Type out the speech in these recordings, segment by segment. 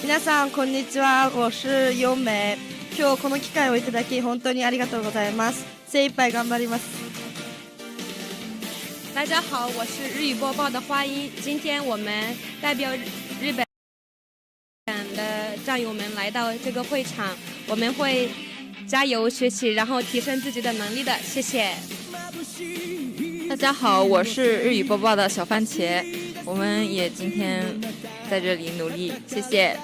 皆さんこんにちは、我是优美。今日この機会をいただき本当にありがとうございます。精一杯頑張ります。大家好，我是日语播报的花音。今天我们代表日本的战友们来到这个会场，我们会加油学习，然后提升自己的能力的。谢谢。大家好，我是日语播报的小番茄，我们也今天在这里努力，谢谢。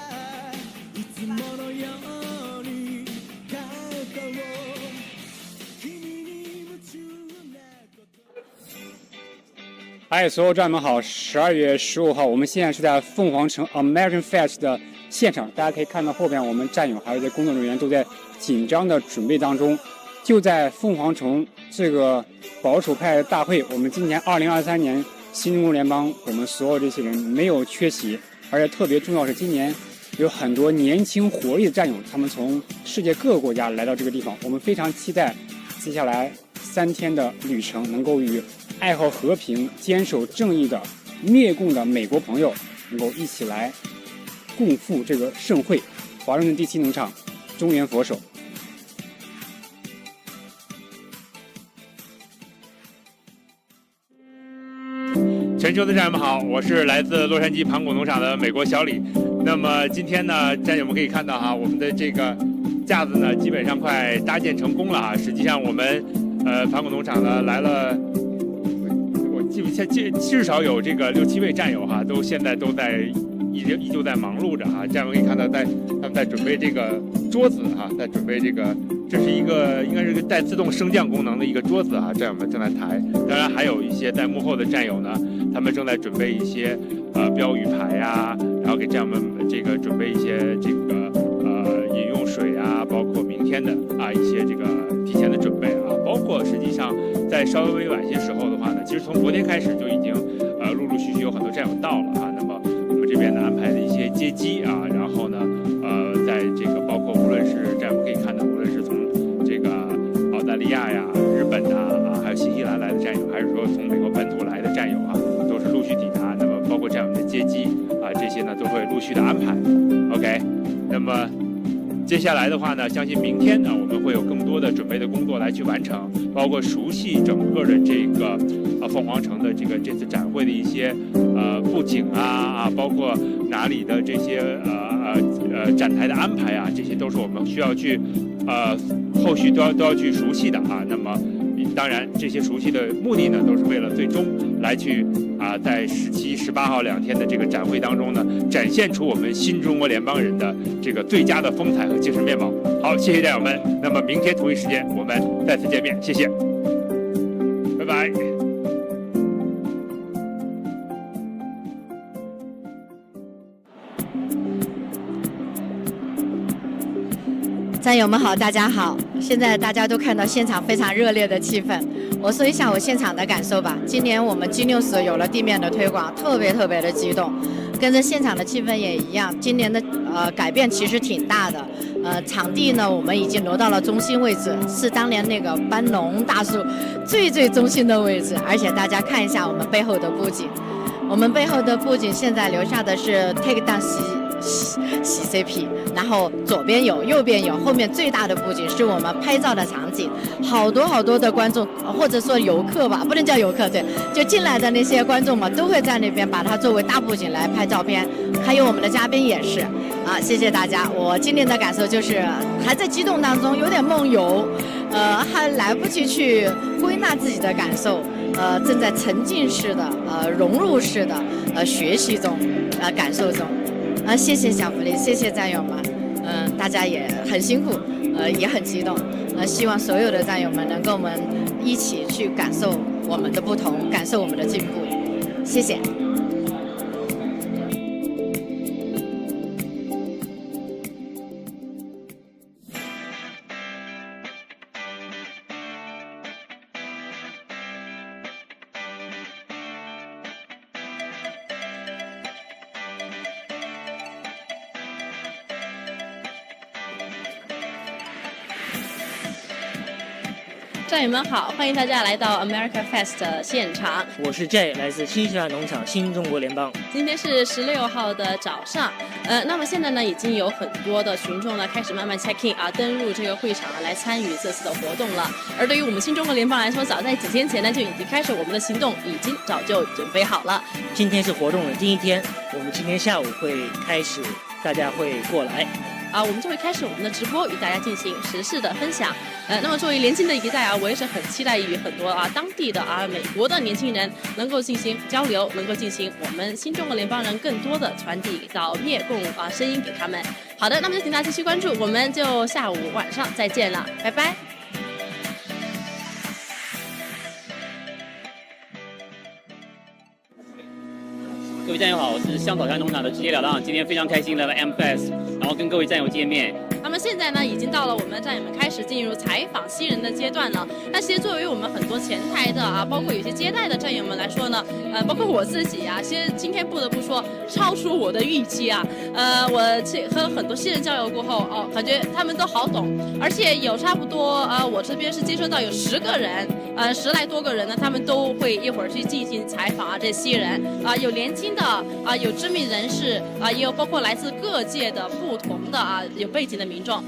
嗨，所有战友们好！12月15号，我们现在是在凤凰城 American Fest 的现场，大家可以看到后边我们战友还有一些工作人员都在紧张的准备当中。就在凤凰城这个保守派大会，我们今年2023年新中国联邦，我们所有这些人没有缺席，而且特别重要是今年有很多年轻活力的战友，他们从世界各个国家来到这个地方，我们非常期待接下来3天的旅程能够与爱好和平、坚守正义的灭共的美国朋友能够一起来共赴这个盛会。华盛顿第7农场，中原佛手。全球的战友们好，我是来自洛杉矶盘古农场的美国小李。那么今天呢，战友们可以看到哈，我们的这个架子呢基本上快搭建成功了啊。实际上我们盘古农场呢来了，我记不清，至少有这个6、7位战友哈，现在都在依旧在忙碌着哈。战友们可以看到他们在准备这个桌子哈，在准备这个。这是一个应该是个带自动升降功能的一个桌子啊，战友们正在抬。当然还有一些在幕后的战友呢，他们正在准备一些标语牌呀，然后给战友们这个准备一些这个天的一些这个提前的准备包括实际上在稍微晚些时候的话呢，其实从昨天开始就已经陆陆续续有很多战友到了那么我们这边呢安排的一些接机然后呢在这个包括无论是战友可以看到，无论是从这个澳大利亚呀、日本还有新西兰来的战友，还是说从美国本土来的战友都是陆续抵达。那么包括战友们的接机这些呢都会陆续的安排。OK， 那么接下来的话呢，相信明天呢我们会有更多的准备的工作来去完成，包括熟悉整个的这个凤凰城的这次展会的一些布景包括哪里的这些展台的安排这些都是我们需要去后续都要去熟悉的那么当然这些熟悉的目的呢，都是为了最终来去在17、18号2天的这个展会当中呢，展现出我们新中国联邦人的这个最佳的风采和精神面貌。好，谢谢战友们。那么明天同一时间我们再次见面，谢谢，拜拜。战友们好，大家好！现在大家都看到现场非常热烈的气氛，我说一下我现场的感受吧。今年我们 G60 有了地面的推广，特别的激动，跟着现场的气氛也一样。今年的改变其实挺大的，场地呢我们已经挪到了中心位置，是当年那个班农大树最中心的位置。而且大家看一下我们背后的布景，我们背后的布景现在留下的是 Take Down洗 CP， 然后左边有，右边有，后面最大的布景是我们拍照的场景，好多的观众或者说游客吧，不能叫游客，对，就进来的那些观众嘛，都会在那边把它作为大布景来拍照片，还有我们的嘉宾也是谢谢大家。我今天的感受就是还在激动当中，有点梦游，还来不及去归纳自己的感受，正在沉浸式的融入式的学习中，感受中。谢谢小福利，谢谢战友们，大家也很辛苦，也很激动，希望所有的战友们能够我们一起去感受我们的不同，感受我们的进步，谢谢。战友们好，欢迎大家来到 America Fest 的现场。我是 J， 来自新西兰农场新中国联邦。今天是16号的早上，那么现在呢，已经有很多的群众呢开始慢慢 check in 登入这个会场来参与这次的活动了。而对于我们新中国联邦来说，早在几天前呢就已经开始我们的行动，已经早就准备好了。今天是活动的第一天，我们今天下午会开始，大家会过来。我们就会开始我们的直播，与大家进行时事的分享。那么作为年轻的一代我也是很期待与很多当地的美国的年轻人能够进行交流，能够进行我们新中国联邦人更多的传递到灭共声音给他们。好的，那么就请大家继续关注，我们就下午晚上再见了，拜拜。各位战友好，我是香草山农场的直截了当，今天非常开心来到 NFSC， 然后跟各位战友见面。那么现在呢，已经到了我们的战友们开始进入采访新人的阶段了。那其实作为我们很多前台的包括有些接待的战友们来说呢，包括我自己其实今天不得不说超出我的预期我和很多新人交流过后感觉他们都好懂，而且有差不多我这边是接收到有10个人，10来多个人呢，他们都会一会儿去进行采访这些人有年轻的有知名人士也有包括来自各界的不同的有背景的民众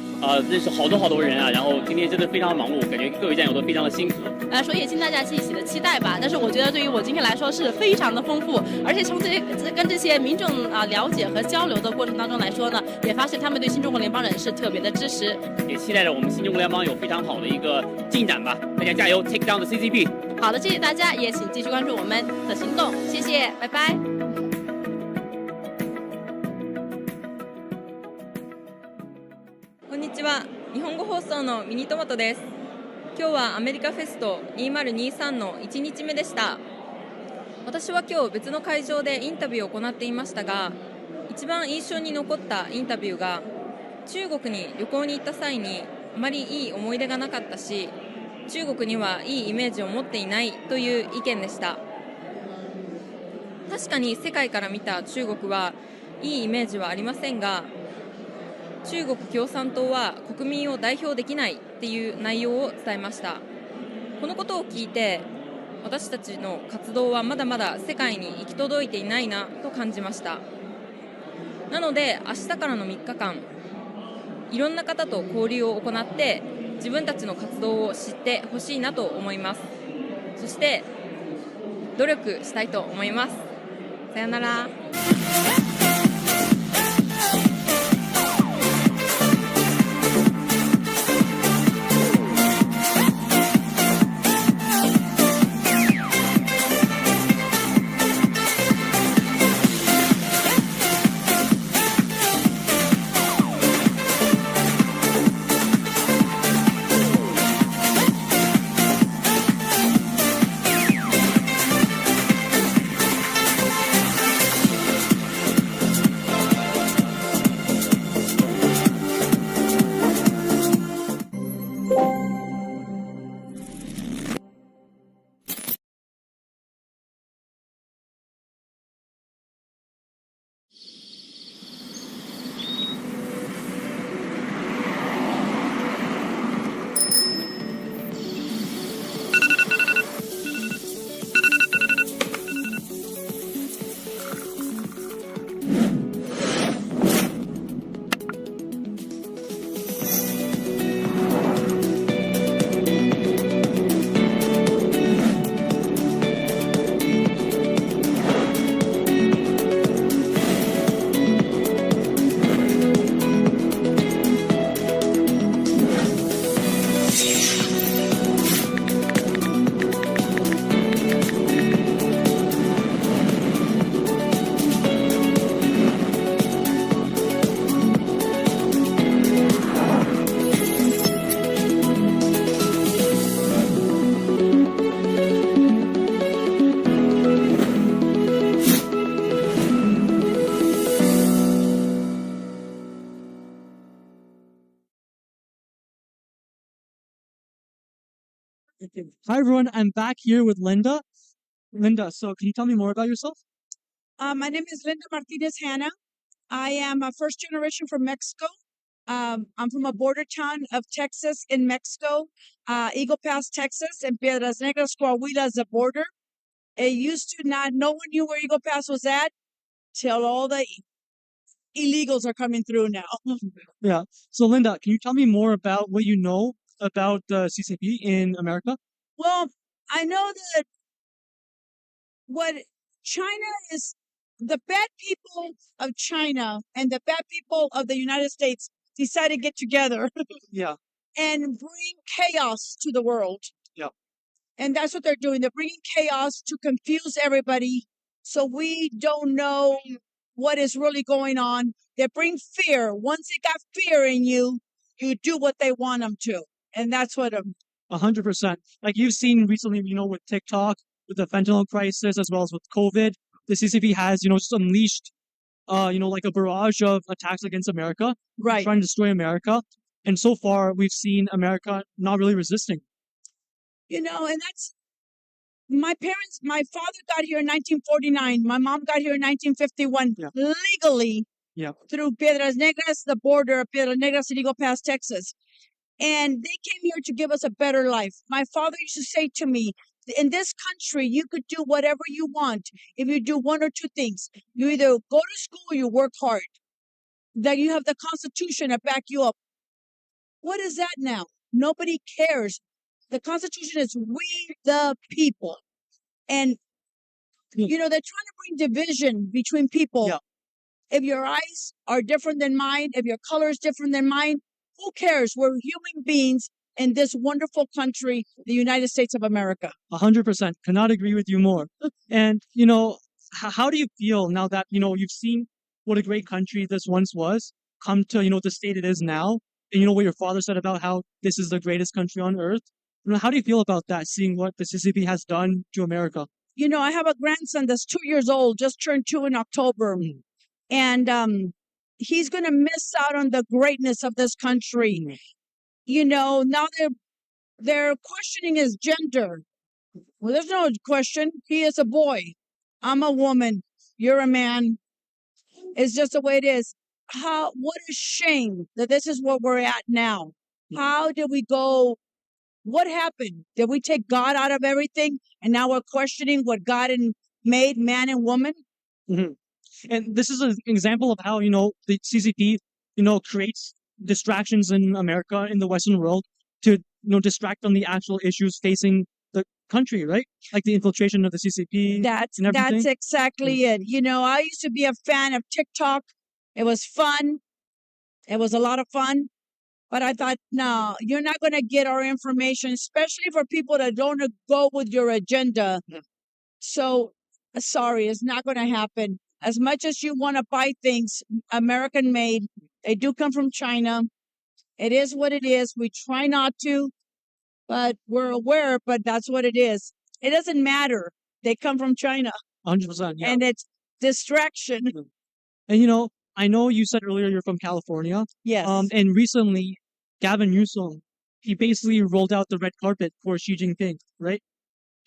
认识好多人然后今天真的非常忙碌，感觉各位战友都非常的辛苦所以也请大家一起的期待吧。但是我觉得对于我今天来说是非常的丰富，而且从跟这些民众了解和交流的过程当中来说呢，也发现他们对新中国联邦人是特别的支持，也期待着我们新中国联邦有非常好的一个进展吧。大家加油 ，Take down the CCP。好的，谢谢大家，也请继续关注我们的行动，谢谢，拜拜。こんにちは。日本語放送のミニトマトです。今日はアメリカフェスト2023の1日目でした。私は今日別の会場でインタビューを行っていましたが、一番印象に残ったインタビューが中国に旅行に行った際にあまりいい思い出がなかったし、中国にはいいイメージを持っていないという意見でした。確かに世界から見た中国はいいイメージはありませんが、中国共産党は国民を代表できないっていう内容を伝えました。このことを聞いて、私たちの活動はまだまだ世界に行き届いていないなと感じました。なので明日からの3日間、いろんな方と交流を行って自分たちの活動を知ってほしいなと思います。そして努力したいと思います。さよなら。Hi everyone, I'm back here with Linda. Linda, so can you tell me more about yourself? My name is Linda Martinez Hanna. I am a first generation from Mexico. I'm from a border town of Texas in Mexico, Eagle Pass, Texas, and Piedras Negras, Coahuila is the border. It used to not, no one knew where Eagle Pass was at till all the illegals are coming through now. Yeah. So Linda, can you tell me more about what you know about the CCP in America? Well, I know that what China is, the bad people of China and the bad people of the United States decided to get together Yeah. and bring chaos to the world. Yeah. And that's what they're doing. They're bringing chaos to confuse everybody so we don't know what is really going on. They bring fear. Once they got fear in you, you do what they want them to. And that's what 100%. Like you've seen recently, with TikTok, with the fentanyl crisis, as well as with COVID, the CCP has, just unleashed, like a barrage of attacks against America, right, trying to destroy America. And so far, we've seen America not really resisting. And that's my father got here in 1949. My mom got here in 1951, legally, through Piedras Negras, the border of Piedras Negras and Eagle Pass, Texas. And they came here to give us a better life. My father used to say to me, in this country, you could do whatever you want if you do one or two things. You either go to school or you work hard. That you have the Constitution to back you up. What is that now? Nobody cares. The Constitution is we the people. And, they're trying to bring division between people. Yeah. If your eyes are different than mine, if your color is different than mine, who cares? We're human beings in this wonderful country, the United States of America. 100%. Cannot agree with you more. And, how do you feel now that, you've seen what a great country this once was come to, the state it is now? And what your father said about how this is the greatest country on earth? How do you feel about that, seeing what the CCP has done to America? I have a grandson that's 2 years old, just turned 2 in October. And he's going to miss out on the greatness of this country. now they're questioning his gender. Well, there's no question. He is a boy. I'm a woman. You're a man. It's just the way it is. What a shame that this is what we're at now. How did we go? What happened? Did we take God out of everything and now we're questioning what God made man and woman? Mm-hmm. And this is an example of how, the CCP, creates distractions in America, in the Western world, to, distract from the actual issues facing the country, right? Like the infiltration of the CCP and everything. That's exactly it. I used to be a fan of TikTok. It was fun. It was a lot of fun. But I thought, no, you're not going to get our information, especially for people that don't go with your agenda. So, sorry, it's not going to happen. As much as you want to buy things American made, they do come from China. It is what it is. We try not to, but we're aware, but that's what it is. It doesn't matter. They come from China. 100%. Yeah. And it's distraction. And I know you said earlier you're from California. Yes. And recently, Gavin Newsom, he basically rolled out the red carpet for Xi Jinping, right?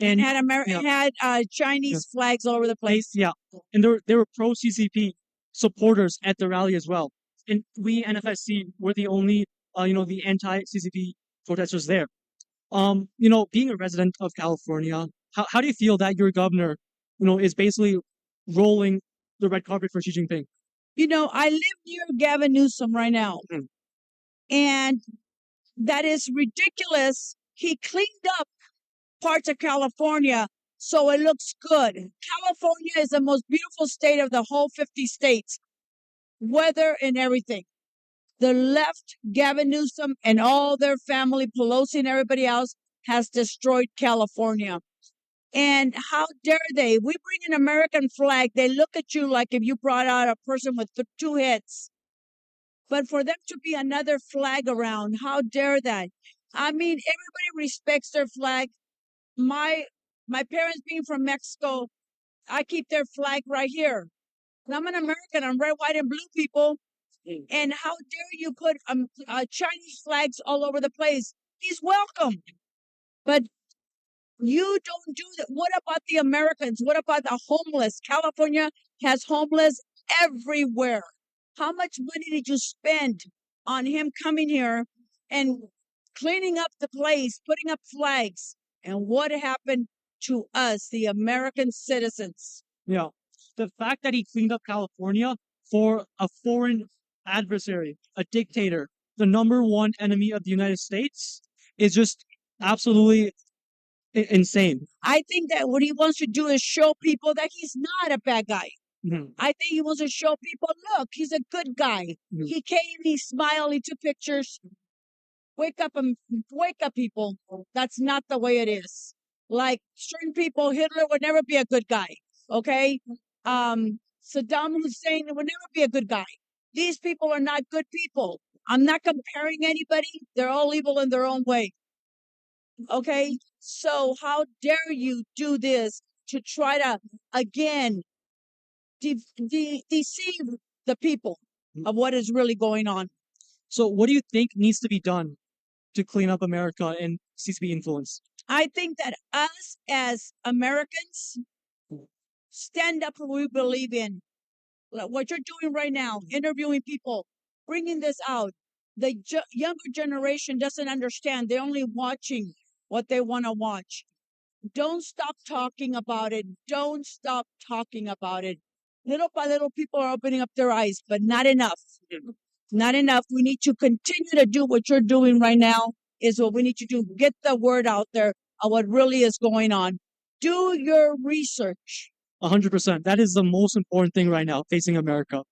And had Chinese flags all over the place. Yeah. And there were pro CCP supporters at the rally as well. And we NFSC were the only the anti CCP protesters there. Being a resident of California, how do you feel that your governor, is basically rolling the red carpet for Xi Jinping? I live near Gavin Newsom right now. And that is ridiculous. He cleaned up parts of California so it looks good. California is the most beautiful state of the whole 50 states. Weather and everything. The left, Gavin Newsom and all their family, Pelosi and everybody else, has destroyed California. And how dare they? We bring an American flag. They look at you like if you brought out a person with two heads. But for them to be another flag around, how dare that? I mean, everybody respects their flag. My parents being from Mexico, I keep their flag right here. And I'm an American. I'm red, white, and blue, people. And how dare you put Chinese flags all over the place? He's welcome. But you don't do that. What about the Americans? What about the homeless? California has homeless everywhere. How much money did you spend on him coming here and cleaning up the place, putting up flags? And what happened to us, the American citizens? Yeah. The fact that he cleaned up California for a foreign adversary, a dictator, the number one enemy of the United States, is just absolutely insane. I think that what he wants to do is show people that he's not a bad guy. Mm-hmm. I think he wants to show people, look, he's a good guy. Mm-hmm. He came, he smiled, he took pictures. Wake up, people. That's not the way it is. Like certain people, Hitler would never be a good guy. Okay? Saddam Hussein would never be a good guy. These people are not good people. I'm not comparing anybody. They're all evil in their own way. Okay? So how dare you do this to try to, again, deceive the people of what is really going on? So what do you think needs to be done to clean up America and CCP influence? I think that us as Americans stand up for what we believe in. What you're doing right now, interviewing people, bringing this out. The younger generation doesn't understand. They're only watching what they want to watch. Don't stop talking about it. Don't stop talking about it. Little by little, people are opening up their eyes, but not enough. Not enough. We need to continue to do what you're doing right now is what we need to do. Get the word out there of what really is going on. Do your research. 100%. That is the most important thing right now facing America.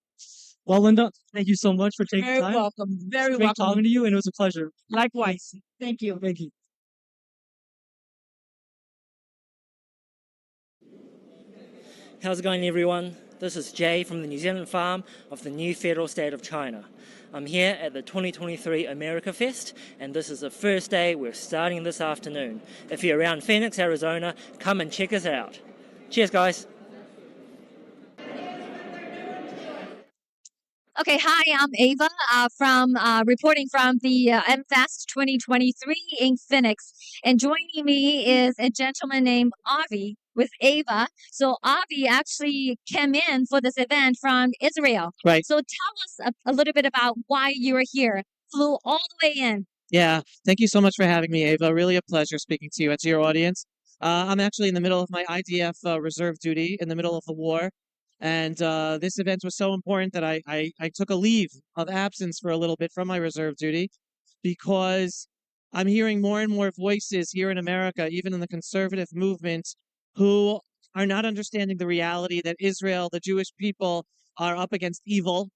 Well, Linda, thank you so much for taking time. Very welcome. Very Great welcome. talking to you, and it was a pleasure. Likewise. Thank you. Thank you. How's it going, everyone? This is Jay from the New Zealand farm of the new federal state of China. I'm here at the 2023 America Fest, and this is the first day. We're starting this afternoon. If you're around Phoenix, Arizona, come and check us out. Cheers, guys. Okay, hi, I'm Ava from reporting from the MFest 2023 in Phoenix. And joining me is a gentleman named Avi with Ava. So Avi actually came in for this event from Israel. Right. So tell us a little bit about why you were here. Flew all the way in. Yeah, thank you so much for having me, Ava. Really a pleasure speaking to you and to your audience. I'm actually in the middle of my IDF reserve duty in the middle of the war. And this event was so important that I took a leave of absence for a little bit from my reserve duty because I'm hearing more and more voices here in America, even in the conservative movement, who are not understanding the reality that Israel, the Jewish people, are up against evil.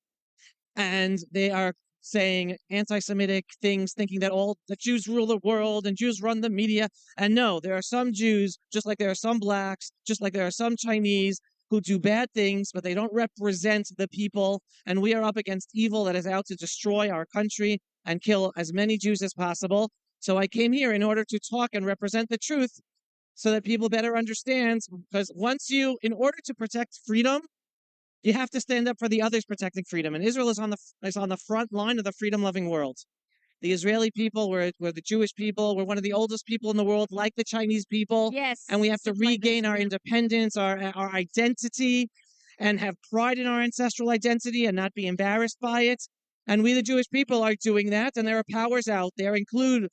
And they are saying anti-Semitic things, thinking that all the Jews rule the world and Jews run the media. And no, there are some Jews, just like there are some blacks, just like there are some Chinese, who do bad things, but they don't represent the people. And we are up against evil that is out to destroy our country and kill as many Jews as possible. So I came here in order to talk and represent the truth so that people better understand. Because in order to protect freedom, you have to stand up for the others protecting freedom. And Israel is on the front line of the freedom-loving world. The Israeli people, we're the Jewish people, we're one of the oldest people in the world, like the Chinese people. Yes. And we have to regain our independence, our identity, and have pride in our ancestral identity and not be embarrassed by it. And we, the Jewish people, are doing that. And there are powers out there, include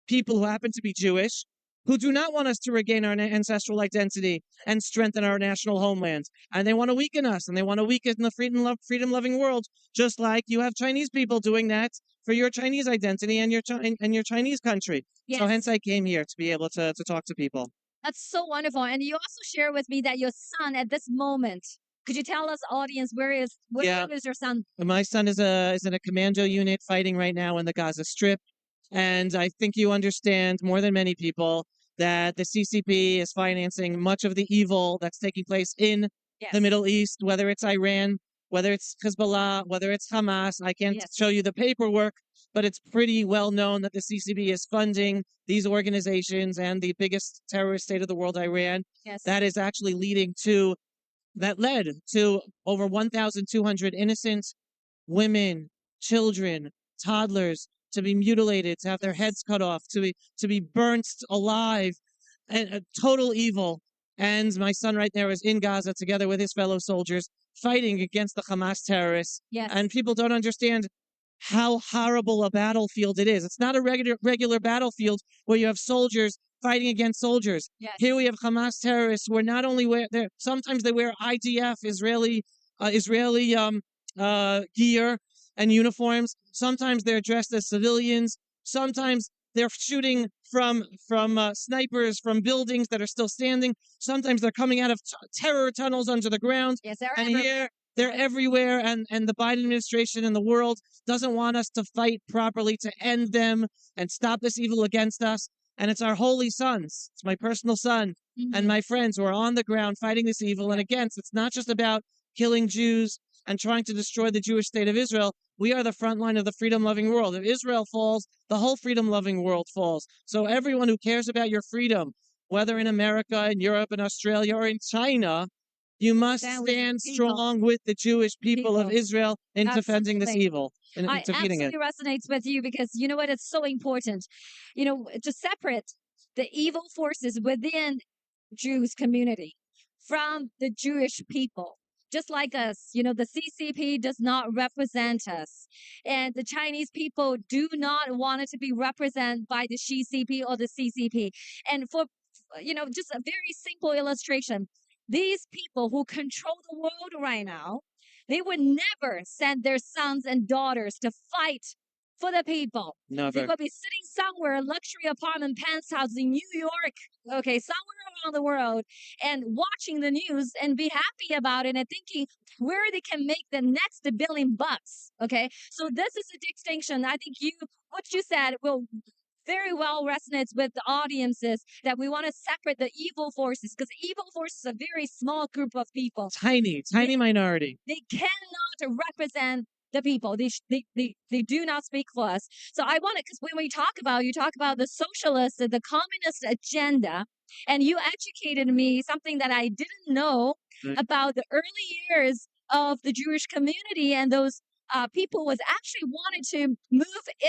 people who happen to be Jewish, who do not want us to regain our ancestral identity and strengthen our national homeland. And they want to weaken us, and they want to weaken the freedom-loving world, just like you have Chinese people doing that for your Chinese identity and your Chinese country. Yes. So hence I came here to be able to talk to people. That's so wonderful. And you also share with me that your son at this moment, could you tell us, audience, where is your son? My son is in a commando unit fighting right now in the Gaza Strip. And I think you understand more than many people that the CCP is financing much of the evil that's taking place in the Middle East, whether it's Iran, whether it's Hezbollah, whether it's Hamas. I can't show you the paperwork, but it's pretty well known that the CCP is funding these organizations and the biggest terrorist state of the world, Iran. Yes. That is actually led to over 1,200 innocent women, children, toddlers to be mutilated, to have their heads cut off, to be burnt alive, and total evil. And my son right there is in Gaza together with his fellow soldiers fighting against the Hamas terrorists. Yes. And people don't understand how horrible a battlefield it is. It's not a regular battlefield where you have soldiers fighting against soldiers. Yes. Here we have Hamas terrorists who are not only sometimes they wear IDF, Israeli gear and uniforms. Sometimes they're dressed as civilians. Sometimes they're shooting from snipers from buildings that are still standing. Sometimes they're coming out of terror tunnels under the ground. Yes, Here they're everywhere. And the Biden administration and the world doesn't want us to fight properly to end them and stop this evil against us. And it's our holy sons. It's my personal son and my friends who are on the ground fighting this evil. And again, it's not just about killing Jews and trying to destroy the Jewish state of Israel. We are the front line of the freedom-loving world. If Israel falls, the whole freedom-loving world falls. So everyone who cares about your freedom, whether in America, in Europe, in Australia, or in China, you must stand strong with the Jewish people of Israel in defending this evil and defeating it. Absolutely resonates with you because you know what? It's so important, to separate the evil forces within Jews community from the Jewish people. Just like us, the CCP does not represent us. And the Chinese people do not want it to be represented by the CCP or the CCP. And for, just a very simple illustration, these people who control the world right now, they would never send their sons and daughters to fight for the people. Never. They could be sitting somewhere, luxury apartment penthouse in New York, somewhere around the world, and watching the news and be happy about it and thinking where they can make the next $1 billion. Okay, so this is a distinction. I think what you said will very well resonates with the audiences that we want to separate the evil forces because evil forces are a very small group of people. Tiny minority. They cannot represent the people. They do not speak for us. So I want to, because when you talk about the socialist, the communist agenda, and you educated me something that I didn't know about the early years of the Jewish community and those people was actually wanted to move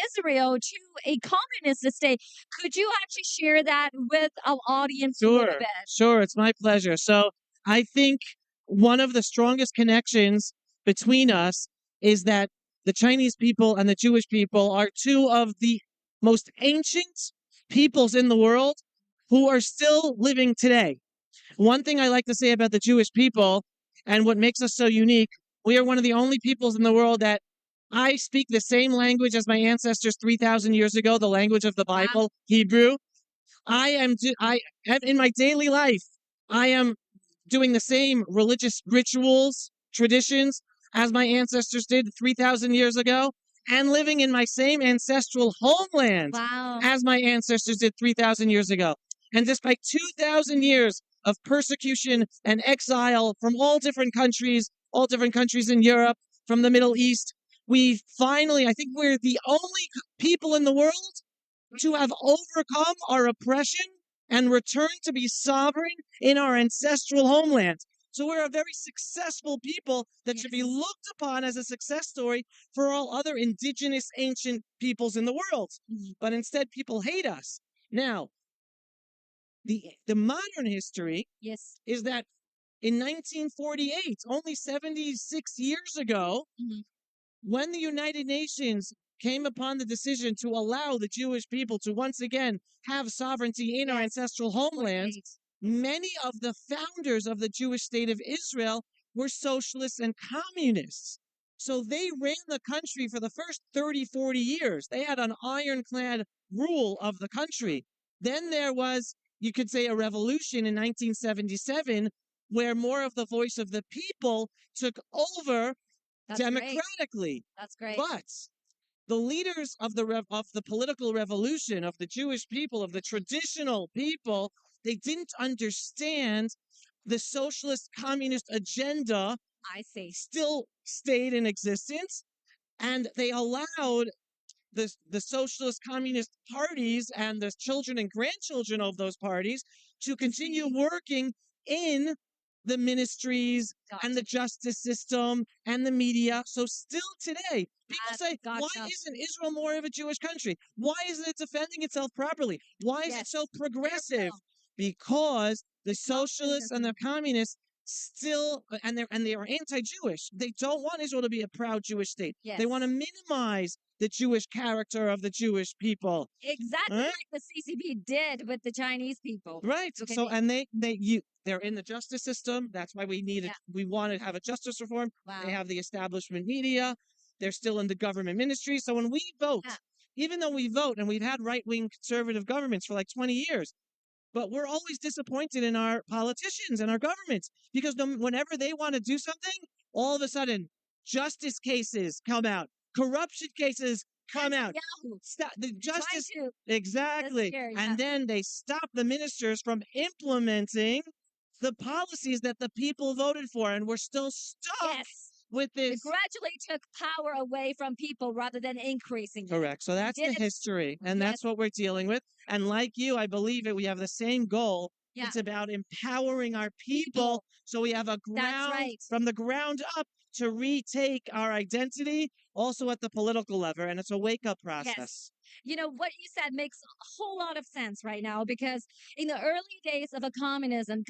Israel to a communist state. Could you actually share that with our audience a little bit? Sure, it's my pleasure. So I think one of the strongest connections between us is that the Chinese people and the Jewish people are two of the most ancient peoples in the world who are still living today. One thing I like to say about the Jewish people and what makes us so unique, we are one of the only peoples in the world that I speak the same language as my ancestors 3,000 years ago, the language of the Bible, Hebrew. In my daily life, I am doing the same religious rituals, traditions as my ancestors did 3,000 years ago, and living in my same ancestral homeland as my ancestors did 3,000 years ago. And despite 2,000 years of persecution and exile from all different countries in Europe, from the Middle East, we finally, I think we're the only people in the world to have overcome our oppression and return to be sovereign in our ancestral homeland. So we're a very successful people that should be looked upon as a success story for all other indigenous ancient peoples in the world. But instead, people hate us. Now, the modern history is that in 1948, only 76 years ago, when the United Nations came upon the decision to allow the Jewish people to once again have sovereignty in our ancestral homeland, many of the founders of the Jewish state of Israel were socialists and communists. So they ran the country for the first 30, 40 years. They had an ironclad rule of the country. Then there was, you could say, a revolution in 1977 where more of the voice of the people took over democratically. That's great. But the leaders of the political revolution, of the Jewish people, of the traditional people, they didn't understand the socialist communist agenda. Still stayed in existence, and they allowed the socialist communist parties and the children and grandchildren of those parties to continue working in the ministries and the justice system and the media. So still today, people say, why isn't Israel more of a Jewish country? Why isn't it defending itself properly? Why is it so progressive? Because the socialists and the communists still, and they are anti-Jewish. They don't want Israel to be a proud Jewish state. They want to minimize the Jewish character of the Jewish people. Exactly like the CCP did with the Chinese people. Right. Okay. So, and they're in the justice system. That's why we want to have a justice reform. They have the establishment media. They're still in the government ministry. So when we vote, even though we vote and we've had right-wing conservative governments for like 20 years, but we're always disappointed in our politicians and our governments because whenever they want to do something, all of a sudden, justice cases come out, corruption cases come out. Stop the justice, exactly, and then they stop the ministers from implementing the policies that the people voted for, and we're still stuck with this. It gradually took power away from people rather than increasing it. Correct. So that's the history, and that's what we're dealing with. And like you, I believe we have the same goal. It's about empowering our people so we have a ground from the ground up to retake our identity, also at the political level, and it's a wake-up process. Yes. You know, what you said makes a whole lot of sense right now because in the early days of communism,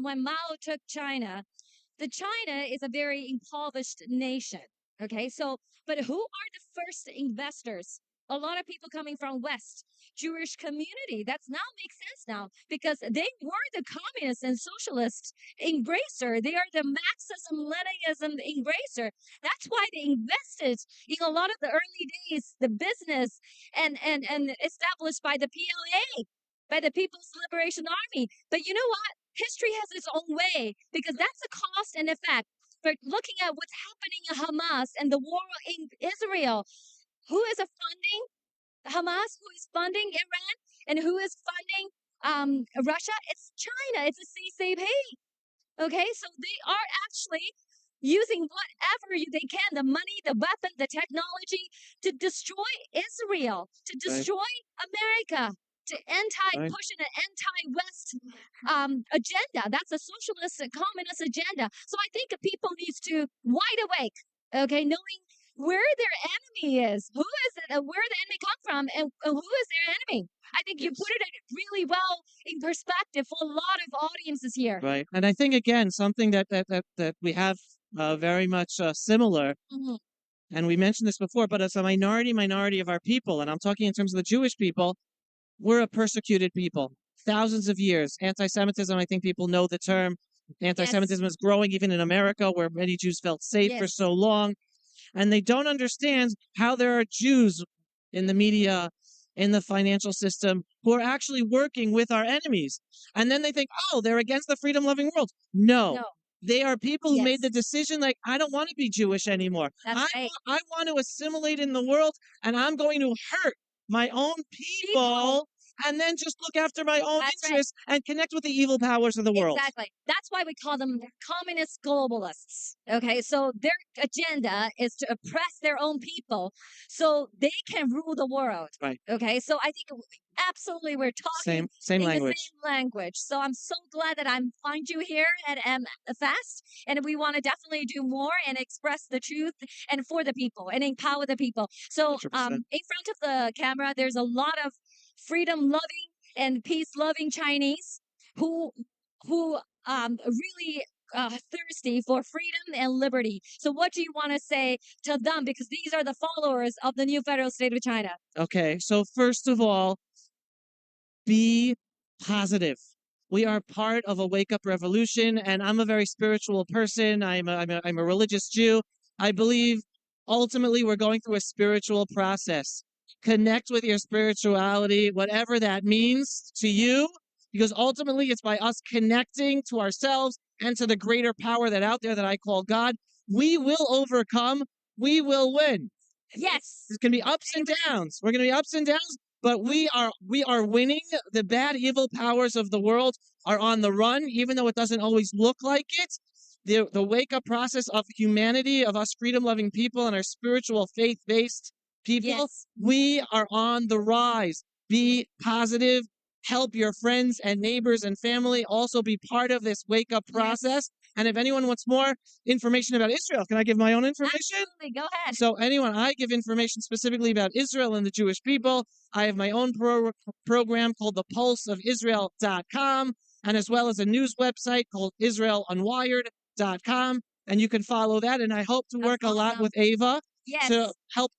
when Mao took China, the China is a very impoverished nation. Okay, so, but who are the first investors? A lot of people coming from West, Jewish community. That's now makes sense now because they were the communist and socialist embracer. They are the Marxism, Leninism embracer. That's why they invested in a lot of the early days, the business and established by the PLA, by the People's Liberation Army. But you know what? History has its own way because that's a cost and effect. For looking at what's happening in Hamas and the war in Israel, who is funding Hamas? Who is funding Iran? And who is funding Russia? It's China. It's the CCP. Okay, so they are actually using whatever they can, the money, the weapon, the technology, to destroy Israel, to destroy America, to pushing an anti-West agenda. That's a socialist and communist agenda. So I think people need to wide awake, okay, knowing where their enemy is. Who is it? Where the enemy come from, and who is their enemy? I think you put it really well in perspective for a lot of audiences here. Right. And I think, again, something that we have very much similar, Mhm. and we mentioned this before, but as a minority of our people, and I'm talking in terms of the Jewish people, we're a persecuted people. Thousands of years. Anti-Semitism, I think people know the term. Anti-Semitism is growing even in America, where many Jews felt safe for so long. And they don't understand how there are Jews in the media, in the financial system, who are actually working with our enemies. And then they think, oh, they're against the freedom-loving world. No. They are people who made the decision, like, I don't want to be Jewish anymore. I want to assimilate in the world, and I'm going to hurt my own people and then just look after my own interests and connect with the evil powers of the world. Exactly. That's why we call them communist globalists. Okay, so their agenda is to oppress their own people so they can rule the world. Right. Okay, so I think absolutely we're talking same in language. the same language. So I'm so glad that I find you here at Fest, and we want to definitely do more and express the truth and for the people and empower the people. So in front of the camera, there's a lot of freedom-loving and peace-loving Chinese who really thirsty for freedom and liberty. So what do you want to say to them? Because these are the followers of the new federal state of China. Okay, so first of all, be positive. We are part of a wake-up revolution, and I'm a very spiritual person. I'm a religious Jew. I believe ultimately we're going through a spiritual process. Connect with your spirituality, whatever that means to you, because ultimately it's by us connecting to ourselves and to the greater power that out there that I call God. We will overcome. We will win. Yes. There's going to be ups and downs. We're going to be ups and downs, but we are winning. The bad, evil powers of the world are on the run, even though it doesn't always look like it. The wake-up process of humanity, of us freedom-loving people and our spiritual faith-based people, we are on the rise. Be positive. Help your friends and neighbors and family also be part of this wake-up process. And if anyone wants more information about Israel, can I give my own information? Absolutely, go ahead. So I give information specifically about Israel and the Jewish people. I have my own program called the pulseofisrael.com, and as well as a news website called israelunwired.com. And you can follow that. And I hope to work a lot with Ava to help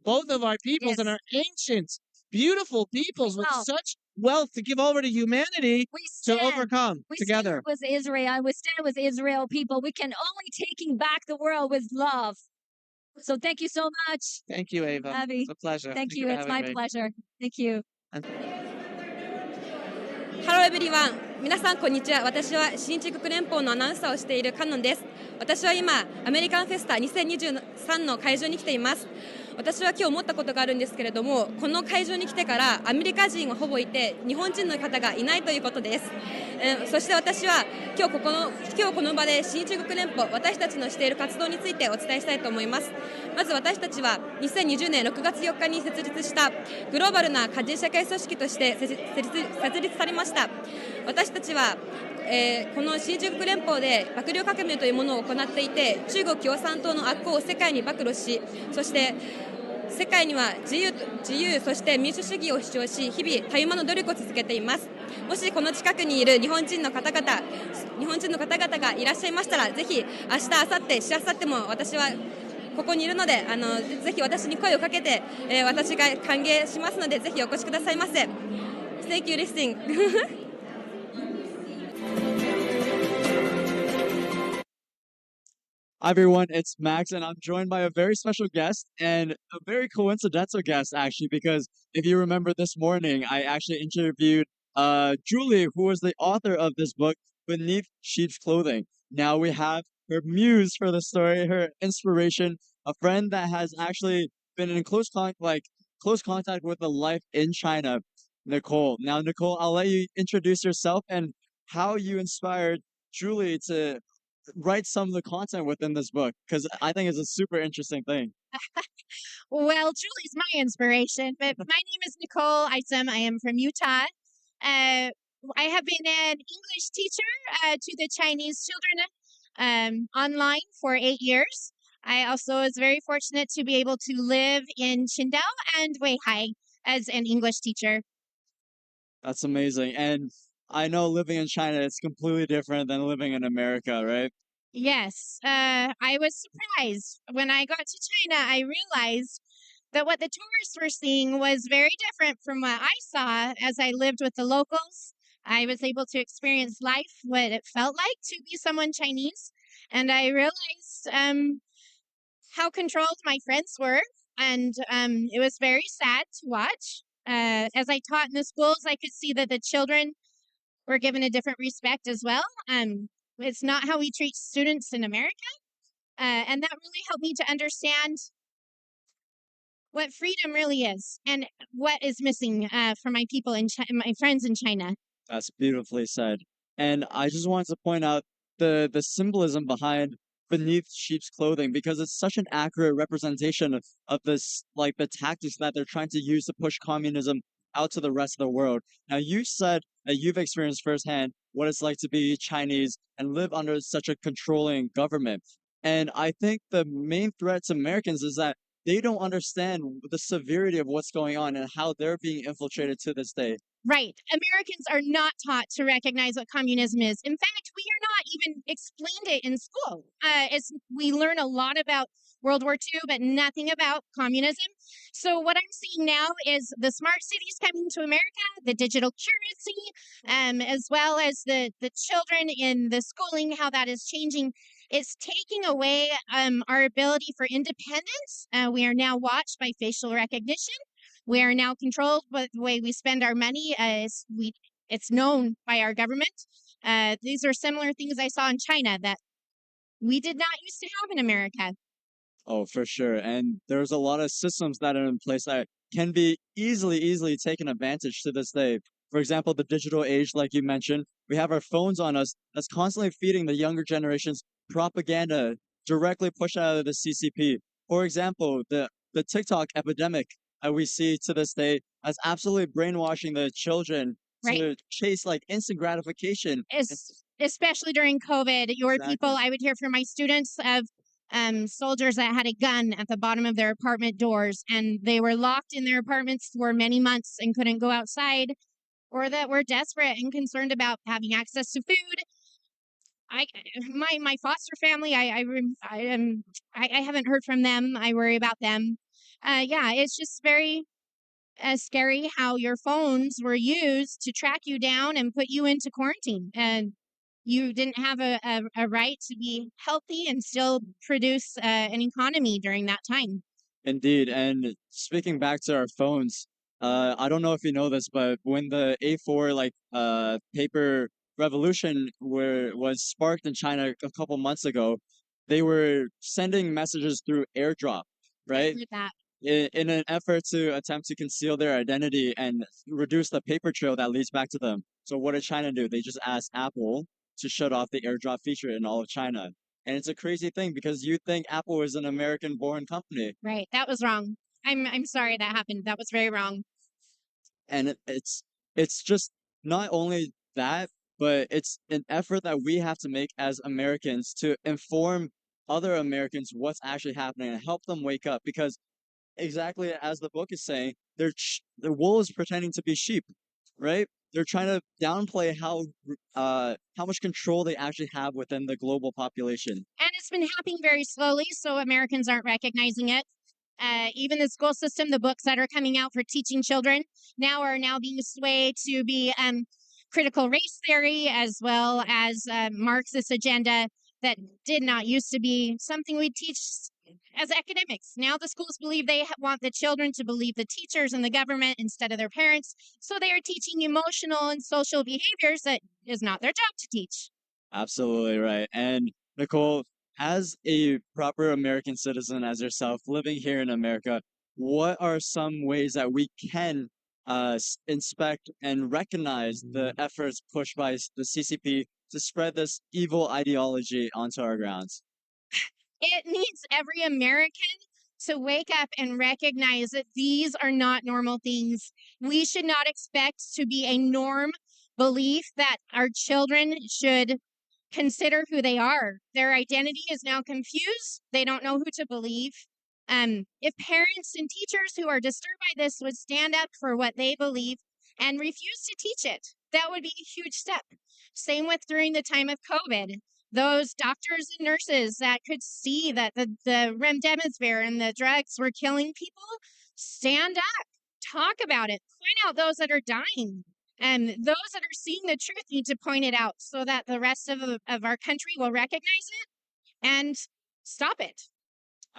both of our peoples and our ancient, beautiful peoples with such wealth to give over to humanity to overcome together. We stand with Israel. We stand with Israel people. We can only taking back the world with love. So thank you so much. Thank you, Ava. Abby. It's a pleasure. Thank you. It's my pleasure. Thank you. Hello everyone. 皆さんこんにちは。私は新中国連邦のアナウンサーをしているカノンです。私は今アメリカンフェスタ2023の会場に来ています。私は今日思ったことがあるんですけれども、この会場に来てからアメリカ人はほぼいて日本人の方がいないということです。そして私は今日この場で新中国連邦、私たちのしている活動についてお伝えしたいと思います。まず私たちは2020年6月4日に設立したグローバルな家人社会組織として設立されました。私たちはこの新中国連邦で幕僚革命というものを行っていて、中国共産党の悪行を世界に暴露し、そして世界には自由そして民主主義を主張し、日々たゆまぬ努力を続けています。もしこの近くにいる日本人の方々がいらっしゃいましたら、ぜひ明日、明後日、しあさっても私はここにいるので、ぜひ私に声をかけて、私が歓迎しますので、ぜひお越しくださいませ。Thank you, listening. Hi everyone, it's Max and I'm joined by a very special guest and a very coincidental guest actually, because if you remember this morning, I actually interviewed Julie, who was the author of this book, Beneath Sheep's Clothing. Now we have her muse for the story, her inspiration, a friend that has actually been in close contact with the life in China, Nicole. Now Nicole, I'll let you introduce yourself and how you inspired Julie to write some of the content within this book, because I think it's a super interesting thing. Well, Julie's my inspiration, but my name is Nicole Isom. I am from Utah. I have been an English teacher to the Chinese children online for 8 years. I also was very fortunate to be able to live in Qingdao and Weihai as an English teacher. That's amazing. And I know living in China, it's completely different than living in America, right? Yes, I was surprised. When I got to China, I realized that what the tourists were seeing was very different from what I saw as I lived with the locals. I was able to experience life, what it felt like to be someone Chinese. And I realized how controlled my friends were. And it was very sad to watch. As I taught in the schools, I could see that the children were given a different respect as well. It's not how we treat students in America. And that really helped me to understand what freedom really is and what is missing for my people my friends in China. That's beautifully said. And I just wanted to point out the symbolism behind beneath sheep's clothing because it's such an accurate representation of this, like the tactics that they're trying to use to push communism out to the rest of the world. Now, you said that you've experienced firsthand what it's like to be Chinese and live under such a controlling government. And I think the main threat to Americans is that they don't understand the severity of what's going on and how they're being infiltrated to this day. Right. Americans are not taught to recognize what communism is. In fact, we are not even explained it in school. We learn a lot about World War II, but nothing about communism. So what I'm seeing now is the smart cities coming to America, the digital currency, as well as the children in the schooling, how that is changing. It's taking away our ability for independence. We are now watched by facial recognition. We are now controlled by the way we spend our money. It's known by our government. These are similar things I saw in China that we did not used to have in America. Oh, for sure. And there's a lot of systems that are in place that can be easily taken advantage to this day. For example, the digital age, like you mentioned, we have our phones on us that's constantly feeding the younger generations propaganda directly pushed out of the CCP. For example, the TikTok epidemic we see to this day as absolutely brainwashing the children to chase like instant gratification. Especially during COVID, people, I would hear from my students of soldiers that had a gun at the bottom of their apartment doors, and they were locked in their apartments for many months and couldn't go outside, or that were desperate and concerned about having access to food. My foster family, I haven't heard from them. I worry about them. It's just very scary how your phones were used to track you down and put you into quarantine. And you didn't have a right to be healthy and still produce an economy during that time. Indeed. And speaking back to our phones, I don't know if you know this, but when the A4 paper revolution was sparked in China a couple months ago, they were sending messages through airdrop, right? That. In an effort to attempt to conceal their identity and reduce the paper trail that leads back to them. So what did China do? They just asked Apple to shut off the airdrop feature in all of China. And it's a crazy thing because you think Apple is an American-born company. Right. That was wrong. I'm sorry that happened. That was very wrong. And it's just not only that, but it's an effort that we have to make as Americans to inform other Americans what's actually happening and help them wake up because exactly as the book is saying, the wolves pretending to be sheep, right? They're trying to downplay how much control they actually have within the global population. And it's been happening very slowly, so Americans aren't recognizing it. Even the school system, the books that are coming out for teaching children are now being swayed to be critical race theory as well as Marxist agenda that did not used to be something we teach as academics. Now the schools believe they want the children to believe the teachers and the government instead of their parents. So they are teaching emotional and social behaviors that is not their job to teach. Absolutely right. And Nicole, as a proper American citizen as yourself living here in America, what are some ways that we can inspect and recognize the efforts pushed by the CCP to spread this evil ideology onto our grounds? It needs every American to wake up and recognize that these are not normal things. We should not expect to be a norm belief that our children should consider who they are. Their identity is now confused. They don't know who to believe. If parents and teachers who are disturbed by this would stand up for what they believe and refuse to teach it, that would be a huge step. Same with during the time of COVID. Those doctors and nurses that could see that the remdesivir and the drugs were killing people, stand up, talk about it, point out those that are dying. And those that are seeing the truth need to point it out so that the rest of our country will recognize it and stop it.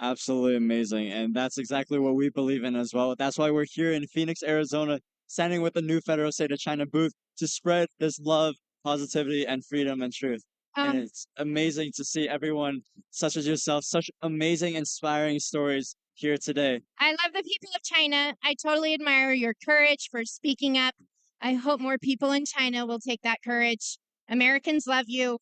Absolutely amazing. And that's exactly what we believe in as well. That's why we're here in Phoenix, Arizona, standing with the new Federal State of China booth to spread this love, positivity, and freedom and truth. And it's amazing to see everyone such as yourself, such amazing, inspiring stories here today. I love the people of China. I totally admire your courage for speaking up. I hope more people in China will take that courage. Americans love you.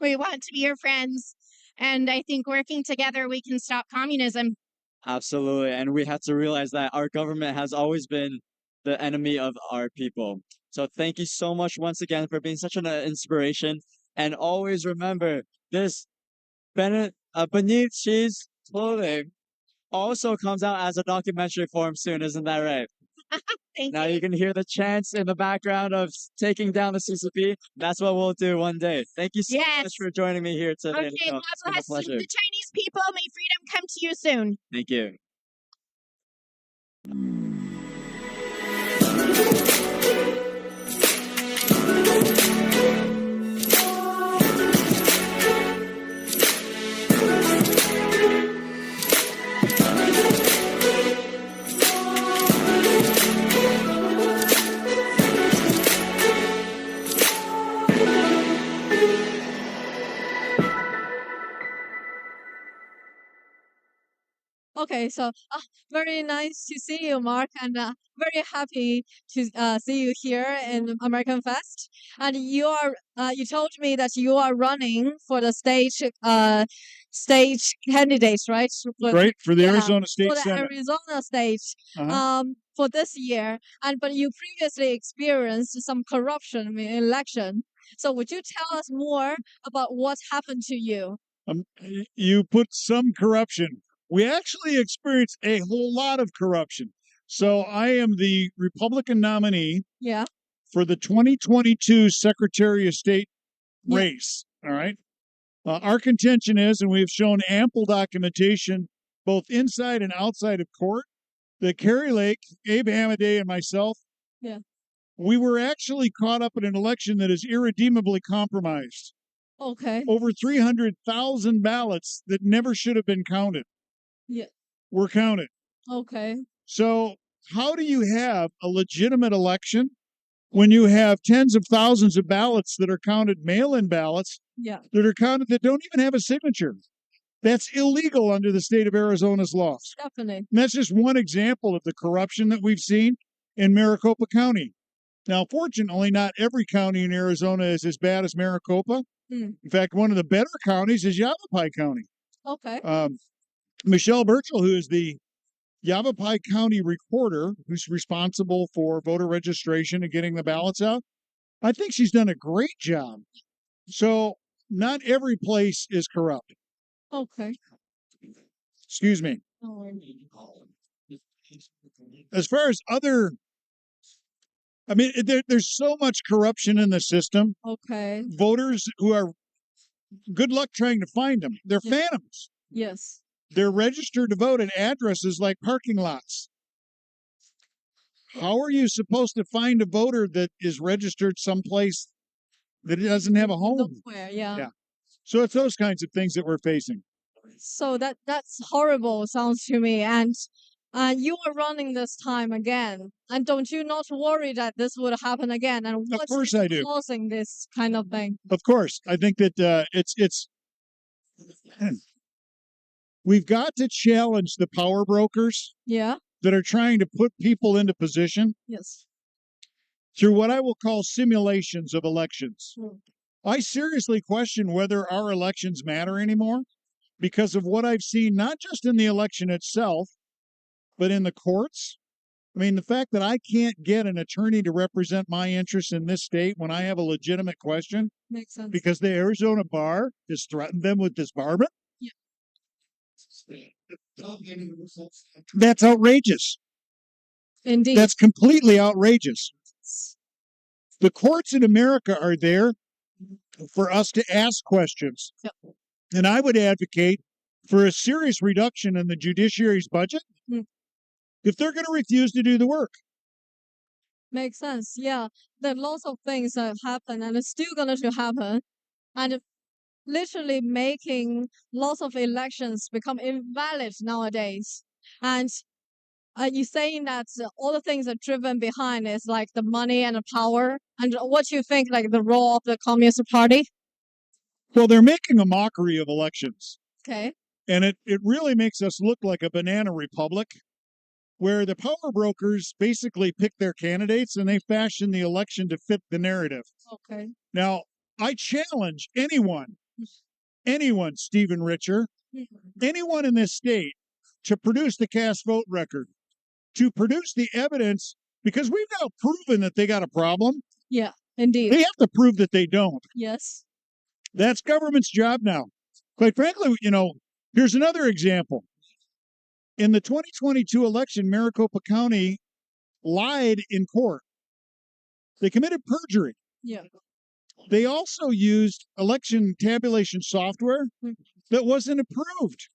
We want to be your friends. And I think working together, we can stop communism. Absolutely. And we have to realize that our government has always been the enemy of our people. So thank you so much once again for being such an inspiration. And always remember, this beneath cheese clothing also comes out as a documentary form soon. Isn't that right? Now you can hear the chants in the background of taking down the CCP. That's what we'll do one day. Thank you so much for joining me here today. Okay, God bless the Chinese people. May freedom come to you soon. Thank you. Okay, so very nice to see you, Mark, and very happy to see you here in American Fest. And you told me that you are running for the stage candidates, right? Right, for the Arizona State for the Senate. Arizona stage Uh-huh. for this year. But you previously experienced some corruption in election. So would you tell us more about what happened to you? You put some corruption. We actually experienced a whole lot of corruption. So I am the Republican nominee Yeah. for the 2022 Secretary of State race. All right. Our contention is, and we've shown ample documentation both inside and outside of court, that Kerry Lake, Abe Hamaday, and myself, Yeah. we were actually caught up in an election that is irredeemably compromised. Okay. Over 300,000 ballots that never should have been counted Yeah. were counted. Okay. So how do you have a legitimate election when you have tens of thousands of ballots that are counted, mail-in ballots, Yeah. that are counted that don't even have a signature? That's illegal under the state of Arizona's laws. Definitely. And that's just one example of the corruption that we've seen in Maricopa County. Now, fortunately, not every county in Arizona is as bad as Maricopa. Mm. In fact, one of the better counties is Yavapai County. Okay. Michelle Burchell, who is the Yavapai County recorder, who's responsible for voter registration and getting the ballots out, I think she's done a great job. So not every place is corrupt. Okay. Excuse me. No worries. As far as other, I mean, there's so much corruption in the system. Okay. Voters who are, good luck trying to find them. They're phantoms. Yes. They're registered to vote at addresses like parking lots. How are you supposed to find a voter that is registered someplace that doesn't have a home? Nowhere, yeah. So it's those kinds of things that we're facing. So that's horrible, sounds to me. And you are running this time again. And don't you not worry that this would happen again? And Of what's course I do. causing this kind of thing? Of course. I think that it's we've got to challenge the power brokers Yeah. that are trying to put people into position Yes. through what I will call simulations of elections. Mm. I seriously question whether our elections matter anymore because of what I've seen, not just in the election itself, but in the courts, I mean, the fact that I can't get an attorney to represent my interests in this state when I have a legitimate question Makes sense. because the Arizona bar has threatened them with disbarment. Yeah. That's outrageous. Indeed. That's completely outrageous. The courts in America are there for us to ask questions. Yep. And I would advocate for a serious reduction in the judiciary's budget if they're going to refuse to do the work. Makes sense. Yeah. There are lots of things that happen and it's still going to happen. And literally making lots of elections become invalid nowadays. And you're saying that all the things that are driven behind is like the money and the power. And what do you think, like the role of the Communist Party? Well, they're making a mockery of elections. Okay. And it really makes us look like a banana republic where the power brokers basically pick their candidates and they fashion the election to fit the narrative. Okay. Now, I challenge anyone, Stephen Richer, anyone in this state to produce the cast vote record, to produce the evidence, because we've now proven that they got a problem. Yeah, indeed. They have to prove that they don't. Yes. That's government's job now. Quite frankly, here's another example. In the 2022 election, Maricopa County lied in court. They committed perjury. Yeah. They also used election tabulation software that wasn't approved.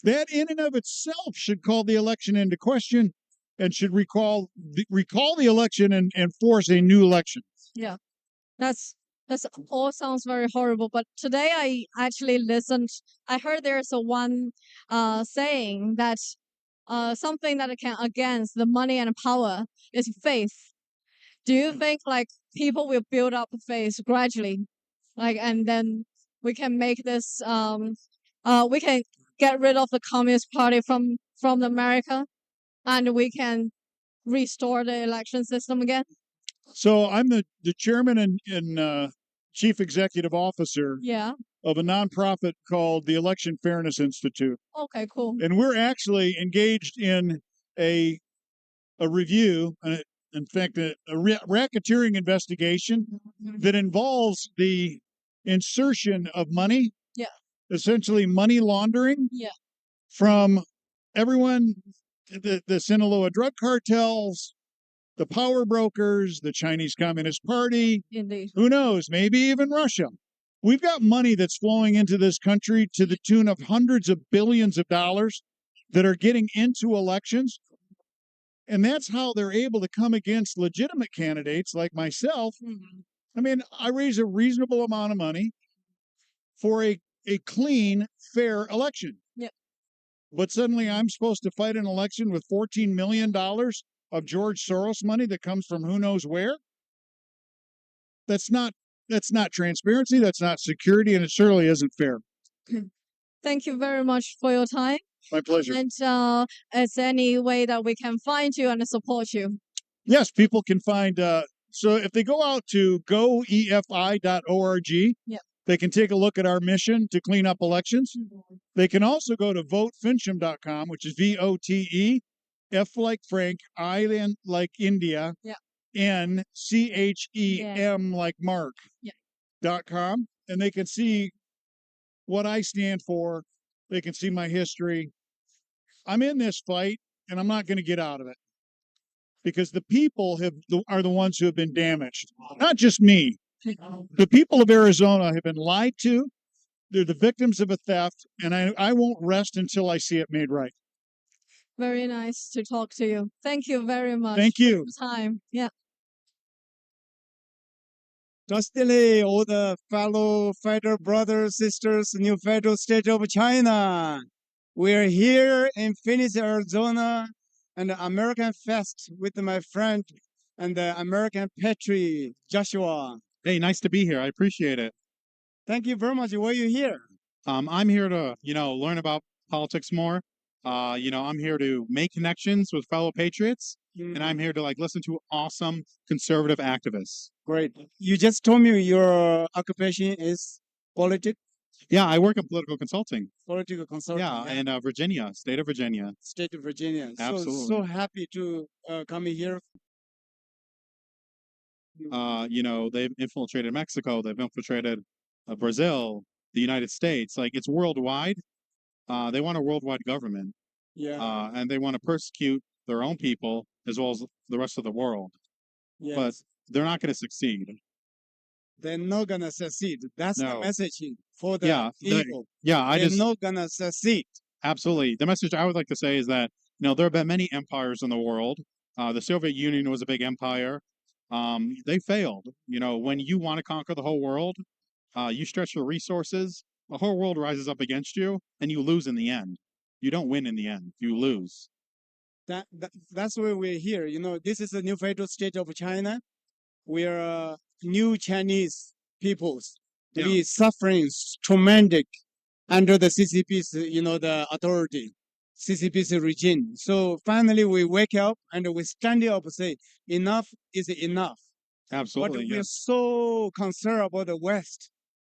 That in and of itself should call the election into question and should recall the election and force a new election. Yeah. That's all sounds very horrible. But today I actually listened. I heard there's one saying that something that can against the money and power is faith. Do you think like people will build up faith gradually, and then we can make this we can get rid of the Communist Party from America, and we can restore the election system again? So I'm the chairman and chief executive officer of a nonprofit called the Election Fairness Institute. Okay, cool. And we're actually engaged in a review, in fact, a racketeering investigation that involves the insertion of money, essentially money laundering from everyone, the Sinaloa drug cartels, the power brokers, the Chinese Communist Party, Indeed. Who knows, maybe even Russia. We've got money that's flowing into this country to the tune of hundreds of billions of dollars that are getting into elections. And that's how they're able to come against legitimate candidates like myself. I mean, I raise a reasonable amount of money for a clean, fair election. Yep. But suddenly I'm supposed to fight an election with $14 million of George Soros money that comes from who knows where? That's not transparency, that's not security, and it certainly isn't fair. Thank you very much for your time. My pleasure. And is there any way that we can find you and support you? Yes, people can find, so if they go out to goefi.org, they can take a look at our mission to clean up elections. They can also go to votefincham.com, which is VOTE, F like Frank, I like India, NCHEM like Mark, .com, and they can see what I stand for. They can see my history. I'm in this fight, and I'm not going to get out of it because the people are the ones who have been damaged, not just me. The people of Arizona have been lied to. They're the victims of a theft, and I won't rest until I see it made right. Very nice to talk to you. Thank you very much. Thank you. For your time. Yeah. Justly, all the fellow federal brothers, sisters, new federal state of China. We're here in Phoenix, Arizona, and the American Fest with my friend and the American Patriot, Joshua. Hey, nice to be here. I appreciate it. Thank you very much. Why are you here? I'm here to, learn about politics more. I'm here to make connections with fellow patriots, and I'm here to listen to awesome conservative activists. Great. You just told me your occupation is politics. Yeah, I work in political consulting. Political consulting. Yeah, in Virginia, state of Virginia. State of Virginia. Absolutely. So happy to come here. You know, they've infiltrated Mexico, they've infiltrated Brazil, the United States. Like it's worldwide. They want a worldwide government. Yeah. And they want to persecute their own people as well as the rest of the world. Yes. But they're not going to succeed. They're not gonna succeed. That's the No. message for the evil. They're not gonna succeed. Absolutely. The message I would like to say is that, you know, there have been many empires in the world. The Soviet Union was a big empire. They failed. You know, when you want to conquer the whole world, you stretch your resources, the whole world rises up against you, and you lose in the end. You don't win in the end. You lose. That's why we're here. You know, this is the new federal state of China. We are new Chinese peoples. We suffering traumatic under the CCP's, you know, the authority, CCP's regime. So finally we wake up and we stand up and say, enough is enough. Absolutely. But we're so concerned about the West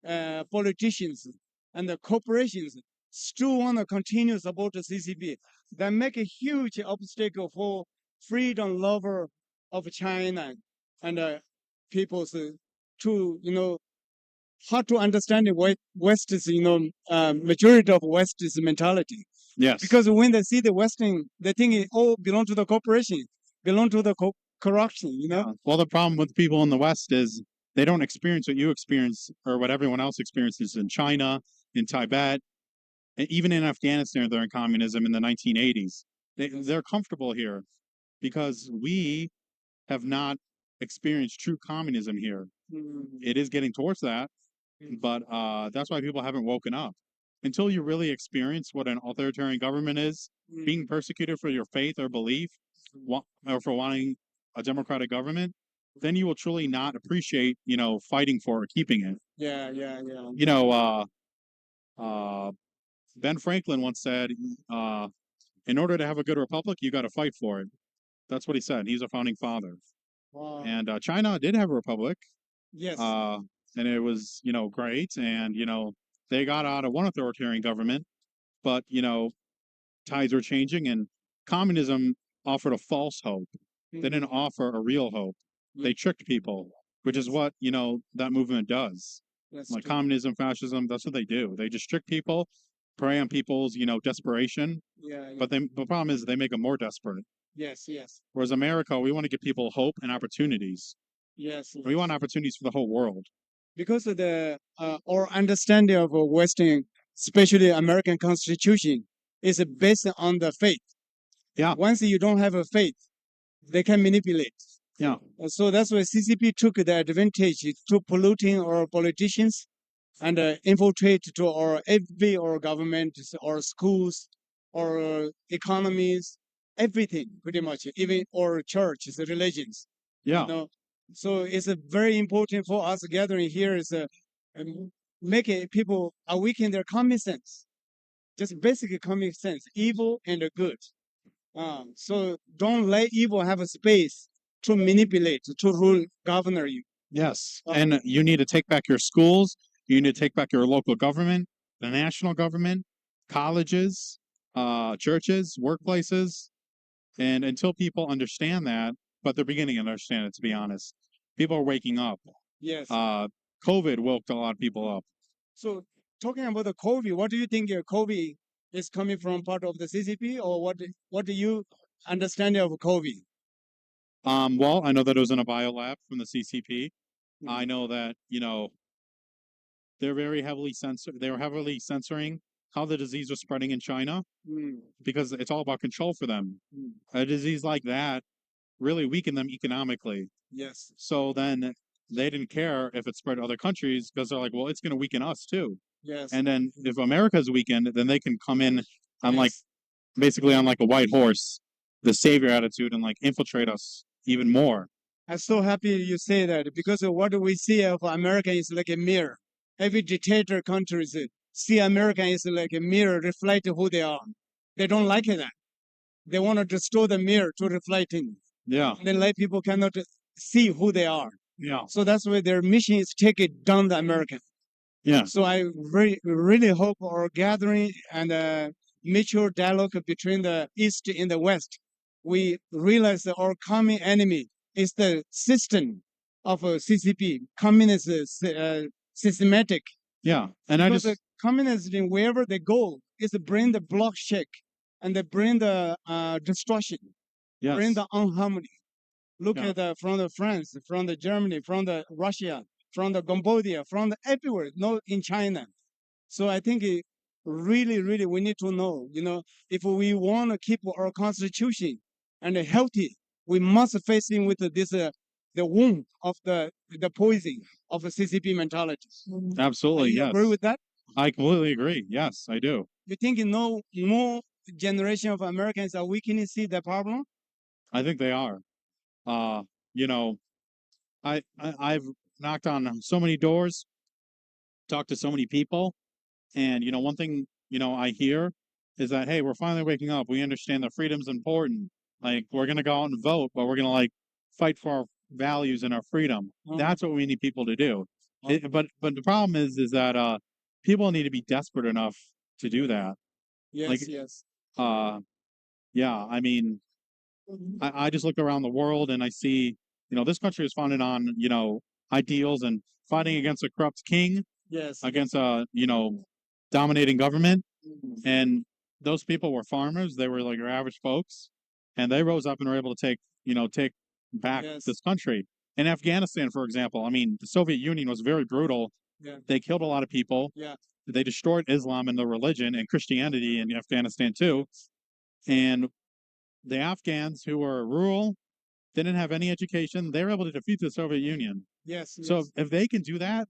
politicians and the corporations still want to continue support the CCP. That make a huge obstacle for freedom lover of China and people's to, you know, how to understand the West is, you know, majority of West is mentality. Yes. Because when they see the Western, they think it all belong to the corporation, belong to the corruption, you know? Well, the problem with people in the West is they don't experience what you experience or what everyone else experiences in China, in Tibet, and even in Afghanistan during communism in the 1980s. They're comfortable here because we have not experienced true communism here. It is getting towards that, but that's why people haven't woken up. Until you really experience what an authoritarian government is, being persecuted for your faith or belief, or for wanting a democratic government, then you will truly not appreciate, you know, fighting for or keeping it. Yeah. You know, Ben Franklin once said, in order to have a good republic, you got to fight for it. That's what he said. He's a founding father. Wow. And China did have a republic. Yes. And it was, you know, great. And, you know, they got out of one authoritarian government, but, you know, tides were changing and communism offered a false hope. They didn't offer a real hope. They tricked people, which is what, you know, that movement does. Like communism, fascism, that's what they do. They just trick people, prey on people's, you know, desperation. Yeah. But the problem is they make them more desperate. Yes. Whereas America, we want to give people hope and opportunities. Yes. We want opportunities for the whole world. Because of the our understanding of Western, especially American Constitution, is based on the faith. Yeah. Once you don't have a faith, they can manipulate. Yeah. So that's why CCP took the advantage to polluting our politicians and infiltrate to our every our government, our schools, our economies, everything pretty much, even our churches, religions. Yeah. You know? So it's very important for us gathering here is making people awaken their common sense, just basic common sense, evil and good. So don't let evil have a space to manipulate, to rule, govern you. Yes. And you need to take back your schools. You need to take back your local government, the national government, colleges, churches, workplaces. And until people understand that, but they're beginning to understand it, to be honest. People are waking up. Yes. COVID woke a lot of people up. So talking about the COVID, what do you think COVID is coming from part of the CCP, or what do you understand of COVID? Well, I know that it was in a biolab from the CCP. I know that, you know, they're very heavily they were heavily censoring how the disease was spreading in China because it's all about control for them. A disease like that really weakened them economically. Yes. So then they didn't care if it spread to other countries because they're like, well, it's going to weaken us too. Yes. And then if America's weakened, then they can come in on like basically on like a white horse, the savior attitude, and like infiltrate us even more. I'm so happy you say that because what we see of America is like a mirror. Every dictator countries see America is like a mirror, reflect who they are. They don't like that. They want to destroy the mirror to reflect in. Yeah. They let people cannot see who they are. Yeah. So that's why their mission is take it down the American. Yeah. So I really hope our gathering and mutual dialogue between the East and the West, we realize that our common enemy is the system of CCP, communist systematic. Yeah. And because the communists, wherever they go, is to bring the block shake and they bring the destruction, bring Yes. the unharmony. Look Yeah. at from the France, from the Germany, from the Russia, from the Cambodia, from the everywhere, no, in China. So I think really, we need to know, if we want to keep our constitution and healthy, we must face in with this the wound of the poison of the CCP mentality. Absolutely. You Yes. agree with that? I completely agree. Yes, I do. You think no more generation of Americans are weakening see the problem? I think they are. Uh, you know, I've knocked on so many doors, talked to so many people, and one thing I hear is that, hey, we're finally waking up. We understand that freedom's important. Like, we're gonna go out and vote, but we're gonna fight for our values and our freedom. That's what we need people to do. But the problem is that people need to be desperate enough to do that. Yes, yes. Yeah. I mean, I just look around the world and I see, this country is founded on, ideals and fighting against a corrupt king, Yes. against a, dominating government. And those people were farmers. They were like your average folks. And they rose up and were able to take back this country. In Afghanistan, for example, I mean, the Soviet Union was very brutal. Yeah. They killed a lot of people. Yeah. They destroyed Islam and the religion and Christianity in Afghanistan too. And the Afghans who were rural, didn't have any education, they were able to defeat the Soviet Union. Yes. So yes. if they can do that,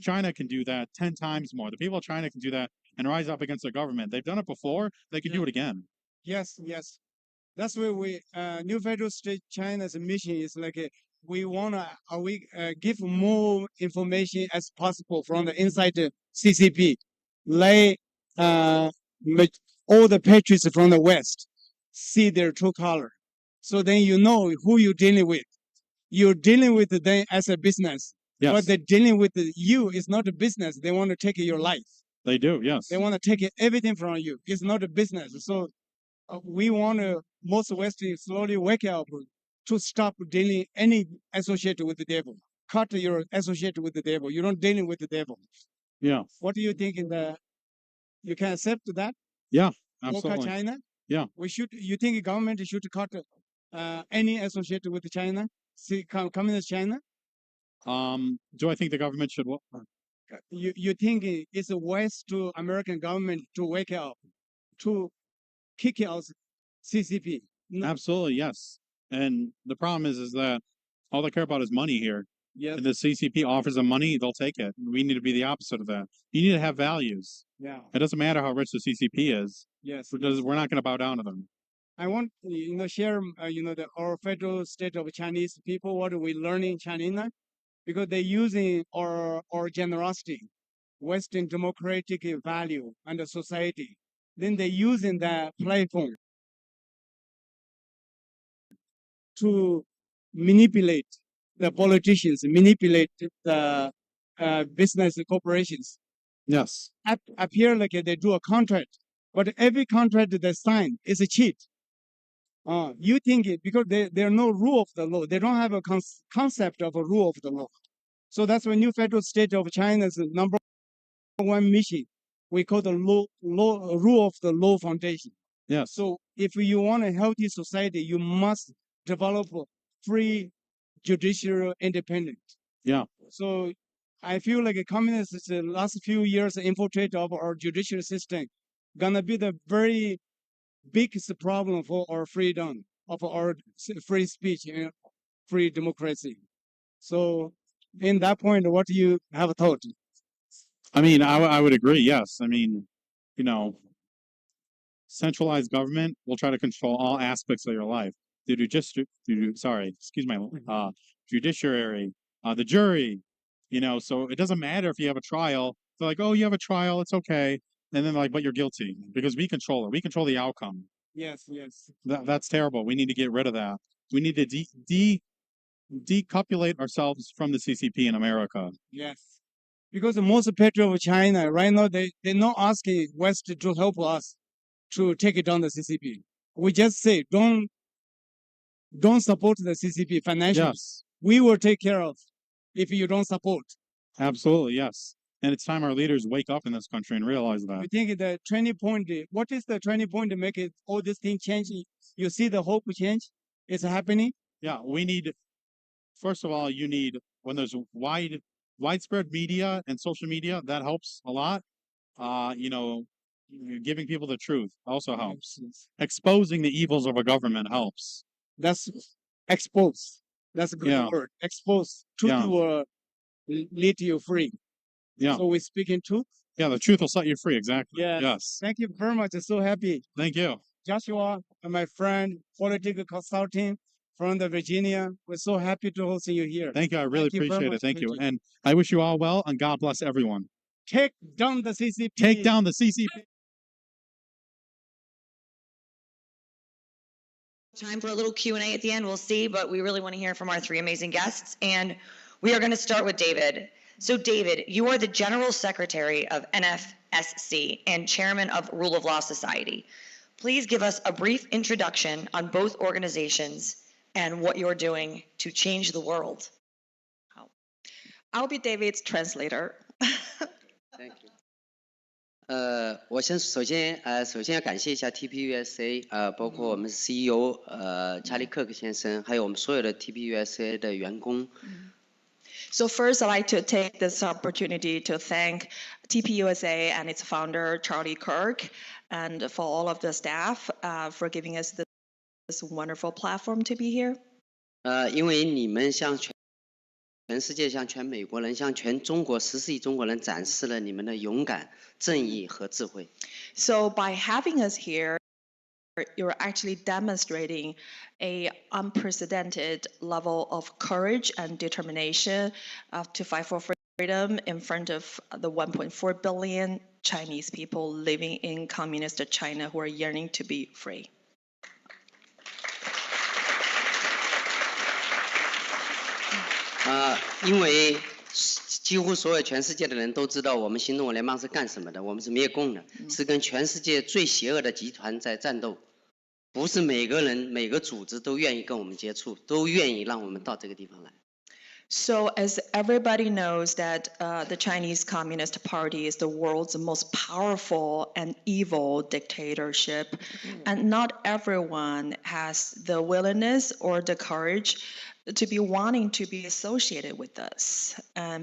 China can do that 10 times more. The people of China can do that and rise up against the government. They've done it before. They can do it again. Yes, yes. That's where we New Federal State China's mission is like we wanna give more information as possible from the inside the CCP, like all the patriots from the West see their true color. So then you know who you're dealing with. You're dealing with them as a business. Yes. But they're dealing with you is not a business. They want to take your life. They do, yes. They want to take everything from you. It's not a business. So we want to, most Westerners slowly wake up to stop dealing any associated with the devil. Cut your associated with the devil. You're not dealing with the devil. Yeah. What do you think you can accept that? Yeah, Local absolutely. China? Yeah. You think the government should cut any associated with China? See, communist China? Do I think the government should what? You think it's a West to American government to wake up, to kick out CCP? No. Absolutely, yes. And the problem is that all they care about is money here. Yes. If the CCP offers them money, they'll take it. We need to be the opposite of that. You need to have values. Yeah. It doesn't matter how rich the CCP is. Yes. Because we're not going to bow down to them. I want share our federal state of Chinese people what we learn in China, because they're using our generosity, Western democratic value and the society. Then they're using that platform to manipulate the politicians, manipulate the business corporations. Yes. Appear like they do a contract, but every contract they sign is a cheat. You think it because there are no rule of the law. They don't have a concept of a rule of the law. So that's why New Federal State of China's number one mission. We call the rule of the law foundation. Yes. So if you want a healthy society, you must develop free judicial independence. Yeah. So I feel like a communist the last few years infiltrate of our judicial system gonna be the very biggest problem for our freedom of our free speech and free democracy. So in that point, what do you have thought? I mean, I would agree. Yes. I mean, centralized government will try to control all aspects of your life. Judiciary, the jury, so it doesn't matter if you have a trial. They're like, oh, you have a trial, it's okay. And then like, but you're guilty because we control it. We control the outcome. Yes, yes. That's terrible. We need to get rid of that. We need to decouplate ourselves from the CCP in America. Yes. because most people of China right now they're not asking West to help us to take it down the CCP. We just say don't support the CCP financially. Yes. We will take care of if you don't support. Absolutely, yes. And it's time our leaders wake up in this country and realize that. We think the turning point, what is the turning point to make it all this thing change? You see the hope change? It's happening? Yeah, we need, first of all, you need, when there's widespread media and social media, that helps a lot. Giving people the truth also helps. Exposing the evils of a government helps. That's expose. That's a good word. Expose. Truth will lead you free. Yeah. So we speak in truth. Yeah, the truth will set you free. Exactly. Yes. Thank you very much. I'm so happy. Thank you. Joshua and my friend, political consulting from the Virginia. We're so happy to host you here. Thank you. I really appreciate it. Thank you. And I wish you all well, and God bless everyone. Take down the CCP. Take down the CCP. Time for a little Q&A at the end, we'll see, but we really want to hear from our three amazing guests, and we are going to start with David. So David, you are the General Secretary of NFSC and Chairman of Rule of Law Society. Please give us a brief introduction on both organizations and what you're doing to change the world. I'll be David's translator. Thank you. 我首先要感谢一下 TPUSA 包括我们 CEO 查理克克先生，还有我们所有的 TPUSA 的员工。So first, I'd like to take this opportunity to thank TPUSA and its founder Charlie Kirk, and for all of the staff for giving us this wonderful platform to be here. 因为你们向全世界、向全美国人、向全中国14亿中国人展示了你们的勇敢、正义和智慧。So by having us here, you're actually demonstrating an unprecedented level of courage and determination to fight for freedom in front of the 1.4 billion Chinese people living in communist China who are yearning to be free. 因为几乎所有全世界的人都知道我们新中国联邦是干什么的，我们是灭共的，是跟全世界最邪恶的集团在战斗，不是每个人每个组织都愿意跟我们接触，都愿意让我们到这个地方来。So as everybody knows that the Chinese Communist Party is the world's most powerful and evil dictatorship, and not everyone has the willingness or the courage to be wanting to be associated with us,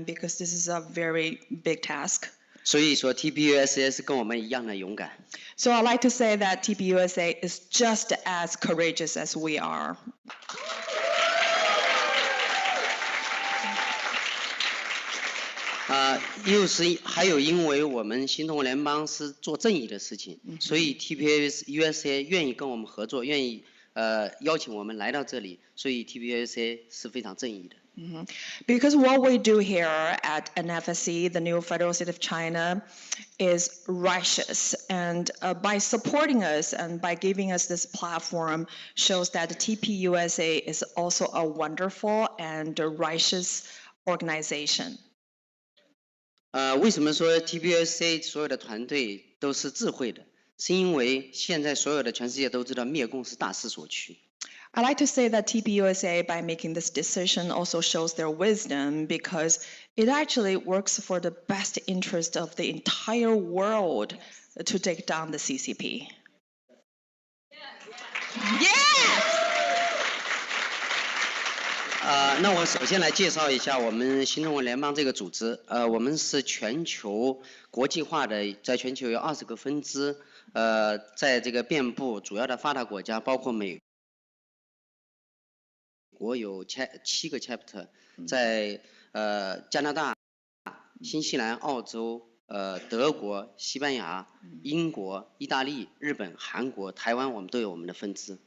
because this is a very big task. 所以说 TPUSA 是跟我们一样的勇敢。So I like to say that TPUSA is just as courageous as we are. 还有因为我们新中国联邦是做正义的事情，所以 TPUSA 愿意跟我们合作，愿意邀请我们来到这里，所以 TPUSA 是非常正义的。Because what we do here at NFSC, the new federal state of China, is righteous. And by supporting us and by giving us this platform shows that the TPUSA is also a wonderful and righteous organization. 为什么说 TPUSA 所有的团队都是智慧的？是因为现在所有的全世界都知道灭共是大势所趋。I like to say that TPUSA, by making this decision, also shows their wisdom because it actually works for the best interest of the entire world to take down the CCP. Yes! 那我首先来介绍一下我们新中国联邦这个组织。我们是全球国际化的，在全球有20个分支。在这个遍布主要的发达国家，包括美国有7个 chapter， 在加拿大、新西兰、澳洲、德国、西班牙、英国、意大利、日本、韩国、台湾，我们都有我们的分支。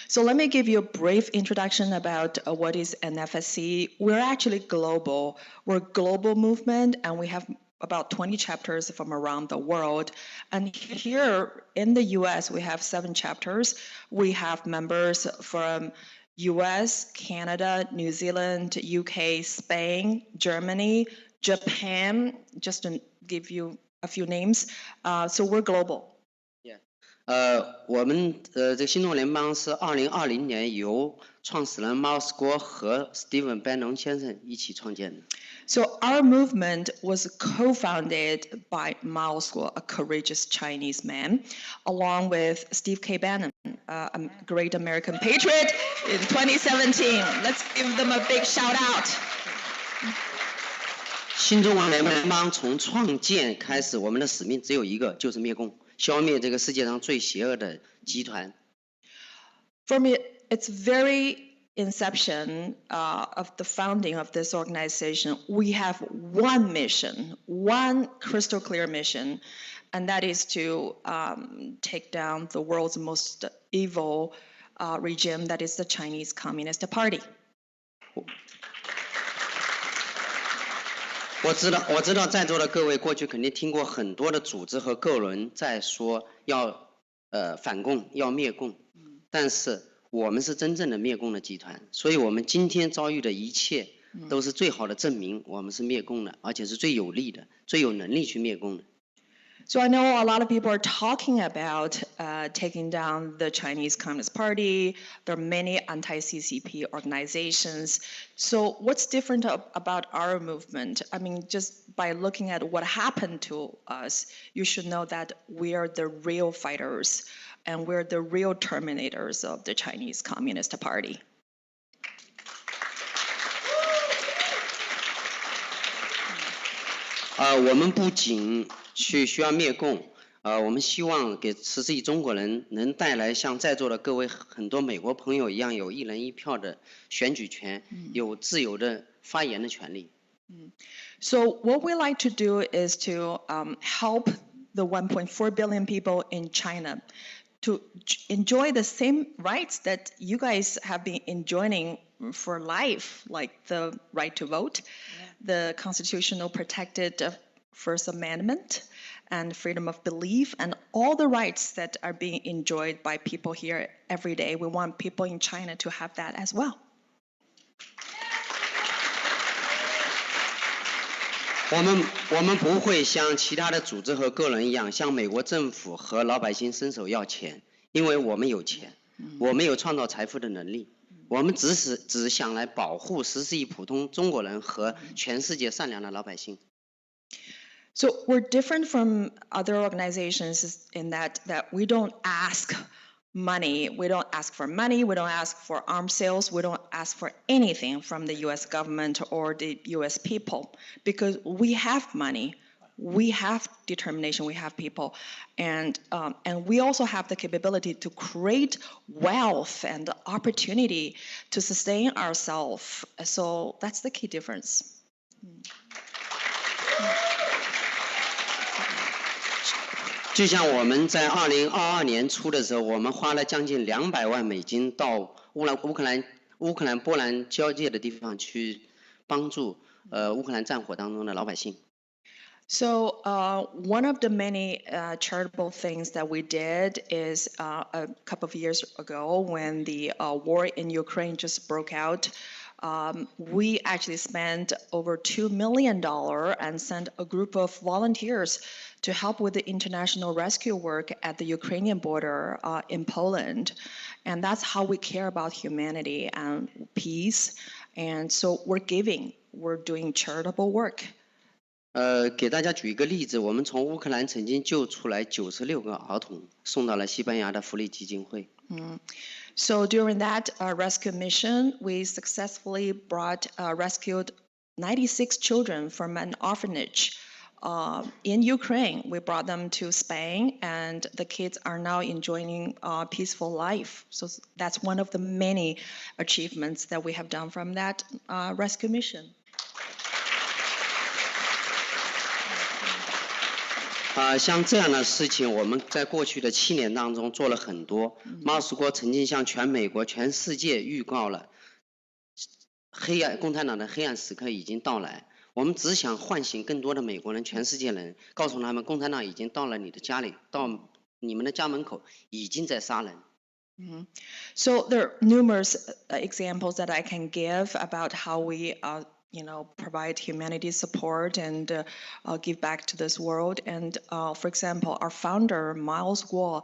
So let me give you a brief introduction about what is NFSC. We're actually global. We're a global movement, and we have about 20 chapters from around the world. And here in the US, we have 7 chapters. We have members from US, Canada, New Zealand, UK, Spain, Germany, Japan, just to give you a few names. So we're global. 我们这个新中国联邦是2020年由创始人 Miles Guo 和 Stephen Bannon 先生一起创建的。So our movement was co-founded by Miles Guo, a courageous Chinese man, along with Steve K. Bannon, a great American patriot, in 2017. Let's give them a big shout out. 新中国联邦从创建开始，我们的使命只有一个，就是灭共。消灭这个世界上最邪恶的集团。From its very inception of the founding of this organization, we have one mission, one crystal clear mission, and that is to take down the world's most evil regime, that is the Chinese Communist Party. 我知道在座的各位过去肯定听过很多的组织和个人在说要反共要灭共，但是我们是真正的灭共的集团，所以我们今天遭遇的一切都是最好的证明，我们是灭共的，而且是最有力的、最有能力去灭共的。So I know a lot of people are talking about taking down the Chinese Communist Party. There are many anti-CCP organizations. So what's different about our movement? I mean, just by looking at what happened to us, you should know that we are the real fighters and we're the real terminators of the Chinese Communist Party. 我们不仅需要灭共，我们希望给14亿中国人能带来像在座的各位很多美国朋友一样，有1人1票的选举权，有自由的发言的权利。So what we like to do is to help the 1.4 billion people in China to enjoy the same rights that you guys have been enjoying for life, like the right to vote, the constitutional protected First Amendment, and freedom of belief, and all the rights that are being enjoyed by people here every day. We want people in China to have that as well. 我们不会像其他的组织和个人一样，向美国政府和老百姓伸手要钱，因为我们有钱，我们有创造财富的能力。我们只想来保护14亿普通中国人和全世界善良的老百姓。So we're different from other organizations in that we don't ask money. We don't ask for money. We don't ask for arms sales. We don't ask for anything from the U.S. government or the U.S. people because we have money. We have determination. We have people, and we also have the capability to create wealth and opportunity to sustain ourselves. So that's the key difference. 就像我们在2022年初的时候，我们花了将近200万美金到乌克兰波兰交界的地方去帮助乌克兰战火当中的老百姓。So one of the many charitable things that we did is a couple of years ago when the war in Ukraine just broke out, we actually spent over $2 million and sent a group of volunteers to help with the international rescue work at the Ukrainian border in Poland. And that's how we care about humanity and peace. And so we're giving, we're doing charitable work. 给大家举一个例子，我们从乌克兰曾经救出来96个儿童，送到了西班牙的福利基金会。So during that rescue mission, we successfully rescued 96 children from an orphanage in Ukraine. We brought them to Spain, and the kids are now enjoying a peaceful life. So that's one of the many achievements that we have done from that rescue mission. 像这样的事情，我们在过去的7年当中做了很多。马斯国曾经向全美国、全世界预告了，共产党的黑暗时刻已经到来。我们只想唤醒更多的美国人、全世界人，告诉他们，共产党已经到了你的家里，到你们的家门口，已经在杀人。So there are numerous examples that I can give about how we provide humanity support and give back to this world. And for example, our founder, Miles Guo,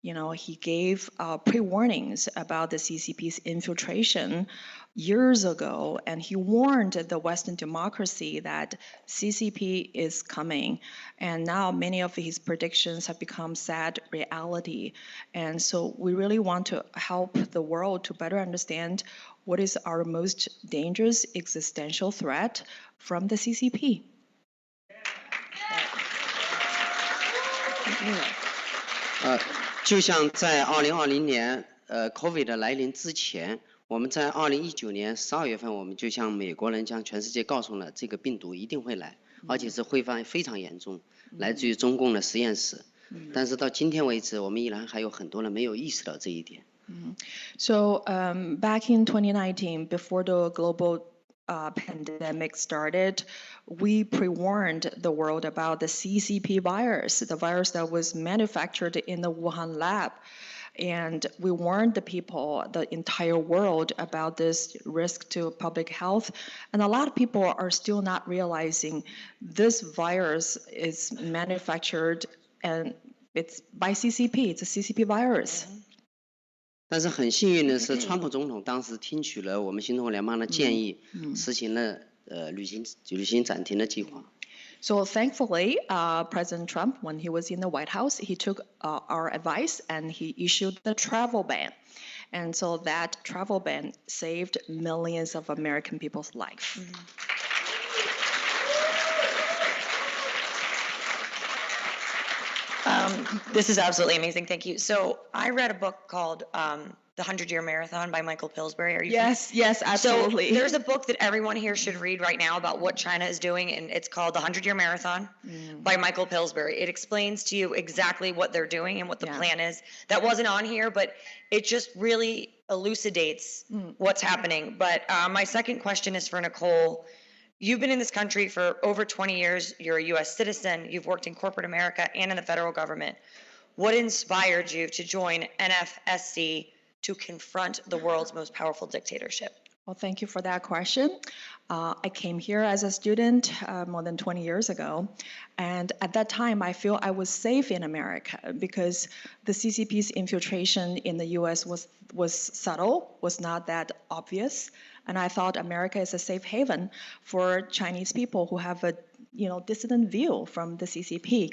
he gave pre-warnings about the CCP's infiltration years ago, and he warned the Western democracy that CCP is coming. And now many of his predictions have become sad reality. And so we really want to help the world to better understand what is our most dangerous existential threat from the CCP. 就像在2020年COVID 的来临之前，我们在2019年12月份，我们就向美国人、向全世界告诉了这个病毒一定会来，而且是会非常严重，来自于中共的实验室。但是到今天为止，我们依然还有很多人没有意识到这一点。So back in 2019, before the global pandemic started, we pre-warned the world about the CCP virus, the virus that was manufactured in the Wuhan lab. And we warned the people, the entire world, about this risk to public health. And a lot of people are still not realizing this virus is manufactured and it's by CCP. It's a CCP virus. 但是很幸运的是，川普总统当时听取了我们新中国联邦的建议，实行了旅行暂停的计划。So thankfully, President Trump, when he was in the White House, he took our advice and he issued the travel ban. And so that travel ban saved millions of American people's lives. This is absolutely amazing. Thank you. So I read a book called The 100-Year Marathon by Michael Pillsbury. Are you Yes, absolutely. So there's a book that everyone here should read right now about what China is doing, and it's called The 100-Year Marathon by Michael Pillsbury. It explains to you exactly what they're doing and what the plan is. That wasn't on here, but it just really elucidates what's happening. But my second question is for Nicole. You've been in this country for over 20 years. You're a U.S. citizen. You've worked in corporate America and in the federal government. What inspired you to join NFSC to confront the world's most powerful dictatorship? Well, thank you for that question. I came here as a student more than 20 years ago. And at that time, I feel I was safe in America because the CCP's infiltration in the U.S. was subtle, was not that obvious. And I thought America is a safe haven for Chinese people who have a dissident view from the CCP.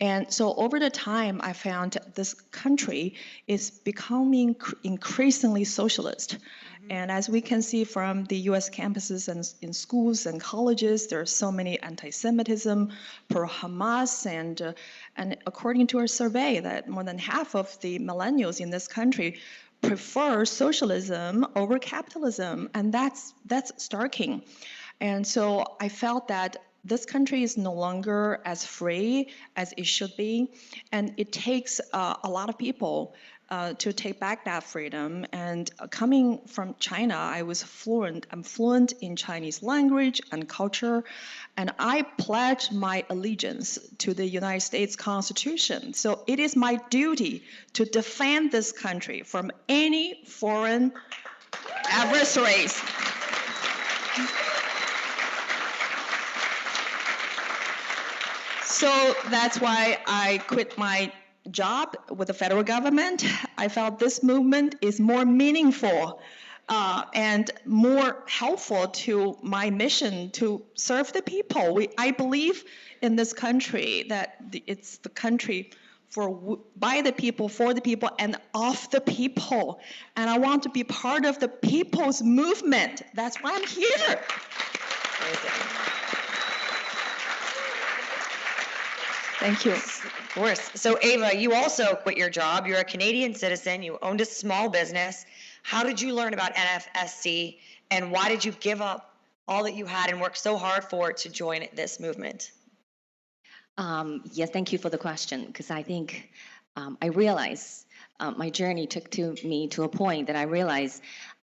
And so over the time, I found this country is becoming increasingly socialist. And as we can see from the U.S. campuses and in schools and colleges, there are so many anti-Semitism, pro-Hamas, and according to a survey, that more than half of the millennials in this country prefer socialism over capitalism, and that's starking. And so I felt that this country is no longer as free as it should be, and it takes a lot of people to take back that freedom. And coming from China, I'm fluent in Chinese language and culture, and I pledge my allegiance to the United States Constitution. So it is my duty to defend this country from any foreign adversaries. So that's why I quit my job with the federal government. I felt this movement is more meaningful and more helpful to my mission to serve the people. I believe in this country that it's the country by the people, for the people, and of the people. And I want to be part of the people's movement. That's why I'm here. Thank you. Of course. So Ava, you also quit your job. You're a Canadian citizen. You owned a small business. How did you learn about NFSC, and why did you give up all that you had and work so hard for to join this movement? Yes, thank you for the question, because I think I realized my journey took me to a point that I realized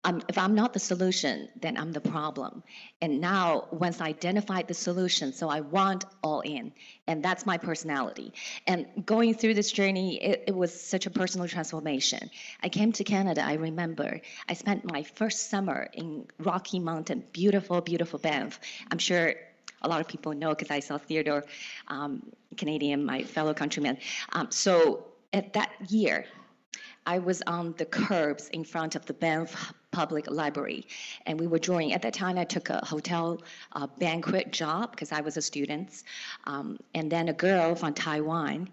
if I'm not the solution, then I'm the problem. And now, once I identified the solution, so I want all in. And that's my personality. And going through this journey, it was such a personal transformation. I came to Canada, I remember. I spent my first summer in Rocky Mountain, beautiful, beautiful Banff. I'm sure a lot of people know because I saw Theodore, Canadian, my fellow countryman. So at that year, I was on the curbs in front of the Banff Public Library, and we were drawing. At that time, I took a hotel banquet job because I was a student, and then a girl from Taiwan,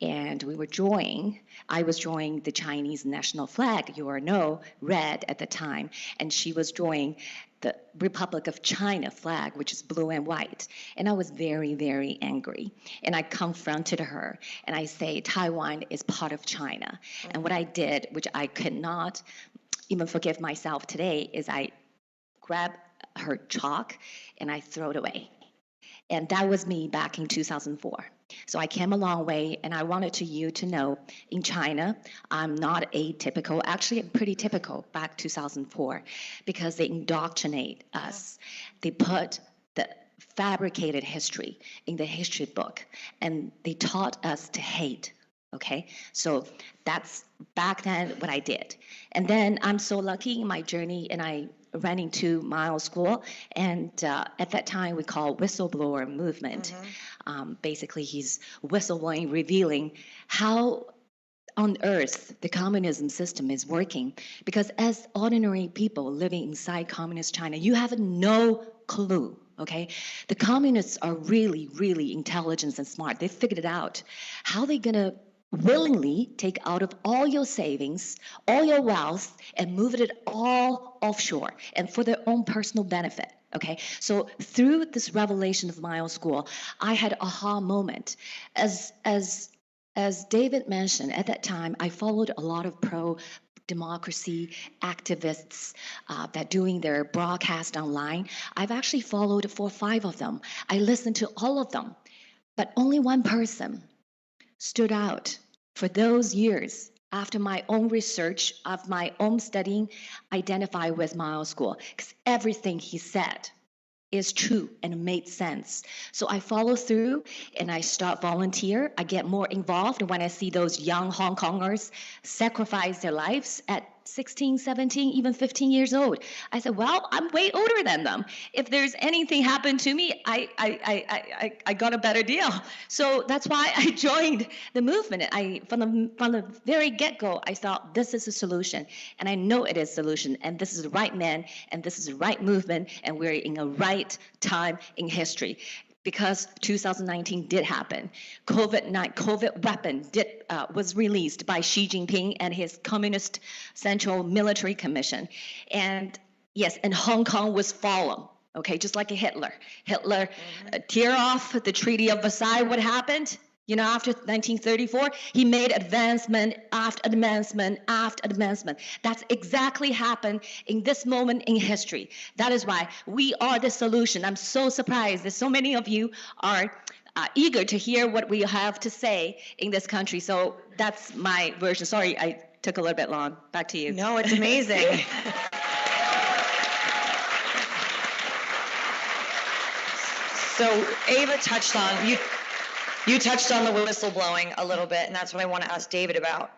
and we were drawing. I was drawing the Chinese national flag, you all know, red at the time, and she was drawing the Republic of China flag, which is blue and white. And I was very, very angry. And I confronted her, and I say, Taiwan is part of China. And what I did, which I could not even forgive myself today, is I grabbed her chalk and I threw it away. And that was me back in 2004. So I came a long way, and I wanted you to know, in China, I'm not atypical. Actually, I'm pretty typical back 2004, because they indoctrinate us. They put the fabricated history in the history book, and they taught us to hate. Okay, so that's back then what I did. And then I'm so lucky in my journey, and I ran into Miles School, and at that time we call whistleblower movement. Basically, he's whistleblowing, revealing how on earth the communism system is working. Because as ordinary people living inside communist China, you have no clue. Okay, the communists are really, really intelligent and smart. They figured it out. How are they gonna willingly take out of all your savings, all your wealth, and move it all offshore and for their own personal benefit? Okay, so through this revelation of my own school, I had an aha moment. As David mentioned, at that time, I followed a lot of pro-democracy activists that doing their broadcast online. I've actually followed 4 or 5 of them. I listened to all of them, but only one person stood out for those years after my own research of my own studying, identify with Miles School, because everything he said is true and made sense. So I follow through and I start volunteer. I get more involved when I see those young Hong Kongers sacrifice their lives at 16, 17, even 15 years old. I said, well, I'm way older than them. If there's anything happened to me, I got a better deal. So that's why I joined the movement. From the very get-go, I thought this is a solution, and I know it is a solution, and this is the right man, and this is the right movement, and we're in a right time in history. Because 2019 did happen. COVID weapon was released by Xi Jinping and his Communist Central Military Commission. And yes, and Hong Kong was fallen, okay, just like a Hitler. Hitler tear off the Treaty of Versailles, what happened? You know, after 1934, he made advancement after advancement after advancement. That's exactly happened in this moment in history. That is why we are the solution. I'm so surprised that so many of you are eager to hear what we have to say in this country. So that's my version. Sorry, I took a little bit long. Back to you. No, it's amazing. So Ava touched on, you touched on the whistleblowing a little bit, and that's what I want to ask David about.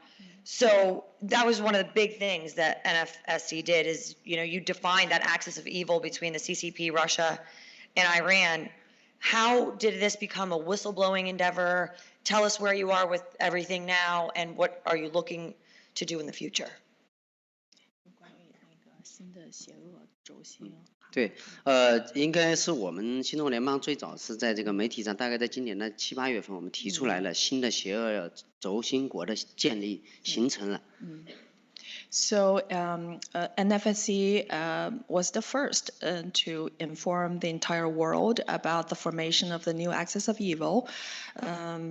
So that was one of the big things that NFSC did is, you know, you defined that axis of evil between the CCP, Russia, and Iran. How did this become a whistleblowing endeavor? Tell us where you are with everything now, and what are you looking to do in the future? 对，应该是我们新中国联邦最早是在这个媒体上，大概在今年的7、8月份，我们提出来了新的邪恶轴心国的建立形成了。So NFSC was the first to inform the entire world about the formation of the new axis of evil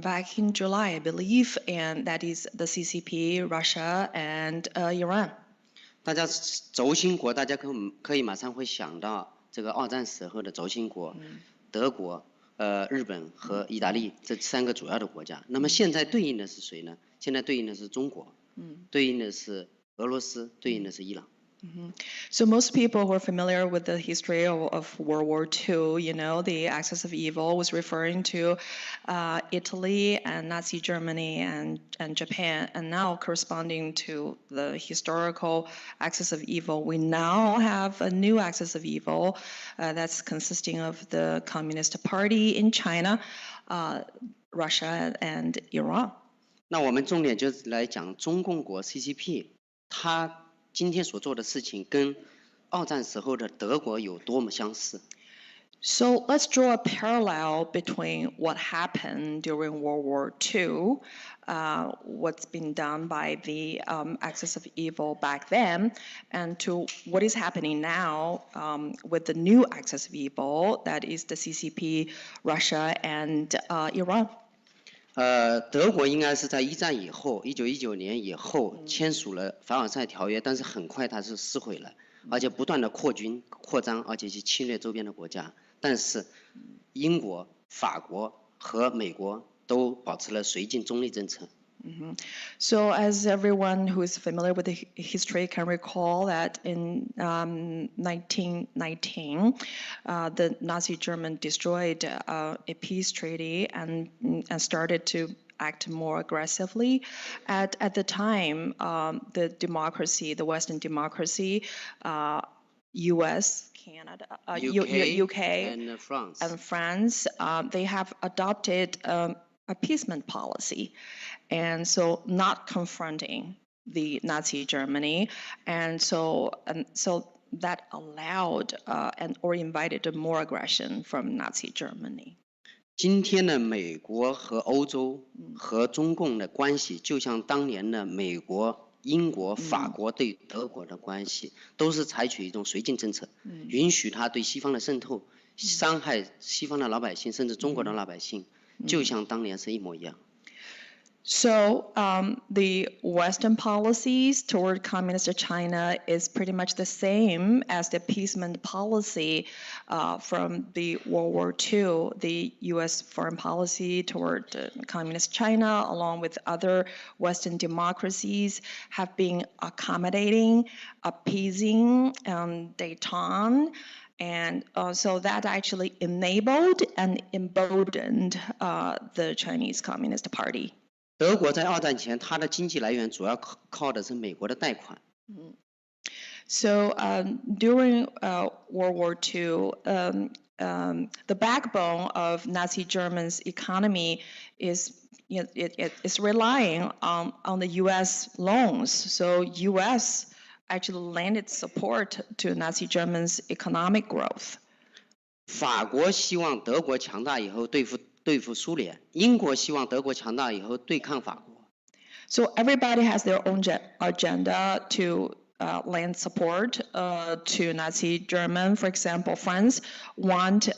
back in July, I believe, and that is the CCP, Russia, and Iran. 大家轴心国，大家可以马上会想到这个2战时候的轴心国，德国、日本和意大利这3个主要的国家。那么现在对应的是谁呢？现在对应的是中国，对应的是俄罗斯，对应的是伊朗。So most people who are familiar with the history of World War II, you know, the axis of evil was referring to Italy and Nazi Germany and Japan, and now corresponding to the historical axis of evil, we now have a new axis of evil that's consisting of the Communist Party in China, Russia and Iran. 那我们重点就是来讲中共国 CCP， 它今天所做的事情跟二战时候的德国有多么相似。 So let's draw a parallel between what happened during World War II, what's been done by the axis of evil back then, and to what is happening now with the new axis of evil, that is the CCP, Russia, and Iran. 德国应该是在一战以后，1919年以后签署了凡尔赛条约，但是很快它是撕毁了，而且不断的扩张，而且去侵略周边的国家。但是英国、法国和美国都保持了绥靖中立政策。 So as everyone who is familiar with the history can recall that in 1919, the Nazi Germany destroyed a peace treaty and started to act more aggressively. At the time, the democracy, the Western democracy, U.S., Canada, UK and France, they have adopted appeasement policy, and so not confronting the Nazi Germany, and so that allowed or invited more aggression from Nazi Germany. 今天的美国和欧洲和中共的关系，就像当年的美国、英国、法国对德国的关系，都是采取一种绥靖政策，允许他对西方的渗透，伤害西方的老百姓，甚至中国的老百姓。 就像当年是一模一样。 So the Western policies toward Communist China is pretty much the same as the appeasement policy from the World War II. The U.S. foreign policy toward Communist China, along with other Western democracies, have been accommodating, appeasing, détente. And so that actually enabled and emboldened the Chinese Communist Party. 德国在二战前，它的经济来源主要靠的是美国的贷款。So during World War II, the backbone of Nazi Germany's economy is it's relying on the U.S. loans. So U.S. actually lended support to Nazi Germany's economic growth. 法国希望德国强大以后对付苏联，英国希望德国强大以后对抗法国。So everybody has their own agenda to lend support to Nazi German. For example, France want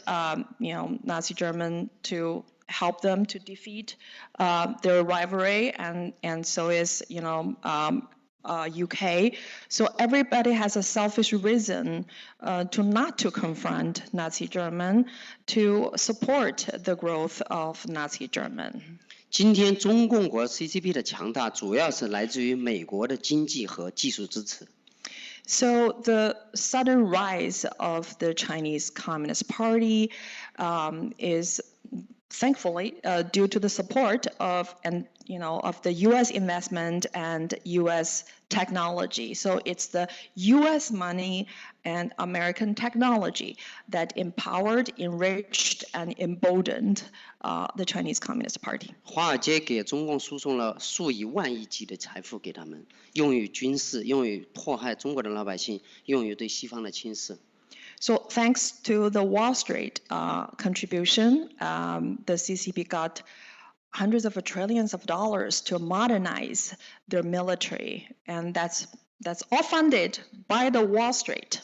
Nazi German to help them to defeat their rivalry, and so is UK. So everybody has a selfish reason not to confront Nazi German, to support the growth of Nazi German. 今天中共国 CCP 的强大，主要是来自于美国的经济和技术支持。 So the sudden rise of the Chinese Communist Party is thankfully due to the support of the U.S. investment and U.S. technology. So it's the U.S. money and American technology that empowered, enriched, and emboldened the Chinese Communist Party. 华尔街给中共输送了数以万亿计的财富给他们，用于军事，用于迫害中国的老百姓，用于对西方的轻视。 So thanks to the Wall Street contribution, the CCP got hundreds of trillions of dollars to modernize their military, and that's all funded by the Wall Street.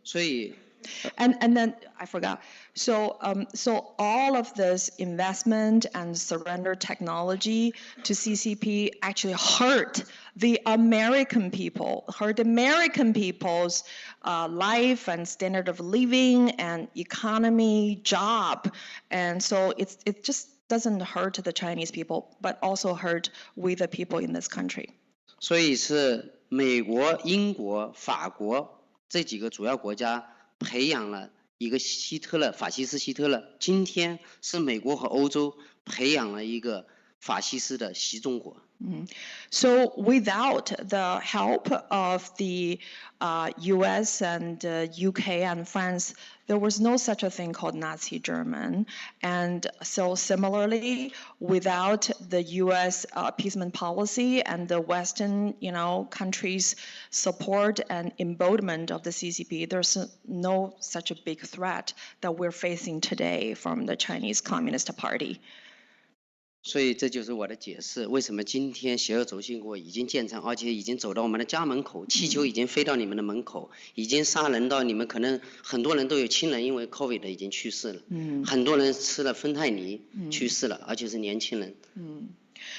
所以 And then I forgot. So all of this investment and surrender technology to CCP actually hurt the American people, hurt American people's life and standard of living and economy, job, and so it's just doesn't hurt the Chinese people, but also hurt we the people in this country. 所以是美国、英国、法国这几个主要国家培养了一个法西斯希特勒。今天是美国和欧洲培养了一个法西斯的习中国。So without the help of the U.S. and U.K. and France, there was no such a thing called Nazi German. And so similarly, without the U.S. appeasement policy and the Western, countries' support and emboldenment of the CCP, there's no such a big threat that we're facing today from the Chinese Communist Party. 所以这就是我的解释，为什么今天邪恶轴心国已经建成，而且已经走到我们的家门口，气球已经飞到你们的门口，已经杀人到你们可能很多人都有亲人因为 COVID 已经去世了，很多人吃了芬太尼去世了，而且是年轻人。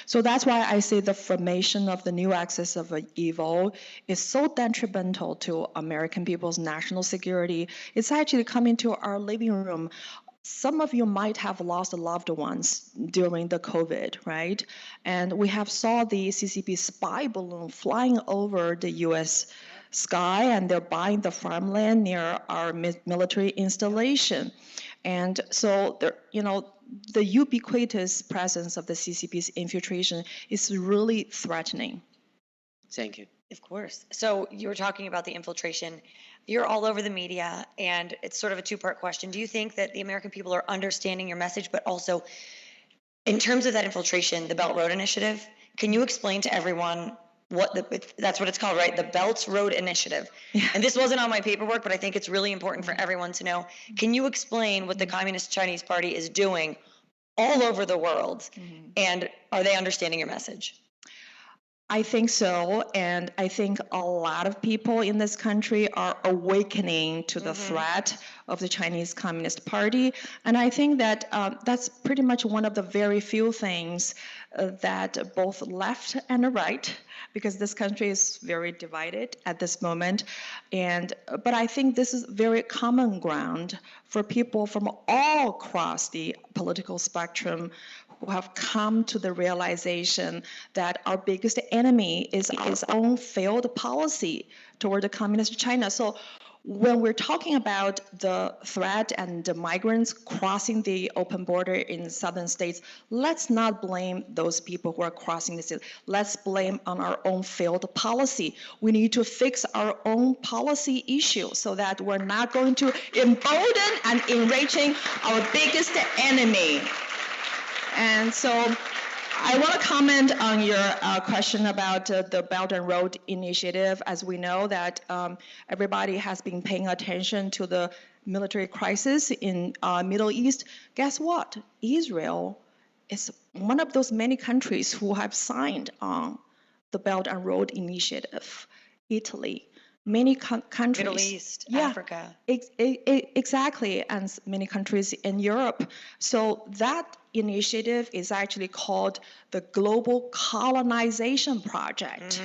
So that's why I say the formation of the new axis of evil is so detrimental to American people's national security. It's actually coming to our living room. Some of you might have lost loved ones during the COVID, right? And we have saw the CCP spy balloon flying over the U.S. sky, and they're buying the farmland near our military installation. And so, the ubiquitous presence of the CCP's infiltration is really threatening. Thank you. Of course. So you were talking about the infiltration. You're all over the media, and it's sort of a two-part question. Do you think that the American people are understanding your message, but also in terms of that infiltration, the Belt Road Initiative, can you explain to everyone that's what it's called, right? The Belt Road Initiative. Yeah. And this wasn't on my paperwork, but I think it's really important for everyone to know. Can you explain what the Communist Chinese Party is doing all over the world, and are they understanding your message? I think so, and I think a lot of people in this country are awakening to the threat of the Chinese Communist Party, and I think that that's pretty much one of the very few things that both left and right, because this country is very divided at this moment, but I think this is very common ground for people from all across the political spectrum who have come to the realization that our biggest enemy is our own failed policy toward the communist China. So when we're talking about the threat and the migrants crossing the open border in southern states, let's not blame those people who are crossing the state. Let's blame on our own failed policy. We need to fix our own policy issue so that we're not going to embolden and enriching our biggest enemy. And so I want to comment on your question about the Belt and Road Initiative. As we know that everybody has been paying attention to the military crisis in Middle East. Guess what? Israel is one of those many countries who have signed on the Belt and Road Initiative. Italy. Many countries. Middle East, Africa. Exactly, and many countries in Europe. So that initiative is actually called the Global Colonization Project.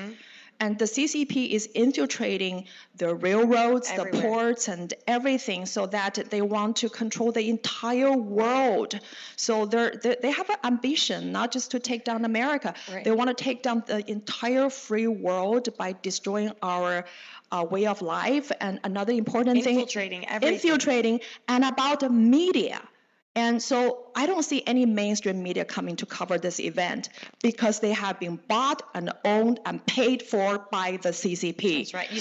And the CCP is infiltrating the railroads, the ports, and everything so that they want to control the entire world. So they have an ambition, not just to take down America. Right. They want to take down the entire free world by destroying our way of life. And another important thing, infiltrating, and about the media. And so I don't see any mainstream media coming to cover this event because they have been bought and owned and paid for by the CCP. That's right. You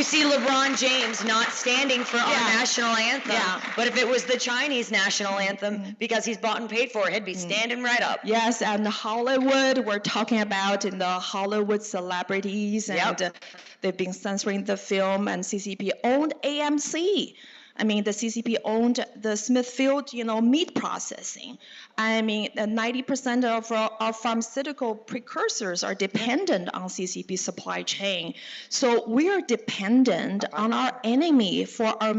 see LeBron James not standing for our national anthem, but if it was the Chinese national anthem, because he's bought and paid for it, he'd be standing right up. Yes, and Hollywood, we're talking about in the Hollywood celebrities, and they've been censoring the film, and CCP owned AMC. I mean, the CCP owned the Smithfield, meat processing. I mean, 90% of our pharmaceutical precursors are dependent on CCP supply chain. So we are dependent on our enemy for our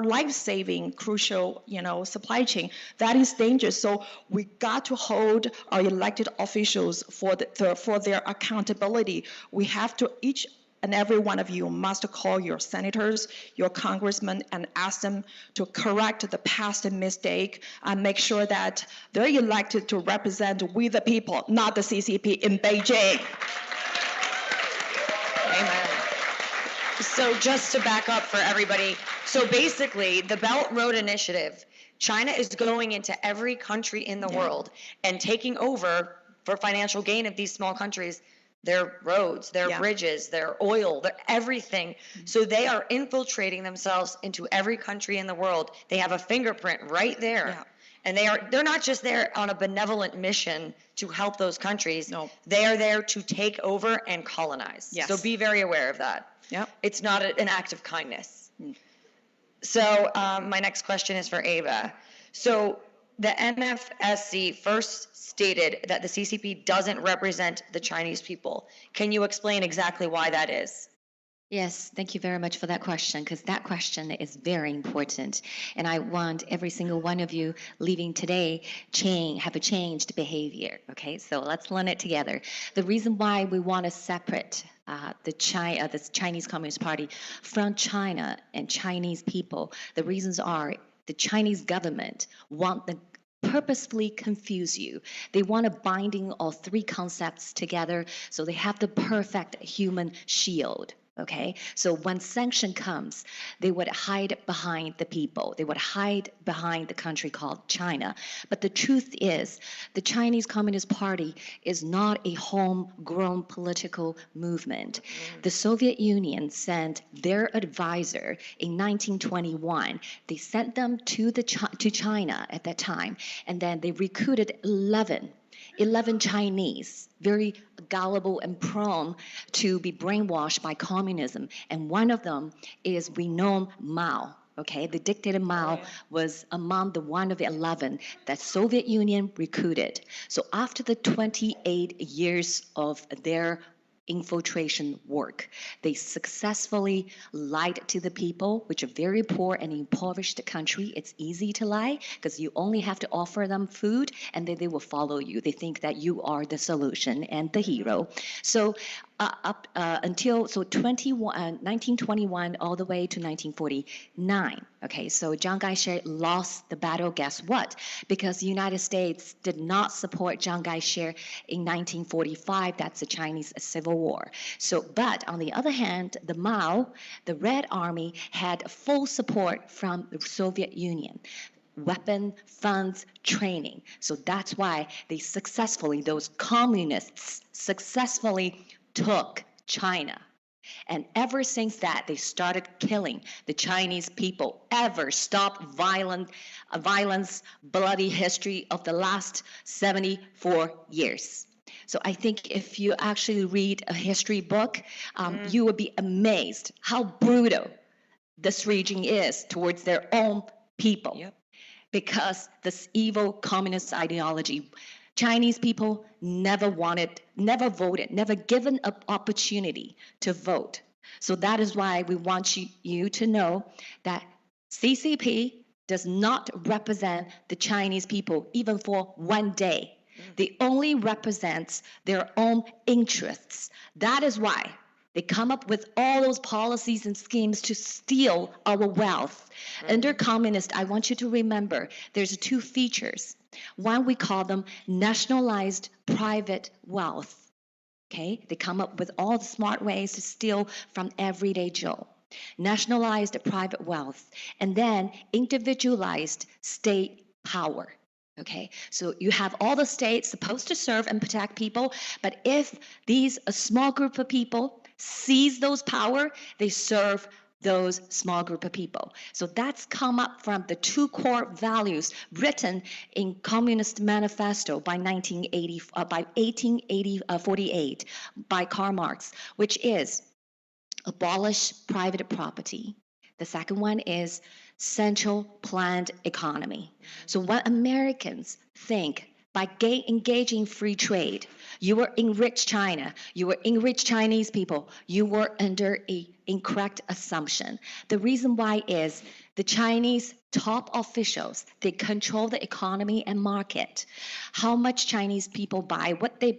life-saving, crucial, supply chain. That is dangerous. So we got to hold our elected officials for their accountability. We have to each and every one of you must call your senators, your congressmen, and ask them to correct the past mistake and make sure that they're elected to represent we the people, not the CCP in Beijing. Amen. So just to back up for everybody, so basically the Belt Road Initiative, China is going into every country in the world and taking over for financial gain of these small countries, their roads, their bridges, their oil, their everything. So they are infiltrating themselves into every country in the world. They have a fingerprint right there. And they're not just there on a benevolent mission to help those countries. No. They are there to take over and colonize. Yes. So be very aware of that. Yep. It's not an act of kindness. So my next question is for Ava. So the NFSC first stated that the CCP doesn't represent the Chinese people. Can you explain exactly why that is? Yes, thank you very much for that question, because that question is very important. And I want every single one of you leaving today have a changed behavior. Okay, so let's learn it together. The reason why we want to separate the Chinese Communist Party from China and Chinese people, the reasons are the Chinese government want to purposefully confuse you. They want to binding all three concepts together so they have the perfect human shield. Okay, so when sanction comes, they would hide behind the people. They would hide behind the country called China. But the truth is, the Chinese Communist Party is not a homegrown political movement. The Soviet Union sent their advisor in 1921. They sent them to China at that time, and then they recruited 11 Chinese, very gullible and prone to be brainwashed by communism. And one of them is renowned Mao. Okay, the dictator Mao was among the one of the 11 that Soviet Union recruited. So after the 28 years of their infiltration work, they successfully lied to the people, which are very poor and impoverished country. It's easy to lie because you only have to offer them food and then they will follow you. They think that you are the solution and the hero. So until 1921 all the way to 1949. Okay, so Chiang Kai-shek lost the battle. Guess what? Because the United States did not support Chiang Kai-shek in 1945. That's the Chinese Civil War. So, but on the other hand, the Mao, the Red Army, had full support from the Soviet Union. Weapon, funds, training. So that's why those communists successfully took China. And ever since that, they started killing the Chinese people. Ever stopped violence, bloody history of the last 74 years. So I think if you actually read a history book, you would be amazed how brutal this region is towards their own people. Yep. Because this evil communist ideology, Chinese people never voted, never given an opportunity to vote. So that is why we want you to know that CCP does not represent the Chinese people even for one day. They only represents their own interests. That is why they come up with all those policies and schemes to steal our wealth. Under communist, I want you to remember, there's two features. One, we call them nationalized private wealth. Okay, they come up with all the smart ways to steal from everyday Joe. Nationalized private wealth, and then individualized state power. Okay, so you have all the states supposed to serve and protect people, but if a small group of people seize those power, they serve those small group of people. So that's come up from the two core values written in Communist Manifesto by 1848 by Karl Marx, which is abolish private property. The second one is central planned economy. So what Americans think by engaging free trade, you will enrich China, you will enrich Chinese people, you were under an incorrect assumption. The reason why is the Chinese top officials, they control the economy and market. How much Chinese people buy, what the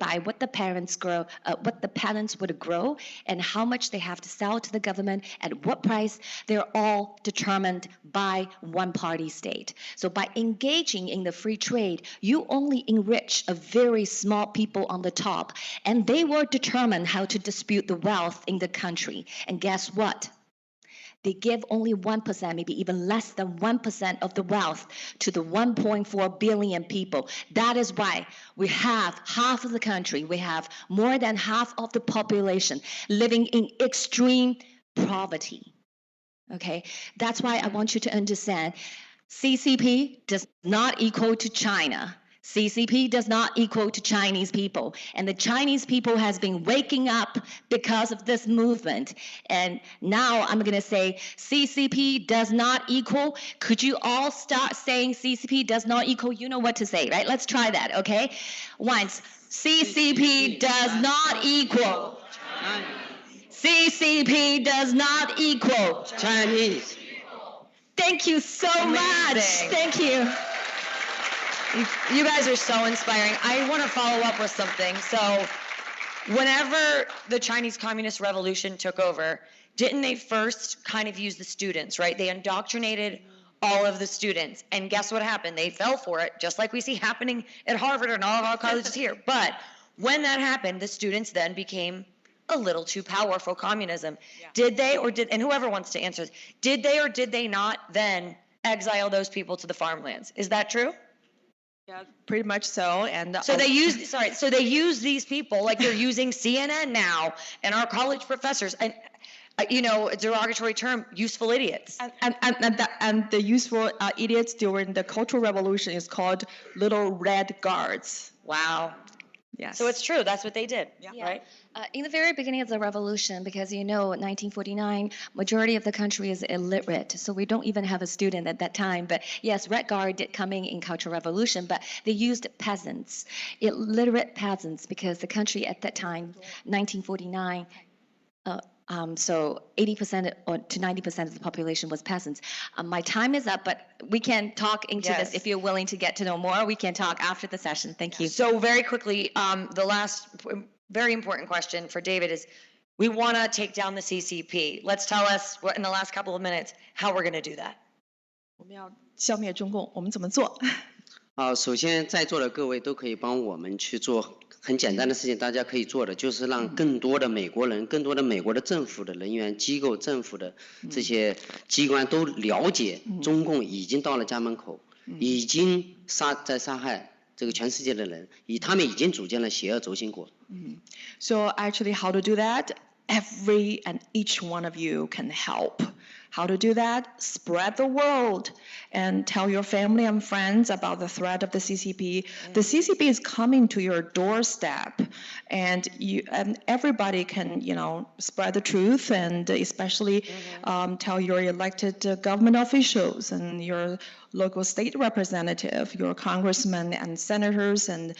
parents grow, what the parents would grow, and how much they have to sell to the government, at what price, they're all determined by one party state. So by engaging in the free trade, you only enrich a very small people on the top, and they will determine how to distribute the wealth in the country. And guess what? They give only 1%, maybe even less than 1% of the wealth to the 1.4 billion people. That is why we have half of the country, we have more than half of the population living in extreme poverty. Okay, that's why I want you to understand, CCP does not equal to China. CCP does not equal to Chinese people. And the Chinese people has been waking up because of this movement. And now I'm going to say CCP does not equal. Could you all start saying CCP does not equal? You know what to say, right? Let's try that, okay? Once. CCP does not equal. CCP does not equal. Chinese. Thank you so much. Thank you. You guys are so inspiring. I want to follow up with something. So whenever the Chinese Communist Revolution took over, didn't they first kind of use the students, right? They indoctrinated all of the students. And guess what happened? They fell for it, just like we see happening at Harvard and all of our colleges here. But when that happened, the students then became a little too powerful communism. Yeah. Did they or did, and whoever wants to answer this, did they or did they not then exile those people to the farmlands? Is that true? Yeah, pretty much so. And so they use, so they use these people like they're using CNN now and our college professors and, you know, a derogatory term, useful idiots. And the useful idiots during the Cultural Revolution is called Little Red Guards. Wow. Yes. So it's true. That's what they did, right? In the very beginning of the revolution, because you know, 1949, majority of the country is illiterate, so we don't even have a student at that time. But yes, Red Guard did come in Cultural Revolution, but they used peasants, illiterate peasants, because the country at that time, 1949, so 80% or to 90% of the population was peasants. My time is up, but we can talk into this if you're willing to get to know more. We can talk after the session. Thank you. So very quickly, the last very important question for David is, we want to take down the CCP. Let's tell us what, in the last couple of minutes how we're going to do that. 我们要消灭中共，我们怎么做？首先在座的各位都可以帮我们去做很简单的事情，大家可以做的就是让更多的美国人、更多的美国的政府的人员、机构、政府的这些机关都了解中共已经到了家门口，已经在杀害这个全世界的人，他们已经组建了邪恶轴心国。So actually, how to do that? Every and each one of you can help. How to do that? Spread the word and tell your family and friends about the threat of the CCP. The CCP is coming to your doorstep, and everybody can, you know, spread the truth, and especially tell your elected government officials and your local state representative, your congressmen and senators and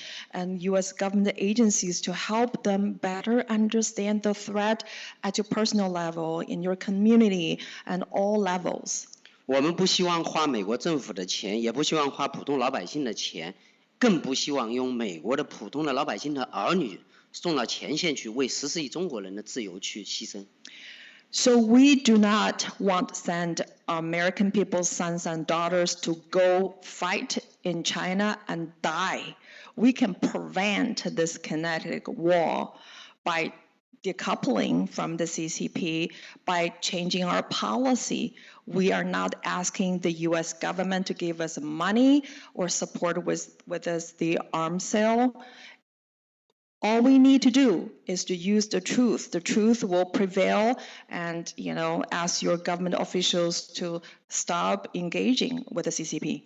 U.S. government agencies to help them better understand the threat at your personal level, in your community, and all levels. 我们不希望花美国政府的钱，也不希望花普通老百姓的钱，更不希望用美国的普通的老百姓的儿女送到前线去为14亿中国人的自由去牺牲。So we do not want to send American people's sons and daughters to go fight in China and die. We can prevent this kinetic war by decoupling from the CCP, by changing our policy. We are not asking the U.S. government to give us money or support with us the arms sale. All we need to do is to use the truth. The truth will prevail, and, you know, ask your government officials to stop engaging with the CCP.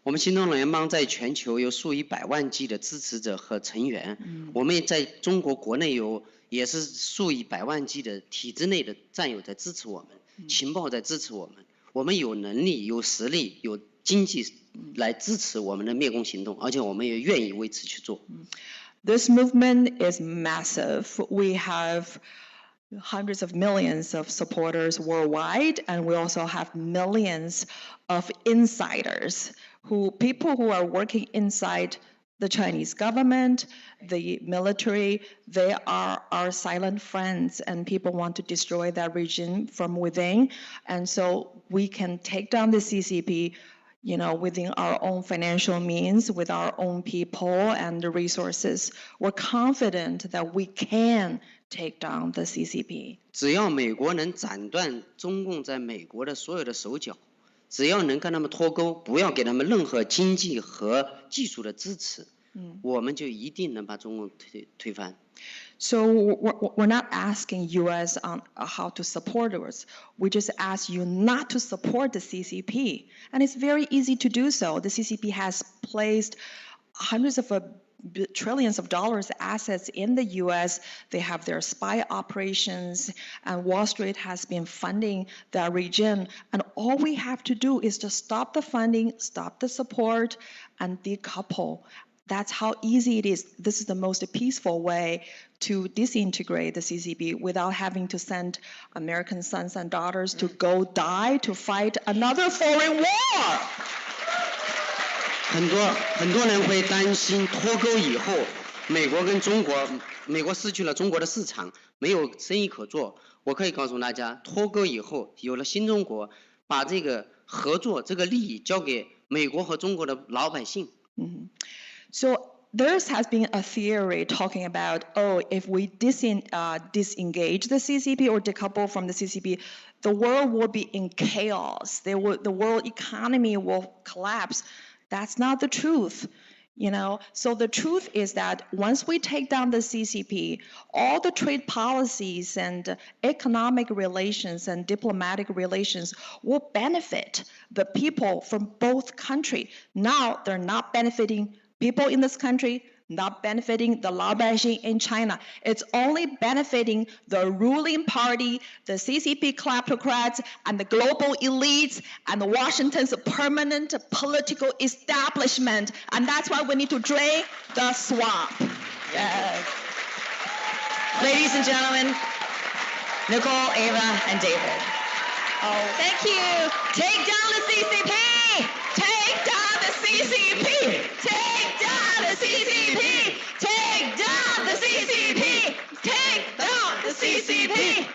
我们新中国联邦在全球有数以百万计的支持者和成员，我们也在中国国内也是数以百万计的体制内的战友在支持我们，情报在支持我们，我们有能力、有实力、有经济来支持我们的灭共行动，而且我们也愿意为此去做。This movement is massive. We have hundreds of millions of supporters worldwide, and we also have millions of insiders, people who are working inside the Chinese government, the military. They are our silent friends, and people want to destroy that regime from within. And so we can take down the CCP, within our own financial means, with our own people and the resources. We're confident that we can take down the CCP. 只要美国能斩断中共在美国的所有的手脚，只要能跟他们脱钩，不要给他们任何经济和技术的支持，我们就一定能把中共推翻。So we're not asking U.S. on how to support us. We just ask you not to support the CCP. And it's very easy to do so. The CCP has placed hundreds of trillions of dollars assets in the U.S. They have their spy operations, and Wall Street has been funding that regime. And all we have to do is just stop the funding, stop the support, and decouple. That's how easy it is. This is the most peaceful way to disintegrate the CCP without having to send American sons and daughters to go die to fight another foreign war. 很多人会担心脱钩以后，美国失去了中国的市场，没有生意可做。我可以告诉大家，脱钩以后，有了新中国，把这个合作、这个利益交给美国和中国的老百姓。So there has been a theory talking about, if we disengage the CCP or decouple from the CCP, the world will be in chaos. The world economy will collapse. That's not the truth. So the truth is that once we take down the CCP, all the trade policies and economic relations and diplomatic relations will benefit the people from both countries. Now they're not benefiting people in this country, not benefiting the Laobaixing in China. It's only benefiting the ruling party, the CCP kleptocrats, and the global elites, and Washington's permanent political establishment. And that's why we need to drain the swamp. Yes. Ladies and gentlemen, Nicole, Ava, and David. Oh, thank you. Take down the CCP! Take down the CCP! Take down the CCP! Take down the CCP! Take down the CCP!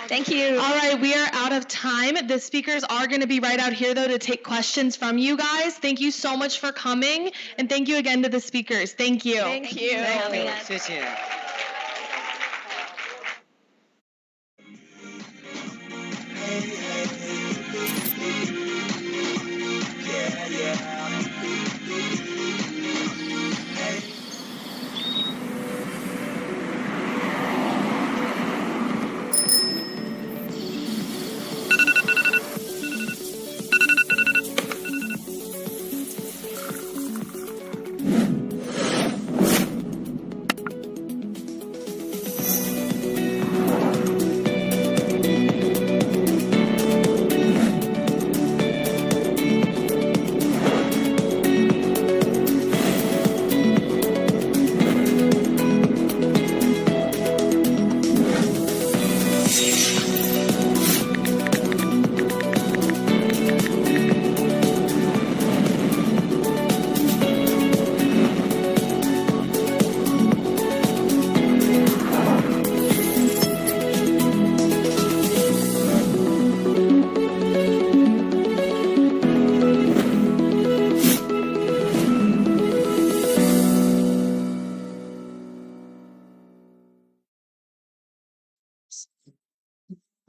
Thank you. All right, we are out of time. The speakers are going to be right out here, though, to take questions from you guys. Thank you so much for coming, and thank you again to the speakers. Thank you. Thank you.谢谢。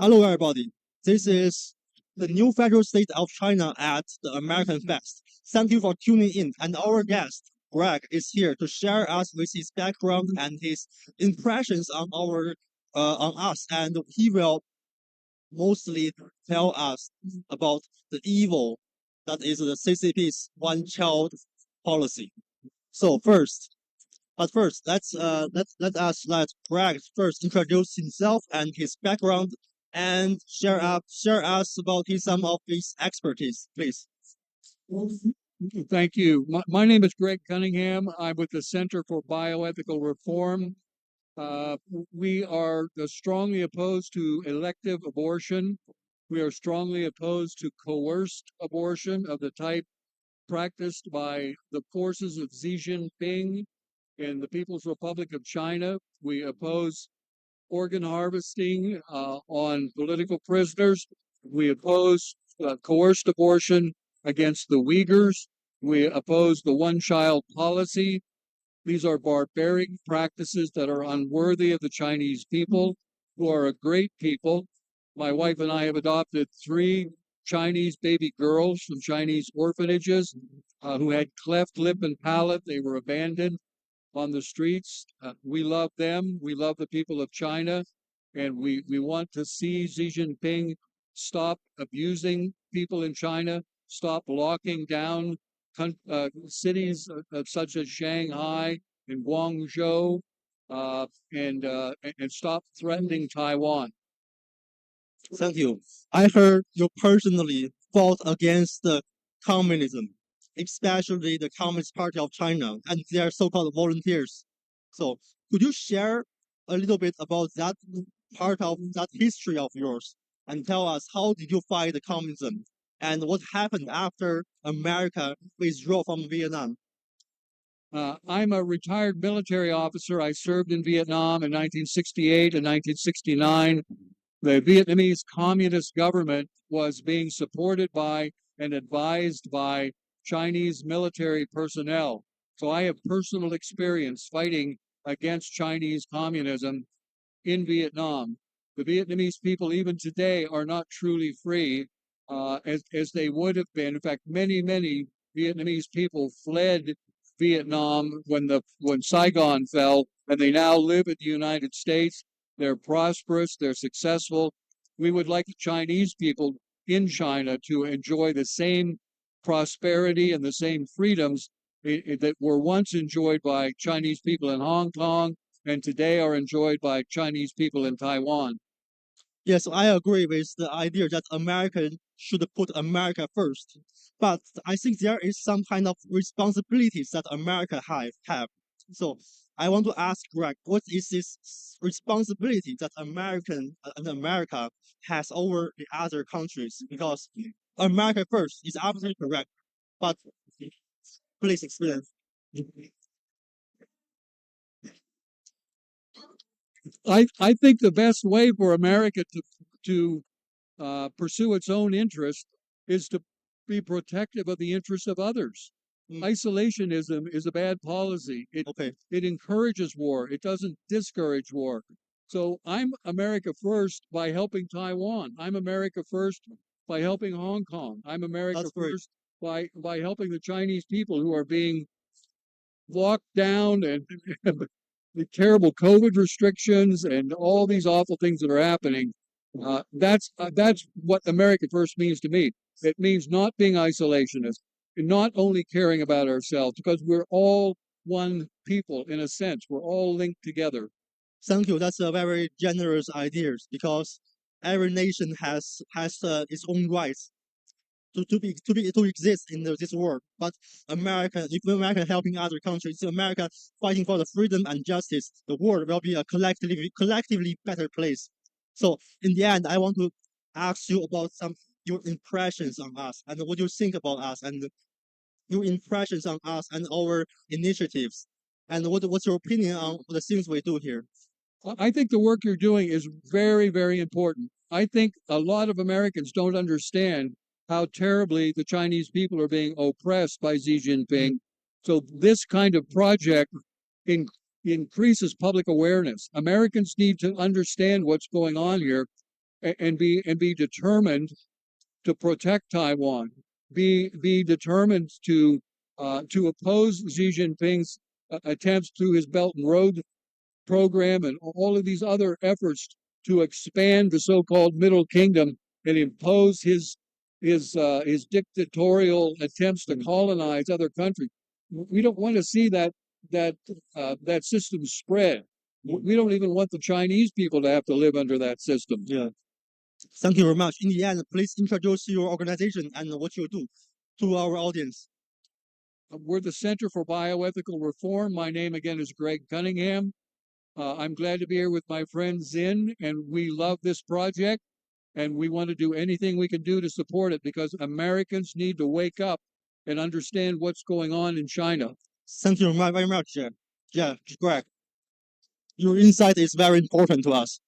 Hello, everybody. This is the new federal state of China at the American Fest. Thank you for tuning in. And our guest, Greg, is here to share us with his background and his impressions on us. And he will mostly tell us about the evil that is the CCP's one-child policy. But first, let Greg first introduce himself and his background, and share us about some of his expertise, please. Thank you. My name is Greg Cunningham. I'm with the Center for Bioethical Reform. We are strongly opposed to elective abortion. We are strongly opposed to coerced abortion of the type practiced by the forces of Xi Jinping in the People's Republic of China. We oppose organ harvesting on political prisoners. We oppose coerced abortion against the Uyghurs. We oppose the one-child policy. These are barbaric practices that are unworthy of the Chinese people, who are a great people. My wife and I have adopted 3 Chinese baby girls from Chinese orphanages who had cleft lip and palate. They were abandoned on the streets. We love them. We love the people of China. And we want to see Xi Jinping stop abusing people in China, stop locking down cities such as Shanghai and Guangzhou, and stop threatening Taiwan. Thank you. I heard you personally fought against the communism, especially the Communist Party of China and their so-called volunteers. So could you share a little bit about that part of that history of yours and tell us how did you fight the communism and what happened after America withdrew from Vietnam? I'm a retired military officer. I served in Vietnam in 1968 and 1969. The Vietnamese communist government was being supported by and advised by Chinese military personnel. So I have personal experience fighting against Chinese communism in Vietnam. The Vietnamese people, even today, are not truly free as they would have been. In fact, many Vietnamese people fled Vietnam when Saigon fell, and they now live in the United States. They're prosperous, they're successful. We would like the Chinese people in China to enjoy the same prosperity and the same freedoms that were once enjoyed by Chinese people in Hong Kong and today are enjoyed by Chinese people in Taiwan. Yes, I agree with the idea that America should put America first. But I think there is some kind of responsibilities that America have. So I want to ask Greg, what is this responsibility that America has over the other countries? Because America first is absolutely correct. But please explain. I think the best way for America to pursue its own interest is to be protective of the interests of others. Isolationism is a bad policy. It encourages war. It doesn't discourage war. So I'm America first by helping Taiwan. I'm America first by helping Hong Kong. I'm America first by helping the Chinese people who are being locked down and the terrible COVID restrictions and all these awful things that are happening. That's what America first means to me. It means not being isolationist and not only caring about ourselves, because we're all one people in a sense. We're all linked together. Thank you. That's a very generous idea because every nation has its own rights to exist in this world. But if America helping other countries, America fighting for the freedom and justice, the world will be a collectively better place. So in the end, I want to ask you about your impressions on us and what you think about us and your impressions on us and our initiatives and what's your opinion on the things we do here. I think the work you're doing is very, very important. I think a lot of Americans don't understand how terribly the Chinese people are being oppressed by Xi Jinping. So this kind of project increases public awareness. Americans need to understand what's going on here and be determined to protect Taiwan. Be determined to oppose Xi Jinping's attempts through his Belt and Road program and all of these other efforts to expand the so-called Middle Kingdom and impose his dictatorial attempts to colonize other countries. We don't want to see that system spread. We don't even want the Chinese people to have to live under that system. Yeah. Thank you very much. In the end, please introduce your organization and what you do to our audience. We're the Center for Bioethical Reform. My name again is Greg Cunningham. I'm glad to be here with my friend Zin, and we love this project, and we want to do anything we can do to support it because Americans need to wake up and understand what's going on in China. Thank you very much, Jeff. Yeah, Greg. Your insight is very important to us.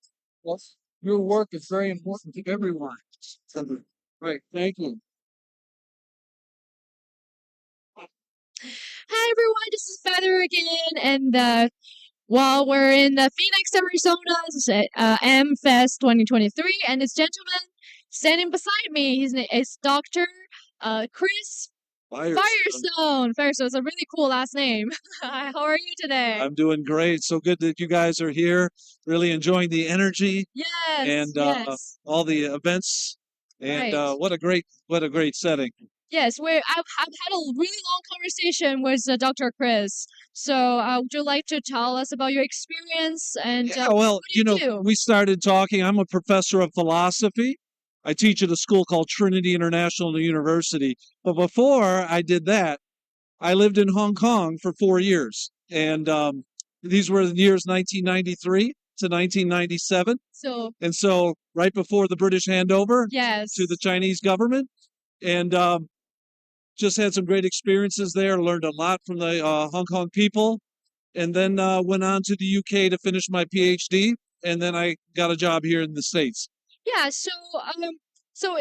Well, your work is very important to everyone. Right, thank you. Hi everyone, this is Feather again, and while we're in Phoenix, Arizona's M-Fest 2023, and this gentleman standing beside me, his name is Dr. Chris Firestone. Firestone is a really cool last name. How are you today? I'm doing great. So good that you guys are here. Really enjoying the energy. Yes. And yes. all the events. And Right. what a great setting. Yes, I've had a really long conversation with Dr. Chris. So, would you like to tell us about your experience and Yeah, well, what do you do? we started talking. I'm a professor of philosophy. I teach at a school called Trinity International University. But before I did that, I lived in Hong Kong for 4 years. And these were the years 1993 to 1997. And so right before the British handover Yes. to the Chinese government. And just had some great experiences there, learned a lot from the Hong Kong people, and then went on to the UK to finish my PhD, and then I got a job here in the States. Yeah, so you told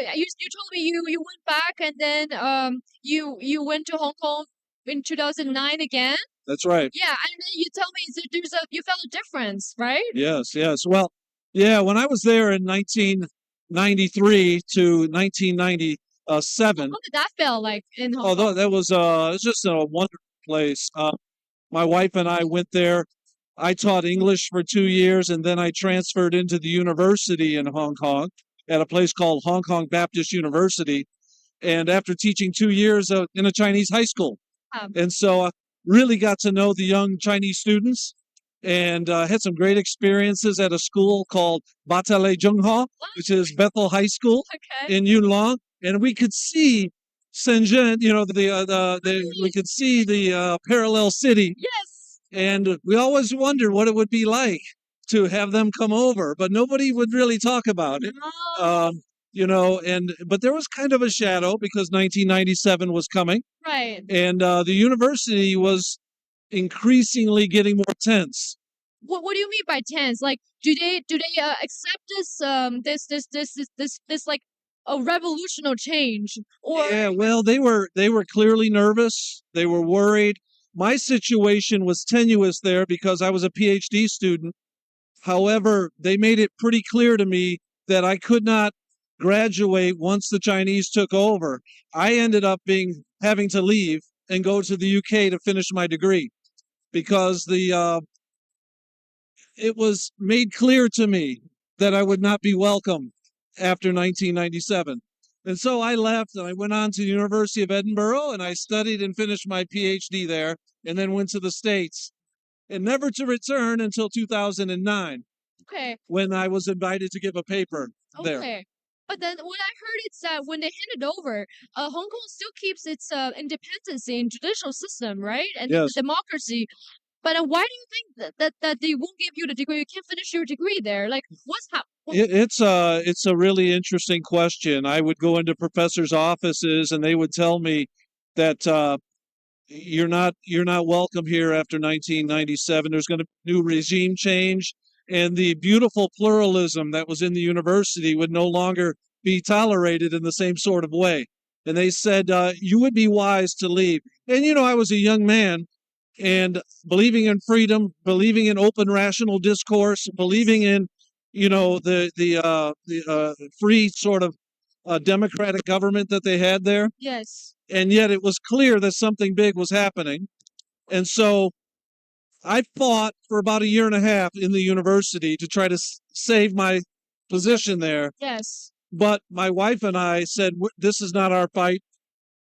me you went back and then you went to Hong Kong in 2009 again? That's right. Yeah, and then you tell me that you felt a difference, right? Yes, yes. Well, yeah, when I was there in 1993 to 1997, How did that feel like in Hong although Kong? that was it's just a wonderful place. My wife and I went there. I taught English for 2 years, and then I transferred into the university in Hong Kong at a place called Hong Kong Baptist University. And after teaching 2 years in a Chinese high school, and so I really got to know the young Chinese students, and had some great experiences at a school called Batalei Zhonghua, which is Bethel High School in Yunlong, and we could see Shenzhen, we could see the parallel city. Yes. And we always wondered what it would be like to have them come over, but nobody would really talk about it. But there was kind of a shadow because 1997 was coming. Right. And the university was increasingly getting more tense. What do you mean by tense? Like, do they accept this like a revolutionary change or? Yeah, well, they were clearly nervous. They were worried. My situation was tenuous there because I was a PhD student. However, they made it pretty clear to me that I could not graduate once the Chinese took over. I ended up having to leave and go to the UK to finish my degree because it was made clear to me that I would not be welcome after 1997. And so I left and I went on to the University of Edinburgh and I studied and finished my PhD there and then went to the States and never to return until 2009 Okay. when I was invited to give a paper there. Okay. But then what I heard is that when they hand it over, Hong Kong still keeps its independence in judicial system, right? And Yes. democracy. But why do you think that they won't give you the degree? You can't finish your degree there. Like, what's happening? It's a really interesting question. I would go into professors' offices and they would tell me that you're not welcome here after 1997. There's going to be new regime change, and the beautiful pluralism that was in the university would no longer be tolerated in the same sort of way. And they said you would be wise to leave. And I was a young man. And believing in freedom, believing in open, rational discourse, believing in, the free sort of democratic government that they had there. Yes. And yet it was clear that something big was happening. And so I fought for about 1.5 years in the university to try to save my position there. Yes. But my wife and I said, this is not our fight.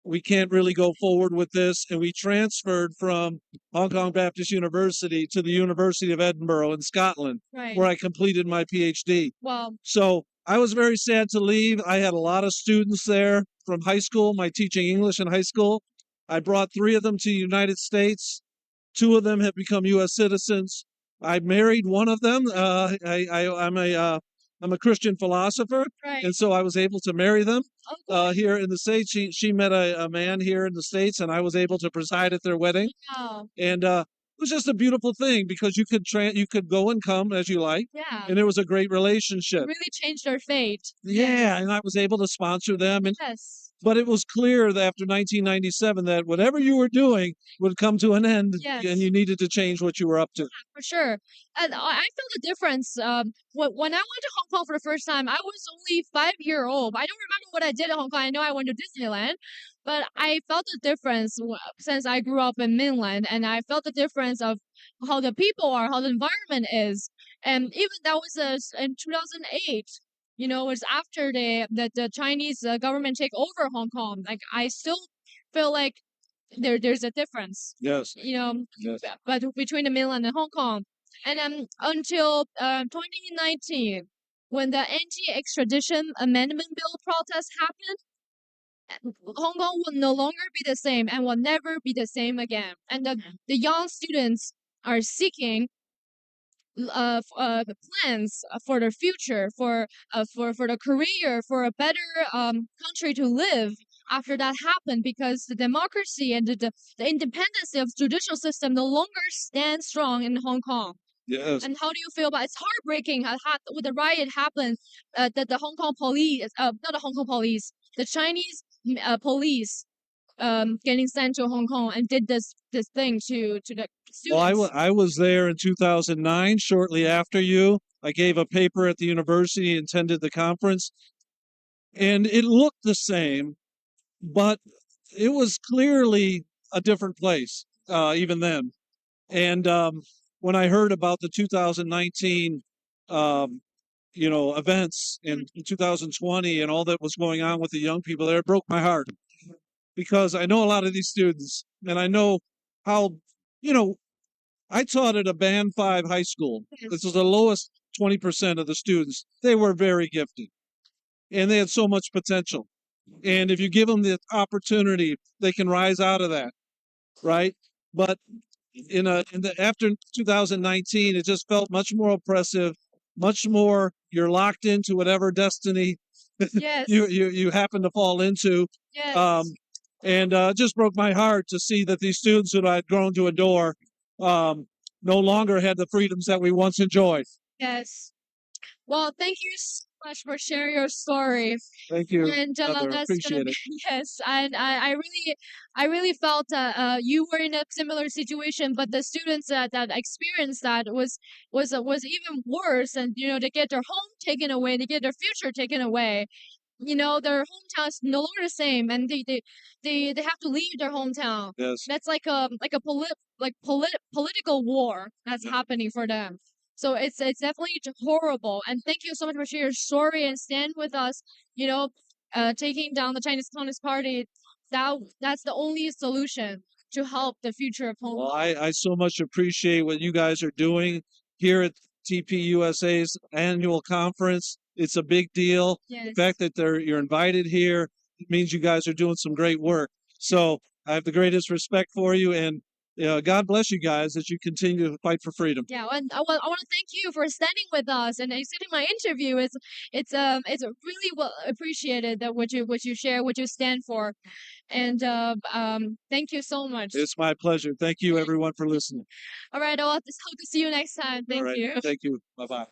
We can't really go forward with this. And we transferred from Hong Kong Baptist University to the University of Edinburgh in Scotland, Right. where I completed my PhD. Wow. So I was very sad to leave. I had a lot of students there from high school, my teaching English in high school. I brought 3 of them to the United States. 2 of them have become U.S. citizens. I married one of them. I'm a Christian philosopher, Right. and so I was able to marry them Oh, here in the States. She met a man here in the States, and I was able to preside at their wedding. wow. And it was just a beautiful thing because you could go and come as you like, Yeah. and it was a great relationship. Really changed their fate. Yeah, and I was able to sponsor them, and Yes. but it was clear that after 1997 that whatever you were doing would come to an end, Yes. and you needed to change what you were up to. For sure. And I felt the difference. When I went to Hong Kong for the first time, I was only 5 years old. I don't remember what I did in Hong Kong. I know I went to Disneyland, but I felt the difference since I grew up in mainland, and I felt the difference of how the people are, how the environment is. And even that was in 2008. You know, it was after the Chinese government take over Hong Kong. Like I still feel like there's a difference. Yes. You know, Yes. but between the mainland and Hong Kong. And until 2019, when the anti-extradition amendment bill protest happened, Hong Kong will no longer be the same and will never be the same again. And the young students are seeking plans for their future, for the career, for a better country to live after that happened, because the democracy and the independence of judicial system no longer stand strong in Hong Kong. Yes. And how do you feel about it's heartbreaking when the riot happened, that the Hong Kong police, not the Hong Kong police, the Chinese police getting sent to Hong Kong and did this thing to the Well, students. I was there in 2009, shortly after you. I gave a paper at the university, attended the conference, and it looked the same, but it was clearly a different place, even then. And when I heard about the 2019, events in 2020 and all that was going on with the young people there, it broke my heart because I know a lot of these students, and I know how, I taught at a Band 5 high school. This was the lowest 20% of the students. They were very gifted, and they had so much potential. And if you give them the opportunity, they can rise out of that, right? But after 2019, it just felt much more oppressive, much more you're locked into whatever destiny Yes. you happen to fall into. Yes. And it just broke my heart to see that these students that I'd grown to adore no longer had the freedoms that we once enjoyed. Yes. Well, thank you so much for sharing your story. Thank you, And Heather. that's Appreciate it. yes, and I really felt you were in a similar situation, but the students that experienced that was even worse, and they get their home taken away, they get their future taken away. Their hometown is no longer the same, and they have to leave their hometown. Yes. That's like a political war that's happening for them. So it's definitely horrible. And thank you so much for sharing your story and stand with us. Taking down the Chinese Communist Party. That's the only solution to help the future of Hong Kong. Well, I so much appreciate what you guys are doing here at TPUSA's annual conference. It's a big deal. Yes. The fact that you're invited here, it means you guys are doing some great work. So I have the greatest respect for you, and God bless you guys as you continue to fight for freedom. Yeah, and I want to thank you for standing with us and accepting my interview. It's really well appreciated that what you share, what you stand for, and thank you so much. It's my pleasure. Thank you, everyone, for listening. All right, I'll hope to see you next time. Thank All right. you. Thank you. Bye-bye.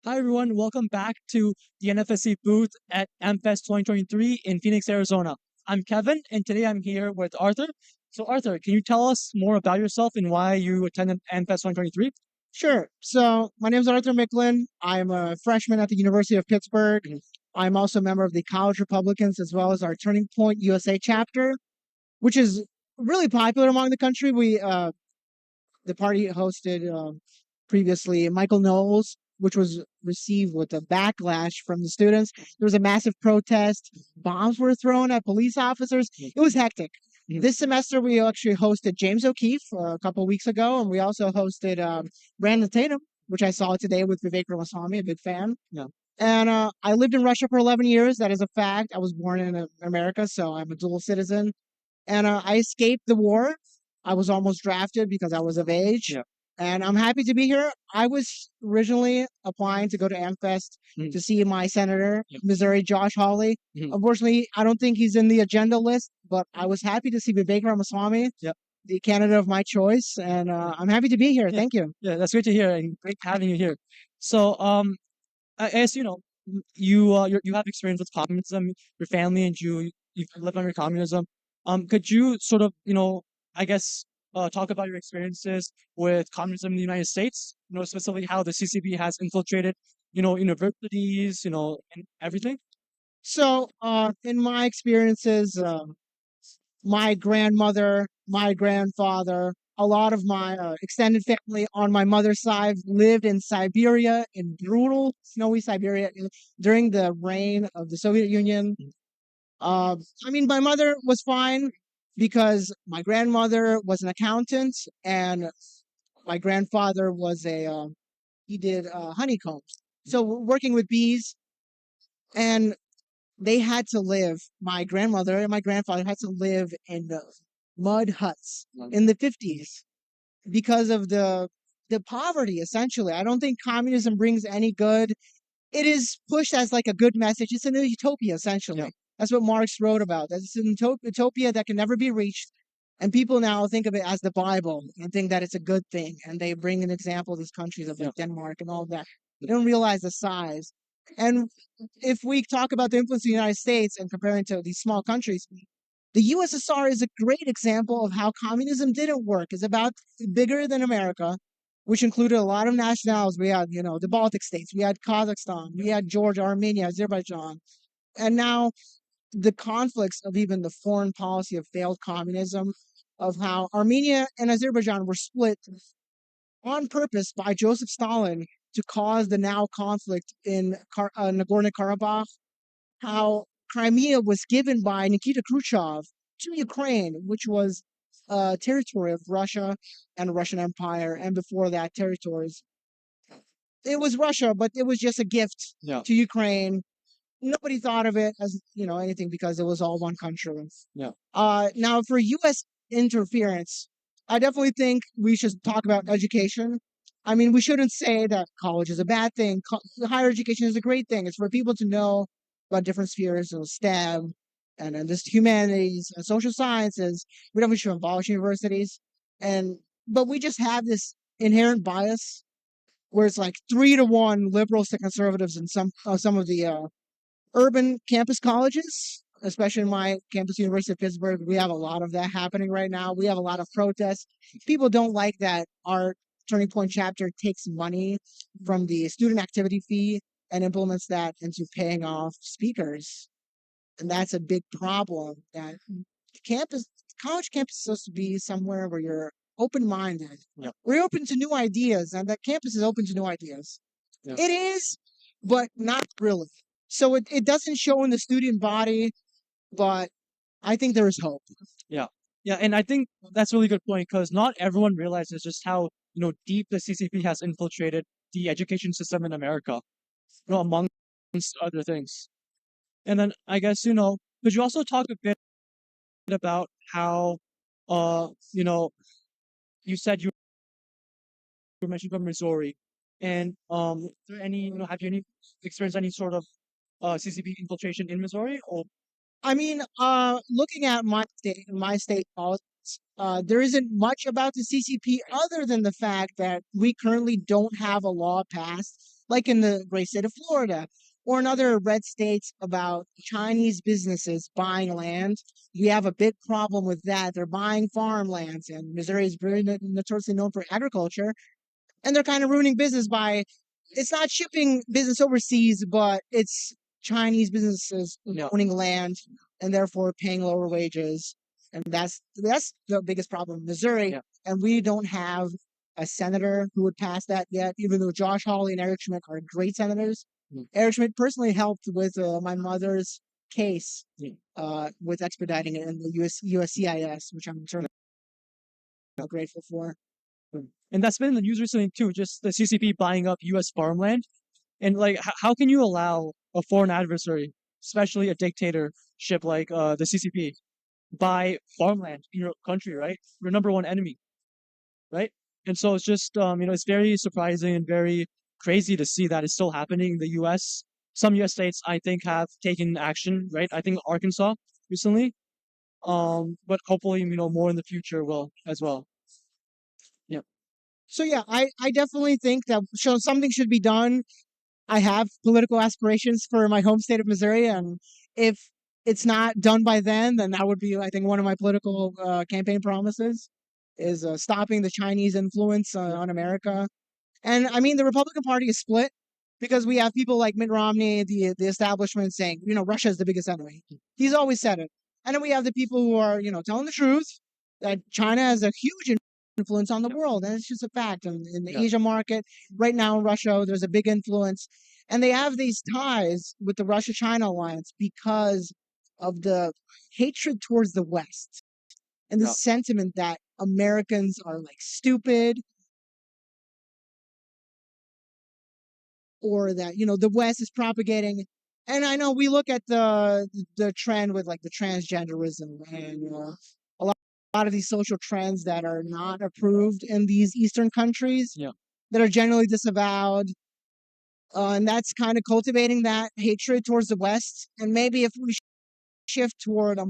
Hi, everyone. Welcome back to the NFSC booth at AmFest 2023 in Phoenix, Arizona. I'm Kevin, and today I'm here with Arthur. So, Arthur, can you tell us more about yourself and why you attended AmFest 2023? Sure. So my name is Arthur Micklin. I'm a freshman at the University of Pittsburgh. I'm also a member of the College Republicans as well as our Turning Point USA chapter, which is really popular among the country. The party hosted previously Michael Knowles, which was received with a backlash from the students. There was a massive protest. Bombs were thrown at police officers. It was hectic. This semester, we actually hosted James O'Keefe a couple weeks ago, and we also hosted Brandon Tatum, which I saw today with Vivek Ramaswamy, a big fan. Yeah. And I lived in Russia for 11 years. That is a fact. I was born in America, so I'm a dual citizen. and I escaped the war. I was almost drafted because I was of age. Yeah. And I'm happy to be here. I was originally applying to go to AmFest to see my senator, Missouri Josh Hawley. Unfortunately, I don't think he's in the agenda list, but I was happy to see Vivek Ramaswamy, the candidate of my choice, and I'm happy to be here. Thank you. Yeah, that's great to hear, and great having you here. So, I guess you have experience with communism. Your family and you've lived under communism. Could you sort of I guess talk about your experiences with communism in the United States? Specifically how the CCP has infiltrated universities, and everything. So, in my experiences, my grandmother, my grandfather, a lot of my extended family on my mother's side lived in Siberia, in brutal, snowy Siberia during the reign of the Soviet Union. I mean, my mother was fine because my grandmother was an accountant and my grandfather was he did honeycombs. So working with bees, and they had to live, my grandmother and my grandfather had to live in the mud huts in the 50s because of the poverty, essentially. I don't think communism brings any good. It is pushed as like a good message. It's a new utopia, essentially. That's what Marx wrote about. It's an utopia that can never be reached. And people now think of it as the Bible and think that it's a good thing. And they bring an example of these countries of like Denmark and all of that. They don't realize the size. And if we talk about the influence of the United States and comparing to these small countries, the USSR is a great example of how communism didn't work. It's about bigger than America, which included a lot of nationalities. We had, the Baltic states, we had Kazakhstan, we had Georgia, Armenia, Azerbaijan. And now the conflicts of even the foreign policy of failed communism, of how Armenia and Azerbaijan were split on purpose by Joseph Stalin to cause the now conflict in Nagorno-Karabakh, how Crimea was given by Nikita Khrushchev to Ukraine, which was a territory of Russia and the Russian Empire, and before that, territories. It was Russia, but it was just a gift to Ukraine. Nobody thought of it as anything because it was all one country. Now, for U.S. interference, I definitely think we should talk about education. I mean, we shouldn't say that college is a bad thing. Higher education is a great thing. It's for people to know about different spheres of STEM and this humanities and social sciences. We definitely should abolish universities. But we just have this inherent bias where it's like 3-to-1 liberals to conservatives in some of the urban campus colleges, especially in my campus, University of Pittsburgh. We have a lot of that happening right now. We have a lot of protests. People don't like that our Turning Point chapter takes money from the student activity fee and implements that into paying off speakers. And that's a big problem. That college campus is supposed to be somewhere where you're open-minded. We're open to new ideas, and that campus is open to new ideas. It is, but not really. So it doesn't show in the student body, but I think there is hope. Yeah, and I think that's a really good point because not everyone realizes just how deep the CCP has infiltrated the education system in America, amongst other things. And then I guess could you also talk a bit about how you said you were mentioned from Missouri, and is there any have you experienced any sort of CCP infiltration in Missouri? Or I mean, looking at my state politics, there isn't much about the CCP other than the fact that we currently don't have a law passed, like in the great state of Florida or in other red states, about Chinese businesses buying land. We have a big problem with that. They're buying farmlands, and Missouri is very notoriously known for agriculture, and they're kind of ruining business by. It's not shipping business overseas, but it's Chinese businesses owning land and therefore paying lower wages. And that's the biggest problem in Missouri. And we don't have a senator who would pass that yet, even though Josh Hawley and Eric Schmidt are great senators. Eric Schmidt personally helped with my mother's case with expediting it in the USCIS, which I'm certainly grateful for. And that's been in the news recently too, just the CCP buying up U.S. farmland. And how can you allow a foreign adversary, especially a dictatorship like the CCP, buy farmland in your country, right? Your number one enemy, right? And so it's just, it's very surprising and very crazy to see that it's still happening in the U.S. Some U.S. states, I think, have taken action, right? I think Arkansas recently, but hopefully, more in the future will as well. Yeah. So yeah, I definitely think that something should be done. I have political aspirations for my home state of Missouri, and if it's not done by then that would be, I think, one of my political campaign promises is stopping the Chinese influence on America. And I mean, the Republican Party is split because we have people like Mitt Romney, the establishment, saying, Russia is the biggest enemy. He's always said it. And then we have the people who are, telling the truth that China has a huge influence on the world, and it's just a fact. And in the Asia market, right now in Russia, there's a big influence. And they have these ties with the Russia-China alliance because of the hatred towards the West and the sentiment that Americans are like stupid, or that the West is propagating. And I know we look at the trend with like the transgenderism and a lot of these social trends that are not approved in these Eastern countries that are generally disavowed. And that's kind of cultivating that hatred towards the West. And maybe if we shift toward a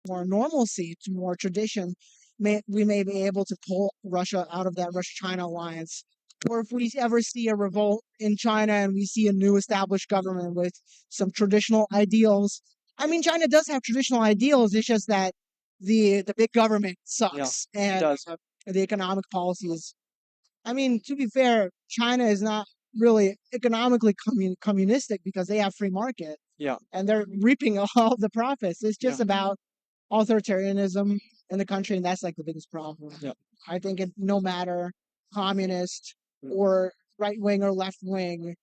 more normalcy, to more tradition, we may be able to pull Russia out of that Russia-China alliance. Or if we ever see a revolt in China and we see a new established government with some traditional ideals. I mean, China does have traditional ideals. It's just that the big government sucks, and the economic policies. I mean, to be fair, China is not really economically communistic because they have free market. Yeah. And they're reaping all the profits. It's just about authoritarianism in the country, and that's like the biggest problem. Yeah. I think no matter communist or right wing or left wing,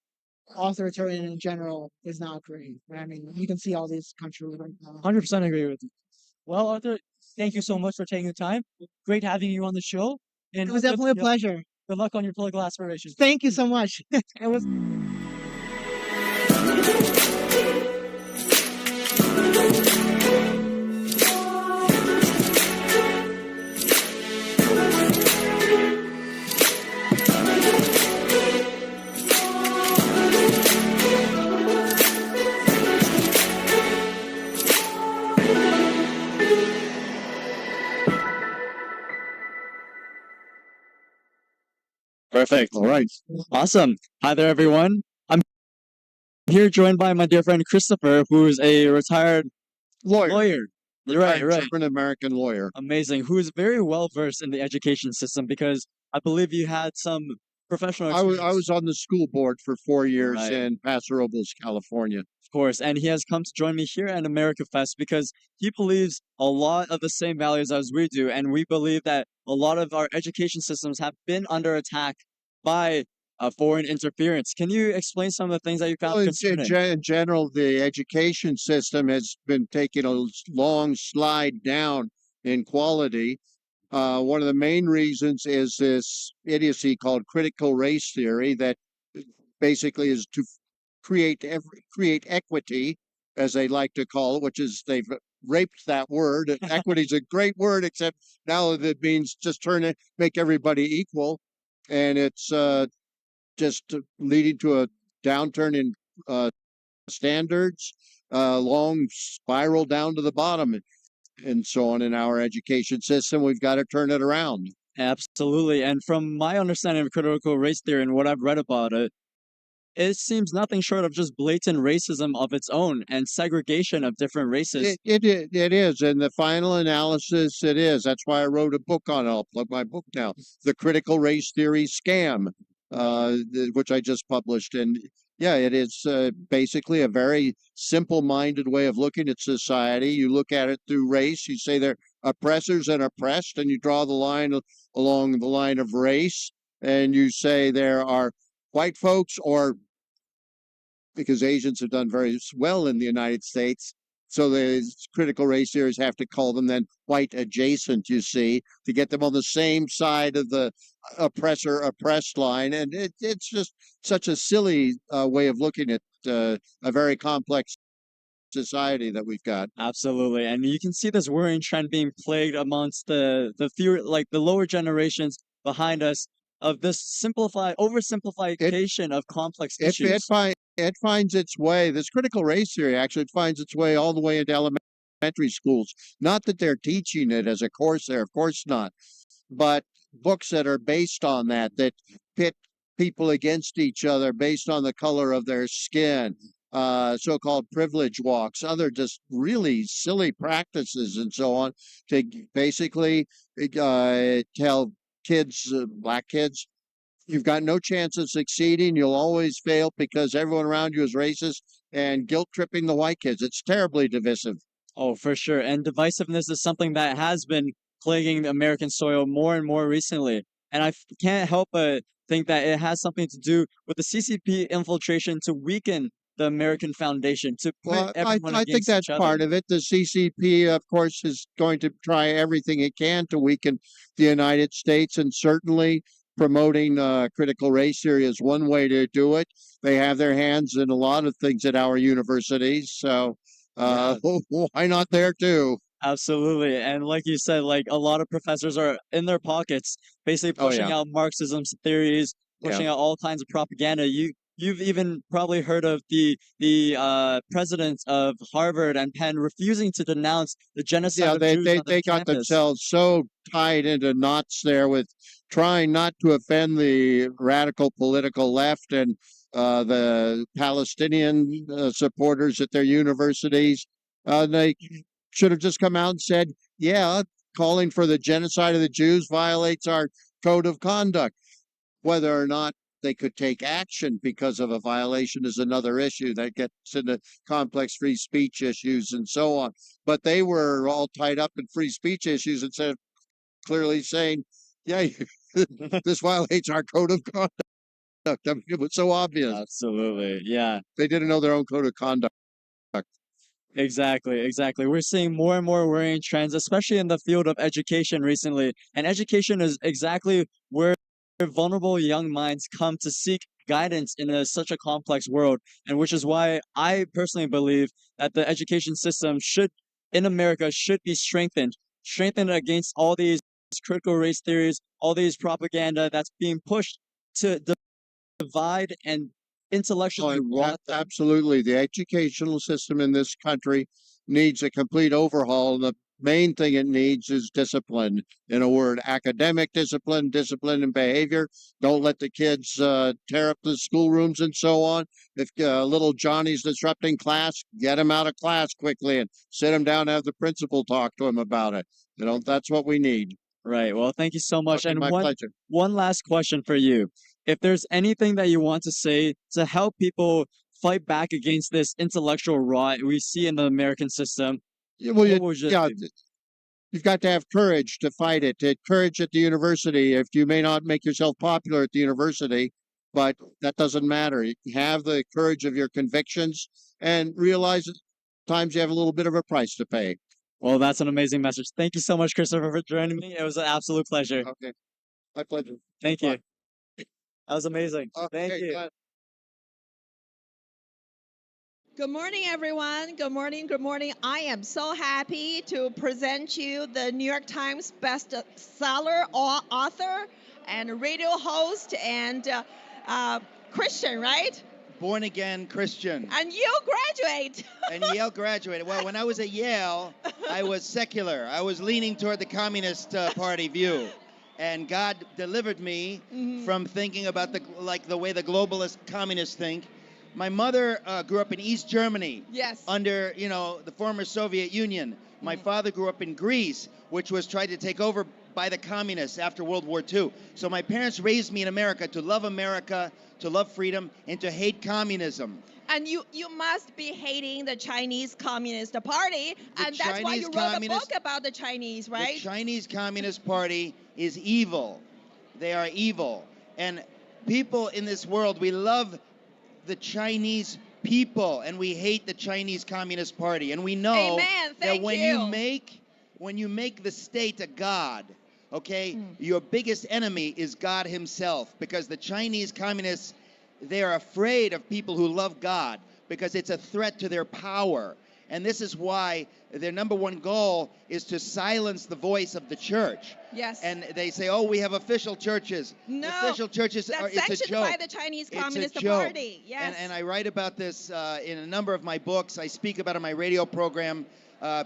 authoritarian in general is not great. I mean, you can see all these countries right now. 100% agree with you. Well, Arthur, thank you so much for taking the time. Great having you on the show. And It was definitely a pleasure. Good luck on your political aspirations. Thank you so much. It was. Perfect. All right. Awesome. Hi there, everyone. I'm here joined by my dear friend Christopher, who is a retired lawyer. You're right, right. German American lawyer. Amazing. Who is very well versed in the education system because I believe you had some professional experience. I was on the school board for 4 years Right. in Paso Robles, California. Of course, and he has come to join me here at America Fest because he believes a lot of the same values as we do, and we believe that a lot of our education systems have been under attack by foreign interference. Can you explain some of the things that you found Well, concerning? in general, the education system has been taking a long slide down in quality. One of the main reasons is this idiocy called critical race theory that basically is to create equity, as they like to call it, which is they've raped that word. Equity is a great word, except now it means just make everybody equal, and it's just leading to a downturn in standards, long spiral down to the bottom, and so on in our education system. We've got to turn it around. Absolutely. And from my understanding of critical race theory and what I've read about it, it seems nothing short of just blatant racism of its own and segregation of different races. It is. In the final analysis, it is. That's why I wrote a book on it. I'll plug my book now. The Critical Race Theory Scam, which I just published. And yeah, it is basically a very simple-minded way of looking at society. You look at it through race. You say they're oppressors and oppressed, and you draw the line along the line of race. And you say there are white folks, or because Asians have done very well in the United States. So the critical race theories have to call them then white adjacent, you see, to get them on the same side of the oppressed line. And it's just such a silly way of looking at a very complex society that we've got. Absolutely, and you can see this worrying trend being plagued amongst the fewer, like the lower generations behind us, of this oversimplification of complex issues. It finds its way. This critical race theory actually finds its way all the way into elementary schools. Not that they're teaching it as a course there, of course not, but books that are based on that pit people against each other based on the color of their skin, so-called privilege walks, other just really silly practices and so on, to basically tell kids, black kids, you've got no chance of succeeding. You'll always fail because everyone around you is racist, and guilt-tripping the white kids. It's terribly divisive. Oh, for sure. And divisiveness is something that has been plaguing the American soil more and more recently. And I can't help but think that it has something to do with the CCP infiltration to weaken the American foundation, to put everyone I think against that's each other. part of it. The CCP, of course, is going to try everything it can to weaken the United States, and certainly promoting critical race theory is one way to do it. They have their hands in a lot of things at our universities, so why not there too? Absolutely. And like you said, like a lot of professors are in their pockets, basically pushing out Marxism's theories, pushing out all kinds of propaganda. You've even probably heard of the presidents of Harvard and Penn refusing to denounce the genocide of Jews on they got campus. themselves so tied into knots there with trying not to offend the radical political left and the Palestinian supporters at their universities. They should have just come out and said, yeah, calling for the genocide of the Jews violates our code of conduct. Whether or not they could take action because of a violation is another issue that gets into complex free speech issues and so on. But they were all tied up in free speech issues instead of clearly saying, yeah, this violates our code of conduct. I mean, it was so obvious. Absolutely. Yeah. They didn't know their own code of conduct. Exactly. We're seeing more and more worrying trends, especially in the field of education recently. And education is exactly where vulnerable young minds come to seek guidance in such a complex world. And which is why I personally believe that the education system in America should be strengthened against all these critical race theories, all these propaganda that's being pushed to divide and intellectually rot them. Absolutely. The educational system in this country needs a complete overhaul. The main thing it needs is discipline. In a word, academic discipline, discipline in behavior. Don't let the kids tear up the schoolrooms and so on. If little Johnny's disrupting class, get him out of class quickly and sit him down and have the principal talk to him about it. That's what we need. Right. Well, thank you so much. Okay, And my pleasure. one last question for you. If there's anything that you want to say to help people fight back against this intellectual rot we see in the American system, Yeah, well, what would you do? you've got to have courage to fight it. Courage at the university. If you may not make yourself popular at the university, but that doesn't matter. You have the courage of your convictions and realize at times you have a little bit of a price to pay. Well, that's an amazing message. Thank you so much, Christopher, for joining me. It was an absolute pleasure. Okay. My pleasure. Thank you. Bye. That was amazing. Thank Okay, you. glad- Good morning, everyone. Good morning. Good morning. I am so happy to present you the New York Times bestseller author and radio host and Christian, right? Born again Christian. And Yale graduate. And Yale graduated. Well, when I was at Yale, I was secular. I was leaning toward the Communist Party view. And God delivered me from thinking about the way the globalist communists think. My mother grew up in East Germany. Yes. Under, the former Soviet Union. My father grew up in Greece, which was tried to take over by the communists after World War II. So my parents raised me in America, to love freedom, and to hate communism. And you must be hating the Chinese Communist Party, and that's why you wrote a book about the Chinese, right? The Chinese Communist Party is evil. They are evil. And people in this world, we love the Chinese people, and we hate the Chinese Communist Party. And we know that when you make the state a god, okay, your biggest enemy is God himself, because the Chinese communists, they are afraid of people who love God because it's a threat to their power. And this is why their number one goal is to silence the voice of the church. Yes. And they say, oh, we have official churches. No, Official churches that's are, it's a sanctioned joke. by the Chinese It's a Communist joke. Party. Yes. And I write about this in a number of my books. I speak about it on my radio program.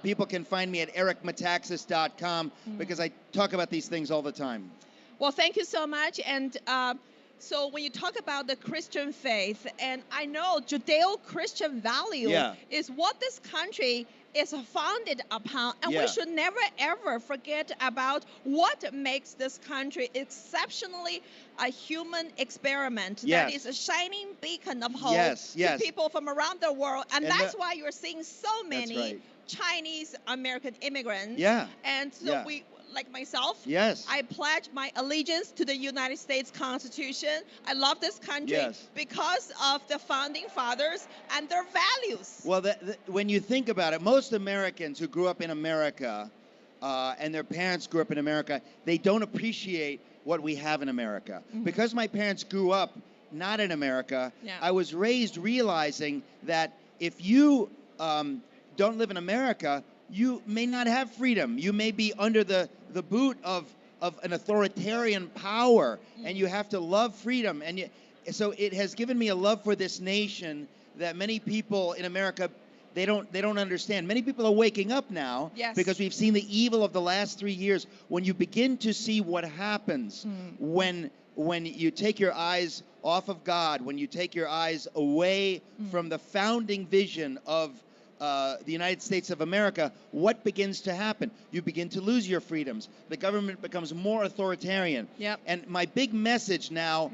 People can find me at ericmetaxas.com because I talk about these things all the time. Well, thank you so much. And so when you talk about the Christian faith, and I know Judeo-Christian value is what this country is founded upon, and we should never ever forget about what makes this country exceptionally a human experiment that is a shining beacon of hope to people from around the world, and that's why you're seeing so many Chinese American immigrants. And so we, like myself, I pledge my allegiance to the United States Constitution. I love this country because of the founding fathers and their values. Well, when you think about it, most Americans who grew up in America and their parents grew up in America, they don't appreciate what we have in America. Because my parents grew up not in America, I was raised realizing that if you don't live in America, you may not have freedom. You may be under the boot of an authoritarian power, and you have to love freedom. And so it has given me a love for this nation that many people in America, they don't understand. Many people are waking up now because we've seen the evil of the last 3 years. When you begin to see what happens when you take your eyes off of God, when you take your eyes away from the founding vision of the United States of America, what begins to happen? You begin to lose your freedoms. The government becomes more authoritarian. And my big message now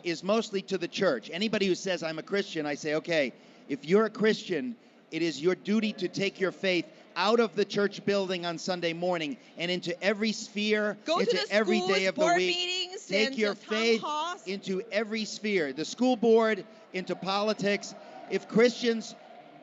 is mostly to the church. Anybody who says, I'm a Christian, I say, okay, if you're a Christian, it is your duty to take your faith out of the church building on Sunday morning and into every sphere, into every day of the week. Take your faith into every sphere, the school board, into politics. If Christians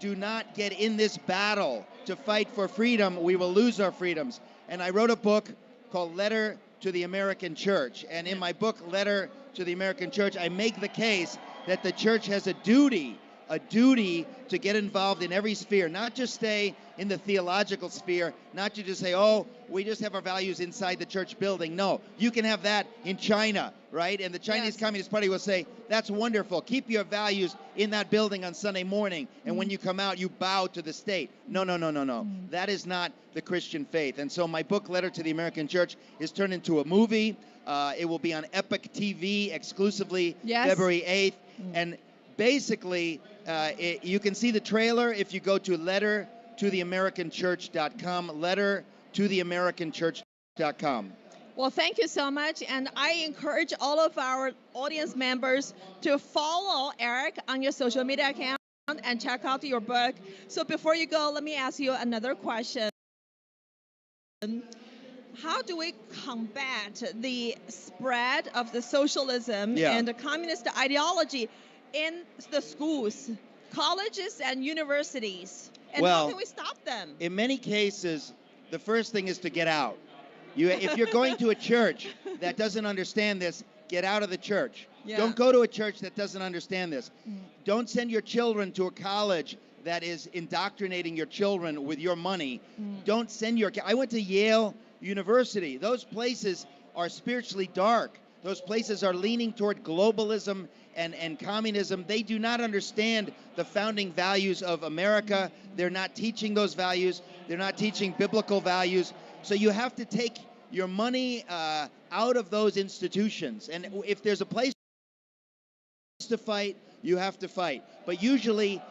do not get in this battle to fight for freedom, we will lose our freedoms. And I wrote a book called Letter to the American Church. And in my book, Letter to the American Church, I make the case that the church has a duty to get involved in every sphere, not just stay in the theological sphere, not to just say, oh, we just have our values inside the church building. No, you can have that in China, right? And the Chinese Communist Party will say, that's wonderful. Keep your values in that building on Sunday morning. And when you come out, you bow to the state. No. That is not the Christian faith. And so my book, Letter to the American Church, is turned into a movie. It will be on Epic TV exclusively February 8th. And basically, you can see the trailer if you go to lettertotheamericanchurch.com, lettertotheamericanchurch.com. Well, thank you so much. And I encourage all of our audience members to follow Eric on your social media account and check out your book. So before you go, let me ask you another question. How do we combat the spread of the socialism and the communist ideology in the schools, colleges, and universities? And how can we stop them? In many cases, the first thing is to get out. If you're going to a church that doesn't understand this, get out of the church. Don't go to a church that doesn't understand this. Don't send your children to a college that is indoctrinating your children with your money. Don't send your I went to Yale University. Those places are spiritually dark. Those places are leaning toward globalism and communism. They do not understand the founding values of America. They're not teaching those values. They're not teaching biblical values. So you have to take your money out of those institutions. And if there's a place to fight, you have to fight. But usually,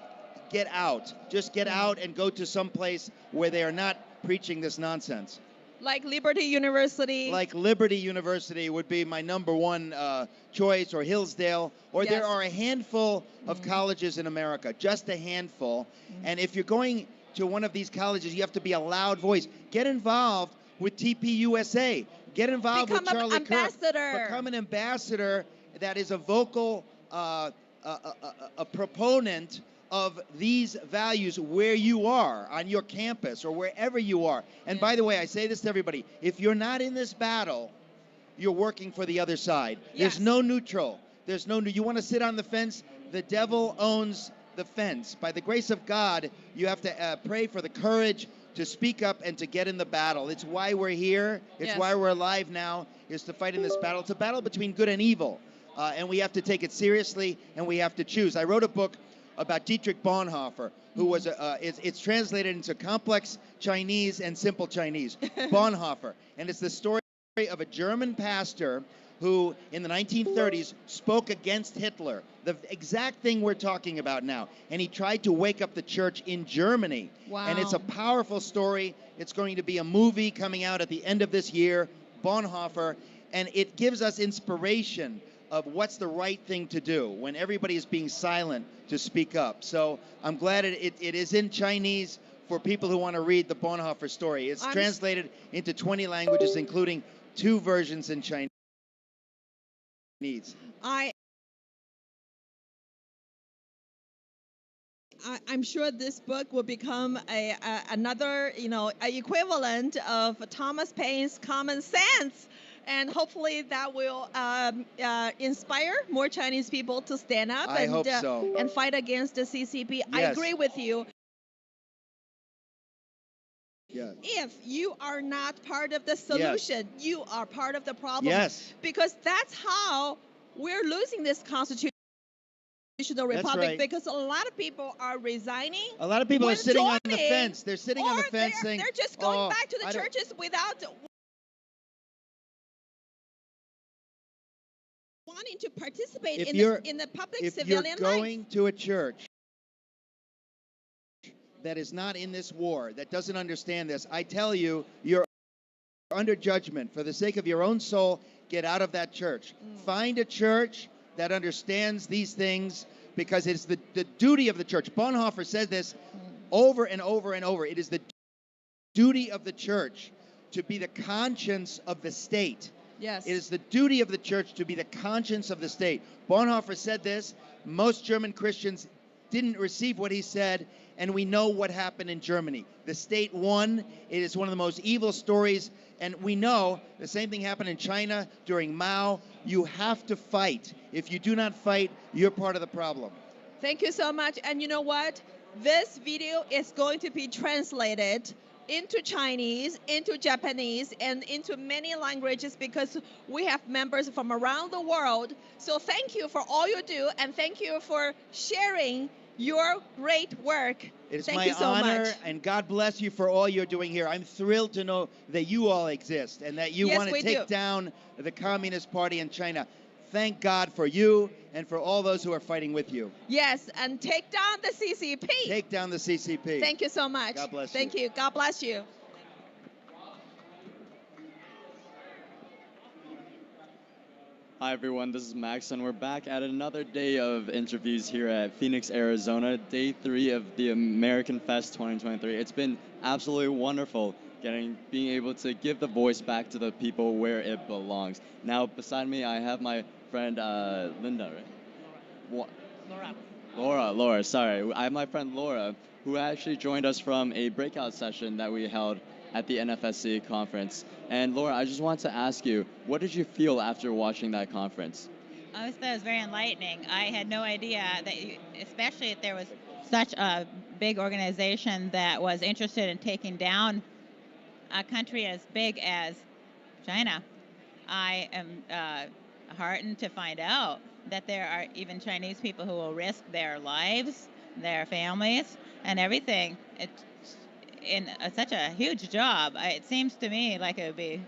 get out. Just get out and go to some place where they are not preaching this nonsense. Like Liberty University. Like Liberty University would be my number one choice, or Hillsdale, or there are a handful of colleges in America, just a handful. And if you're going to one of these colleges, you have to be a loud voice. Get involved with TPUSA. Get involved with Charlie Kirk. Become an ambassador that is a vocal a proponent of these values where you are, on your campus or wherever you are. And by the way, I say this to everybody, if you're not in this battle, you're working for the other side. There's no neutral. You want to sit on the fence? The devil owns the fence. By the grace of God, you have to pray for the courage to speak up and to get in the battle. It's why we're here. It's Yes. why we're alive now, is to fight in this battle. It's a battle between good and evil, and we have to take it seriously, and we have to choose. I wrote a book about Dietrich Bonhoeffer, who was it's translated into complex Chinese and simple Chinese. Bonhoeffer, and it's the story of a German pastor who in the 1930s spoke against Hitler, the exact thing we're talking about now. And he tried to wake up the church in Germany. Wow. And it's a powerful story. It's going to be a movie coming out at the end of this year, Bonhoeffer, and it gives us inspiration of what's the right thing to do when everybody is being silent to speak up. So I'm glad it is in Chinese for people who want to read the Bonhoeffer story. It's translated into 20 languages, including 2 versions in Chinese. I'm sure this book will become another, equivalent of Thomas Paine's Common Sense, and hopefully that will inspire more Chinese people to stand up I hope so. and fight against the CCP. I Yes. agree with you. Yeah. If you are not part of the solution, you are part of the problem. Yes. Because that's how we're losing this constitutional republic, right. because a lot of people are resigning. A lot of people are sitting on the withdrawing, fence. They're sitting on the or fence saying, they're just going "Oh, back to the I don't-" churches without wanting to participate If in you're- the public if civilian you're life. going to a church that is not in this war, that doesn't understand this, I tell you, you're under judgment. For the sake of your own soul, get out of that church. Find a church that understands these things, because it's the duty of the church. Bonhoeffer said this over and over and over. It is the duty of the church to be the conscience of the state. Yes. It is the duty of the church to be the conscience of the state. Bonhoeffer said this. Most German Christians didn't receive what he said, and we know what happened in Germany. The state won. It is one of the most evil stories, and we know the same thing happened in China during Mao. You have to fight. If you do not fight, you're part of the problem. Thank you so much. And you know what? This video is going to be translated into Chinese, into Japanese, and into many languages, because we have members from around the world. So thank you for all you do, and thank you for sharing your great work. It is Thank my you so honor, much. and God bless you for all you're doing here. I'm thrilled to know that you all exist and that you Yes, want to we take do. down the Communist Party in China. Thank God for you and for all those who are fighting with you. Yes, and take down the CCP. Take down the CCP. Thank you so much. God bless Thank you. God bless you. Hi everyone, this is Max, and we're back at another day of interviews here at Phoenix, Arizona, day 3 of the American Fest 2023. It's been absolutely wonderful being able to give the voice back to the people where it belongs. Now, beside me, I have my friend Linda, right? Laura, sorry. I have my friend Laura, who actually joined us from a breakout session that we held at the NFSC conference. And Laura, I just want to ask you, what did you feel after watching that conference? I thought it was very enlightening. I had no idea that, especially if there was such a big organization that was interested in taking down a country as big as China. I am heartened to find out that there are even Chinese people who will risk their lives, their families, and everything. It's in such a huge job. It seems to me like it would be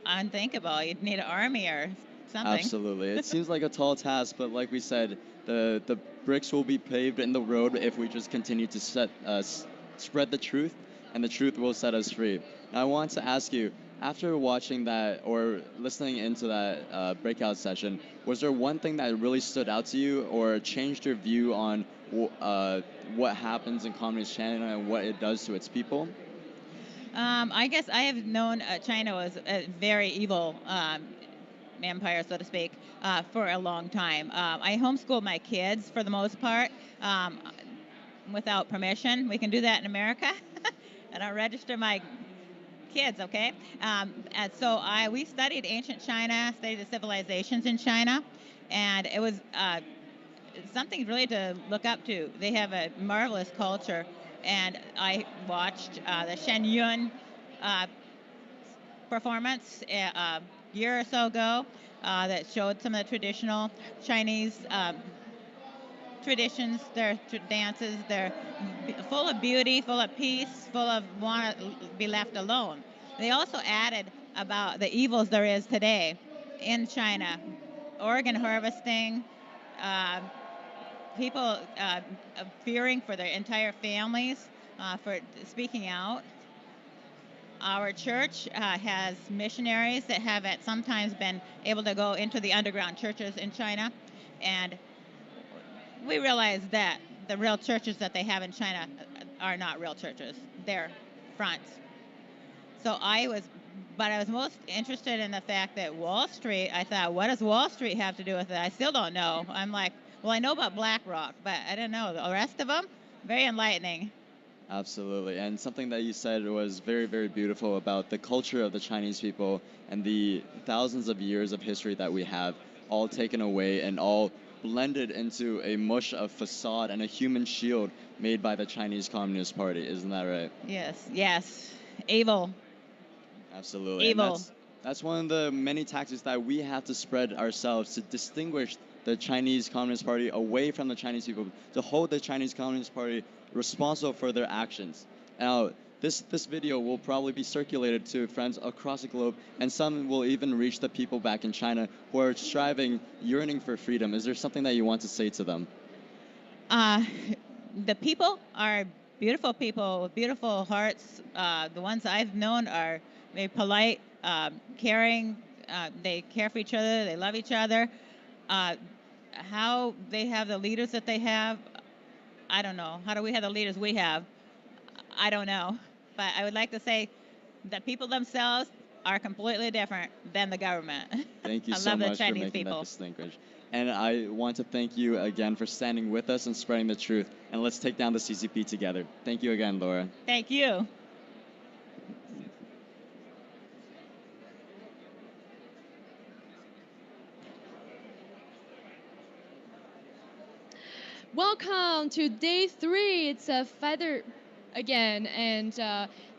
unthinkable. You'd need an army or something. Absolutely. It seems like a tall task, but like we said, the bricks will be paved in the road if we just continue to spread the truth, and the truth will set us free. Now, I want to ask you, after watching that or listening into that breakout session, was there one thing that really stood out to you or changed your view on what happens in Communist China and what it does to its people? I guess I have known China was a very evil empire, so to speak, for a long time. I homeschool my kids for the most part without permission. We can do that in America. I don't register my kids, okay? And so we studied ancient China, studied the civilizations in China, and it was something really to look up to. They have a marvelous culture, and I watched the Shen Yun performance a year or so ago that showed some of the traditional Chinese traditions, their dances. They're full of beauty, full of peace, full of want to be left alone. They also added about the evils there is today in China, organ harvesting, people fearing for their entire families for speaking out. Our church has missionaries that have at sometimes been able to go into the underground churches in China, and we realize that the real churches that they have in China are not real churches. They're fronts. So I was most interested in the fact that Wall Street, I thought, what does Wall Street have to do with it? I still don't know. I'm like, well, I know about BlackRock, but I don't know. The rest of them, very enlightening. Absolutely. And something that you said was very, very beautiful about the culture of the Chinese people and the thousands of years of history that we have all taken away and all blended into a mush of facade and a human shield made by the Chinese Communist Party. Isn't that right? Yes. Evil. Absolutely. Evil. And that's one of the many tactics that we have to spread ourselves to distinguish the Chinese Communist Party away from the Chinese people, to hold the Chinese Communist Party responsible for their actions. Now, this video will probably be circulated to friends across the globe, and some will even reach the people back in China who are striving, yearning for freedom. Is there something that you want to say to them? The people are beautiful people with beautiful hearts. The ones I've known are very polite, caring. They care for each other. They love each other. How they have the leaders that they have, I don't know. How do we have the leaders we have? I don't know. But I would like to say the people themselves are completely different than the government. Thank you I so love the much for Chinese making people. that distinction. And I want to thank you again for standing with us and spreading the truth. And let's take down the CCP together. Thank you again, Laura. Thank you. Welcome to day 3. It's a feather again, and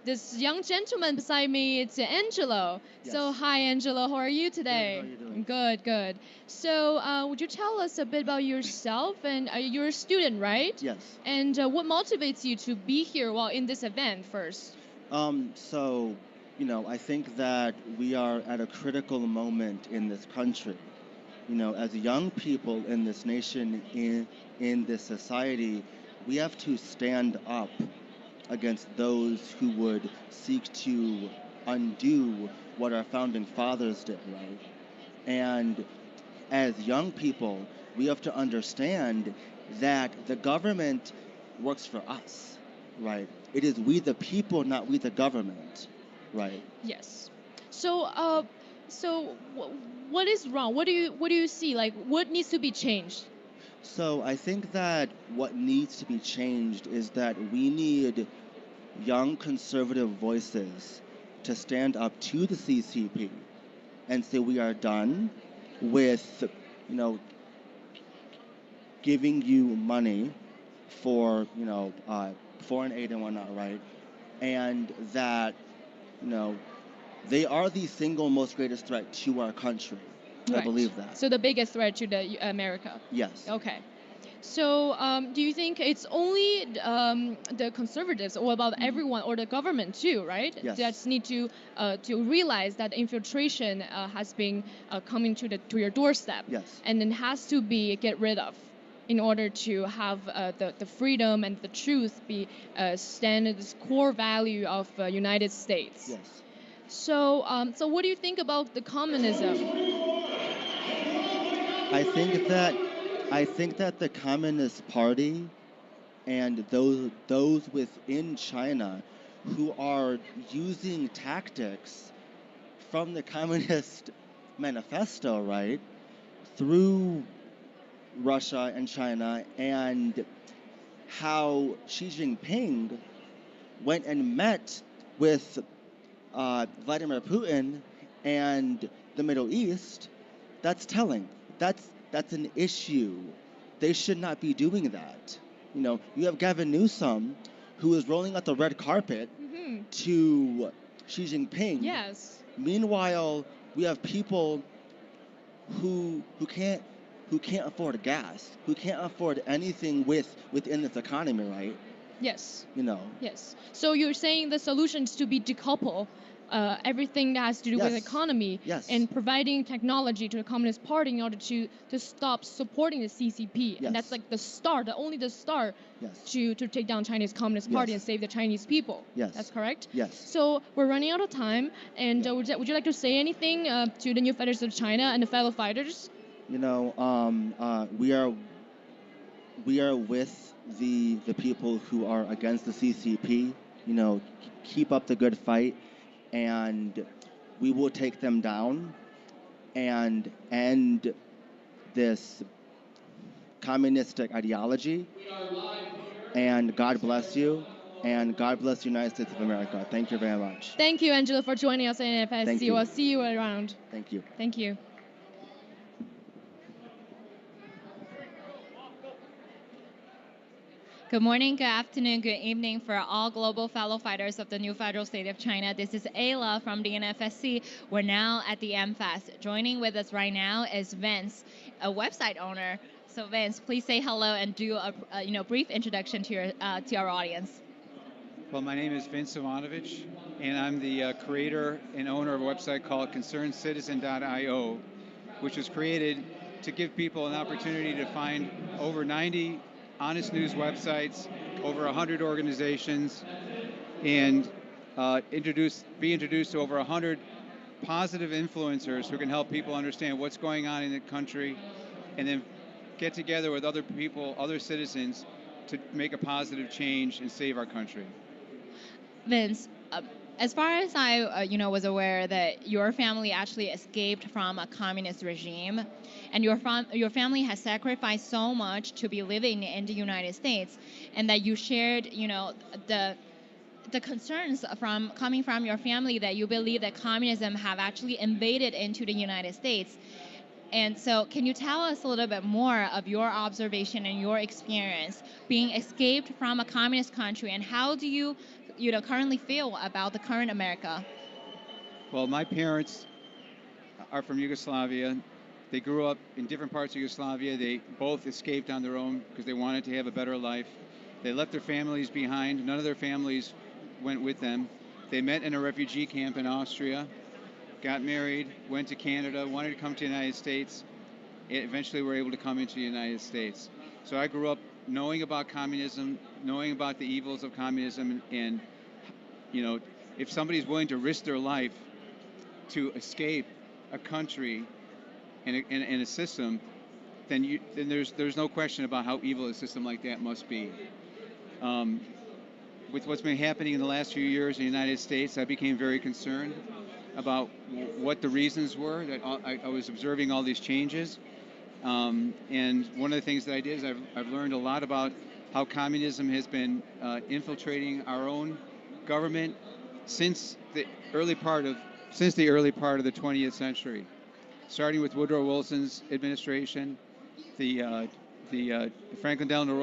this young gentleman beside me, it's Angelo. So hi, Angelo. How are you today? Good. How are you doing? Good. So would you tell us a bit about yourself? And you're a student, right? Yes. And what motivates you to be here while in this event first? So, I think that we are at a critical moment in this country. As young people in this nation, in this society, we have to stand up against those who would seek to undo what our founding fathers did, right? And as young people, we have to understand that the government works for us, right? It is we the people, not we the government, right? Yes. So what is wrong? What do you see? Like, what needs to be changed? So I think that what needs to be changed is that we need young conservative voices to stand up to the CCP and say we are done with, giving you money for, foreign aid and whatnot, right? And that, they are the single most greatest threat to our country. I Right. believe that. So the biggest threat to the America. Yes. Okay. So do you think it's only the conservatives, or about everyone, or the government too, right? Yes. That need to realize that infiltration has been coming to your doorstep. Yes. And then has to be get rid of, in order to have the freedom and the truth be stand as core value of United States. Yes. So what do you think about the communism? I think that the Communist Party and those within China who are using tactics from the Communist Manifesto, right, through Russia and China, and how Xi Jinping went and met with Vladimir Putin and the Middle East, that's telling. That's an issue they should not be doing that. You know, you have Gavin Newsom, who is rolling out the red carpet to Xi Jinping. Yes. Meanwhile, we have people who can't afford gas, who can't afford anything within this economy, right? Yes. You know. Yes. So you're saying the solution is to be decouple everything that has to do with Yes. economy Yes. and providing technology to the Communist Party in order to stop supporting the CCP. And that's Yes. like the start, only the start Yes. to take down Chinese Communist Party Yes. and save the Chinese people. Yes. That's correct? Yes. So we're running out of time. And would you like to say anything to the new fighters of China and the fellow fighters? You know, we are with the people who are against the CCP. You know, keep up the good fight, and we will take them down and end this communistic ideology. And God bless you, and God bless the United States of America. Thank you very much. Thank you, Angela, for joining us in Thank NFSC. you. We'll see you around. Thank you. Thank you. Good morning, good afternoon, good evening for all global fellow fighters of the new federal state of China. This is Ayla from the NFSC. We're now at the MFest. Joining with us right now is Vince, a website owner. So Vince, please say hello and do a brief introduction to our audience. Well, my name is Vince Ivanovich, and I'm the creator and owner of a website called ConcernedCitizen.io, which was created to give people an opportunity to find over 90 honest news websites, over 100 organizations, and be introduced to over 100 positive influencers who can help people understand what's going on in the country, and then get together with other people, other citizens, to make a positive change and save our country. Vince, as far as I was aware that your family actually escaped from a communist regime, and your family has sacrificed so much to be living in the United States, and that you shared, the concerns coming from your family that you believe that communism have actually invaded into the United States. And so can you tell us a little bit more of your observation and your experience being escaped from a communist country, and how do you currently feel about the current America? Well, my parents are from Yugoslavia. They grew up in different parts of Yugoslavia. They both escaped on their own because they wanted to have a better life. They left their families behind. None of their families went with them. They met in a refugee camp in Austria, got married, went to Canada, wanted to come to the United States, and eventually were able to come into the United States. So I grew up knowing about communism, knowing about the evils of communism, and if somebody's willing to risk their life to escape a country and a system, then there's no question about how evil a system like that must be. With what's been happening in the last few years in the United States, I became very concerned about what the reasons were. That I was observing all these changes, and one of the things that I did is I've learned a lot about how communism has been infiltrating our own government since the early part of the 20th century, starting with Woodrow Wilson's administration. The Franklin Delano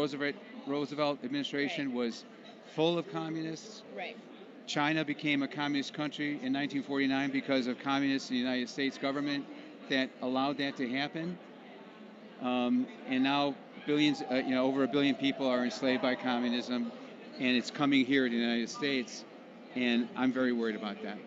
Roosevelt administration was full of communists. Right. China became a communist country in 1949 because of communists in the United States government that allowed that to happen. And now billions, over 1 billion people are enslaved by communism, and it's coming here to the United States, and I'm very worried about that.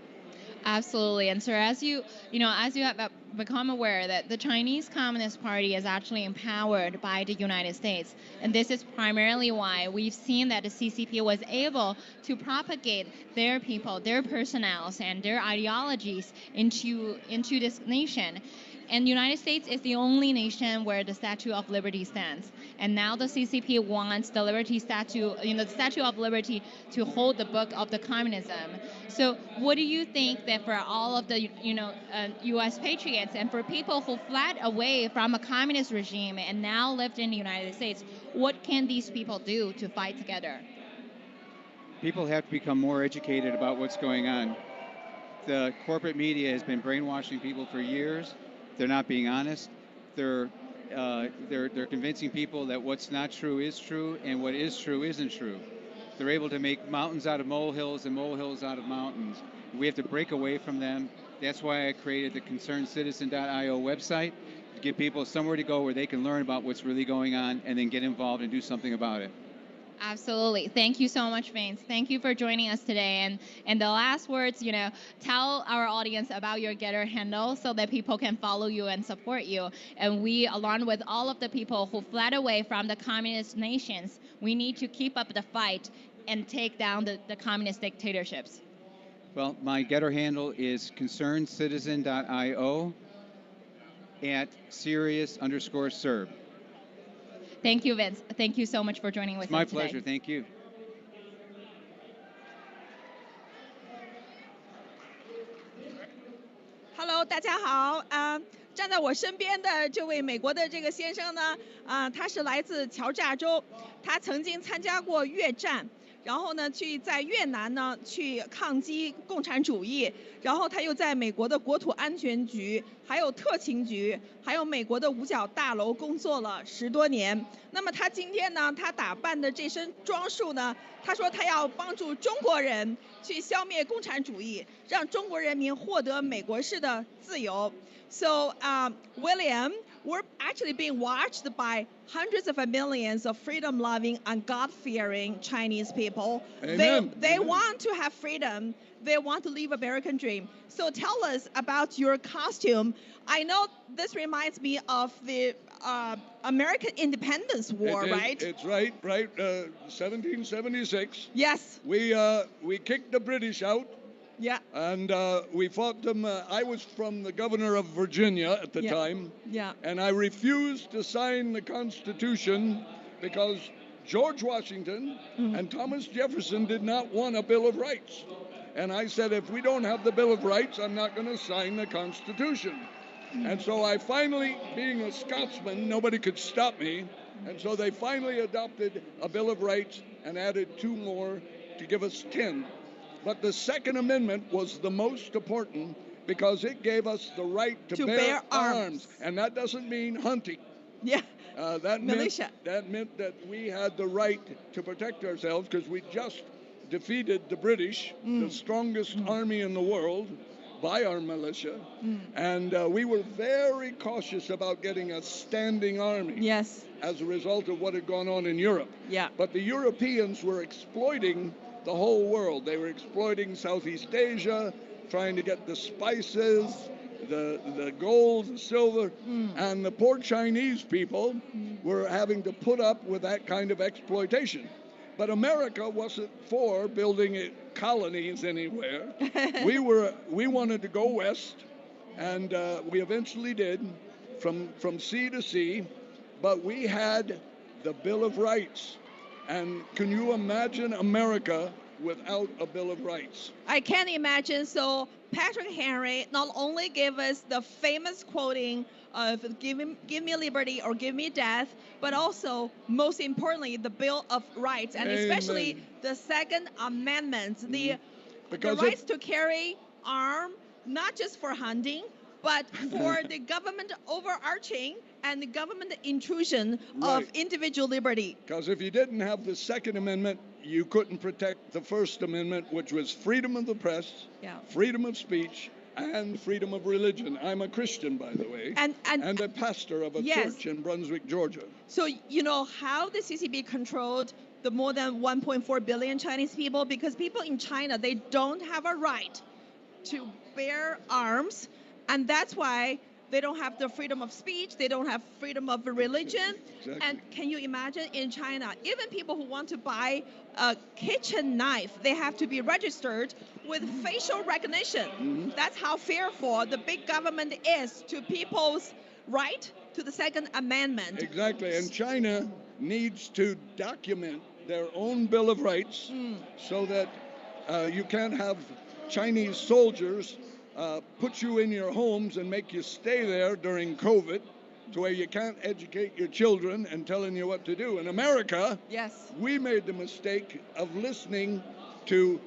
Absolutely. And so as you have become aware that the Chinese Communist Party is actually empowered by the United States, and this is primarily why we've seen that the CCP was able to propagate their people, their personnels, and their ideologies into this nation. And the United States is the only nation where the Statue of Liberty stands. And now the CCP wants the Liberty Statue, the Statue of Liberty to hold the book of the communism. So what do you think that for all of the, U.S. patriots and for people who fled away from a communist regime and now lived in the United States, what can these people do to fight together? People have to become more educated about what's going on. The corporate media has been brainwashing people for years. They're not being honest. They're they're convincing people that what's not true is true and what is true isn't true. They're able to make mountains out of molehills and molehills out of mountains. We have to break away from them. That's why I created the concernedcitizen.io website, to give people somewhere to go where they can learn about what's really going on and then get involved and do something about it. Absolutely. Thank you so much, Vince. Thank you for joining us today. And the last words, tell our audience about your Getter handle so that people can follow you and support you. And we, along with all of the people who fled away from the communist nations, we need to keep up the fight and take down the communist dictatorships. Well, my Getter handle is concernedcitizen.io at serious_serb. Thank you, Vince. Thank you so much for joining with It's my us today. pleasure. Thank you. Hello， 大家好。站在我身边的这位美国的这个先生呢，他是来自乔治亚州，他曾经参加过越战，然后呢在越南呢去抗击共产主义，然后他又在美国的国土安全局、还有特勤局、还有美国的五角大楼工作了10多年。那么他今天呢，他打扮的这身装束呢，他说他要帮助中国人去消灭共产主义，让中国人民获得美国式的自由。So, William, we're actually being watched by hundreds of millions of freedom-loving and God-fearing Chinese people. Amen. They want to have freedom. They want to live American dream. So tell us about your costume. I know this reminds me of the American Independence War, right? It's right. 1776. Yes. We kicked the British out. Yeah. And we fought them. I was from the governor of Virginia at the time. Yeah. And I refused to sign the Constitution because George Washington and Thomas Jefferson did not want a Bill of Rights. And I said, if we don't have the Bill of Rights, I'm not going to sign the Constitution. And so I finally, being a Scotsman, nobody could stop me. And so they finally adopted a Bill of Rights and added 2 more to give us 10. But the Second Amendment was the most important because it gave us the right to bear arms. And that doesn't mean hunting. Yeah. That Militia. meant that we had the right to protect ourselves because we just defeated the British, the strongest army in the world, by our militia. And we were very cautious about getting a standing army. Yes. As a result of what had gone on in Europe. Yeah. But the Europeans were exploiting the whole world. They were exploiting Southeast Asia, trying to get the spices, the gold, the silver, and the poor Chinese people were having to put up with that kind of exploitation. But America wasn't for building colonies anywhere. We wanted to go west, and we eventually did, from sea to sea. But we had the Bill of Rights. And can you imagine America without a Bill of Rights? I can imagine. So Patrick Henry not only gave us the famous quoting of give me liberty or give me death, but also, most importantly, the Bill of Rights, and especially the Second Amendment, the rights to carry arm, not just for hunting, but for the government overarching and the government intrusion of individual liberty. Because if you didn't have the Second Amendment, you couldn't protect the First Amendment, which was freedom of the press, freedom of speech, and freedom of religion. I'm a Christian, by the way, and a pastor of a church in Brunswick, Georgia. So you know how the CCP controlled the more than 1.4 billion Chinese people? Because people in China, they don't have a right to bear arms. And that's why they don't have the freedom of speech, they don't have freedom of religion. Exactly. And can you imagine in China, even people who want to buy a kitchen knife, they have to be registered with facial recognition. That's how fearful the big government is to people's right to the Second Amendment. Exactly. And China needs to document their own Bill of Rights so that you can't have Chinese soldiers put you in your homes and make you stay there during COVID to where you can't educate your children and telling you what to do. In America, we made the mistake of listening to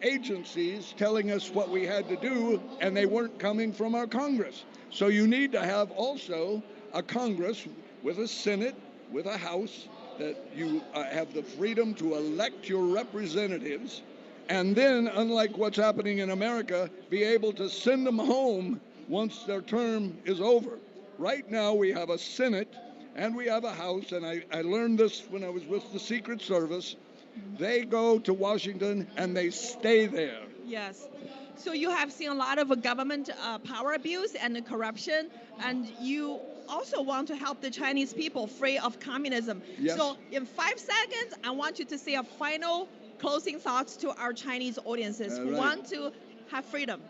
agencies telling us what we had to do, and they weren't coming from our Congress. So you need to have also a Congress with a Senate, with a House, that you have the freedom to elect your representatives, and then, unlike what's happening in America, be able to send them home once their term is over. Right now, we have a Senate and we have a House, and I learned this when I was with the Secret Service. They go to Washington and they stay there. Yes. So you have seen a lot of government power abuse and corruption, and you also want to help the Chinese people free of communism. Yes. So in 5 seconds, I want you to say a final closing thoughts to our Chinese audiences All who right. want to have freedom.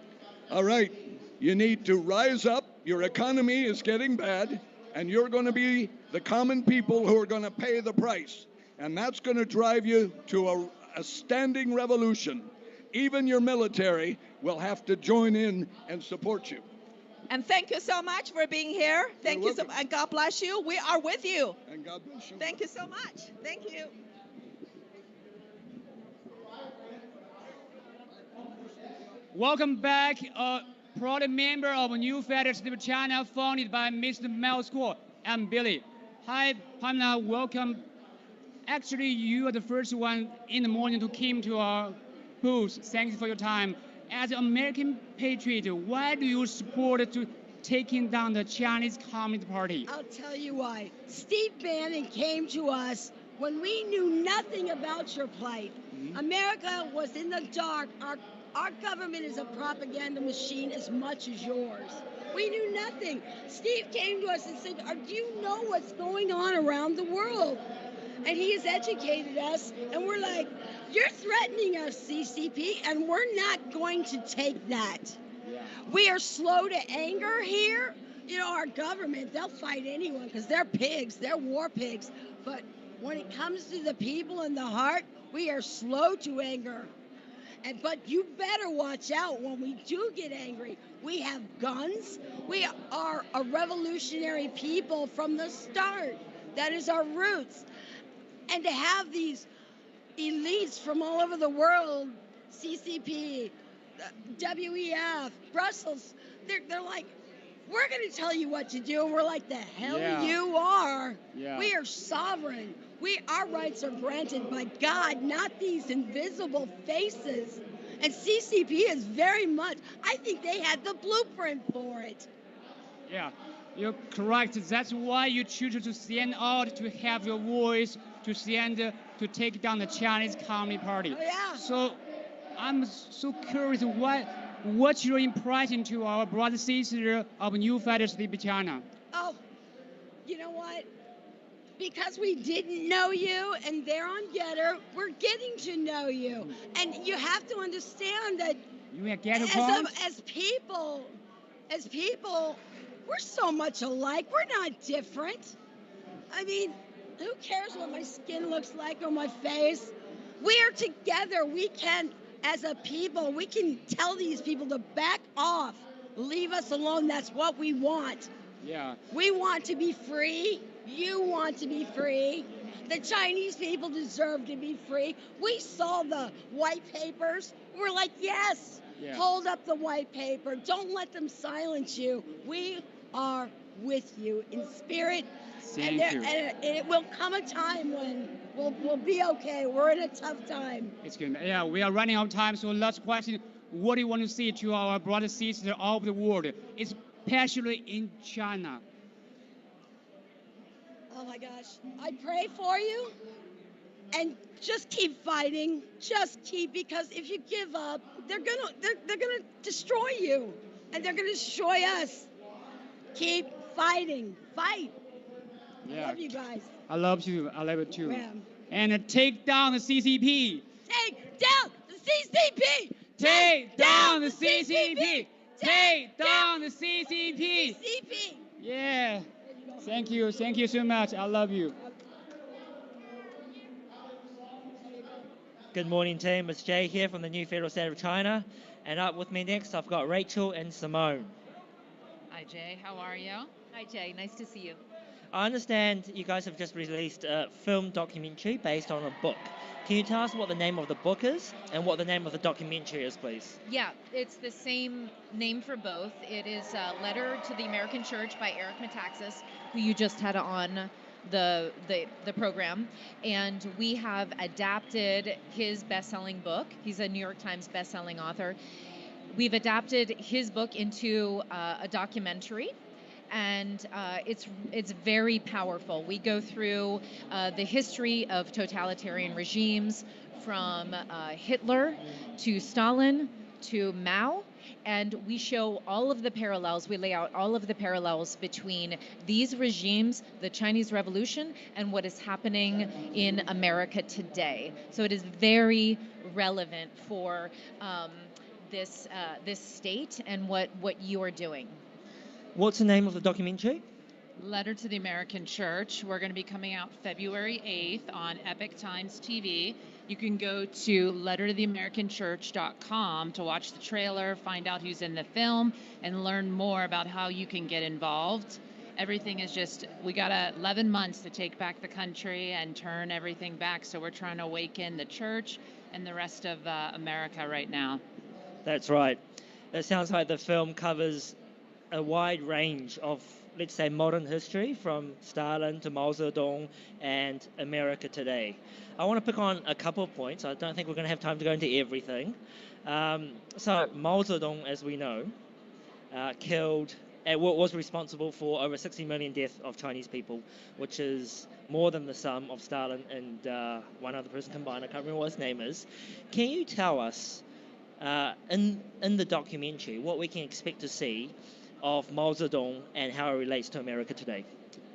All right, you need to rise up. Your economy is getting bad, and you're going to be the common people who are going to pay the price. And that's going to drive you to a standing revolution. Even your military will have to join in and support you. And thank you so much for being here. Thank you so much, and God bless you. We are with you. And God bless you. Thank you so much. Thank you. Welcome back, proud member of New Federal State of China, founded by Mr. Mao School. I'm Billy. Hi, Pamela. Welcome. Actually, you are the first one in the morning to come to our booth. Thanks for your time. As an American patriot, why do you support to taking down the Chinese Communist Party? I'll tell you why. Steve Bannon came to us when we knew nothing about your plight. America was in the dark. Our government is a propaganda machine as much as yours. We knew nothing. Steve came to us and said, do you know what's going on around the world? And he has educated us, and we're like, you're threatening us, CCP, and we're not going to take that. We are slow to anger here. You know, our government, they'll fight anyone because they're pigs, they're war pigs. But when it comes to the people and the heart, we are slow to anger. But you better watch out when we do get angry. We have guns. We are a revolutionary people from the start. That is our roots. And to have these elites from all over the world, CCP, WEF, Brussels, they're like, we're going to tell you what to do. And we're like, the hell you are. Yeah. We are sovereign. Our rights are granted by God, not these invisible faces. And CCP is very much, I think they had the blueprint for it. Yeah, you're correct. That's why you choose to stand out, to have your voice, to stand, to take down the Chinese Communist Party. Oh, yeah. So I'm so curious, what's your impression to our brother sister of New Federal State of China? Oh, you know what? Because we didn't know you and they're on Getter, we're getting to know you. And you have to understand that You have Getter as people, we're so much alike. We're not different. I mean, who cares what my skin looks like or my face? We're together. We can, as a people, we can tell these people to back off. Leave us alone. That's what we want. Yeah. We want to be free. You want to be free. The Chinese people deserve to be free. We saw the white papers. We're like, yes, hold up the white paper. Don't let them silence you. We are with you in spirit. Thank you. And it will come a time when we'll be okay. We're in a tough time. It's good. Yeah, we are running out of time. So last question, what do you want to say to our brothers and sisters all over the world, especially in China? Oh my gosh. I pray for you and just keep fighting. Just keep, because if you give up, they're gonna destroy you and they're gonna destroy us. Keep fighting. Fight. Yeah. Love you guys. I love you. I love you too. Yeah. And take down the CCP. Take down the CCP. Take down the CCP. Take down the CCP. CCP. Yeah. Thank you. Thank you so much. I love you. Good morning, team. It's Jay here from the New Federal State of China. And up with me next, I've got Rachel and Simone. Hi, Jay. How are you? Hi, Jay. Nice to see you. I understand you guys have just released a film documentary based on a book. Can you tell us what the name of the book is and what the name of the documentary is, please? Yeah, it's the same name for both. It is Letter to the American Church by Eric Metaxas, who you just had on the program. And we have adapted his best-selling book. He's a New York Times best-selling author. We've adapted his book into a documentary. And it's very powerful. We go through the history of totalitarian regimes from Hitler to Stalin to Mao, and we show all of the parallels. We lay out all of the parallels between these regimes, the Chinese Revolution, and what is happening in America today. So it is very relevant for this state and what you are doing. What's the name of the documentary? Letter to the American Church. We're going to be coming out February 8th on Epic Times TV. You can go to lettertotheamericanchurch.com to watch the trailer, find out who's in the film, and learn more about how you can get involved. Everything is just, we got 11 months to take back the country and turn everything back. So we're trying to awaken the church and the rest of America right now. That's right. It sounds like the film covers a wide range of, let's say, modern history from Stalin to Mao Zedong and America today. I want to pick on a couple of points. I don't think we're going to have time to go into everything. So Mao Zedong, as we know, was responsible for over 60 million deaths of Chinese people, which is more than the sum of Stalin and one other person combined. I can't remember what his name is. Can you tell us in the documentary what we can expect to see of Mao Zedong and how it relates to America today?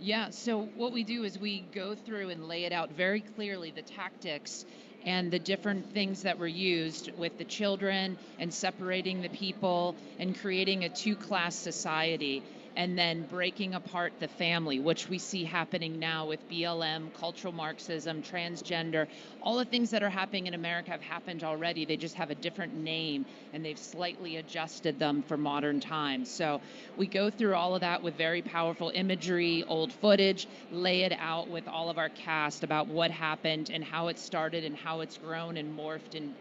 Yeah, so what we do is we go through and lay it out very clearly, the tactics and the different things that were used with the children and separating the people and creating a two-class society, and then breaking apart the family, which we see happening now with BLM, cultural Marxism, transgender. All the things that are happening in America have happened already. They just have a different name, and they've slightly adjusted them for modern times. So we go through all of that with very powerful imagery, old footage, lay it out with all of our cast about what happened and how it started and how it's grown and morphed and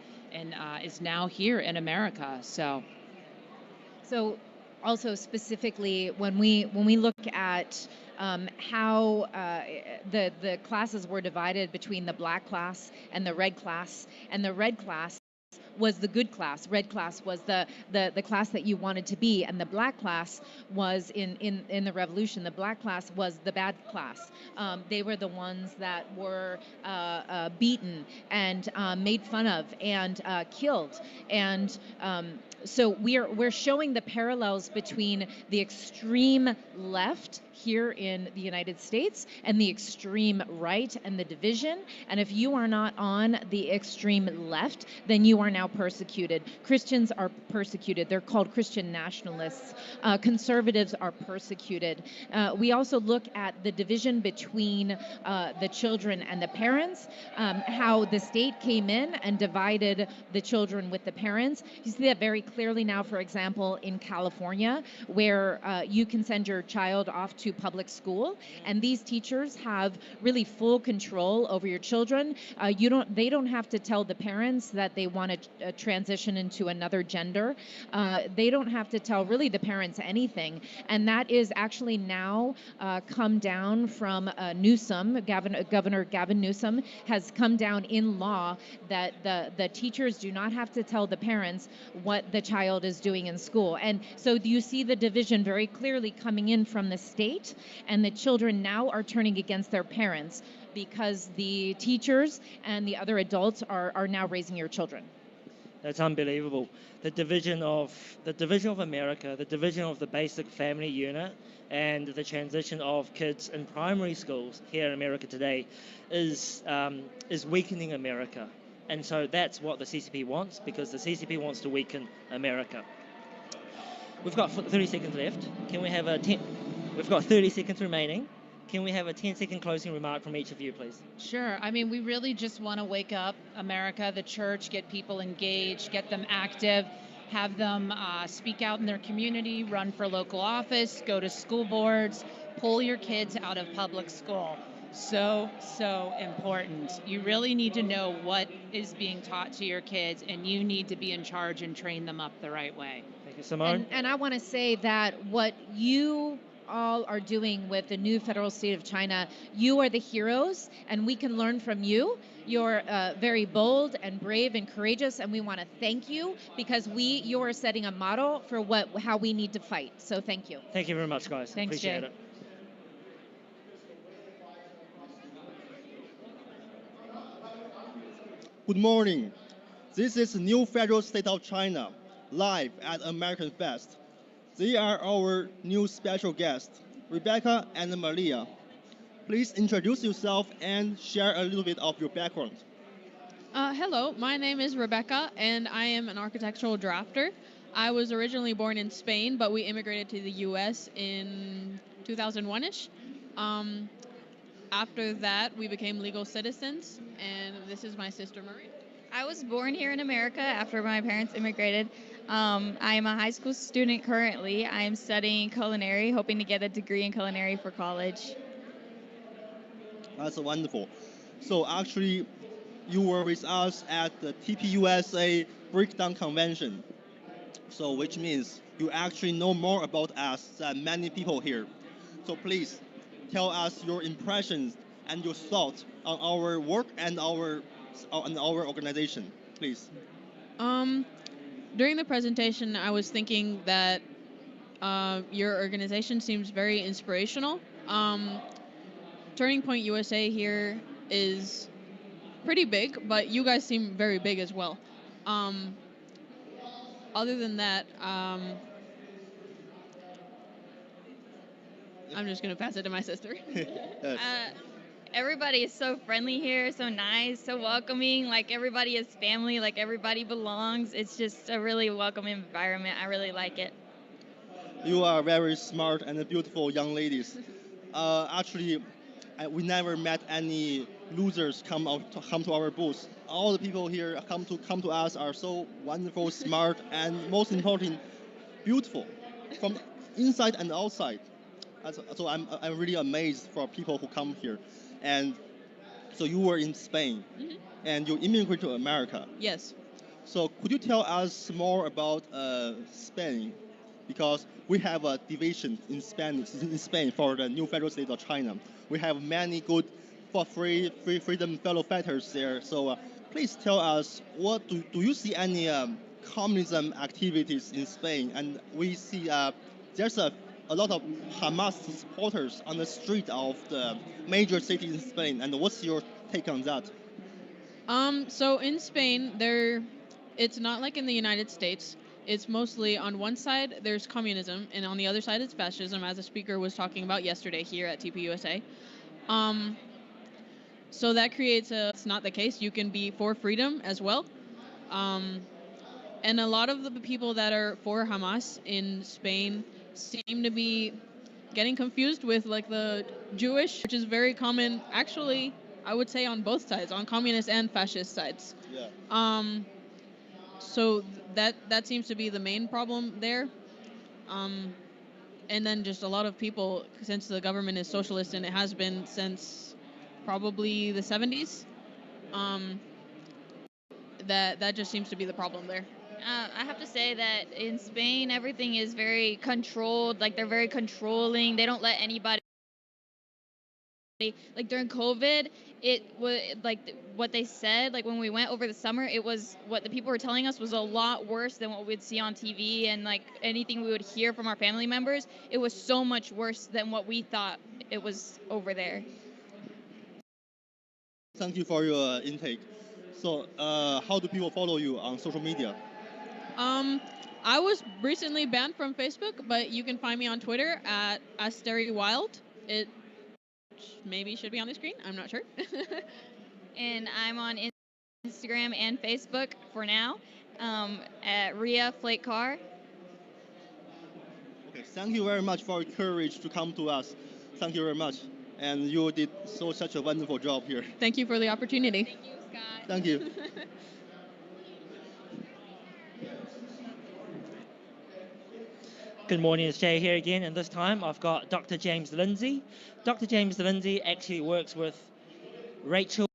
is now here in America. So also specifically, when we look at how the classes were divided between the black class and the red class, and the red class was the good class. Red class was the class that you wanted to be, and the black class was in the revolution. The black class was the bad class. They were the ones that were beaten and made fun of and killed. And so we're showing the parallels between the extreme left here in the United States and the extreme right and the division. And if you are not on the extreme left, then you are now persecuted. Christians are persecuted. They're called Christian nationalists. Conservatives are persecuted. We also look at the division between the children and the parents, how the state came in and divided the children with the parents. You see that very clearly now, for example, in California, where you can send your child off to public school, and these teachers have really full control over your children. They don't have to tell the parents that they want to transition into another gender. They don't have to tell really the parents anything, and that is actually now come down from Newsom. Governor Gavin Newsom has come down in law that the teachers do not have to tell the parents what the child is doing in school. And so you see the division very clearly coming in from the state, and the children now are turning against their parents because the teachers and the other adults are now raising your children. That's unbelievable. The division of America, the division of the basic family unit, and the transition of kids in primary schools here in America today is weakening America. And so that's what the CCP wants, because the CCP wants to weaken America. We've got 30 seconds left. Can we have We've got 30 seconds remaining. Can we have a 10-second closing remark from each of you, please? Sure. I mean, we really just want to wake up America, the church, get people engaged, get them active, have them speak out in their community, run for local office, go to school boards, pull your kids out of public school. So important. You really need to know what is being taught to your kids, and you need to be in charge and train them up the right way. Thank you, Simone. And I want to say that what you all are doing with the new federal state of China, you are the heroes, and we can learn from you. You're very bold and brave and courageous, and we want to thank you because you are setting a model for how we need to fight. So thank you. Thank you very much, guys. Thanks, Appreciate Jay. it. Good morning. This is New Federal State of China, live at American Fest. They are our new special guests, Rebecca and Maria. Please introduce yourself and share a little bit of your background. Hello, my name is Rebecca, and I am an architectural drafter. I was originally born in Spain, but we immigrated to the U.S. in 2001-ish. After that, we became legal citizens, and this is my sister Maria. I was born here in America after my parents immigrated. I am a high school student currently. I am studying culinary, hoping to get a degree in culinary for college. That's wonderful. So actually, you were with us at the TPUSA Breakdown Convention. So which means you actually know more about us than many people here. So please tell us your impressions and your thoughts on our work and our organization, please. During the presentation, I was thinking that your organization seems very inspirational. Turning Point USA here is pretty big, but you guys seem very big as well. Other than that, I'm just going to pass it to my sister. Yes. Everybody is so friendly here, so nice, so welcoming. Like everybody is family, like everybody belongs. It's just a really welcoming environment. I really like it. You are very smart and beautiful young ladies. Actually, we never met any losers come to our booth. All the people here come to us are so wonderful, smart, and most important, beautiful, from inside and outside. So I'm really amazed for people who come here. And so you were in Spain, and you immigrated to America. Yes. So could you tell us more about Spain? Because we have a division in Spain for the new federal state of China. We have many good for freedom fellow fighters there. So please tell us, what do you see any communism activities in Spain? And we see there's a lot of Hamas supporters on the street of the major cities in Spain. And what's your take on that? So in Spain, it's not like in the United States. It's mostly on one side there's communism, and on the other side it's fascism, as a speaker was talking about yesterday here at TPUSA. So that creates it's not the case. You can be for freedom as well. And a lot of the people that are for Hamas in Spain seem to be getting confused with like the Jewish, which is very common, actually, I would say on both sides, on communist and fascist sides. Yeah. So that seems to be the main problem there. And then just a lot of people, since the government is socialist and it has been since probably the 70s, that just seems to be the problem there. I have to say that in Spain, everything is very controlled. Like, they're very controlling. They don't let anybody. Like, during COVID, it was like what they said, like when we went over the summer, it was what the people were telling us was a lot worse than what we'd see on TV and like anything we would hear from our family members. It was so much worse than what we thought it was over there. Thank you for your intake. So how do people follow you on social media? I was recently banned from Facebook, but you can find me on Twitter at @AsteriWild. It maybe should be on the screen. I'm not sure. And I'm on Instagram and Facebook for now at Ria Flake Car. Okay, thank you very much for your courage to come to us. Thank you very much. And you did such a wonderful job here. Thank you for the opportunity. Thank you, Scott. Thank you. Good morning, it's Jay here again, and this time I've got Dr. James Lindsay. Dr. James Lindsay actually works with Rachel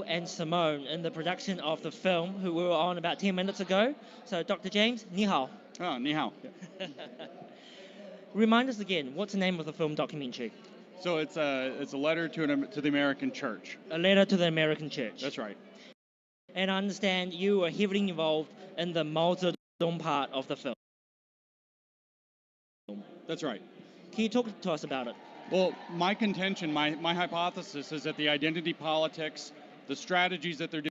and Simone in the production of the film who we were on about 10 minutes ago. So, Dr. James, ni hao. Oh, ni hao. Remind us again, what's the name of the film documentary? So it's a letter to the American church. A letter to the American church. That's right. And I understand you were heavily involved in the Mao Zedong part of the film. That's right. Can you talk to us about it? Well, my contention, my hypothesis is that the identity politics, the strategies that they're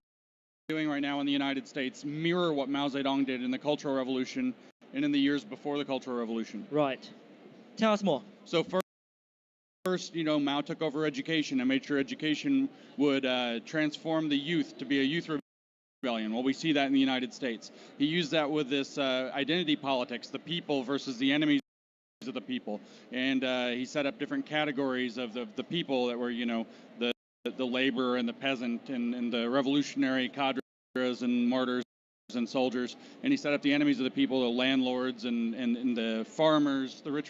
doing right now in the United States mirror what Mao Zedong did in the Cultural Revolution and in the years before the Cultural Revolution. Right. Tell us more. So first, Mao took over education and made sure education would transform the youth to be a youth rebellion. Well, we see that in the United States. He used that with this identity politics, the people versus the enemies of the people, and he set up different categories of the people that were, the laborer and the peasant and the revolutionary cadres and martyrs and soldiers, and he set up the enemies of the people, the landlords and the farmers, the rich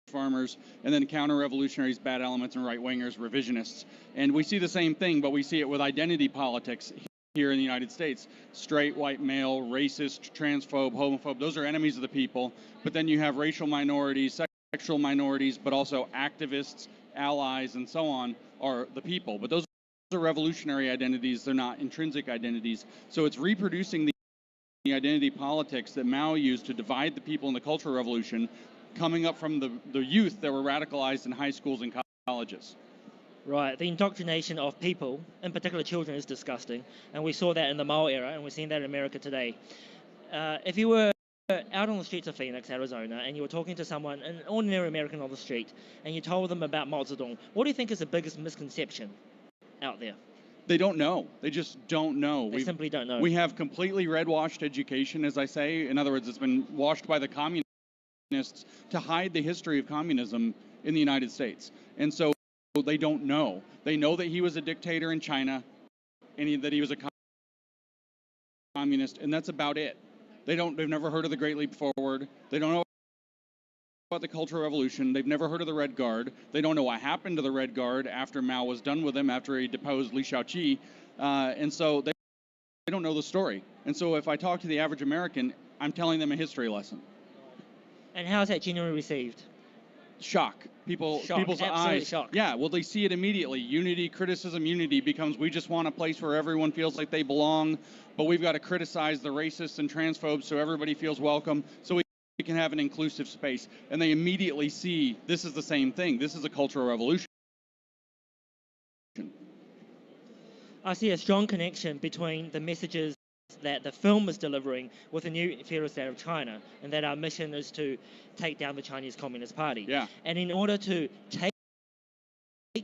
farmers, and then counter-revolutionaries, bad elements, and right-wingers, revisionists. And we see the same thing, but we see it with identity politics here in the United States. Straight, white male, racist, transphobe, homophobe, those are enemies of the people. But then you have racial minorities, sexual minorities, but also activists, allies, and so on are the people. But those are revolutionary identities. They're not intrinsic identities. So it's reproducing the identity politics that Mao used to divide the people in the Cultural Revolution, coming up from the youth that were radicalized in high schools and colleges. Right, the indoctrination of people, in particular children, is disgusting, and we saw that in the Mao era, and we're seeing that in America today. If you were out on the streets of Phoenix, Arizona, and you were talking to someone, an ordinary American on the street, and you told them about Mao Zedong, what do you think is the biggest misconception out there? They don't know. They just don't know. They simply don't know. We have completely red-washed education, as I say. In other words, it's been washed by the communists to hide the history of communism in the United States. And so they don't know. They know that he was a dictator in China and that he was a communist, and that's about it. They've never heard of the Great Leap Forward. They don't know about the Cultural Revolution. They've never heard of the Red Guard. They don't know what happened to the Red Guard after Mao was done with them, after he deposed Li Shaoqi. And so they don't know the story. And so if I talk to the average American, I'm telling them a history lesson. And how is that generally received? Shock. People's eyes. Shock. Yeah, well, they see it immediately. Unity, criticism, unity becomes we just want a place where everyone feels like they belong, but we've got to criticize the racists and transphobes so everybody feels welcome, so we can have an inclusive space. And they immediately see this is the same thing. This is a cultural revolution. I see a strong connection between the messages that the film is delivering with the new federal state of China, and that our mission is to take down the Chinese Communist Party. Yeah. And in order to take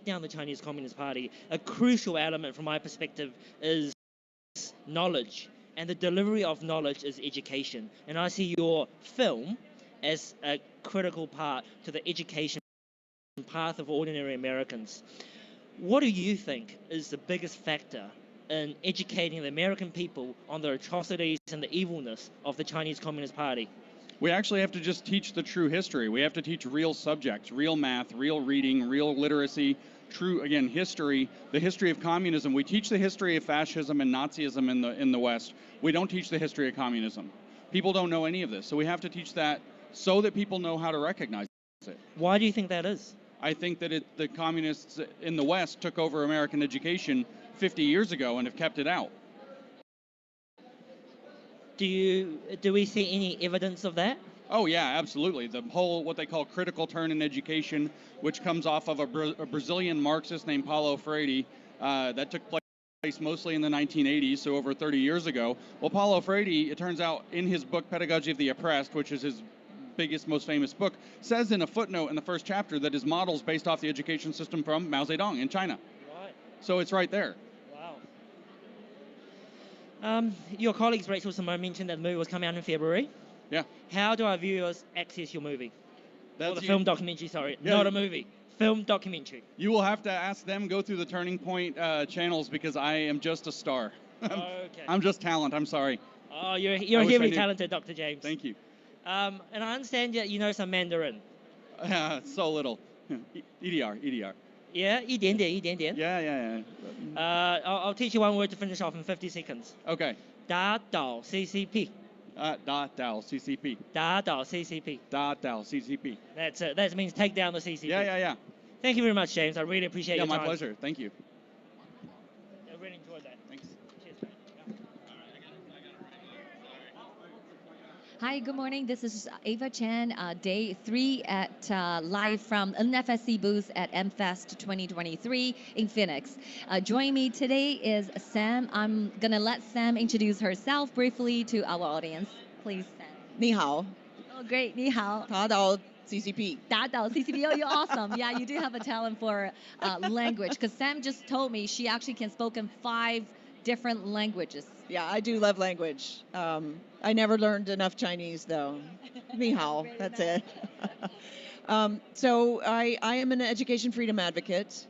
down the Chinese Communist Party, a crucial element from my perspective is knowledge, and the delivery of knowledge is education. And I see your film as a critical part to the education path of ordinary Americans. What do you think is the biggest factor in educating the American people on the atrocities and the evilness of the Chinese Communist Party? We actually have to just teach the true history. We have to teach real subjects, real math, real reading, real literacy, true, again, history, the history of communism. We teach the history of fascism and Nazism in the West. We don't teach the history of communism. People don't know any of this. So we have to teach that so that people know how to recognize it. Why do you think that is? I think that the communists in the West took over American education 50 years ago and have kept it out. Do we see any evidence of that? Oh yeah, absolutely. The whole what they call critical turn in education, which comes off of a Brazilian Marxist named Paulo Freire, that took place mostly in the 1980s, so over 30 years ago. Well, Paulo Freire, it turns out, in his book Pedagogy of the Oppressed, which is his biggest, most famous book, says in a footnote in the first chapter that his model's based off the education system from Mao Zedong in China. Right. So it's right there. Wow. Your colleagues Rachel Simone mentioned that the movie was coming out in February. Yeah. How do our viewers access your movie? That's or the film documentary, sorry. Yeah. Not a movie. Film documentary. You will have to ask them, go through the Turning Point channels, because I am just a star. Okay. I'm just talent, I'm sorry. Oh, you're heavily talented, Dr. James. Thank you. And I understand that you know some Mandarin. So little. EDR. Yeah, 一点点, 一点点. Yeah. I'll teach you one word to finish off in 50 seconds. Okay. 打倒 CCP. 打倒 CCP. 打倒 CCP. 打倒 CCP. That's it. That means take down the CCP. Yeah. Thank you very much, James. I really appreciate your Yeah, time. my pleasure. Thank you. I really enjoyed that. Thanks. Cheers. Hi, good morning. This is Ava Chen, day 3 at live from NFSC booth at MFest 2023 in Phoenix. Joining me today is Sam. I'm going to let Sam introduce herself briefly to our audience. Please, Sam. 你好， Oh, great. 你好。打倒 CCP。打倒 CCP. Oh, you're awesome. Yeah, you do have a talent for language because Sam just told me she actually can speak in 5 different languages. Yeah, I do love language. I never learned enough Chinese though. 你好, that's it. So I am an education freedom advocate,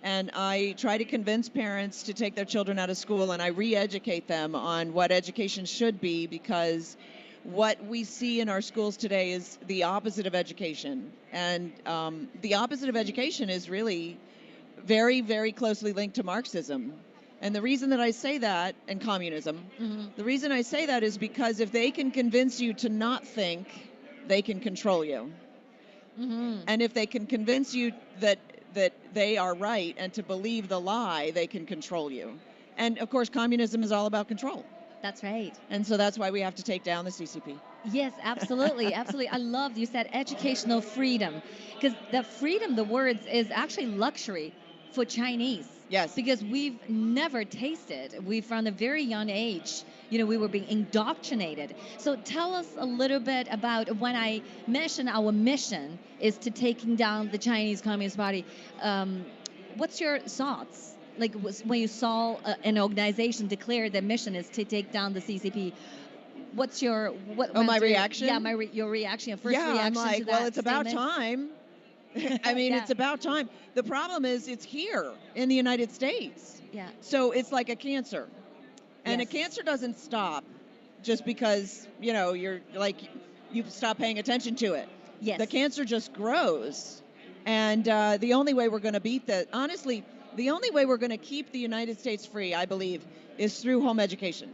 and I try to convince parents to take their children out of school, and I re-educate them on what education should be, because what we see in our schools today is the opposite of education. And the opposite of education is really very, very closely linked to Marxism. And the reason that I say that, and communism, the reason I say that is because if they can convince you to not think, they can control you. And if they can convince you that they are right and to believe the lie, they can control you. And of course, communism is all about control. That's right. And so that's why we have to take down the CCP. Yes, absolutely. Absolutely. I love you said educational freedom, because the freedom, the words, is actually luxury for Chinese. Yes. Because we've never tasted. We, from a very young age, we were being indoctrinated. So tell us a little bit about when I mentioned our mission is to taking down the Chinese Communist Party. What's your thoughts? Like when you saw an organization declare their mission is to take down the CCP, what's your my reaction? Yeah, your reaction. Your first yeah, reaction I'm like, to that well, it's about statement? time. I mean, it's about time. The problem is it's here in the United States. Yeah. So it's like a cancer. And Yes. a cancer doesn't stop just because, you're like, you stop paying attention to it. Yes. The cancer just grows. And the only way we're going to beat that, honestly, the only way we're going to keep the United States free, I believe, is through home education.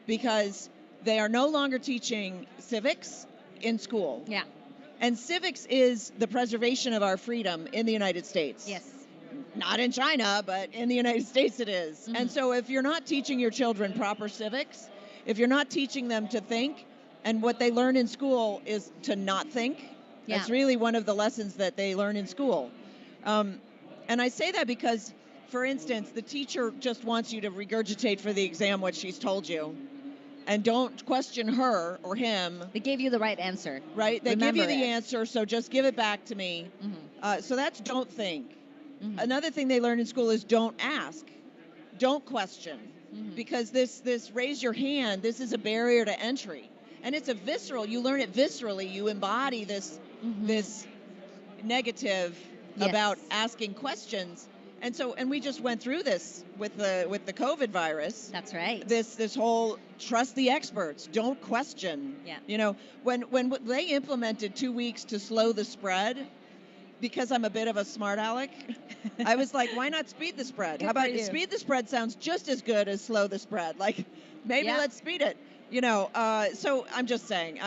Because they are no longer teaching civics in school. Yeah. And civics is the preservation of our freedom in the United States. Yes. Not in China, but in the United States it is. And so if you're not teaching your children proper civics, if you're not teaching them to think, and what they learn in school is to not think, that's really one of the lessons that they learn in school. And I say that because, for instance, the teacher just wants you to regurgitate for the exam what she's told you. And don't question her or him. They gave you the right answer. Right? They give you Remember the it. answer, so just give it back to me. So that's don't think. Another thing they learn in school is don't ask. Don't question. Because this raise your hand, this is a barrier to entry. And it's a visceral, you learn it viscerally. You embody this negative about asking questions. And we just went through this with the COVID virus. That's right. This whole trust the experts, don't question. Yeah. When they implemented 2 weeks to slow the spread, because I'm a bit of a smart aleck, I was like, why not speed the spread? Good How about for you. speed the spread sounds just as good as slow the spread. Like maybe let's speed it. So I'm just saying,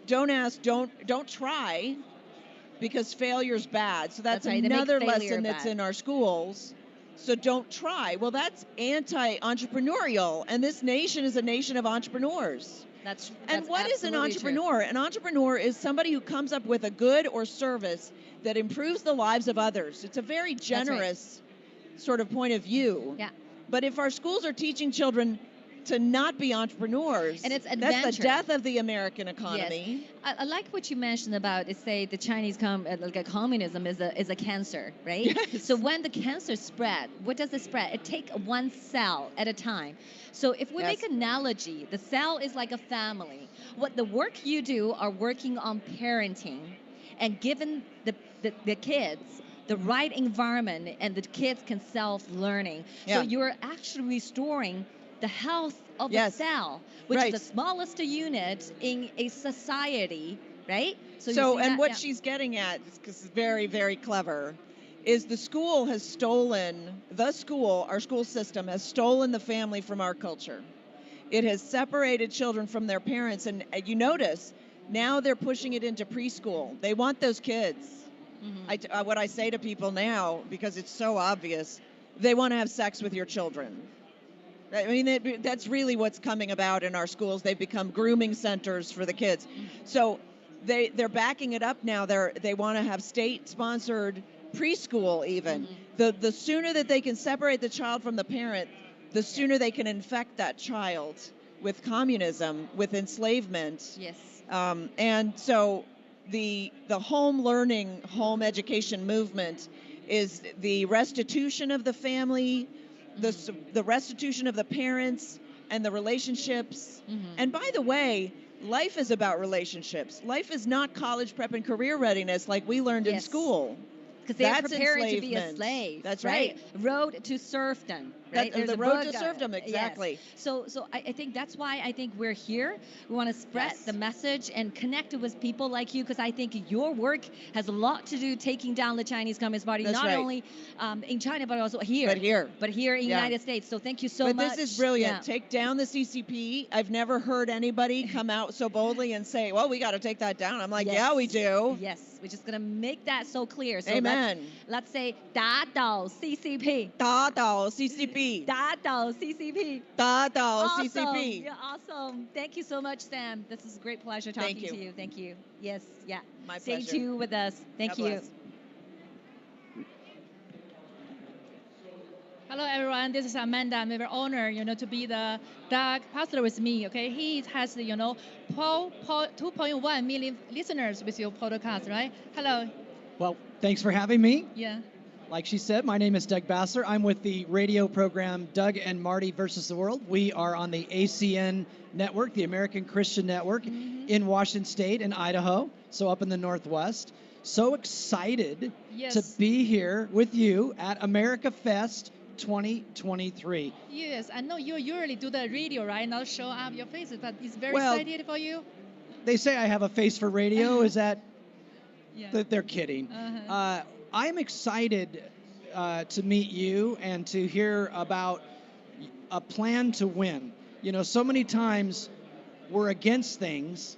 don't ask, don't try. Because failure's bad. So that's right. They make another failure lesson that's bad. in our schools. So don't try. Well, that's anti-entrepreneurial. And this nation is a nation of entrepreneurs. And what is an absolutely entrepreneur? An entrepreneur is somebody who comes up with a good or service that improves the lives of others. It's a very generous sort of point of view. Yeah. But if our schools are teaching children to not be entrepreneurs, And it's that's adventure. the death of the American economy. Yes. I like what you mentioned about say the Chinese communism is a cancer, right? Yes. So when the cancer spread, what does it spread? It takes one cell at a time. So if we make an analogy, the cell is like a family. What the work you do are working on parenting and giving the kids the right environment, and the kids can self-learning. So Yeah. you're actually restoring the health of Yes. the cell, which Right. is the smallest unit in a society, right? So, you see and that? what Yeah. she's getting at, because it's very, very clever, is the school has stolen, our school system has stolen the family from our culture. It has separated children from their parents, and you notice, now they're pushing it into preschool. They want those kids. What I say to people now, because it's so obvious, they want to have sex with your children. I mean, that's really what's coming about in our schools. They've become grooming centers for the kids. So they're backing it up now. They want to have state-sponsored preschool even. The sooner that they can separate the child from the parent, the sooner they can infect that child with communism, with enslavement. Yes. And so the home learning, home education movement is the restitution of the family, the restitution of the parents, and the relationships. And by the way, life is about relationships. Life is not college prep and career readiness like we learned in school. Because they're That's preparing to be a enslavement. slave. That's right. right. Road to serfdom. Right. The There's a road to book, serfdom, yes. exactly. So I think that's why I think we're here. We want to spread the message and connect with people like you, because I think your work has a lot to do taking down the Chinese Communist Party, That's not right. only in China but also here. But here in the Yeah. United States. So thank you so But much. this is brilliant. Yeah. Take down the CCP. I've never heard anybody come out so boldly and say, well, we got to take that down. I'm like, yeah, we do. Yes, we're just going to make that so clear. So Amen. Let's say 打倒 CCP. 打倒 CCP. 打倒 CCP. 打倒 Awesome. CCP. You're awesome. Thank you so much, Sam. This is a great pleasure talking to you. Thank you. Yes, yeah. My Stay pleasure. tuned with us. Thank God you. bless. Hello, everyone. This is Amanda. I'm very honored, to be the Doug pastor with me. Okay, he has, 2.1 million listeners with your podcast, right? Hello. Well, thanks for having me. Yeah. Like she said, my name is Doug Bassler. I'm with the radio program Doug and Marty versus the World. We are on the ACN network, the American Christian Network, in Washington State and Idaho, so up in the Northwest. So excited to be here with you at America Fest 2023. Yes, I know you usually do the radio, right? Not show up your faces, but it's very Well, excited for you. They say I have a face for radio. Is that? Yeah. They're kidding. I'm excited to meet you and to hear about a plan to win. So many times we're against things,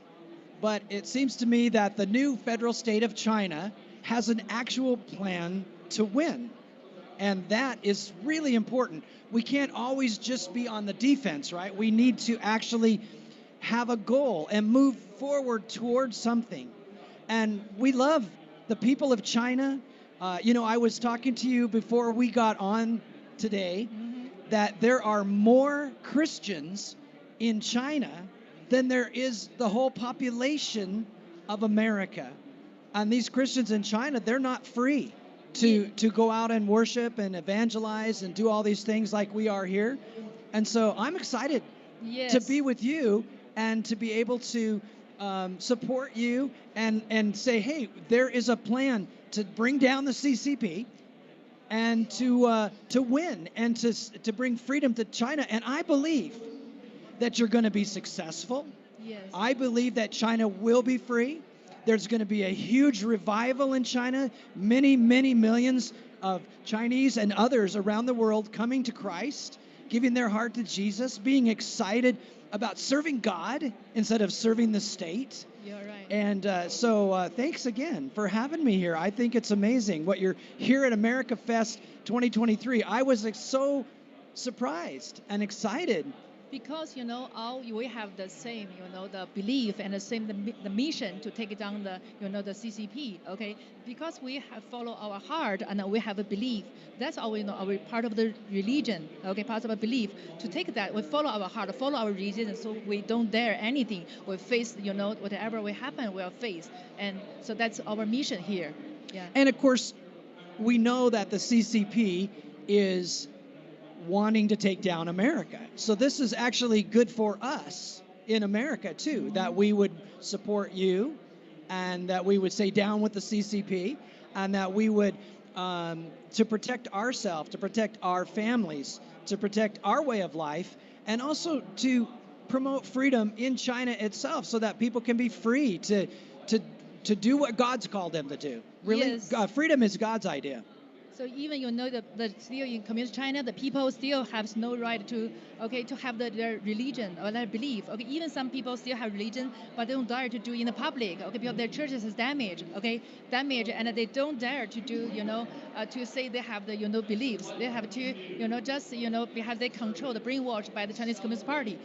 but it seems to me that the new federal state of China has an actual plan to win. And that is really important. We can't always just be on the defense, right? We need to actually have a goal and move forward towards something. And we love the people of China. I was talking to you before we got on today that there are more Christians in China than there is the whole population of America. And these Christians in China, they're not free to go out and worship and evangelize and do all these things like we are here. And so I'm excited to be with you and to be able to support you and say, hey, there is a plan to bring down the CCP and to win and to bring freedom to China. And I believe that you're going to be successful. Yes. I believe that China will be free. There's going to be a huge revival in China. Many, many millions of Chinese and others around the world coming to Christ, giving their heart to Jesus, being excited about serving God instead of serving the state. You're right. And so thanks again for having me here. I think it's amazing what you're here at America Fest 2023. I was so surprised and excited. Because, all we have the same, the belief and the same, the mission to take down the, the CCP, okay? Because we have follow our heart and we have a belief. That's all we know, our part of the religion, okay? Part of a belief. To take that, we follow our heart, follow our religion, so we don't dare anything. We face, whatever will happen, we'll face. And so that's our mission here. Yeah. And of course, we know that the CCP is wanting to take down America. So this is actually good for us in America too, that we would support you and that we would say down with the CCP and that we would, to protect ourselves, to protect our families, to protect our way of life, and also to promote freedom in China itself so that people can be free to do what God's called them to do. Really, Yes. freedom is God's idea. So even the still in communist China, the people still have no right to to have their religion or their belief. Okay, even some people still have religion, but they don't dare to do in the public. Okay, because their churches is damaged. Okay, damaged, and they don't dare to do to say they have the beliefs. They have to just have they controlled, brainwashed by the Chinese Communist Party.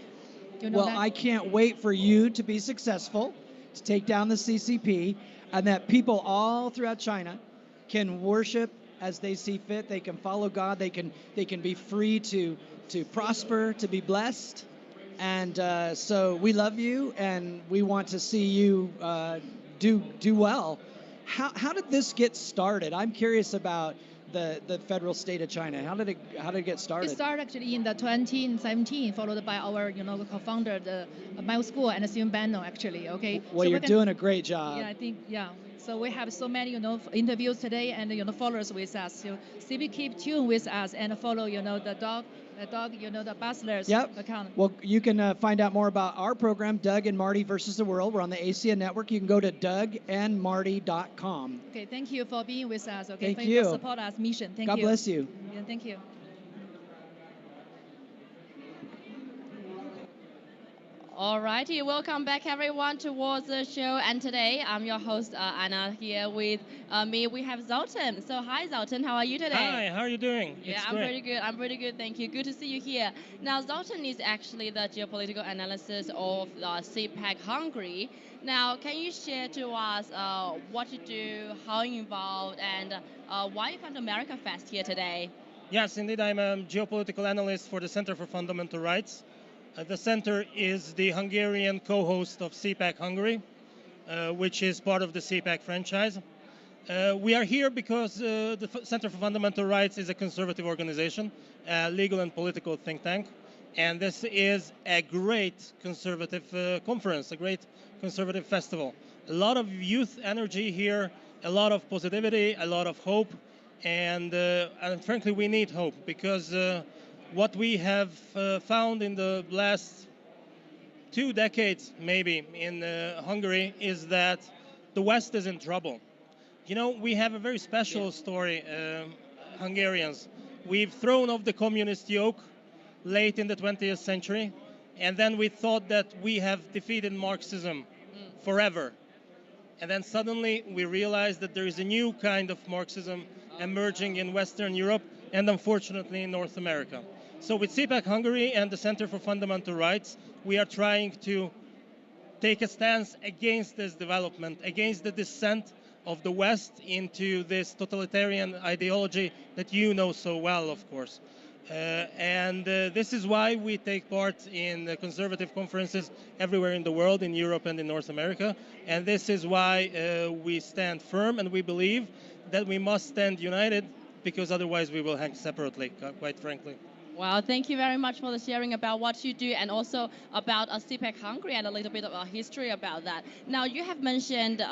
Well, I can't wait for you to be successful, to take down the CCP, and that people all throughout China can worship as they see fit. They can follow God. They can be free to prosper, to be blessed. And so we love you, and we want to see you do well. How did this get started? I'm curious about the federal state of China. How did it get started? It started actually in the 2017, followed by our co-founder, the Miles School and Stephen Bannon actually. Okay. Well, So you're we doing a great job. Yeah, I think So we have so many interviews today and followers with us. So simply keep tuned with us and follow the dog the Bustler's account. Well, you can find out more about our program, Doug and Marty versus the World. We're on the ACN network. You can go to dougandmarty.com. Okay, thank you for being with us. Okay, Thank for you. your support us mission. Thank you. God bless you. Yeah, thank you. Alrighty, welcome back everyone towards the show. And today I'm your host Anna. Here with me we have Zoltan. So hi Zoltan, how are you today? Hi, how are you doing? Yeah, It's I'm great. pretty good. I'm pretty good, thank you. Good to see you here. Now Zoltan is actually the geopolitical analysis of CPAC Hungary. Now, can you share to us what you do, how you involved, and why you come to America Fest here today? Yes, indeed, I'm a geopolitical analyst for the Center for Fundamental Rights. The center is the Hungarian co-host of CPAC Hungary, which is part of the CPAC franchise. We are here because the Center for Fundamental Rights is a conservative organization, a legal and political think tank, and this is a great conservative conference, a great conservative festival. A lot of youth energy here, a lot of positivity, a lot of hope, and frankly, we need hope because what we have found in the last 2 decades, maybe, in Hungary is that the West is in trouble. You know, we have a very special story, Hungarians. We've thrown off the communist yoke late in the 20th century, and then we thought that we have defeated Marxism forever. And then suddenly we realized that there is a new kind of Marxism emerging in Western Europe and unfortunately in North America. So with CPAC Hungary and the Center for Fundamental Rights, we are trying to take a stance against this development, against the descent of the West into this totalitarian ideology that you know so well, of course. This is why we take part in conservative conferences everywhere in the world, in Europe and in North America. And this is why we stand firm, and we believe that we must stand united, because otherwise we will hang separately, quite frankly. Well, thank you very much for the sharing about what you do and also about CPAC Hungary and a little bit of a history about that. Now, you have mentioned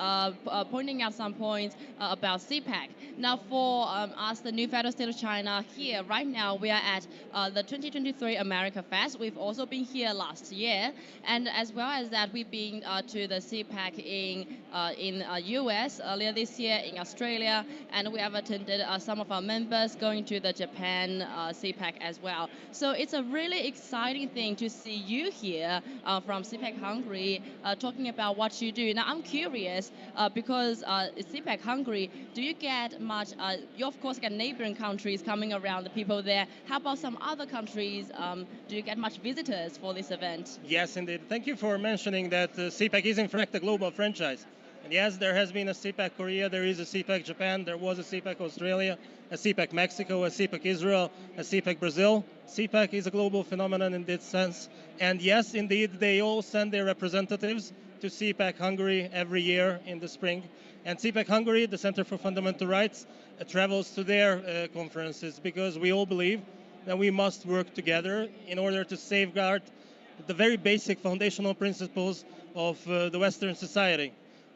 pointing out some points about CPAC. Now, for us, the new federal state of China here, right now, we are at the 2023 America Fest. We've also been here last year. And as well as that, we've been to the CPAC in US earlier this year, in Australia, and we have attended some of our members going to the Japan CPAC as well. So it's a really exciting thing to see you here from CPAC Hungary talking about what you do. Now I'm curious because CPAC Hungary, do you get much, you of course get neighboring countries coming around, the people there. How about some other countries? Do you get much visitors for this event? Yes, indeed. Thank you for mentioning that CPAC is in fact a global franchise. And yes, there has been a CPAC Korea, there is a CPAC Japan, there was a CPAC Australia, a CPAC Mexico, a CPAC Israel, a CPAC Brazil. CPAC is a global phenomenon in this sense. And yes, indeed, they all send their representatives to CPAC Hungary every year in the spring. And CPAC Hungary, the Center for Fundamental Rights, travels to their conferences because we all believe that we must work together in order to safeguard the very basic foundational principles of the Western society.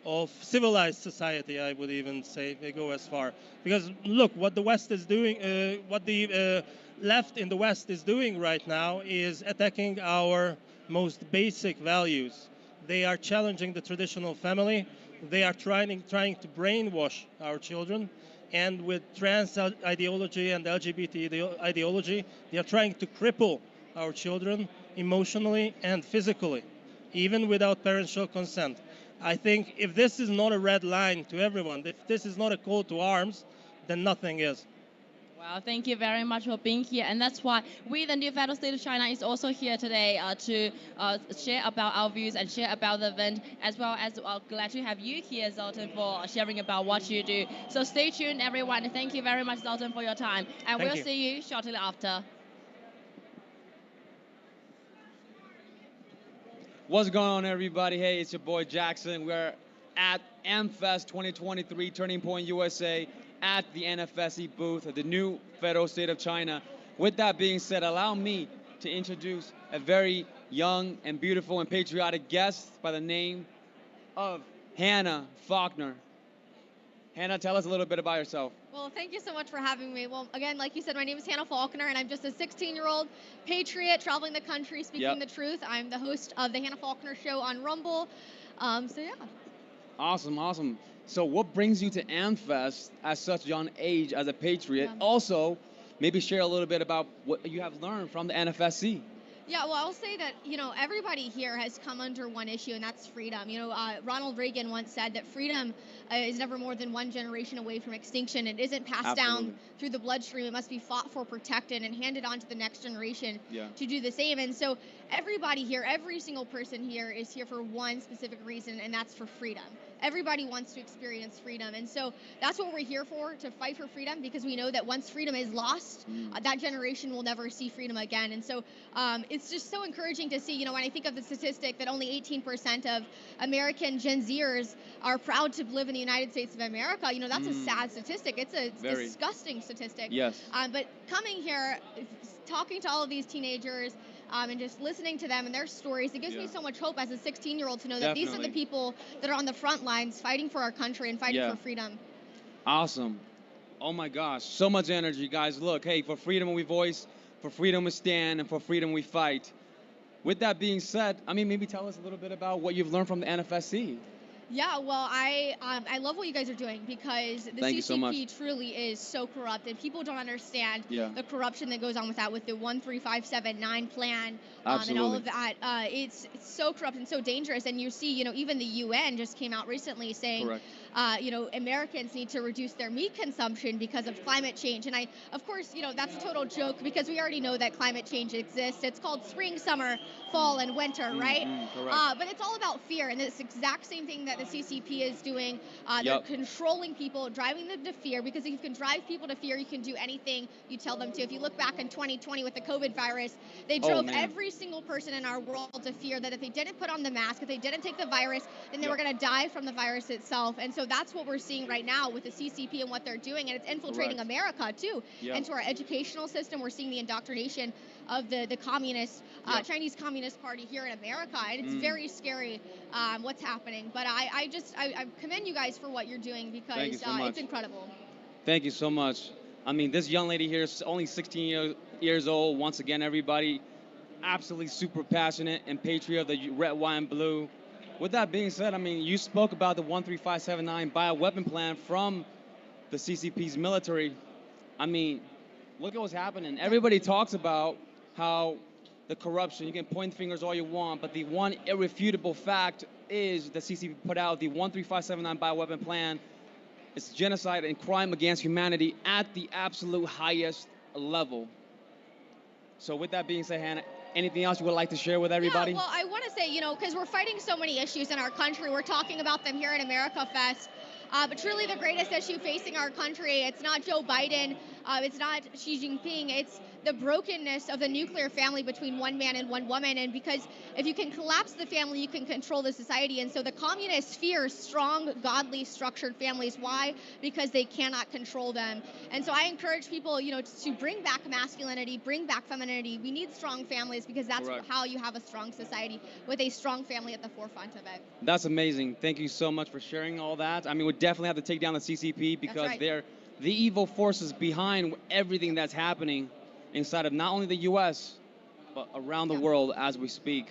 of civilized society, I would even say. They go as far. Because look, what the West is doing, what the left in the West is doing right now is attacking our most basic values. They are challenging the traditional family. They are trying to brainwash our children. And with trans ideology and LGBT ideology, they are trying to cripple our children emotionally and physically, even without parental consent. I think if this is not a red line to everyone, if this is not a call to arms, then nothing is. Well, thank you very much for being here, and that's why we, the New Federal State of China, is also here today to share about our views and share about the event, as well as glad to have you here, Zoltan, for sharing about what you do. So stay tuned, everyone. Thank you very much, Zoltan, for your time, and we'll see you shortly after. What's going on, everybody? Hey, it's your boy Jackson. We're at MFest 2023, Turning Point USA, at the NFSC booth at the new Federal State of China. With that being said, allow me to introduce a very young and beautiful and patriotic guest by the name of Hannah Faulkner. Hannah, tell us a little bit about yourself. Well, thank you so much for having me. Well, again, like you said, my name is Hannah Faulkner, and I'm just a 16-year-old patriot traveling the country speaking the truth. I'm the host of the Hannah Faulkner Show on Rumble. So, yeah. Awesome, awesome. So what brings you to AmFest at such a young age as a patriot? Yeah. Also, maybe share a little bit about what you have learned from the NFSC. Yeah, well, I'll say that, everybody here has come under one issue, and that's freedom. Ronald Reagan once said that freedom is never more than one generation away from extinction. It isn't passed down through the bloodstream. It must be fought for, protected, and handed on to the next generation to do the same. And so everybody here, every single person here is here for one specific reason, and that's for freedom. Everybody wants to experience freedom. And so that's what we're here for, to fight for freedom, because we know that once freedom is lost, that generation will never see freedom again. And so it's just so encouraging to see, when I think of the statistic that only 18% of American Gen Zers are proud to live in the United States of America, that's a sad statistic. It's a disgusting statistic. Yes. But coming here, talking to all of these teenagers, and just listening to them and their stories, it gives me so much hope as a 16-year-old to know that these are the people that are on the front lines fighting for our country and fighting for freedom. Awesome. Oh my gosh, so much energy, guys. Look, hey, for freedom we voice, for freedom we stand, and for freedom we fight. With that being said, maybe tell us a little bit about what you've learned from the NFSC. Yeah, well, I love what you guys are doing, because the CCP truly is so corrupt, and people don't understand the corruption that goes on with that, with the 13579 plan and all of that. It's so corrupt and so dangerous. And you see, even the UN just came out recently saying, Americans need to reduce their meat consumption because of climate change. And of course, that's a total joke, because we already know that climate change exists. It's called spring, summer, fall, and winter, right? But it's all about fear, and it's the exact same thing that the CCP is doing. They're controlling people, driving them to fear, because if you can drive people to fear, you can do anything you tell them to. If you look back in 2020 with the COVID virus, they drove every single person in our world to fear that if they didn't put on the mask, if they didn't take the virus, then they were going to die from the virus itself. And so that's what we're seeing right now with the CCP and what they're doing, and it's infiltrating America too. Into our educational system, we're seeing the indoctrination of the communist, Chinese Communist Party here in America, and it's very scary what's happening. But I commend you guys for what you're doing, because it's incredible. Thank you so much. This young lady here is only 16 years old. Once again, everybody, absolutely super passionate and patriot of the red, white, and blue. With that being said, you spoke about the 13579 bioweapon plan from the CCP's military. Look at what's happening. Everybody talks about how the corruption, you can point fingers all you want, but the one irrefutable fact is the CCP put out the 13579 bioweapon plan. It's genocide and crime against humanity at the absolute highest level. So with that being said, Hannah, anything else you would like to share with everybody? Yeah, well, I want to say, because we're fighting so many issues in our country, we're talking about them here at America Fest. But truly the greatest issue facing our country, it's not Joe Biden, it's not Xi Jinping, it's the brokenness of the nuclear family between one man and one woman. And because if you can collapse the family, you can control the society. And so the communists fear strong, godly, structured families. Why? Because they cannot control them. And so I encourage people, to bring back masculinity, bring back femininity. We need strong families because that's how you have a strong society, with a strong family at the forefront of it. That's amazing. Thank you so much for sharing all that. I mean, we definitely have to take down the CCP because they're the evil forces behind everything that's happening inside of not only the U.S., but around the world as we speak.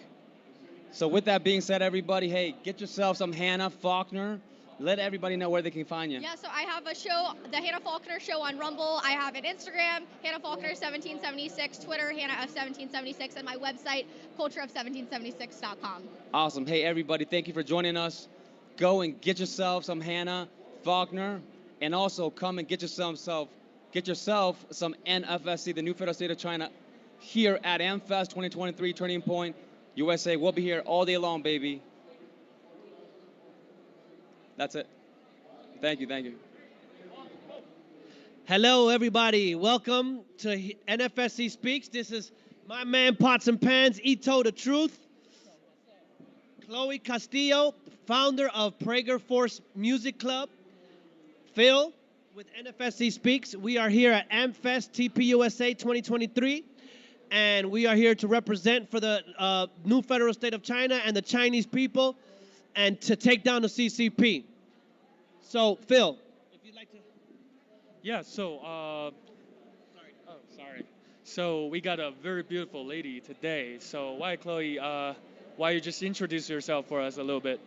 So with that being said, everybody, hey, get yourself some Hannah Faulkner. Let everybody know where they can find you. Yeah, so I have a show, the Hannah Faulkner Show on Rumble. I have an Instagram, Hannah Faulkner 1776, Twitter, Hannah of 1776, and my website, cultureof1776.com. Awesome. Hey, everybody, thank you for joining us. Go and get yourself some Hannah Faulkner, and also come and get yourself some NFSC, the New Federal State of China, here at AmFest 2023 Turning Point USA. We'll be here all day long, baby. That's it. Thank you, thank you. Hello, everybody. Welcome to NFSC Speaks. This is my man, Pots and Pans, Ito the Truth. Chloe Castillo, founder of Prager Force Music Club. Phil, with NFSC Speaks. We are here at AmFest TPUSA 2023, and we are here to represent for the New Federal State of China and the Chinese people, and to take down the CCP. So, Phil, if you'd like to. Yeah, so, sorry. So, we got a very beautiful lady today. So, why, Chloe, why you just introduce yourself for us a little bit?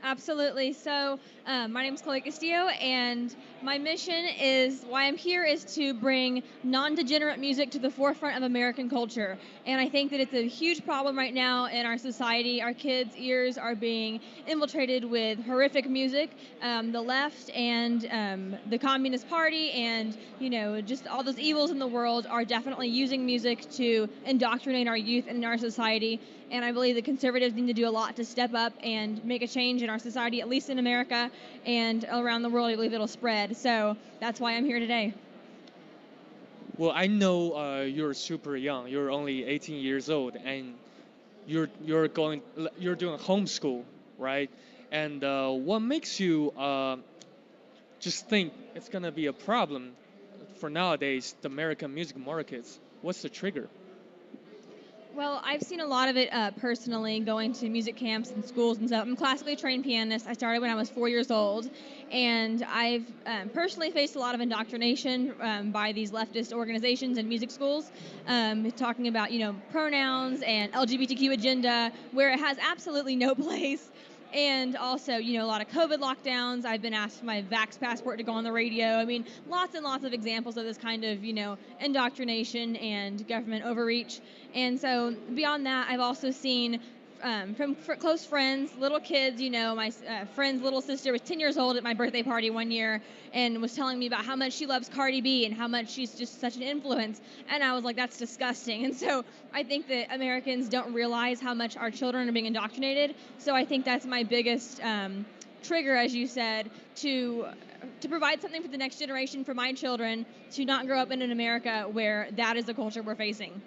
Absolutely. So my name is Chloe Castillo, and my mission is, why I'm here, is to bring non-degenerate music to the forefront of American culture. And I think that it's a huge problem right now in our society. Our kids' ears are being infiltrated with horrific music. The left and the Communist Party and, just all those evils in the world are definitely using music to indoctrinate our youth and our society. And I believe the conservatives need to do a lot to step up and make a change in our society, at least in America, and around the world. I believe it'll spread. So that's why I'm here today. Well, I know you're super young. You're only 18 years old, and you're doing homeschool, right? And what makes you just think it's gonna be a problem for nowadays, the American music markets? What's the trigger? Well, I've seen a lot of it personally, going to music camps and schools and stuff. I'm a classically trained pianist. I started when I was 4 years old, and I've personally faced a lot of indoctrination by these leftist organizations and music schools, talking about, pronouns and LGBTQ agenda, where it has absolutely no place. And also, a lot of COVID lockdowns. I've been asked for my Vax passport to go on the radio. I mean, lots and lots of examples of this kind of, indoctrination and government overreach. And so beyond that, I've also seen from close friends, little kids, my friend's little sister was 10 years old at my birthday party one year and was telling me about how much she loves Cardi B and how much she's just such an influence. And I was like, that's disgusting. And so I think that Americans don't realize how much our children are being indoctrinated. So I think that's my biggest trigger, as you said, to provide something for the next generation, for my children, to not grow up in an America where that is the culture we're facing.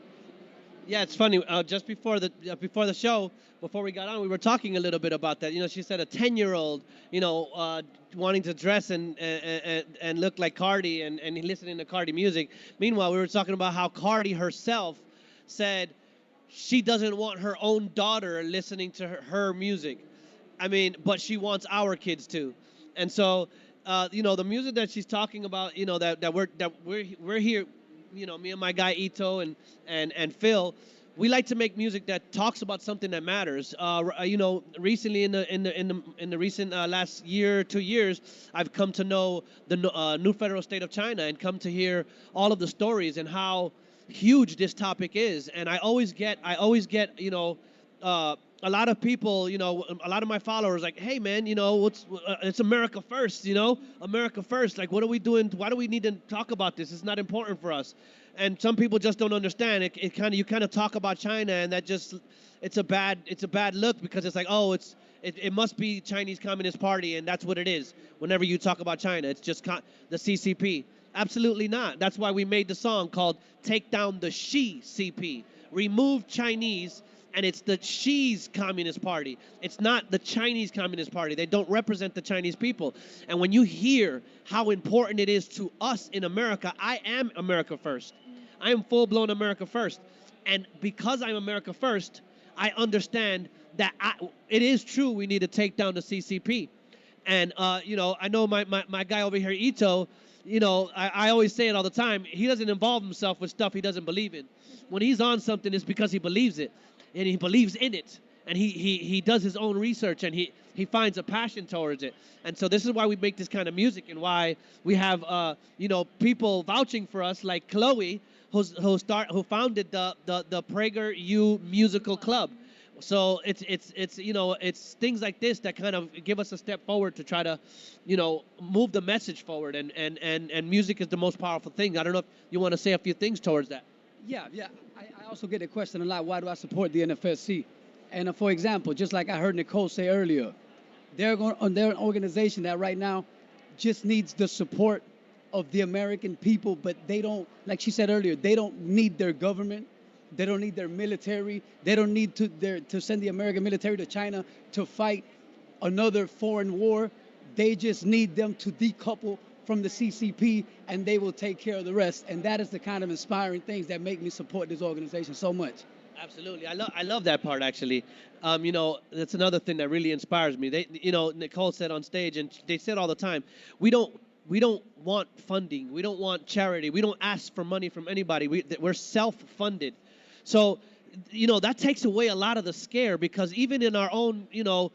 Yeah, it's funny. Just before the show, before we got on, we were talking a little bit about that. She said a 10-year-old, wanting to dress and look like Cardi and listening to Cardi music. Meanwhile, we were talking about how Cardi herself said she doesn't want her own daughter listening to her music. I mean, but she wants our kids to. And so, the music that she's talking about, that we're here. Me and my guy Ito and Phil, we like to make music that talks about something that matters. Recently in the recent last year, 2 years, I've come to know the New Federal State of China and come to hear all of the stories and how huge this topic is. And I always get a lot of people, a lot of my followers like, hey man, it's America first, America first. Like, what are we doing? Why do we need to talk about this? It's not important for us. And some people just don't understand. You kind of talk about China, and that it's a bad look, because it's like, oh, it must be Chinese Communist Party, and that's what it is. Whenever you talk about China, it's just the CCP. Absolutely not. That's why we made the song called Take Down the Xi CP. Remove Chinese, and it's the Xi's Communist Party. It's not the Chinese Communist Party. They don't represent the Chinese people. And when you hear how important it is to us in America, I am America first. I am full-blown America first. And because I'm America first, I understand that it is true we need to take down the CCP. And, you know, I know my guy over here, Ito, you know, I always say it all the time. He doesn't involve himself with stuff he doesn't believe in. When he's on something, it's because he believes it, and he believes in it. And he does his own research, and he finds a passion towards it. And so this is why we make this kind of music, and why we have, you know, people vouching for us like Chloe, who founded the PragerU Musical Club. So it's you know, it's things like this that kind of give us a step forward to try to, you know, move the message forward. And music is the most powerful thing. I don't know if you want to say a few things towards that. Yeah. I also get a question a lot. Why do I support the NFSC? And for example, just like I heard Nicole say earlier, they're an organization that right now just needs the support of the American people, but they don't, like she said earlier, they don't need their government. They don't need their military. They don't need to send the American military to China to fight another foreign war. They just need them to decouple from the CCP, and they will take care of the rest. And that is the kind of inspiring things that make me support this organization so much. Absolutely, I love that part actually. You know, that's another thing that really inspires me. They, you know, Nicole said on stage, and they said all the time, we don't want funding. We don't want charity. We don't ask for money from anybody. We're self-funded. So, you know, that takes away a lot of the scare, because even in our own, you know,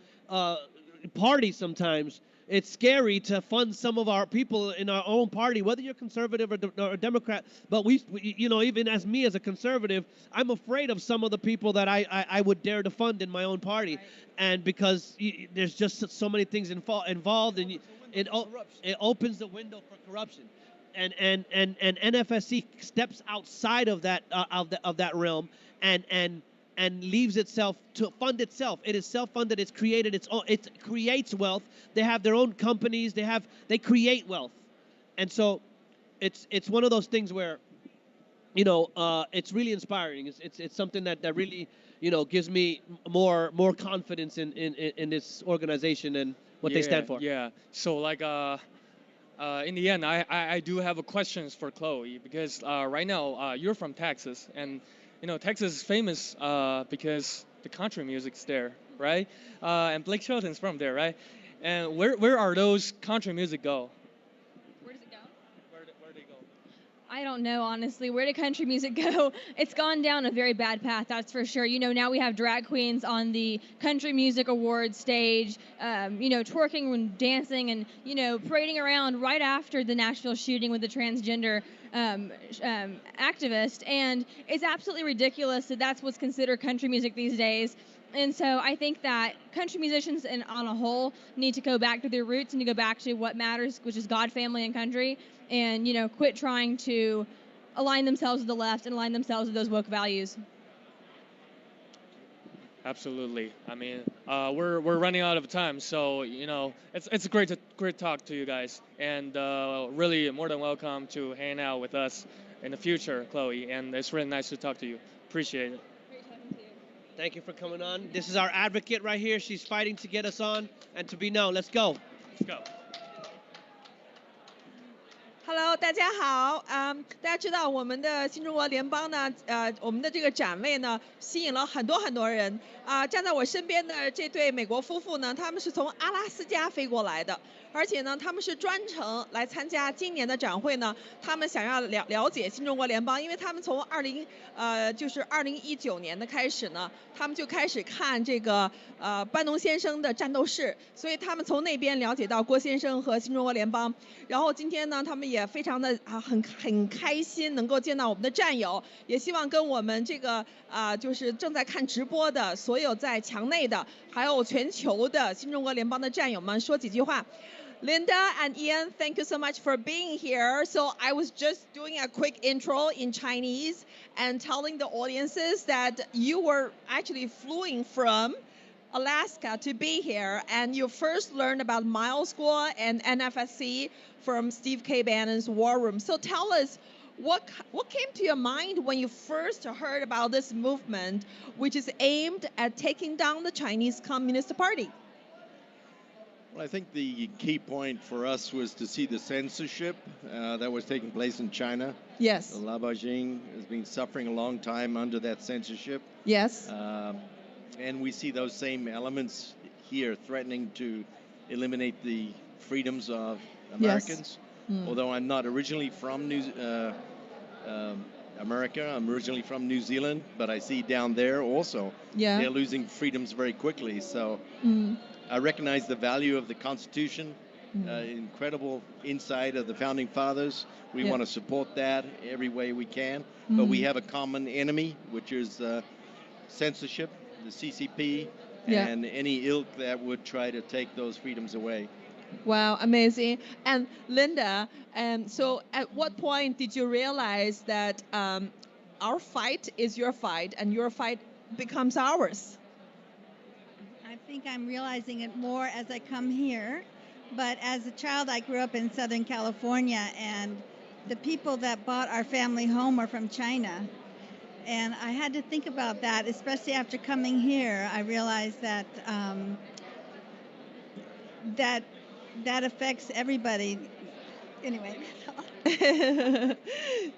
party sometimes, it's scary to fund some of our people in our own party, whether you're conservative or Democrat. But we, you know, even as me as a conservative, I'm afraid of some of the people that I would dare to fund in my own party. Right. And because there's just so many things involved, and it opens the window for corruption. And NFSC steps outside of that realm and leaves itself to fund itself. It is self-funded. It's created its own. It creates wealth. They have their own companies. They create wealth, and so it's one of those things where, you know, it's really inspiring. It's something that really, you know, gives me more confidence in this organization and what they stand for. Yeah. So like in the end, I do have a questions for Chloe, because right now you're from Texas, and you know Texas is famous because the country music's there, right? And Blake Shelton's from there, right? And where are those country music go? Where does it go? Where they go? I don't know, honestly. Where did country music go? It's gone down a very bad path, that's for sure. You know, now we have drag queens on the Country Music Awards stage, you know, twerking and dancing and, you know, parading around right after the Nashville shooting with the transgender activist. And it's absolutely ridiculous that that's what's considered country music these days. And so I think that country musicians on a whole need to go back to their roots and to go back to what matters, which is God, family, and country, and, you know, quit trying to align themselves with the left and align themselves with those woke values. Absolutely. I mean, we're running out of time, so, you know, it's a great talk to you guys, and really more than welcome to hang out with us in the future, Chloe, and it's really nice to talk to you. Appreciate it. Thank you for coming on. This is our advocate right here. She's fighting to get us on and to be known. Let's go. Let's go. Hello， 大家好。大家知道我们的新中国联邦呢，我们的这个展位呢，吸引了很多人。站在我身边的这对美国夫妇呢，他们是从阿拉斯加飞过来的，而且呢，他们是专程来参加今年的展会呢。他们想要了解新中国联邦，因为他们从2019年的开始呢，他们就开始看这个班农先生的战斗室，所以他们从那边了解到郭先生和新中国联邦。然后今天呢，他们也非常的很开心能够见到我们的战友，也希望跟我们这个就是正在看直播的所有在墙内的，还有全球的新中国联邦的战友们说几句话。Linda and Ian, thank you so much for being here. So I was just doing a quick intro in Chinese and telling the audiences that you were actually flying from Alaska to be here, and you first learned about Miles School and NFSC from Steve K. Bannon's War Room. So tell us, what came to your mind when you first heard about this movement, which is aimed at taking down the Chinese Communist Party? Well, I think the key point for us was to see the censorship that was taking place in China. Yes. Lao Beijing has been suffering a long time under that censorship. Yes. And we see those same elements here threatening to eliminate the freedoms of Americans. Yes. Although I'm not originally from America, I'm originally from New Zealand, but I see down there also they're losing freedoms very quickly. So I recognize the value of the Constitution, incredible insight of the Founding Fathers. We want to support that every way we can, but we have a common enemy, which is censorship, the CCP, and any ilk that would try to take those freedoms away. Wow, amazing. And Linda, so at what point did you realize that our fight is your fight and your fight becomes ours? I think I'm realizing it more as I come here. But as a child, I grew up in Southern California, and the people that bought our family home are from China. And I had to think about that, especially after coming here. I realized that that affects everybody. Anyway.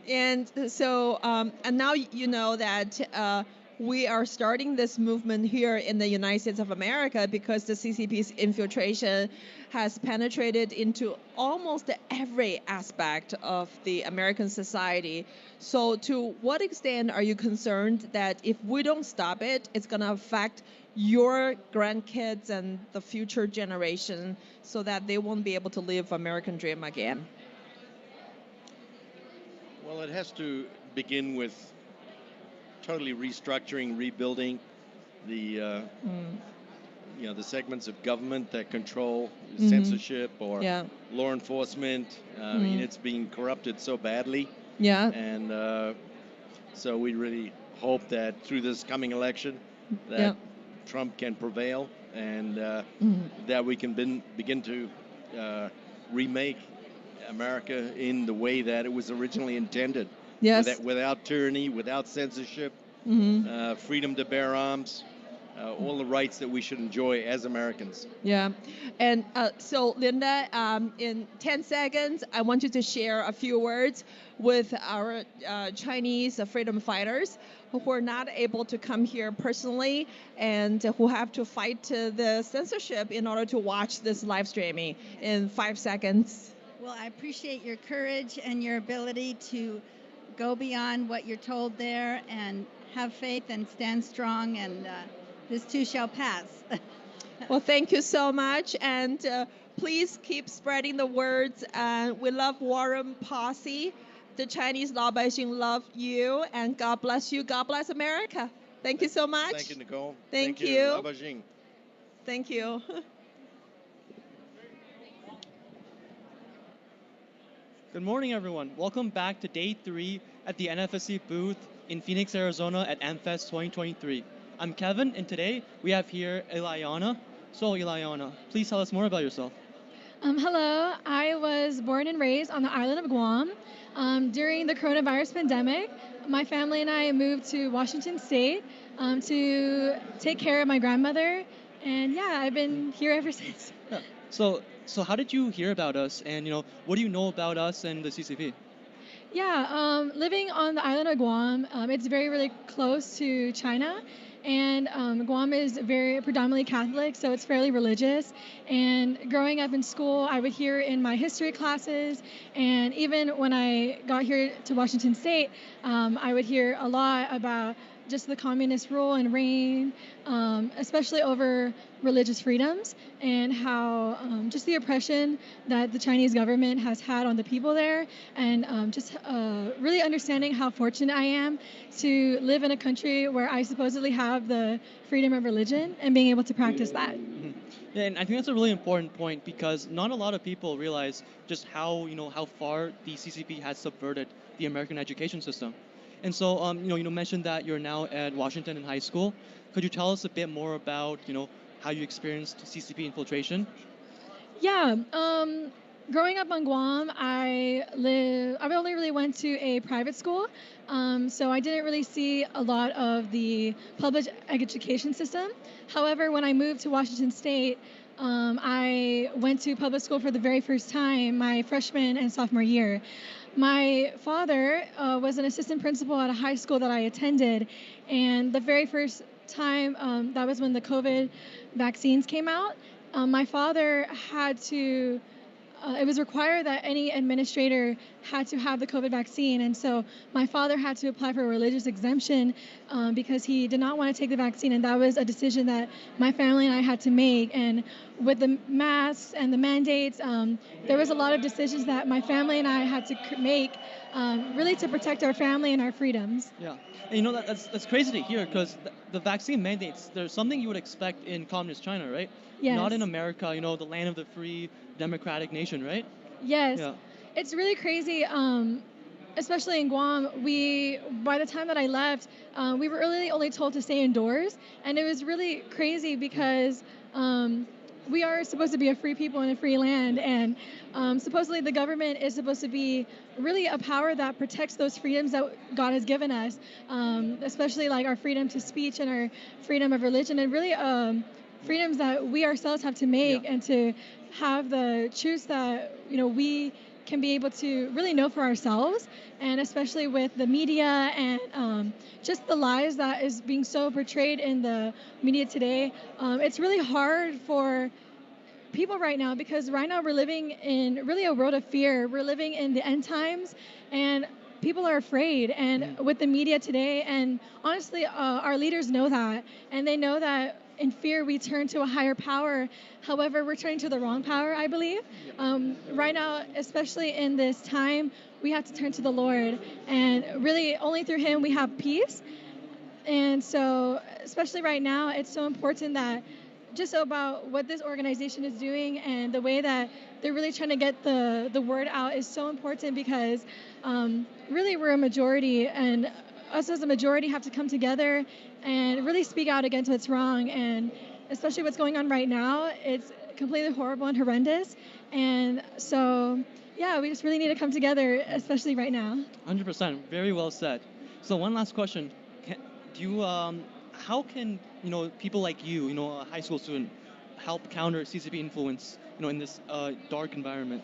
And so, and now you know that we are starting this movement here in the United States of America because the CCP's infiltration has penetrated into almost every aspect of the American society. So to what extent are you concerned that if we don't stop it, it's going to affect your grandkids and the future generation so that they won't be able to live American dream again? Well, it has to begin with totally restructuring, rebuilding the the segments of government that control censorship or law enforcement. I mean, it's being corrupted so badly. Yeah. And so we really hope that through this coming election that Trump can prevail and that we can begin to remake America in the way that it was originally intended. Yes. Without tyranny, without censorship, freedom to bear arms, all the rights that we should enjoy as Americans. Yeah. And so, Linda, in 10 seconds, I want you to share a few words with our Chinese freedom fighters who are not able to come here personally and who have to fight the censorship in order to watch this live streaming in 5 seconds. Well, I appreciate your courage and your ability to go beyond what you're told there and have faith and stand strong, and this too shall pass. Well, thank you so much, and please keep spreading the words. We love Warren Posse. The Chinese Lao Beijing love you, and God bless you. God bless America. Thank you so much. Thank you, Nicole. Thank you. Lao Beijing. Thank you. Good morning, everyone. Welcome back to Day 3 at the NFSC booth in Phoenix, Arizona at AmFest 2023. I'm Kevin, and today we have here Ilayana. So, Ilayana, please tell us more about yourself. Hello, I was born and raised on the island of Guam. During the coronavirus pandemic, my family and I moved to Washington State to take care of my grandmother, and yeah, I've been here ever since. Yeah. So how did you hear about us, and what do you know about us and the CCP? Yeah, living on the island of Guam, it's really close to China, and Guam is very predominantly Catholic, so it's fairly religious. And growing up in school, I would hear in my history classes, and even when I got here to Washington State, I would hear a lot about just the communist rule and reign, especially over religious freedoms, and how just the oppression that the Chinese government has had on the people there, and just really understanding how fortunate I am to live in a country where I supposedly have the freedom of religion and being able to practice that. Yeah, and I think that's a really important point because not a lot of people realize just how far the CCP has subverted the American education system. And so, you mentioned that you're now at Washington in high school. Could you tell us a bit more about, how you experienced CCP infiltration? Yeah, growing up on Guam, I only really went to a private school, so I didn't really see a lot of the public education system. However, when I moved to Washington State, I went to public school for the very first time my freshman and sophomore year. My father was an assistant principal at a high school that I attended, and the very first time, that was when the COVID vaccines came out. My father had to, it was required that any administrator had to have the COVID vaccine, and so my father had to apply for a religious exemption because he did not want to take the vaccine, and that was a decision that my family and I had to make. And with the masks and the mandates, there was a lot of decisions that my family and I had to make really to protect our family and our freedoms. Yeah, and that's crazy to hear, because the vaccine mandates, there's something you would expect in communist China, right? Yes. Not in America, the land of the free democratic nation, right? Yes. Yeah. It's really crazy, especially in Guam. By the time that I left, we were really only told to stay indoors, and it was really crazy because we are supposed to be a free people in a free land, and supposedly the government is supposed to be really a power that protects those freedoms that God has given us, especially like our freedom to speech and our freedom of religion, and really freedoms that we ourselves have to make, and to have the truths that we can be able to really know for ourselves. And especially with the media and just the lies that is being so portrayed in the media today, it's really hard for people right now, because right now we're living in really a world of fear. We're living in the end times, and people are afraid, and with the media today, and honestly, our leaders know that, and they know that in fear we turn to a higher power. However, we're turning to the wrong power, I believe. Right now, especially in this time, we have to turn to the Lord, and really only through Him we have peace. And so, especially right now, it's so important that just about what this organization is doing and the way that they're really trying to get the word out is so important, because really we're a majority, and us as a majority have to come together and really speak out against what's wrong. And especially what's going on right now, it's completely horrible and horrendous. And so, yeah, we just really need to come together, especially right now. 100%. Very well said. So one last question. How can people like you, a high school student, help counter CCP influence, in this dark environment?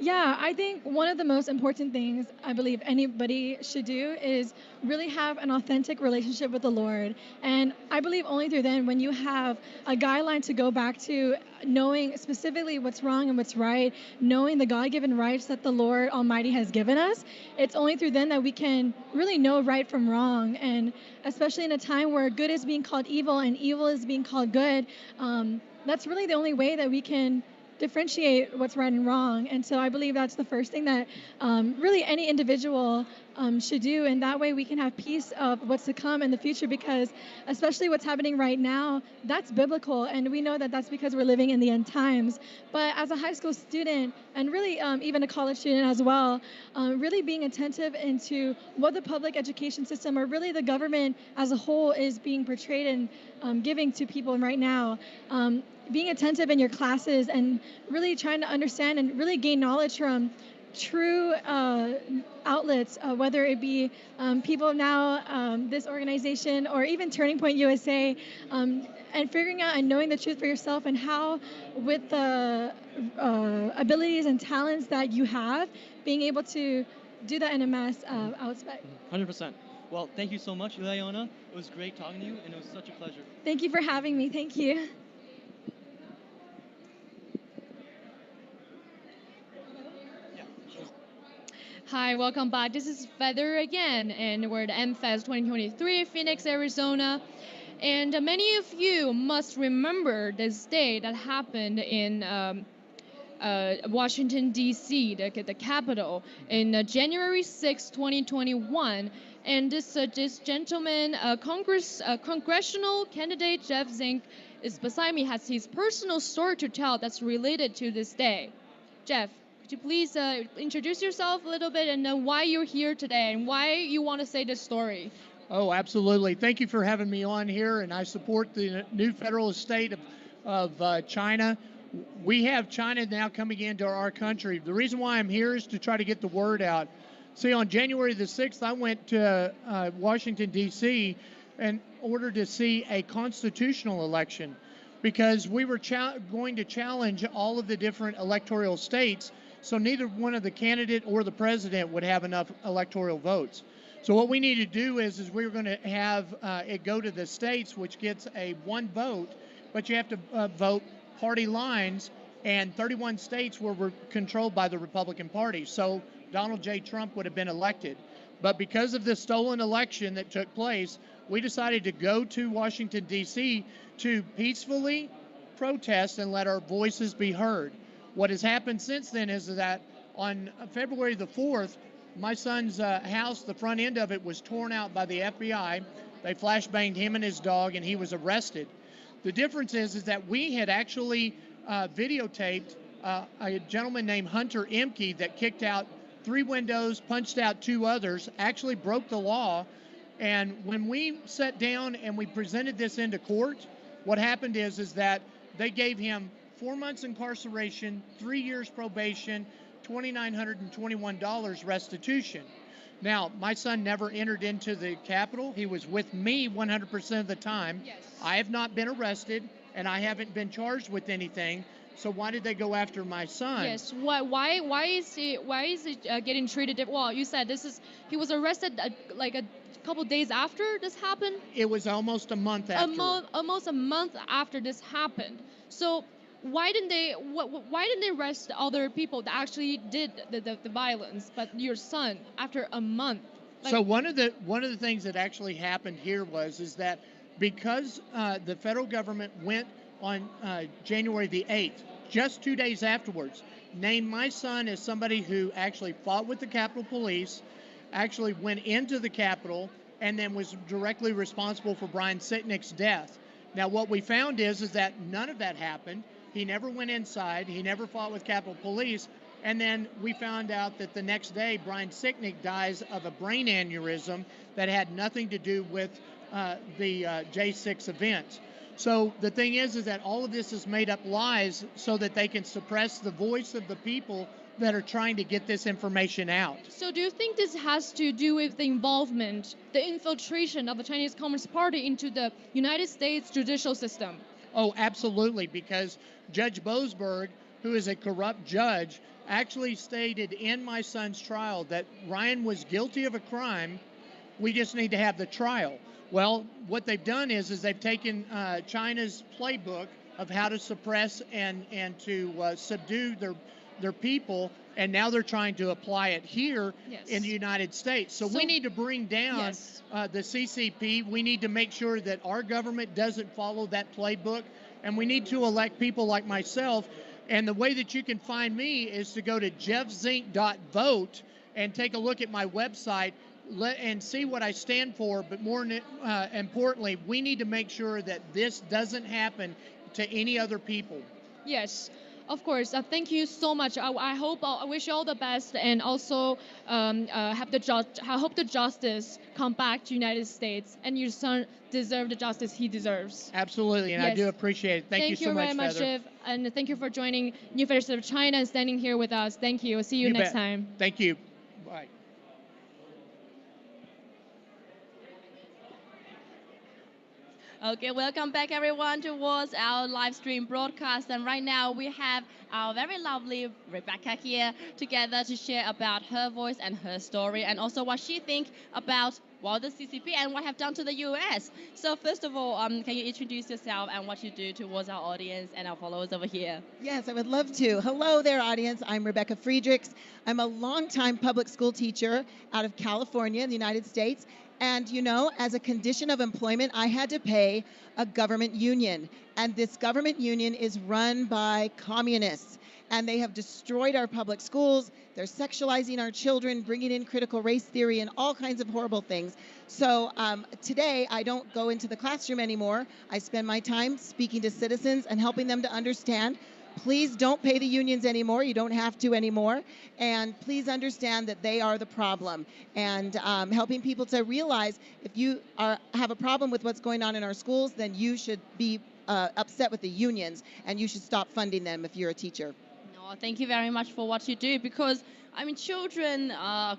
Yeah, I think one of the most important things I believe anybody should do is really have an authentic relationship with the Lord. And I believe only through then, when you have a guideline to go back to, knowing specifically what's wrong and what's right, knowing the God-given rights that the Lord Almighty has given us, it's only through then that we can really know right from wrong. And especially in a time where good is being called evil and evil is being called good, that's really the only way that we can differentiate what's right and wrong. And so I believe that's the first thing that really any individual should do, and that way we can have peace of what's to come in the future, because especially what's happening right now, that's biblical, and we know that that's because we're living in the end times. But as a high school student, and really even a college student as well, really being attentive into what the public education system, or really the government as a whole, is being portrayed and giving to people right now. Being attentive in your classes and really trying to understand and really gain knowledge from true outlets, whether it be people now, this organization, or even Turning Point USA, and figuring out and knowing the truth for yourself, and how with the abilities and talents that you have, being able to do that in a mass aspect. 100%. Well, thank you so much, Ileana. It was great talking to you, and it was such a pleasure. Thank you for having me. Thank you. Hi, welcome back. This is Feather again, and we're at NFSC 2023, Phoenix, Arizona. And many of you must remember this day that happened in Washington, D.C., the capital, in January 6, 2021. And this gentleman, congressional candidate Jeff Zink, is beside me, has his personal story to tell that's related to this day. Jeff, could you please introduce yourself a little bit, and know why you're here today and why you want to say this story? Oh, absolutely. Thank you for having me on here, and I support the new federal state of China. we have China now coming into our country. The reason why I'm here is to try to get the word out. See, on January the 6th, I went to Washington, D.C. in order to see a constitutional election because we were going to challenge all of the different electoral states, so neither one of the candidate or the president would have enough electoral votes. So what we need to do is we were going to have it go to the states, which gets a one vote, but you have to vote party lines, and 31 states were controlled by the Republican Party. So Donald J. Trump would have been elected. But because of the stolen election that took place, we decided to go to Washington, D.C. to peacefully protest and let our voices be heard. What has happened since then is that on February the 4th, my son's house, the front end of it was torn out by the FBI. They flashbanged him and his dog, and he was arrested. The difference is that we had actually videotaped a gentleman named Hunter Emke that kicked out 3 windows, punched out 2 others, actually broke the law. And when we sat down and we presented this into court, what happened is that they gave him 4 months incarceration, 3 years probation, $2,921 restitution. Now, my son never entered into the Capitol. He was with me 100% of the time. Yes. I have not been arrested, and I haven't been charged with anything. So why did they go after my son? Yes. Why is he getting treated different? Well, you said he was arrested like a couple days after this happened. It was almost a month after. Almost a month after this happened. So why didn't they arrest other people that actually did the violence, but your son after a month? So one of the things that actually happened here is that because the federal government went on January the 8th, just 2 days afterwards, named my son as somebody who actually fought with the Capitol Police, actually went into the Capitol, and then was directly responsible for Brian Sicknick's death. Now, what we found is that none of that happened. He never went inside. He never fought with Capitol Police. And then we found out that the next day, Brian Sicknick dies of a brain aneurysm that had nothing to do with the J6 event. So the thing is that all of this is made up lies so that they can suppress the voice of the people that are trying to get this information out. So do you think this has to do with the involvement, the infiltration of the Chinese Communist Party into the United States judicial system? Oh, absolutely, because Judge Boasberg, who is a corrupt judge, actually stated in my son's trial that Ryan was guilty of a crime. We just need to have the trial. Well, what they've done is they've taken China's playbook of how to suppress and to subdue their people, and now they're trying to apply it here in the United States. So we need to bring down the CCP. We need to make sure that our government doesn't follow that playbook, and we need to elect people like myself. And the way that you can find me is to go to jeffzink.vote and take a look at my website and see what I stand for. But more importantly, we need to make sure that this doesn't happen to any other people. Yes. Of course. Thank you so much. I wish you all the best, and also I hope the justice come back to United States, and your son deserves the justice he deserves. Absolutely, and I do appreciate it. Thank you so much, very much, Jeff, and thank you for joining New Federation of China and standing here with us. Thank you. See you next time. Thank you. Bye. Okay, welcome back everyone towards our live stream broadcast, and right now we have our very lovely Rebecca here together to share about her voice and her story, and also what she thinks about the CCP and what have done to the US. So first of all, can you introduce yourself and what you do towards our audience and our followers over here? Yes, I would love to. Hello there, audience. I'm Rebecca Friedrichs. I'm a longtime public school teacher out of California in the United States. And, you know, as a condition of employment, I had to pay a government union. And this government union is run by communists. And they have destroyed our public schools. They're sexualizing our children, bringing in critical race theory and all kinds of horrible things. So today, I don't go into the classroom anymore. I spend my time speaking to citizens and helping them to understand. Please don't pay the unions anymore. You don't have to anymore. And please understand that they are the problem. And helping people to realize if you have a problem with what's going on in our schools, then you should be upset with the unions, and you should stop funding them if you're a teacher. No, thank you very much for what you do, because I mean, children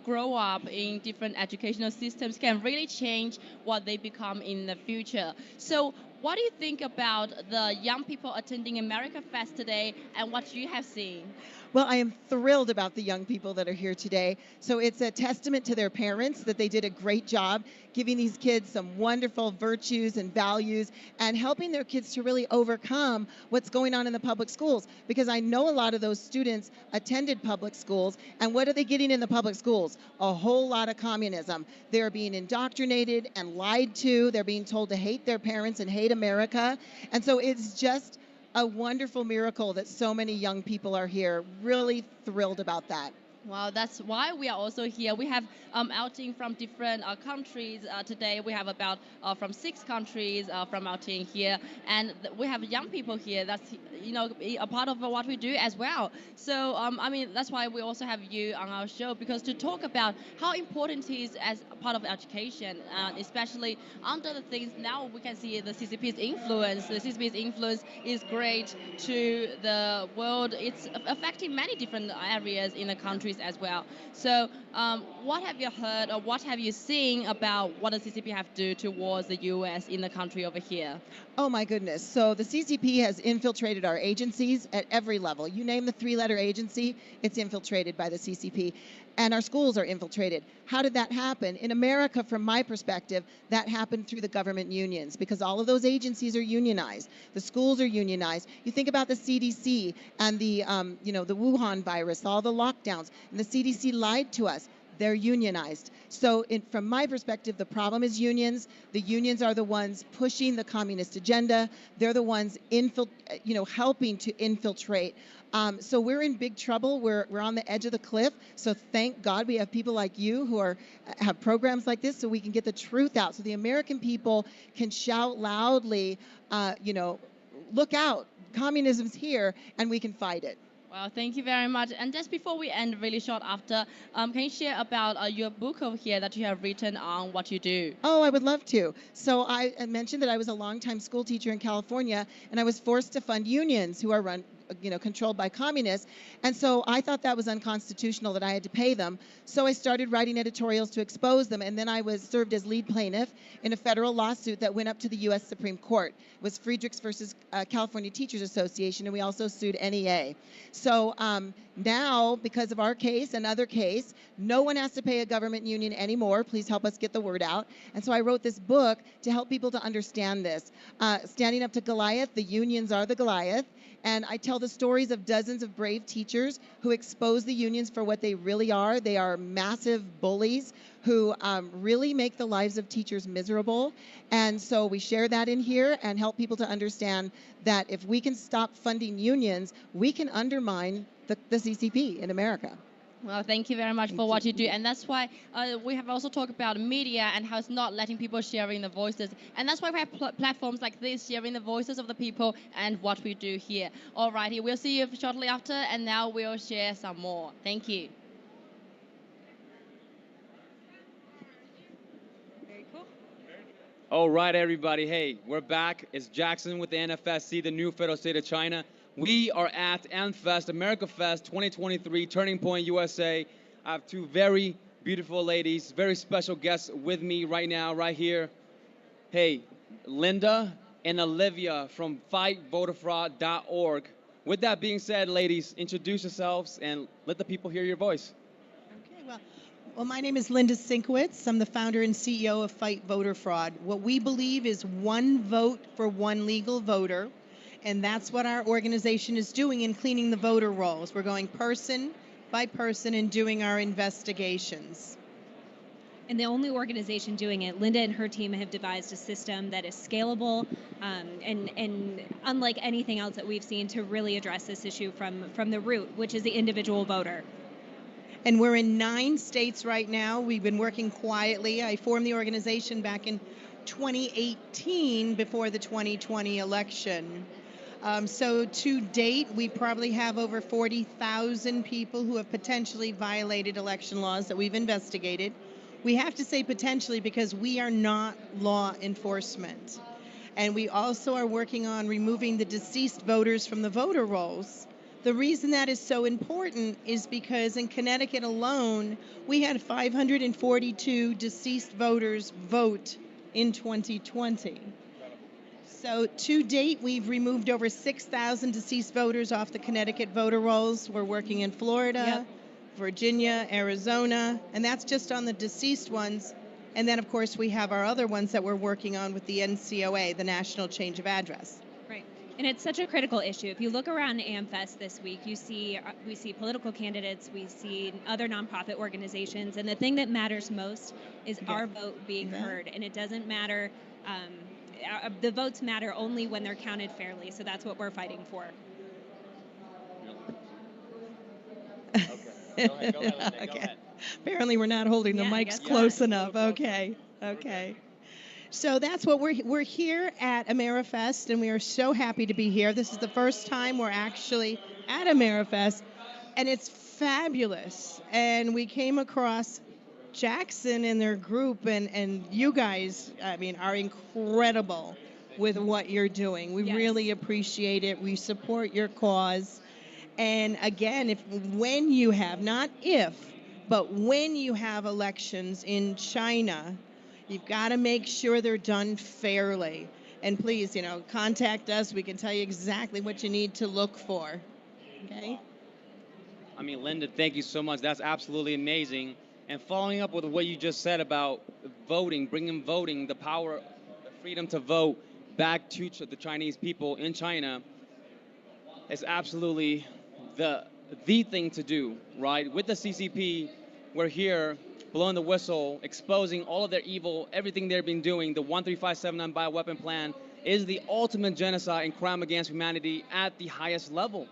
grow up in different educational systems can really change what they become in the future. So what do you think about the young people attending America Fest today and what you have seen? Well, I am thrilled about the young people that are here today. So it's a testament to their parents that they did a great job giving these kids some wonderful virtues and values and helping their kids to really overcome what's going on in the public schools. Because I know a lot of those students attended public schools, and what are they getting in the public schools? A whole lot of communism. They're being indoctrinated and lied to. They're being told to hate their parents and hate America. And so it's just a wonderful miracle that so many young people are here. Really thrilled about that. Well, that's why we are also here. We have outing from different countries today. We have about from 6 countries from outing here, and we have young people here. That's a part of what we do as well. So I mean, that's why we also have you on our show, because to talk about how important it is as a part of education, especially under the things now we can see the CCP's influence. The CCP's influence is great to the world. It's affecting many different areas in the countries as well. So what have you heard or what have you seen about what the CCP have to do towards the U.S. in the country over here? Oh my goodness. So the CCP has infiltrated our agencies at every level. You name the 3-letter agency, it's infiltrated by the CCP. And our schools are infiltrated. How did that happen? In America, from my perspective, that happened through the government unions, because all of those agencies are unionized. The schools are unionized. You think about the CDC and the Wuhan virus, all the lockdowns, and the CDC lied to us. They're unionized. So from my perspective, the problem is unions. The unions are the ones pushing the communist agenda. They're the ones helping to infiltrate. So we're in big trouble. We're on the edge of the cliff. So thank God we have people like you who have programs like this so we can get the truth out, so the American people can shout loudly, look out, communism's here, and we can fight it. Well, thank you very much. And just before we end, really short after, can you share about your book over here that you have written on what you do? Oh, I would love to. So I mentioned that I was a longtime school teacher in California, and I was forced to fund unions who are controlled by communists. And so I thought that was unconstitutional, that I had to pay them. So I started writing editorials to expose them. And then I was served as lead plaintiff in a federal lawsuit that went up to the U.S. Supreme Court. It was Friedrichs versus California Teachers Association, and we also sued NEA. So now, because of our case and other case, no one has to pay a government union anymore. Please help us get the word out. And so I wrote this book to help people to understand this. Standing Up to Goliath, the unions are the Goliath. And I tell the stories of dozens of brave teachers who expose the unions for what they really are. They are massive bullies who really make the lives of teachers miserable. And so we share that in here and help people to understand that if we can stop funding unions, we can undermine the CCP in America. Well, thank you very much for what you do. And that's why we have also talked about media and how it's not letting people sharing the voices. And that's why we have platforms like this, sharing the voices of the people and what we do here. All righty, we'll see you shortly after, and now we'll share some more. Thank you. Very cool. All right, everybody. Hey, we're back. It's Jackson with the NFSC, the new federal state of China. We are at NFest America Fest 2023, Turning Point USA. I have 2 very beautiful ladies, very special guests with me right now, right here. Hey, Linda and Olivia from FightVoterFraud.org. With that being said, ladies, introduce yourselves and let the people hear your voice. Okay, well, my name is Linda Sinkowitz. I'm the founder and CEO of Fight Voter Fraud. What we believe is one vote for one legal voter. And that's what our organization is doing in cleaning the voter rolls. We're going person by person and doing our investigations. And the only organization doing it, Linda and her team have devised a system that is scalable and unlike anything else that we've seen to really address this issue from the root, which is the individual voter. And we're in 9 states right now. We've been working quietly. I formed the organization back in 2018 before the 2020 election. So to date, we probably have over 40,000 people who have potentially violated election laws that we've investigated. We have to say potentially because we are not law enforcement. And we also are working on removing the deceased voters from the voter rolls. The reason that is so important is because in Connecticut alone, we had 542 deceased voters vote in 2020. So to date, we've removed over 6,000 deceased voters off the Connecticut voter rolls. We're working in Florida, Virginia, Arizona, and that's just on the deceased ones. And then, of course, we have our other ones that we're working on with the NCOA, the National Change of Address. Right. And it's such a critical issue. If you look around AmFest this week, we see political candidates, we see other nonprofit organizations, and the thing that matters most is our vote being heard. And it doesn't matter, the votes matter only when they're counted fairly. So that's what we're fighting for. Go ahead, Linda, go ahead. Apparently we're not holding the mics close enough. Okay. So that's what we're here at AmeriFest, and we are so happy to be here. This is the first time we're actually at AmeriFest, and it's fabulous. And we came across Jackson and their group, and you guys, I mean, are incredible with what you're doing. We really appreciate it. We support your cause. And again, when you have, not if, but when you have elections in China, you've got to make sure they're done fairly. And please, contact us. We can tell you exactly what you need to look for. Okay? I mean, Linda, thank you so much. That's absolutely amazing. And following up with what you just said about voting, bringing voting, the power, the freedom to vote back to the Chinese people in China is absolutely the thing to do, right? With the CCP, we're here blowing the whistle, exposing all of their evil, everything they've been doing. The 13579 bioweapon plan is the ultimate genocide and crime against humanity at the highest level,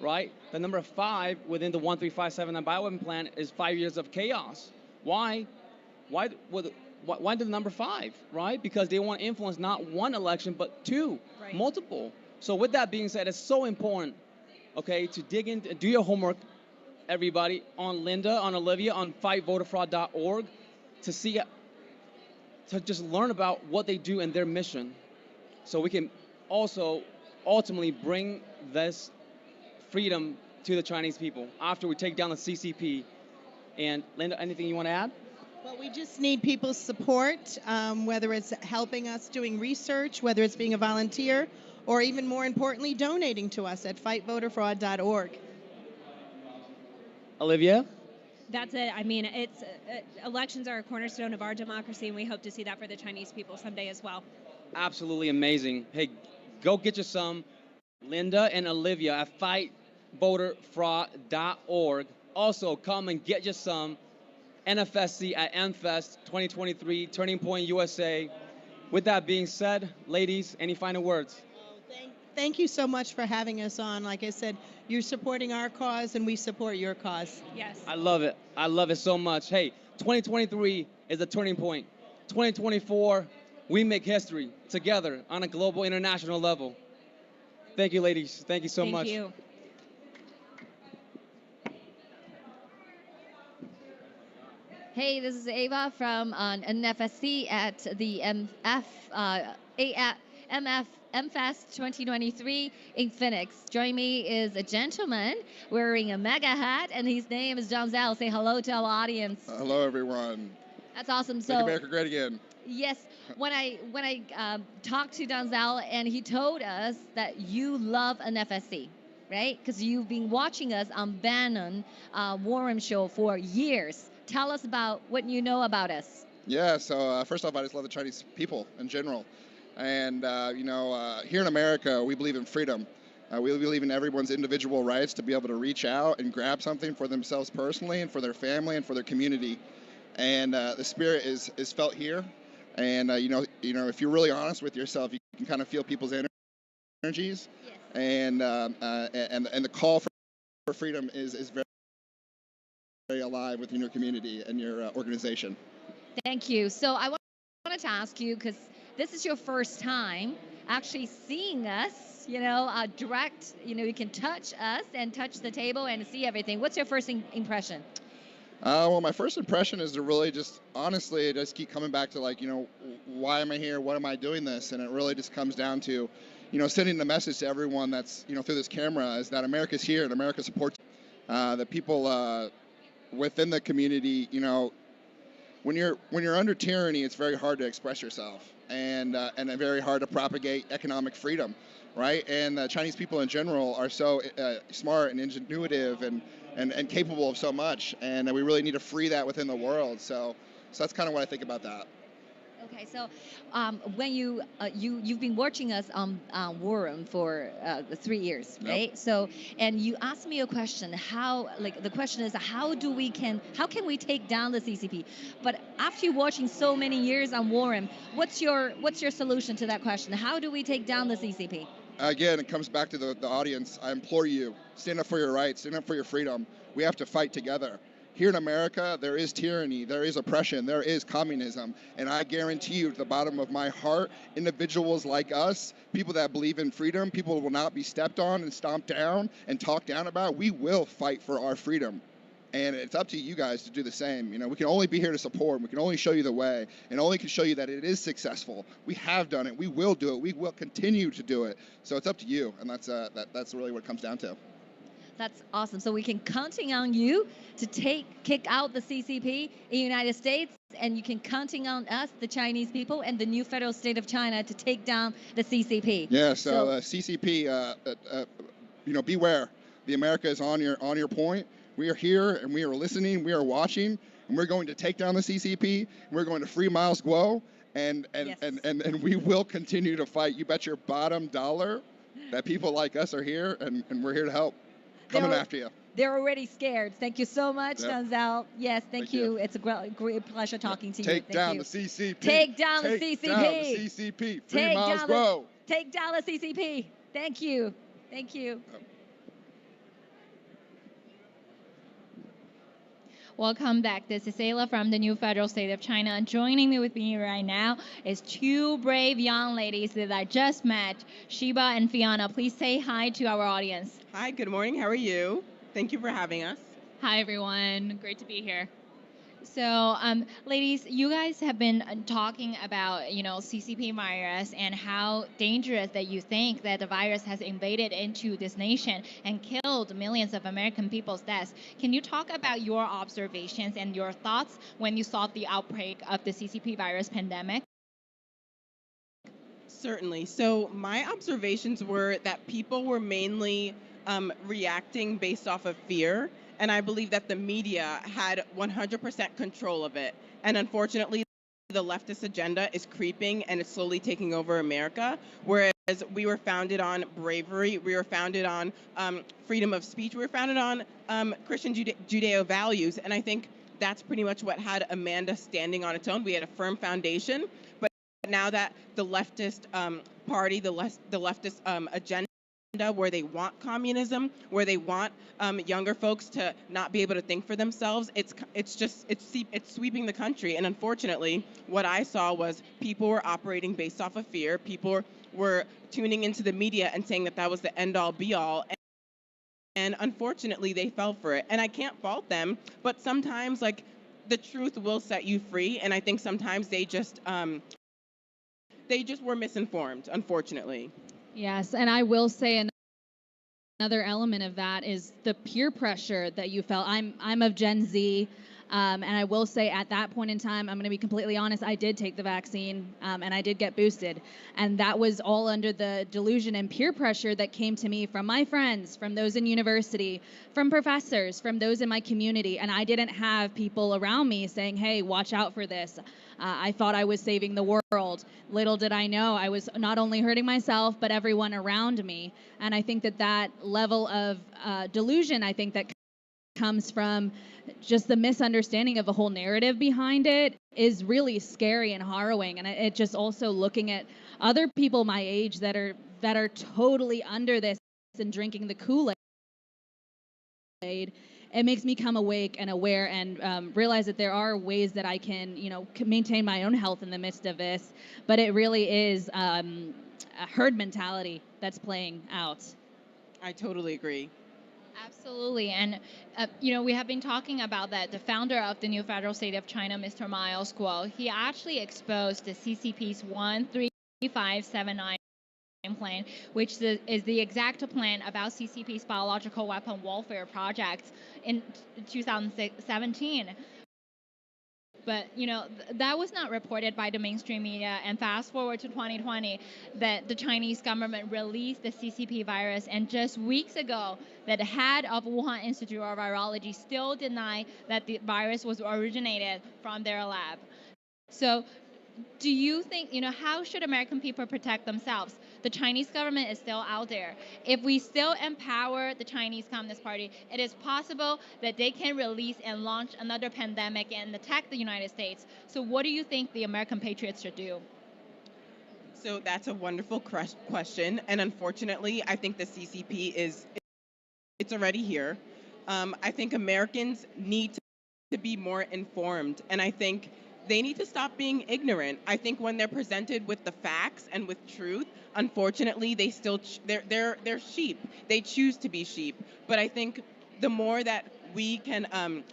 right? The number 5 within the 13579 bioweapon plan is 5 years of chaos. Why? Why the number 5, right? Because they want to influence not one election, but 2, multiple. So with that being said, it's so important, okay, to dig in, do your homework, everybody, on Linda, on Olivia, on fightvoterfraud.org, to just learn about what they do and their mission, so we can also ultimately bring this freedom to the Chinese people after we take down the CCP. And Linda, anything you want to add? Well, we just need people's support, whether it's helping us doing research, whether it's being a volunteer, or even more importantly, donating to us at fightvoterfraud.org. Olivia? That's it. I mean, elections are a cornerstone of our democracy, and we hope to see that for the Chinese people someday as well. Absolutely amazing. Hey, go get you some. Linda and Olivia at fightvoterfraud.org. Also, come and get you some. NFSC at NFest 2023, Turning Point USA. With that being said, ladies, any final words? Thank you so much for having us on. Like I said, you're supporting our cause, and we support your cause. Yes. I love it. I love it so much. Hey, 2023 is a turning point. 2024, we make history together on a global, international level. Thank you, ladies. Thank you so much. Thank you. Hey, this is Ava from NFSC at the MFest 2023 in Phoenix. Join me is a gentleman wearing a mega hat, and his name is John Zell. Say hello to our audience. Hello, everyone. That's awesome. So, Make America great again. Yes, when I talked to Donzel, and he told us that you love NFSC, right? Because you've been watching us on Bannon Warren Show for years. Tell us about what you know about us. Yeah, so first off, I just love the Chinese people in general. And, here in America, we believe in freedom. We believe in everyone's individual rights to be able to reach out and grab something for themselves personally and for their family and for their community. And the spirit is felt here. And, if you're really honest with yourself, you can kind of feel people's energies. Yes. And the call for freedom is very, very alive within your community and your organization. Thank you. So I wanted to ask you, because this is your first time actually seeing us, direct, you can touch us and touch the table and see everything. What's your first impression? Well, my first impression is to really just, honestly, just keep coming back to why am I here? What am I doing this? And it really just comes down to, sending the message to everyone that's, through this camera is that America's here and America supports the people within the community. When you're under tyranny, it's very hard to express yourself and very hard to propagate economic freedom, right? And the Chinese people in general are so smart and ingenuitive and capable of so much, and we really need to free that within the world. So that's kind of what I think about that. Okay, so when you've been watching us on War Room for 3 years, right? Yep. So, and you asked me a question. The question is how can we take down the CCP? But after watching so many years on War Room, what's your solution to that question? How do we take down the CCP? Again, it comes back to the audience. I implore you, stand up for your rights, stand up for your freedom. We have to fight together. Here in America, there is tyranny, there is oppression, there is communism, and I guarantee you, at the bottom of my heart, individuals like us, people that believe in freedom, people who will not be stepped on and stomped down and talked down about, we will fight for our freedom. And it's up to you guys to do the same. We can only be here to support, we can only show you the way, and only can show you that it is successful. We have done it, we will do it, we will continue to do it. So it's up to you, and that's really what it comes down to. That's awesome. So we can counting on you to kick out the CCP in the United States, and you can counting on us, the Chinese people, and the new federal state of China to take down the CCP. Yeah. So CCP, beware. The America is on your point. We are here and we are listening. We are watching, and we're going to take down the CCP. We're going to free Miles Guo, and we will continue to fight. You bet your bottom dollar that people like us are here, and we're here to help. Coming after you. They're already scared. Thank you so much, Denzel. Yes, thank you. It's a great pleasure talking to you. Take down the CCP. Take down the CCP. Take down the CCP. Free Miles Guo. Take down the CCP. Thank you. Thank you. Welcome back. This is Ayla from the new federal state of China. And joining me right now is two brave young ladies that I just met, Sheba and Fiona. Please say hi to our audience. Hi, good morning. How are you? Thank you for having us. Hi, everyone. Great to be here. So, ladies, you guys have been talking about, CCP virus and how dangerous that you think that the virus has invaded into this nation and killed millions of American people's deaths. Can you talk about your observations and your thoughts when you saw the outbreak of the CCP virus pandemic? Certainly. So my observations were that people were mainly reacting based off of fear. And I believe that the media had 100% control of it. And unfortunately, the leftist agenda is creeping and it's slowly taking over America. Whereas we were founded on bravery, we were founded on freedom of speech, we were founded on Christian Judeo values. And I think that's pretty much what had Amanda standing on its own. We had a firm foundation. But now that the leftist party, the leftist agenda, where they want communism, where they want younger folks to not be able to think for themselves, it's sweeping the country. And unfortunately, what I saw was people were operating based off of fear. People were tuning into the media and saying that was the end-all, be-all. And unfortunately, they fell for it. And I can't fault them, but sometimes, the truth will set you free. And I think sometimes they just were misinformed, unfortunately. Yes, and I will say another element of that is the peer pressure that you felt. I'm of Gen Z, and I will say at that point in time, I'm going to be completely honest, I did take the vaccine, and I did get boosted. And that was all under the delusion and peer pressure that came to me from my friends, from those in university, from professors, from those in my community. And I didn't have people around me saying, hey, watch out for this. I thought I was saving the world. Little did I know I was not only hurting myself, but everyone around me. And I think that level of delusion, I think that comes from just the misunderstanding of the whole narrative behind it is really scary and harrowing. And it just also looking at other people my age that are totally under this and drinking the Kool-Aid. It makes me come awake and aware and realize that there are ways that I can, maintain my own health in the midst of this. But it really is a herd mentality that's playing out. I totally agree. Absolutely. And, we have been talking about that. The founder of the new federal state of China, Mr. Miles Guo, he actually exposed the CCP's 13579 plan, which is the exact plan about CCP's biological weapon warfare project in 2017. But, that was not reported by the mainstream media. And fast forward to 2020, that the Chinese government released the CCP virus. And just weeks ago, that the head of Wuhan Institute of Virology still denied that the virus was originated from their lab. So do you think, how should American people protect themselves? The Chinese government is still out there. If we still empower the Chinese Communist Party, it is possible that they can release and launch another pandemic and attack the United States. So what do you think the American patriots should do? So that's a wonderful question. And unfortunately, I think the CCP it's already here. I think Americans need to be more informed. And I think they need to stop being ignorant. I think when they're presented with the facts and with truth, unfortunately, they still they're sheep. They choose to be sheep. But I think the more that we can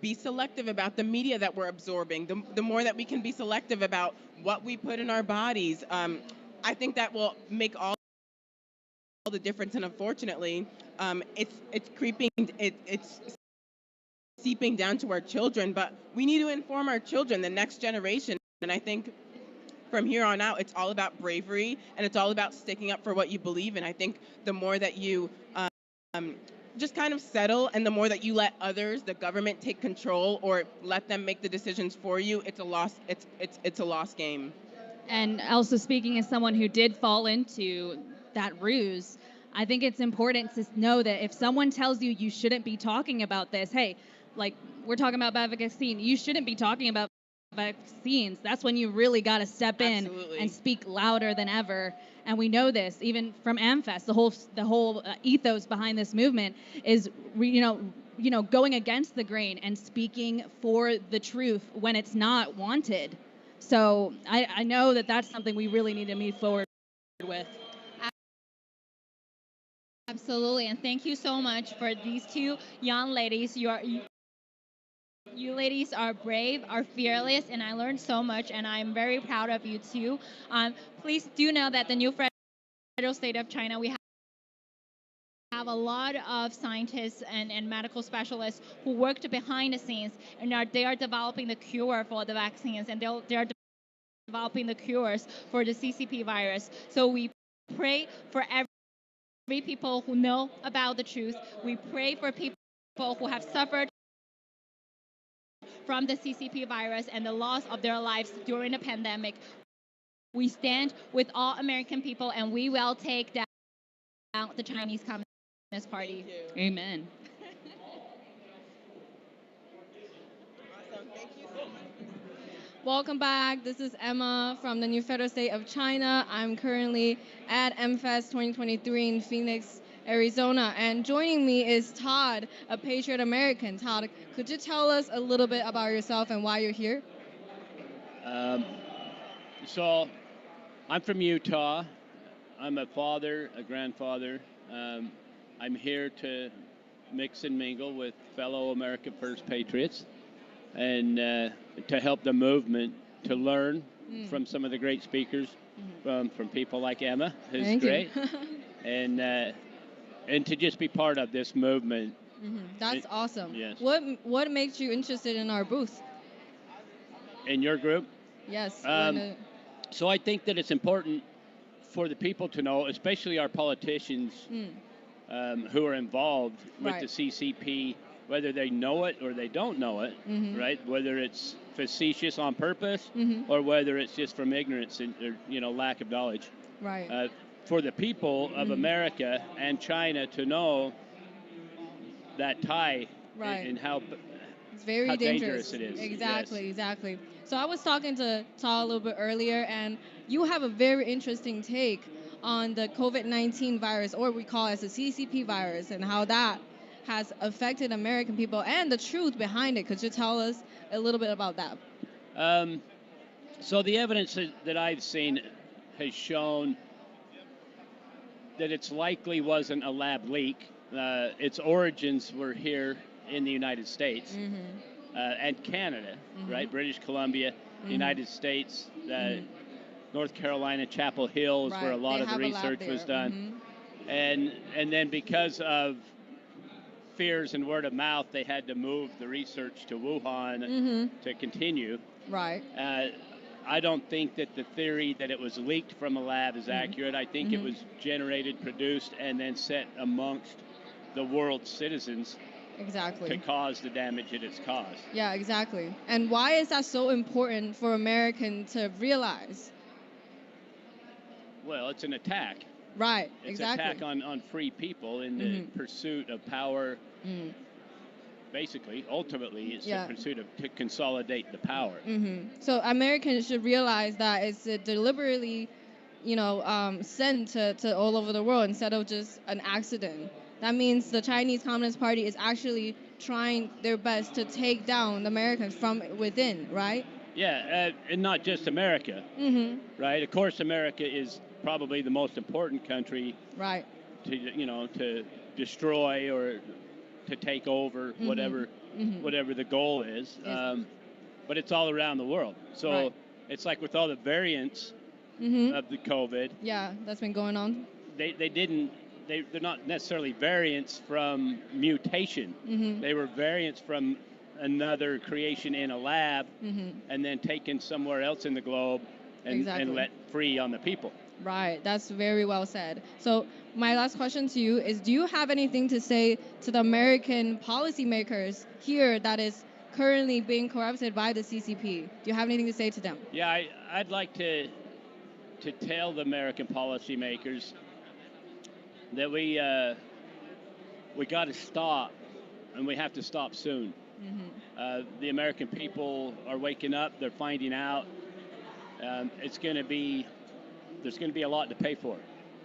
be selective about the media that we're absorbing, the more that we can be selective about what we put in our bodies, I think that will make all the difference. And unfortunately, it's creeping. It's seeping down to our children, but we need to inform our children, the next generation. And I think from here on out, it's all about bravery, and it's all about sticking up for what you believe in. I think the more that you just kind of settle, and the more that you let others, the government, take control or let them make the decisions for you, it's a lost game. And also, speaking as someone who did fall into that ruse, I think it's important to know that if someone tells you you shouldn't be talking about this, hey, like we're talking about vaccine, you shouldn't be talking about vaccines. That's when you really got to step in and speak louder than ever. And we know this even from AmFest. The whole ethos behind this movement is going against the grain and speaking for the truth when it's not wanted. So I know that that's something we really need to move forward with. Absolutely, and thank you so much for these two young ladies. You ladies are brave, are fearless, and I learned so much, and I'm very proud of you too. Please do know that the new federal state of China, we have a lot of scientists and medical specialists who worked behind the scenes, and they are developing the cure for the vaccines, and they are developing the cures for the CCP virus. So we pray for every people who know about the truth. We pray for people who have suffered from the CCP virus and the loss of their lives during the pandemic. We stand with all American people, and we will take down the Chinese Communist Party. Amen. Awesome. Thank you so much. Welcome back. This is Emma from the new federal state of China. I'm currently at NFSC 2023 in Phoenix, Arizona. And joining me is Todd, a Patriot American. Todd, could you tell us a little bit about yourself and why you're here? So I'm from Utah. I'm a father, a grandfather. I'm here to mix and mingle with fellow America First Patriots and to help the movement to learn from some of the great speakers, from people like Emma, who's Thank great, you. and to just be part of this movement. That's awesome. Yes. What makes you interested in our booth? In your group? Yes. So I think that it's important for the people to know, especially our politicians who are involved with the CCP, whether they know it or they don't know it, right? Whether it's facetious on purpose or whether it's just from ignorance and or, lack of knowledge. Right. For the people of America and China to know that tie and how it's very how dangerous. it is. Exactly, Yes. exactly. So I was talking to Todd a little bit earlier, and you have a very interesting take on the COVID-19 virus, or we call it the CCP virus, and how that has affected American people and the truth behind it. Could you tell us a little bit about that? So the evidence that I've seen has shown that it's likely wasn't a lab leak, its origins were here in the United States and Canada, right? British Columbia, United States, North Carolina, Chapel Hill is where a lot of the research was done. And then because of fears and word of mouth, they had to move the research to Wuhan to continue. Right. I don't think that the theory that it was leaked from a lab is accurate. I think it was generated, produced, and then sent amongst the world's citizens to cause the damage that it's caused. Yeah, exactly. And why is that so important for Americans to realize? Well, it's an attack. Right, it's an attack on free people in the pursuit of power. Basically, ultimately, it's a pursuit to consolidate the power. So Americans should realize that it's deliberately, sent to all over the world instead of just an accident. That means the Chinese Communist Party is actually trying their best to take down the Americans from within, right? Yeah, and not just America, right? Of course, America is probably the most important country, right? To destroy or to take over whatever the goal is. But it's all around the world. So it's like with all the variants of the COVID. Yeah, that's been going on. They're not necessarily variants from mutation. They were variants from another creation in a lab and then taken somewhere else in the globe and let free on the people. Right, that's very well said. So my last question to you is, do you have anything to say to the American policymakers here that is currently being corrupted by the CCP? Do you have anything to say to them? Yeah, I'd like to tell the American policymakers that we got to stop, and we have to stop soon. The American people are waking up. They're finding out. There's going to be a lot to pay for.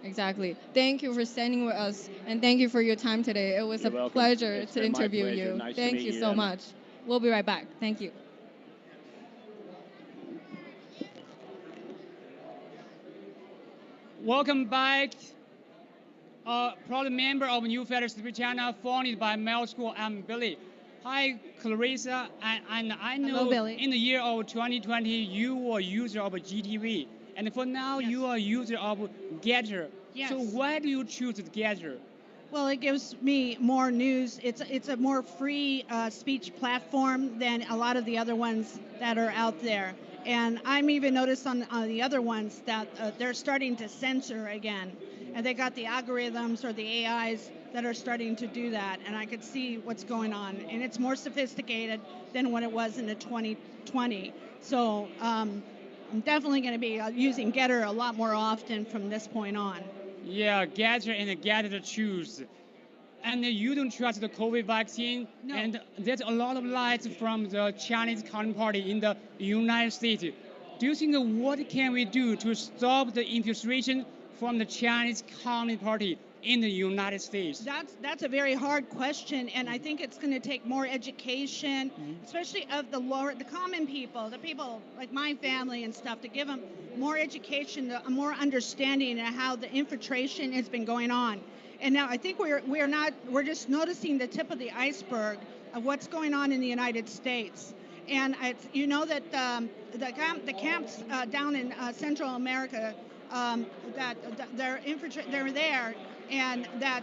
Exactly. Thank you for standing with us, and thank you for your time today. It was You're a welcome. pleasure to interview you. Nice Thank to meet you so much. We'll be right back. Thank you. Welcome back. Proud member of New Federal City China, founded by Mel School. I'm Billy. Hi, Clarissa, and I know Hello, Billy. In the year of 2020, you were a user of GTV, and for now you are a user of Getter. Yes. So why do you choose Getter? Well, it gives me more news. It's a more free speech platform than a lot of the other ones that are out there. And I'm even noticed on the other ones that they're starting to censor again. And they got the algorithms or the AIs that are starting to do that. And I could see what's going on. And it's more sophisticated than what it was in the 2020. So I'm definitely going to be using Getter a lot more often from this point on. Yeah, Getter and Getter to choose. And you don't trust the COVID vaccine. No. And there's a lot of lies from the Chinese Communist Party in the United States. Do you think what can we do to stop the infiltration from the Chinese Communist Party in the United States? That's a very hard question, and I think it's going to take more education, especially of the common people, the people like my family and stuff, to give them more education, more understanding of how the infiltration has been going on. And now I think we're just noticing the tip of the iceberg of what's going on in the United States. And that the camps down in Central America, that they're there, and that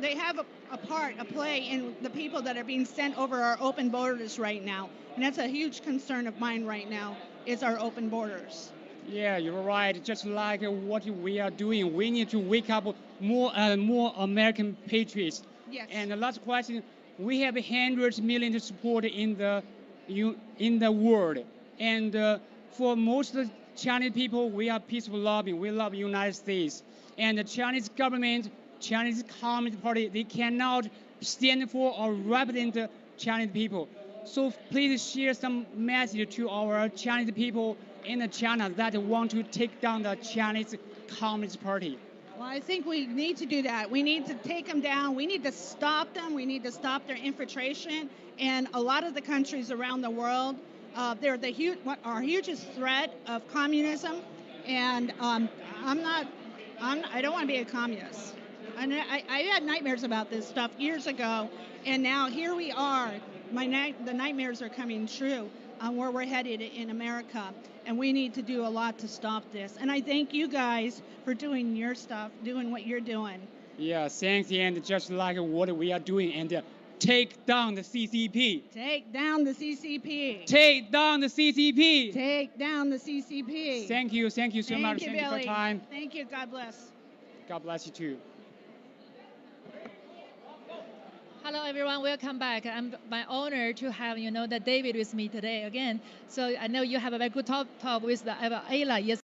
they have a play in the people that are being sent over our open borders right now. And that's a huge concern of mine right now, is our open borders. Yeah, you're right. Just like what we are doing, we need to wake up more American patriots. Yes. And the last question, we have hundreds of millions of support in the world. And for most of the Chinese people, we are peaceful loving. We love the United States. And the Chinese government, Chinese Communist Party, they cannot stand for or represent the Chinese people. So please share some message to our Chinese people in China that want to take down the Chinese Communist Party. Well, I think we need to do that. We need to take them down. We need to stop them. We need to stop their infiltration. And a lot of the countries around the world, they're our hugest threat of communism. And I don't want to be a communist. And I had nightmares about this stuff years ago, and now here we are. The nightmares are coming true on where we're headed in America, and we need to do a lot to stop this. And I thank you guys for doing your stuff, doing what you're doing. Yeah, thanks, and just like what we are doing, and take down the CCP. Take down the CCP. Take down the CCP. Take down the CCP. Thank you so much. Thank you, Thank you for Billy. your time. Thank you. God bless. God bless you too. Hello everyone, welcome back. I'm my honor to have the David with me today again. So I know you have a very good talk with Ayla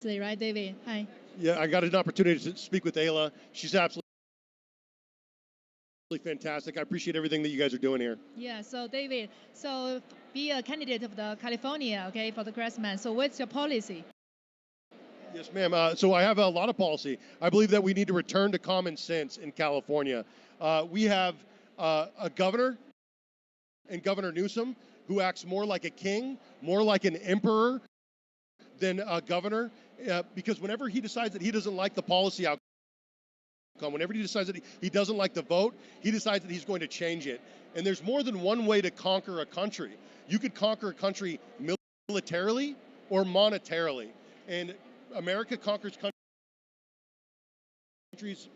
yesterday, right, David? Hi. Yeah, I got an opportunity to speak with Ayla. She's absolutely fantastic. I appreciate everything that you guys are doing here. Yeah. So David, be a candidate of the California, okay, for the Congressman. So what's your policy? Yes, ma'am. So I have a lot of policy. I believe that we need to return to common sense in California. We have a governor, and Governor Newsom, who acts more like a king, more like an emperor than a governor, because whenever he decides that he doesn't like the policy outcome, whenever he decides that he doesn't like the vote, he decides that he's going to change it. And there's more than one way to conquer a country. You could conquer a country militarily or monetarily. And America conquers countries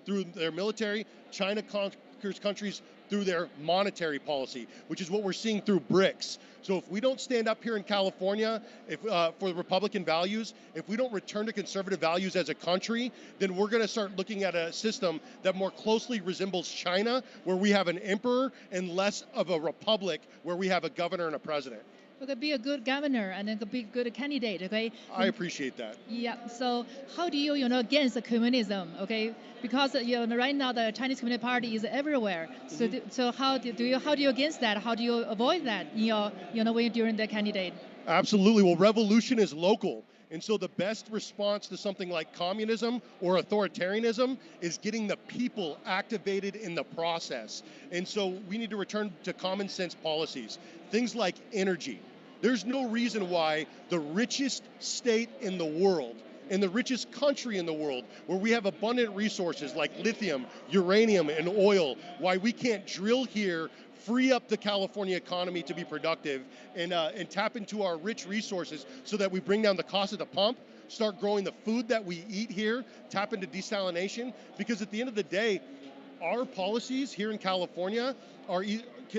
through their military. China conquers countries through their monetary policy, which is what we're seeing through BRICS. So if we don't stand up here in California for the Republican values, if we don't return to conservative values as a country, then we're going to start looking at a system that more closely resembles China, where we have an emperor, and less of a republic, where we have a governor and a president. You could be a good governor and then could be a good candidate, okay? I appreciate that. Yeah. So how do you, against the communism, okay? Because right now the Chinese Communist Party is everywhere. Mm-hmm. So how do you against that? How do you avoid that in your, when during the candidate? Absolutely. Well, revolution is local. And so the best response to something like communism or authoritarianism is getting the people activated in the process. And so we need to return to common sense policies. Things like energy. There's no reason why the richest state in the world, and the richest country in the world, where we have abundant resources like lithium, uranium, and oil, why we can't drill here, free up the California economy to be productive, and tap into our rich resources so that we bring down the cost of the pump, start growing the food that we eat here, tap into desalination, because at the end of the day, our policies here in California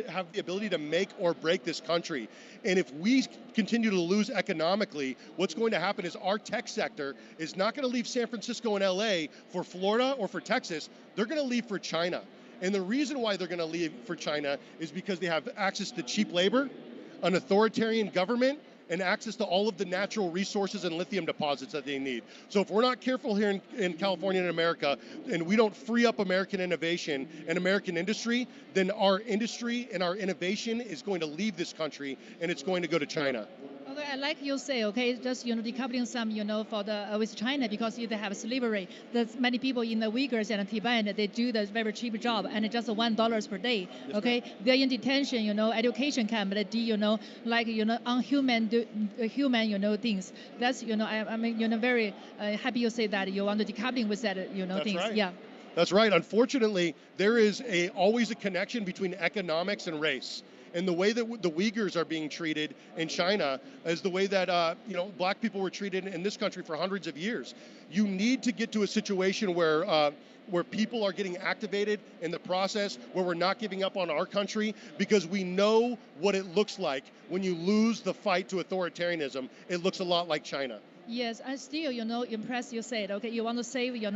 have the ability to make or break this country. And if we continue to lose economically, what's going to happen is our tech sector is not going to leave San Francisco and LA for Florida or for Texas. They're going to leave for China. And the reason why they're going to leave for China is because they have access to cheap labor, an authoritarian government, and access to all of the natural resources and lithium deposits that they need. So if we're not careful here in California and America, and we don't free up American innovation and American industry, then our industry and our innovation is going to leave this country, and it's going to go to China. Okay, like you say, okay, just decoupling some, for the with China, because they have slavery. There's many people in the Uyghurs and Tibet, they do the very cheap job and just $1 per day. Okay, they're in detention, education camp, they do, unhuman, human, things. That's, I'm very happy you say that you want to decoupling with that, That's things. Right. Yeah. That's right. Unfortunately, there is always a connection between economics and race. And the way that the Uyghurs are being treated in China is the way that black people were treated in this country for hundreds of years. You need to get to a situation where people are getting activated in the process, where we're not giving up on our country, because we know what it looks like when you lose the fight to authoritarianism. It looks a lot like China. Yes, I still, impressed you said, okay, you want to save, your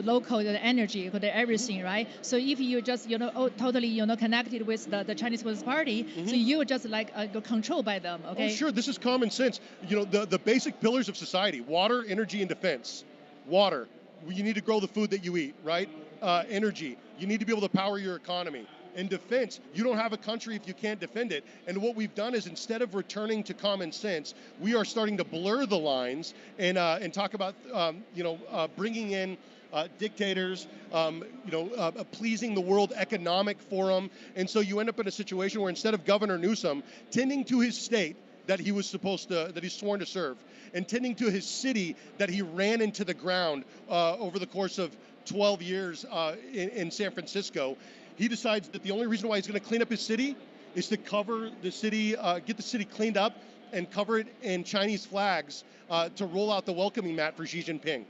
local energy, everything, right? So if you just, totally, connected with the Chinese Communist Party, so you just controlled by them, okay? Oh, sure, this is common sense. The basic pillars of society: water, energy, and defense. Water, you need to grow the food that you eat, right? Energy, you need to be able to power your economy. In defense, you don't have a country if you can't defend it. And what we've done is, instead of returning to common sense, we are starting to blur the lines and talk about bringing in dictators, pleasing the World Economic Forum. And so you end up in a situation where, instead of Governor Newsom tending to his state that he was that he's sworn to serve, and tending to his city that he ran into the ground over the course of 12 years in San Francisco. He decides that the only reason why he's going to clean up his city is to cover the city, get the city cleaned up and cover it in Chinese flags to roll out the welcoming mat for Xi Jinping.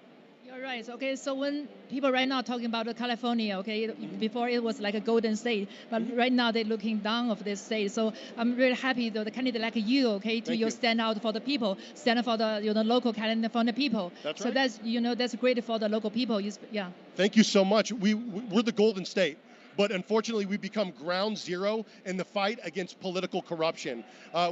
You're right. Okay, so when people right now talking about California, okay, before it was like a golden state, but right now they're looking down of this state. So I'm really happy that the candidate like you, okay, to stand out for the people, stand up for the local California people. That's so right. that's great for the local people. Yeah. Thank you so much. We're the golden state. But unfortunately, we become ground zero in the fight against political corruption.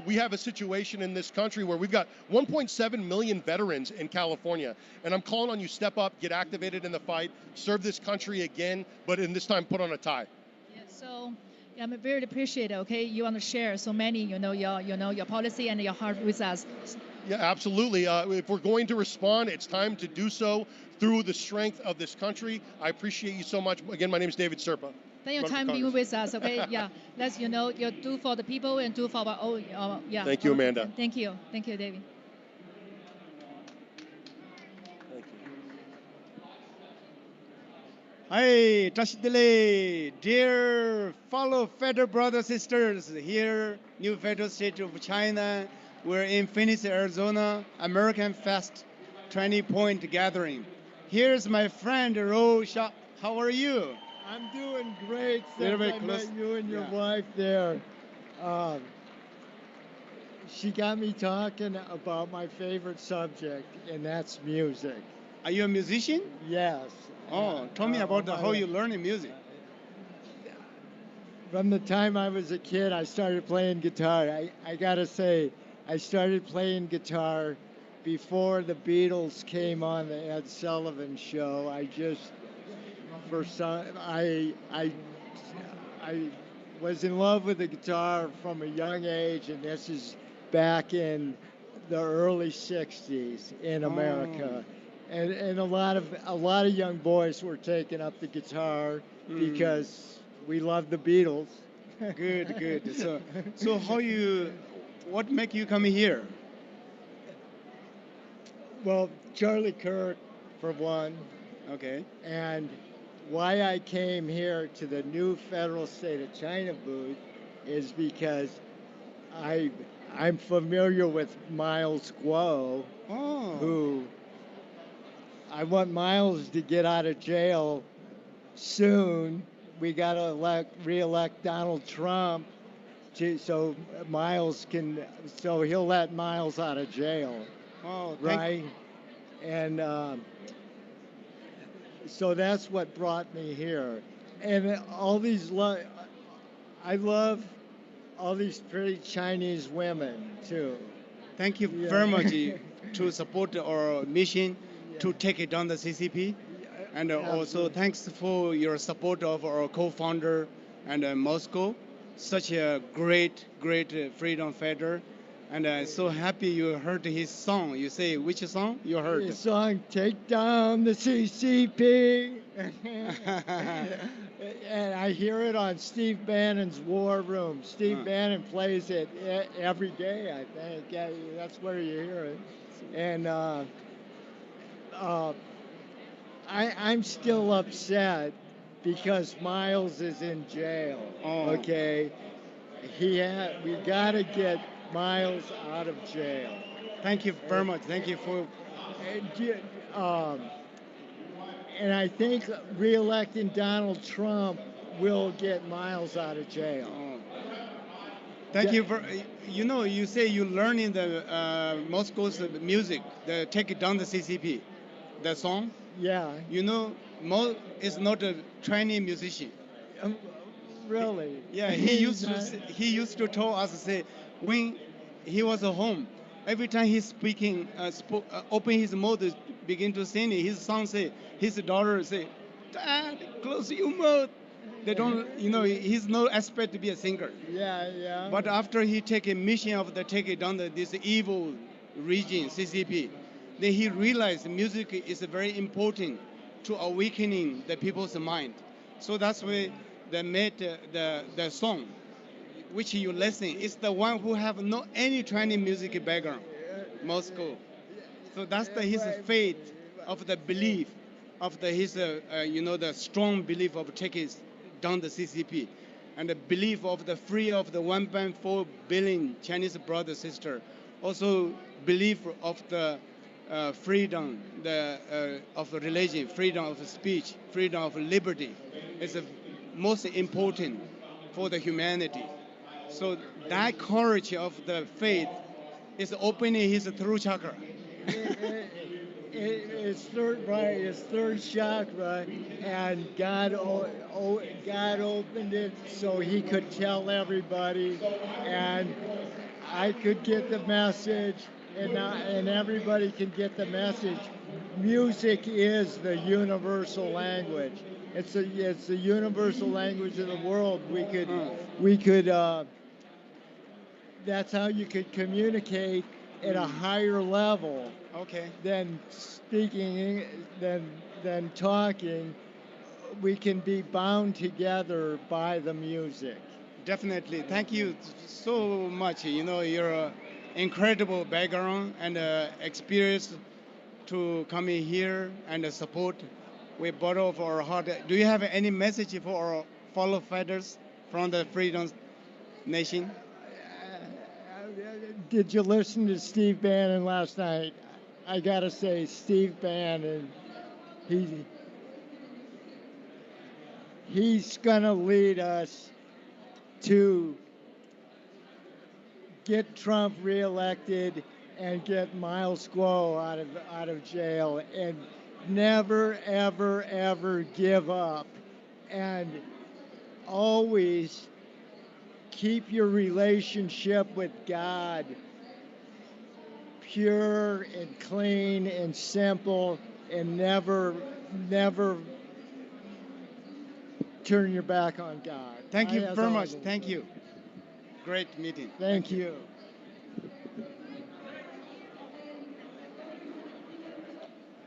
We have a situation in this country where we've got 1.7 million veterans in California. And I'm calling on you, step up, get activated in the fight, serve this country again, but in this time, put on a tie. Yeah, so I'm very appreciative, okay, you want to share so many, your policy and your heart with us. Yeah, absolutely. If we're going to respond, it's time to do so through the strength of this country. I appreciate you so much. Again, my name is David Serpa. Thank you time being with us, okay? Yeah, let's, you do for the people and do for our own, yeah. Thank you, Amanda. Thank you, David. Hi, Tashidele, dear fellow federal brothers sisters here, new federal state of China. We're in Phoenix, Arizona, American Fest 20-point gathering. Here's my friend, Ro Sha. How are you? I'm doing great since I met you and your wife there. She got me talking about my favorite subject, and that's music. Are you a musician? Yes. Oh, tell me about how you learning music. From the time I was a kid, I started playing guitar. I gotta say, I started playing guitar before the Beatles came on the Ed Sullivan Show. I was in love with the guitar from a young age, and this is back in the early '60s in America. And a lot of young boys were taking up the guitar because we love the Beatles. Good. So what make you come here? Well, Charlie Kirk, for one. Okay. And why I came here to the new federal state of China booth is because I'm familiar with Miles Guo, who I want Miles to get out of jail soon. We got to re-elect Donald Trump so he'll let Miles out of jail. Oh, right? And so that's what brought me here. And all these, I love all these pretty Chinese women too. Thank you very much to support our mission to take it down the CCP. And also thanks for your support of our co-founder and Moscow, such a great freedom fighter. And I'm so happy you heard his song. You say which song you heard? His song, Take Down the CCP. And I hear it on Steve Bannon's War Room. Steve Bannon plays it every day, I think. Yeah, that's where you hear it. And I'm still upset because Miles is in jail. Okay, we got to get Miles out of jail. Thank you very much. Thank you for. And I think re-electing Donald Trump will get Miles out of jail. Thank you for. You say you're learning the Moscow's music, the Take It Down the CCP, the song. Yeah. Mo is not a Chinese musician. Really? Yeah, he used to tell us, say, when he was at home, every time he's speaking, open his mouth, begin to sing it, his son say, his daughter say, Dad, close your mouth. They don't, he's no expect to be a singer. Yeah. But after he take a mission of the take it down this evil region, CCP, then he realized music is very important to awakening the people's mind. So that's why they made the song. which you listen, is the one who have no any Chinese music background, Moscow. So that's his faith of the belief of his the strong belief of taking down the CCP, and the belief of the free of the 1.4 billion Chinese brother sister, also belief of the freedom of religion, freedom of speech, freedom of liberty is the most important for the humanity. So that courage of the faith is opening his throat chakra. His third chakra, and God opened it so he could tell everybody, and I could get the message, and everybody can get the message. Music is the universal language. It's the universal language of the world. We could. That's how you could communicate at a higher level. Okay. Than speaking, than talking. We can be bound together by the music. Definitely. Thank you so much. Your incredible background and experience to come in here and support with bottom of our heart. Do you have any message for our fellow fighters from the Freedom Nation? Did you listen to Steve Bannon last night? I gotta say, Steve Bannon, he's gonna lead us to get Trump reelected and get Miles Guo out of jail, and never, ever, ever give up, and always keep your relationship with God pure and clean and simple, and never turn your back on God. Thank you very much. Thank you. Great meeting. Thank you.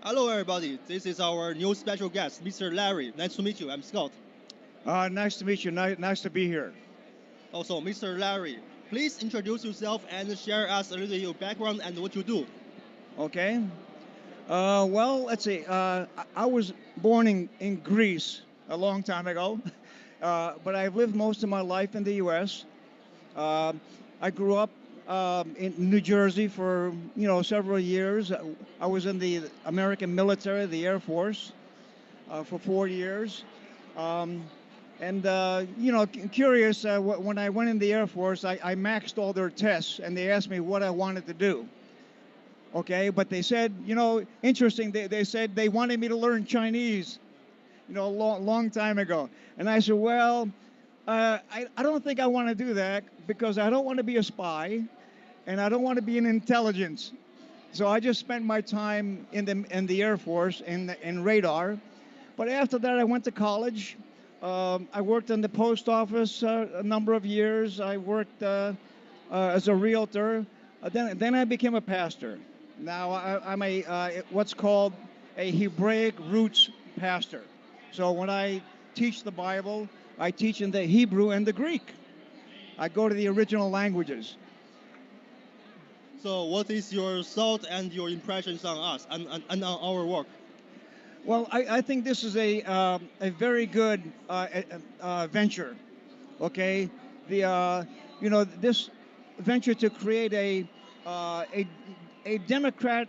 Hello, everybody. This is our new special guest, Mr. Larry. Nice to meet you. I'm Scott. Nice to meet you. Nice to be here. Also, Mr. Larry, please introduce yourself and share us a little your background and what you do. Okay. Well, let's see. I was born in Greece a long time ago, but I've lived most of my life in the U.S. I grew up in New Jersey for several years. I was in the American military, the Air Force, for 4 years. Curious, when I went in the Air Force, I maxed all their tests, and they asked me what I wanted to do. Okay, but they said, interesting, they said they wanted me to learn Chinese, a long time ago. And I said, well, I don't think I want to do that, because I don't want to be a spy, and I don't want to be in intelligence. So I just spent my time in the Air Force, in radar. But after that, I went to college. I worked in the post office a number of years. I worked as a realtor. Then I became a pastor. Now I'm what's called a Hebraic roots pastor. So when I teach the Bible, I teach in the Hebrew and the Greek. I go to the original languages. So what is your thought and your impressions on us and on our work? Well, I think this is a very good venture. Okay, this venture to create a Democrat,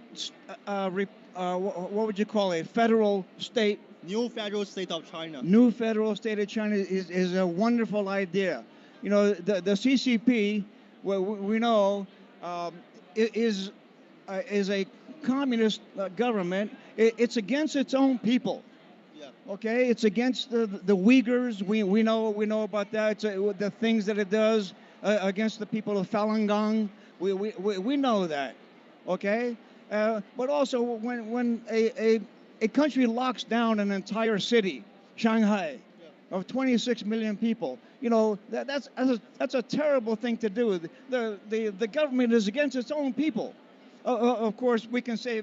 what would you call it? Federal state. New federal state of China. New federal state of China is a wonderful idea. The CCP, we know, is a communist government. It's against its own people. Yeah. Okay, it's against the Uyghurs. We know about that. It's, the things that it does against the people of Falun Gong. We know that. Okay, but also when a country locks down an entire city, Shanghai, of 26 million people, that's a terrible thing to do. The government is against its own people. Of course, we can say,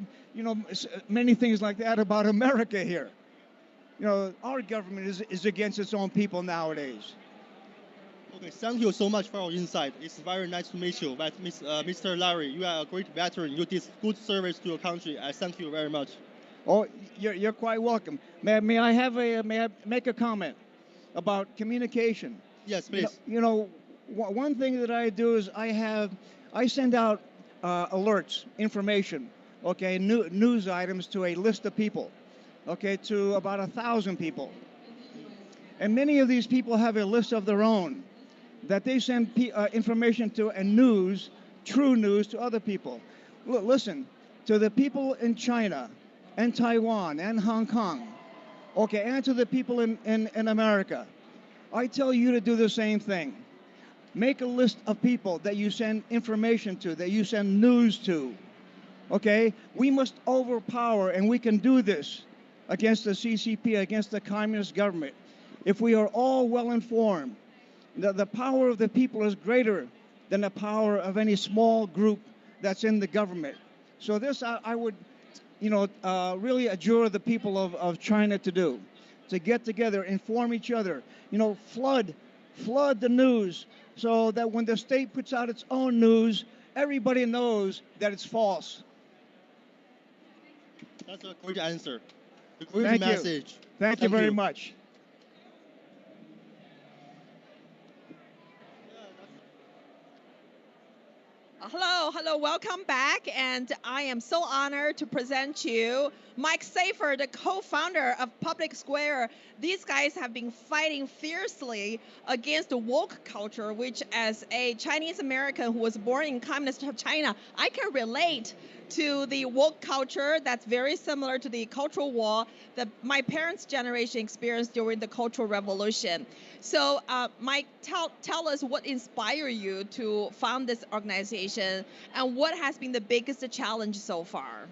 many things like that about America here. Our government is against its own people nowadays. Okay, thank you so much for your insight. It's very nice to meet you. But Mr. Larry, you are a great veteran. You did good service to your country. I thank you very much. Oh, you're quite welcome. May I make a comment about communication? Yes, please. One thing that I do is I send out alerts, information, okay, news items to a list of people, okay, to about 1,000 people. And many of these people have a list of their own that they send information to and true news to other people. Listen, to the people in China and Taiwan and Hong Kong, okay, and to the people in America, I tell you to do the same thing. Make a list of people that you send information to, that you send news to, okay? We must overpower, and we can do this against the CCP, against the communist government. If we are all well informed, the power of the people is greater than the power of any small group that's in the government. So this I would, really adjure the people of China to do, to get together, inform each other, flood the news so that when the state puts out its own news, everybody knows that it's false. That's a great answer. A great message. Thank you very much. Hello, welcome back. And I am so honored to present you Mike Safer, the co-founder of Public Square. These guys have been fighting fiercely against the woke culture, which as a Chinese American who was born in communist China, I can relate to the woke culture that's very similar to the cultural war that my parents' generation experienced during the Cultural Revolution. So, Mike, tell us what inspired you to found this organization and what has been the biggest challenge so far?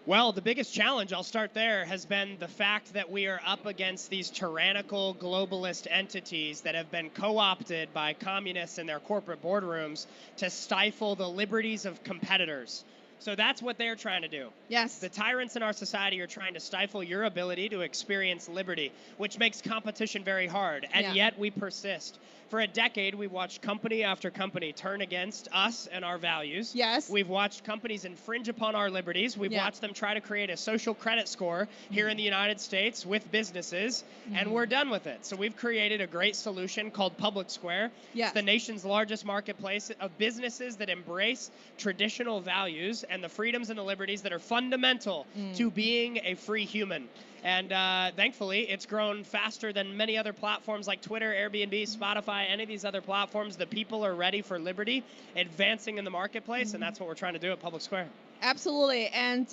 Well, the biggest challenge, I'll start there, has been the fact that we are up against these tyrannical globalist entities that have been co-opted by communists in their corporate boardrooms to stifle the liberties of competitors. So that's what they're trying to do. Yes. The tyrants in our society are trying to stifle your ability to experience liberty, which makes competition very hard. And yet we persist. For a decade, we've watched company after company turn against us and our values. Yes. We've watched companies infringe upon our liberties. We've watched them try to create a social credit score here in the United States with businesses, and we're done with it. So we've created a great solution called Public Square. Yes. It's the nation's largest marketplace of businesses that embrace traditional values and the freedoms and the liberties that are fundamental to being a free human. And thankfully, it's grown faster than many other platforms like Twitter, Airbnb, Spotify, any of these other platforms. The people are ready for liberty, advancing in the marketplace, and that's what we're trying to do at Public Square. Absolutely. And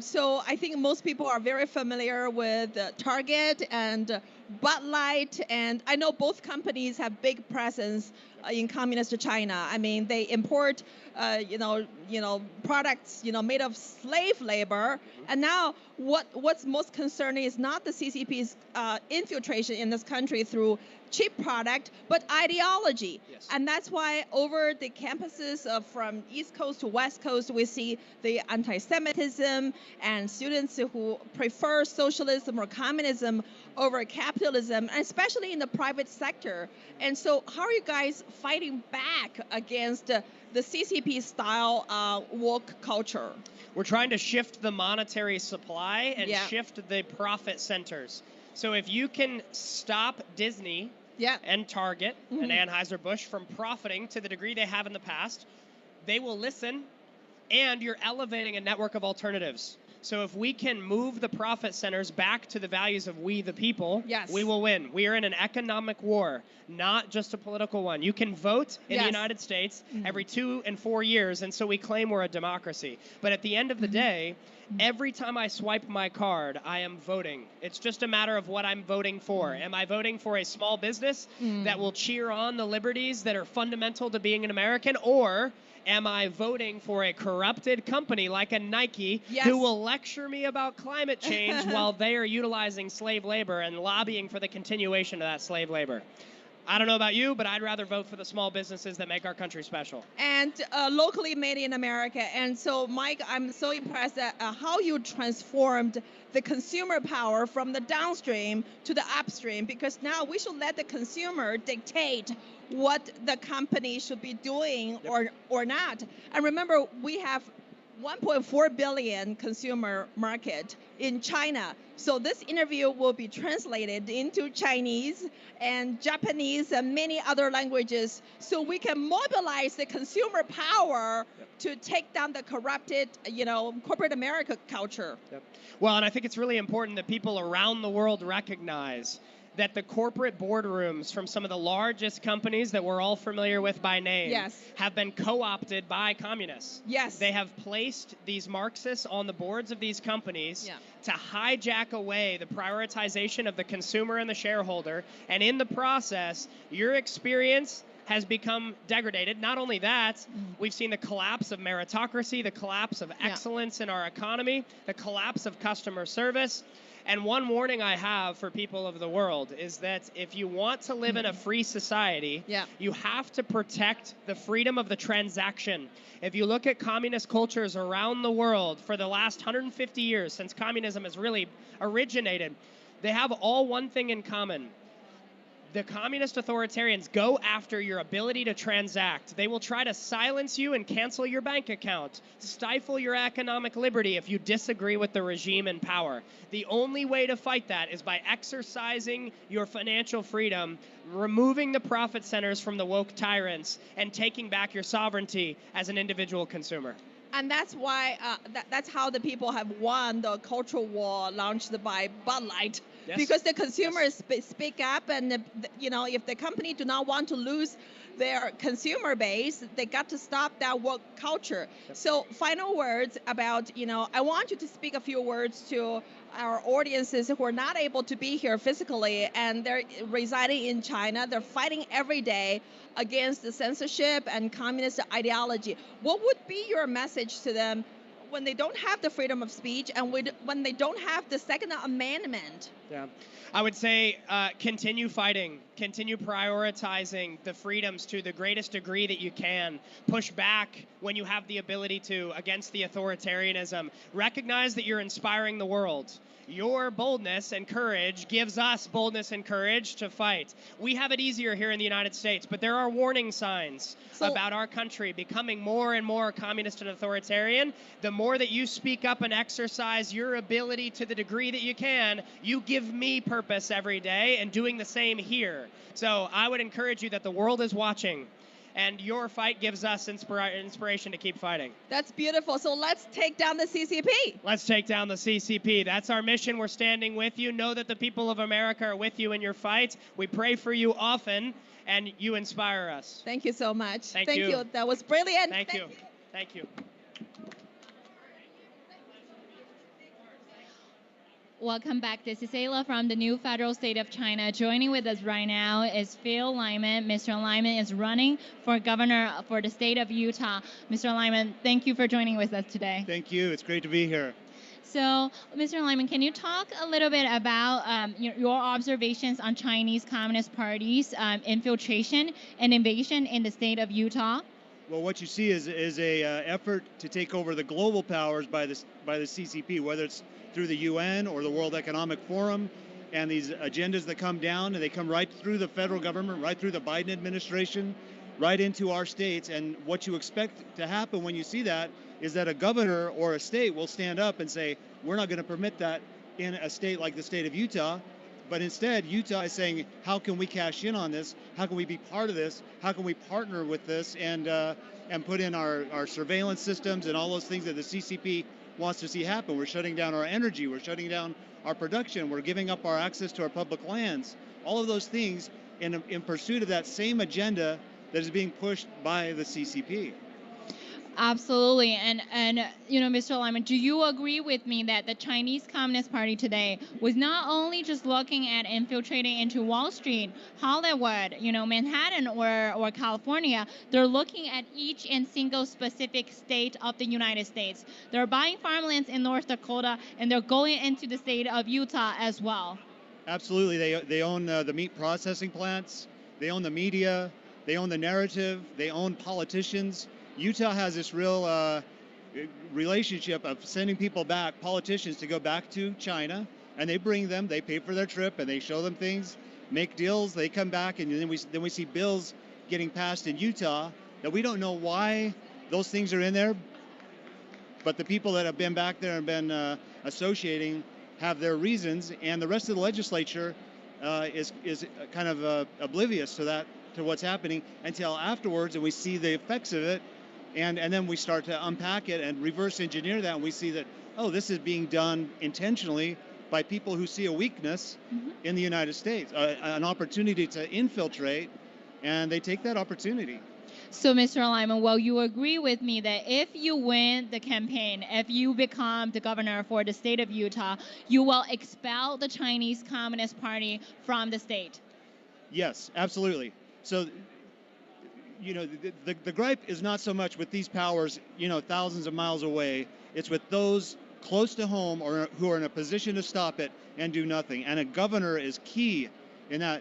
so I think most people are very familiar with Target and Bud Light, and I know both companies have big presence in communist China. I mean, they import, products, made of slave labor. And now what's most concerning is not the CCP's infiltration in this country through cheap product, but ideology. Yes. And that's why over the campuses from East Coast to West Coast, we see the anti-Semitism and students who prefer socialism or communism over capitalism, and especially in the private sector. And so how are you guys fighting back against the CCP-style woke culture? We're trying to shift the monetary supply and shift the profit centers. So if you can stop Disney and Target and Anheuser-Busch from profiting to the degree they have in the past, they will listen, and you're elevating a network of alternatives. So if we can move the profit centers back to the values of we the people, we will win. We are in an economic war, not just a political one. You can vote in the United States every 2 and 4 years, and so we claim we're a democracy. But at the end of the day, every time I swipe my card, I am voting. It's just a matter of what I'm voting for. Am I voting for a small business that will cheer on the liberties that are fundamental to being an American, or am I voting for a corrupted company like a Nike who will lecture me about climate change while they are utilizing slave labor and lobbying for the continuation of that slave labor? I don't know about you, but I'd rather vote for the small businesses that make our country special. And locally made in America. And so, Mike, I'm so impressed at how you transformed the consumer power from the downstream to the upstream, because now we should let the consumer dictate what the company should be doing or not. And remember, we have 1.4 billion consumer market in China. So this interview will be translated into Chinese and Japanese and many other languages, so we can mobilize the consumer power to take down the corrupted, corporate America culture. Well, and I think it's really important that people around the world recognize that the corporate boardrooms from some of the largest companies that we're all familiar with by name have been co-opted by communists. They have placed these Marxists on the boards of these companies to hijack away the prioritization of the consumer and the shareholder, and in the process, your experience has become degraded. Not only that, we've seen the collapse of meritocracy, the collapse of excellence in our economy, the collapse of customer service. And one warning I have for people of the world is that if you want to live in a free society, you have to protect the freedom of the transaction. If you look at communist cultures around the world for the last 150 years, since communism has really originated, they have all one thing in common. The communist authoritarians go after your ability to transact. They will try to silence you and cancel your bank account, stifle your economic liberty if you disagree with the regime in power. The only way to fight that is by exercising your financial freedom, removing the profit centers from the woke tyrants, and taking back your sovereignty as an individual consumer. And that's why, that's how the people have won the cultural war launched by Bud Light. Because the consumers speak up, and if the company do not want to lose their consumer base, they got to stop that woke culture. So final words about, I want you to speak a few words to our audiences who are not able to be here physically, and they're residing in China. They're fighting every day against the censorship and communist ideology. What would be your message to them when they don't have the freedom of speech and when they don't have the Second Amendment? I would say continue fighting, continue prioritizing the freedoms to the greatest degree that you can. Push back when you have the ability to against the authoritarianism. Recognize that you're inspiring the world. Your boldness and courage gives us boldness and courage to fight. We have it easier here in the United States, but there are warning signs about our country becoming more and more communist and authoritarian. The more that you speak up and exercise your ability to the degree that you can, you give me purpose every day, and doing the same here. So I would encourage you that the world is watching, and your fight gives us inspiration to keep fighting. That's beautiful. So let's take down the CCP. Let's take down the CCP. That's our mission. We're standing with you. Know that the people of America are with you in your fight. We pray for you often, and you inspire us. Thank you so much. Thank you. That was brilliant. Thank you. Thank you. Welcome back. This is Ayla from the new federal state of China. Joining with us right now is Phil Lyman. Mr. Lyman is running for governor for the state of Utah. Mr. Lyman, thank you for joining with us today. Thank you. It's great to be here. So, Mr. Lyman, can you talk a little bit about your observations on Chinese Communist Party's infiltration and invasion in the state of Utah? Well, what you see is a effort to take over the global powers by the CCP, whether it's through the UN or the World Economic Forum, and these agendas that come down, and they come right through the federal government, right through the Biden administration, right into our states. And what you expect to happen when you see that is that a governor or a state will stand up and say, we're not going to permit that in a state like the state of Utah. But instead, Utah is saying, how can we cash in on this? How can we be part of this? How can we partner with this and put in our surveillance systems and all those things that the CCP wants to see happen? We're shutting down our energy. We're shutting down our production. We're giving up our access to our public lands. All of those things in pursuit of that same agenda that is being pushed by the CCP. Absolutely. And Mr. Lyman, do you agree with me that the Chinese Communist Party today was not only just looking at infiltrating into Wall Street, Hollywood, Manhattan or California, they're looking at each and single specific state of the United States. They're buying farmlands in North Dakota, and they're going into the state of Utah as well. Absolutely. They own the meat processing plants They own the media. They own the narrative. They own politicians. Utah has this real relationship of sending people back, politicians, to go back to China, and they bring them. They pay for their trip, and they show them things, make deals. They come back, and then we see bills getting passed in Utah that we don't know why those things are in there, but the people that have been back there and been associating have their reasons, and the rest of the legislature is kind of oblivious to that, to what's happening until afterwards, and we see the effects of it, and then we start to unpack it and reverse engineer that, and we see that, oh, this is being done intentionally by people who see a weakness in the United States, an opportunity to infiltrate, and they take that opportunity. So, Mr. Lyman, well, you agree with me that if you win the campaign, if you become the governor for the state of Utah, you will expel the Chinese Communist Party from the state? Yes, absolutely. So, you know, the gripe is not so much with these powers, you know, thousands of miles away. It's with those close to home or who are in a position to stop it and do nothing. And a governor is key in that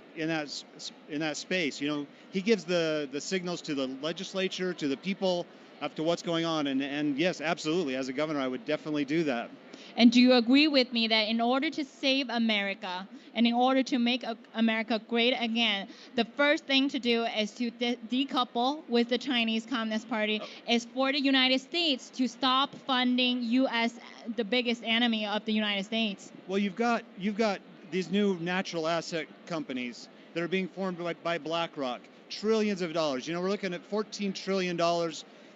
space. You know, he gives the signals to the legislature, to the people, up to what's going on. And yes, absolutely, as a governor, I would definitely do that. And do you agree with me that in order to save America and in order to make America great again, the first thing to do is to decouple with the Chinese Communist Party, is for the United States to stop funding U.S., the biggest enemy of the United States? Well, you've got these new natural asset companies that are being formed by BlackRock, trillions of dollars. You know, we're looking at $14 trillion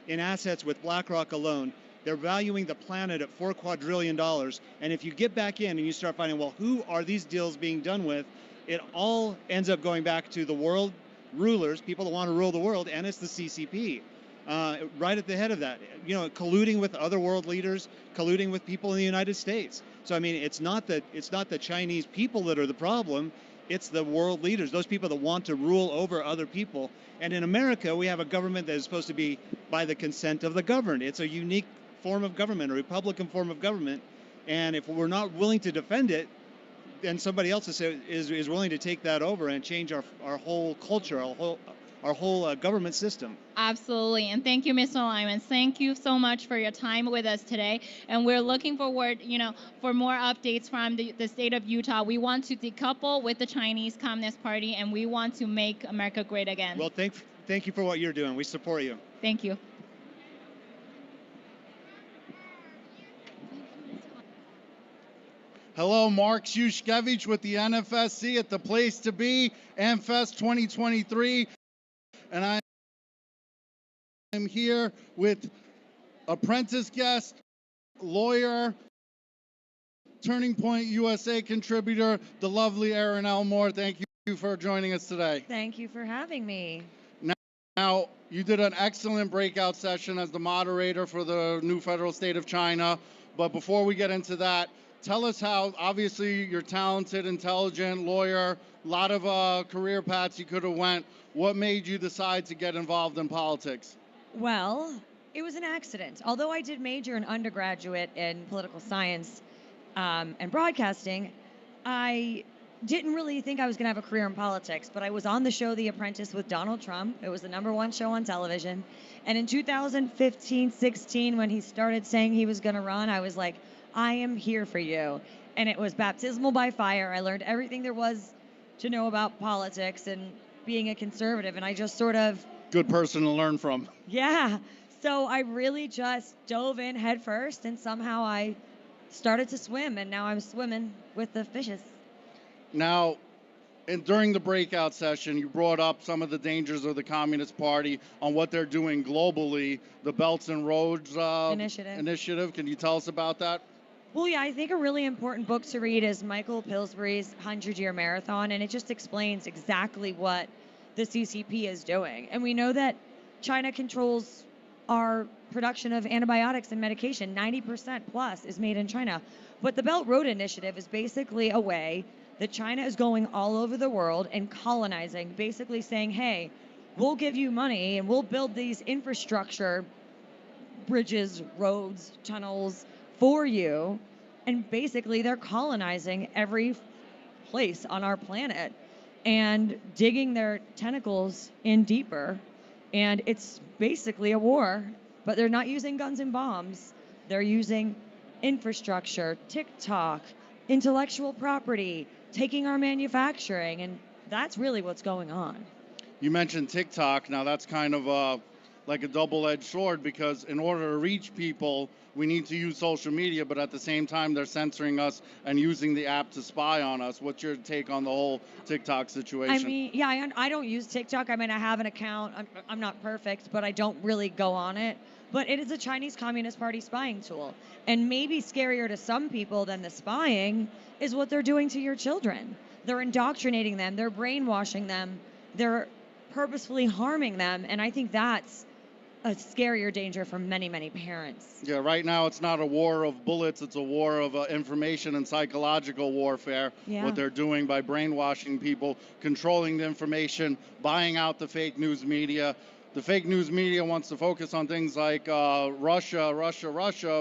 in assets with BlackRock alone. They're valuing the planet at $4 quadrillion. And if you get back in and you start finding, well, who are these deals being done with? It all ends up going back to the world rulers, people that want to rule the world, and it's the CCP. Right at the head of that, you know, colluding with other world leaders, colluding with people in the United States. So I mean, it's not the Chinese people that are the problem. It's the world leaders, those people that want to rule over other people. And in America, we have a government that is supposed to be by the consent of the governed. It's a unique form of government, a Republican form of government. And if we're not willing to defend it, then somebody else is willing to take that over and change our whole culture, our whole government system. Absolutely. And thank you, Mr. Lyman. Thank you so much for your time with us today. And we're looking forward, you know, for more updates from the state of Utah. We want to decouple with the Chinese Communist Party, and we want to make America great again. Well, thank you for what you're doing. We support you. Thank you. Hello, Mark Shushkevich with the NFSC at the place to be, AmFest 2023. And I am here with apprentice guest, lawyer, Turning Point USA contributor, the lovely Erin Elmore. Thank you for joining us today. Thank you for having me. Now, you did an excellent breakout session as the moderator for the new federal state of China. But before we get into that, tell us how, obviously, you're talented, intelligent, lawyer, a lot of career paths you could have went. What made you decide to get involved in politics? Well, it was an accident. Although I did major in undergraduate in political science and broadcasting, I didn't really think I was going to have a career in politics, but I was on the show The Apprentice with Donald Trump. It was the #1 show on television. And in 2015-16, when he started saying he was going to run, I was like, I am here for you. And it was baptismal by fire. I learned everything there was to know about politics and being a conservative. And I just sort of... Good person to learn from. Yeah. So I really just dove in head first, and somehow I started to swim, and now I'm swimming with the fishes. Now, during the breakout session, you brought up some of the dangers of the Communist Party on what they're doing globally, the Belts and Roads initiative. Can you tell us about that? Well, yeah, I think a really important book to read is Michael Pillsbury's 100-Year Marathon, and it just explains exactly what the CCP is doing. And we know that China controls our production of antibiotics and medication. 90% plus is made in China. But the Belt Road Initiative is basically a way that China is going all over the world and colonizing, basically saying, hey, we'll give you money and we'll build these infrastructure, bridges, roads, tunnels for you. And basically they're colonizing every place on our planet. and digging their tentacles in deeper. And it's basically a war, but they're not using guns and bombs. They're using infrastructure, TikTok, intellectual property, taking our manufacturing, and that's really what's going on. You mentioned TikTok. Now that's kind of like a double-edged sword, because in order to reach people, we need to use social media, but at the same time, they're censoring us and using the app to spy on us. What's your take on the whole TikTok situation? I mean, yeah, I don't use TikTok. I mean, I have an account. I'm not perfect, but I don't really go on it. But it is a Chinese Communist Party spying tool. And maybe scarier to some people than the spying is what they're doing to your children. They're indoctrinating them. They're brainwashing them. They're purposefully harming them. And I think that's a scarier danger for many, many parents. Yeah, right now it's not a war of bullets, it's a war of information and psychological warfare. Yeah. What they're doing by brainwashing people, controlling the information, buying out the fake news media. The fake news media wants to focus on things like Russia,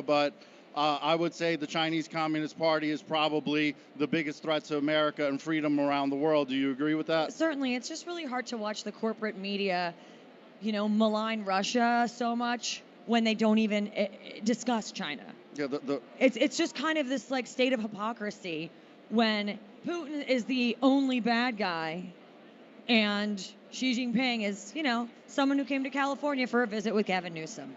but I would say the Chinese Communist Party is probably the biggest threat to America and freedom around the world. Do you agree with that? Certainly. It's just really hard to watch the corporate media, malign Russia so much when they don't even discuss China. Yeah, It's just kind of this like state of hypocrisy when Putin is the only bad guy and Xi Jinping is, someone who came to California for a visit with Gavin Newsom.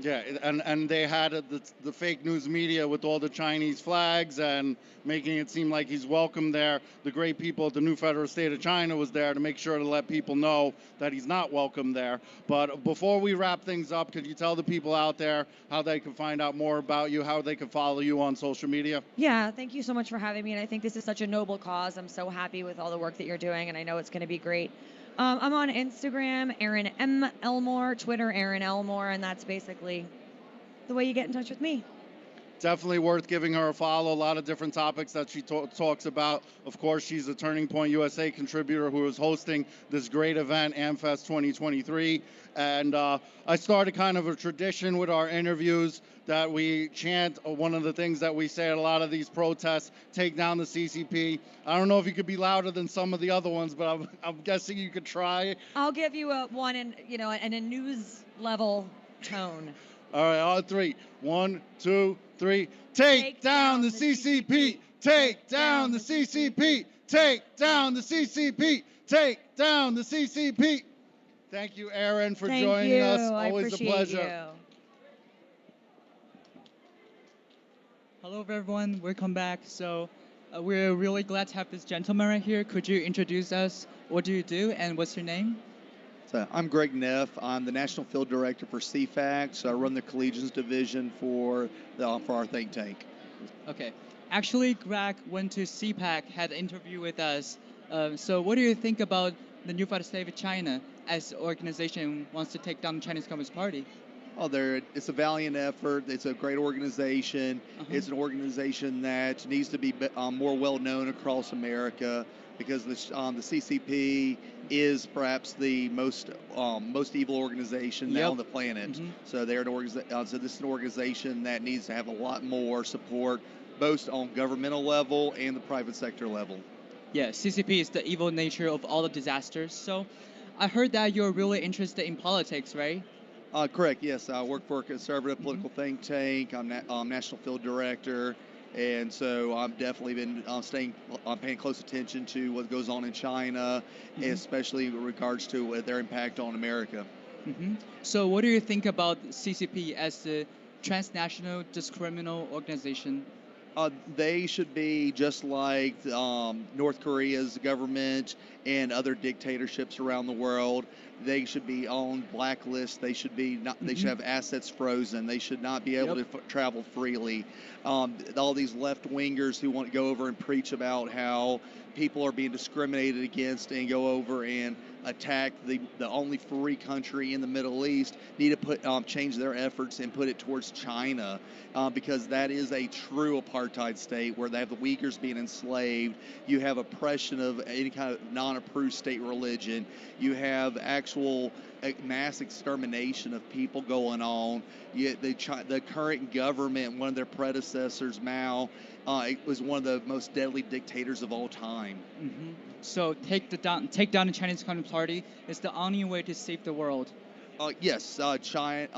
Yeah, and they had the fake news media with all the Chinese flags and making it seem like he's welcome there. The great people at the new federal state of China was there to make sure to let people know that he's not welcome there. But before we wrap things up, could you tell the people out there how they can find out more about you, how they can follow you on social media? Yeah, thank you so much for having me. And I think this is such a noble cause. I'm so happy with all the work that you're doing, and I know it's going to be great. I'm on Instagram, Erin M. Elmore, Twitter, Erin Elmore, and that's basically the way you get in touch with me. Definitely worth giving her a follow. A lot of different topics that she talks about. Of course, she's a Turning Point USA contributor who is hosting this great event, AmFest 2023. And I started kind of a tradition with our interviews that we chant one of the things that we say at a lot of these protests, take down the CCP. I don't know if you could be louder than some of the other ones, but I'm guessing you could try. I'll give you one in a news level tone. All right, on three. 1, 2, 3. Take down the CCP. Take down the CCP. Take down the CCP. Take down the CCP. Thank you, Erin, for joining us. Always a pleasure. Hello, everyone. Welcome back. So we're really glad to have this gentleman right here. Could you introduce us? What do you do, and what's your name? So I'm Greg Neff. I'm the National Field Director for CFAC. So I run the Collegians Division for our think tank. Okay. Actually, Greg went to CPAC, had an interview with us. So what do you think about the new federal state of China as an organization wants to take down the Chinese Communist Party? Oh, it's a valiant effort. It's a great organization. It's an organization that needs to be more well known across America, because the CCP is perhaps the most evil organization now on the planet. So they're so this is an organization that needs to have a lot more support, both on governmental level and the private sector level. Yeah, CCP is the evil nature of all the disasters. So I heard that you're really interested in politics, right? Correct, yes. I work for a conservative political think tank. I'm National Field Director, and so I've definitely been paying close attention to what goes on in China, especially in regards to their impact on America. So what do you think about CCP as a transnational discriminal organization? They should be just like North Korea's government and other dictatorships around the world. They should be on blacklists. They should be They should have assets frozen. They should not be able to travel freely. All these left wingers who want to go over and preach about how people are being discriminated against and go over and attack the only free country in the Middle East need to change their efforts and put it towards China, because that is a true apartheid state where they have the Uyghurs being enslaved. You have oppression of any kind of non-approved state religion. You have actually actual mass extermination of people going on. Yet the current government, one of their predecessors, Mao, it was one of the most deadly dictators of all time. Mm-hmm. So take down the Chinese Communist Party is the only way to save the world. Yes, China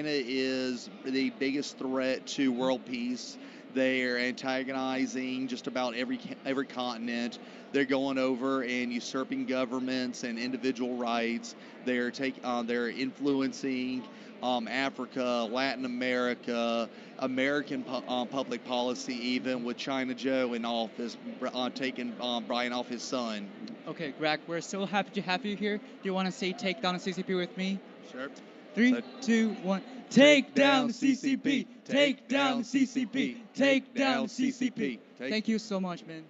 is the biggest threat to world peace. They're antagonizing just about every continent. They're going over and usurping governments and individual rights. They're influencing Africa, Latin America, American public policy, even with China Joe in office, taking Brian off his son. Okay, Greg, we're so happy to have you here. Do you want to say take down the CCP with me? Sure. 3, 2, 1. Take down the CCP. Take down the CCP. Take down the CCP. Thank you so much, man.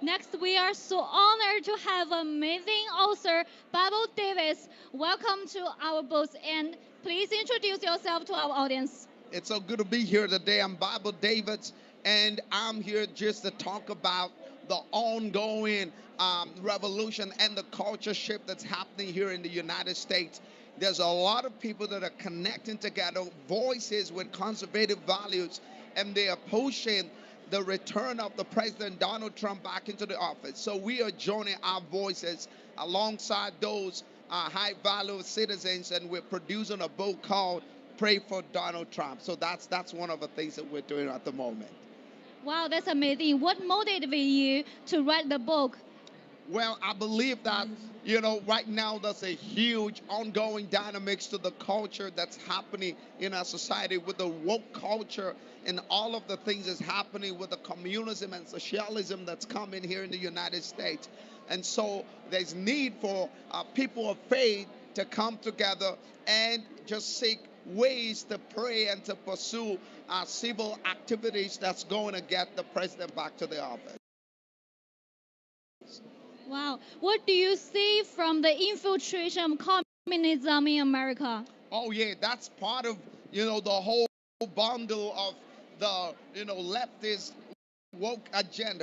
Next, we are so honored to have amazing author Bible Davis. Welcome to our booth, and please introduce yourself to our audience. It's so good to be here today. I'm Bible Davis, and I'm here just to talk about the ongoing revolution and the culture shift that's happening here in the United States. There's a lot of people that are connecting together, voices with conservative values, and they are pushing the return of the President Donald Trump back into the office. So we are joining our voices alongside those high-value citizens, and we're producing a book called Pray for Donald Trump. So that's one of the things that we're doing at the moment. Wow, that's amazing. What motivated you to write the book? Well, I believe that, right now there's a huge ongoing dynamics to the culture that's happening in our society with the woke culture and all of the things that's happening with the communism and socialism that's coming here in the United States. And so there's need for people of faith to come together and just seek ways to pray and to pursue civil activities that's going to get the president back to the office. Wow. What do you see from the infiltration of communism in America? Oh, yeah, that's part of, the whole bundle of the, leftist woke agenda.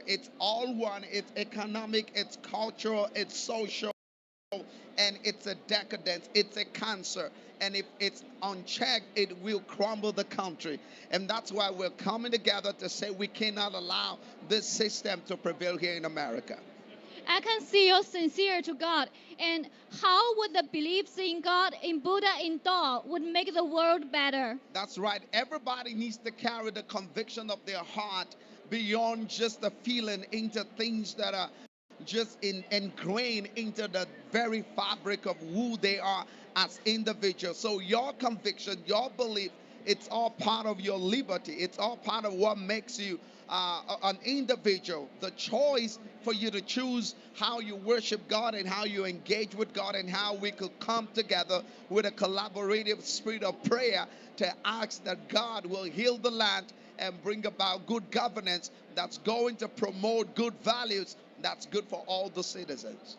It's all one. It's economic, it's cultural, it's social, and it's a decadence. It's a cancer. And if it's unchecked, it will crumble the country. And that's why we're coming together to say we cannot allow this system to prevail here in America. I can see you're sincere to God. And how would the beliefs in God, in Buddha, in Tao would make the world better? That's right. Everybody needs to carry the conviction of their heart beyond just the feeling into things that are just ingrained into the very fabric of who they are as individuals. So your conviction, your belief, it's all part of your liberty. It's all part of what makes you an individual. The choice for you to choose how you worship God and how you engage with God and how we could come together with a collaborative spirit of prayer to ask that God will heal the land and bring about good governance that's going to promote good values that's good for all the citizens.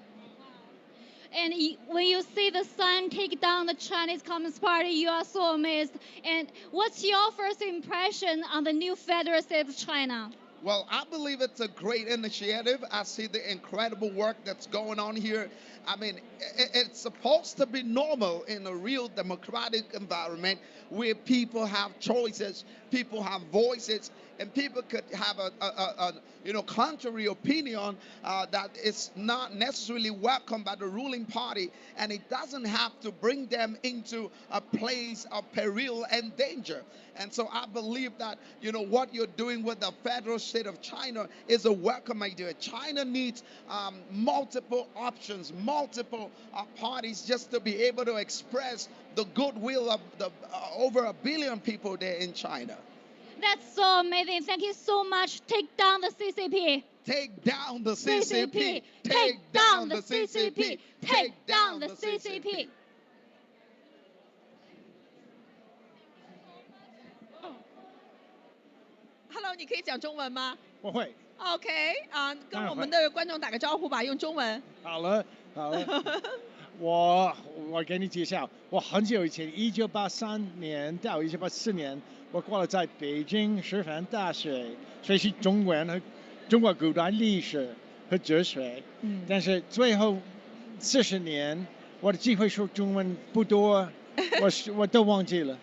And when you see the sun take down the Chinese Communist Party, you are so amazed. And what's your first impression on the new federal state of China? Well, I believe it's a great initiative. I see the incredible work that's going on here. I mean, it's supposed to be normal in a real democratic environment where people have choices, people have voices, and people could have a contrary opinion that is not necessarily welcomed by the ruling party, and it doesn't have to bring them into a place of peril and danger. And so I believe that, what you're doing with the federal state of China is a welcome idea. China needs multiple options, multiple parties just to be able to express the goodwill of the over 1 billion people there in China. That's so amazing. Thank you so much. Take down the CCP. Take down the CCP. Take down the CCP. Take down the CCP. Hello， 你可以讲中文吗？不会。OK， 跟我们的观众打个招呼吧，用中文。好了，我给你介绍，我很久以前，1983年到1984年，我过了在北京师范大学学习中文和中国古代历史和哲学。但是最后40年，我的机会说中文不多，我都忘记了。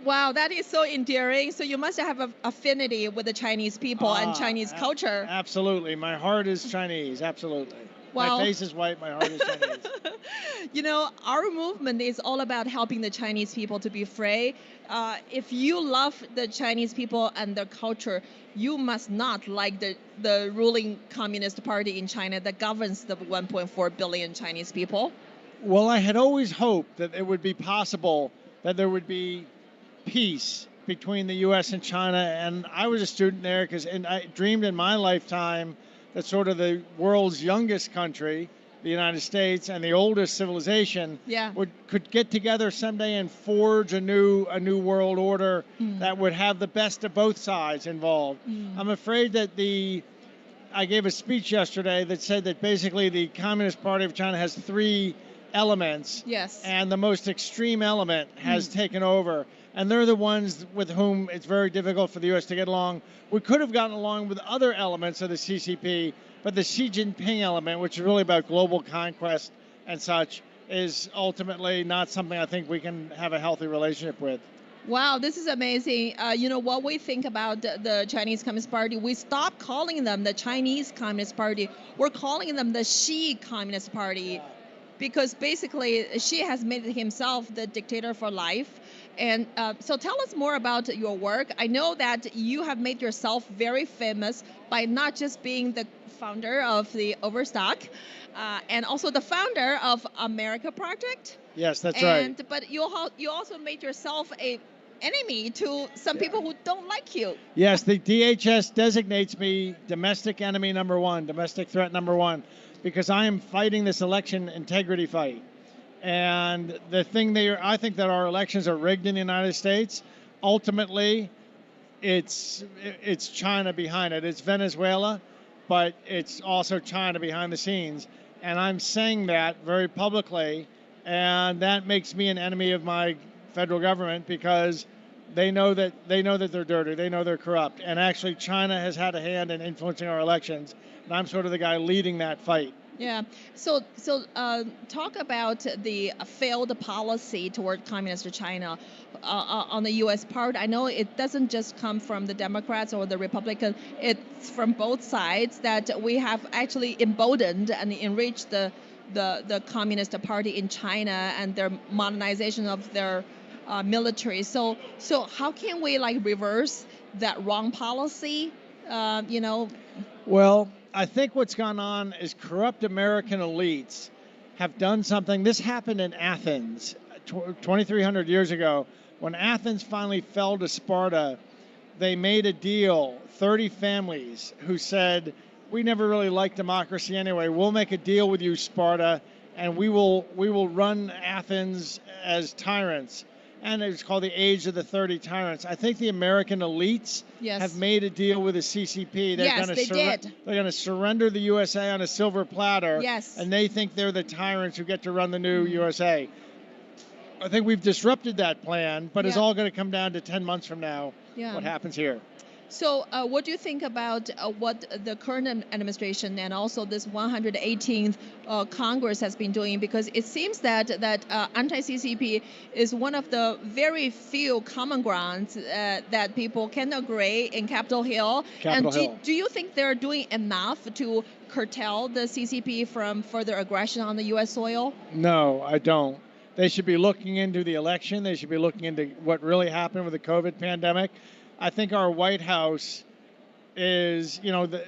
Wow, that is so endearing. So you must have an affinity with the Chinese people and Chinese culture. Absolutely. My heart is Chinese. Absolutely. Wow. My face is white. My heart is Chinese. You know, our movement is all about helping the Chinese people to be free. If you love the Chinese people and their culture, you must not like the ruling Communist Party in China that governs the 1.4 billion Chinese people. Well, I had always hoped that it would be possible that there would be peace between the U.S. and China, and I was a student there and I dreamed in my lifetime that sort of the world's youngest country, the United States, and the oldest civilization could get together someday and forge a new world order that would have the best of both sides involved. I'm afraid that I gave a speech yesterday that said that basically the Communist Party of China has 3 elements, and the most extreme element has taken over. And they're the ones with whom it's very difficult for the U.S. to get along. We could have gotten along with other elements of the CCP, but the Xi Jinping element, which is really about global conquest and such, is ultimately not something I think we can have a healthy relationship with. Wow, this is amazing. You know, what we think about the Chinese Communist Party, we stopped calling them the Chinese Communist Party. We're calling them the Xi Communist Party because basically Xi has made himself the dictator for life. And so tell us more about your work. I know that you have made yourself very famous by not just being the founder of the Overstock and also the founder of America Project. Yes, that's right. But you also made yourself a enemy to some people who don't like you. Yes, the DHS designates me domestic enemy number 1, domestic threat number 1, because I am fighting this election integrity fight. And the thing I think that our elections are rigged in the United States. Ultimately, it's China behind it. It's Venezuela, but it's also China behind the scenes. And I'm saying that very publicly, and that makes me an enemy of my federal government because they know that they're dirty, they know they're corrupt, and actually China has had a hand in influencing our elections, and I'm sort of the guy leading that fight. Yeah. So talk about the failed policy toward communist China on the U.S. part. I know it doesn't just come from the Democrats or the Republicans. It's from both sides that we have actually emboldened and enriched the Communist Party in China and their modernization of their military. So how can we reverse that wrong policy? Well, I think what's gone on is corrupt American elites have done something. This happened in Athens 2,300 years ago. When Athens finally fell to Sparta, they made a deal, 30 families who said, we never really liked democracy anyway. We'll make a deal with you, Sparta, and we will run Athens as tyrants. And it's called the Age of the 30 Tyrants. I think the American elites have made a deal with the CCP. They're going to surrender the USA on a silver platter. And they think they're the tyrants who get to run the new USA. I think we've disrupted that plan, but it's all going to come down to 10 months from now what happens here. So what do you think about what the current administration and also this 118th Congress has been doing? Because it seems that anti-CCP is one of the very few common grounds that people can agree in Capitol Hill. Do you think they're doing enough to curtail the CCP from further aggression on the U.S. soil? No, I don't. They should be looking into the election. They should be looking into what really happened with the COVID pandemic. I think our White House is, the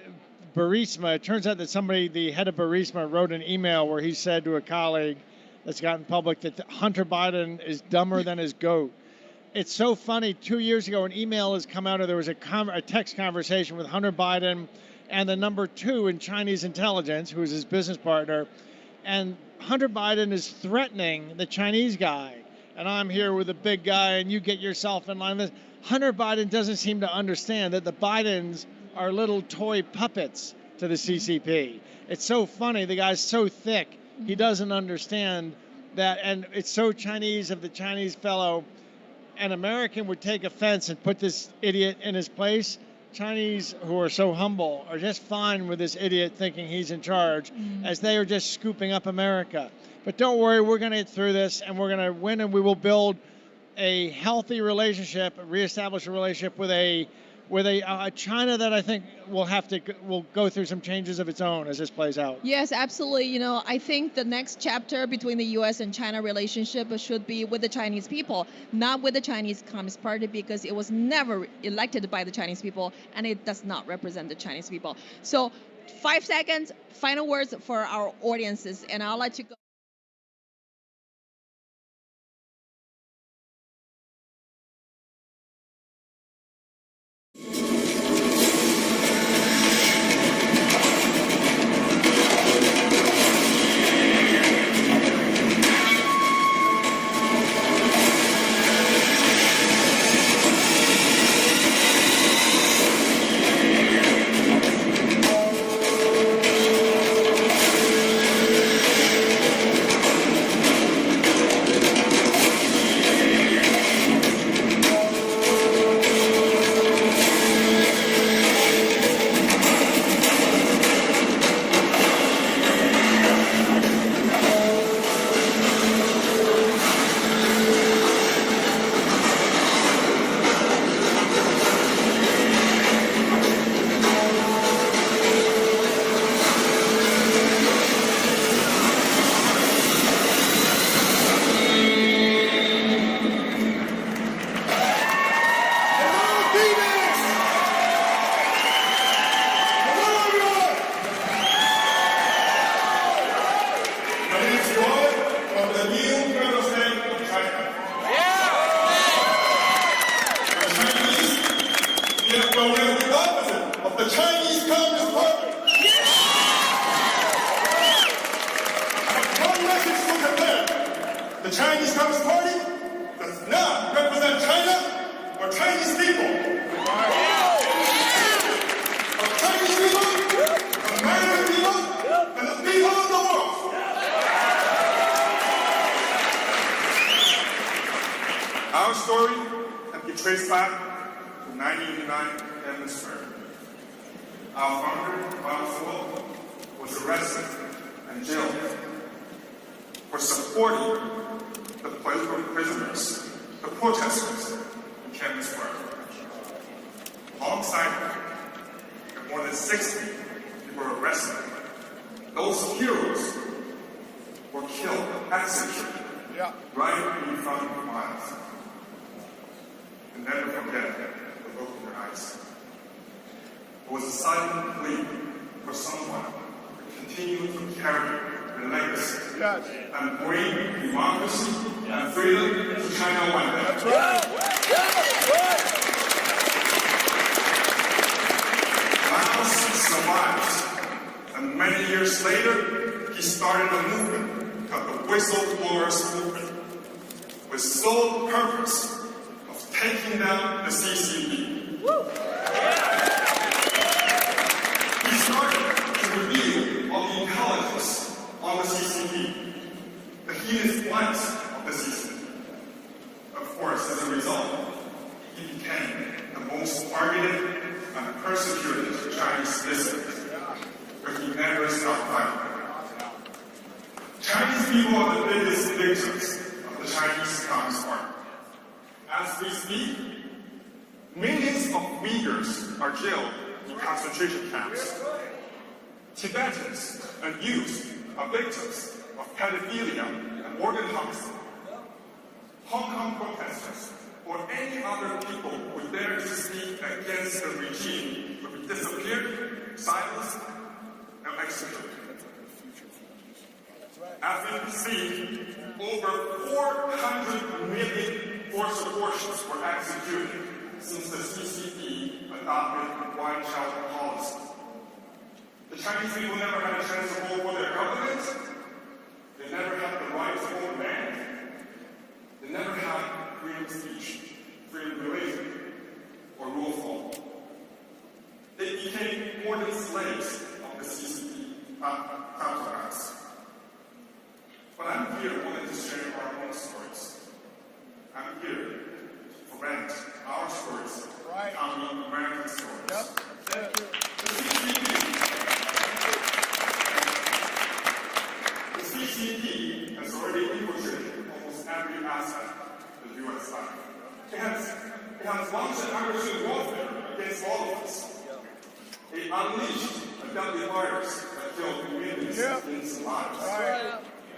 Burisma. It turns out that the head of Burisma, wrote an email where he said to a colleague that's gotten public that Hunter Biden is dumber than his goat. It's so funny. 2 years ago, an email has come out, or there was a text conversation with Hunter Biden and the number 2 in Chinese intelligence, who is his business partner. And Hunter Biden is threatening the Chinese guy. And I'm here with a big guy, and you get yourself in line. Hunter Biden doesn't seem to understand that the Bidens are little toy puppets to the CCP. It's so funny. The guy's so thick. He doesn't understand that. And it's so Chinese of the Chinese fellow. An American would take offense and put this idiot in his place. Chinese who are so humble are just fine with this idiot thinking he's in charge, as they are just scooping up America. But don't worry, we're going to get through this, and we're going to win, and we will build a healthy relationship, reestablish a relationship with a China that I think will go through some changes of its own as this plays out. Yes, absolutely. You know, I think the next chapter between the U.S. and China relationship should be with the Chinese people, not with the Chinese Communist Party, because it was never elected by the Chinese people, and it does not represent the Chinese people. So 5 seconds, final words for our audiences, and I'll let you go. The Chinese Communist Party does not represent China or Chinese people. Chinese people, American people, and the people of the world. Our story can be traced back to 1989 Tiananmen Square. Our founder, Mao Zedong, was arrested and jailed for supporting the political prisoners, the protesters in Tiananmen Square. Alongside him, more than 60 people were arrested. Those heroes were killed, executed, right in front of miles. And never forget the look in their eyes. It was a silent plea for someone to continue to carry the legacy and bring democracy and freedom to China one day. That's right. Mao survived, and many years later, he started a movement called the Whistleblowers Movement, with sole purpose of taking down the CCP. He started to reveal all the intelligence on the CCP, the hidden flanks of the CCP. Of course, as a result, he became the most targeted and persecuted Chinese dissident, but he never stopped fighting. Chinese people are the biggest victims of the Chinese Communist Party. As we speak, millions of Uyghurs are jailed in concentration camps. Tibetans and youth are victims of pedophilia and organ harvesting. Hong Kong protesters or any other people who dare to speak against the regime will be disappeared, silenced, and executed. As we speak, over 400 million forced abortions were executed since the CCP adopted one-child policy. The Chinese people never had a chance to vote for their government. They never had the right to own land. They never had freedom of speech, freedom of religion, or rule of law. They became more than slaves of the CCP autocrats. But I'm here only to share our own stories. I'm here to prevent our stories becoming American stories. CCP has already infiltrated almost every aspect of the U.S. life. It has launched an aggressive warfare against all of us. It unleashed a deadly virus that killed millions of innocent lives.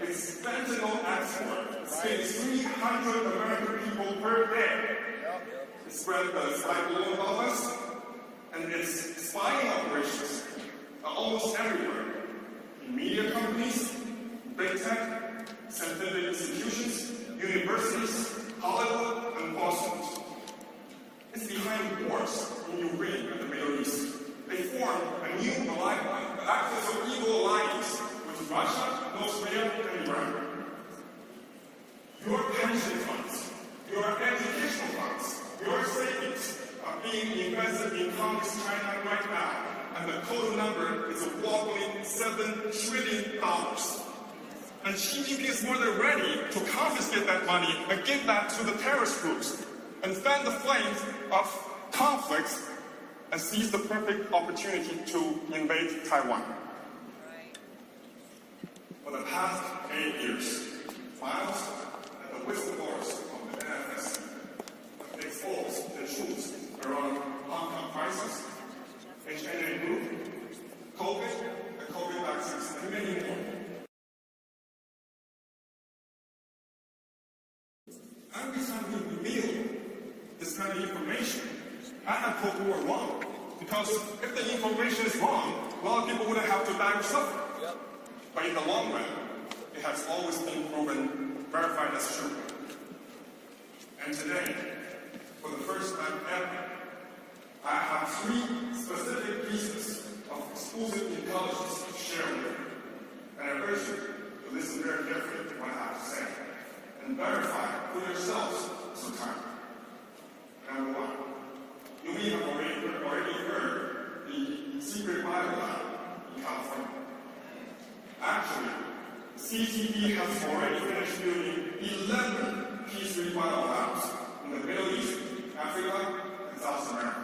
Its fentanyl export saves 300 American people per day. It spread the spy balloon above us, and its spying operations are almost everywhere. In media companies, big tech, scientific institutions, universities, Hollywood, and Boston. It's behind wars in Ukraine and the Middle East. They formed a new axis of evil alliance with Russia, North Korea, and Iran. Your pension funds, your educational funds, your savings are being invested in Communist China right now, and the total number is a whopping $7 trillion. And Xi Jinping is more than ready to confiscate that money and give that to the terrorist groups and fan the flames of conflicts and seize the perfect opportunity to invade Taiwan. For the past 8 years, files and the whistleblowers of the NFSC have exposed the truth around Hong Kong crisis, HNA group, COVID, and COVID vaccines, and many more. Every time we reveal this kind of information, I have people who are wrong. Because if the information is wrong, a lot of people wouldn't have to die or suffer. But in the long run, it has always been proven, verified as true. And today, for the first time ever, I have 3 specific pieces of exclusive intelligence to share with you. And I urge you to listen very carefully to what I have to say and verify for yourselves sometime. Number 1, you may have already heard the secret bio lab in California. Actually, CCP has already finished building 11 P3 bio labs in the Middle East, Africa, and South America.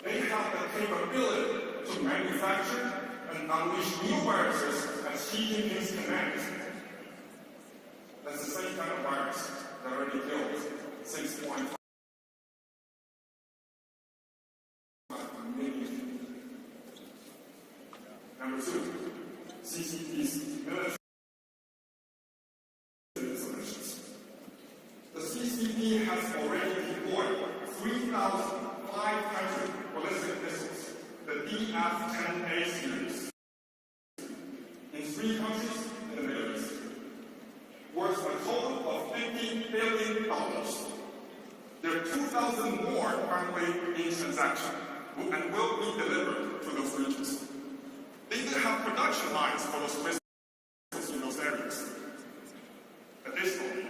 They have the capability to manufacture and unleash new viruses at Xi Jinping's command. That's the same kind of virus that already killed 6.5 million people. Number 2, CCP's military installations. The CCP has already deployed 3,500 ballistic missiles, the DF-10A series, in 3 countries in the Middle East, worth a total of $50 billion. There are 2,000 more currently in transaction and will be delivered to those regions. They even have production lines for those missiles in those areas. Additionally,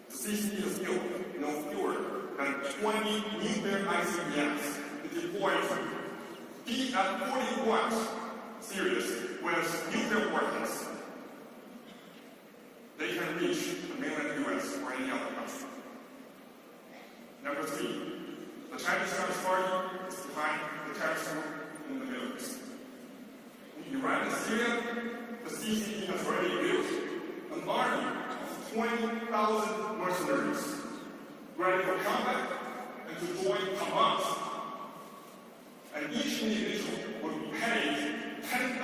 the CCP has built no fewer than 20 nuclear ICBMs to deploy DF-41 series with nuclear warheads. They can reach the mainland US or any other country. Number 3, the Chinese Communist Party is behind the terrorist group in the Middle East. In Iran and Syria, the CCP has already built an army of 20,000 mercenaries ready for combat and to join Hamas. And each individual will be paid $10,000 per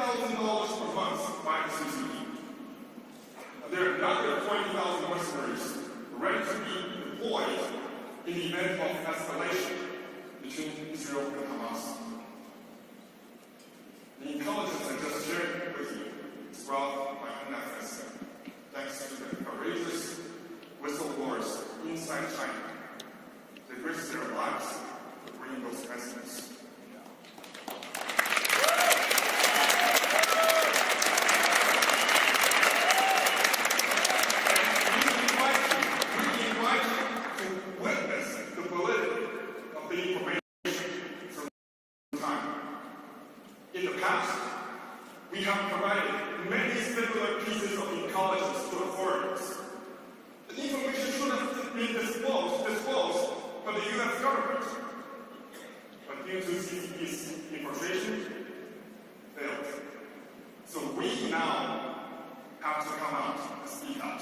month by the CCP. There are another 20,000 mercenaries ready to be deployed in the event of escalation between Israel and Hamas. The intelligence I just shared with you is brought by NFSC, thanks to the courageous whistleblowers inside China. They risk their lives to bring those messages. In the past, we have provided many similar pieces of intelligence to authorities. The information should have been disclosed by the U.S. government. But due to CCP's infiltration, failed. So we now have to come out and speak out.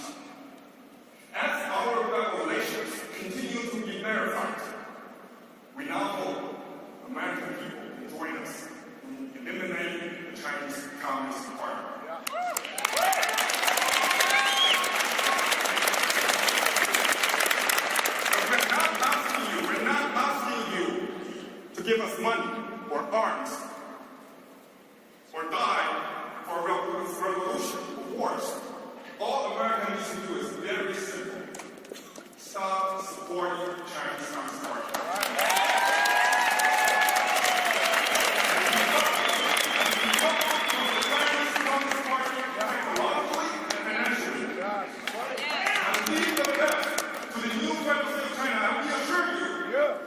As our revelations continue to be verified, we now hope American people will join us in eliminating the Chinese Communist Party. We're not asking you to give us money or arms or die for revolution or wars. All America needs to do is very simple. Stop supporting the Chinese Communist Party.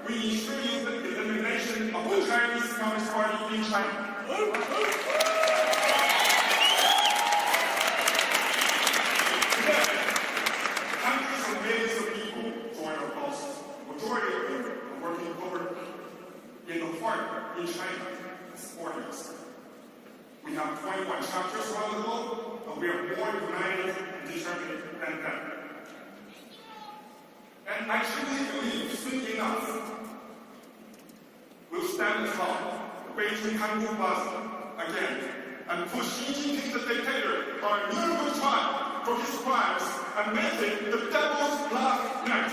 We ensure you the elimination of the Chinese Communist Party in China. Today, hundreds of millions of people join our causes. The majority of them are working over in the heart in China and supporting us. We have 21 chapters around the globe, and we are more united and determined than ever. And I truly believe, soon enough, we'll stand tall, the Beijing Hangu Plaza again, and push Xi Jinping, the dictator, on a Nuremberg trial for his crimes and make it the devil's last night.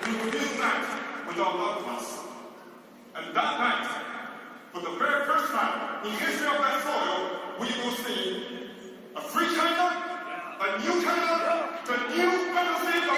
We will reunite with our loved ones. And that night, for the very first time in history of that soil, we will see a free China, a new China, the new federal state of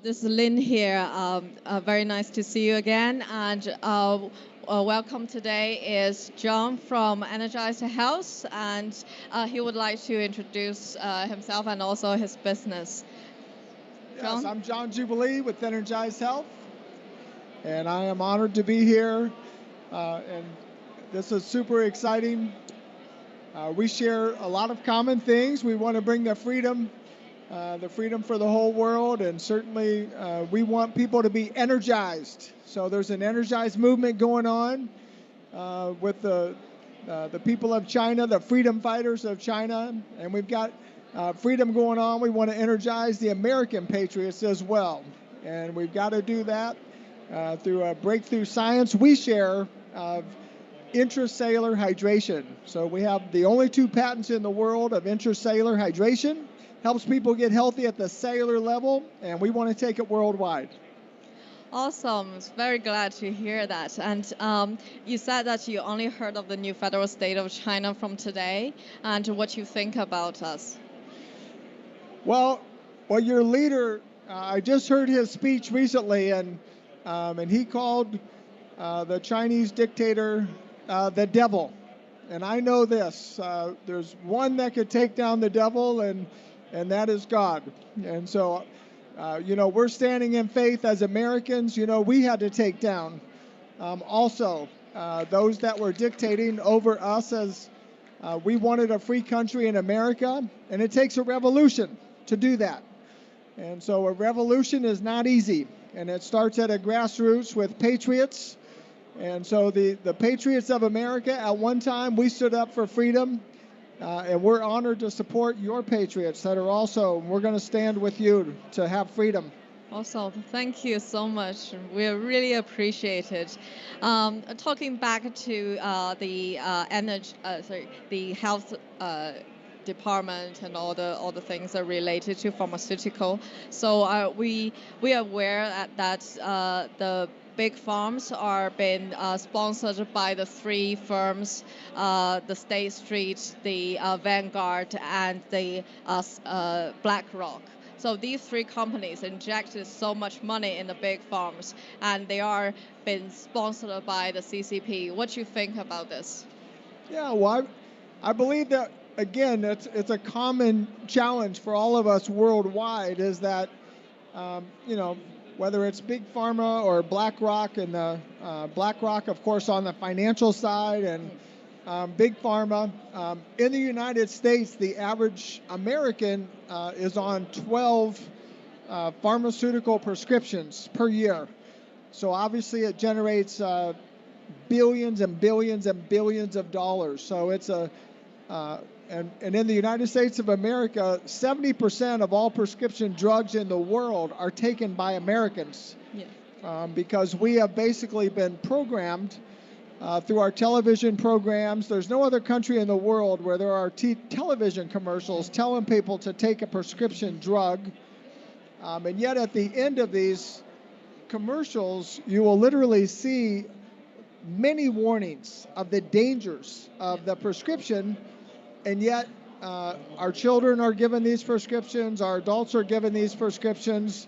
This is Lynn here. Very nice to see you again. And welcome today is John from Energized Health, and he would like to introduce himself and also his business. John? Yes, I'm John Jubilee with Energized Health, and I am honored to be here. And this is super exciting. We share a lot of common things. We want to bring the freedom for the whole world, and certainly we want people to be energized. So there's an energized movement going on with the people of China, the freedom fighters of China, and we've got freedom going on. We want to energize the American patriots as well, and we've got to do that through a breakthrough science we share of intracellular hydration. So we have the only 2 patents in the world of intracellular hydration. Helps people get healthy at the cellular level, and we want to take it worldwide. Awesome. Very glad to hear that. And you said that you only heard of the new federal state of China from today, and what you think about us. Well, your leader I just heard his speech recently, and he called the Chinese dictator the devil. And I know this: there's one that could take down the devil, and that is God. And so, we're standing in faith as Americans. We had to take down also those that were dictating over us as we wanted a free country in America, and it takes a revolution to do that. And so a revolution is not easy, and it starts at a grassroots with patriots. And so the patriots of America, at one time, we stood up for freedom, and we're honored to support your patriots that are also, we're going to stand with you to have freedom. Awesome. Thank you so much. We really appreciate it. Talking back to the health department and all the things that are related to pharmaceutical. So we are aware that the big farms are being sponsored by the three firms, the State Street, the Vanguard, and the BlackRock. So these three companies injected so much money in the big farms, and they are being sponsored by the CCP. What do you think about this? Yeah, well, I believe that, again, it's a common challenge for all of us worldwide, is that, whether it's Big Pharma or BlackRock, and the BlackRock, of course, on the financial side, and Big Pharma. In the United States, the average American is on 12 pharmaceutical prescriptions per year. So obviously it generates billions and billions and billions of dollars. So it's and in the United States of America, 70% of all prescription drugs in the world are taken by Americans. Yeah. Because we have basically been programmed through our television programs. There's no other country in the world where there are television commercials telling people to take a prescription drug. And yet at the end of these commercials, you will literally see many warnings of the dangers of the prescription. And yet our children are given these prescriptions, our adults are given these prescriptions.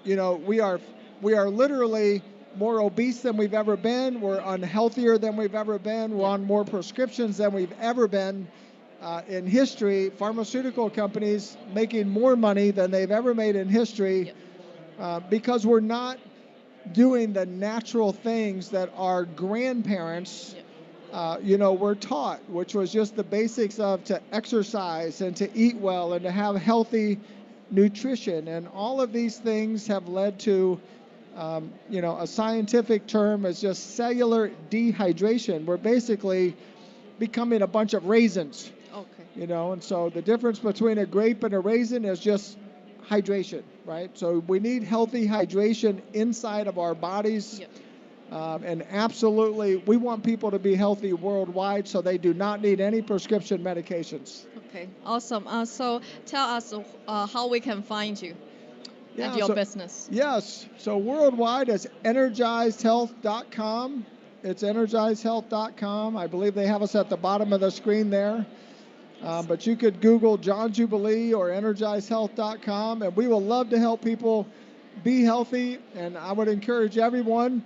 We are literally more obese than we've ever been. We're unhealthier than we've ever been. We're on more prescriptions than we've ever been in history. Pharmaceutical companies making more money than they've ever made in history because we're not doing the natural things that our grandparents were taught, which was just the basics of to exercise and to eat well and to have healthy nutrition. And all of these things have led to a scientific term is just cellular dehydration. We're basically becoming a bunch of raisins. Okay. And so the difference between a grape and a raisin is just hydration, right? So we need healthy hydration inside of our bodies. Yep. And absolutely, we want people to be healthy worldwide, so they do not need any prescription medications. Okay, awesome. So tell us how we can find you. And your business. Yes. So worldwide, it's energizedhealth.com. It's energizedhealth.com. I believe they have us at the bottom of the screen there. But you could Google John Jubilee or energizedhealth.com, and we will love to help people be healthy. And I would encourage everyone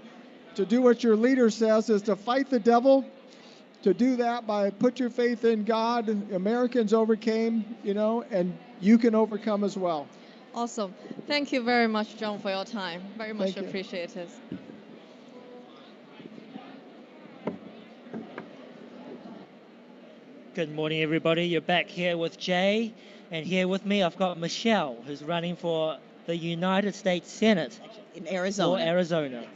to do what your leader says, is to fight the devil. To do that by put your faith in God. Americans overcame, and you can overcome as well. Awesome. Thank you very much, John, for your time. Very much appreciated. Good morning, everybody. You're back here with Jay, and here with me I've got Michelle, who's running for the United States Senate in Arizona. For Arizona.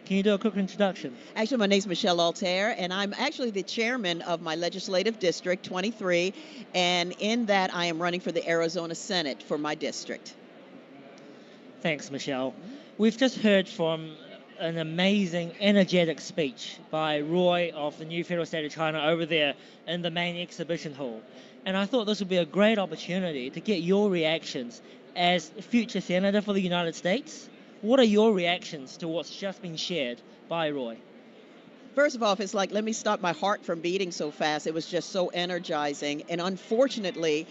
Can you do a quick introduction? Actually, my name is Michelle Altair, and I'm actually the chairman of my legislative district, 23, and in that I am running for the Arizona Senate for my district. Thanks, Michelle. We've just heard from an amazing, energetic speech by Roy of the new federal state of China over there in the main exhibition hall. And I thought this would be a great opportunity to get your reactions as future senator for the United States. What are your reactions to what's just been shared by Roy? First of all, it's like, let me stop my heart from beating so fast. It was just so energizing. And unfortunately,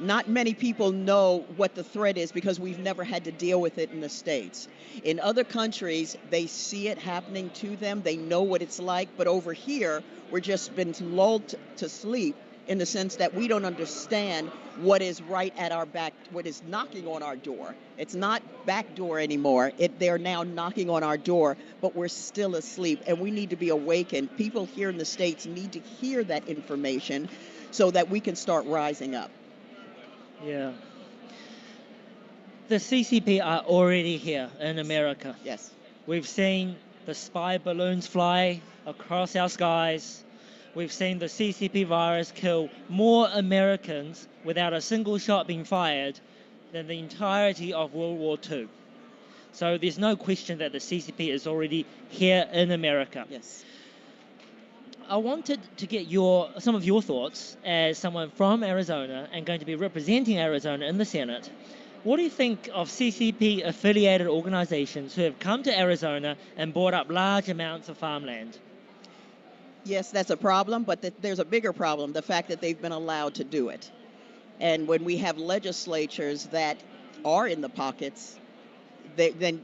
not many people know what the threat is because we've never had to deal with it in the States. In other countries, they see it happening to them. They know what it's like. But over here, we're just been lulled to sleep in the sense that we don't understand what is right at our back, what is knocking on our door. It's not back door anymore. They're now knocking on our door, but we're still asleep, and we need to be awakened. People here in the States need to hear that information so that we can start rising up. Yeah. The CCP are already here in America. Yes. We've seen the spy balloons fly across our skies. We've seen the CCP virus kill more Americans without a single shot being fired than the entirety of World War II. So there's no question that the CCP is already here in America. Yes. I wanted to get some of your thoughts as someone from Arizona and going to be representing Arizona in the Senate. What do you think of CCP-affiliated organizations who have come to Arizona and bought up large amounts of farmland? Yes, that's a problem, but there's a bigger problem, the fact that they've been allowed to do it. And when we have legislatures that are in the pockets, then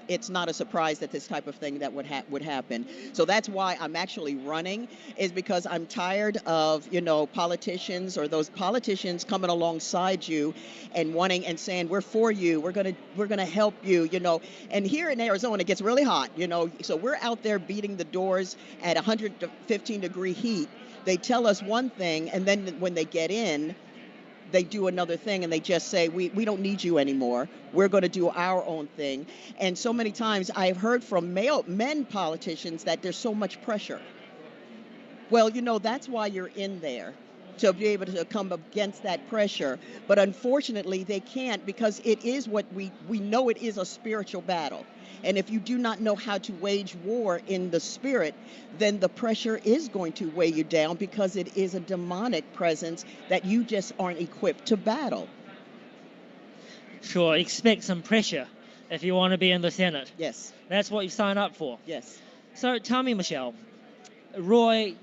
it's not a surprise that this type of thing that would happen. So that's why I'm actually running, is because I'm tired of, politicians or those politicians coming alongside you and wanting and saying, we're for you, we're gonna help you, And here in Arizona, it gets really hot, So we're out there beating the doors at 115-degree heat. They tell us one thing, and then when they get in, they do another thing, and they just say, we don't need you anymore. We're going to do our own thing. And so many times I've heard from men politicians that there's so much pressure. Well, that's why you're in there, to be able to come against that pressure. But unfortunately, they can't, because it is what we know it is a spiritual battle. And if you do not know how to wage war in the spirit, then the pressure is going to weigh you down, because it is a demonic presence that you just aren't equipped to battle. Sure, expect some pressure if you want to be in the Senate. Yes. That's what you sign up for. Yes. So tell me, Michelle, Roy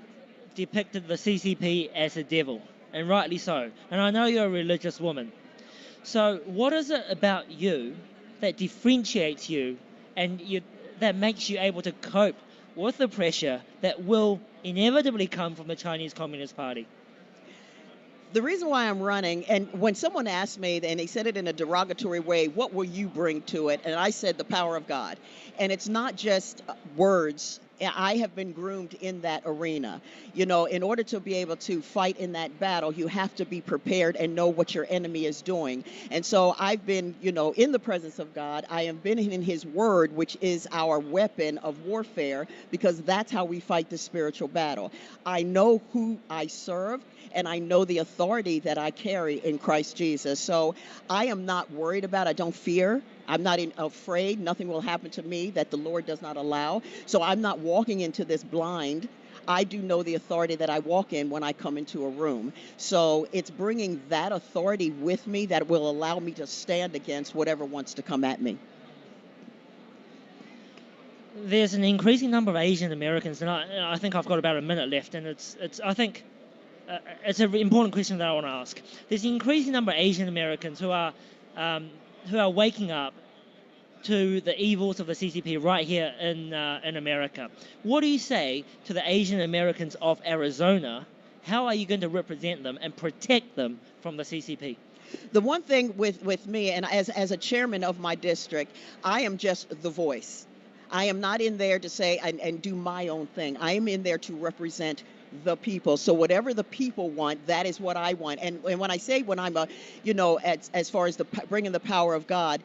depicted the CCP as a devil, and rightly so. And I know you're a religious woman. So what is it about you that differentiates you and that makes you able to cope with the pressure that will inevitably come from the Chinese Communist Party? The reason why I'm running, and when someone asked me, and they said it in a derogatory way, what will you bring to it? And I said the power of God. And it's not just words. I have been groomed in that arena. In order to be able to fight in that battle, you have to be prepared and know what your enemy is doing. And so I've been, in the presence of God. I have been in His Word, which is our weapon of warfare, because that's how we fight the spiritual battle. I know who I serve, and I know the authority that I carry in Christ Jesus. So I am not worried about, I don't fear. I'm not afraid. Nothing will happen to me that the Lord does not allow. So I'm not walking into this blind. I do know the authority that I walk in when I come into a room. So it's bringing that authority with me that will allow me to stand against whatever wants to come at me. There's an increasing number of Asian Americans, and I think I've got about a minute left, and I think it's an important question that I want to ask. There's an increasing number of Asian Americans who are waking up to the evils of the CCP right here in America. What do you say to the Asian Americans of Arizona? How are you going to represent them and protect them from the CCP? The one thing with me, and as a chairman of my district, I am just the voice. I am not in there to say and do my own thing. I am in there to represent the people. So whatever the people want, that is what I want. And when I say when I'm as far as bringing the power of God,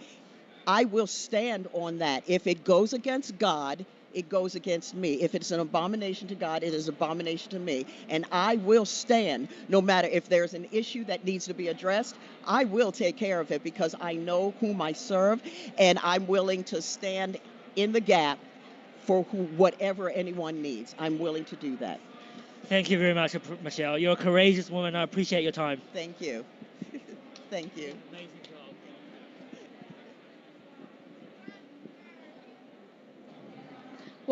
I will stand on that. If it goes against God, it goes against me. If it's an abomination to God, it is an abomination to me. And I will stand, no matter if there's an issue that needs to be addressed, I will take care of it, because I know whom I serve, and I'm willing to stand in the gap for whatever anyone needs. I'm willing to do that. Thank you very much, Michelle. You're a courageous woman. I appreciate your time. Thank you. Thank you. Amazing job.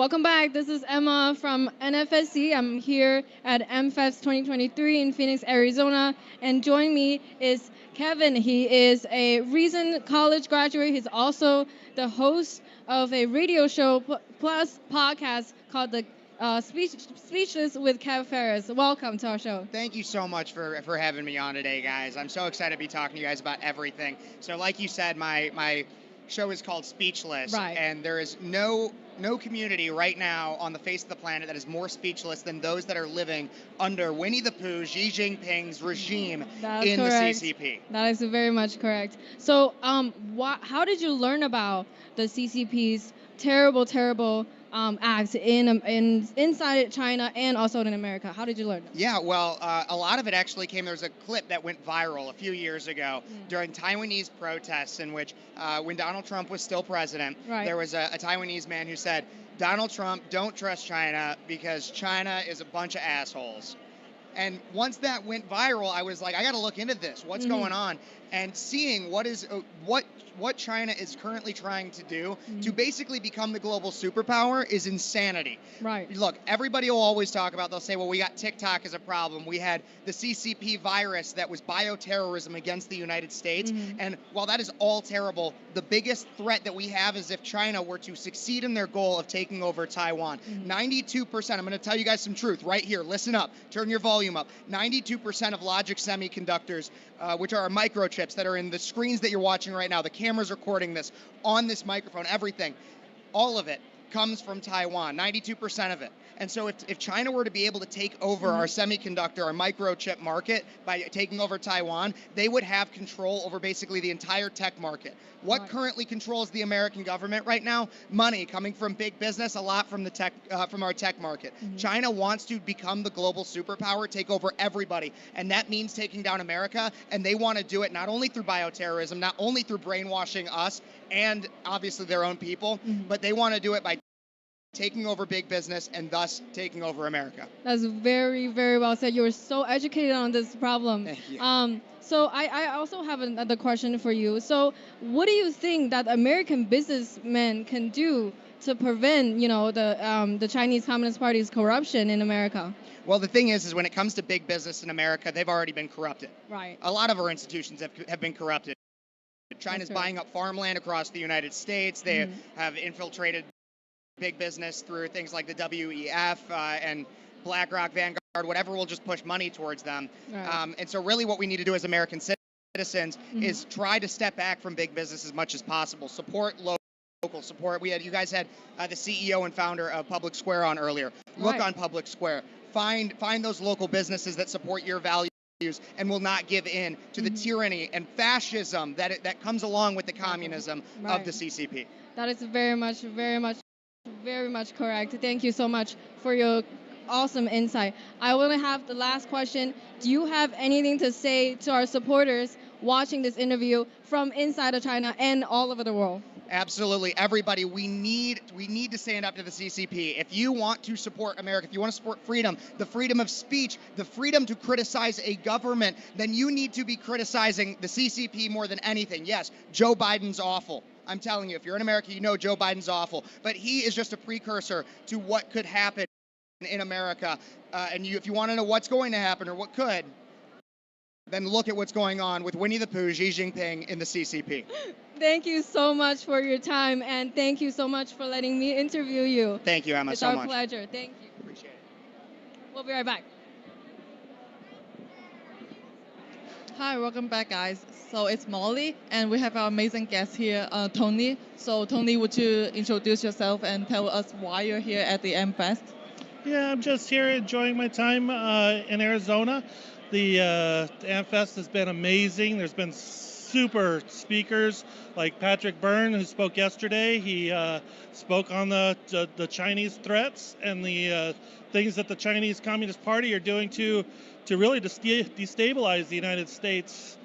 Welcome back. This is Emma from NFSC. I'm here at MFest 2023 in Phoenix, Arizona. And joining me is Kevin. He is a recent college graduate. He's also the host of a radio show plus podcast called the Speechless with Kev Ferris. Welcome to our show. Thank you so much for having me on today, guys. I'm so excited to be talking to you guys about everything. So like you said, my show is called Speechless, right. And there is no community right now on the face of the planet that is more speechless than those that are living under Winnie the Pooh, Xi Jinping's regime in correct. the CCP. That is very much correct. So how did you learn about the CCP's terrible acts inside China and also in America? How did you learn? Yeah, well, a lot of it actually came. There was a clip that went viral a few years ago during Taiwanese protests in which, when Donald Trump was still president, there was a Taiwanese man who said, "Donald Trump, don't trust China because China is a bunch of assholes." And once that went viral, I was like, I got to look into this. What's going on? And seeing what China is currently trying to do to basically become the global superpower is insanity. Right. Look, everybody will always talk about, they'll say, well, we got TikTok as a problem. We had the CCP virus that was bioterrorism against the United States. And while that is all terrible, the biggest threat that we have is if China were to succeed in their goal of taking over Taiwan. 92%, I'm going to tell you guys some truth right here. Listen up. Turn your volume up. 92% of logic semiconductors, which are microchips that are in the screens that you're watching right now, the cameras recording this, on this microphone, everything, all of it comes from Taiwan, 92% of it. And so if China were to be able to take over our semiconductor, our microchip market by taking over Taiwan, they would have control over basically the entire tech market. What currently controls the American government right now? Money coming from big business, a lot from the tech, from our tech market. China wants to become the global superpower, take over everybody, and that means taking down America. And they want to do it not only through bioterrorism, not only through brainwashing us and obviously their own people, but they want to do it by taking over big business and thus taking over America. That's very, very well said. You're so educated on this problem. Thank you. So I also have another question for you. So what do you think that American businessmen can do to prevent, the Chinese Communist Party's corruption in America? Well, the thing is when it comes to big business in America, they've already been corrupted. Right. A lot of our institutions have been corrupted. China's buying up farmland across the United States. They have infiltrated big business through things like the WEF and BlackRock, Vanguard, whatever will just push money towards them. Right. And so really what we need to do as American citizens is try to step back from big business as much as possible. Support local support. You guys had the CEO and founder of Public Square on earlier. Look on Public Square. Find those local businesses that support your values and will not give in to the tyranny and fascism that comes along with the communism of the CCP. That is very much correct. Thank you so much for your awesome insight. I want to have the last question. Do you have anything to say to our supporters watching this interview from inside of China and all over the world? Absolutely. Everybody, we need to stand up to the CCP. If you want to support America, if you want to support freedom, the freedom of speech, the freedom to criticize a government, then you need to be criticizing the CCP more than anything. Yes, Joe Biden's awful. I'm telling you, if you're in America, you know Joe Biden's awful. But he is just a precursor to what could happen in America. If you want to know what's going to happen or what could, then look at what's going on with Winnie the Pooh, Xi Jinping in the CCP. Thank you so much for your time, and thank you so much for letting me interview you. Thank you, Emma, it's so our much. pleasure. Thank you. Appreciate it. We'll be right back. Hi, welcome back, guys. So it's Molly, and we have our amazing guest here, Tony. So Tony, would you introduce yourself and tell us why you're here at the MFest? Yeah, I'm just here enjoying my time in Arizona. The MFest has been amazing. There's been super speakers like Patrick Byrne, who spoke yesterday. He spoke on the Chinese threats and the things that the Chinese Communist Party are doing to really destabilize the United States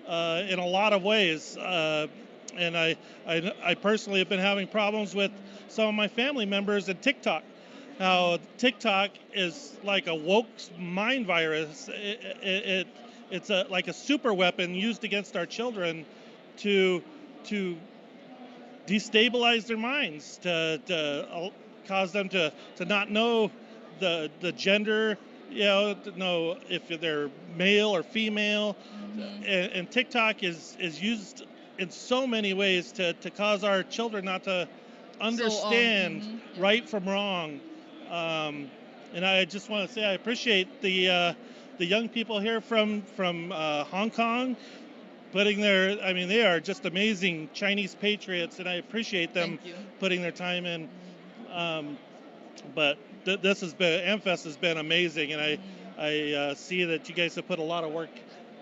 in a lot of ways. And I personally have been having problems with some of my family members at TikTok. Now, TikTok is like a woke mind virus. It's like a super weapon used against our children to destabilize their minds, to cause them to not know the gender, to know if they're male or female. And TikTok is used in so many ways to cause our children not to understand right from wrong. And I just want to say I appreciate the young people here from Hong Kong putting they are just amazing Chinese patriots, and I appreciate them putting their time in. But this has been, AmFest has been amazing, and I see that you guys have put a lot of work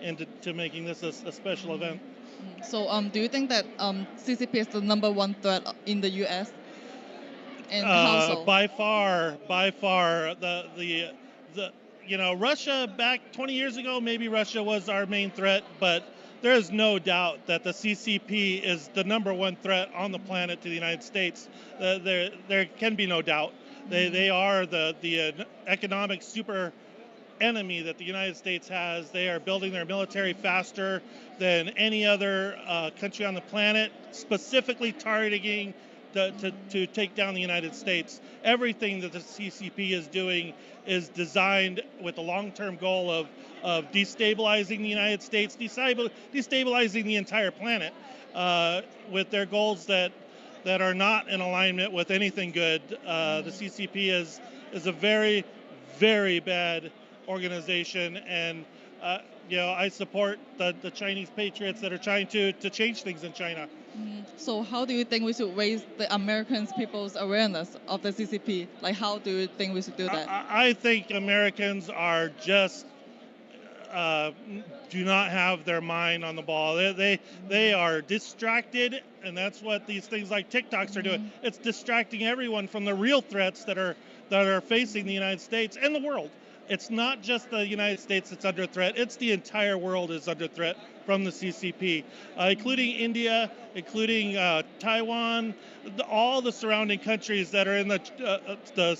into making this a special event. So do you think that CCP is the #1 threat in the U.S.? And how so? By far, the Russia back 20 years ago, maybe Russia was our main threat, but there is no doubt that the CCP is the #1 threat on the planet to the United States. There can be no doubt. They are the economic super enemy that the United States has. They are building their military faster than any other country on the planet, specifically targeting to take down the United States. Everything that the CCP is doing is designed with the long-term goal of destabilizing the United States, destabilizing the entire planet, with their goals that are not in alignment with anything good. The CCP is a very, very bad organization, and I support the Chinese patriots that are trying to change things in China. So how do you think we should raise the American people's awareness of the CCP? Like, how do you think we should do that? I think Americans are just do not have their mind on the ball. They are distracted, and that's what these things like TikToks are doing. It's distracting everyone from the real threats that are facing the United States and the world. It's not just the United States that's under threat. It's the entire world is under threat from the CCP, including India, including Taiwan, all the surrounding countries that are in the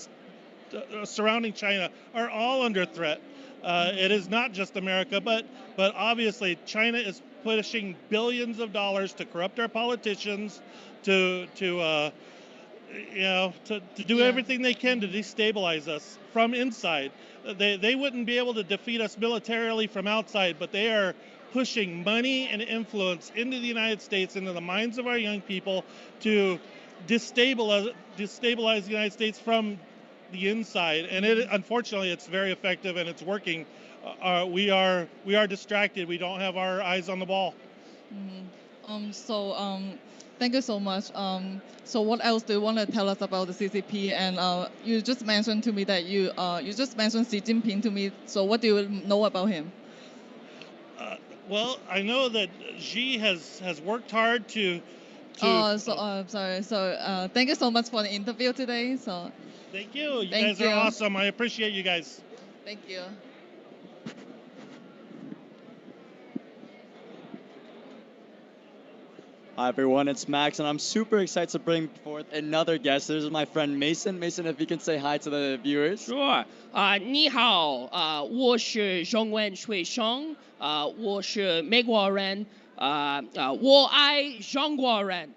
surrounding China are all under threat. It is not just America, but obviously China is pushing billions of dollars to corrupt our politicians, to do everything they can to destabilize us from inside. They wouldn't be able to defeat us militarily from outside, but they are pushing money and influence into the United States, into the minds of our young people, to destabilize the United States from the inside. And unfortunately, it's very effective and it's working. We are distracted. We don't have our eyes on the ball. Thank you so much. So what else do you want to tell us about the CCP? And you just mentioned to me that you just mentioned Xi Jinping to me. So what do you know about him? Well, I know that Xi has worked hard to. Sorry. So thank you so much for the interview today. So. Thank you. You guys are awesome. I appreciate you guys. Thank you. Hi everyone, it's Max, and I'm super excited to bring forth another guest. This is my friend Mason. Mason, if you can say hi to the viewers. Sure. 你好，我是中文学生，我是美国人，我爱中国人。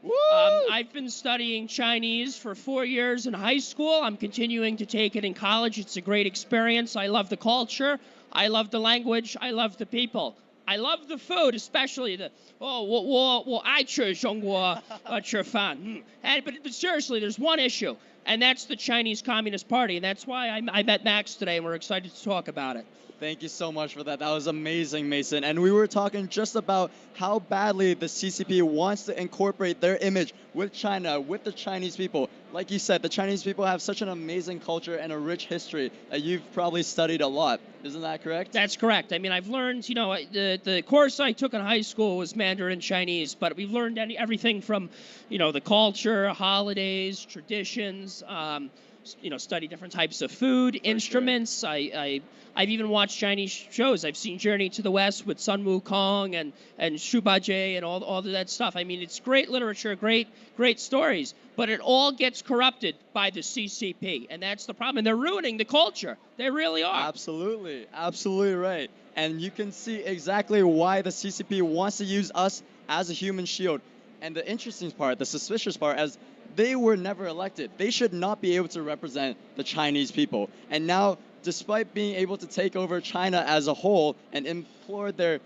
I've been studying Chinese for 4 years in high school. I'm continuing to take it in college. It's a great experience. I love the culture. I love the language. I love the people. I love the food, especially我爱吃中国吃饭. But seriously, there's one issue, and that's the Chinese Communist Party, and that's why I met Max today, and we're excited to talk about it. Thank you so much for that. That was amazing, Mason. And we were talking just about how badly the CCP wants to incorporate their image with China, with the Chinese people. Like you said, the Chinese people have such an amazing culture and a rich history that you've probably studied a lot. Isn't that correct? That's correct. I mean, I've learned, the course I took in high school was Mandarin Chinese, but we've learned everything from, the culture, holidays, traditions, study different types of food, instruments. I've even watched Chinese shows. I've seen Journey to the West with Sun Wukong and Shu Bajie and all of that stuff. I mean, it's great literature, great stories, but it all gets corrupted by the CCP, and that's the problem. And they're ruining the culture. They really are. Absolutely right. And you can see exactly why the CCP wants to use us as a human shield. And the interesting part, the suspicious part, as they were never elected. They should not be able to represent the Chinese people. And now, despite being able to take over China as a whole and implore their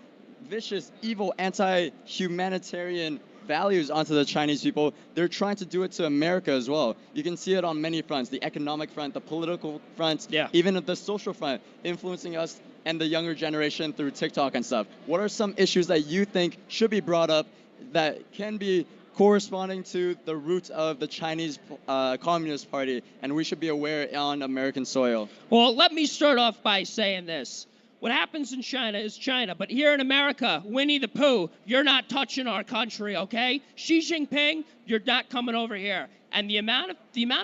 vicious, evil, anti-humanitarian values onto the Chinese people, they're trying to do it to America as well. You can see it on many fronts, the economic front, the political front, even the social front, influencing us and the younger generation through TikTok and stuff. What are some issues that you think should be brought up that can be corresponding to the roots of the Chinese Communist Party, and we should be aware on American soil? Well, let me start off by saying this. What happens in China is China, but here in America, Winnie the Pooh, you're not touching our country, okay? Xi Jinping, you're not coming over here. And the amount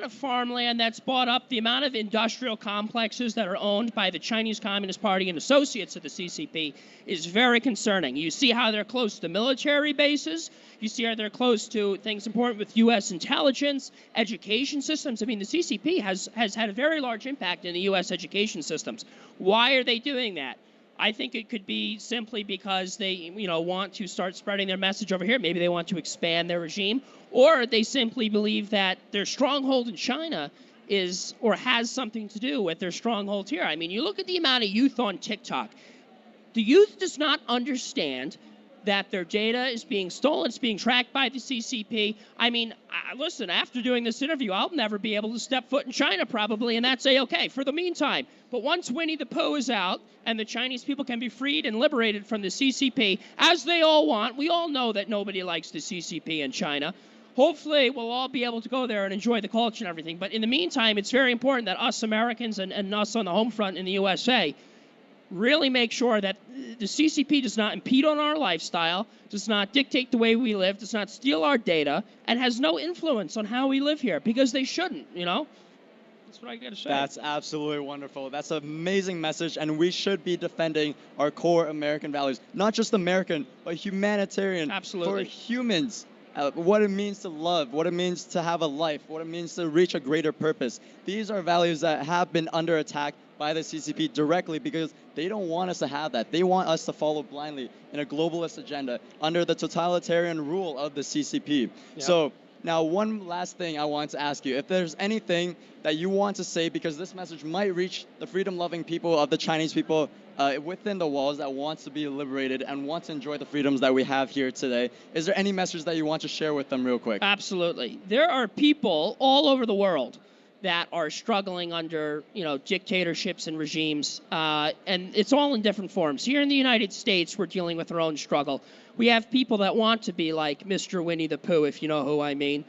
of farmland that's bought up, the amount of industrial complexes that are owned by the Chinese Communist Party and associates of the CCP is very concerning. You see how they're close to military bases. You see how they're close to things important with U.S. intelligence, education systems. I mean, the CCP has had a very large impact in the U.S. education systems. Why are they doing that? I think it could be simply because they, want to start spreading their message over here. Maybe they want to expand their regime, or they simply believe that their stronghold in China is or has something to do with their stronghold here. I mean, you look at the amount of youth on TikTok. The youth does not understand that their data is being stolen, it's being tracked by the CCP. I mean, listen, after doing this interview, I'll never be able to step foot in China probably, and that's A-okay for the meantime. But once Winnie the Pooh is out and the Chinese people can be freed and liberated from the CCP, as they all want, we all know that nobody likes the CCP in China. Hopefully, we'll all be able to go there and enjoy the culture and everything. But in the meantime, it's very important that us Americans and us on the home front in the USA really make sure that the CCP does not impede on our lifestyle, does not dictate the way we live, does not steal our data, and has no influence on how we live here, because they shouldn't, That's what I got to say. That's absolutely wonderful. That's an amazing message, and we should be defending our core American values. Not just American, but humanitarian. Absolutely. For humans. What it means to love, what it means to have a life, what it means to reach a greater purpose. These are values that have been under attack by the CCP directly because they don't want us to have that. They want us to follow blindly in a globalist agenda under the totalitarian rule of the CCP. Yep. So now one last thing I want to ask you. If there's anything that you want to say, because this message might reach the freedom-loving people of the Chinese people within the walls that want to be liberated and want to enjoy the freedoms that we have here today, is there any message that you want to share with them real quick? Absolutely. There are people all over the world that are struggling under, dictatorships and regimes, and it's all in different forms. Here in the United States, we're dealing with our own struggle. We have people that want to be like Mr. Winnie the Pooh, if you know who I mean.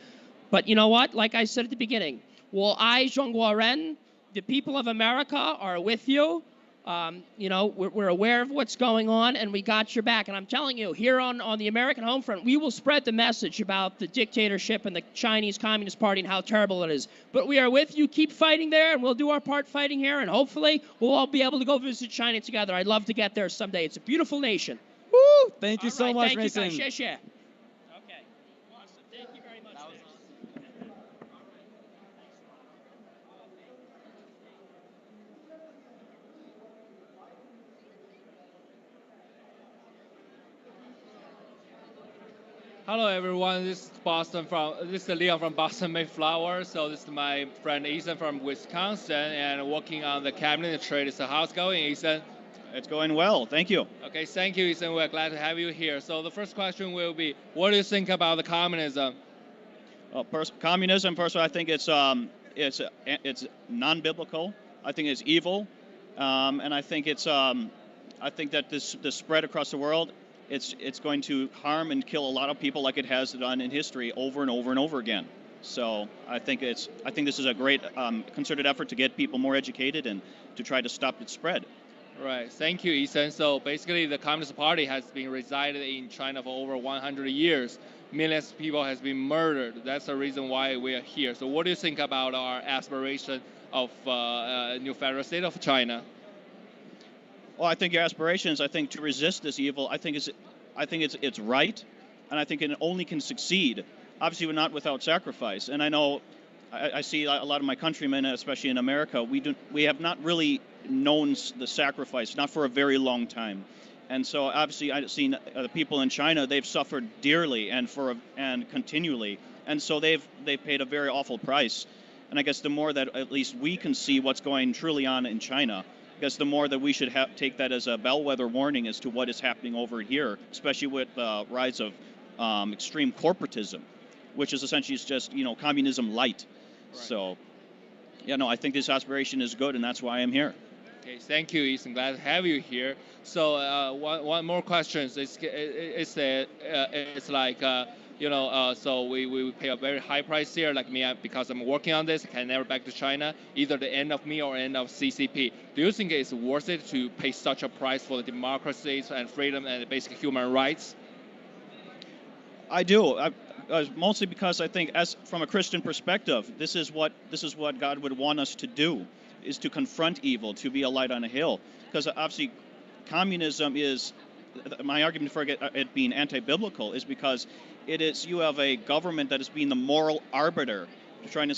But you know what? Like I said at the beginning, the people of America are with you. We're aware of what's going on, and we got your back. And I'm telling you, here on the American home front, we will spread the message about the dictatorship and the Chinese Communist Party and how terrible it is. But we are with you. Keep fighting there, and we'll do our part fighting here. And hopefully, we'll all be able to go visit China together. I'd love to get there someday. It's a beautiful nation. Woo! Thank you so much, Mason. Thank you, guys. Okay. Awesome. Thank you very much. Hello everyone, this is Leon from Boston Mayflower. So this is my friend Ethan from Wisconsin and working on the cabinet trade. So how's it going, Ethan? It's going well, thank you. Okay, thank you, Ethan. We're glad to have you here. So the first question will be, what do you think about the communism? Well, communism, personally, I think it's non-biblical. I think it's evil, and I think that this spread across the world, it's going to harm and kill a lot of people like it has done in history over and over and over again. So I think this is a great concerted effort to get people more educated and to try to stop its spread. Right. Thank you, Ethan. So basically, the Communist Party has been resided in China for over 100 years. Millions of people has been murdered. That's the reason why we are here. So what do you think about our aspiration of a new federal state of China? Well, I think your aspirations, to resist this evil, I think it's right, and I think it only can succeed. Obviously, we're not without sacrifice. And I know, I see a lot of my countrymen, especially in America, we have not really known the sacrifice, not for a very long time. And so obviously I've seen the people in China, they've suffered dearly and continually. And so they've paid a very awful price. And I guess the more that at least we can see what's going truly on in China, I guess the more that we should take that as a bellwether warning as to what is happening over here, especially with the rise of extreme corporatism, which is essentially just, communism light. Right. So, I think this aspiration is good, and that's why I'm here. Okay, thank you, Ethan. Glad to have you here. So one more question. So we pay a very high price here, like me, because I'm working on this, I can never back to China, either the end of me or end of CCP. Do you think it's worth it to pay such a price for the democracies and freedom and basic human rights? I do. Mostly because I think, from a Christian perspective, this is what God would want us to do, is to confront evil, to be a light on a hill. Because obviously, communism is, my argument for it being anti-biblical is because you have a government that is being the moral arbiter, trying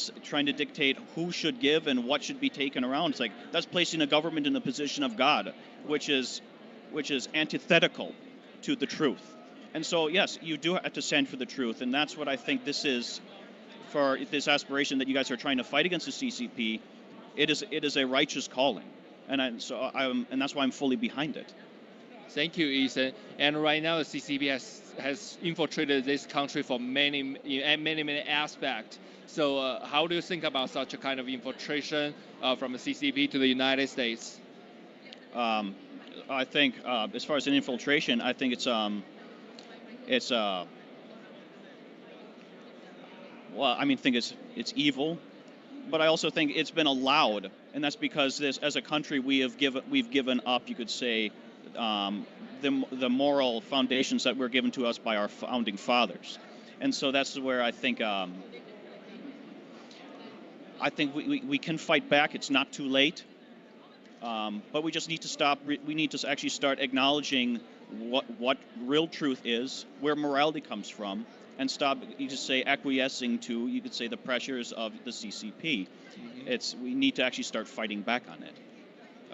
to dictate who should give and what should be taken around. It's like that's placing a government in the position of God, which is antithetical to the truth. And so, yes, you do have to stand for the truth, and that's what I think this is for this aspiration that you guys are trying to fight against the CCP. It is a righteous calling, and that's why I'm fully behind it. Thank you, Ethan. And right now, the CCP has infiltrated this country for many aspects. So, how do you think about such a kind of infiltration from the CCP to the United States? I think, as far as an infiltration, I think it's evil, but I also think it's been allowed, and that's because as a country we've given up, you could say, the moral foundations that were given to us by our founding fathers, and so that's where I think we can fight back. It's not too late, but we just need to stop. We need to actually start acknowledging what real truth is, where morality comes from, and stop, you could say, acquiescing to, you could say, the pressures of the CCP. Mm-hmm. We need to actually start fighting back on it.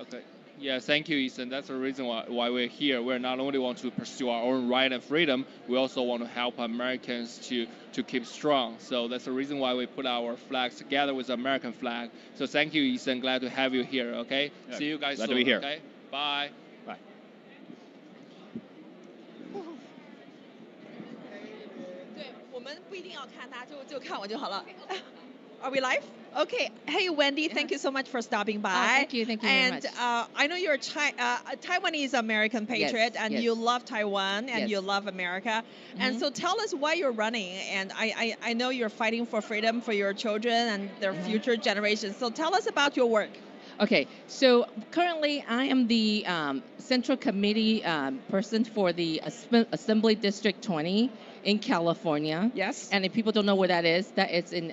Okay. Yeah, thank you, Ethan. That's the reason why we're here. We not only want to pursue our own right and freedom, we also want to help Americans to keep strong. So that's the reason why we put our flags together with the American flag. So thank you, Ethan. Glad to have you here, okay? Yeah. See you guys soon, to be here. Okay? Bye. Bye. Are we live? Okay. Hey, Wendy, thank you so much for stopping by. Thank you very much. And I know you're a Taiwanese American patriot, and you love Taiwan, and you love America. Mm-hmm. And so tell us why you're running. And I know you're fighting for freedom for your children and their future generations. So tell us about your work. Okay, so currently I am the Central Committee person for the Assembly District 20 in California. Yes. And if people don't know where that is in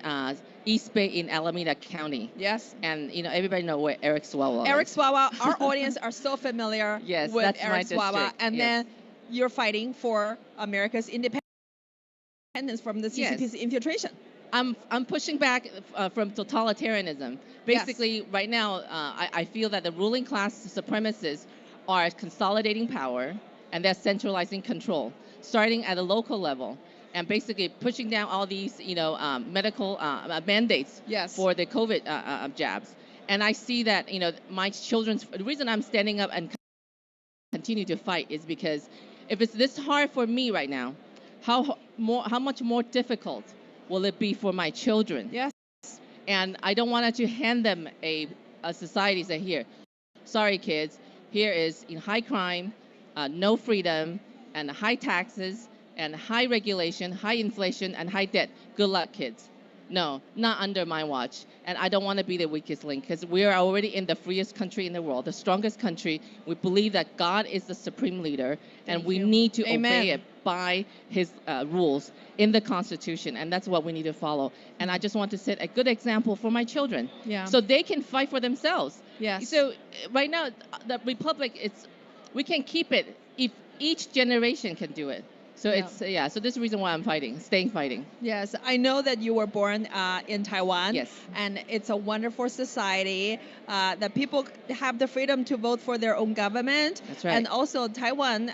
East Bay in Alameda County. Yes. And everybody know where Eric Swalwell is. Eric Swalwell, our audience are so familiar with that's Eric my Swalwell. district. And then you're fighting for America's independence from the CCP's infiltration. I'm pushing back from totalitarianism. Basically, right now, I feel that the ruling class supremacists are consolidating power, and they're centralizing control, starting at a local level, and basically pushing down all these, medical mandates for the COVID jabs. And I see that, my the reason I'm standing up and continue to fight is because if it's this hard for me right now, how much more difficult will it be for my children? Yes. And I don't want to hand them a society that here, sorry kids, here is high crime, no freedom, and high taxes, and high regulation, high inflation, and high debt. Good luck, kids. No, not under my watch. And I don't want to be the weakest link, because we are already in the freest country in the world, the strongest country. We believe that God is the supreme leader, and we need to obey it by his rules in the Constitution, and that's what we need to follow. And I just want to set a good example for my children, so they can fight for themselves. Yes. So right now, the Republic, we can keep it if each generation can do it. So it's so this is the reason why I'm staying fighting. Yes, I know that you were born in Taiwan. Yes. And it's a wonderful society that people have the freedom to vote for their own government. That's right. And also Taiwan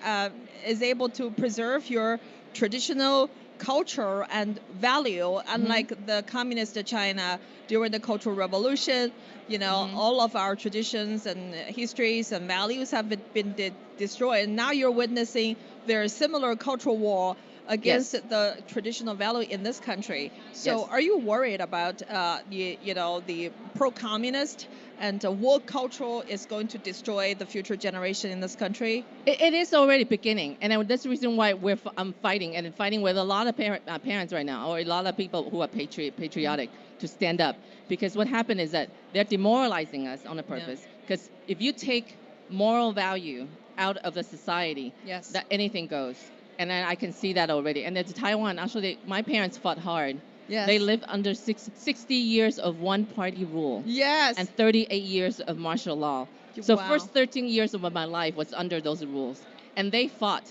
is able to preserve your traditional culture and value, unlike the communist China during the Cultural Revolution. You know, all of our traditions and histories and values have been destroyed. And now you're witnessing their similar cultural war against the traditional value in this country. So are you worried about the pro-communist and woke culture is going to destroy the future generation in this country? It is already beginning, and that's the reason why I'm fighting with a lot of parents right now, or a lot of people who are patriotic to stand up. Because what happened is that they're demoralizing us on a purpose. Because if you take moral value out of the society, that anything goes. And I can see that already. And it's Taiwan, actually, my parents fought hard. Yes. They lived under 60 years of one-party rule. Yes. And 38 years of martial law. So Wow. first 13 years of my life was under those rules. And they fought.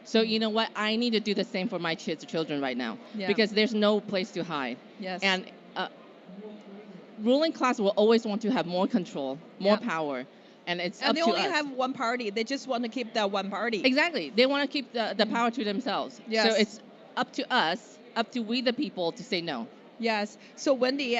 So you know what? I need to do the same for my children right now. Yeah. Because there's no place to hide. Yes. And ruling class will always want to have more control, more power. And it's up they to only us. have one party. They just want to keep that one party. Exactly. They want to keep the power to themselves. Yes. So it's up to us, up to we the people to say no. Yes. So Wendy,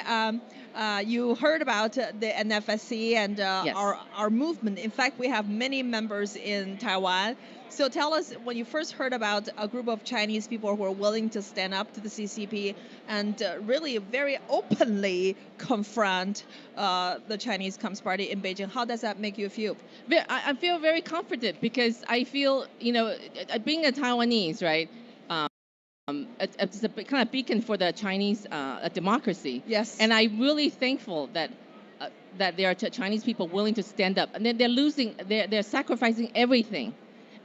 you heard about the NFSC and our movement. In fact, we have many members in Taiwan. So tell us, when you first heard about a group of Chinese people who are willing to stand up to the CCP and really very openly confront the Chinese Communist Party in Beijing, how does that make you feel? I feel very comforted because I feel, being a Taiwanese, right? It's a kind of beacon for the Chinese democracy. Yes. And I'm really thankful that there are Chinese people willing to stand up, and then they're sacrificing everything.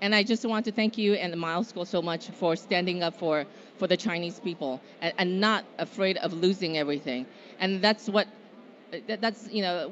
And I just want to thank you and the Miles School so much for standing up for the Chinese people and not afraid of losing everything. And that's what.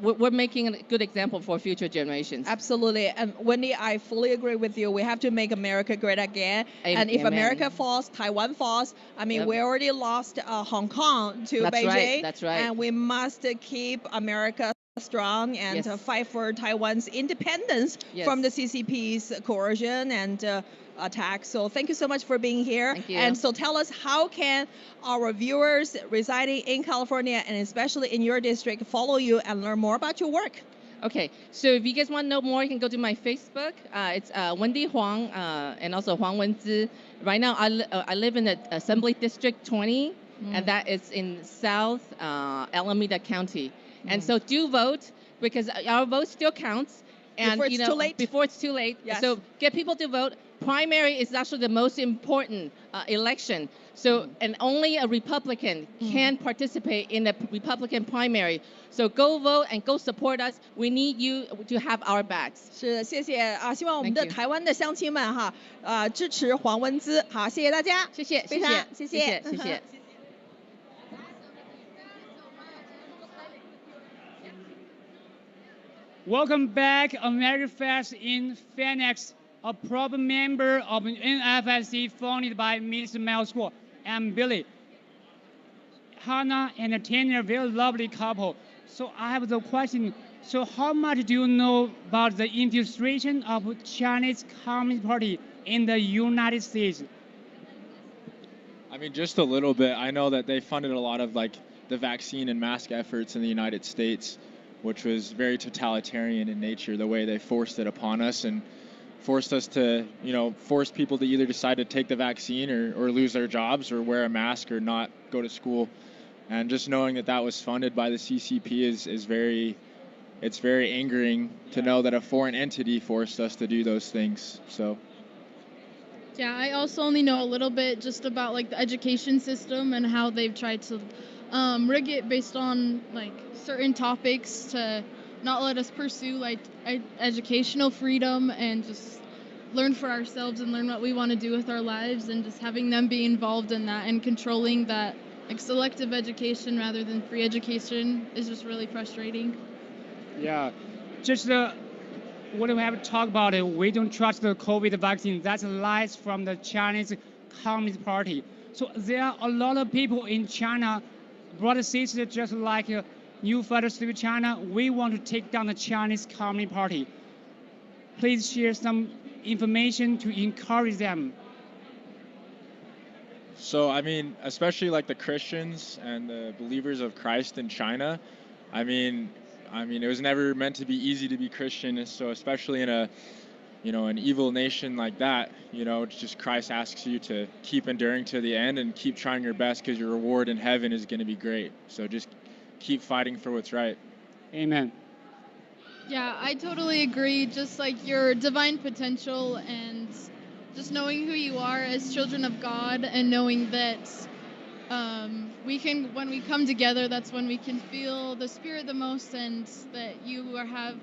We're making a good example for future generations. Absolutely. And Wendy, I fully agree with you. We have to make America great again. And if America falls, Taiwan falls. I mean, we already lost Hong Kong to Beijing. Right. That's right. And we must keep America strong and fight for Taiwan's independence from the CCP's coercion and attack. So thank you so much for being here. Thank you. And so tell us, how can our viewers residing in California and especially in your district follow you and learn more about your work? Okay, so if you guys want to know more, you can go to my Facebook. It's Wendy Huang and also Huang Wenzi. Right now, I live in the Assembly District 20, and that is in South Alameda County. And so do vote, because our vote still counts. And before it's too late. Before it's too late. Yes. So get people to vote. Primary is actually the most important election. So and only a Republican can participate in the Republican primary. So go vote and go support us. We need you to have our backs. 是，谢谢啊！希望我们的台湾的乡亲们哈，支持黄文姿。好，谢谢大家，谢谢，非常谢谢。Welcome back, America Fest in Phoenix, a proud member of NFSC founded by Mr. Miles School. I'm Billy. Hannah and Tanya, a very lovely couple. So I have the question. So how much do you know about the infiltration of Chinese Communist Party in the United States? I mean, just a little bit. I know that they funded a lot of the vaccine and mask efforts in the United States, which was very totalitarian in nature, the way they forced it upon us and forced us to, force people to either decide to take the vaccine or lose their jobs or wear a mask or not go to school. And just knowing that was funded by the CCP is very angering to know that a foreign entity forced us to do those things. So. Yeah, I also only know a little bit just about the education system and how they've tried to rig it based on certain topics to not let us pursue educational freedom and just learn for ourselves and learn what we want to do with our lives, and just having them be involved in that and controlling that selective education rather than free education is just really frustrating. Yeah, just what we have to talk about it. We don't trust the COVID vaccine. That's lies from the Chinese Communist Party. So there are a lot of people in China, brothers and sisters, just like New Federal State of China. We want to take down the Chinese Communist Party. Please share some information to encourage them. So, I mean, especially like the Christians and the believers of Christ in China, I mean, it was never meant to be easy to be Christian. So, especially in a, an evil nation like that, it's just Christ asks you to keep enduring to the end and keep trying your best because your reward in heaven is going to be great. So just keep fighting for what's right. Amen. Yeah, I totally agree. Just like your divine potential and just knowing who you are as children of God and knowing that when we come together, that's when we can feel the Spirit the most, and that you have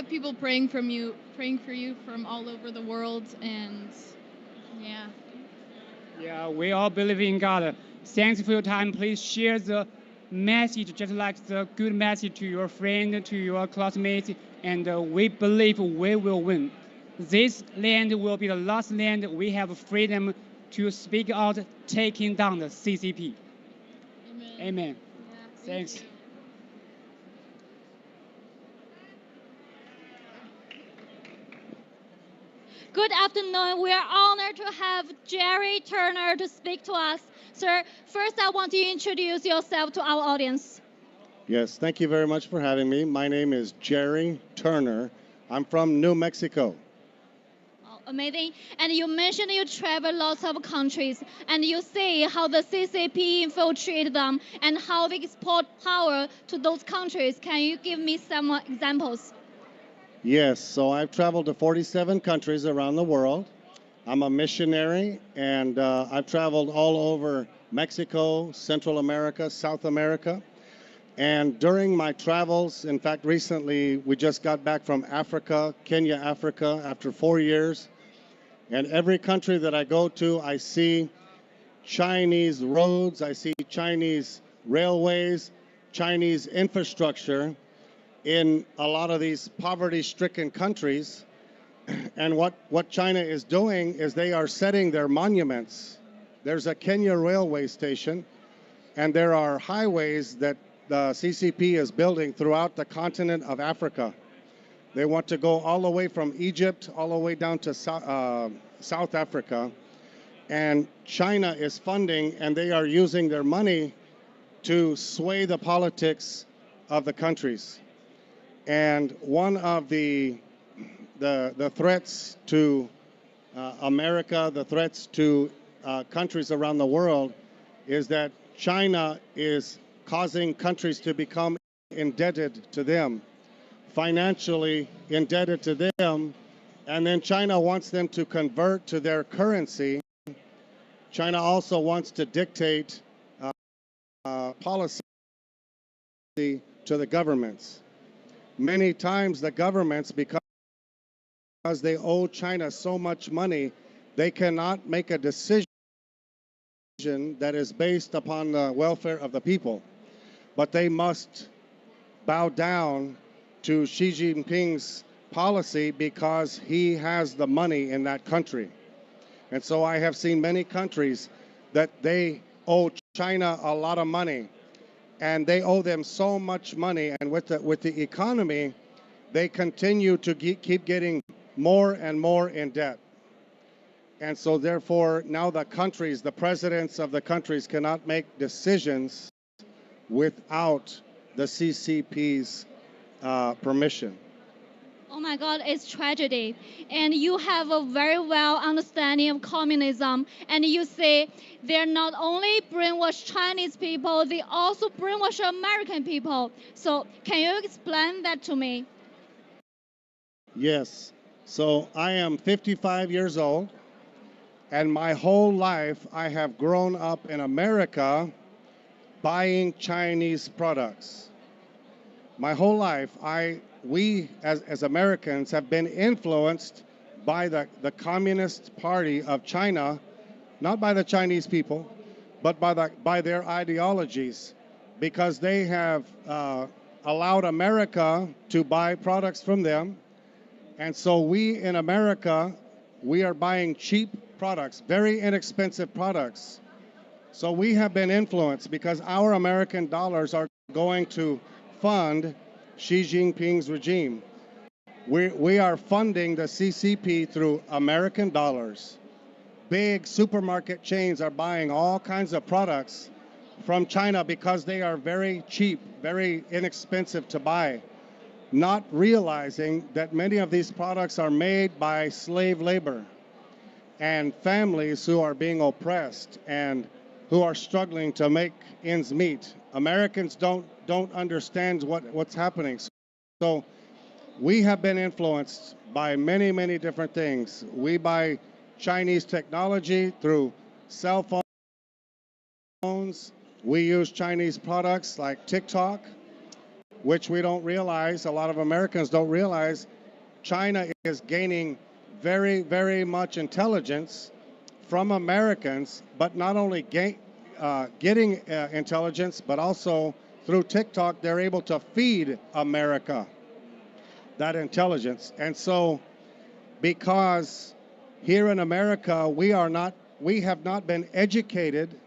people praying for you from all over the world, and yeah. Yeah, we all believe in God. Thanks for your time. Please share the message, just like the good message to your friend, to your classmates, and we believe we will win. This land will be the last land we have freedom to speak out, taking down the CCP. Amen. Amen. Yeah, thanks. Good afternoon. We are honored to have Jerry Turner to speak to us. Sir, first I want you to introduce yourself to our audience. Yes, thank you very much for having me. My name is Jerry Turner. I'm from New Mexico. Amazing. And you mentioned you travel lots of countries and you see how the CCP infiltrate them and how they export power to those countries. Can you give me some examples? Yes, so I've traveled to 47 countries around the world. I'm a missionary, and I've traveled all over Mexico, Central America, South America. And during my travels, in fact, recently we just got back from Africa, Kenya, Africa, after 4 years. And every country that I go to, I see Chinese roads, I see Chinese railways, Chinese infrastructure in a lot of these poverty-stricken countries. And what China is doing is they are setting their monuments. There's a Kenya railway station, and there are highways that the CCP is building throughout the continent of Africa. They want to go all the way from Egypt, all the way down to South Africa. And China is funding, and they are using their money to sway the politics of the countries. And one of the threats to America, the threats to countries around the world, is that China is causing countries to become indebted to them, financially indebted to them, and then China wants them to convert to their currency. China also wants to dictate policy to the governments. Many times the governments, because they owe China so much money, they cannot make a decision that is based upon the welfare of the people. But they must bow down to Xi Jinping's policy because he has the money in that country. And so I have seen many countries that they owe China a lot of money, and they owe them so much money, and with the economy, they continue to keep getting more and more in debt. And so therefore, now the countries, the presidents of the countries cannot make decisions without the CCP's permission. Oh my God, it's tragedy. And you have a very well understanding of communism. And you say they're not only brainwash Chinese people, they also brainwash American people. So can you explain that to me? Yes. So I am 55 years old, and my whole life I have grown up in America buying Chinese products. My whole life, we as Americans have been influenced by the Communist Party of China, not by the Chinese people, but by their ideologies, because they have allowed America to buy products from them. And so we in America, we are buying cheap products, very inexpensive products. So we have been influenced because our American dollars are going to fund Xi Jinping's regime. We are funding the CCP through American dollars. Big supermarket chains are buying all kinds of products from China because they are very cheap, very inexpensive to buy, not realizing that many of these products are made by slave labor and families who are being oppressed and who are struggling to make ends meet. Americans don't understand what's happening. So we have been influenced by many, many different things. We buy Chinese technology through cell phones. We use Chinese products like TikTok, which we don't realize, a lot of Americans don't realize, China is gaining very, very much intelligence from Americans, but not only getting intelligence, but also through TikTok, they're able to feed America that intelligence. And so, because here in America, we have not been educated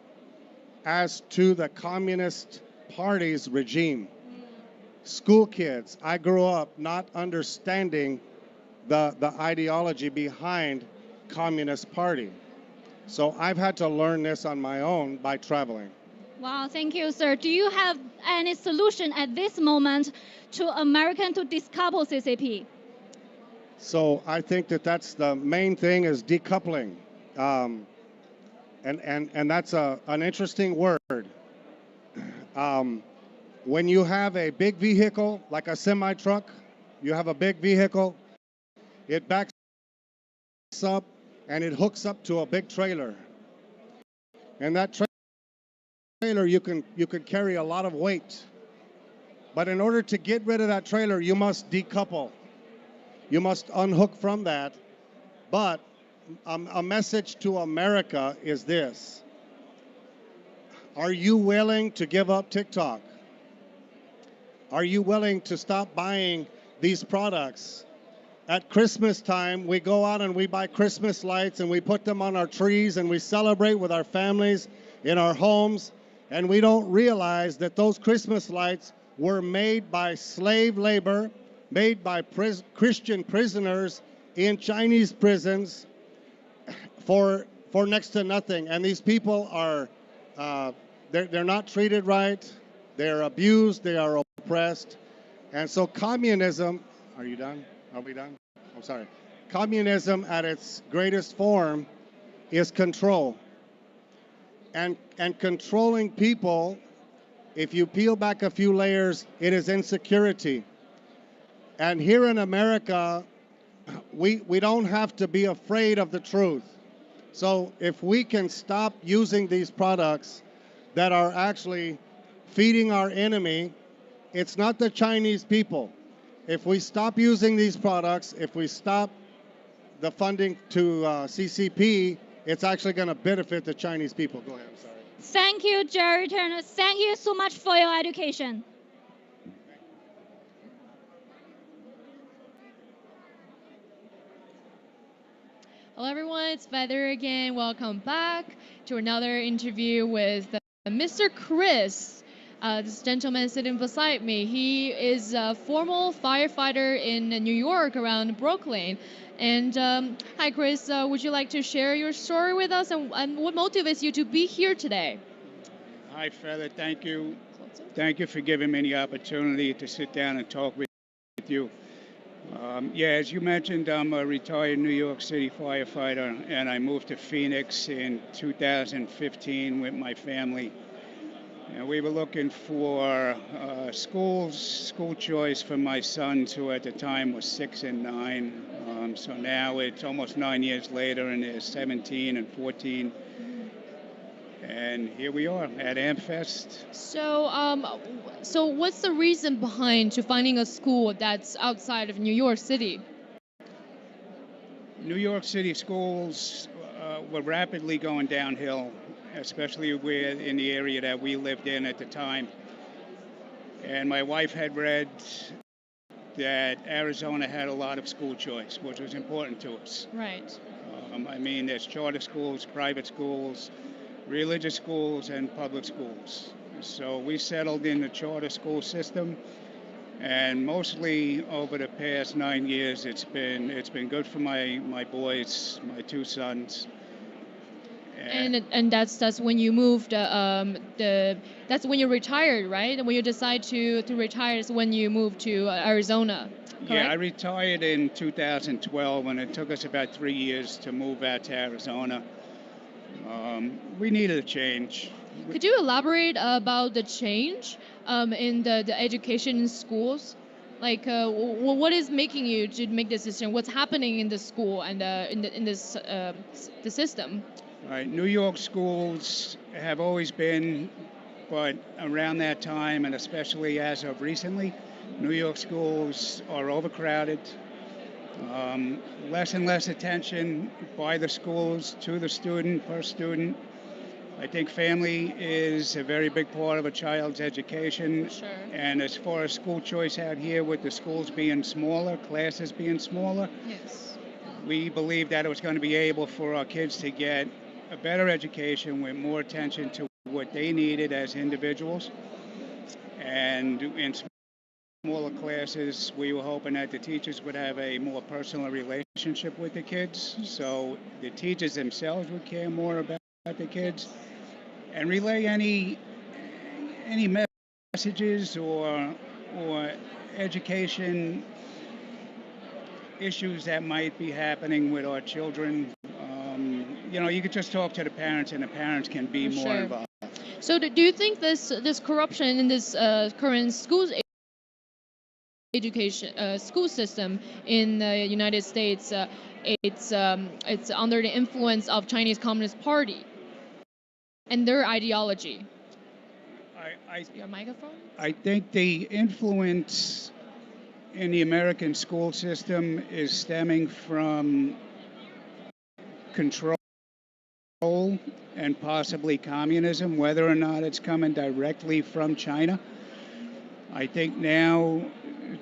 as to the Communist Party's regime. School kids, I grew up not understanding the ideology behind Communist Party. So I've had to learn this on my own by traveling. Wow, thank you, sir. Do you have any solution at this moment to American to decouple CCP? So I think that's the main thing is decoupling. And that's an interesting word. When you have a big vehicle, like a semi-truck, you have a big vehicle, it backs up and it hooks up to a big trailer. And that trailer, you can carry a lot of weight. But in order to get rid of that trailer, you must decouple. You must unhook from that. But a message to America is this. Are you willing to give up TikTok? Are you willing to stop buying these products? At Christmas time, we go out and we buy Christmas lights and we put them on our trees and we celebrate with our families in our homes. And we don't realize that those Christmas lights were made by slave labor, made by Christian prisoners in Chinese prisons for next to nothing. And these people are, they're not treated right. They're abused. They are oppressed. And so communism, are you done? Are we done? I'm sorry. Communism at its greatest form is control. And controlling people, if you peel back a few layers, it is insecurity. And here in America, we don't have to be afraid of the truth. So if we can stop using these products that are actually feeding our enemy, it's not the Chinese people. If we stop using these products, if we stop the funding to CCP, it's actually going to benefit the Chinese people. Go ahead, I'm sorry. Thank you, Jerry Turner. Thank you so much for your education. Hello everyone, it's Feather again. Welcome back to another interview with Mr. Chris. This gentleman sitting beside me, he is a former firefighter in New York around Brooklyn. And hi Chris, would you like to share your story with us and what motivates you to be here today? Hi Feather, thank you. Thank you for giving me the opportunity to sit down and talk with you. Yeah, as you mentioned, I'm a retired New York City firefighter, and I moved to Phoenix in 2015 with my family. And we were looking for school choice for my sons, who at the time was 6 and 9. So now it's almost 9 years later, and they're 17 and 14. And here we are at AmFest. So what's the reason behind to finding a school that's outside of New York City? New York City schools were rapidly going downhill, especially in the area that we lived in at the time. And my wife had read that Arizona had a lot of school choice, which was important to us. Right. I mean, there's charter schools, private schools, religious schools, and public schools. So we settled in the charter school system, and mostly over the past 9 years, it's been good for my boys, my 2 sons. And that's when you moved that's when you retired, right? When you decide to retire is when you moved to Arizona. Correct? Yeah, I retired in 2012, and it took us about 3 years to move out to Arizona. We needed a change. Could you elaborate about the change in the education in schools? Like, what is making you to make this decision? What's happening in the school and in this the system? Right, New York schools have always been, but around that time, and especially as of recently, New York schools are overcrowded. Less and less attention by the schools to the student, per student. I think family is a very big part of a child's education. Sure. And as far as school choice out here, with the schools being smaller, classes being smaller, Yes. we believed that it was going to be able for our kids to get a better education with more attention to what they needed as individuals. And in smaller classes, we were hoping that the teachers would have a more personal relationship with the kids, so the teachers themselves would care more about the kids and relay any messages or education issues that might be happening with our children. You could just talk to the parents, and the parents can be more Sure. involved. So do you think this corruption in this current schools education school system in the United States, it's under the influence of Chinese Communist Party and their ideology? Your microphone? I think the influence in the American school system is stemming from control and possibly communism, whether or not it's coming directly from China. I think now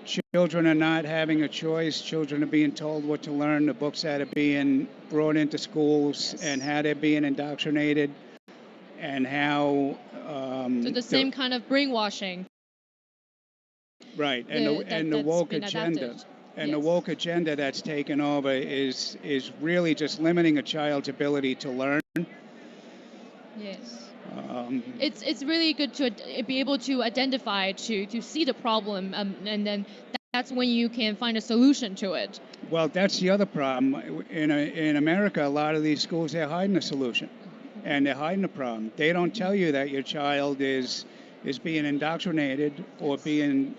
children are not having a choice. Children are being told what to learn, the books that are being brought into schools, and how they're being indoctrinated, and how So the same kind of brainwashing. right, and the that's woke been agenda. adapted. And the woke agenda that's taken over is really just limiting a child's ability to learn. Yes. It's really good to be able to identify, to see the problem, and then that's when you can find a solution to it. Well, that's the other problem. In America, a lot of these schools, they're hiding the solution, and they're hiding the problem. They don't tell you that your child is being indoctrinated or being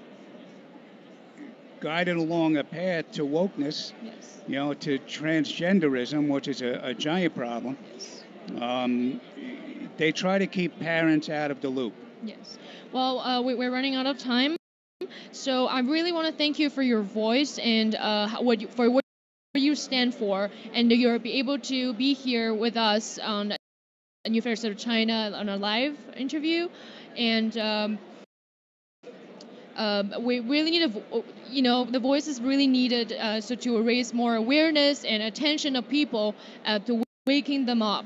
guided along a path to wokeness, to transgenderism, which is a giant problem. They try to keep parents out of the loop. Yes. Well, we're running out of time, so I really want to thank you for your voice and what you stand for, and you'll be able to be here with us on a New Fair State of China on a live interview, and we really need the voice is really needed, so to raise more awareness and attention of people, to waking them up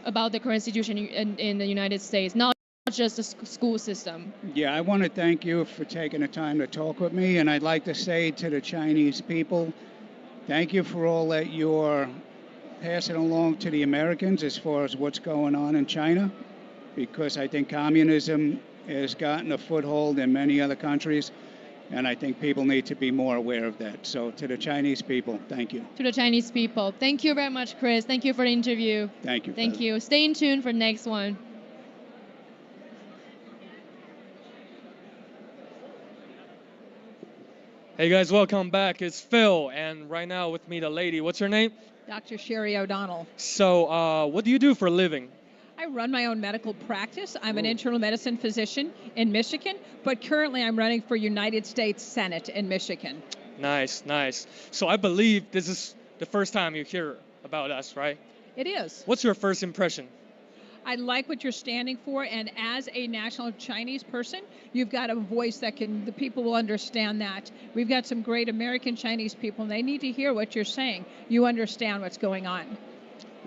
about the current situation in the United States, not just the school system. Yeah, I want to thank you for taking the time to talk with me, and I'd like to say to the Chinese people, thank you for all that you're passing along to the Americans as far as what's going on in China, because I think communism has gotten a foothold in many other countries, and I think people need to be more aware of that. So to the Chinese people, thank you. To the Chinese people, thank you very much, Chris. Thank you for the interview. Thank you. Thank you. Stay in tune for the next one. Hey guys, welcome back. It's Phil, and right now with me the lady. What's her name? Dr. Sherry O'Donnell. So, what do you do for a living? I run my own medical practice. I'm an internal medicine physician in Michigan, but currently I'm running for United States Senate in Michigan. Nice, nice. So I believe this is the first time you hear about us, right? It is. What's your first impression? I like what you're standing for, and as a national Chinese person, you've got a voice that the people will understand that. We've got some great American Chinese people, and they need to hear what you're saying. You understand what's going on.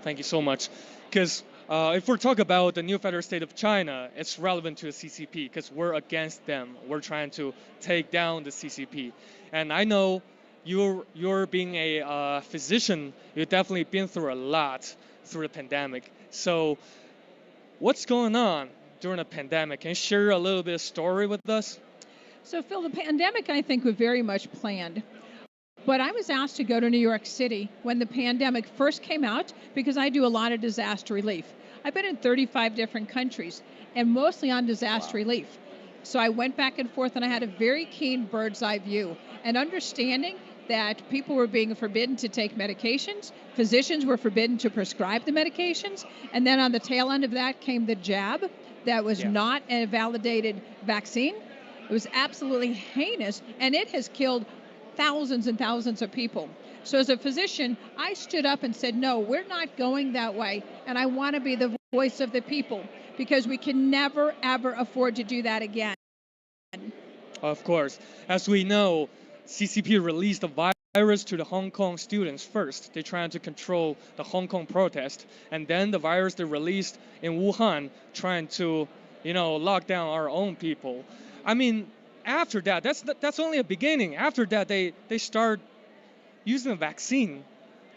Thank you so much. Because if we're talking about the new federal state of China, it's relevant to the CCP because we're against them. We're trying to take down the CCP. And I know you're being a physician, you've definitely been through a lot through the pandemic. So what's going on during the pandemic? Can you share a little bit of story with us? So, Phil, the pandemic, I think, was very much planned. But I was asked to go to New York City when the pandemic first came out because I do a lot of disaster relief. I've been in 35 different countries and mostly on disaster relief. So I went back and forth and I had a very keen bird's eye view and understanding that people were being forbidden to take medications, physicians were forbidden to prescribe the medications, and then on the tail end of that came the jab that was not a validated vaccine. It was absolutely heinous, and it has killed thousands and thousands of people. So as a physician, I stood up and said, no, we're not going that way, and I want to be the voice of the people because we can never, ever afford to do that again. Of course. As we know, CCP released the virus to the Hong Kong students first. They're trying to control the Hong Kong protest. And then the virus they released in Wuhan, trying to, lock down our own people. I mean, after that, that's only a beginning. After that, they start using a vaccine,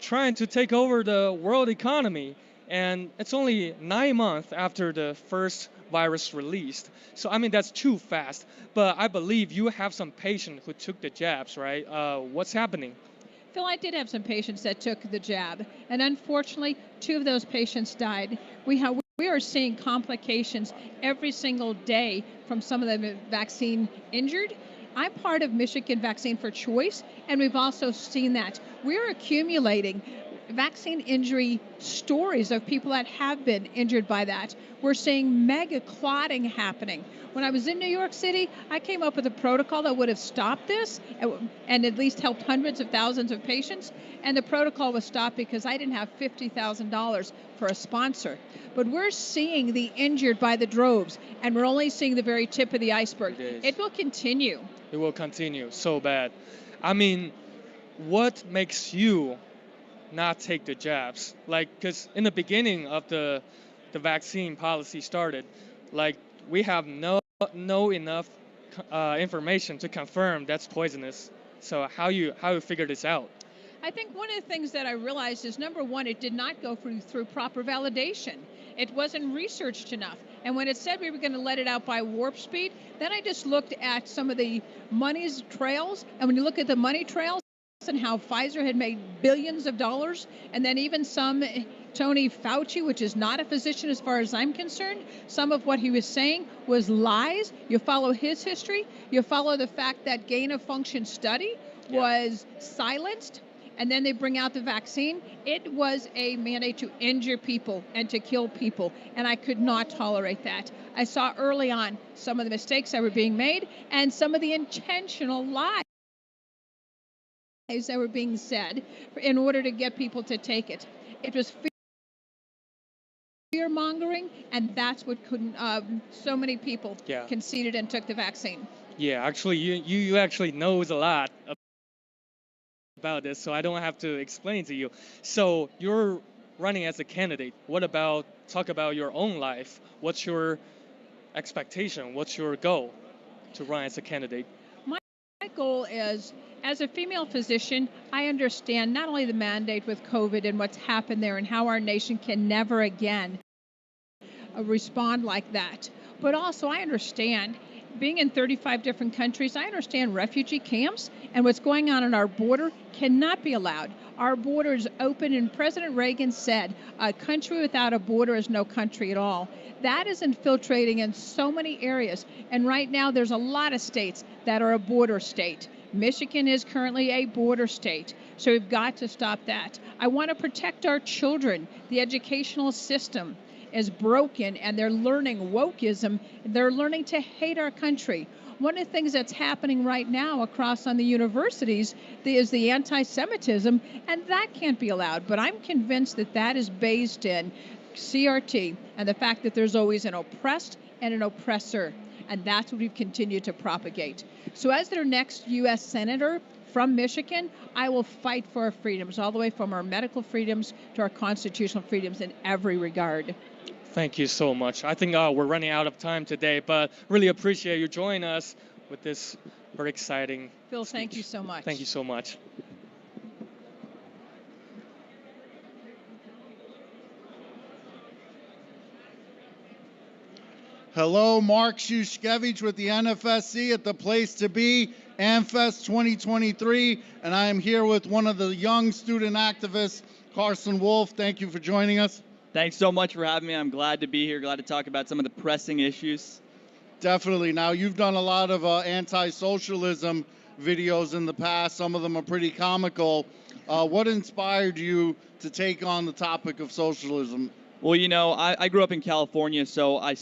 trying to take over the world economy. And it's only 9 months after the first virus released. So, I mean, that's too fast. But I believe you have some patients who took the jabs, right? What's happening? Phil, I did have some patients that took the jab. And unfortunately, 2 of those patients died. We are seeing complications every single day from some of the vaccine injured. I'm part of Michigan Vaccine for Choice, and we've also seen that. We're accumulating vaccine injury stories of people that have been injured by that. We're seeing mega clotting happening. When I was in New York City, I came up with a protocol that would have stopped this and at least helped hundreds of thousands of patients. And the protocol was stopped because I didn't have $50,000 for a sponsor. But we're seeing the injured by the droves, and we're only seeing the very tip of the iceberg. It will continue. It will continue so bad. I mean, what makes you not take the jabs? Like, because in the beginning of the vaccine policy started, like, we have no enough information to confirm that's poisonous. So how you figure this out? I think one of the things that I realized is, number one, it did not go through proper validation. It wasn't researched enough. And when it said we were going to let it out by warp speed, then I just looked at some of the money trails. And when you look at the money trails and how Pfizer had made billions of dollars, and then even some Tony Fauci, which is not a physician as far as I'm concerned, some of what he was saying was lies. You follow his history. You follow the fact that gain of function study was silenced. And then they bring out the vaccine. It was a mandate to injure people and to kill people, and I could not tolerate that. I saw early on some of the mistakes that were being made and some of the intentional lies that were being said in order to get people to take it. It was fear-mongering, and that's what couldn't. So many people conceded and took the vaccine. Yeah, actually, you actually knows a lot about this, so I don't have to explain to you. So you're running as a candidate. What about, talk about your own life? What's your expectation? What's your goal to run as a candidate? My goal is, as a female physician, I understand not only the mandate with COVID and what's happened there and how our nation can never again respond like that, but also I understand being in 35 different countries, I understand refugee camps and what's going on our border cannot be allowed. Our border is open, and President Reagan said, a country without a border is no country at all. That is infiltrating in so many areas, and right now there's a lot of states that are a border state. Michigan is currently a border state, so we've got to stop that. I want to protect our children. The educational system is broken, and they're learning wokeism. They're learning to hate our country. One of the things that's happening right now across on the universities is the anti-Semitism, and that can't be allowed. But I'm convinced that that is based in CRT, and the fact that there's always an oppressed and an oppressor. And that's what we've continued to propagate. So as their next U.S. Senator from Michigan, I will fight for our freedoms, all the way from our medical freedoms to our constitutional freedoms in every regard. Thank you so much. I think we're running out of time today, but really appreciate you joining us with this very exciting Phil, speech. thank you so much. Thank you so much. Hello, Mark Shushkevich with the NFSC at the place to be, AmFest 2023, and I am here with one of the young student activists, Carson Wolf. Thank you for joining us. Thanks so much for having me. I'm glad to be here, glad to talk about some of the pressing issues. Definitely. Now, you've done a lot of anti-socialism videos in the past. Some of them are pretty comical. What inspired you to take on the topic of socialism? Well, you know, I grew up in California, so I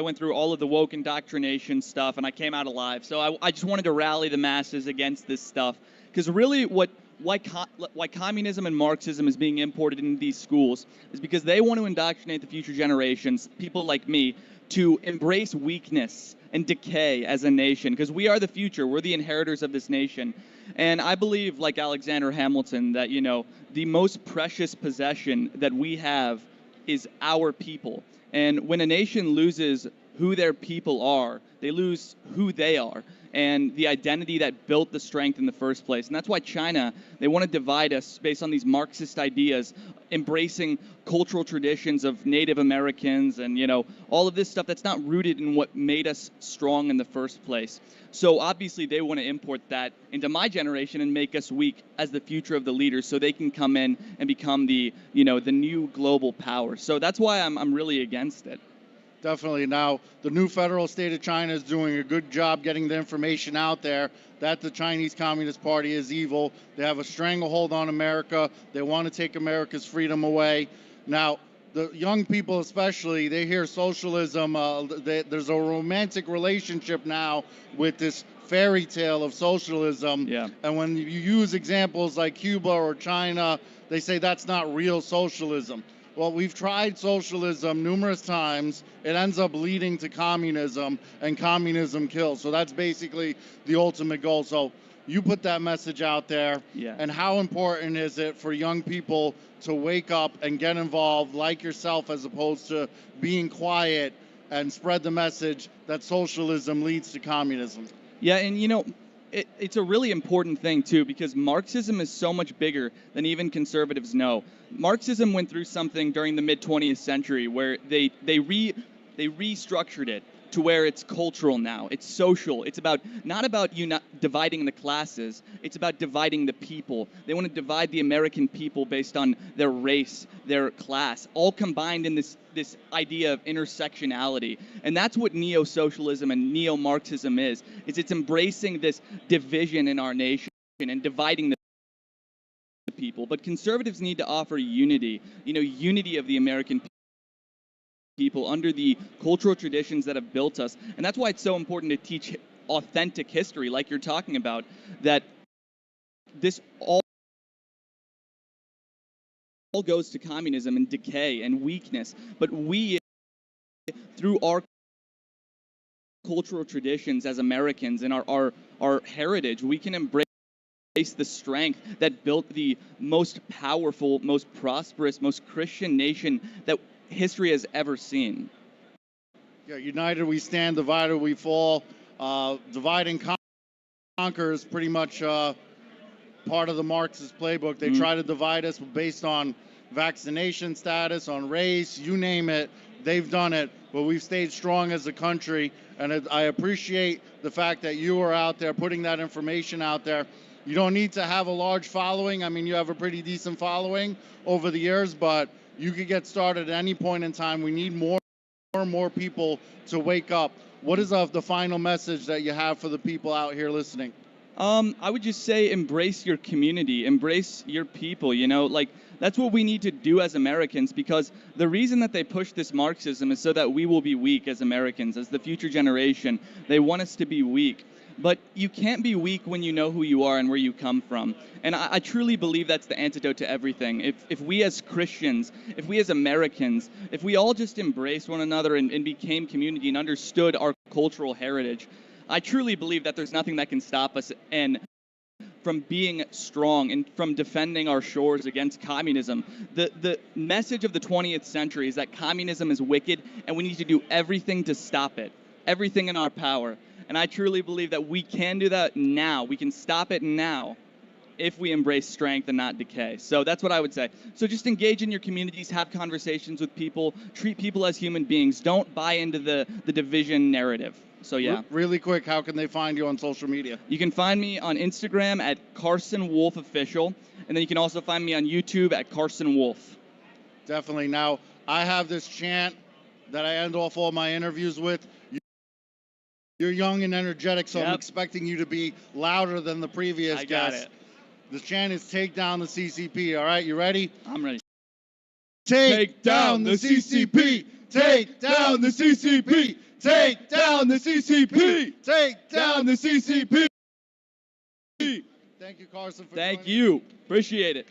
went through all of the woke indoctrination stuff, and I came out alive. So I just wanted to rally the masses against this stuff, because really why communism and Marxism is being imported into these schools is because they want to indoctrinate the future generations, people like me, to embrace weakness and decay as a nation, because we are the future. We're the inheritors of this nation. And I believe, like Alexander Hamilton, that, you know, the most precious possession that we have is our people. And when a nation loses who their people are, they lose who they are and the identity that built the strength in the first place. And that's why China, they want to divide us based on these Marxist ideas, embracing cultural traditions of Native Americans and, you know, all of this stuff that's not rooted in what made us strong in the first place. So obviously they want to import that into my generation and make us weak as the future of the leaders, so they can come in and become the, you know, the new global power. So that's why I'm really against it. Definitely. Now, the new federal state of China is doing a good job getting the information out there that the Chinese Communist Party is evil. They have a stranglehold on America. They want to take America's freedom away. Now, the young people especially, they hear socialism. There's a romantic relationship now with this fairy tale of socialism. Yeah. And when you use examples like Cuba or China, they say that's not real socialism. Well, we've tried socialism numerous times. It ends up leading to communism, and communism kills. So that's basically the ultimate goal. So you put that message out there. Yeah. And how important is it for young people to wake up and get involved like yourself, as opposed to being quiet and spread the message that socialism leads to communism? Yeah, and you know, it's a really important thing too, because Marxism is so much bigger than even conservatives know. Marxism went through something during the mid-20th century where they restructured it to where it's cultural now. It's social. It's not about dividing the classes. It's about dividing the people. They want to divide the American people based on their race, their class, all combined in this idea of intersectionality. And that's what neo-socialism and neo-Marxism is. It's embracing this division in our nation and dividing the people. But conservatives need to offer unity, you know, unity of the American people under the cultural traditions that have built us. And that's why it's so important to teach authentic history, like you're talking about, that this all goes to communism and decay and weakness. But we, through our cultural traditions as Americans and our heritage, we can embrace the strength that built the most powerful, most prosperous, most Christian nation that history has ever seen. Yeah, united we stand, divided we fall. Divide and conquer is pretty much part of the Marxist playbook. They try to divide us based on vaccination status, on race, you name it. They've done it, but we've stayed strong as a country. And I appreciate the fact that you are out there putting that information out there. You don't need to have a large following. I mean, you have a pretty decent following over the years, but you could get started at any point in time. We need more and more people to wake up. What is the final message that you have for the people out here listening? I would just say embrace your community, embrace your people, you know, like that's what we need to do as Americans, because the reason that they push this Marxism is so that we will be weak as Americans, as the future generation. They want us to be weak. but you can't be weak when you know who you are and where you come from. And I truly believe that's the antidote to everything. If we as Christians, if we as Americans, if we all just embraced one another and became community and understood our cultural heritage, I truly believe that there's nothing that can stop us and from being strong and from defending our shores against communism. The message of the 20th century is that communism is wicked and we need to do everything to stop it, everything in our power. And I truly believe that we can do that now. We can stop it now if we embrace strength and not decay. So that's what I would say. So just engage in your communities, have conversations with people, treat people as human beings. Don't buy into the division narrative. So yeah. Really quick, how can they find you on social media? You can find me on Instagram at Carson Wolf Official, and then you can also find me on YouTube at Carson Wolf. Definitely. Now, I have this chant that I end off all my interviews with. You're young and energetic, so I'm expecting you to be louder than the previous I got guest. it. The chant is take down the CCP, all right? You ready? I'm ready. Take down the CCP! Take down the CCP! Take down the CCP! Take down the CCP! Thank you, Carson, for Thank you. Appreciate it.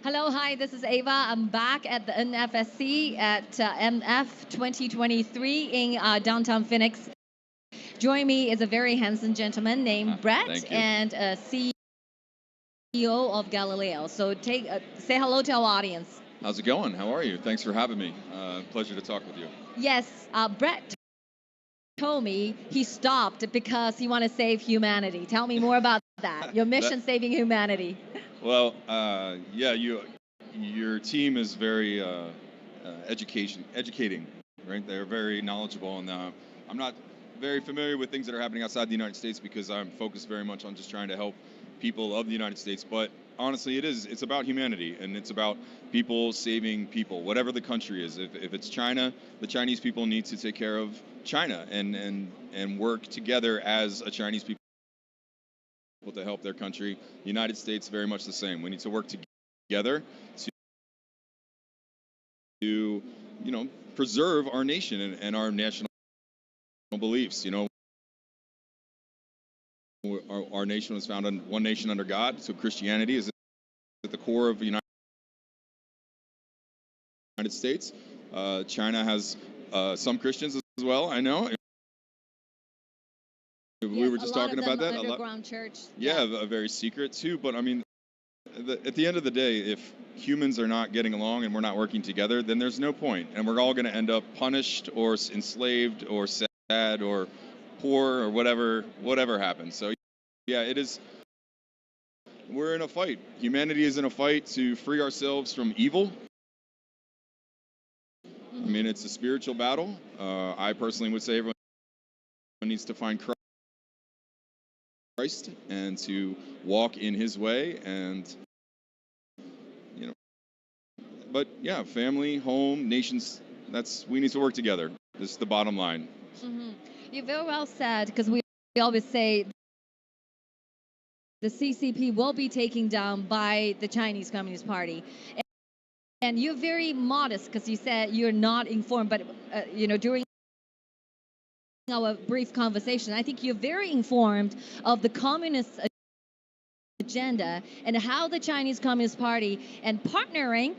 Hello, hi, this is Ava. I'm back at the NFSC at MF 2023 in downtown Phoenix. Joining me is a very handsome gentleman named Brett and CEO of Galileo. So say hello to our audience. How's it going? How are you? Thanks for having me. Pleasure to talk with you. Yes, Brett told me he stopped because he wanted to save humanity. Tell me more about that. Your mission, saving humanity. Well, yeah, your team is very educating, right? They're very knowledgeable, and I'm not very familiar with things that are happening outside the United States because I'm focused very much on just trying to help people of the United States. But honestly, it's about humanity, and it's about people saving people, whatever the country is. If it's China, the Chinese people need to take care of China and work together as a Chinese people to help their country. The United States, very much the same. We need to work together to preserve our nation and our national beliefs. Our nation was founded on one nation under God, so Christianity is at the core of the United States. China has some Christians as well, I know. We were just talking about that. Underground church. Yeah, a very secret too. But I mean, at the end of the day, if humans are not getting along and we're not working together, then there's no point, and we're all going to end up punished or enslaved or sad or poor or whatever happens. So yeah, it is. We're in a fight. Humanity is in a fight to free ourselves from evil. I mean, it's a spiritual battle. I personally would say everyone needs to find Christ and to walk in his way, and but yeah, family, home, nations, we need to work together. This is the bottom line. Mm-hmm. You very well said, because we always say the CCP will be taken down by the Chinese Communist Party. And you're very modest because you said you're not informed, but during our brief conversation, I think you're very informed of the communist agenda and how the Chinese Communist Party and partnering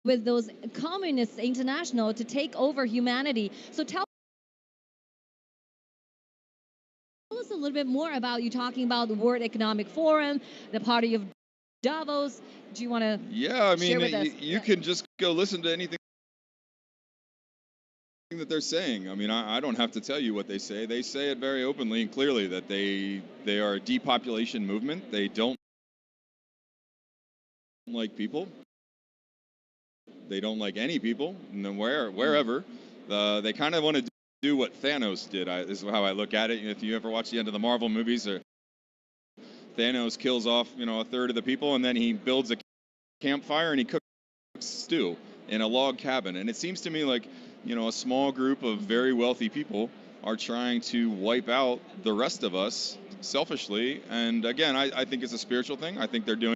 with those communists international to take over humanity. So tell us a little bit more about you talking about the World Economic Forum, the party of Davos. Do you want to Yeah, I mean, share with us? you can just go listen to anything that they're saying. I mean, I don't have to tell you what they say. They say it very openly and clearly that they are a depopulation movement. They don't like people. They don't like any people, and wherever. They kind of want to do what Thanos did. This is how I look at it. If you ever watch the end of the Marvel movies, Thanos kills off, a third of the people, and then he builds a campfire and he cooks stew in a log cabin. And it seems to me like, a small group of very wealthy people are trying to wipe out the rest of us selfishly. And again, I think it's a spiritual thing. I think they're doing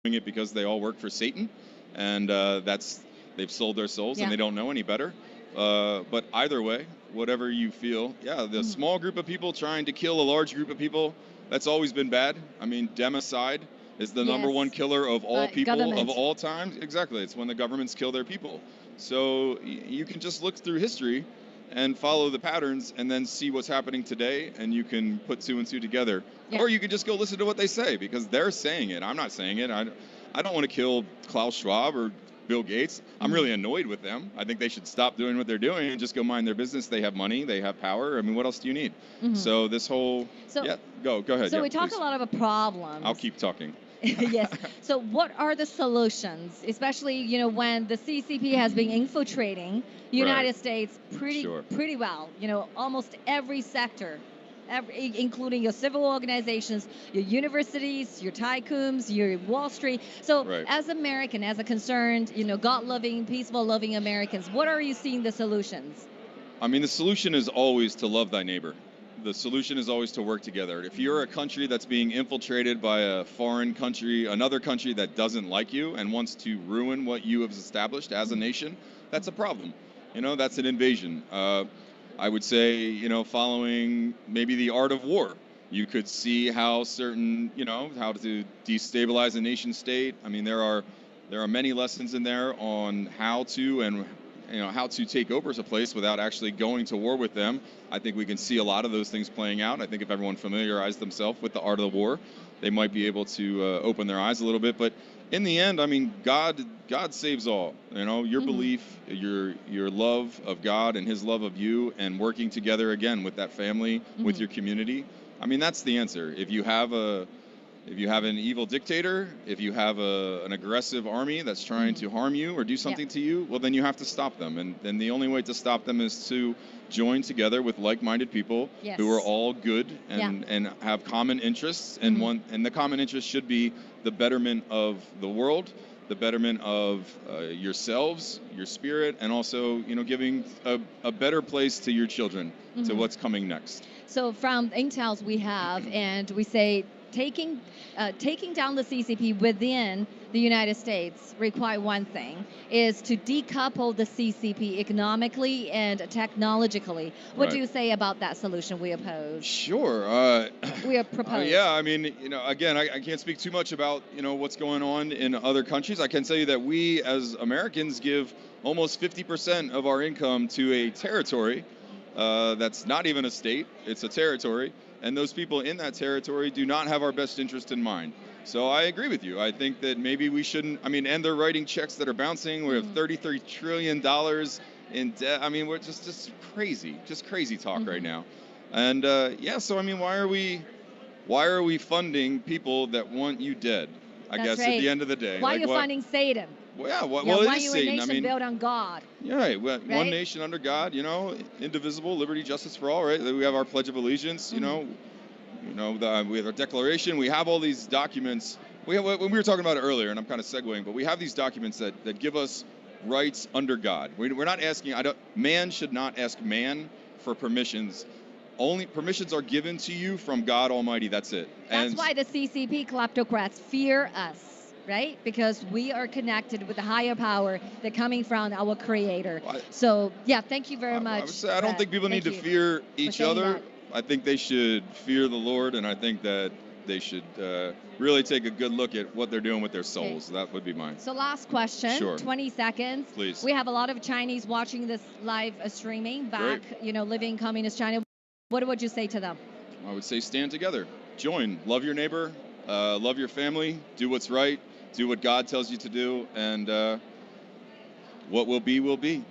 it because they all work for Satan, and they've sold their souls and they don't know any better. But either way, whatever you feel, yeah, the small group of people trying to kill a large group of people, that's always been bad. I mean, democide is the number one killer of all people of all times. Exactly. It's when the governments kill their people. So you can just look through history and follow the patterns and then see what's happening today, and you can put two and two together. Yeah. Or you can just go listen to what they say, because they're saying it. I'm not saying it. I don't want to kill Klaus Schwab or Bill Gates. I'm really annoyed with them. I think they should stop doing what they're doing and just go mind their business. They have money, they have power. I mean, what else do you need? So this whole, go ahead. So yeah, we talk please. a lot about problems. I'll keep talking. Yes. So what are the solutions, especially, you know, when the CCP has been infiltrating the United States pretty well, you know, almost every sector, including your civil organizations, your universities, your tycoons, your Wall Street. So as American, as a concerned, you know, God-loving, peaceful-loving Americans, what are you seeing the solutions? I mean, the solution is always to love thy neighbor. The solution is always to work together. If you're a country that's being infiltrated by a foreign country, another country that doesn't like you and wants to ruin what you have established as a nation, that's a problem. You know, that's an invasion. I would say, you know, following maybe the art of war, you could see how certain, you know, how to destabilize a nation state. I mean, there are many lessons in there on how to and you know, how to take over a place without actually going to war with them. I think we can see a lot of those things playing out. I think if everyone familiarized themselves with the art of the war, they might be able to open their eyes a little bit. But in the end, I mean, God saves all. You know, your belief, your love of God and His love of you, and working together again with that family, with your community. I mean, that's the answer. If you have an evil dictator, if you have an aggressive army that's trying to harm you or do something to you, well, then you have to stop them. And then the only way to stop them is to join together with like-minded people who are all good and have common interests. And the common interest should be the betterment of the world, the betterment of yourselves, your spirit, and also, you know, giving a better place to your children, to what's coming next. So from intels we have, and we say, taking down the CCP within the United States require one thing, is to decouple the CCP economically and technologically. What do you say about that solution we oppose? Sure. We propose. Yeah, I mean, you know, again, I can't speak too much about, you know, what's going on in other countries. I can tell you that we as Americans give almost 50% of our income to a territory that's not even a state, it's a territory. And those people in that territory do not have our best interest in mind. So I agree with you. I think that maybe we shouldn't, I mean, and they're writing checks that are bouncing. We have $33 trillion in debt. I mean, we're just crazy talk right now. And so I mean, why are we funding people that want you dead? I guess at the end of the day. Why are you funding Satan? Well, yeah, well, why it is are you Satan. a nation I mean, built on God? Yeah, right. One nation under God, you know, indivisible, liberty, justice for all, right? We have our Pledge of Allegiance, you know, we have our Declaration. We have all these documents. When we were talking about it earlier, and I'm kind of segueing, but we have these documents that give us rights under God. We're not asking. Man should not ask man for permissions. Only permissions are given to you from God Almighty. That's it. That's why the CCP kleptocrats fear us. Right? Because we are connected with the higher power that coming from our Creator. So, yeah, thank you very much. I would say I don't think people need to fear each other. I think they should fear the Lord, and I think that they should really take a good look at what they're doing with their souls. That would be mine. So last question, 20 seconds. Please. We have a lot of Chinese watching this live streaming back, you know, living in communist China. What would you say to them? I would say stand together. Join. Love your neighbor. Love your family. Do what's right. Do what God tells you to do, and what will be, will be.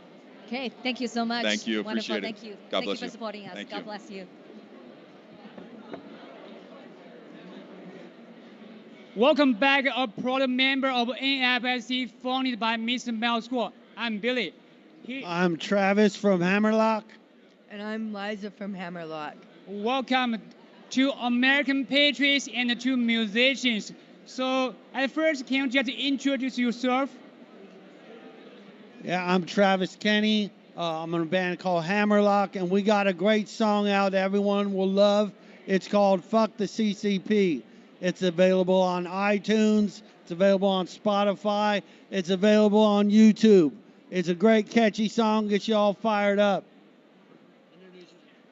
Okay, thank you so much. Thank you, Wonderful. appreciate it. Thank you. God bless Thank you for supporting us. Thank God you. bless you. Welcome back, a proud member of NFSC founded by Mr. Mel Squall. I'm Billy. I'm Travis from Hammerlock. And I'm Liza from Hammerlock. Welcome to American Patriots and to musicians. So, at first, can you just introduce yourself? Yeah, I'm Travis Kenny. I'm in a band called Hammerlock, and we got a great song out everyone will love. It's called Fuck the CCP. It's available on iTunes. It's available on Spotify. It's available on YouTube. It's a great, catchy song, gets you all fired up.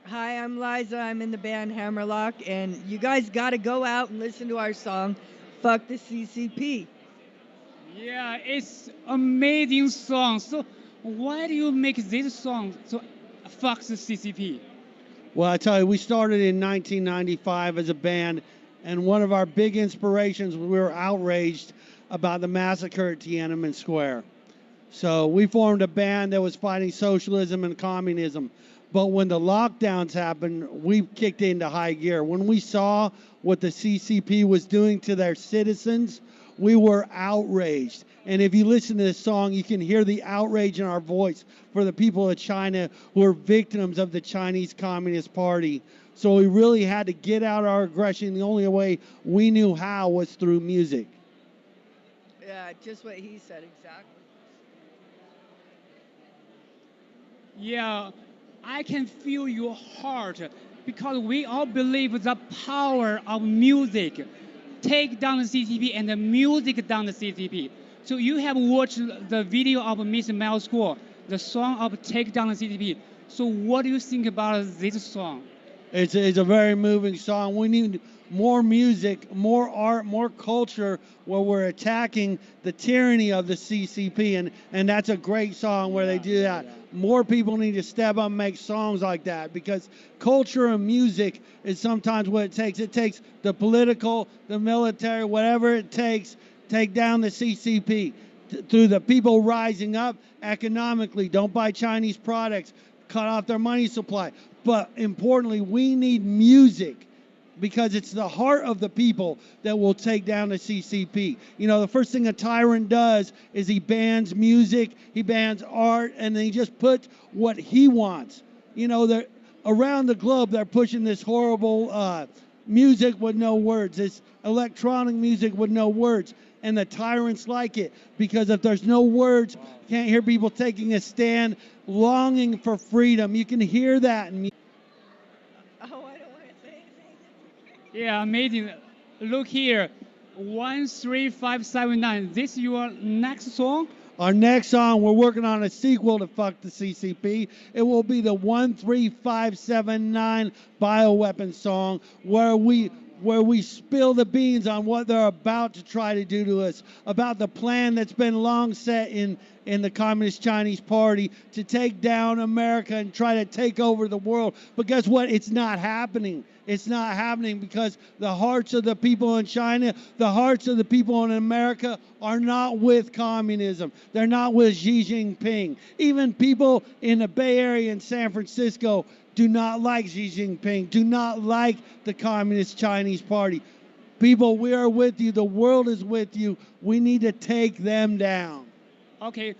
Hi, I'm Liza. I'm in the band Hammerlock, and you guys got to go out and listen to our song, Fuck the CCP. Yeah, it's amazing song. So why do you make this song? So fuck the CCP. Well, I tell you, we started in 1995 as a band, and one of our big inspirations, we were outraged about the massacre at Tiananmen Square. So we formed a band that was fighting socialism and communism. But when the lockdowns happened, we kicked into high gear. When we saw what the CCP was doing to their citizens, we were outraged. And if you listen to this song, you can hear the outrage in our voice for the people of China who are victims of the Chinese Communist Party. So we really had to get out our aggression. The only way we knew how was through music. Yeah, just what he said, exactly. Yeah, I can feel your heart because we all believe the power of music. Take down the CCP and the music down the CCP. So you have watched the video of Miss Mel School, the song of Take Down the CCP. So what do you think about this song? It's a very moving song. We need more music, more art, more culture where we're attacking the tyranny of the CCP. And that's a great song where they do that. More people need to step up and make songs like that because culture and music is sometimes what it takes. It takes the political, the military, whatever it takes, take down the CCP through the people rising up economically. Don't buy Chinese products, cut off their money supply. But importantly, we need music because it's the heart of the people that will take down the CCP. You know, the first thing a tyrant does is he bans music, he bans art, and then he just puts what he wants. You know, around the globe, they're pushing this horrible music with no words, this electronic music with no words. And the tyrants like it because if there's no words, you can't hear people taking a stand, longing for freedom. You can hear that in music. Yeah, amazing. Look here, 13579. This is your next song? Our next song, we're working on a sequel to Fuck the CCP. It will be the 13579 bioweapon song where we spill the beans on what they're about to try to do to us, about the plan that's been long set in the Communist Chinese Party to take down America and try to take over the world. But guess what? It's not happening. It's not happening because the hearts of the people in China, the hearts of the people in America are not with communism. They're not with Xi Jinping. Even people in the Bay Area and San Francisco do not like Xi Jinping, do not like the Communist Chinese Party. People, we are with you. The world is with you. We need to take them down. Okay.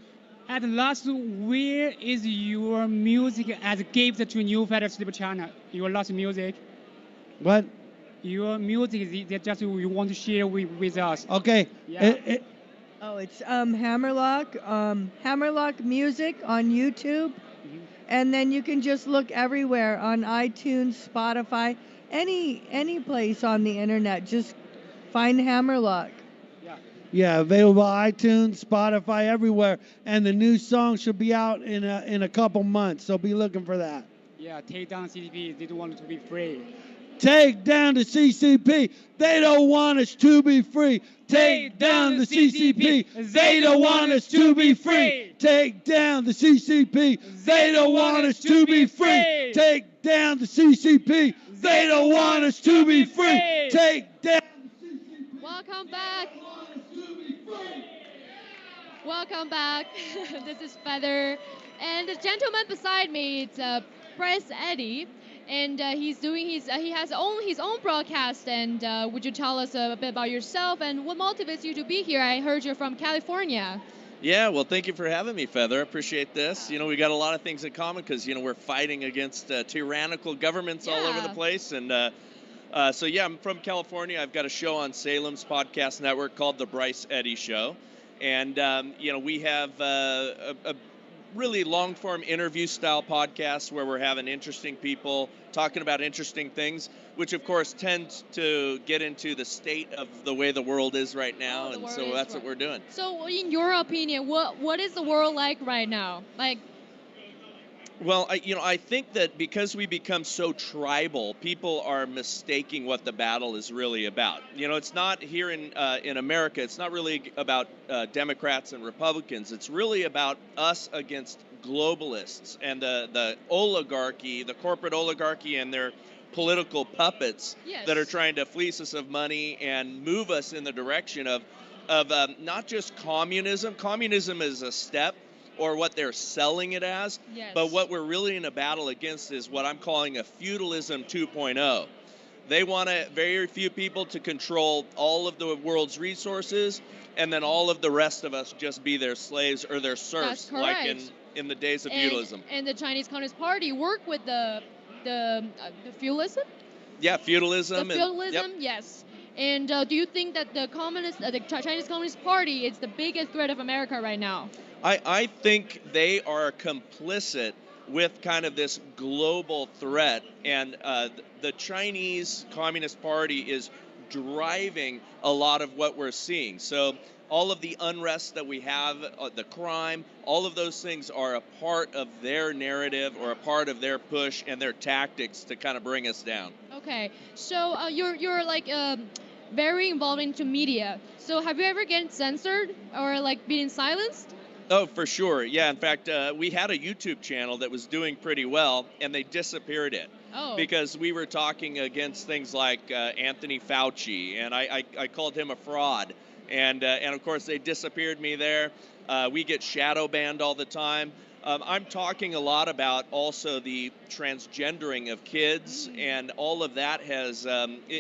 At last, where is your music as a gift to New Federal China? Your last music? What? Your music is just you want to share with us. Okay. Yeah. It's Hammerlock, Hammerlock Music on YouTube. And then you can just look everywhere on iTunes, Spotify, any place on the internet. Just find Hammerlock. Yeah, available iTunes, Spotify, everywhere. And the new song should be out in a couple months, so be looking for that. Yeah, take down CCP. They don't want it to be free. Take down the CCP. They don't want us to be free. Take down the CCP. They don't want us to be free. Take down the CCP. They don't want us to be free. Take down the CCP. They don't want us to be free. Take down the CCP. Welcome back. Welcome back. This is Feather. And the gentleman beside me, it's Press Eddie. And he's doing he has his own broadcast. And would you tell us a bit about yourself and what motivates you to be here? I heard you're from California. Yeah, well, thank you for having me, Feather. I appreciate this. You know, we got a lot of things in common because, you know, we're fighting against tyrannical governments all over the place. And so, yeah, I'm from California. I've got a show on Salem's podcast network called The Bryce Eddy Show. And, you know, we have really long-form interview-style podcasts where we're having interesting people talking about interesting things, which of course tends to get into the state of the way the world is right now, and so that's what we're doing. So, in your opinion, what is the world like right now? Like, well, I think that because we become so tribal, people are mistaking what the battle is really about. It's not here in America. It's not really about Democrats and Republicans. It's really about us against globalists and the oligarchy, the corporate oligarchy, and their political puppets that are trying to fleece us of money and move us in the direction of not just communism. Communism is a step, or what they're selling it as, but what we're really in a battle against is what I'm calling a feudalism 2.0. They want very few people to control all of the world's resources, and then all of the rest of us just be their slaves or their serfs, like in the days of feudalism. And the Chinese Communist Party work with the feudalism? Yeah, feudalism. The feudalism, yes. And do you think that the Chinese Communist Party is the biggest threat of America right now? I think they are complicit with kind of this global threat, and the Chinese Communist Party is driving a lot of what we're seeing. So all of the unrest that we have, the crime, all of those things are a part of their narrative or a part of their push and their tactics to kind of bring us down. Okay, so you're like very involved into media. So have you ever gotten censored or like been silenced? Oh, for sure. Yeah, in fact, we had a YouTube channel that was doing pretty well, and they disappeared it. Oh. Because we were talking against things like Anthony Fauci, and I called him a fraud. And of course, they disappeared me there. We get shadow banned all the time. I'm talking a lot about also the transgendering of kids, and all of that has,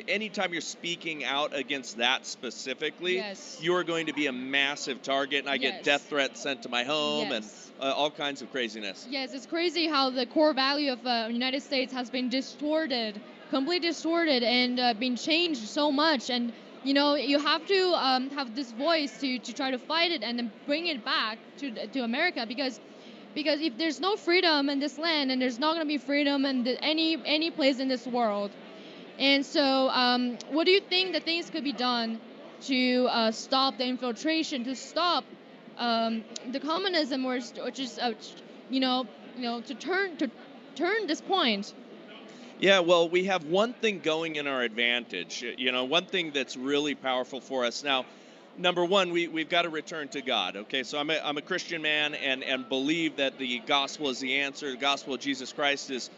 anytime you're speaking out against that specifically, you are going to be a massive target, and I get death threats sent to my home and all kinds of craziness. Yes, it's crazy how the core value of the United States has been distorted, completely distorted, and been changed so much. And you have to have this voice to try to fight it and then bring it back to America, because if there's no freedom in this land, and there's not going to be freedom in any place in this world. And so what do you think that things could be done to stop the infiltration, to stop the communism, which is to turn this point? Yeah, well, we have one thing going in our advantage, one thing that's really powerful for us. Now, number one, we've got to return to God, okay? So I'm a Christian man and believe that the gospel is the answer. The gospel of Jesus Christ is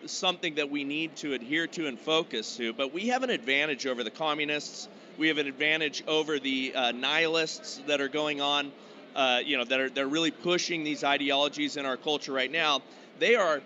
something that we need to adhere to and focus to. But we have an advantage over the communists. We have an advantage over the nihilists that are going on, they're really pushing these ideologies in our culture right now. They're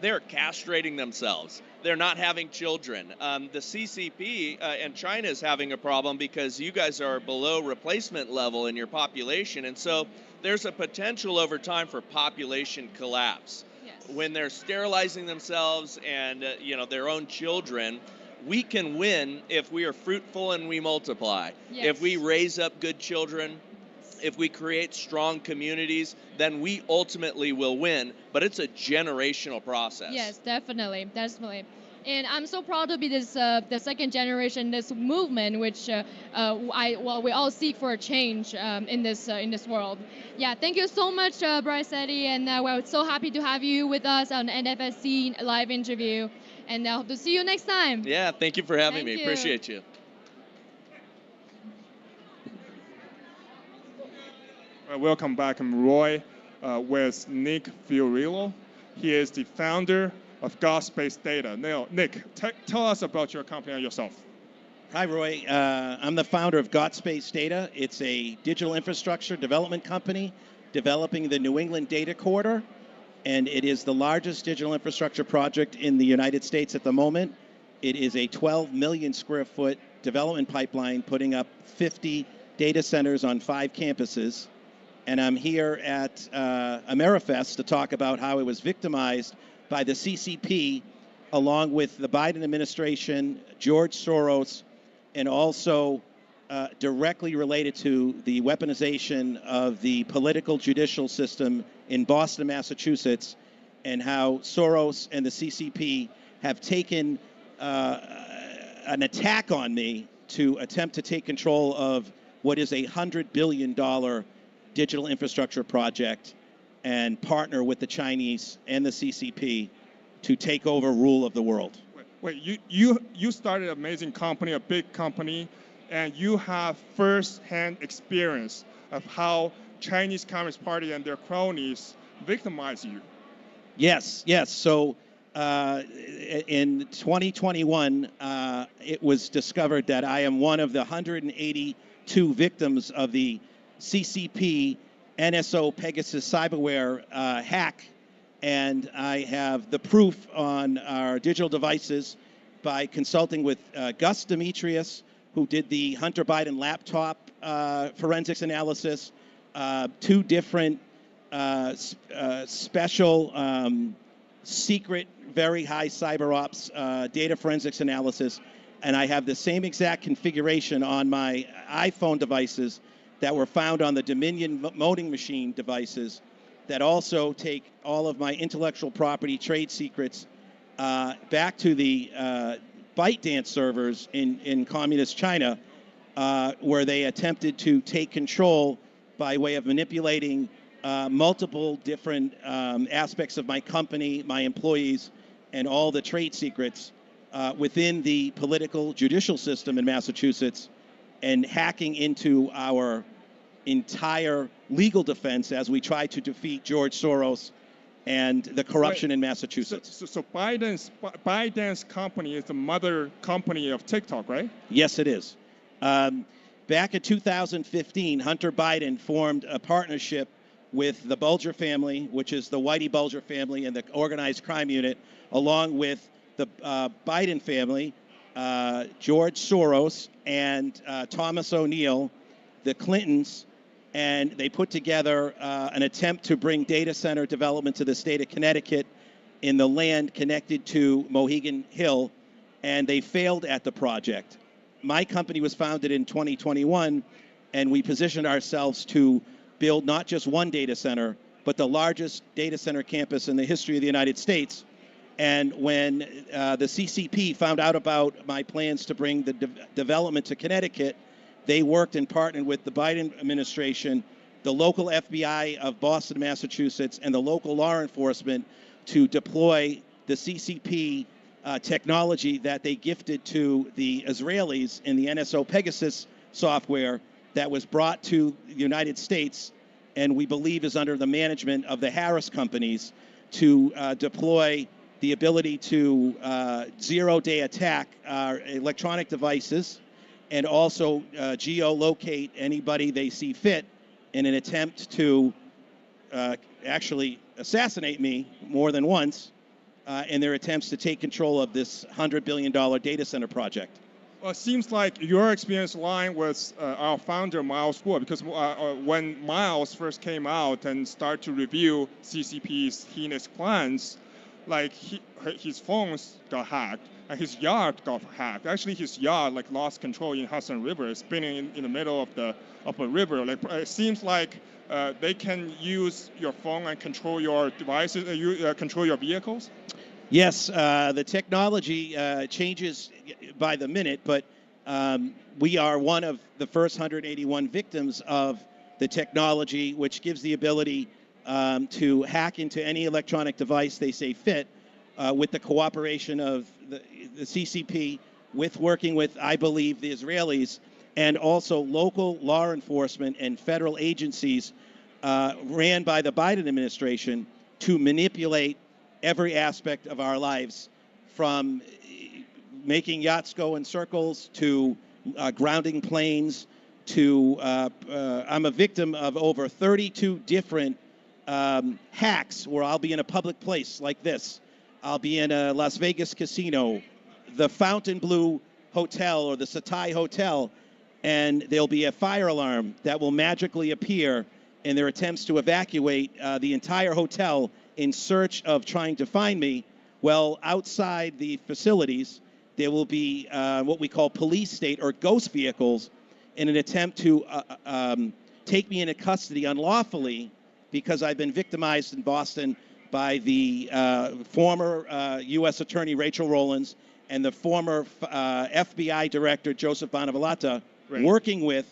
castrating themselves. They're not having children. The CCP and China is having a problem because you guys are below replacement level in your population. And so there's a potential over time for population collapse. When they're sterilizing themselves and their own children, we can win if we are fruitful and we multiply. If we raise up good children, if we create strong communities, then we ultimately will win. But it's a generational process. Yes, definitely. And I'm so proud to be the second generation, this movement, which we all seek for a change in this world. Yeah, thank you so much, Bryce Eddy, and we're so happy to have you with us on NFSC live interview. And I hope to see you next time. Yeah, thank you for having Thank me. you. Appreciate you. Welcome back. I'm Roy with Nick Fiorillo. He is the founder of God-Space Data. Now, Nick, tell us about your company and yourself. Hi, Roy. I'm the founder of God-Space Data. It's a digital infrastructure development company developing the New England Data Corridor, and it is the largest digital infrastructure project in the United States at the moment. It is a 12 million square foot development pipeline putting up 50 data centers on 5 campuses. And I'm here at America Fest to talk about how it was victimized by the CCP, along with the Biden administration, George Soros, and also directly related to the weaponization of the political judicial system in Boston, Massachusetts, and how Soros and the CCP have taken an attack on me to attempt to take control of what is a $100 billion digital infrastructure project and partner with the Chinese and the CCP to take over rule of the world. Wait, you started an amazing company, a big company, and you have first-hand experience of how Chinese Communist Party and their cronies victimize you. Yes. So in 2021, it was discovered that I am one of the 182 victims of the CCP NSO Pegasus cyberware hack, and I have the proof on our digital devices by consulting with Gus Demetrius, who did the Hunter Biden laptop forensics analysis, 2 different special secret, very high cyber ops data forensics analysis, and I have the same exact configuration on my iPhone devices that were found on the Dominion voting machine devices that also take all of my intellectual property trade secrets back to the ByteDance servers in communist China, where they attempted to take control by way of manipulating multiple different aspects of my company, my employees, and all the trade secrets within the political judicial system in Massachusetts, and hacking into our entire legal defense as we try to defeat George Soros and the corruption in Massachusetts. So ByteDance company is the mother company of TikTok, right? Yes, it is. Back in 2015, Hunter Biden formed a partnership with the Bulger family, which is the Whitey Bulger family and the organized crime unit, along with the Biden family, George Soros and Thomas O'Neill, the Clintons, and they put together an attempt to bring data center development to the state of Connecticut in the land connected to Mohegan Hill, and they failed at the project. My company was founded in 2021, and we positioned ourselves to build not just one data center, but the largest data center campus in the history of the United States. And when the CCP found out about my plans to bring the development to Connecticut, they worked and partnered with the Biden administration, the local FBI of Boston, Massachusetts, and the local law enforcement to deploy the CCP technology that they gifted to the Israelis in the NSO Pegasus software that was brought to the United States, and we believe is under the management of the Harris companies, to deploy the ability to zero-day attack our electronic devices, and also geolocate anybody they see fit in an attempt to actually assassinate me more than once in their attempts to take control of this $100 billion data center project. Well, it seems like your experience line with our founder, Miles Guo, because when Miles first came out and started to review CCP's heinous plans, like his phones got hacked and his yacht got hacked. Actually, his yacht lost control in Hudson River, spinning in the middle of a river. It seems like they can use your phone and control your devices, control your vehicles. Yes, the technology changes by the minute, but we are one of the first 181 victims of the technology, which gives the ability to hack into any electronic device they say fit, with the cooperation of the CCP, with working with, I believe, the Israelis, and also local law enforcement and federal agencies ran by the Biden administration to manipulate every aspect of our lives, from making yachts go in circles to grounding planes to I'm a victim of over 32 different hacks where I'll be in a public place like this. I'll be in a Las Vegas casino, the Fontainebleau Hotel or the Satai Hotel, and there'll be a fire alarm that will magically appear in their attempts to evacuate the entire hotel in search of trying to find me. Well, outside the facilities, there will be what we call police state or ghost vehicles in an attempt to take me into custody unlawfully because I've been victimized in Boston by the former U.S. Attorney Rachel Rollins and the former FBI Director Joseph Bonavallata, working with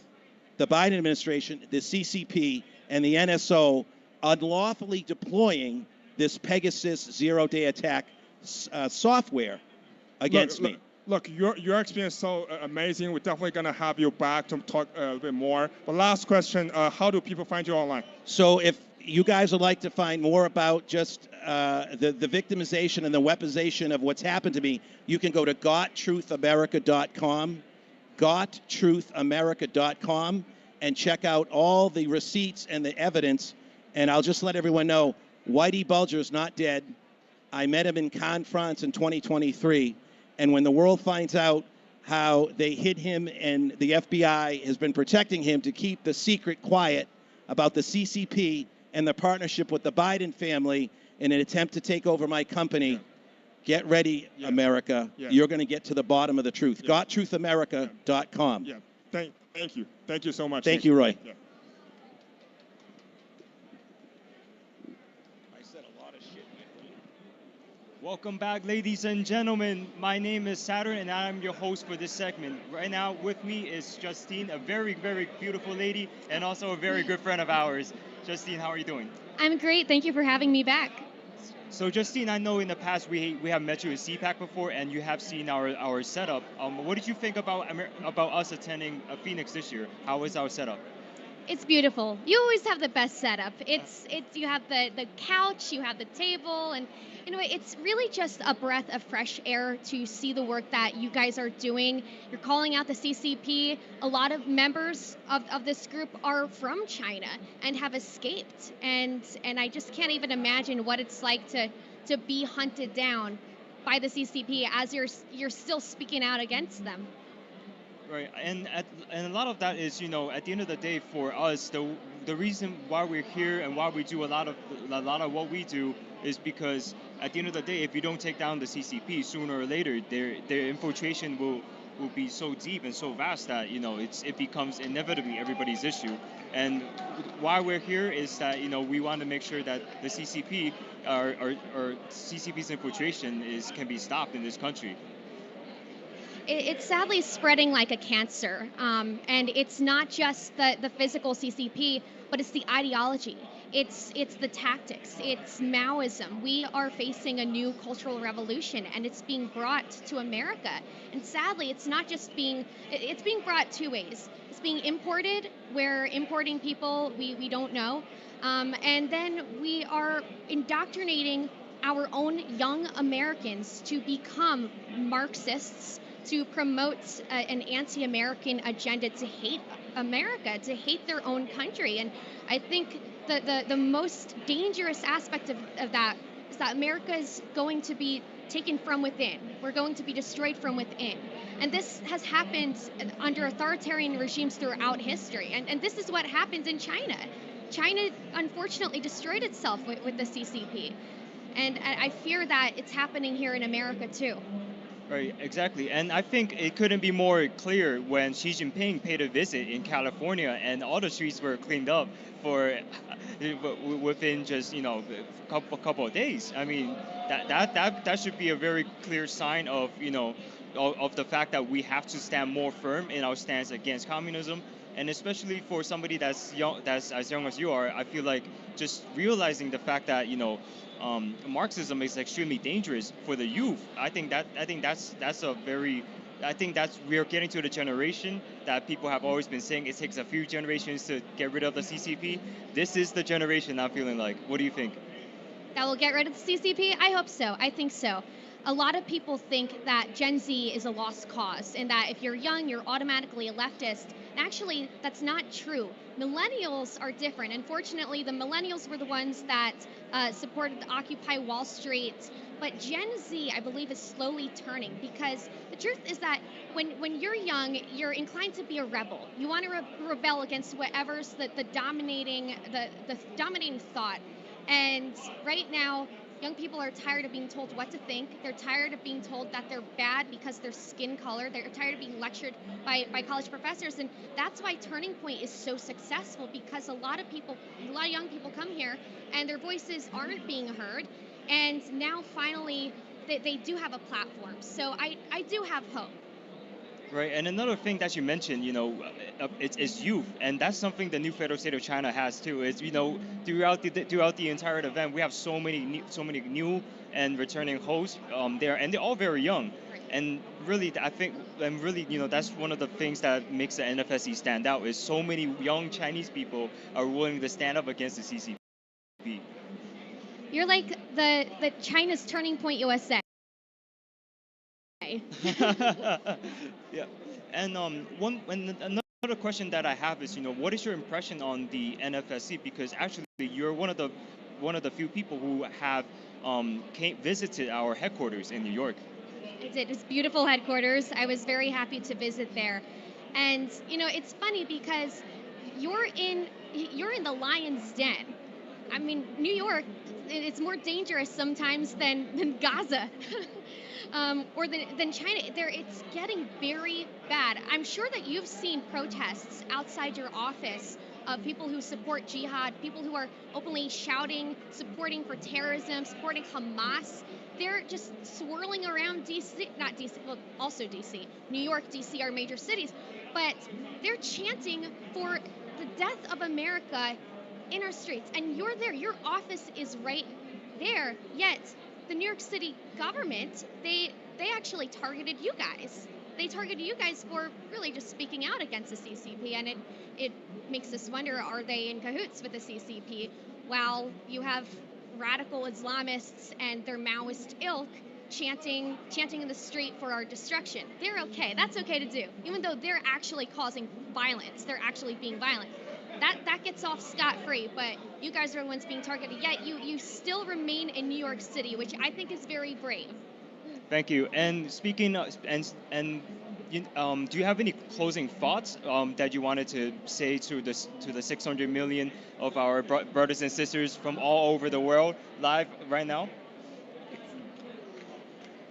the Biden administration, the CCP, and the NSO, unlawfully deploying this Pegasus zero-day attack software against me. Look, your experience is so amazing. We're definitely going to have you back to talk a little bit more. But last question, how do people find you online? So if you guys would like to find more about just the victimization and the weaponization of what's happened to me, you can go to gottruthAmerica.com, gottruthAmerica.com, and check out all the receipts and the evidence. And I'll just let everyone know, Whitey Bulger's not dead. I met him in Cannes, France in 2023. And when the world finds out how they hid him and the FBI has been protecting him to keep the secret quiet about the CCP and the partnership with the Biden family in an attempt to take over my company, get ready, America. You're going to get to the bottom of the truth. GotTruthAmerica.com. Yeah. Thank you. Thank you so much. Thank you, Roy. Yeah. Welcome back, ladies and gentlemen. My name is Saturn, and I'm your host for this segment. Right now with me is Justine, a very, very beautiful lady, and also a very good friend of ours. Justine, how are you doing? I'm great. Thank you for having me back. So, Justine, I know in the past we have met you at CPAC before, and you have seen our setup. What did you think about us attending Phoenix this year? How was our setup? It's beautiful. You always have the best setup. It's you have the couch, you have the table, and it's really just a breath of fresh air to see the work that you guys are doing. You're calling out the CCP. A lot of members of this group are from China and have escaped, and I just can't even imagine what it's like to be hunted down by the CCP as you're still speaking out against them. Right, and a lot of that is, at the end of the day, for us, the reason why we're here and why we do a lot of what we do is because at the end of the day, if you don't take down the CCP, sooner or later, their infiltration will be so deep and so vast that it becomes inevitably everybody's issue. And why we're here is that we want to make sure that the CCP or CCP's infiltration can be stopped in this country. It's sadly spreading like a cancer, and it's not just the physical CCP, but it's the ideology. It's the tactics. It's Maoism. We are facing a new cultural revolution, and it's being brought to America. And sadly, it's not just it's being brought two ways. It's being imported, we're importing people we don't know, and then we are indoctrinating our own young Americans to become Marxists, to promote an anti-American agenda, to hate America, to hate their own country. And I think the most dangerous aspect of that is that America is going to be taken from within. We're going to be destroyed from within. And this has happened under authoritarian regimes throughout history. And this is what happened in China. China, unfortunately, destroyed itself with the CCP. And I fear that it's happening here in America, too. Right, exactly. And I think it couldn't be more clear when Xi Jinping paid a visit in California and all the streets were cleaned up within just, a couple of days. I mean, that should be a very clear sign of, of the fact that we have to stand more firm in our stance against communism. And especially for somebody that's as young as you are, I feel like just realizing the fact that, Marxism is extremely dangerous for the youth. I think we're getting to the generation that people have always been saying it takes a few generations to get rid of the CCP. This is the generation I'm feeling like. What do you think? That will get rid of the CCP? I hope so. I think so. A lot of people think that Gen Z is a lost cause and that if you're young, you're automatically a leftist. And actually, that's not true. Millennials are different. Unfortunately, the millennials were the ones that supported Occupy Wall Street. But Gen Z, I believe, is slowly turning because the truth is that when you're young, you're inclined to be a rebel. You want to rebel against whatever's the dominating thought. And right now, Young people are tired of being told what to think. They're tired of being told that they're bad because of their skin color. They're tired of being lectured by college professors. And that's why Turning Point is so successful, because a lot of young people come here and their voices aren't being heard. And now finally they do have a platform. So I do have hope. Right, and another thing that you mentioned, it's youth, and that's something the new federal state of China has too. Is throughout the entire event, we have so many new and returning hosts there, and they're all very young. And really, I think, that's one of the things that makes the NFSC stand out, is so many young Chinese people are willing to stand up against the CCP. You're like the China's Turning Point USA. Yeah, and another question that I have is, what is your impression on the NFSC? Because actually, you're one of the few people who have visited our headquarters in New York. I did. It's beautiful headquarters. I was very happy to visit there, and it's funny because you're in the lion's den. I mean, New York, it's more dangerous sometimes than Gaza. Or than China. It's getting very bad. I'm sure that you've seen protests outside your office of people who support jihad, people who are openly shouting, supporting for terrorism, supporting Hamas. They're just swirling around DC, not DC, well, also DC. New York, DC are major cities, but they're chanting for the death of America in our streets. And you're there, your office is right there, yet the New York City government, they actually targeted you guys. They targeted you guys for really just speaking out against the CCP, and it makes us wonder, are they in cahoots with the CCP while you have radical Islamists and their Maoist ilk chanting in the street for our destruction? They're okay. That's okay to do, even though they're actually causing violence. They're actually being violent. That gets off scot-free, but you guys are the ones being targeted. Yet you still remain in New York City, which I think is very brave. Thank you. And speaking do you have any closing thoughts that you wanted to say to the 600 million of our brothers and sisters from all over the world live right now?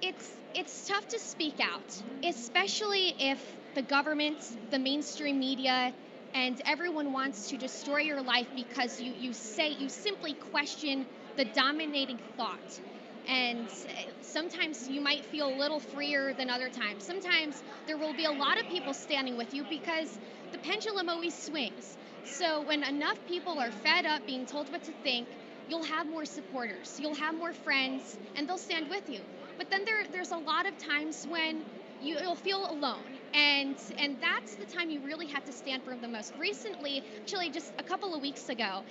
It's tough to speak out, especially if the government, the mainstream media, and everyone wants to destroy your life because you simply question the dominating thought. And sometimes you might feel a little freer than other times. Sometimes there will be a lot of people standing with you because the pendulum always swings. So when enough people are fed up being told what to think, you'll have more supporters, you'll have more friends, and they'll stand with you. But then there's a lot of times when you'll feel alone, and that's the time you really have to stand firm the most. Recently, actually just a couple of weeks ago,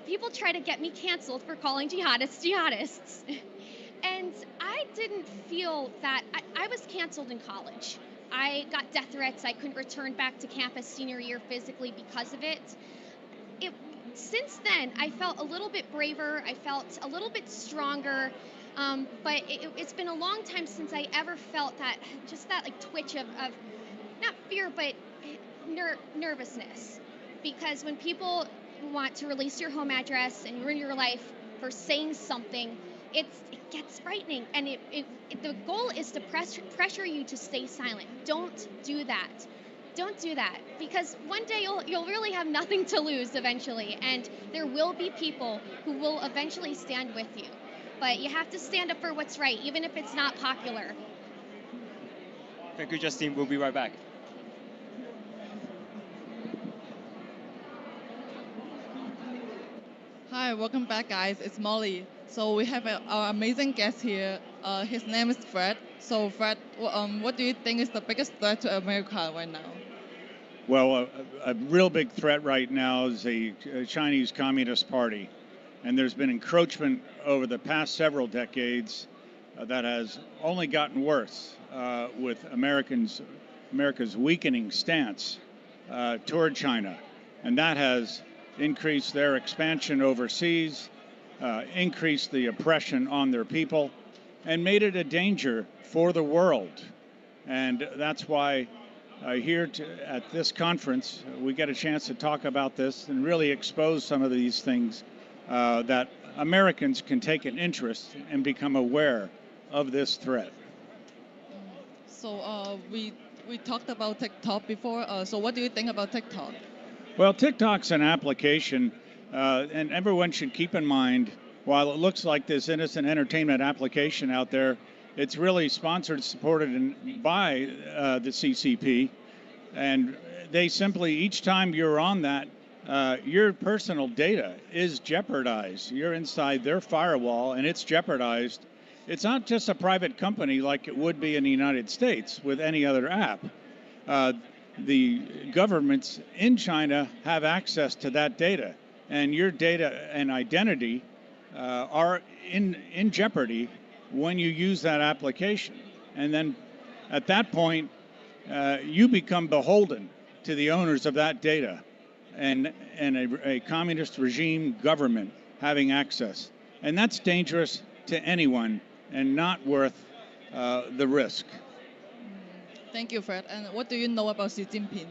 people try to get me canceled for calling jihadists. And I didn't feel that. I was canceled in college. I got death threats. I couldn't return back to campus senior year physically because of it. Since then, I felt a little bit braver. I felt a little bit stronger. But it's been a long time since I ever felt that like twitch of not fear, but nervousness. Because when people want to release your home address and ruin your life for saying something, it gets frightening. And the goal is to pressure you to stay silent. Don't do that. Don't do that, because one day you'll really have nothing to lose eventually, and there will be people who will eventually stand with you. But you have to stand up for what's right, even if it's not popular. Thank you, Justine. We'll be right back. Hi, welcome back, guys. It's Molly. So we have our amazing guest here. His name is Fred. So Fred, what do you think is the biggest threat to America right now? Well, a real big threat right now is the Chinese Communist Party. And there's been encroachment over the past several decades that has only gotten worse with America's weakening stance toward China. And that has increased their expansion overseas, increased the oppression on their people, and made it a danger for the world. And that's why here at this conference, we get a chance to talk about this and really expose some of these things that Americans can take an interest and become aware of this threat. So we talked about TikTok before. So what do you think about TikTok? Well, TikTok's an application, and everyone should keep in mind, while it looks like this innocent entertainment application out there, it's really sponsored, supported by the CCP, and they simply, each time you're on that, your personal data is jeopardized. You're inside their firewall, and it's jeopardized. It's not just a private company like it would be in the United States with any other app. The governments in China have access to that data, and your data and identity are in jeopardy when you use that application. And then at that point, you become beholden to the owners of that data and a communist regime government having access. And that's dangerous to anyone and not worth the risk. Thank you, Fred. And what do you know about Xi Jinping?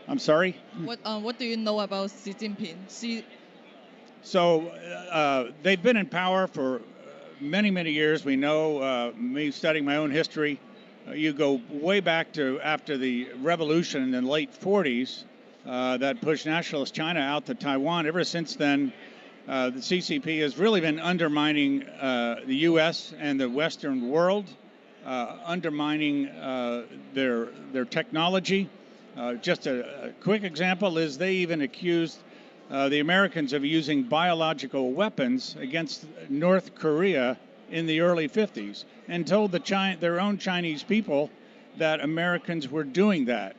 I'm sorry? What do you know about Xi Jinping? So they've been in power for many, many years. We know, me studying my own history, you go way back to after the revolution in the late 40s that pushed nationalist China out to Taiwan. Ever since then, the CCP has really been undermining the U.S. and the Western world, undermining their technology. Just a quick example is they even accused the Americans of using biological weapons against North Korea in the early 50s and told their own Chinese people that Americans were doing that.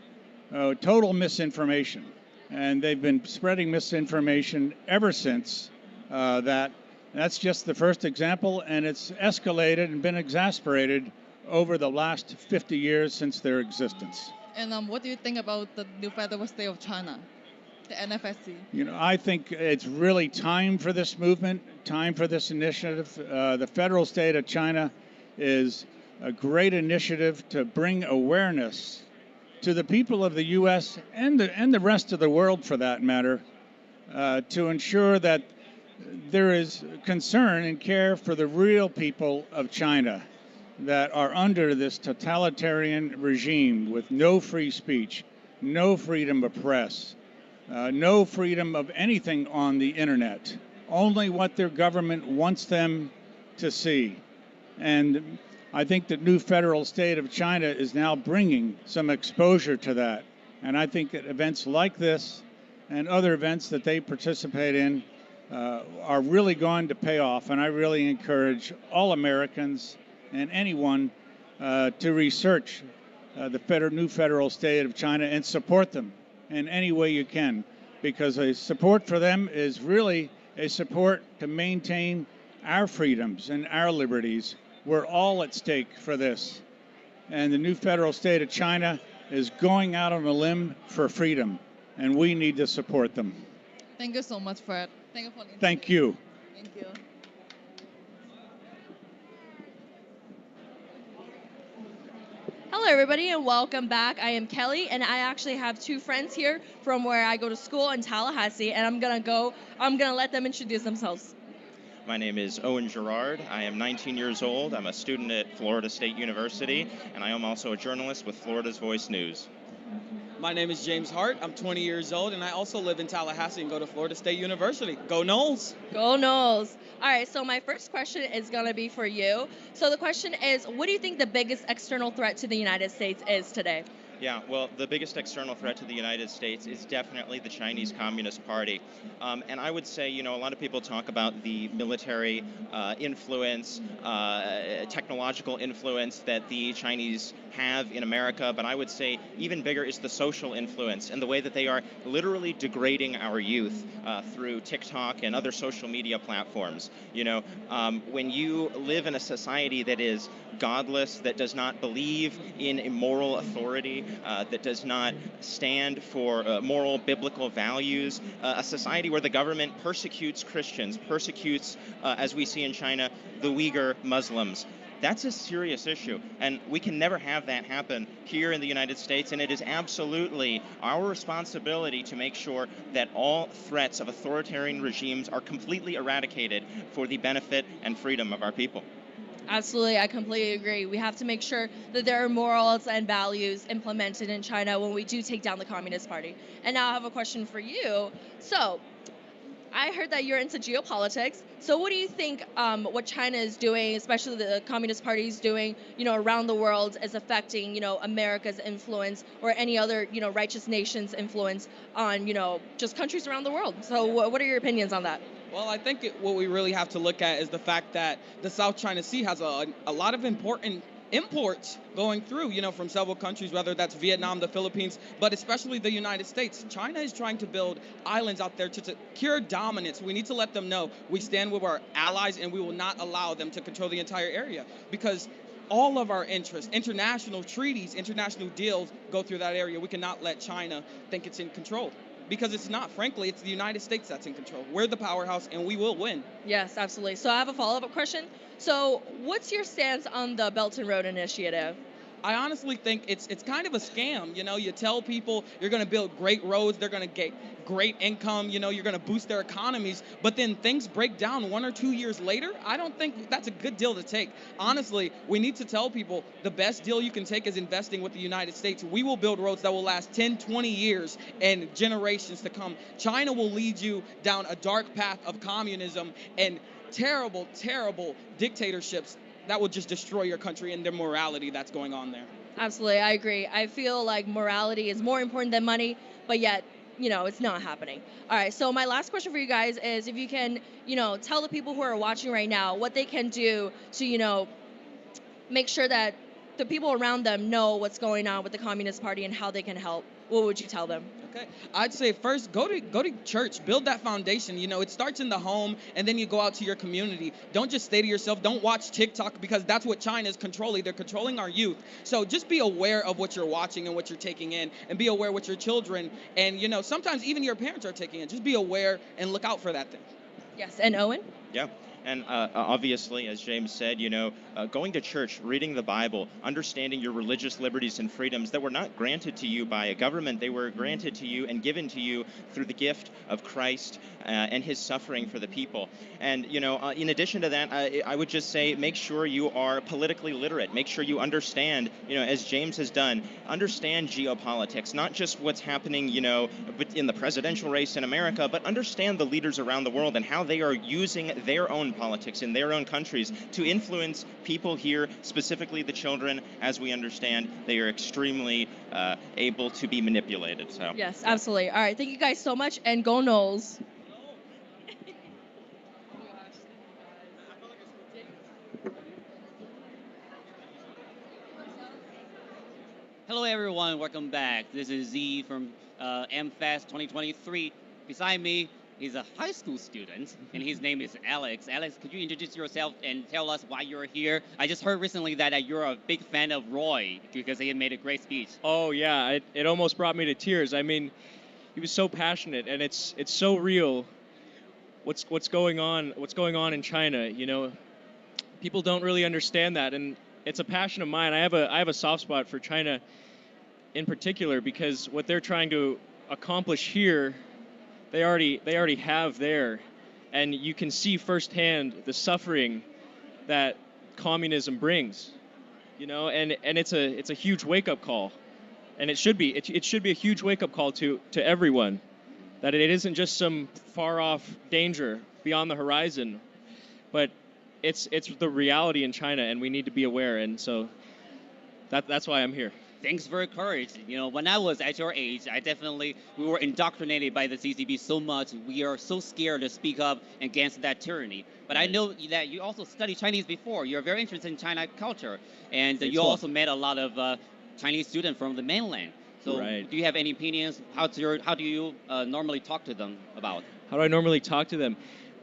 Total misinformation. And they've been spreading misinformation ever since that. That's just the first example, and it's escalated and been exasperated over the last 50 years since their existence. And what do you think about the new federal state of China, the NFSC? You know, I think it's really time for this movement, time for this initiative. The federal state of China is a great initiative to bring awareness to the people of the U.S. and the rest of the world, for that matter, to ensure that there is concern and care for the real people of China that are under this totalitarian regime with no free speech, no freedom of press, no freedom of anything on the internet, only what their government wants them to see. And I think the new federal state of China is now bringing some exposure to that. And I think that events like this and other events that they participate in are really going to pay off. And I really encourage all Americans and anyone to research the new federal state of China and support them in any way you can, because a support for them is really a support to maintain our freedoms and our liberties. We're all at stake for this. And the new federal state of China is going out on a limb for freedom, and we need to support them. Thank you so much, Fred. Thank you for the Thank you. Thank you. Hello, everybody, and welcome back. I am Kelly, and I actually have two friends here from where I go to school in Tallahassee, and I'm gonna let them introduce themselves. My name is Owen Gerard. I am 19 years old. I'm a student at Florida State University, and I am also a journalist with Florida's Voice News. My name is James Hart. I'm 20 years old, and I also live in Tallahassee and go to Florida State University. Go Noles! Go Noles! All right, so my first question is going to be for you. So the question is, what do you think the biggest external threat to the United States is today? Yeah, well, the biggest external threat to the United States is definitely the Chinese Communist Party. And I would say, you know, a lot of people talk about the military influence, technological influence that the Chinese have in America, but I would say even bigger is the social influence and the way that they are literally degrading our youth through TikTok and other social media platforms. You know, when you live in a society that is godless, that does not believe in a moral authority, that does not stand for moral biblical values, a society where the government persecutes Christians, persecutes, as we see in China, the Uyghur Muslims. That's a serious issue, and we can never have that happen here in the United States, and it is absolutely our responsibility to make sure that all threats of authoritarian regimes are completely eradicated for the benefit and freedom of our people. Absolutely, I completely agree. We have to make sure that there are morals and values implemented in China when we do take down the Communist Party. And now I have a question for you. So, I heard that you're into geopolitics. So what do you think what China is doing, especially the Communist Party is doing, around the world is affecting, America's influence or any other, righteous nation's influence on, just countries around the world? So what are your opinions on that? Well, I think what we really have to look at is the fact that the South China Sea has a lot of important imports going through, from several countries, whether that's Vietnam, the Philippines, but especially the United States. China is trying to build islands out there to secure dominance. We need to let them know we stand with our allies and we will not allow them to control the entire area, because all of our interests, international treaties, international deals go through that area. We cannot let China think it's in control, because it's not. Frankly, it's the United States that's in control. We're the powerhouse and we will win. Yes, absolutely. So I have a follow-up question. So what's your stance on the Belt and Road Initiative? I honestly think it's kind of a scam. You tell people you're going to build great roads, they're going to get great income, you're going to boost their economies, but then things break down 1 or 2 years later. I don't think that's a good deal to take. Honestly, we need to tell people the best deal you can take is investing with the United States. We will build roads that will last 10, 20 years and generations to come. China will lead you down a dark path of communism and terrible, terrible dictatorships that will just destroy your country and the morality that's going on there. Absolutely, I agree. I feel like morality is more important than money, but yet, it's not happening. All right, so my last question for you guys is if you can, tell the people who are watching right now what they can do to, make sure that the people around them know what's going on with the Communist Party and how they can help. What would you tell them? Okay, I'd say first go to church, build that foundation. It starts in the home, and then you go out to your community. Don't just stay to yourself. Don't watch TikTok, because that's what China is controlling. They're controlling our youth. So just be aware of what you're watching and what you're taking in, and be aware with your children. And sometimes even your parents are taking it. Just be aware and look out for that thing. Yes, and Owen? Yeah. And obviously, as James said, going to church, reading the Bible, understanding your religious liberties and freedoms that were not granted to you by a government. They were granted to you and given to you through the gift of Christ and his suffering for the people. And, in addition to that, I would just say make sure you are politically literate. Make sure you understand, as James has done, understand geopolitics, not just what's happening, in the presidential race in America, but understand the leaders around the world and how they are using their own politics in their own countries to influence people here, specifically the children. As we understand, they are extremely able to be manipulated. So yes, absolutely. All right, thank you guys so much, and go Knowles. Hello everyone, welcome back. This is Z from MFest 2023. Beside me is a high school student, and his name is Alex. Alex, could you introduce yourself and tell us why you're here? I just heard recently that you're a big fan of Roy because he made a great speech. Oh yeah, it almost brought me to tears. I mean, he was so passionate, and it's so real. What's going on in China? People don't really understand that, and it's a passion of mine. I have a soft spot for China in particular, because what they're trying to accomplish here, they already have there, and you can see firsthand the suffering that communism brings, and it's a huge wake-up call, and it should be a huge wake-up call to everyone, that it isn't just some far-off danger beyond the horizon, but it's the reality in China, and we need to be aware, and so that's why I'm here. Thanks for your courage. When I was at your age, we were indoctrinated by the CCP so much. We are so scared to speak up against that tyranny. But I know that you also studied Chinese before. You're very interested in China culture. And you also met a lot of Chinese students from the mainland. So do you have any opinions? How do you normally talk to them about? How do I normally talk to them?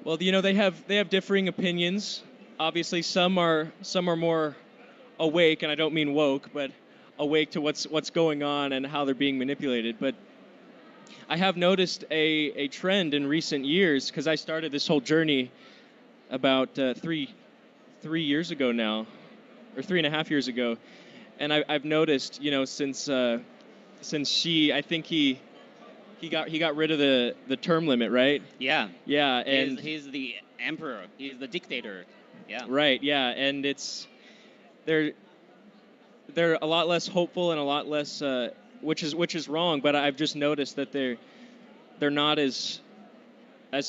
Well, they have differing opinions. Obviously, some are more awake, and I don't mean woke, but awake to what's going on and how they're being manipulated. But I have noticed a trend in recent years, because I started this whole journey about three years ago now, or 3.5 years ago, and I've noticed, since Xi, I think he got rid of the term limit, right? Yeah. Yeah, and He's the emperor. He's the dictator. Yeah. right, yeah, and they're a lot less hopeful and a lot less, which is wrong. But I've just noticed that they're not as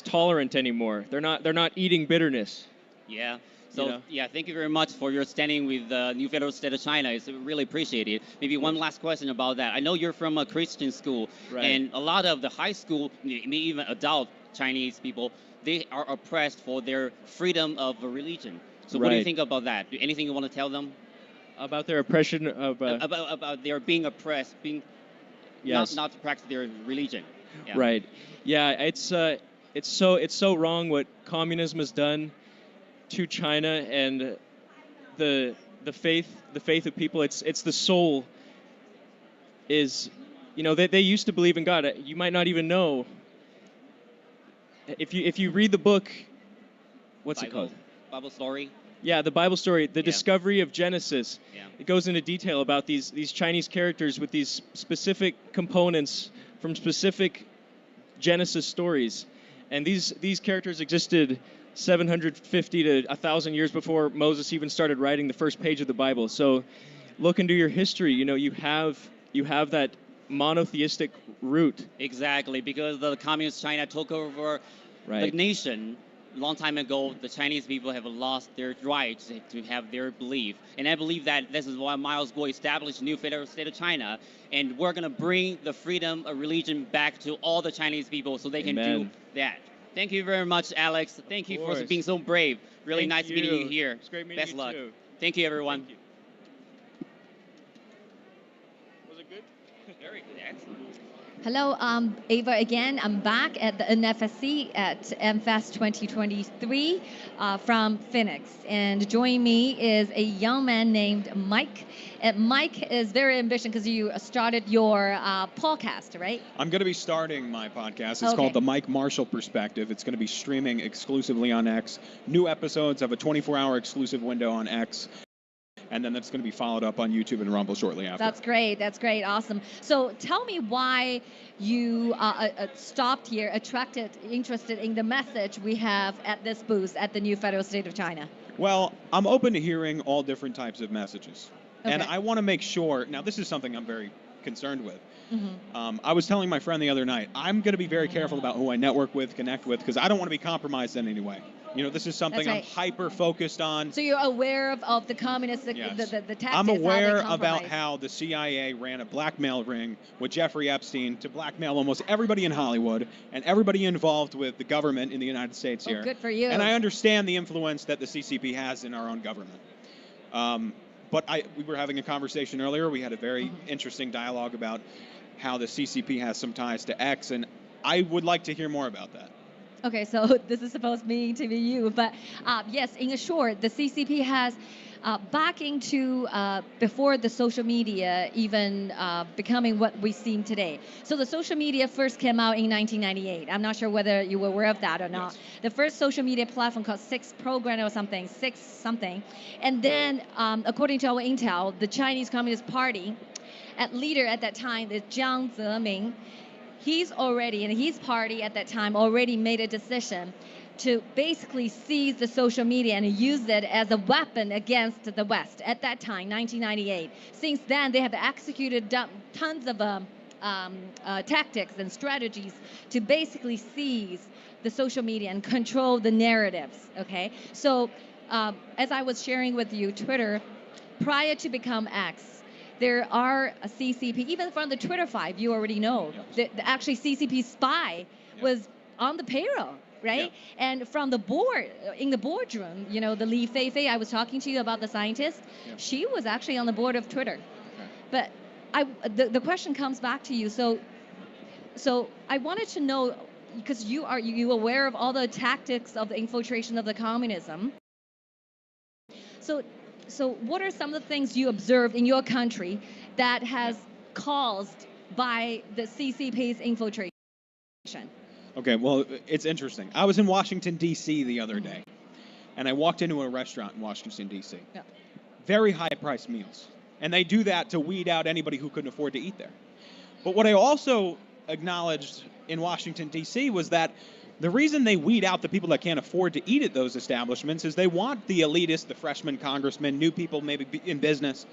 tolerant anymore. They're not eating bitterness. Yeah. So yeah, thank you very much for your standing with the New Federal State of China. It's really appreciated. Maybe one last question about that. I know you're from a Christian school, Right. and a lot of the high school, maybe even adult Chinese people, they are oppressed for their freedom of religion. So what do you Right. think about that? Anything you want to tell them About their oppression of about their being oppressed, being Yes. not to practice their religion? Yeah. Right. Yeah, it's so wrong what communism has done to China and the faith of people. It's the soul is, they used to believe in God. You might not even know if you read the book. What's it called? Bible story. Yeah, the Bible story, the discovery of Genesis. Yeah. It goes into detail about these Chinese characters with these specific components from specific Genesis stories. And these characters existed 750 to 1,000 years before Moses even started writing the first page of the Bible. So look into your history. You have that monotheistic root. Exactly, because the communist China took over Right. the nation long time ago. The Chinese people have lost their rights to have their belief, and I believe that this is why Miles Guo established New Federal State of China, and we're gonna bring the freedom of religion back to all the Chinese people so they can do Amen. that. Thank you very much, Alex. Thank you for course. being so brave. Really Thank nice meeting you you. here. It's great meeting Best you luck. too. Thank you, everyone. Thank you. Was it good? Very good. Excellent. Hello, Ava again. I'm back at the NFSC at MFest 2023 from Phoenix. And joining me is a young man named Mike. And Mike is very ambitious because you started your podcast, right? I'm going to be starting my podcast. It's Okay. called The Mike Marshall Perspective. It's going to be streaming exclusively on X. New episodes have a 24-hour exclusive window on X. And then that's going to be followed up on YouTube and Rumble shortly after. That's great. That's great. Awesome. So tell me why you stopped here, interested in the message we have at this booth at the New Federal State of China. Well, I'm open to hearing all different types of messages. And Okay. I want to make sure, now this is something I'm very concerned with. Mm-hmm. I was telling my friend the other night, I'm going to be very careful about who I network with, connect with, because I don't want to be compromised in any way. This is something That's right. I'm hyper focused on. So you're aware of the communist, Yes. the tactics, I'm how they aware about compromise. how the CIA ran a blackmail ring with Jeffrey Epstein to blackmail almost everybody in Hollywood and everybody involved with the government in the United States Oh, here. good for you. And I understand the influence that the CCP has in our own government. But we were having a conversation earlier. We had a very interesting dialogue about how the CCP has some ties to X, and I would like to hear more about that. Okay, so this is supposed to be you, but yes, in short, the CCP has back into before the social media even becoming what we see today. So the social media first came out in 1998. I'm not sure whether you were aware of that or not. Yes. The first social media platform called Six Program or something, Six something, and then according to our intel, the Chinese Communist Party, leader at that time is Jiang Zemin. He's already, and his party at that time already made a decision to basically seize the social media and use it as a weapon against the West at that time, 1998. Since then, they have executed tons of tactics and strategies to basically seize the social media and control the narratives, okay? So as I was sharing with you, Twitter, prior to become X, there are a CCP, even from the Twitter 5, you already know, the actually CCP spy was on the payroll, right? And from the board, in the boardroom, the Li Feifei, I was talking to you about the scientist, she was actually on the board of Twitter. But the question comes back to you. So I wanted to know, because you aware of all the tactics of the infiltration of the communism. So what are some of the things you observed in your country that has caused by the CCP's infiltration? Okay, well, it's interesting. I was in Washington, D.C. the other day, and I walked into a restaurant in Washington, D.C. Yeah. very high-priced meals. And they do that to weed out anybody who couldn't afford to eat there. But what I also acknowledged in Washington, D.C. was that the reason they weed out the people that can't afford to eat at those establishments is they want the elitists, the freshman congressmen, new people maybe in business,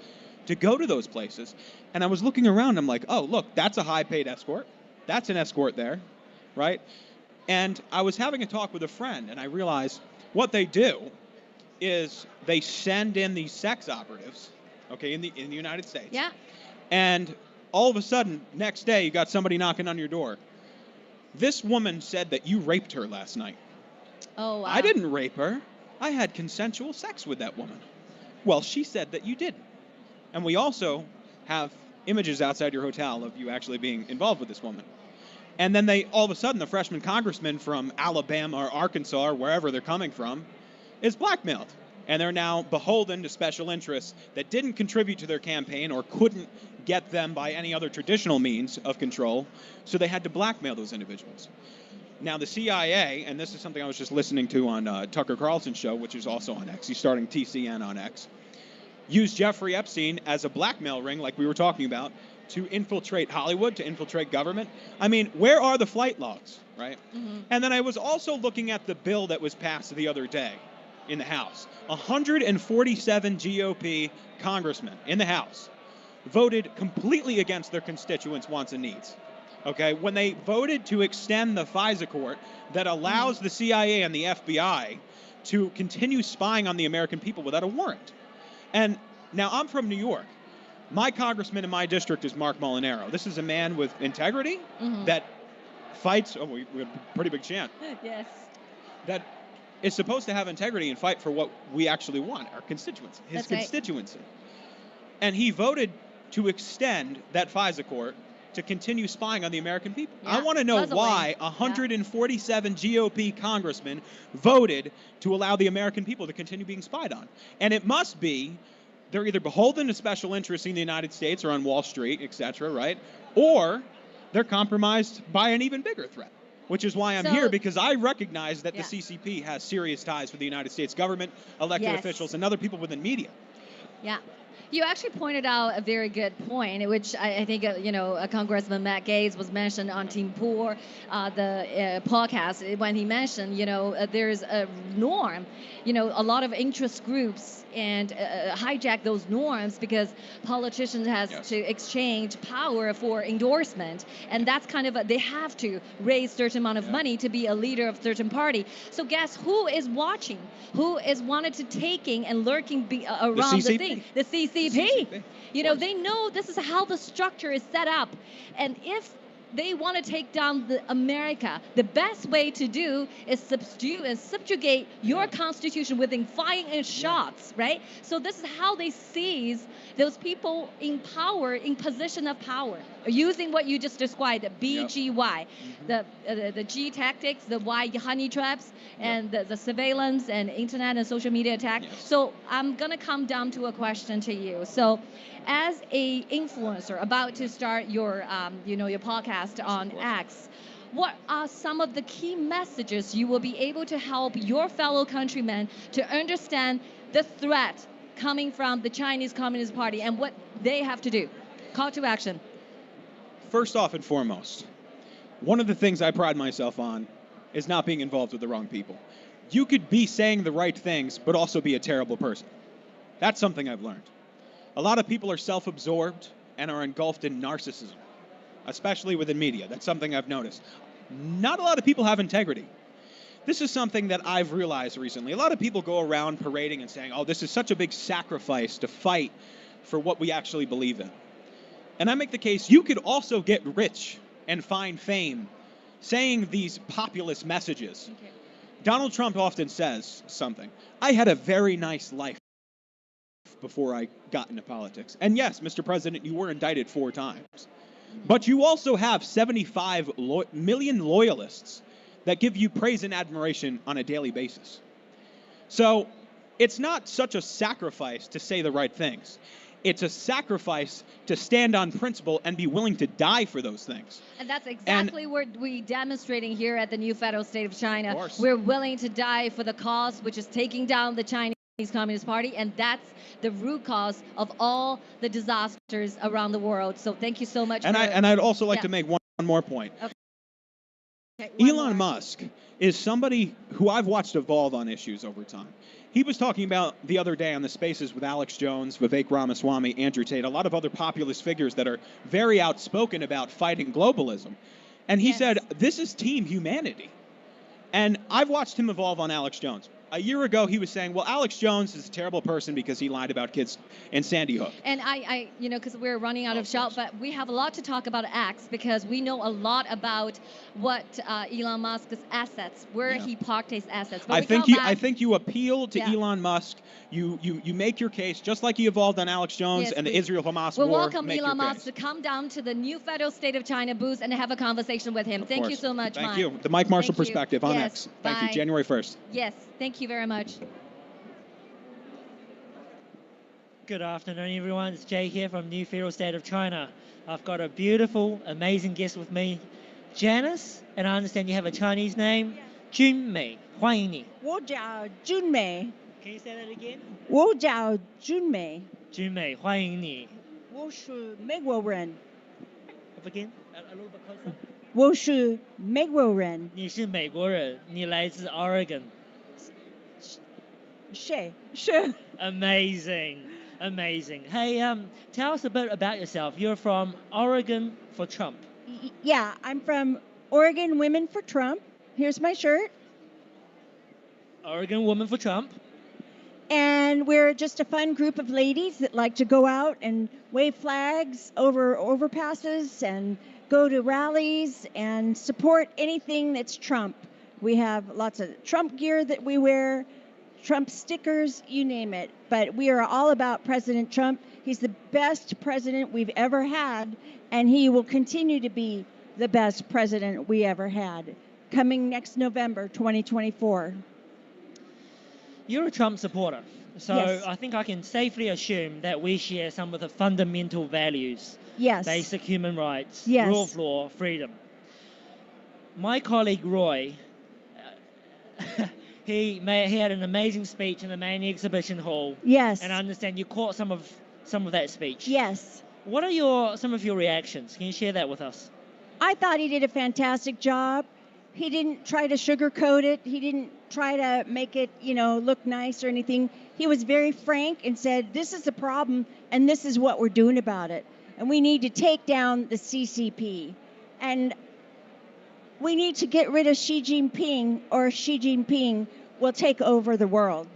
to go to those places. And I was looking around, I'm like, oh, look, that's a high-paid escort. That's an escort there, right? And I was having a talk with a friend, and I realized what they do is they send in these sex operatives, okay, in the United States. Yeah. And all of a sudden, next day, you got somebody knocking on your door. This woman said that you raped her last night. Oh, wow. I didn't rape her. I had consensual sex with that woman. Well, she said that you didn't. And we also have images outside your hotel of you actually being involved with this woman. And then all of a sudden, the freshman congressman from Alabama or Arkansas or wherever they're coming from is blackmailed. And they're now beholden to special interests that didn't contribute to their campaign or couldn't get them by any other traditional means of control, so they had to blackmail those individuals. Now, the CIA, and this is something I was just listening to on Tucker Carlson's show, which is also on X, he's starting TCN on X, used Jeffrey Epstein as a blackmail ring, like we were talking about, to infiltrate Hollywood, to infiltrate government. I mean, where are the flight logs, right? Mm-hmm. And then I was also looking at the bill that was passed the other day in the House. 147 GOP congressmen in the House voted completely against their constituents' wants and needs. Okay, when they voted to extend the FISA court that allows the CIA and the FBI to continue spying on the American people without a warrant. And now I'm from New York. My congressman in my district is Mark Molinaro. This is a man with integrity that fights, we have a pretty big chant, Yes. that is supposed to have integrity and fight for what we actually want, our constituency, his That's right. constituency. And he voted to extend that FISA court to continue spying on the American people. Yeah, I want to know puzzling. why 147 GOP congressmen voted to allow the American people to continue being spied on. And it must be they're either beholden to special interests in the United States or on Wall Street, et cetera, right? Or they're compromised by an even bigger threat, which is why I'm here, because I recognize that the CCP has serious ties with the United States government, elected officials, and other people within media. Yeah. You actually pointed out a very good point, which I think, Congressman Matt Gaetz was mentioned on Team Poor, the podcast, when he mentioned, there's a norm, a lot of interest groups and hijack those norms because politicians has to exchange power for endorsement. And that's kind of, they have to raise certain amount of money to be a leader of certain party. So guess who is watching? Who is wanted to taking and lurking around the thing? The CCP. They know this is how the structure is set up. And if they want to take down America, the best way to do is subjugate your constitution within firing shots, right? So this is how they seize those people in power, in position of power, using what you just described, the BGY, the G tactics, the Y honey traps, and the surveillance and internet and social media attack. So I'm going to come down to a question to you. So as a influencer about to start your podcast on X, what are some of the key messages you will be able to help your fellow countrymen to understand the threat coming from the Chinese Communist Party and what they have to do? Call to action. First off and foremost, one of the things I pride myself on is not being involved with the wrong people. You could be saying the right things, but also be a terrible person. That's something I've learned. A lot of people are self-absorbed and are engulfed in narcissism, especially within media. That's something I've noticed. Not a lot of people have integrity. This is something that I've realized recently. A lot of people go around parading and saying, oh, this is such a big sacrifice to fight for what we actually believe in. And I make the case, you could also get rich and find fame saying these populist messages. Okay. Donald Trump often says something. I had a very nice life before I got into politics. And yes, Mr. President, you were indicted 4 times. But you also have 75 million loyalists that give you praise and admiration on a daily basis. So it's not such a sacrifice to say the right things. It's a sacrifice to stand on principle and be willing to die for those things. And that's exactly what we're demonstrating here at the new federal state of China. We're willing to die for the cause, which is taking down the Chinese Communist Party, and that's the root cause of all the disasters around the world. So thank you so much. And I'd also like to make one more point. Okay, Elon Musk is somebody who I've watched evolve on issues over time. He was talking about the other day on the Spaces with Alex Jones, Vivek Ramaswamy, Andrew Tate, a lot of other populist figures that are very outspoken about fighting globalism. And he said, this is team humanity. And I've watched him evolve on Alex Jones. A year ago, he was saying, well, Alex Jones is a terrible person because he lied about kids in Sandy Hook. And I because we're running out of shout, but we have a lot to talk about X because we know a lot about what Elon Musk's assets, where he parked his assets. But I think you appeal to Elon Musk. You make your case just like you evolved on Alex Jones and the Israel-Hamas war. We'll welcome Elon Musk to come down to the new Federal State of China booth and have a conversation with him. Thank you so much, Mike. Thank you. The Mike Marshall perspective on X. Thank you. Bye. January 1st. Yes. Thank you very much. Good afternoon, everyone. It's Jay here from New Federal State of China. I've got a beautiful, amazing guest with me, Janice, and I understand you have a Chinese name, Junmei. 欢迎你。我叫 Junmei. Can you say that again? 我叫 Junmei. Junmei, 欢迎你。我是美国人。Again, a little bit closer. 我是美国人。你是美国人，你来自 Oregon。是。Amazing. Amazing. Hey, tell us a bit about yourself. You're from Oregon for Trump. Yeah, I'm from Oregon Women for Trump. Here's my shirt. Oregon Women for Trump. And we're just a fun group of ladies that like to go out and wave flags over overpasses and go to rallies and support anything that's Trump. We have lots of Trump gear that we wear, Trump stickers, you name it. But we are all about President Trump. He's the best president we've ever had, and he will continue to be the best president we ever had, coming next November 2024. You're a Trump supporter, so Yes. I think I can safely assume that we share some of the fundamental values. Yes. Basic human rights, Yes. rule of law, freedom. My colleague Roy, he had an amazing speech in the main exhibition hall. Yes. And I understand you caught some of that speech. Yes. What are some of your reactions? Can you share that with us? I thought he did a fantastic job. He didn't try to sugarcoat it. He didn't try to make it, look nice or anything. He was very frank and said, this is the problem and this is what we're doing about it. And we need to take down the CCP. And we need to get rid of Xi Jinping, or Xi Jinping will take over the world.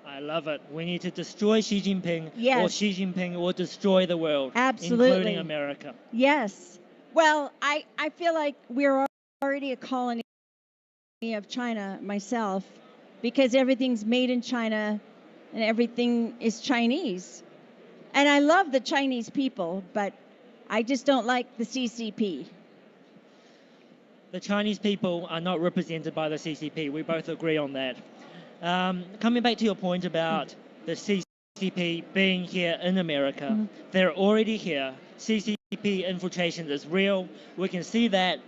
I love it. We need to destroy Xi Jinping, Yes. or Xi Jinping will destroy the world, Absolutely. including America. Yes. Well, I feel like we're already a colony of China myself, because everything's made in China and everything is Chinese. And I love the Chinese people, but I just don't like the CCP. The Chinese people are not represented by the CCP. We both agree on that. Coming back to your point about the CCP being here in America, they're already here. CCP infiltration is real. We can see that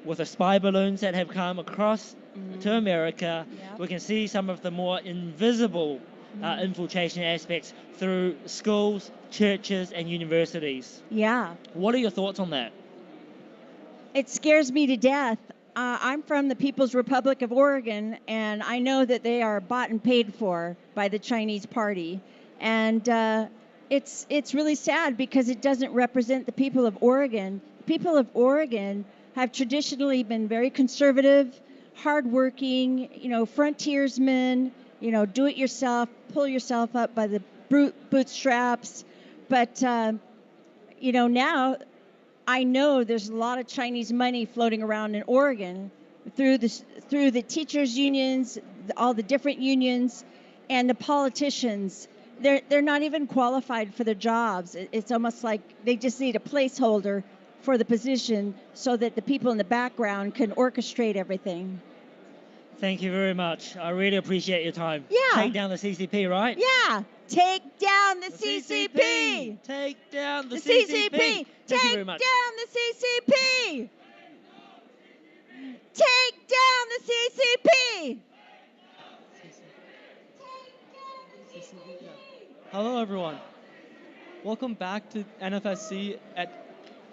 with the spy balloons that have come across to America. We can see some of the more invisible infiltration aspects through schools, churches, and universities. Yeah. What are your thoughts on that? It scares me to death. I'm from the People's Republic of Oregon, and I know that they are bought and paid for by the Chinese party. And it's really sad because it doesn't represent the people of Oregon. The people of Oregon have traditionally been very conservative, hardworking, frontiersmen, do it yourself, pull yourself up by the bootstraps. But, now I know there's a lot of Chinese money floating around in Oregon through the teachers' unions, all the different unions, and the politicians. They're not even qualified for their jobs. It's almost like they just need a placeholder for the position so that the people in the background can orchestrate everything. Thank you very much. I really appreciate your time. Yeah. Take down the CCP, right? Yeah. Take down the CCP. Take down the CCP. Thank you Take very much. down the CCP. Take down the CCP. Take down the Hello, everyone. Welcome back to NFSC at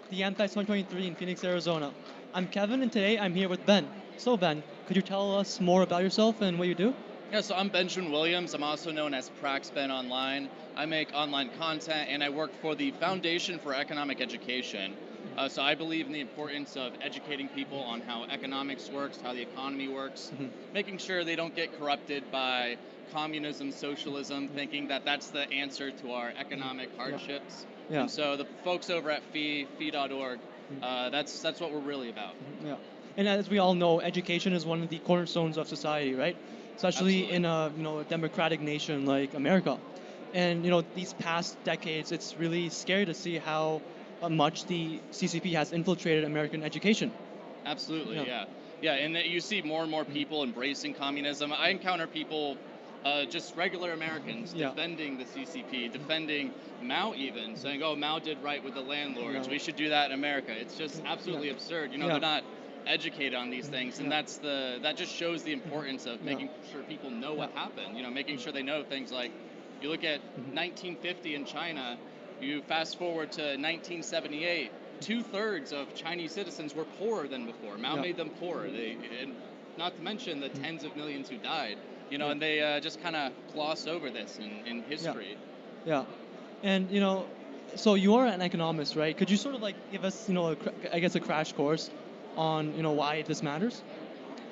the AmFest 2023 in Phoenix, Arizona. I'm Kevin, and today I'm here with Ben. So, Ben, could you tell us more about yourself and what you do? Yeah, so I'm Benjamin Williams. I'm also known as PraxBen Online. I make online content, and I work for the Foundation for Economic Education. So I believe in the importance of educating people on how economics works, how the economy works, making sure they don't get corrupted by communism, socialism, thinking that that's the answer to our economic hardships. Yeah. And so the folks over at fee.org, that's what we're really about. Yeah. And as we all know, education is one of the cornerstones of society, right? Especially in a a democratic nation like America. And these past decades, it's really scary to see how much the CCP has infiltrated American education. Absolutely, yeah. And that you see more and more people embracing communism. I encounter people, just regular Americans, defending the CCP, defending Mao even, saying, oh, Mao did right with the landlords. We should do that in America. It's just absolutely absurd. They're not educated on these things, and that just shows the importance of making sure people know what happened. Making sure they know things like, you look at 1950 in China, you fast forward to 1978, 2/3 of Chinese citizens were poorer than before. Mao made them poorer. And not to mention the tens of millions who died. And they just kind of gloss over this in history. Yeah. And so you are an economist, right? Could you sort of give us a crash course on why this matters?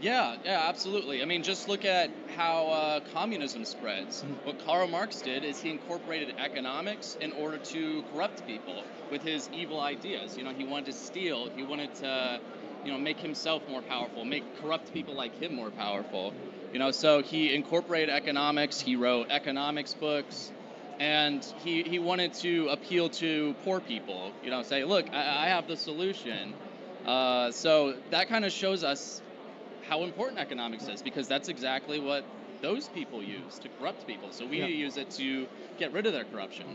Yeah, absolutely. I mean, just look at how communism spreads. What Karl Marx did is he incorporated economics in order to corrupt people with his evil ideas. He wanted to steal. He wanted to, make himself more powerful, make corrupt people like him more powerful. So he incorporated economics. He wrote economics books, and he wanted to appeal to poor people. Say, look, I have the solution. So that kind of shows us how important economics is, because that's exactly what those people use to corrupt people. So we need to use it to get rid of their corruption.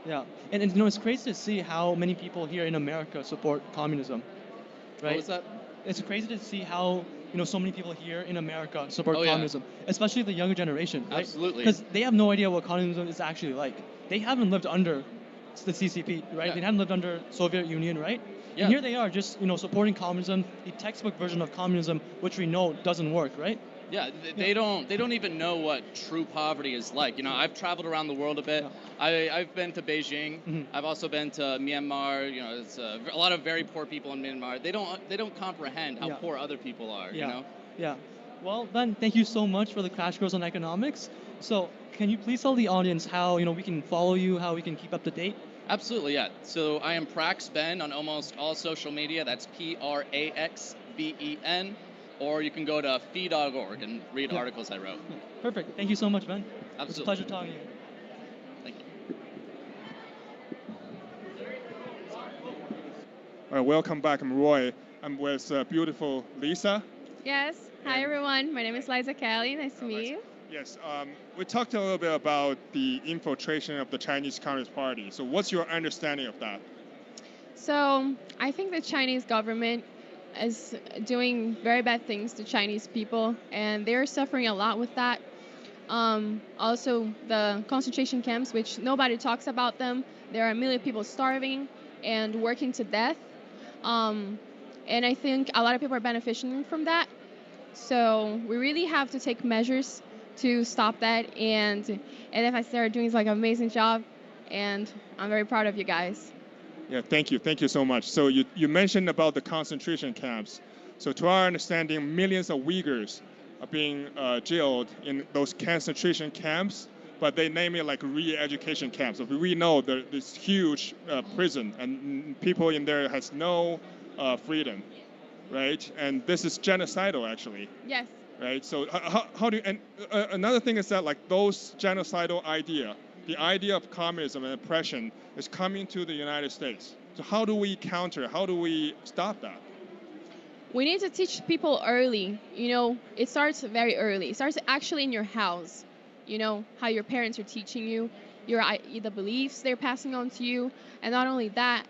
Yeah, and it's crazy to see how many people here in America support communism, right? What was that? It's crazy to see how so many people here in America support communism, especially the younger generation, right? Absolutely. Because they have no idea what communism is actually like. They haven't lived under the CCP, right? Yeah. They haven't lived under Soviet Union, right? Yeah. And here they are, just supporting communism, the textbook version of communism, which we know doesn't work, right? Yeah, they don't even know what true poverty is like. I've traveled around the world a bit. I've been to Beijing. I've also been to Myanmar. It's a lot of very poor people in Myanmar. They don't comprehend how poor other people are. Yeah. Well, Ben, thank you so much for the crash course on economics. So, can you please tell the audience how we can follow you, how we can keep up to date? Absolutely, yeah. So I am PraxBen on almost all social media. That's PraxBen. Or you can go to fee.org and read articles I wrote. Perfect. Thank you so much, Ben. Absolutely. It's a pleasure talking to you. Thank you. All right, welcome back. I'm Roy. I'm with beautiful Lisa. Yes. Hi, everyone. My name is Liza Kelly. Nice to meet you. Yes, we talked a little bit about the infiltration of the Chinese Communist Party. So what's your understanding of that? So I think the Chinese government is doing very bad things to Chinese people, and they're suffering a lot with that. Also, the concentration camps, which nobody talks about them. There are a million people starving and working to death. And I think a lot of people are benefiting from that. So we really have to take measures to stop that, and NFSC are doing an amazing job, and I'm very proud of you guys. Yeah, thank you so much. So you mentioned about the concentration camps. So to our understanding, millions of Uyghurs are being jailed in those concentration camps, but they name it like re-education camps. So we know this huge prison, and people in there has no freedom, right? And this is genocidal, actually. Yes. Right. So how do you, and another thing is that those genocidal the idea of communism and oppression is coming to the United States. So how do we counter? How do we stop that? We need to teach people early. It starts very early. It starts actually in your house. How your parents are teaching you, the beliefs they're passing on to you. And not only that,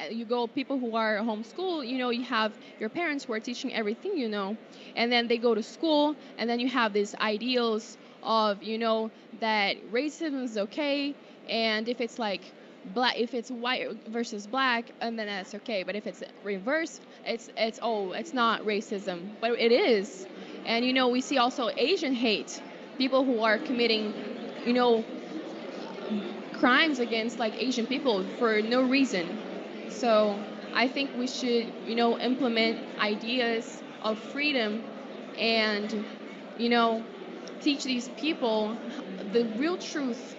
people who are homeschooled, you have your parents who are teaching everything, and then they go to school, and then you have these ideals of, that racism is okay, and if it's like black, if it's white versus black, and then that's okay. But if it's reverse, it's not racism, but it is. And we see also Asian hate, people who are committing, crimes against like Asian people for no reason. So I think we should, implement ideas of freedom and, teach these people the real truth,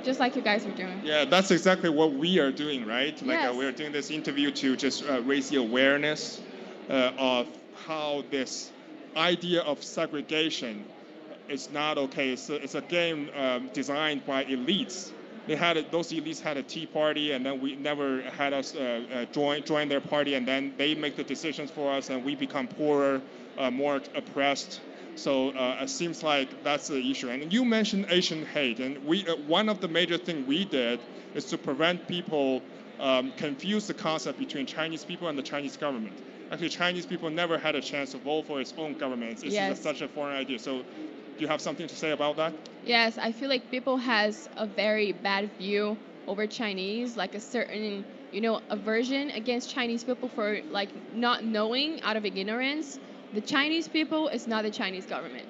just like you guys are doing. Yeah, that's exactly what we are doing, right? Like Yes. we're doing this interview to just raise the awareness of how this idea of segregation is not okay. It's a game designed by elites. Those elites had a tea party, and then we never had us join their party, and then they make the decisions for us, and we become poorer, more oppressed. So it seems like that's the issue. And you mentioned Asian hate, and we one of the major things we did is to prevent people confuse the concept between Chinese people and the Chinese government. Actually, Chinese people never had a chance to vote for its own government. This Yes. is such a foreign idea. So do you have something to say about that? Yes, I feel like people has a very bad view over Chinese, like a certain, aversion against Chinese people for like not knowing out of ignorance. The Chinese people is not the Chinese government.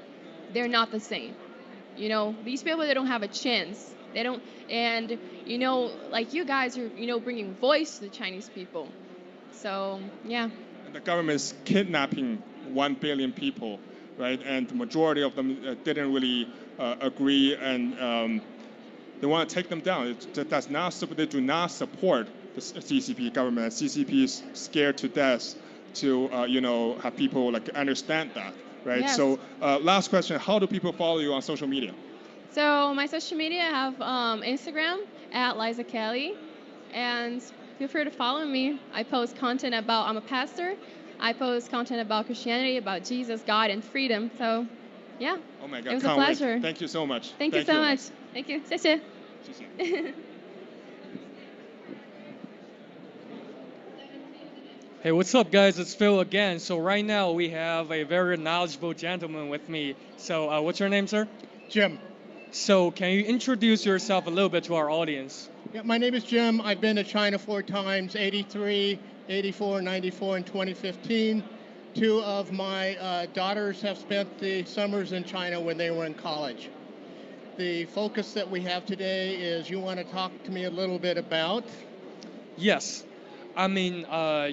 They're not the same. These people, they don't have a chance. They don't, and like you guys are, bringing voice to the Chinese people. So yeah. The government is kidnapping 1 billion people, right? And the majority of them didn't really agree, and they want to take them down. They do not support the CCP government. CCP is scared to death to have people like understand that, right? Yes. So last question: how do people follow you on social media? So my social media, I have Instagram at Liza Kelly, and feel free to follow me. I post content about, I'm a pastor. I post content about Christianity, about Jesus, God, and freedom. So, yeah. Oh my God, it was a can't wait. pleasure. Thank you so much. Thank you so much. Thank you. 谢谢. Hey, what's up, guys? It's Phil again. So right now we have a very knowledgeable gentleman with me. So what's your name, sir? Jim. So can you introduce yourself a little bit to our audience? Yeah, my name is Jim. I've been to China 4 times, 83, 84, 94, and 2015. 2 of my daughters have spent the summers in China when they were in college. The focus that we have today is you want to talk to me a little bit about? Yes. I mean,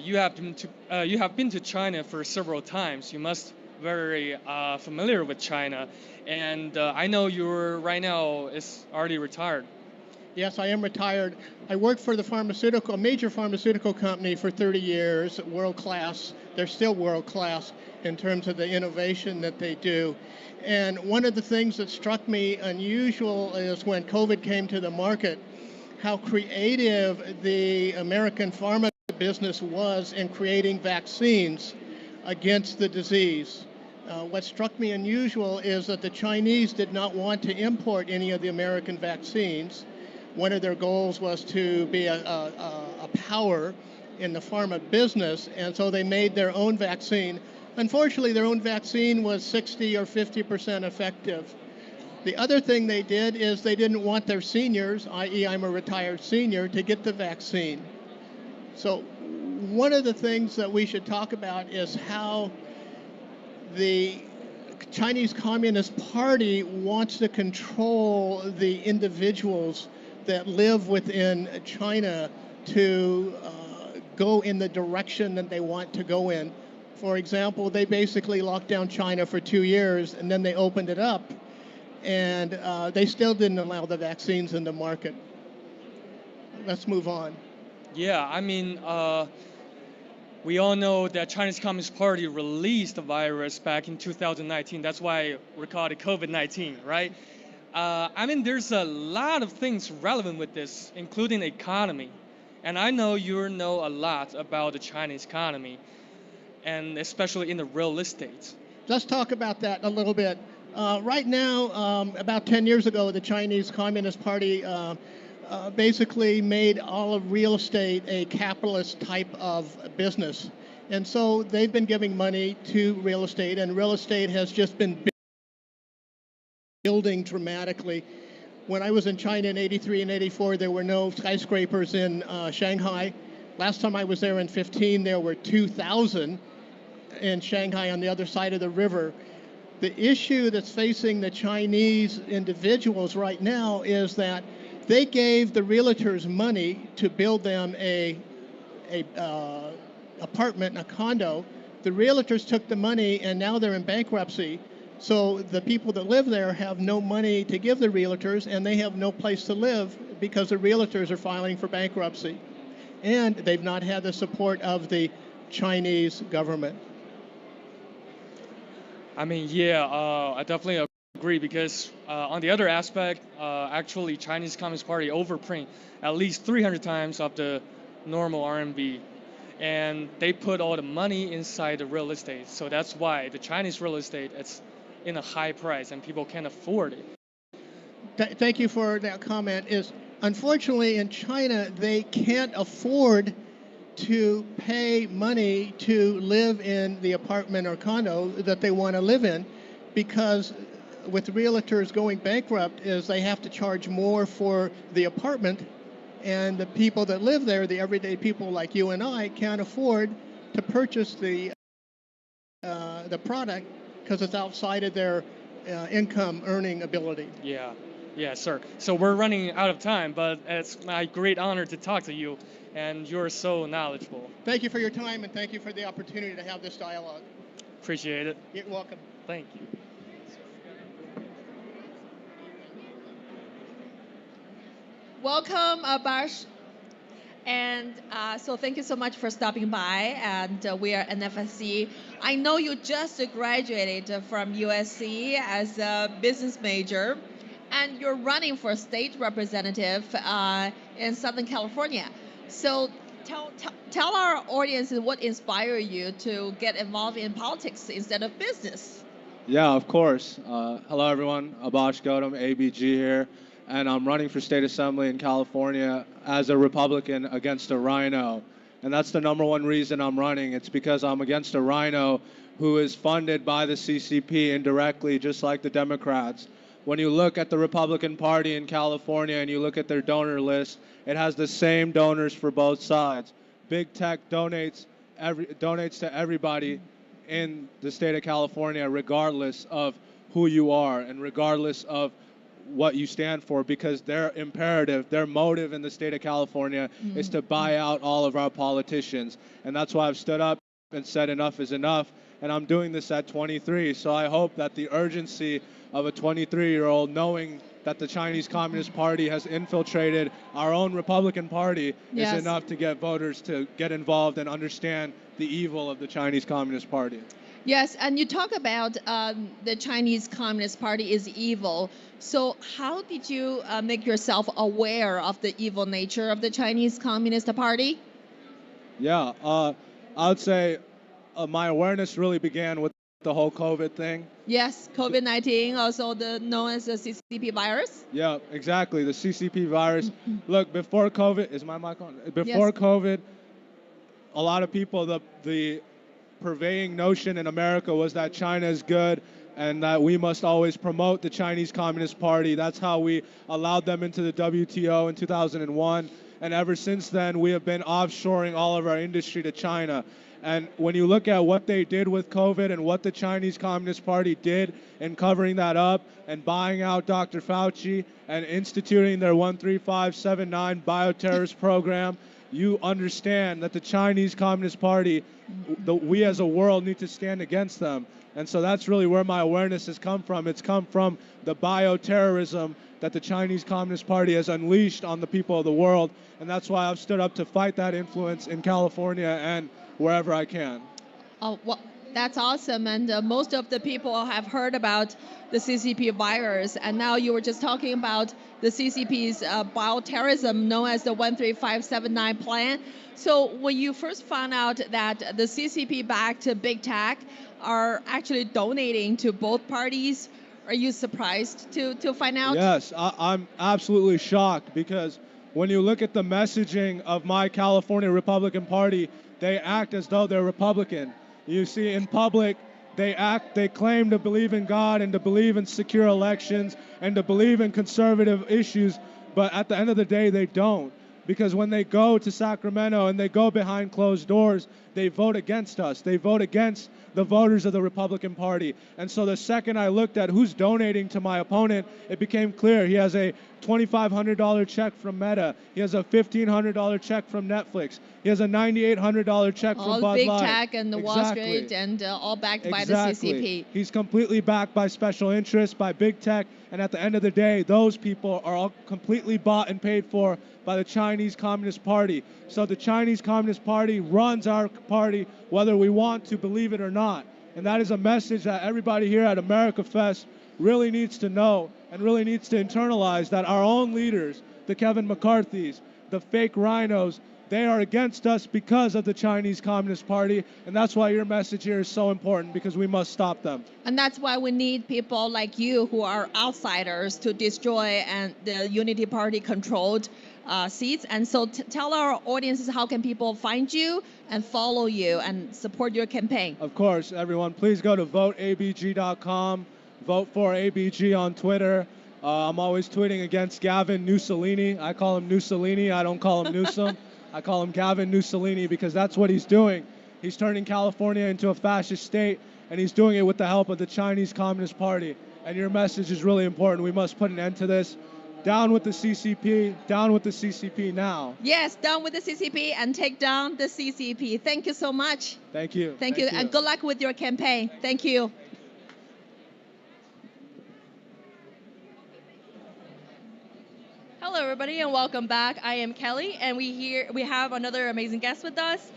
you have been to China for several times. You must very familiar with China, and I know you're right now is already retired. Yes, I am retired. I worked for a major pharmaceutical company for 30 years, world class. They're still world class in terms of the innovation that they do. And one of the things that struck me unusual is when COVID came to the market, how creative the American pharma business was in creating vaccines against the disease. What struck me unusual is that the Chinese did not want to import any of the American vaccines. One of their goals was to be a power in the pharma business, and so they made their own vaccine. Unfortunately, their own vaccine was 60 or 50% effective. The other thing they did is they didn't want their seniors, i.e. I'm a retired senior, to get the vaccine. So one of the things that we should talk about is how the Chinese Communist Party wants to control the individuals that live within China to go in the direction that they want to go in. For example, they basically locked down China for 2 years, and then they opened it up, and they still didn't allow the vaccines in the market. Let's move on. Yeah, I mean, we all know that Chinese Communist Party released the virus back in 2019. That's why we call it COVID-19, right? I mean, there's a lot of things relevant with this, including the economy. And I know you know a lot about the Chinese economy, and especially in the real estate. Let's talk about that a little bit. Right now, about 10 years ago, the Chinese Communist Party basically made all of real estate a capitalist type of business. And so they've been giving money to real estate, and real estate has just been building dramatically. When I was in China in 83 and 84, there were no skyscrapers in Shanghai. Last time I was there in 15, there were 2,000 in Shanghai on the other side of the river. The issue that's facing the Chinese individuals right now is that they gave the realtors money to build them a apartment, a condo. The realtors took the money and now they're in bankruptcy. So the people that live there have no money to give the realtors, and they have no place to live because the realtors are filing for bankruptcy. And they've not had the support of the Chinese government. I mean, yeah, I definitely agree because on the other aspect, actually Chinese Communist Party overprint at least 300 times of the normal RMB. And they put all the money inside the real estate. So that's why the Chinese real estate, it's in a high price and people can't afford it. Thank you for that comment. Unfortunately, in China, they can't afford to pay money to live in the apartment or condo that they want to live in, because with realtors going bankrupt is they have to charge more for the apartment, and the people that live there, the everyday people like you and I, can't afford to purchase the product because it's outside of their income earning ability. Yeah. Yeah, sir. So we're running out of time, but it's my great honor to talk to you, and you're so knowledgeable. Thank you for your time, and thank you for the opportunity to have this dialogue. Appreciate it. You're welcome. Thank you. Welcome, Bash. And so thank you so much for stopping by. And we are NFSC. I know you just graduated from USC as a business major, and you're running for state representative in Southern California. So tell our audience what inspired you to get involved in politics instead of business. Yeah, of course. Hello, everyone. Abash Gautam, ABG here. And I'm running for state assembly in California as a Republican against a rhino. And that's the #1 reason I'm running. It's because I'm against a rhino who is funded by the CCP indirectly, just like the Democrats. When you look at the Republican Party in California and you look at their donor list, it has the same donors for both sides. Big Tech donates to everybody in the state of California, regardless of who you are and regardless of what you stand for, because their imperative, their motive in the state of California is to buy out all of our politicians. And that's why I've stood up and said enough is enough. And I'm doing this at 23. So I hope that the urgency of a 23-year-old knowing that the Chinese Communist Party has infiltrated our own Republican Party is enough to get voters to get involved and understand the evil of the Chinese Communist Party. Yes, and you talk about the Chinese Communist Party is evil. So how did you make yourself aware of the evil nature of the Chinese Communist Party? Yeah, I would say my awareness really began with the whole COVID thing. Yes, COVID-19, also known as the CCP virus. Yeah, exactly, the CCP virus. Look, before COVID, is my mic on? Before COVID, a lot of people, the pervading notion in America was that China is good and that we must always promote the Chinese Communist Party. That's how we allowed them into the WTO in 2001. And ever since then, we have been offshoring all of our industry to China. And when you look at what they did with COVID and what the Chinese Communist Party did in covering that up and buying out Dr. Fauci and instituting their 13579 bioterrorist program, you understand that the Chinese Communist Party, we as a world need to stand against them. And so that's really where my awareness has come from. It's come from the bioterrorism that the Chinese Communist Party has unleashed on the people of the world. And that's why I've stood up to fight that influence in California and wherever I can. Oh, well, that's awesome. And most of the people have heard about the CCP virus. And now you were just talking about the CCP's bioterrorism known as the 13579 plan. So when you first found out that the CCP-backed Big Tech are actually donating to both parties, are you surprised to find out? Yes, I'm absolutely shocked, because when you look at the messaging of my California Republican Party, they act as though they're Republican. You see in public, They claim to believe in God and to believe in secure elections and to believe in conservative issues, but at the end of the day, they don't. Because when they go to Sacramento and they go behind closed doors, they vote against us. They vote against the voters of the Republican Party. And so the second I looked at who's donating to my opponent, it became clear. He has a $2,500 check from Meta. He has a $1,500 check from Netflix. He has a $9,800 check from Bud Light. All big tech and the Wall Street and all backed by the CCP. He's completely backed by special interests, by big tech, and at the end of the day, those people are all completely bought and paid for by the Chinese Communist Party. So the Chinese Communist Party runs our party whether we want to believe it or not. And that is a message that everybody here at America Fest really needs to know and really needs to internalize, that our own leaders, the Kevin McCarthys, the fake rhinos, they are against us because of the Chinese Communist Party, and that's why your message here is so important, because we must stop them. And that's why we need people like you who are outsiders to destroy and the Unity Party controlled seats. And so tell our audiences, how can people find you and follow you and support your campaign? Of course, everyone, please go to voteabg.com, vote for ABG on Twitter. I'm always tweeting against Gavin Mussolini. I call him Mussolini. I don't call him Newsom. I call him Gavin Mussolini because that's what he's doing. He's turning California into a fascist state, and he's doing it with the help of the Chinese Communist Party. And your message is really important. We must put an end to this. Down with the CCP. Down with the CCP now. Yes, down with the CCP and take down the CCP. Thank you so much. Thank you. Thank you. And good luck with your campaign. Thank you. Hello, everybody, and welcome back. I am Kelly, and we have another amazing guest with us.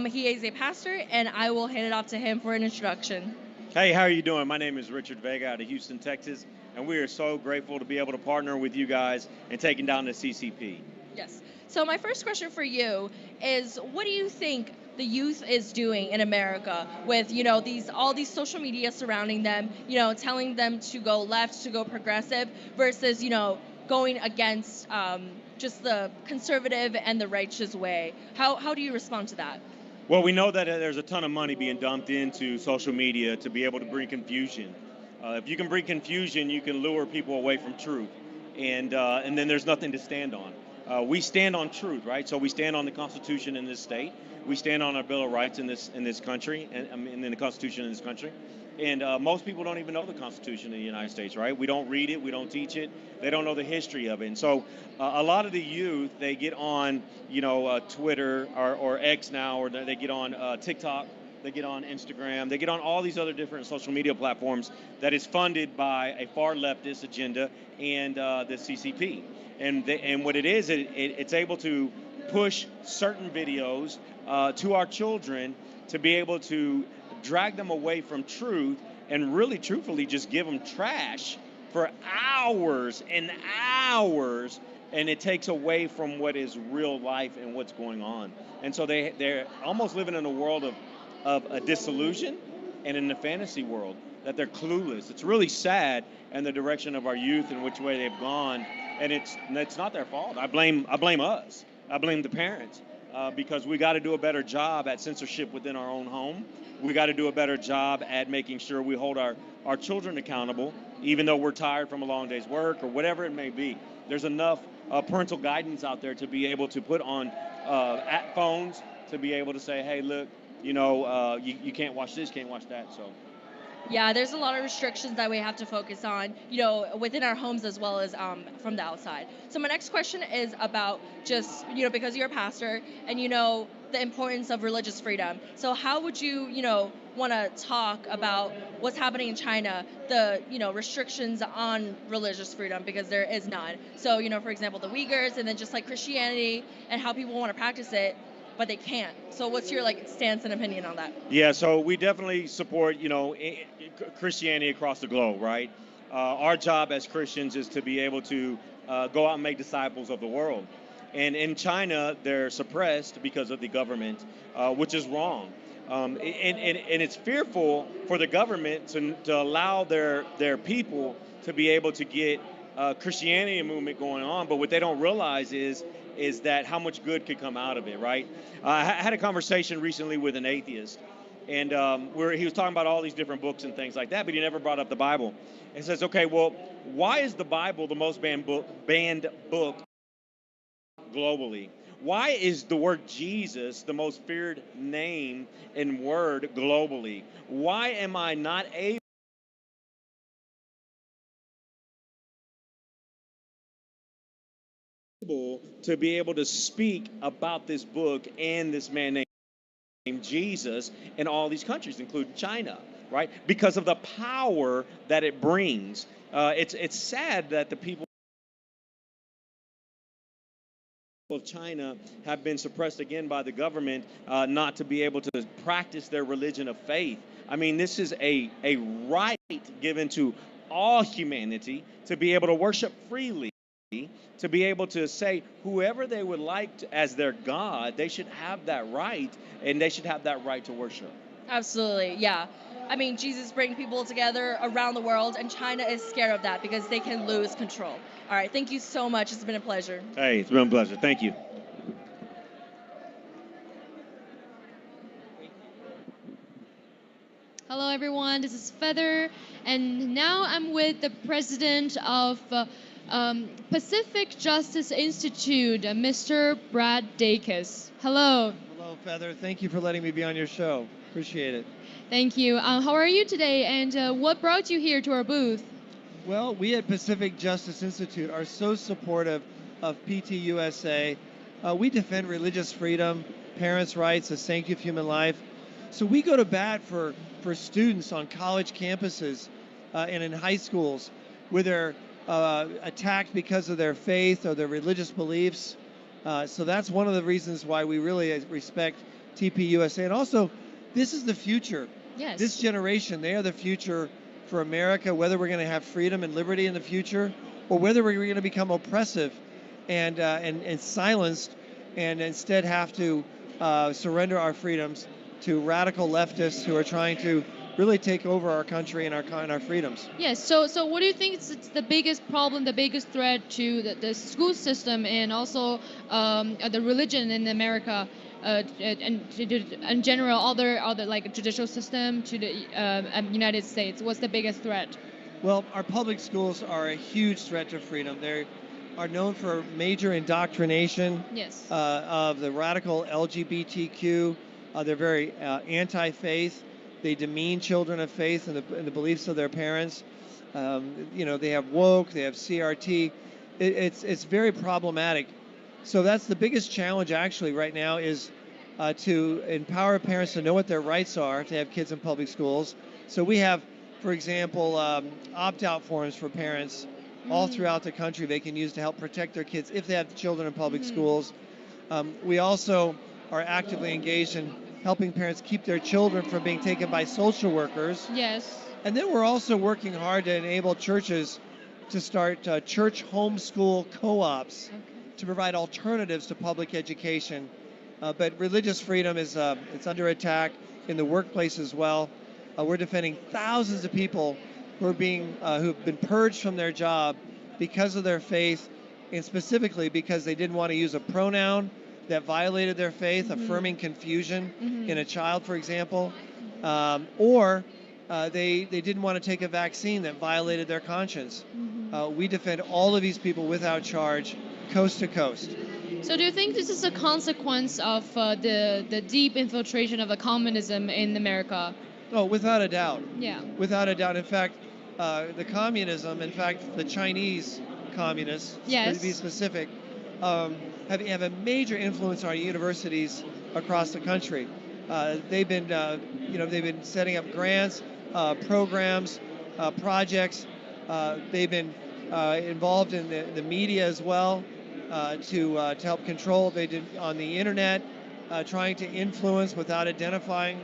He is a pastor, and I will hand it off to him for an introduction. Hey, how are you doing? My name is Richard Vega out of Houston, Texas, and we are so grateful to be able to partner with you guys in taking down the CCP. Yes. So my first question for you is, what do you think the youth is doing in America with, all these social media surrounding them, telling them to go left, to go progressive, versus, going against just the conservative and the righteous way? How do you respond to that? Well, we know that there's a ton of money being dumped into social media to be able to bring confusion. If you can bring confusion, you can lure people away from truth, and then there's nothing to stand on. We stand on truth, right? So we stand on the Constitution in this state. We stand on our Bill of Rights in this country, and in the Constitution in this country. And most people don't even know the Constitution of the United States, right? We don't read it, we don't teach it, they don't know the history of it. And so a lot of the youth, they get on, Twitter or X now, or they get on TikTok, they get on Instagram, they get on all these other different social media platforms that is funded by a far leftist agenda and the CCP. And what it is, it's able to push certain videos to our children to be able to drag them away from truth and really truthfully just give them trash for hours and hours, and it takes away from what is real life and what's going on. And so they're almost living in a world of a disillusion and in the fantasy world, that they're clueless. It's really sad in the direction of our youth and which way they've gone, and it's not their fault. I blame us. I blame the parents. Because we got to do a better job at censorship within our own home. We got to do a better job at making sure we hold our children accountable, even though we're tired from a long day's work or whatever it may be. There's enough parental guidance out there to be able to put on at phones to be able to say, hey, look, you can't watch this, can't watch that. So. Yeah, there's a lot of restrictions that we have to focus on, within our homes as well as from the outside. So my next question is about just, because you're a pastor and the importance of religious freedom. So how would you, want to talk about what's happening in China, the, restrictions on religious freedom, because there is none. So, for example, the Uyghurs, and then just like Christianity and how people want to practice it, but they can't. So what's your stance and opinion on that? Yeah, so we definitely support, Christianity across the globe, right? Our job as Christians is to be able to go out and make disciples of the world. And in China, they're suppressed because of the government, which is wrong. And it's fearful for the government to allow their people to be able to get Christianity movement going on, but what they don't realize is that how much good could come out of it, right? I had a conversation recently with an atheist, And he was talking about all these different books and things like that, but he never brought up the Bible. And says, okay, well, why is the Bible the most banned book globally? Why is the word Jesus the most feared name and word globally? Why am I not able to be able to speak about this book and this man named Jesus in all these countries, including China, right? Because of the power that it brings. It's sad that the people of China have been suppressed again by the government not to be able to practice their religion of faith. I mean, this is a right given to all humanity to be able to worship freely, to be able to say whoever they would like to, as their God, they should have that right, and they should have that right to worship. Absolutely, yeah. I mean, Jesus brings people together around the world, and China is scared of that because they can lose control. All right, thank you so much. It's been a pleasure. Hey, it's been a pleasure. Thank you. Hello, everyone. This is Feather, and now I'm with the president of Pacific Justice Institute, Mr. Brad Dacus. Hello. Hello, Feather. Thank you for letting me be on your show. Appreciate it. Thank you. How are you today, and what brought you here to our booth? Well, we at Pacific Justice Institute are so supportive of PTUSA. We defend religious freedom, parents' rights, the sanctity of human life. So we go to bat for students on college campuses and in high schools where they're attacked because of their faith or their religious beliefs. So that's one of the reasons why we really respect TPUSA. And also, this is the future. Yes. This generation, they are the future for America, whether we're going to have freedom and liberty in the future or whether we're going to become oppressive and silenced and instead have to surrender our freedoms to radical leftists who are trying to really take over our country and our freedoms. Yes. So what do you think is the biggest problem, the biggest threat to the school system and also the religion in America, and in general, other like judicial system to the United States? What's the biggest threat? Well, our public schools are a huge threat to freedom. They are known for major indoctrination of the radical LGBTQ. They're very anti-faith. They demean children of faith and the beliefs of their parents. They have woke, they have CRT. It's very problematic. So that's the biggest challenge actually right now is to empower parents to know what their rights are to have kids in public schools. So we have, for example, opt-out forms for parents all throughout the country they can use to help protect their kids if they have children in public schools. We also are actively engaged in helping parents keep their children from being taken by social workers. Yes. And then we're also working hard to enable churches to start church homeschool co-ops to provide alternatives to public education. But religious freedom is it's under attack in the workplace as well. We're defending thousands of people who are who've been purged from their job because of their faith, and specifically because they didn't want to use a pronoun that violated their faith, affirming confusion in a child, for example, or they didn't want to take a vaccine that violated their conscience. We defend all of these people without charge, coast to coast. So do you think this is a consequence of the deep infiltration of the communism in America? Oh, without a doubt. Yeah. Without a doubt. In fact, the communism, in fact, the Chinese communists, to be specific, have a major influence on our universities across the country. They've been setting up grants, programs, projects. They've been involved in the media as well to help control. They did on the internet, trying to influence without identifying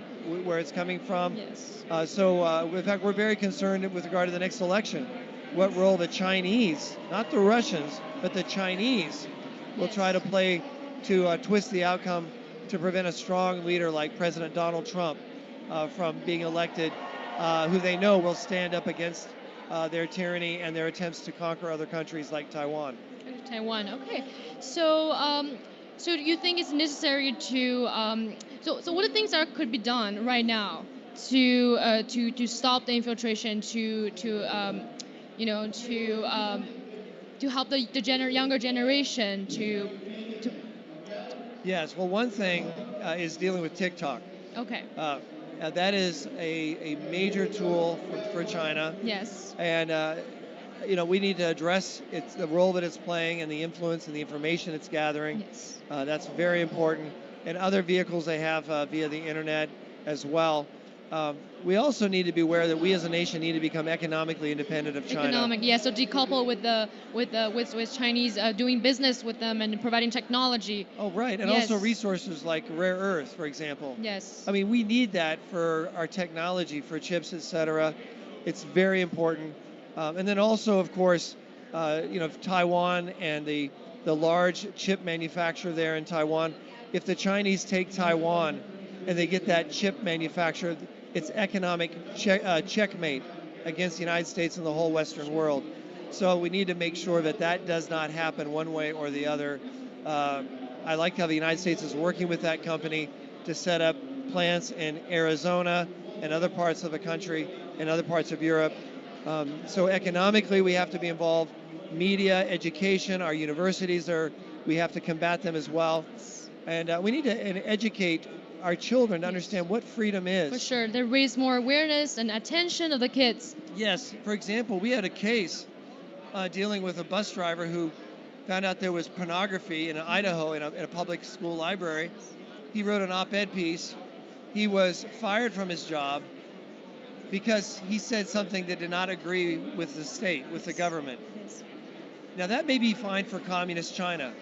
where it's coming from. Yes. In fact, we're very concerned with regard to the next election, what role the Chinese, not the Russians, but the Chinese will try to play to twist the outcome to prevent a strong leader like President Donald Trump from being elected, who they know will stand up against their tyranny and their attempts to conquer other countries like Taiwan. Taiwan, okay. So So do you think it's necessary to so what are things that could be done right now to stop the infiltration, to help the younger generation to Yes, well, one thing is dealing with TikTok. okay. That is a major tool for China. Yes. And, we need to address the role that it's playing and the influence and the information it's gathering. Yes. That's very important. And other vehicles they have via the internet as well. We also need to be aware that we as a nation need to become economically independent of China. So decouple with Chinese doing business with them and providing technology. Oh, right, and yes. also resources like rare earth, for example. Yes. I mean, we need that for our technology, for chips, etc. It's very important. And then also, of course, Taiwan and the large chip manufacturer there in Taiwan. If the Chinese take Taiwan and they get that chip manufacturer, it's economic checkmate against the United States and the whole Western world. So we need to make sure that that does not happen one way or the other. I like how the United States is working with that company to set up plants in Arizona and other parts of the country and other parts of Europe. So economically, we have to be involved. Media, education, our universities we have to combat them as well. And we need to educate our children to understand what freedom is. For sure, they raise more awareness and attention of the kids. Yes, for example, we had a case dealing with a bus driver who found out there was pornography in Idaho in a public school library. He wrote an op-ed piece. He was fired from his job because he said something that did not agree with the state, with the government. Now that may be fine for communist China.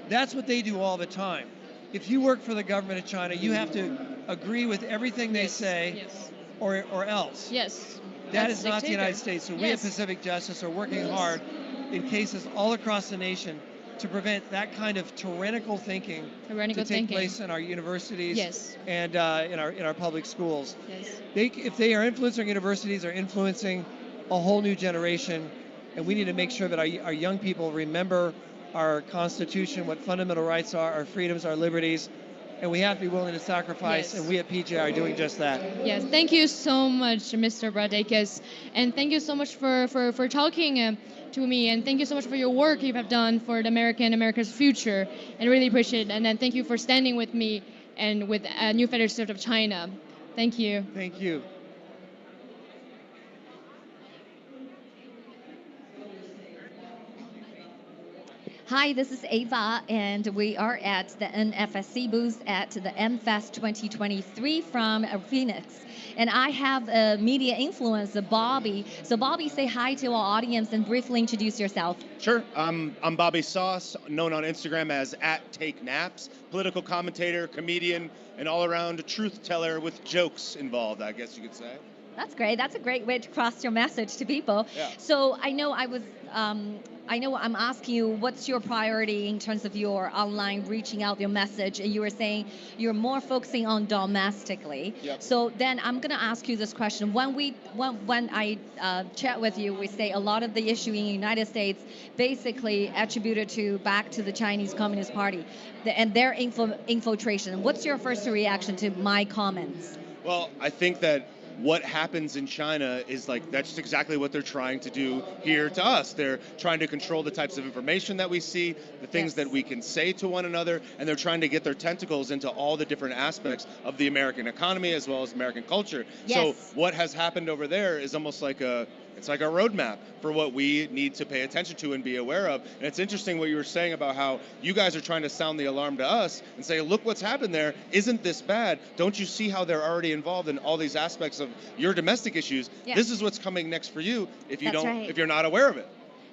That's what they do all the time. If you work for the government of China, you have to agree with everything they say or else. Yes. That is not the United States. So we at Pacific Justice are working hard in cases all across the nation to prevent that kind of tyrannical thinking to take place in our universities and in our public schools. Yes. If they are influencing universities, they're influencing a whole new generation, and we need to make sure that our young people remember our Constitution, what fundamental rights are, our freedoms, our liberties, and we have to be willing to sacrifice, and we at PJ are doing just that. Yes, thank you so much, Mr. Bradakis, and thank you so much for talking to me, and thank you so much for your work you have done for America's future, and really appreciate it, and then thank you for standing with me and with New Federal State of China. Thank you. Thank you. Hi, this is Ava, and we are at the NFSC booth at the MFest 2023 from Phoenix. And I have a media influencer, Bobby. So Bobby, say hi to our audience and briefly introduce yourself. Sure. I'm Bobby Sauce, known on Instagram as @TakeNaps, political commentator, comedian, and all-around truth teller with jokes involved, I guess you could say. That's great. That's a great way to cross your message to people. Yeah. So I know I'm asking you, what's your priority in terms of your online reaching out your message? And you were saying you're more focusing on domestically. Yep. So then I'm going to ask you this question. When I chat with you, we say a lot of the issue in the United States basically attributed back to the Chinese Communist Party and their infiltration. What's your first reaction to my comments? Well, I think that what happens in China is that's exactly what they're trying to do here to us. They're trying to control the types of information that we see, the things that we can say to one another, and they're trying to get their tentacles into all the different aspects of the American economy as well as American culture. Yes. So what has happened over there is almost like a roadmap for what we need to pay attention to and be aware of. And it's interesting what you were saying about how you guys are trying to sound the alarm to us and say, look what's happened there. Isn't this bad? Don't you see how they're already involved in all these aspects of your domestic issues? Yeah. This is what's coming next for you if you That's don't, right. if you're not aware of it.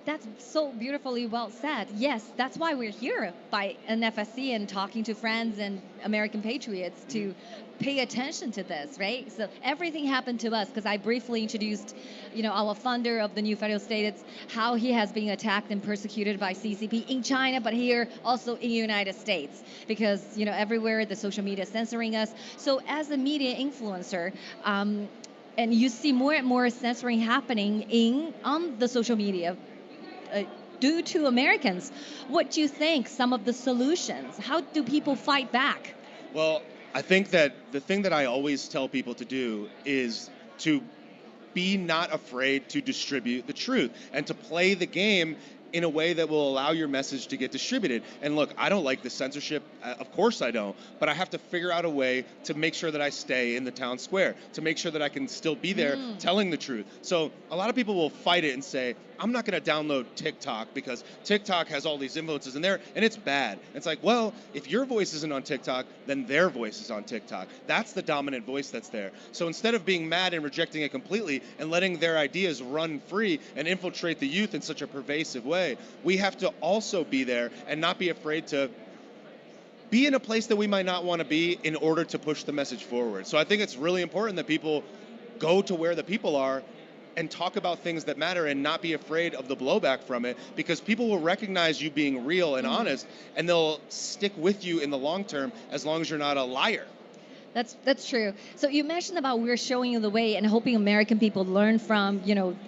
That's so beautifully well said. Yes, that's why we're here by NFSC and talking to friends and American patriots to pay attention to this, right? So everything happened to us because I briefly introduced, our founder of the New Federal State. It's how he has been attacked and persecuted by CCP in China, but here also in the United States because, everywhere the social media is censoring us. So as a media influencer, and you see more and more censoring happening on the social media. do to Americans. What do you think? Some of the solutions? How do people fight back? Well, I think that the thing that I always tell people to do is to be not afraid to distribute the truth and to play the game in a way that will allow your message to get distributed. And look, I don't like the censorship, of course I don't, but I have to figure out a way to make sure that I stay in the town square, to make sure that I can still be there telling the truth. So a lot of people will fight it and say, I'm not gonna download TikTok because TikTok has all these influences in there and it's bad. It's like, well, if your voice isn't on TikTok, then their voice is on TikTok. That's the dominant voice that's there. So instead of being mad and rejecting it completely and letting their ideas run free and infiltrate the youth in such a pervasive way, we have to also be there and not be afraid to be in a place that we might not want to be in order to push the message forward. So I think it's really important that people go to where the people are and talk about things that matter and not be afraid of the blowback from it, because people will recognize you being real and honest, and they'll stick with you in the long term as long as you're not a liar. That's true. So you mentioned about we're showing you the way and hoping American people learn from,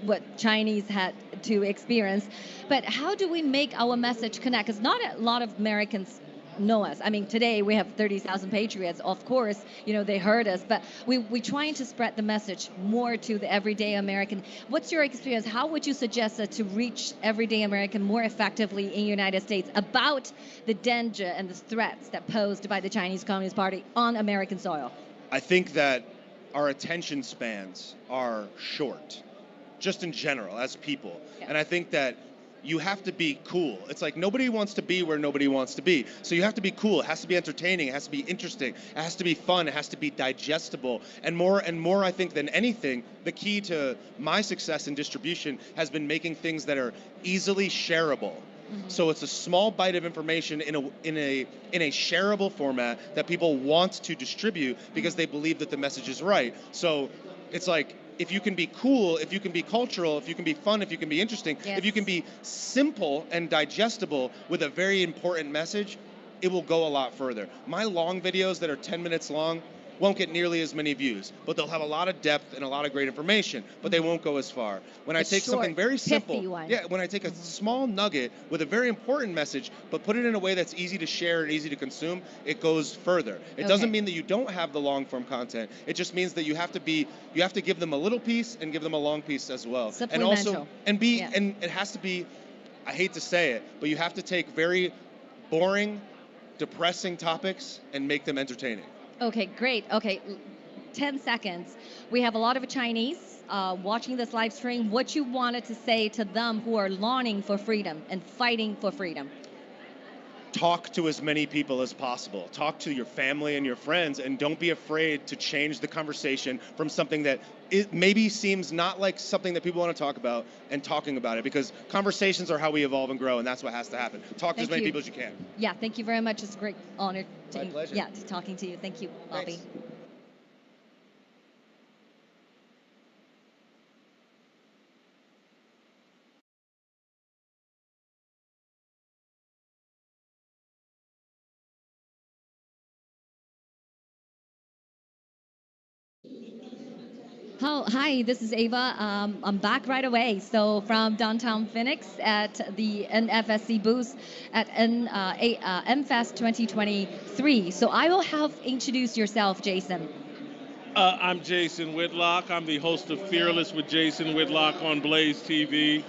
what Chinese had to experience. But how do we make our message connect? Because not a lot of Americans know us. I mean, today we have 30,000 patriots. Of course, they heard us, but we're trying to spread the message more to the everyday American. What's your experience? How would you suggest to reach everyday American more effectively in the United States about the danger and the threats that posed by the Chinese Communist Party on American soil? I think that our attention spans are short, just in general, as people. Yeah. And I think that you have to be cool. It's like nobody wants to be where nobody wants to be. So you have to be cool. It has to be entertaining. It has to be interesting. It has to be fun. It has to be digestible. And more, I think, than anything, the key to my success in distribution has been making things that are easily shareable. So it's a small bite of information in a shareable format that people want to distribute because they believe that the message is right. So it's like, if you can be cool, if you can be cultural, if you can be fun, if you can be interesting, if you can be simple and digestible with a very important message, it will go a lot further. My long videos that are 10 minutes long won't get nearly as many views, but they'll have a lot of depth and a lot of great information, but they won't go as far. When I take something very simple, when I take a small nugget with a very important message, but put it in a way that's easy to share and easy to consume, it goes further. It doesn't mean that you don't have the long form content. It just means that you have to give them a little piece and give them a long piece as well. And also, and it has to be, I hate to say it, but you have to take very boring, depressing topics and make them entertaining. Okay, great. Okay, 10 seconds. We have a lot of Chinese watching this live stream. What you wanted to say to them who are longing for freedom and fighting for freedom? Talk to as many people as possible. Talk to your family and your friends, and don't be afraid to change the conversation from something that it maybe seems not like something that people want to talk about and talking about it, because conversations are how we evolve and grow, and that's what has to happen. Talk to as many people as you can. Yeah, thank you very much. It's a great honor My pleasure. to talking to you. Thank you, Bobby. Thanks. Hi, this is Ava. I'm back right away. So from downtown Phoenix at the NFSC booth at NFest 2023. So I will have introduce yourself, Jason. I'm Jason Whitlock. I'm the host of Fearless with Jason Whitlock on Blaze TV,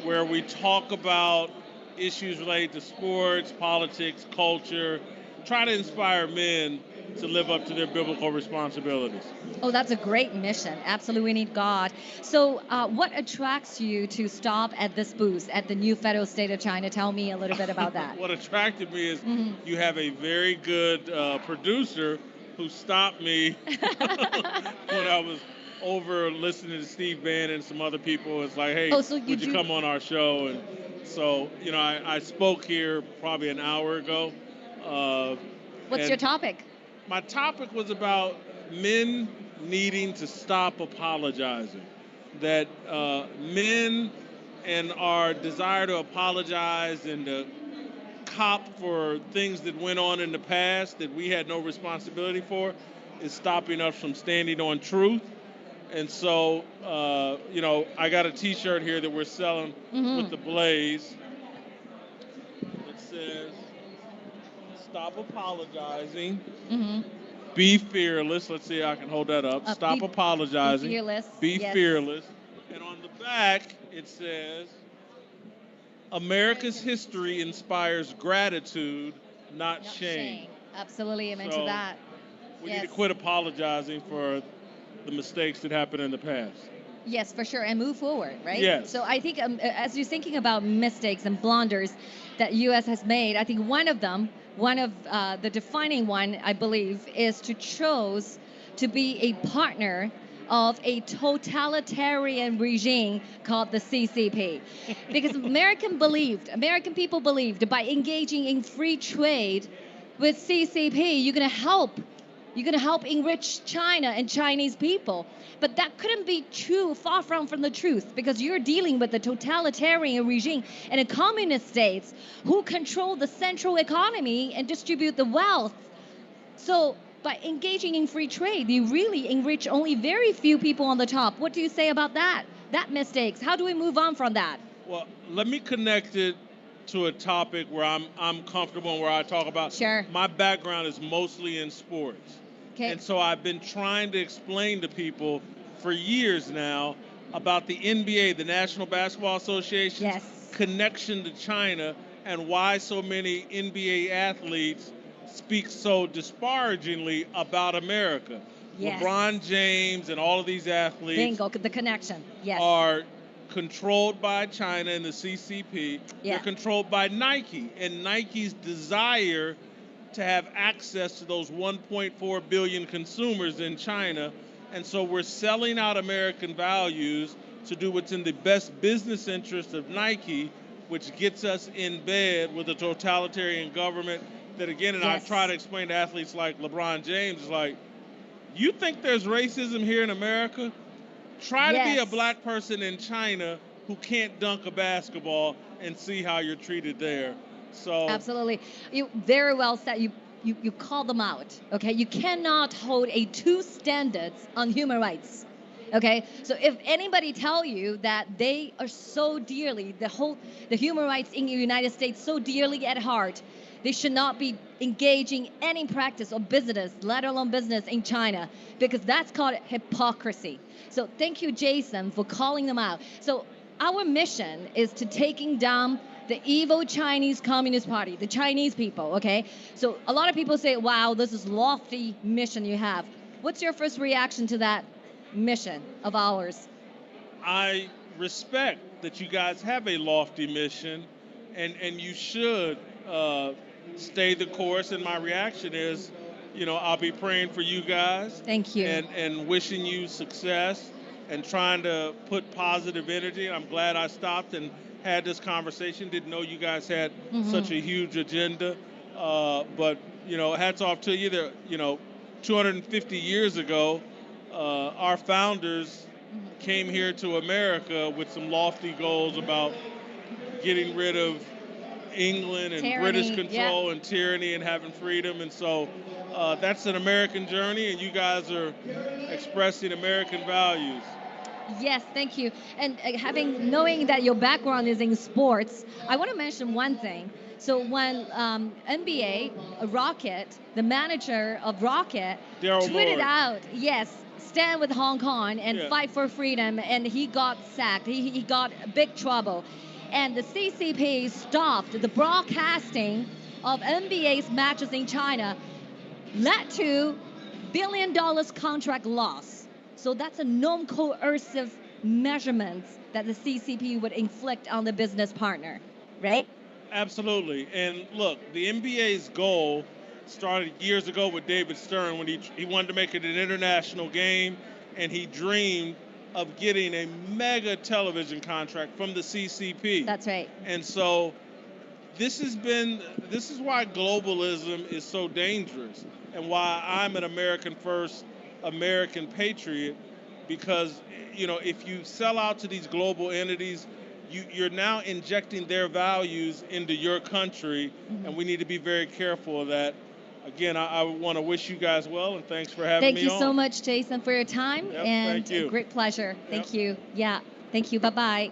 where we talk about issues related to sports, politics, culture, try to inspire men to live up to their biblical responsibilities. Oh, that's a great mission. Absolutely, we need God. So what attracts you to stop at this booth at the new federal state of China? Tell me a little bit about that. What attracted me is you have a very good producer who stopped me when I was over listening to Steve Bannon and some other people. It's like, hey, would you come on our show? And so, I spoke here probably an hour ago. What's your topic? My topic was about men needing to stop apologizing. That men and our desire to apologize and to cop for things that went on in the past that we had no responsibility for is stopping us from standing on truth. And so, I got a T-shirt here that we're selling with the Blaze. says, stop apologizing. Mm-hmm. Be fearless. Let's see, I can hold that up. Stop apologizing. Be fearless. Be Yes. fearless. And on the back, it says, America's history inspires gratitude, not shame. Absolutely, amen So, to that. We Yes. need to quit apologizing for the mistakes that happened in the past. Yes, for sure, and move forward, right? Yes. So I think as you're thinking about mistakes and blunders that U.S. has made, I think one of the defining one, I believe, is to choose to be a partner of a totalitarian regime called the CCP. Because American people believed by engaging in free trade with CCP, you're going to help enrich China and Chinese people. But that couldn't be true, far from the truth, because you're dealing with a totalitarian regime and a communist states who control the central economy and distribute the wealth. So by engaging in free trade, you really enrich only very few people on the top. What do you say about that? That mistakes. How do we move on from that? Well, let me connect it to a topic where I'm comfortable and where I talk about. Sure. My background is mostly in sports. Okay. And so I've been trying to explain to people for years now about the NBA, the National Basketball Association's connection to China and why so many NBA athletes speak so disparagingly about America. Yes. LeBron James and all of these athletes Bingo, the connection. Yes. are controlled by China and the CCP. Yeah. They're controlled by Nike and Nike's desire to have access to those 1.4 billion consumers in China. And so we're selling out American values to do what's in the best business interest of Nike, which gets us in bed with a totalitarian government that, again, and I try to explain to athletes like LeBron James, is like, you think there's racism here in America? Try to be a black person in China who can't dunk a basketball and see how you're treated there. So Absolutely. You very well said. You call them out. Okay. You cannot hold a two standards on human rights. Okay. So if anybody tell you that they are so dearly the human rights in the United States so dearly at heart, they should not be engaging any practice or business, let alone business in China, because that's called hypocrisy. So thank you, Jason, for calling them out. So our mission is to taking down the evil Chinese Communist Party, the Chinese people, okay? So a lot of people say, wow, this is lofty mission you have. What's your first reaction to that mission of ours? I respect that you guys have a lofty mission, and you should stay the course. And my reaction is, I'll be praying for you guys. Thank you. And wishing you success and trying to put positive energy. I'm glad I stopped and had this conversation. Didn't know you guys had such a huge agenda. But, hats off to you. There, 250 years ago, our founders came here to America with some lofty goals about getting rid of England and Tyranny, British control and tyranny and having freedom. And so that's an American journey, and you guys are expressing American values. Yes, thank you. And knowing that your background is in sports, I want to mention one thing. So when NBA, Rocket, the manager of Rocket, tweeted out, stand with Hong Kong and fight for freedom, and he got sacked. He got big trouble. And the CCP stopped the broadcasting of NBA's matches in China, led to $1 billion contract loss. So that's a non-coercive measurements that the CCP would inflict on the business partner, right? Absolutely. And look, the NBA's goal started years ago with David Stern when he wanted to make it an international game, and he dreamed of getting a mega television contract from the CCP. That's right. And so this is why globalism is so dangerous, and why I'm an American first, American patriot, because if you sell out to these global entities, you're now injecting their values into your country, and we need to be very careful of that. Again, I want to wish you guys well, and thanks for having me on. Thank you so much, Jason, for your time, and thank you. A great pleasure. Thank you. Yeah, thank you. Bye-bye.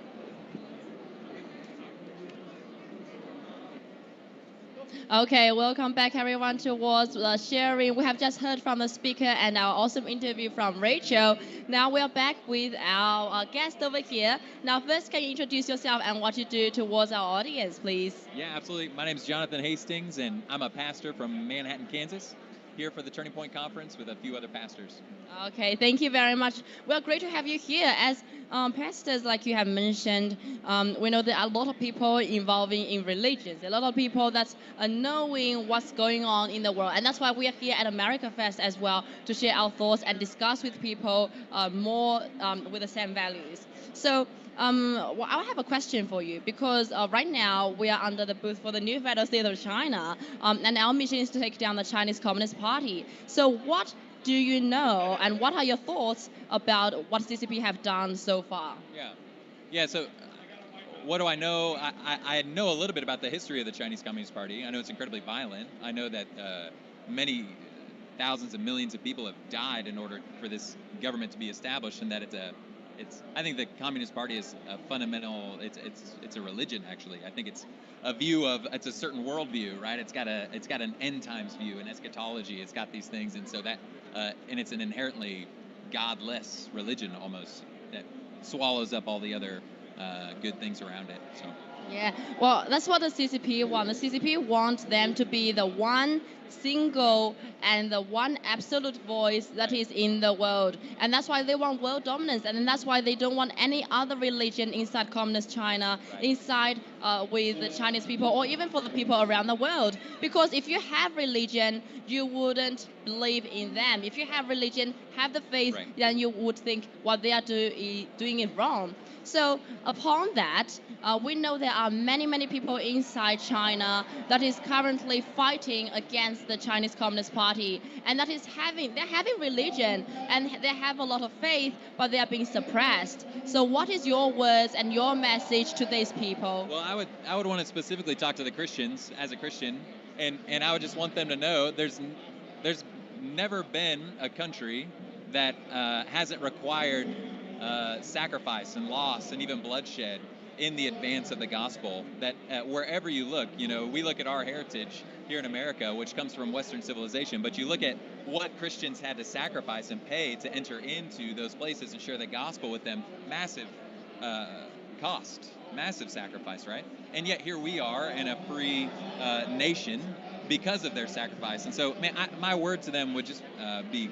Okay, welcome back everyone towards sharing. We have just heard from the speaker and our awesome interview from Rachel. Now we are back with our guest over here. Now first, can you introduce yourself and what you do towards our audience, please? Yeah, absolutely. My name is Jonathan Hastings, and I'm a pastor from Manhattan, Kansas, here for the Turning Point Conference with a few other pastors. Okay, thank you very much. Well, great to have you here. As pastors, like you have mentioned, we know there are a lot of people involving in religions, a lot of people that's knowing what's going on in the world. And that's why we are here at America Fest as well, to share our thoughts and discuss with people more with the same values. So well, I have a question for you, because right now we are under the booth for the new federal state of China, and our mission is to take down the Chinese Communist Party. So what do you know, and what are your thoughts about what CCP have done so far? Yeah. So what do I know? I know a little bit about the history of the Chinese Communist Party. I know it's incredibly violent. I know that many thousands of millions of people have died in order for this government to be established, and that I think the Communist Party is a fundamental. It's a religion, actually. I think it's a certain worldview, right? It's got an end times view, an eschatology. It's got these things, and so that and it's an inherently godless religion almost that swallows up all the other good things around it. So. Yeah, well, that's what the CCP want. The CCP wants them to be the one single and the one absolute voice that is in the world. And that's why they want world dominance. And that's why they don't want any other religion inside communist China, inside with the Chinese people, or even for the people around the world. Because if you have religion, you wouldn't believe in them. If you have religion, have the faith, then you would think what they are doing it wrong. So upon that, we know there are many people inside China that is currently fighting against the Chinese Communist Party, and that is they're having religion and they have a lot of faith, but they are being suppressed. So what is your words and your message to these people? Well, I would want to specifically talk to the Christians as a Christian, and I would just want them to know there's never been a country that hasn't required sacrifice and loss and even bloodshed in the advance of the gospel. That wherever you look, we look at our heritage here in America, which comes from Western civilization, but you look at what Christians had to sacrifice and pay to enter into those places and share the gospel with them. Massive cost, massive sacrifice, right? And yet here we are in a free nation because of their sacrifice. And so, man, my word to them would just be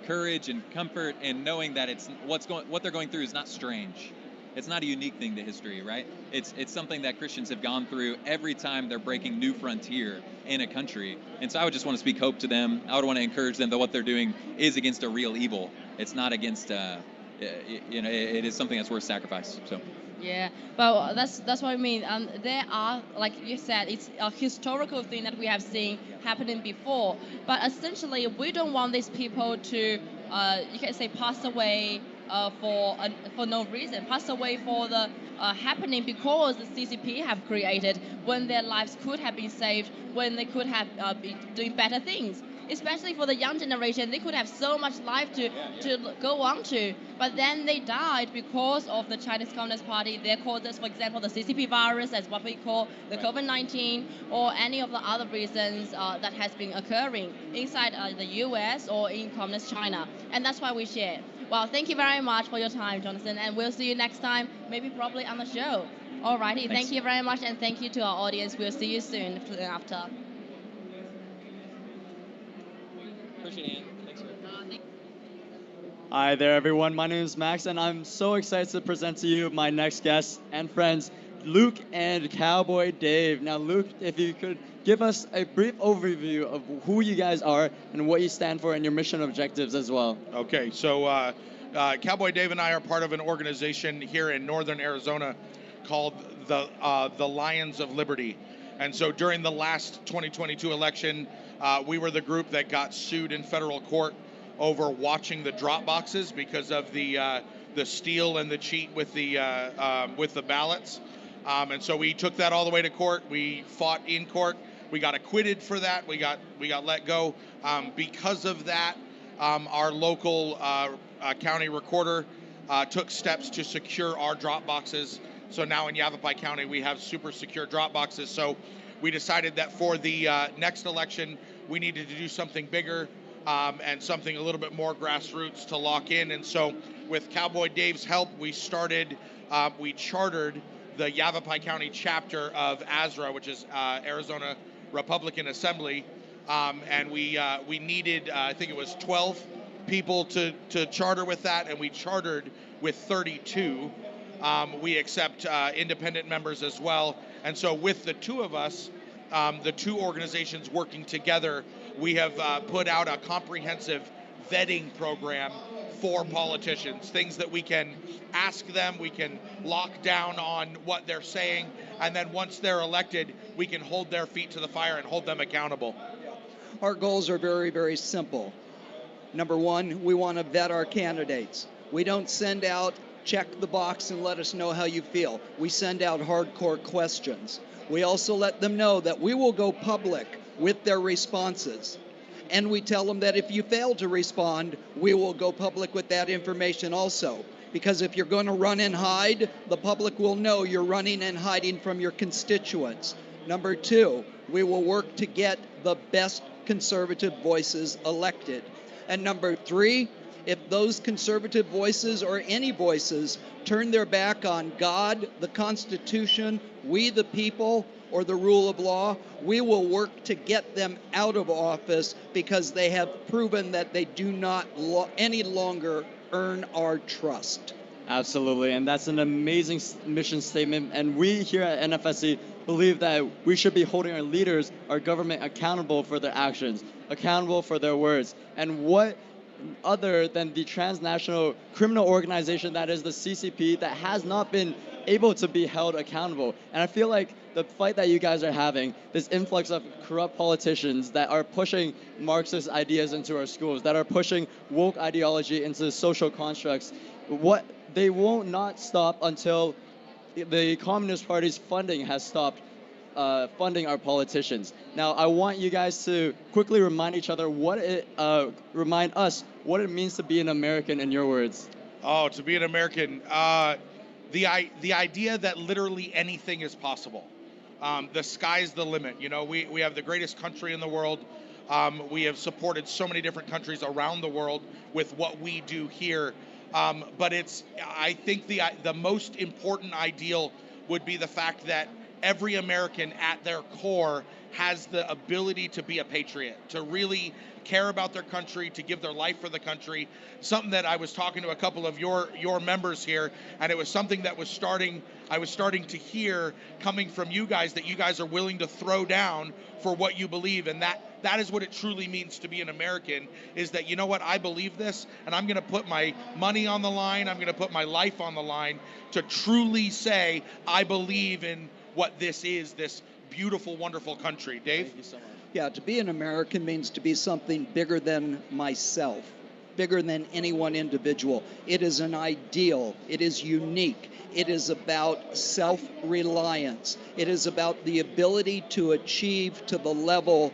courage and comfort, and knowing that what they're going through is not strange. It's not a unique thing to history, right? It's something that Christians have gone through every time they're breaking new frontier in a country. And so I would just want to speak hope to them. I would want to encourage them that what they're doing is against a real evil. It's not against, it is something that's worth sacrifice. So. Yeah, but that's what I mean. There are, like you said, it's a historical thing that we have seen happening before. But essentially, we don't want these people to, you can say, pass away for no reason, pass away for the happening because the CCP have created, when their lives could have been saved, when they could have been doing better things. Especially for the young generation, they could have so much life to go on to, but then they died because of the Chinese Communist Party, their causes, for example, the CCP virus, as what we call the COVID-19, or any of the other reasons that has been occurring inside the US or in communist China. And that's why we share. Well, thank you very much for your time, Jonathan, and we'll see you next time, maybe probably on the show. Alrighty, thank you very much, and thank you to our audience. We'll see you soon after. Hi there, everyone. My name is Max, and I'm so excited to present to you my next guests and friends, Luke and Cowboy Dave. Now, Luke, if you could give us a brief overview of who you guys are and what you stand for and your mission objectives as well. Okay, so Cowboy Dave and I are part of an organization here in northern Arizona called the Lions of Liberty. And so during the last 2022 election, we were the group that got sued in federal court over watching the drop boxes because of the steal and the cheat with the ballots. And so we took that all the way to court. We fought in court. We got acquitted for that. We got let go. Because of that, our local county recorder took steps to secure our drop boxes. So now in Yavapai County, we have super secure drop boxes. So we decided that for the next election, we needed to do something bigger and something a little bit more grassroots to lock in. And so with Cowboy Dave's help, we chartered the Yavapai County chapter of ASRA, which is Arizona Republican Assembly. And we needed, I think it was 12 people to charter with that, and we chartered with 32. We accept independent members as well. And so with the two of us, the two organizations working together, we have put out a comprehensive vetting program for politicians, things that we can ask them, we can lock down on what they're saying, and then once they're elected, we can hold their feet to the fire and hold them accountable. Our goals are very, very simple. Number one, we want to vet our candidates. We don't send out, check the box and let us know how you feel. We send out hardcore questions. We also let them know that we will go public with their responses. And we tell them that if you fail to respond, we will go public with that information also. Because if you're going to run and hide, the public will know you're running and hiding from your constituents. Number two, we will work to get the best conservative voices elected. And number three, if those conservative voices or any voices turn their back on God, the Constitution, we the people, or the rule of law, we will work to get them out of office because they have proven that they do not any longer earn our trust. Absolutely, and that's an amazing mission statement. And we here at NFSC believe that we should be holding our leaders, our government, accountable for their actions, accountable for their words. And what other than the transnational criminal organization that is the CCP that has not been able to be held accountable. And I feel like the fight that you guys are having, this influx of corrupt politicians that are pushing Marxist ideas into our schools, that are pushing woke ideology into social constructs, they won't not stop until the Communist Party's funding has stopped funding our politicians. Now, I want you guys to quickly remind each other remind us what it means to be an American in your words. Oh, to be an American, the idea that literally anything is possible. The sky's the limit. You know, we have the greatest country in the world. We have supported so many different countries around the world with what we do here. But I think the most important ideal would be the fact that every American at their core has the ability to be a patriot, to really care about their country, to give their life for the country. Something that I was talking to a couple of your members here, and it was something that I was starting to hear coming from you guys, that you guys are willing to throw down for what you believe, and that is what it truly means to be an American, is that, you know what, I believe this, and I'm going to put my money on the line, I'm going to put my life on the line to truly say I believe in what this is, this beautiful, wonderful country. Dave? Thank you so much. Yeah, to be an American means to be something bigger than myself, bigger than any one individual. It is an ideal. It is unique. It is about self-reliance. It is about the ability to achieve to the level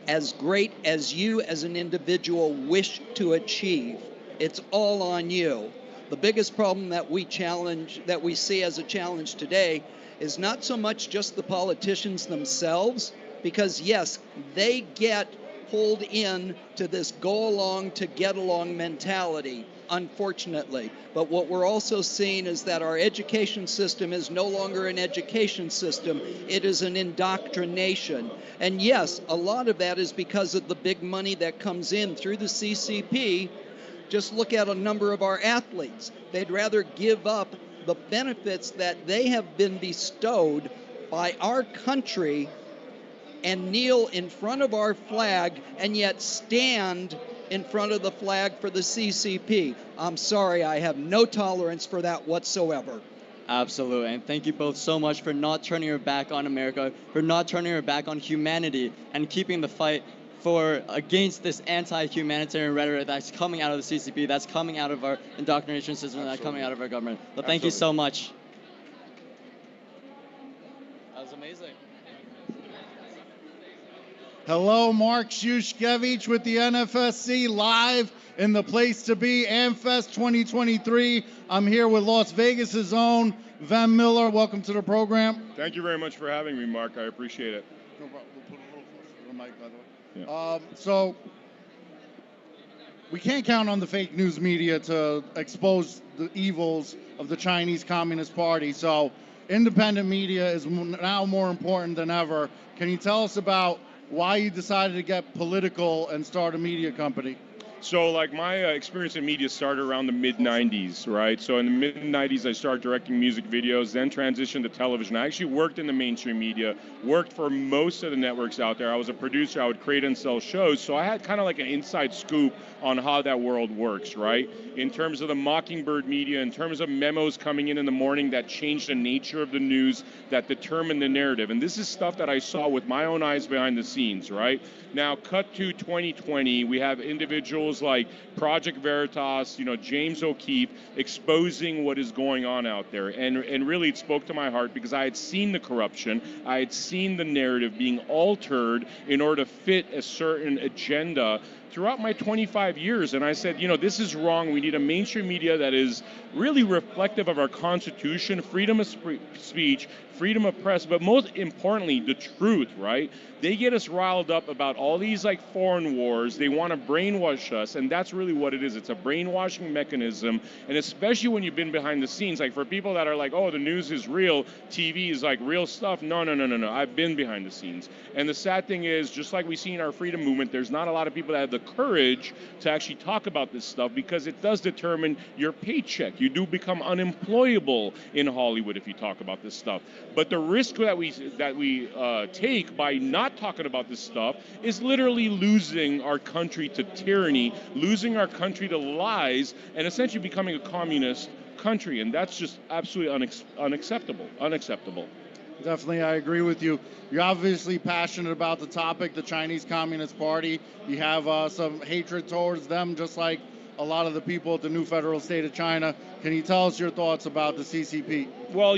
as great as you as an individual wish to achieve. It's all on you. The biggest problem that we see as a challenge today is not so much just the politicians themselves, because yes, they get pulled in to this go along to get along mentality, unfortunately. But what we're also seeing is that our education system is no longer an education system, it is an indoctrination. And yes, a lot of that is because of the big money that comes in through the CCP. Just look at a number of our athletes. They'd rather give up the benefits that they have been bestowed by our country and kneel in front of our flag and yet stand in front of the flag for the CCP. I'm sorry, I have no tolerance for that whatsoever. Absolutely, and thank you both so much for not turning your back on America, for not turning your back on humanity, and keeping the fight against this anti-humanitarian rhetoric that's coming out of the CCP, that's coming out of our indoctrination system, that's coming out of our government. But thank you so much. That was amazing. Hello, Mark Shushkevich with the NFSC live in the place to be, AmFest 2023. I'm here with Las Vegas' own Van Miller. Welcome to the program. Thank you very much for having me, Mark. I appreciate it. mic, by the way. Yeah. So we can't count on the fake news media to expose the evils of the Chinese Communist Party. So independent media is now more important than ever. Can you tell us about why you decided to get political and start a media company? So, like, my experience in media started around the mid-90s, right? So in the mid-90s, I started directing music videos, then transitioned to television. I actually worked in the mainstream media, worked for most of the networks out there. I was a producer. I would create and sell shows. So I had kind of like an inside scoop on how that world works, right? In terms of the Mockingbird media, in terms of memos coming in the morning that changed the nature of the news, that determined the narrative. And this is stuff that I saw with my own eyes behind the scenes, right? Now, cut to 2020, we have individuals like Project Veritas, James O'Keefe, exposing what is going on out there. And really, it spoke to my heart because I had seen the corruption. I had seen the narrative being altered in order to fit a certain agenda throughout my 25 years. And I said, this is wrong. We need a mainstream media that is really reflective of our Constitution, freedom of speech, freedom of press, but most importantly, the truth, right? They get us riled up about all these foreign wars. They want to brainwash us, and that's really what it is. It's a brainwashing mechanism, and especially when you've been behind the scenes, for people that are like, oh, the news is real, TV is real stuff. No. I've been behind the scenes. And the sad thing is, just like we see in our freedom movement, there's not a lot of people that have the courage to actually talk about this stuff because it does determine your paycheck. You do become unemployable in Hollywood if you talk about this stuff. But the risk that we take by not talking about this stuff is literally losing our country to tyranny, losing our country to lies, and essentially becoming a communist country. And that's just absolutely unacceptable. Definitely, I agree with you. You're obviously passionate about the topic, the Chinese Communist Party. You have some hatred towards them, just like a lot of the people at the new federal state of China. Can you tell us your thoughts about the CCP? Well,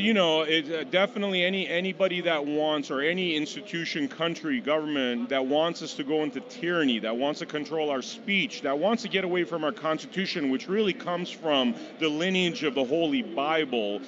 definitely anybody that wants, or any institution, country, government that wants us to go into tyranny, that wants to control our speech, that wants to get away from our Constitution, which really comes from the lineage of the Holy Bible,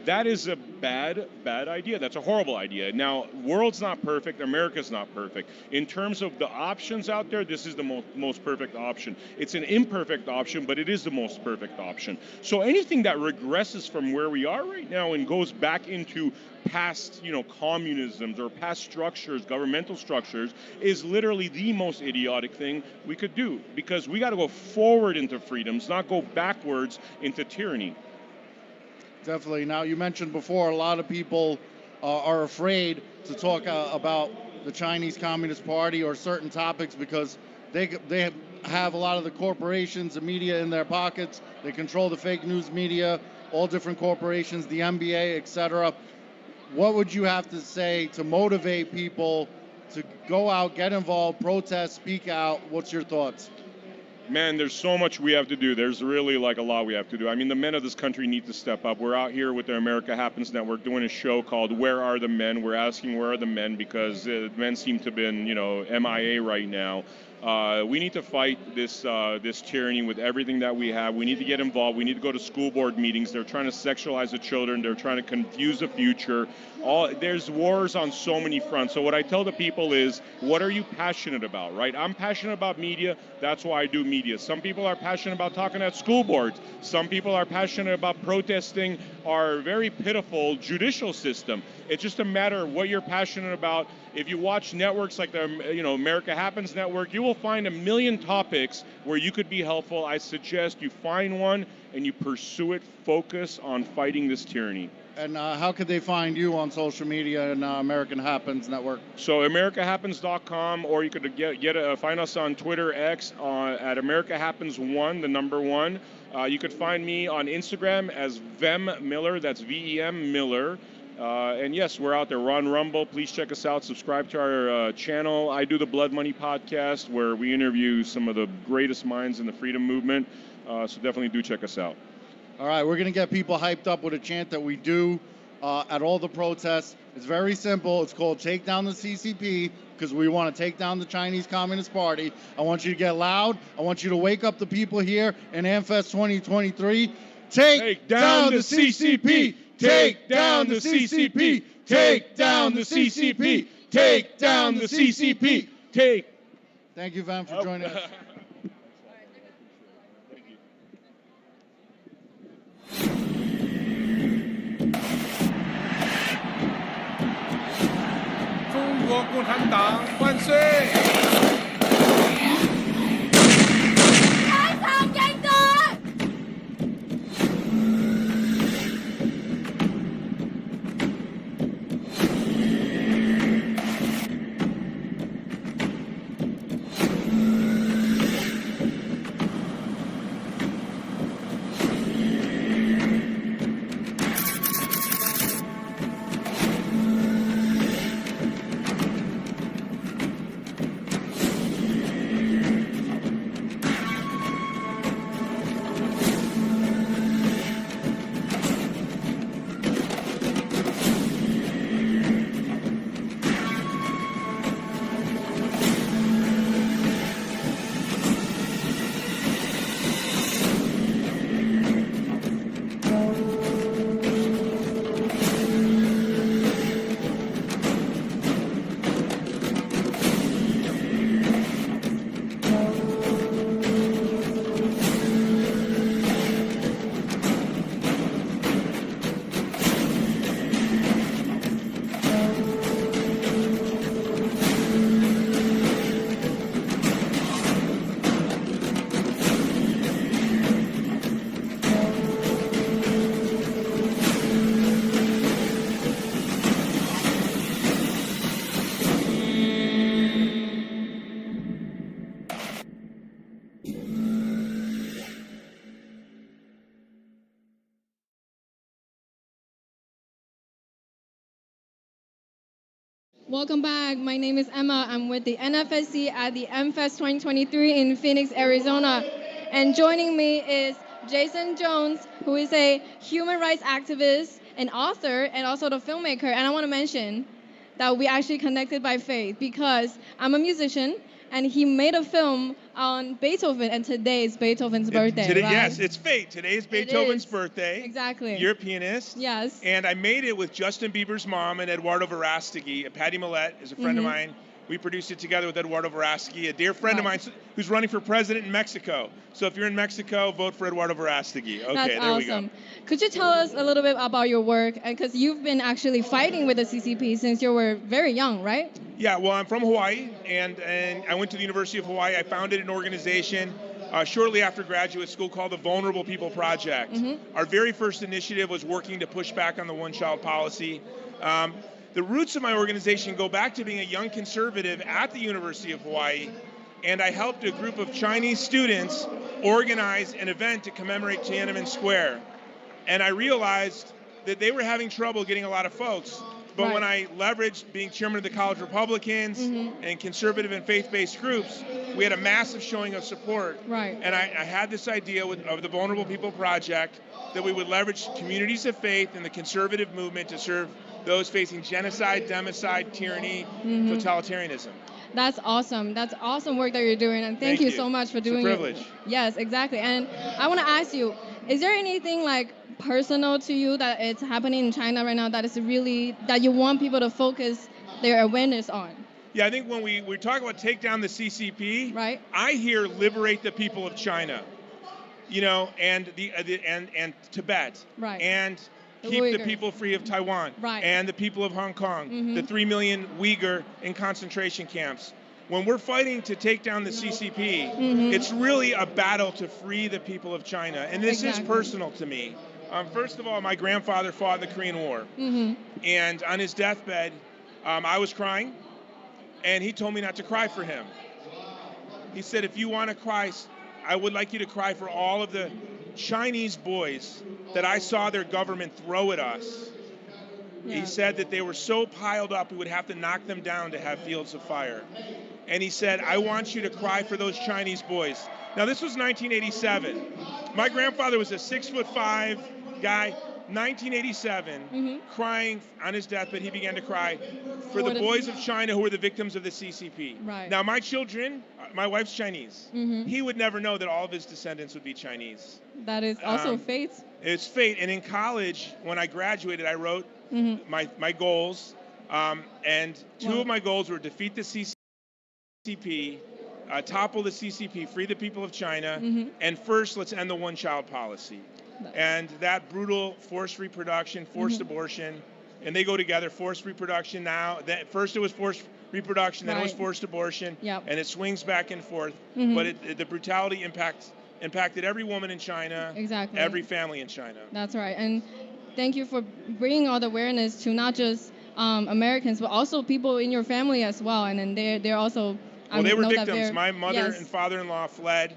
that is a bad idea. That's a horrible idea. Now, world's not perfect. America's not perfect. In terms of the options out there, this is the most perfect option. It's an imperfect option, but it is the most perfect option. So anything that regresses from where we are right now and goes back into past, communisms or past structures, governmental structures, is literally the most idiotic thing we could do, because we got to go forward into freedoms, not go backwards into tyranny. Definitely. Now, you mentioned before, a lot of people are afraid to talk about the Chinese Communist Party or certain topics because they have a lot of the corporations, the media in their pockets. They control the fake news media, all different corporations, the NBA, etc. What would you have to say to motivate people to go out, get involved, protest, speak out? What's your thoughts? Man, there's so much we have to do. There's really a lot we have to do. I mean, the men of this country need to step up. We're out here with the America Happens Network doing a show called Where Are the Men? We're asking where are the men, because men seem to have been, MIA right now. We need to fight this tyranny with everything that we have. We need to get involved. We need to go to school board meetings. They're trying to sexualize the children. They're trying to confuse the future. There's wars on so many fronts. So what I tell the people is, what are you passionate about, right? I'm passionate about media. That's why I do media. Some people are passionate about talking at school boards. Some people are passionate about protesting our very pitiful judicial system. It's just a matter of what you're passionate about. If you watch networks like the America Happens Network, you will find a million topics where you could be helpful. I suggest you find one and you pursue it. Focus on fighting this tyranny. And how could they find you on social media and American Happens Network? So AmericaHappens.com, or you could find us on Twitter X at America Happens 1, the number 1. You could find me on Instagram as Vem Miller. That's VEM Miller. And yes, we're out there. We're on Rumble. Please check us out. Subscribe to our channel. I do the Blood Money podcast, where we interview some of the greatest minds in the freedom movement. So definitely do check us out. All right, we're going to get people hyped up with a chant that we do at all the protests. It's very simple. It's called Take Down the CCP, because we want to take down the Chinese Communist Party. I want you to get loud. I want you to wake up the people here in AmFest 2023. Take down the CCP! Take down the CCP! Take down the CCP! Take down the CCP! tape. Thank you, Van, for joining us. Welcome back. My name is Emma. I'm with the NFSC at the MFest 2023 in Phoenix, Arizona. And joining me is Jason Jones, who is a human rights activist, an author, and also the filmmaker. And I want to mention that we actually connected by faith because I'm a musician and he made a film on Beethoven, and today is Beethoven's birthday, right? Yes, it's fate. Today is Beethoven's birthday. Exactly. You're a pianist. Yes. And I made it with Justin Bieber's mom and Eduardo Verastegui. Patty Millette is a friend of mine. We produced it together with Eduardo Verastegui, a dear friend of mine who's running for president in Mexico. So if you're in Mexico, vote for Eduardo Verastegui. Okay, That's there awesome. we go. Could you tell us a little bit about your work? And because you've been actually fighting with the CCP since you were very young, right? Yeah, well, I'm from Hawaii, and I went to the University of Hawaii. I founded an organization shortly after graduate school called the Vulnerable People Project. Our very first initiative was working to push back on the one-child policy. The roots of my organization go back to being a young conservative at the University of Hawaii, and I helped a group of Chinese students organize an event to commemorate Tiananmen Square. And I realized that they were having trouble getting a lot of folks. But when I leveraged being chairman of the College Republicans and conservative and faith-based groups, we had a massive showing of support. Right. And I had this idea of the Vulnerable People Project that we would leverage communities of faith and the conservative movement to serve those facing genocide, democide, tyranny, totalitarianism. That's awesome. That's awesome work that you're doing, and thank you so much for doing it. It's a privilege. Yes, exactly. And I want to ask you, is there anything like personal to you that it's happening in China right now that is really, that you want people to focus their awareness on? Yeah, I think when we talk about take down the CCP, I hear liberate the people of China, you know, and and Tibet, and keep the people free of Taiwan, and the people of Hong Kong, the 3 million Uyghur in concentration camps. When we're fighting to take down the CCP, it's really a battle to free the people of China, and this is personal to me. First of all, my grandfather fought in the Korean War, and on his deathbed, I was crying, and he told me not to cry for him. He said, if you want to cry, I would like you to cry for all of the Chinese boys that I saw their government throw at us. He said that they were so piled up, we would have to knock them down to have fields of fire. And he said, I want you to cry for those Chinese boys. Now, this was 1987. My grandfather was a 6'5" guy, 1987, crying on his deathbed. He began to cry for the boys of China who were the victims of the CCP. Now, my children, my wife's Chinese. He would never know that all of his descendants would be Chinese. That is also fate. It's fate. And in college, when I graduated, I wrote my goals. And two of my goals were defeat the CCP CCP, topple the CCP, free the people of China, Mm-hmm. and first let's end the one-child policy. And that brutal forced reproduction, forced Mm-hmm. abortion, and they go together, forced reproduction now. First it was forced reproduction, then it was Right. forced abortion, Yep. and it swings back and forth. Mhm. But the brutality impacted every woman in China, Exactly. every family in China. That's right. And thank you for bringing all the awareness to not just Americans, but also people in your family as well. And then they're also. Well, they were know that victims. they're- My mother yes. and father-in-law fled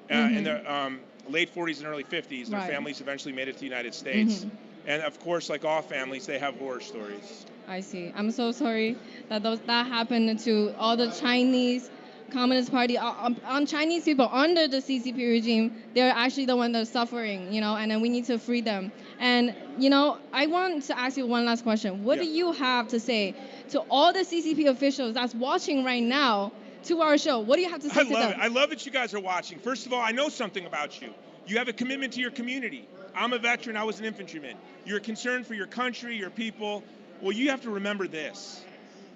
in Mhm. the late 40s and early 50s. Their Right. families eventually made it to the United States. Mhm. And of course, like all families, they have horror stories. I see. I'm so sorry that that happened to all the Chinese Communist Party, on Chinese people under the CCP regime. They're actually the one that's suffering, and then we need to free them. And, I want to ask you one last question. What do you have to say to all the CCP officials that's watching right now to our show? What do you have to say I to love them? it. I love that you guys are watching. First of all, I know something about you. You have a commitment to your community. I'm a veteran. I was an infantryman. You're concerned for your country, your people. Well, you have to remember this.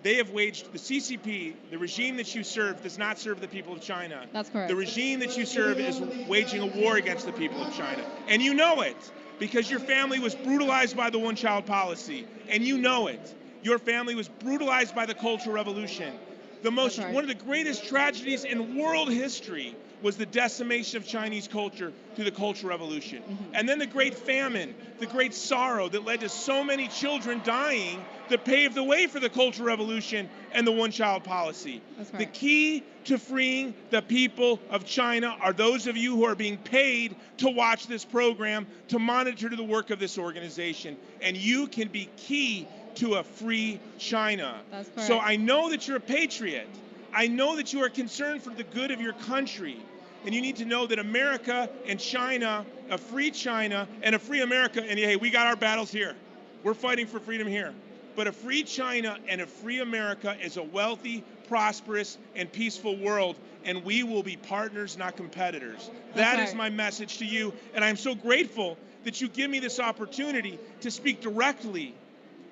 They have waged, the CCP, the regime that you serve, does not serve the people of China. That's correct. The regime that you serve is waging a war against the people of China. And you know it, because your family was brutalized by the one-child policy. And you know it. Your family was brutalized by the Cultural Revolution. One of the greatest tragedies in world history was the decimation of Chinese culture through the Cultural Revolution. And then the Great Famine, the great sorrow that led to so many children dying that paved the way for the Cultural Revolution and the one-child policy. The key to freeing the people of China are those of you who are being paid to watch this program, to monitor the work of this organization. And you can be key to a free China. That's correct. So I know that you're a patriot. I know that you are concerned for the good of your country. And you need to know that America and China, a free China and a free America, and hey, we got our battles here. We're fighting for freedom here. But a free China and a free America is a wealthy, prosperous, and peaceful world. And we will be partners, not competitors. That is my message to you. And I'm so grateful that you give me this opportunity to speak directly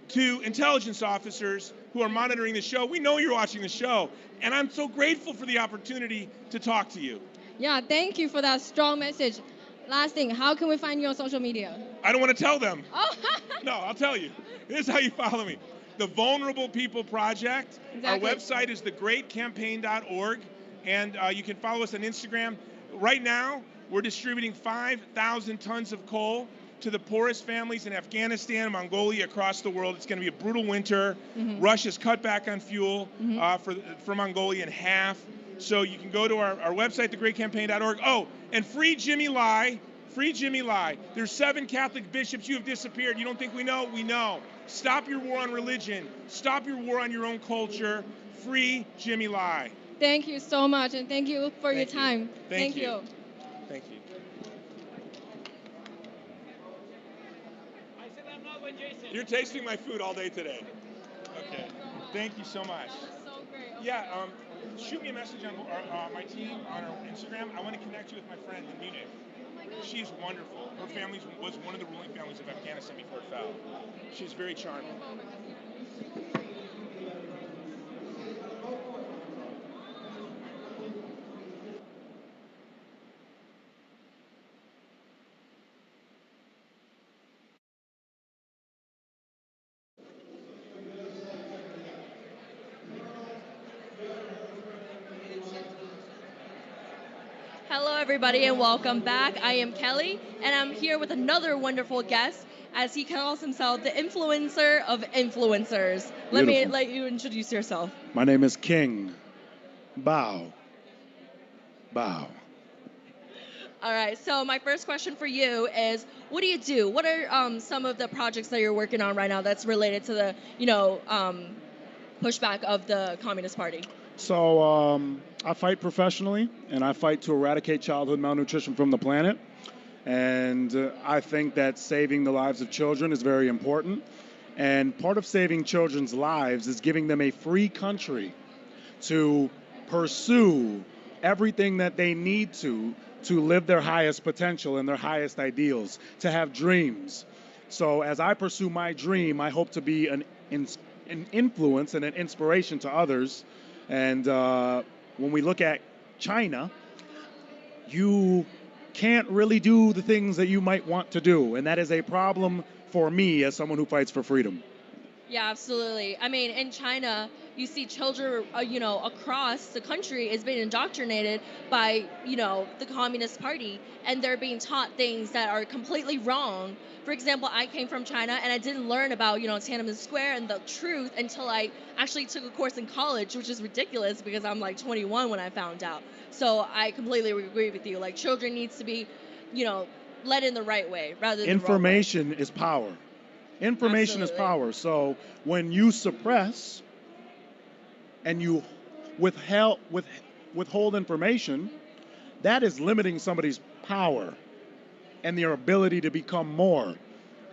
to intelligence officers who are monitoring the show. We know you're watching the show, and I'm so grateful for the opportunity to talk to you. Yeah, thank you for that strong message. Last thing, how can we find you on social media? I don't want to tell them. Oh, No, I'll tell you. This is how you follow me. The Vulnerable People Project. Exactly. Our website is thegreatcampaign.org, and you can follow us on Instagram. Right now, we're distributing 5,000 tons of coal to the poorest families in Afghanistan, Mongolia, across the world. It's going to be a brutal winter. Mhm. Russia's cut back on fuel for Mongolia in half. So you can go to our website, thegreatcampaign.org. Oh, and free Jimmy Lai. Free Jimmy Lai. There's 7 Catholic bishops. You have disappeared. You don't think we know? We know. Stop your war on religion. Stop your war on your own culture. Free Jimmy Lai. Thank you so much, and thank you for your time. Thank you. you. Thank you. You're tasting my food all day today. Okay. Thank you so much. Yeah, shoot me a message on my team on our Instagram. I want to connect you with my friend in Munich. She's wonderful. Her family was one of the ruling families of Afghanistan before it fell. She's very charming. Hello, everybody, and welcome back. I am Kelly, and I'm here with another wonderful guest, as he calls himself the influencer of influencers. Let me let you introduce yourself. My name is King. Bow. Bow. All right, so my first question for you is, what do you do? What are some of the projects that you're working on right now that's related to the, pushback of the Communist Party? So I fight professionally, and I fight to eradicate childhood malnutrition from the planet. And I think that saving the lives of children is very important. And part of saving children's lives is giving them a free country to pursue everything that they need to live their highest potential and their highest ideals, to have dreams. So as I pursue my dream, I hope to be an influence and an inspiration to others. And when we look at China, you can't really do the things that you might want to do. And that is a problem for me as someone who fights for freedom. Yeah, absolutely. I mean, in China, you see children, across the country is being indoctrinated by, the Communist Party, and they're being taught things that are completely wrong. For example, I came from China, and I didn't learn about, Tiananmen Square and the truth until I actually took a course in college, which is ridiculous because I'm like 21 when I found out. So I completely agree with you. Like, children needs to be, led in the right way rather than Information is power. Information is power. So when you suppress and you withhold information, that is limiting somebody's power and their ability to become more.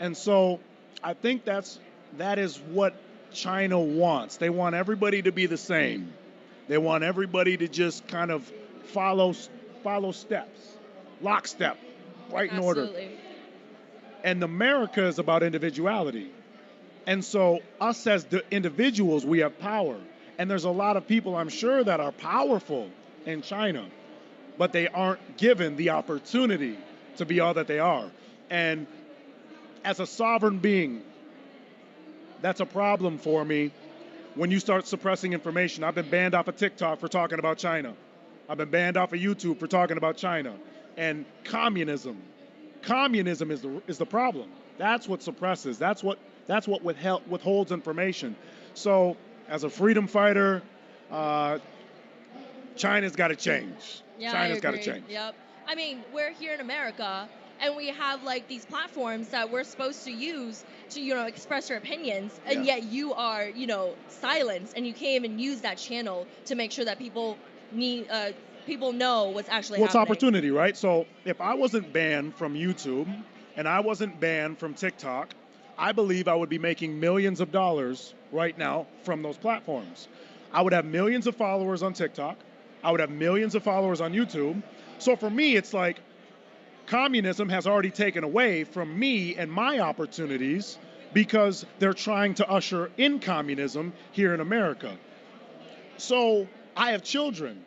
And so I think that is what China wants. They want everybody to be the same. They want everybody to just kind of follow steps, lockstep, right in order. And America is about individuality. And so us as the individuals, we have power. And there's a lot of people, I'm sure, that are powerful in China, but they aren't given the opportunity to be all that they are. And as a sovereign being, that's a problem for me when you start suppressing information. I've been banned off of TikTok for talking about China. I've been banned off of YouTube for talking about China. And communism is the problem. That's what suppresses. That's what withholds information. So as a freedom fighter, China's got to change. Yeah, China's got to change. Yep. I mean, we're here in America, and we have like these platforms that we're supposed to use to, express your opinions, and yet you are, silenced, and you can't even use that channel to make sure that people know what's actually happening. Well, it's opportunity, right? So if I wasn't banned from YouTube and I wasn't banned from TikTok, I believe I would be making millions of dollars right now from those platforms. I would have millions of followers on TikTok. I would have millions of followers on YouTube. So for me, it's like communism has already taken away from me and my opportunities because they're trying to usher in communism here in America. So I have children.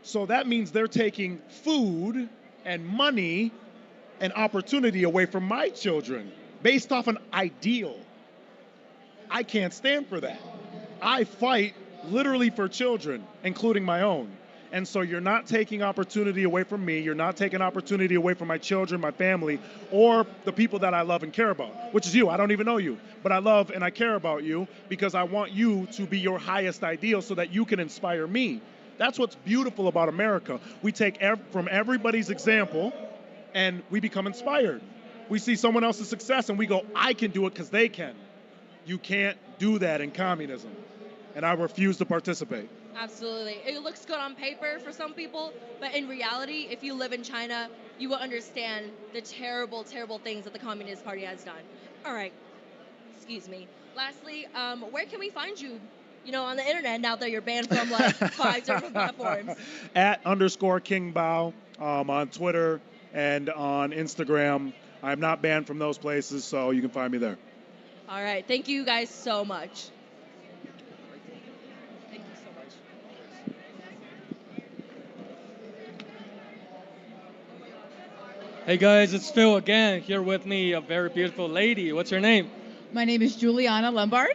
So that means they're taking food and money and opportunity away from my children based off an ideal. I can't stand for that. I fight literally for children, including my own. And so you're not taking opportunity away from me. You're not taking opportunity away from my children, my family, or the people that I love and care about, which is you. I don't even know you, but I love and I care about you because I want you to be your highest ideal so that you can inspire me. That's what's beautiful about America. We take from everybody's example and we become inspired. We see someone else's success and we go, I can do it because they can. You can't do that in communism. And I refuse to participate. Absolutely. It looks good on paper for some people, but in reality, if you live in China, you will understand the terrible, terrible things that the Communist Party has done. All right. Excuse me. Lastly, where can we find you, on the internet now that you're banned from like 5 different platforms? @_King Bao on Twitter and on Instagram. I'm not banned from those places, so you can find me there. All right. Thank you guys so much. Hey guys, it's Phil again, here with me, a very beautiful lady. What's your name? My name is Juliana Lombard.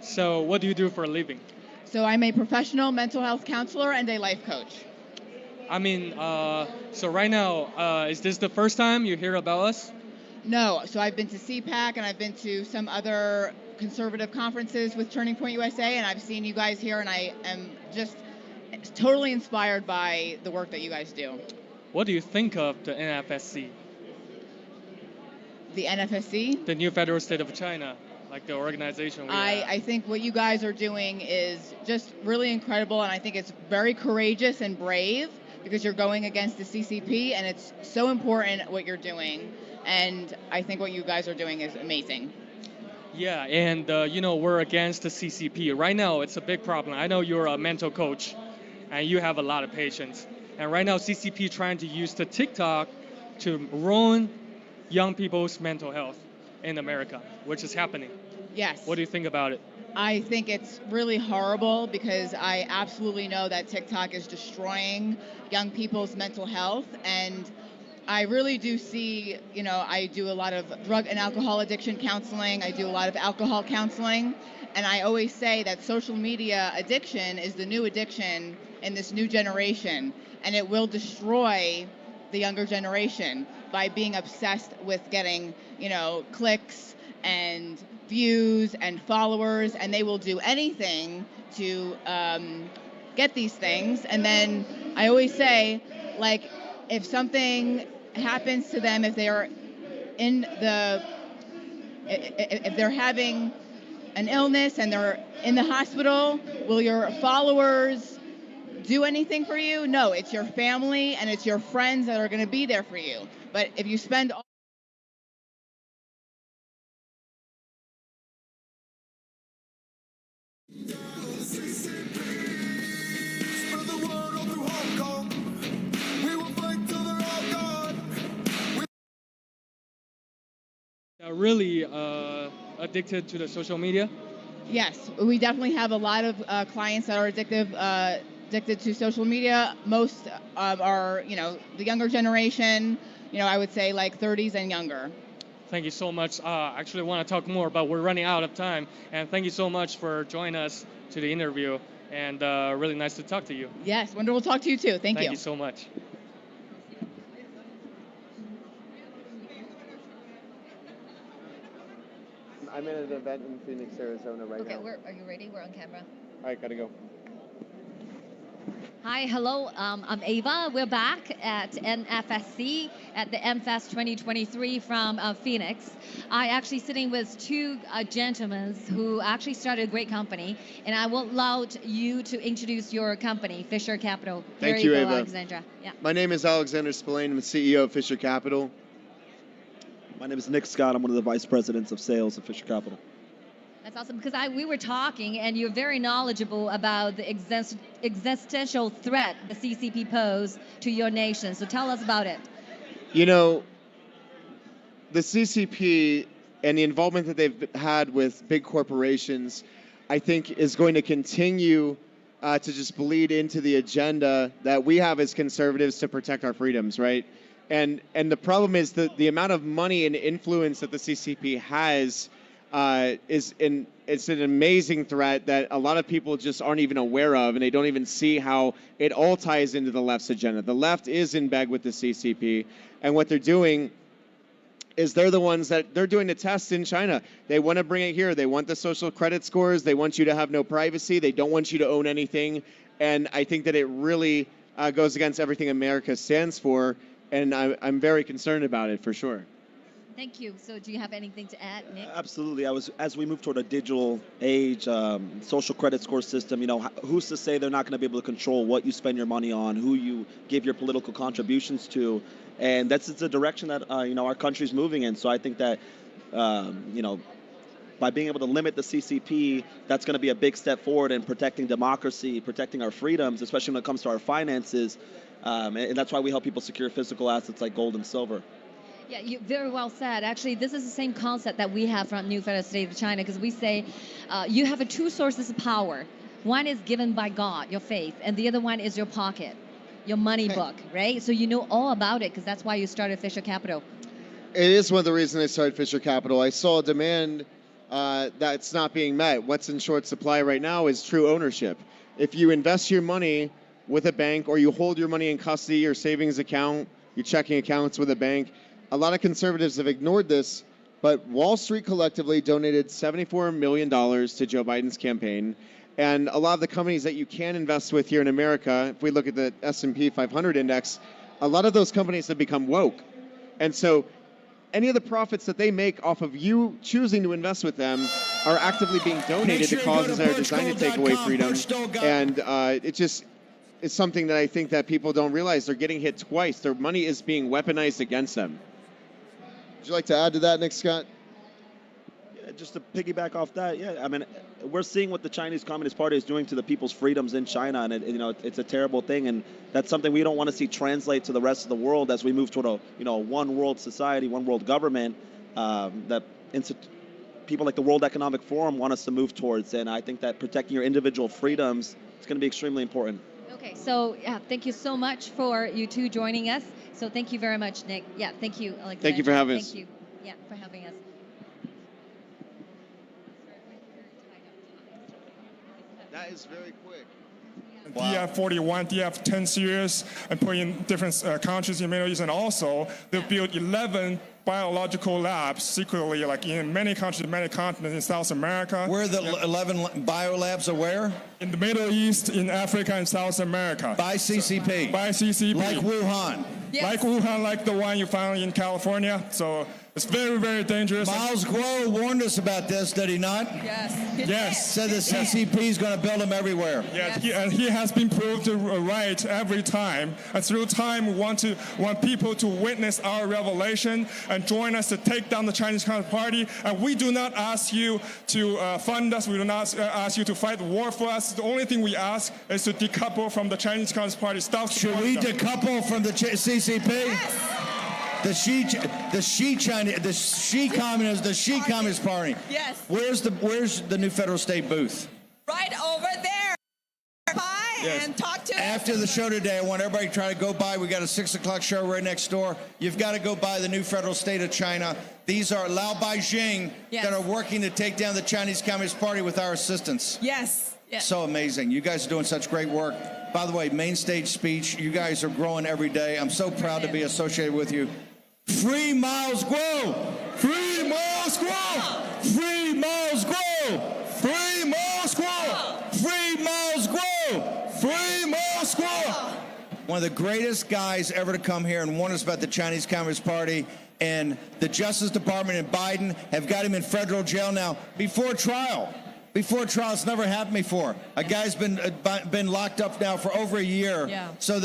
So what do you do for a living? So I'm a professional mental health counselor and a life coach. I mean, so right now, is this the first time you hear about us? No, so I've been to CPAC and I've been to some other conservative conferences with Turning Point USA, and I've seen you guys here, and I am just totally inspired by the work that you guys do. What do you think of the NFSC? The NFSC? The new federal state of China, like the organization we have. I think what you guys are doing is just really incredible, and I think it's very courageous and brave because you're going against the CCP, and it's so important what you're doing, and I think what you guys are doing is amazing. Yeah, and we're against the CCP. Right now, it's a big problem. I know you're a mental coach, and you have a lot of patients. And right now, CCP trying to use the TikTok to ruin young people's mental health in America, which is happening. Yes. What do you think about it? I think it's really horrible because I absolutely know that TikTok is destroying young people's mental health. And I really do see, I do a lot of drug and alcohol addiction counseling. I do a lot of alcohol counseling. And I always say that social media addiction is the new addiction in this new generation. And it will destroy the younger generation by being obsessed with getting, clicks and views and followers, and they will do anything to get these things. And then I always say, like, if something happens to them, if they're if they're having an illness and they're in the hospital, will your followers do anything for you? No, it's your family and it's your friends that are going to be there for you. But if you spend all really addicted to the social media? Yes, we definitely have a lot of clients that are addicted to social media. Most are, the younger generation, I would say like 30s and younger. Thank you so much. Actually, I want to talk more, but we're running out of time. And thank you so much for joining us to the interview. And really nice to talk to you. Yes, wonderful to talk to you too. Thank you. Thank you so much. I'm at an event in Phoenix, Arizona right now. Okay, are you ready? We're on camera. All right, gotta go. Hi, hello. I'm Ava. We're back at NFSC at the MFest 2023 from Phoenix. I actually sitting with two gentlemen who actually started a great company, and I would love you to introduce your company, Fisher Capital. Thank you, Ava. Alexandra. Yeah. My name is Alexander Spillane. I'm the CEO of Fisher Capital. My name is Nick Scott. I'm one of the vice presidents of sales of Fisher Capital. That's awesome, because we were talking, and you're very knowledgeable about the existential threat the CCP pose to your nation. So tell us about it. The CCP and the involvement that they've had with big corporations, I think, is going to continue to just bleed into the agenda that we have as conservatives to protect our freedoms, right? And the problem is that the amount of money and influence that the CCP has it's an amazing threat that a lot of people just aren't even aware of, and they don't even see how it all ties into the left's agenda. The left is in bed with the CCP, and what they're doing is they're the ones that they're doing the tests in China. They want to bring it here. They want the social credit scores. They want you to have no privacy. They don't want you to own anything. And I think that it really goes against everything America stands for, and I'm very concerned about it for sure. Thank you. So do you have anything to add, Nick? Absolutely. As we move toward a digital age, social credit score system, who's to say they're not going to be able to control what you spend your money on, who you give your political contributions to, and that's the direction that our country's moving in. So I think that by being able to limit the CCP, that's going to be a big step forward in protecting democracy, protecting our freedoms, especially when it comes to our finances, and that's why we help people secure physical assets like gold and silver. Yeah, you very well said. Actually, this is the same concept that we have from New Federal State of China, because we say you have two sources of power. One is given by God, your faith, and the other one is your pocket, your money book, right? So you know all about it, because that's why you started Fisher Capital. It is one of the reasons I started Fisher Capital. I saw a demand that's not being met. What's in short supply right now is true ownership. If you invest your money with a bank, or you hold your money in custody, your savings account, your checking accounts with a bank, a lot of conservatives have ignored this, but Wall Street collectively donated $74 million to Joe Biden's campaign. And a lot of the companies that you can invest with here in America, if we look at the S&P 500 index, a lot of those companies have become woke. And so any of the profits that they make off of you choosing to invest with them are actively being donated to causes that are designed to take away freedom. And it's something that I think that people don't realize. They're getting hit twice. Their money is being weaponized against them. Would you like to add to that, Nick Scott? Yeah, just to piggyback off that, yeah, I mean, we're seeing what the Chinese Communist Party is doing to the people's freedoms in China, and it's a terrible thing, and that's something we don't want to see translate to the rest of the world as we move toward a one world society, one world government that people like the World Economic Forum want us to move towards. And I think that protecting your individual freedoms is going to be extremely important. Okay, so yeah, thank you so much for you two joining us. So thank you very much, Nick. Yeah, thank you, Alexander. Thank you for having us. Thank you. Yeah, for having us. That is very quick. DF-41, DF-10 series, and put in different countries in the Middle East, and also they built 11 biological labs secretly, like in many countries, many continents in South America. Where the 11 biolabs are where? In the Middle East, in Africa, and South America. By CCP? By CCP. Like Wuhan? Yes. Like Wuhan, like the one you found in California. So it's very, very dangerous. Miles Guo warned us about this, did he not? Yes. Yes. Said the CCP is going to build them everywhere. Yes, he has been proved right every time. And through time, we want people to witness our revelation and join us to take down the Chinese Communist Party. And we do not ask you to fund us. We do not ask you to fight the war for us. The only thing we ask is to decouple from the Chinese Communist Party. Stop. Should we decouple from the CCP? Yes. The Xi Communist Party. Yes. Where's the new federal state booth? Right over there. By and talk to us. After the show today, I want everybody to try to go by. We got a 6 o'clock show right next door. You've got to go by the new federal state of China. These are Lao Beijing that are working to take down the Chinese Communist Party with our assistance. Yes. Yes. So amazing. You guys are doing such great work. By the way, main stage speech. You guys are growing every day. I'm so proud to be associated with you. Free Miles Guo! Free Miles Guo! Free Miles Guo! Free Miles Guo! Free Miles Guo! Free Miles Guo! One of the greatest guys ever to come here and warn us about the Chinese Communist Party, and the Justice Department and Biden have got him in federal jail now before trial. Before trial, it's never happened before. A guy's been locked up now for over a year. Yeah. So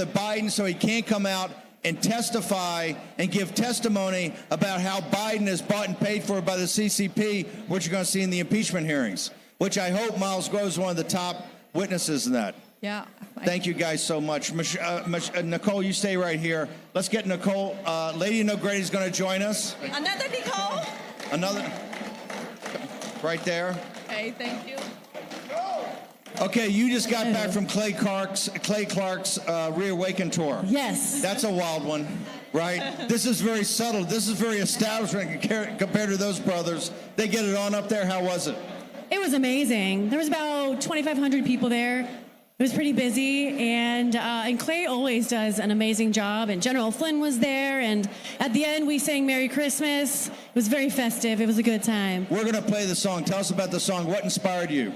he can't come out and testify and give testimony about how Biden is bought and paid for by the CCP, which you're going to see in the impeachment hearings, which I hope Miles Guo is one of the top witnesses in that. Yeah. Thank you guys so much. Nicole, you stay right here. Let's get Nicole. Lady O'Grady is going to join us. Another Nicole? Another. Right there. Hey, thank you. Okay, you just got back from Clay Clark's Reawaken tour. Yes. That's a wild one, right? This is very subtle. This is very establishment compared to those brothers. They get it on up there. How was it? It was amazing. There was about 2,500 people there. It was pretty busy, and Clay always does an amazing job, and General Flynn was there, and at the end we sang Merry Christmas. It was very festive. It was a good time. We're going to play the song. Tell us about the song. What inspired you?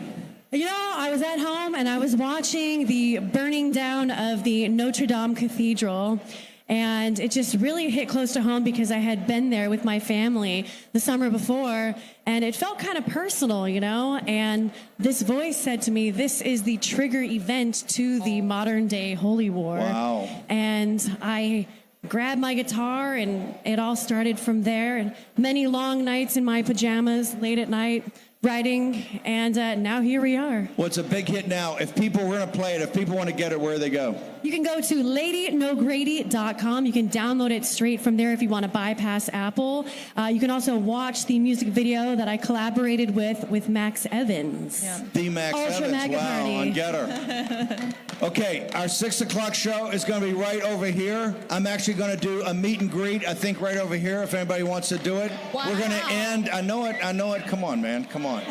You know, I was at home, and I was watching the burning down of the Notre Dame Cathedral, and it just really hit close to home because I had been there with my family the summer before, and it felt kind of personal, you know, and this voice said to me, this is the trigger event to the modern day holy war. Wow. And I grabbed my guitar, and it all started from there, and many long nights in my pajamas late at night writing, and now here we are. Well, it's a big hit now. We're going to play it. If people want to get it, where do they go? You can go to LadyNoGrady.com. You can download it straight from there if you want to bypass Apple. You can also watch the music video that I collaborated with Max Evans. Yeah. The Max Ultra Evans. Mega Wow, Party. on Getter. Okay, our 6 o'clock show is going to be right over here. I'm actually going to do a meet and greet, I think, right over here, if anybody wants to do it. Wow. We're going to end. I know it. Come on, man. Come on.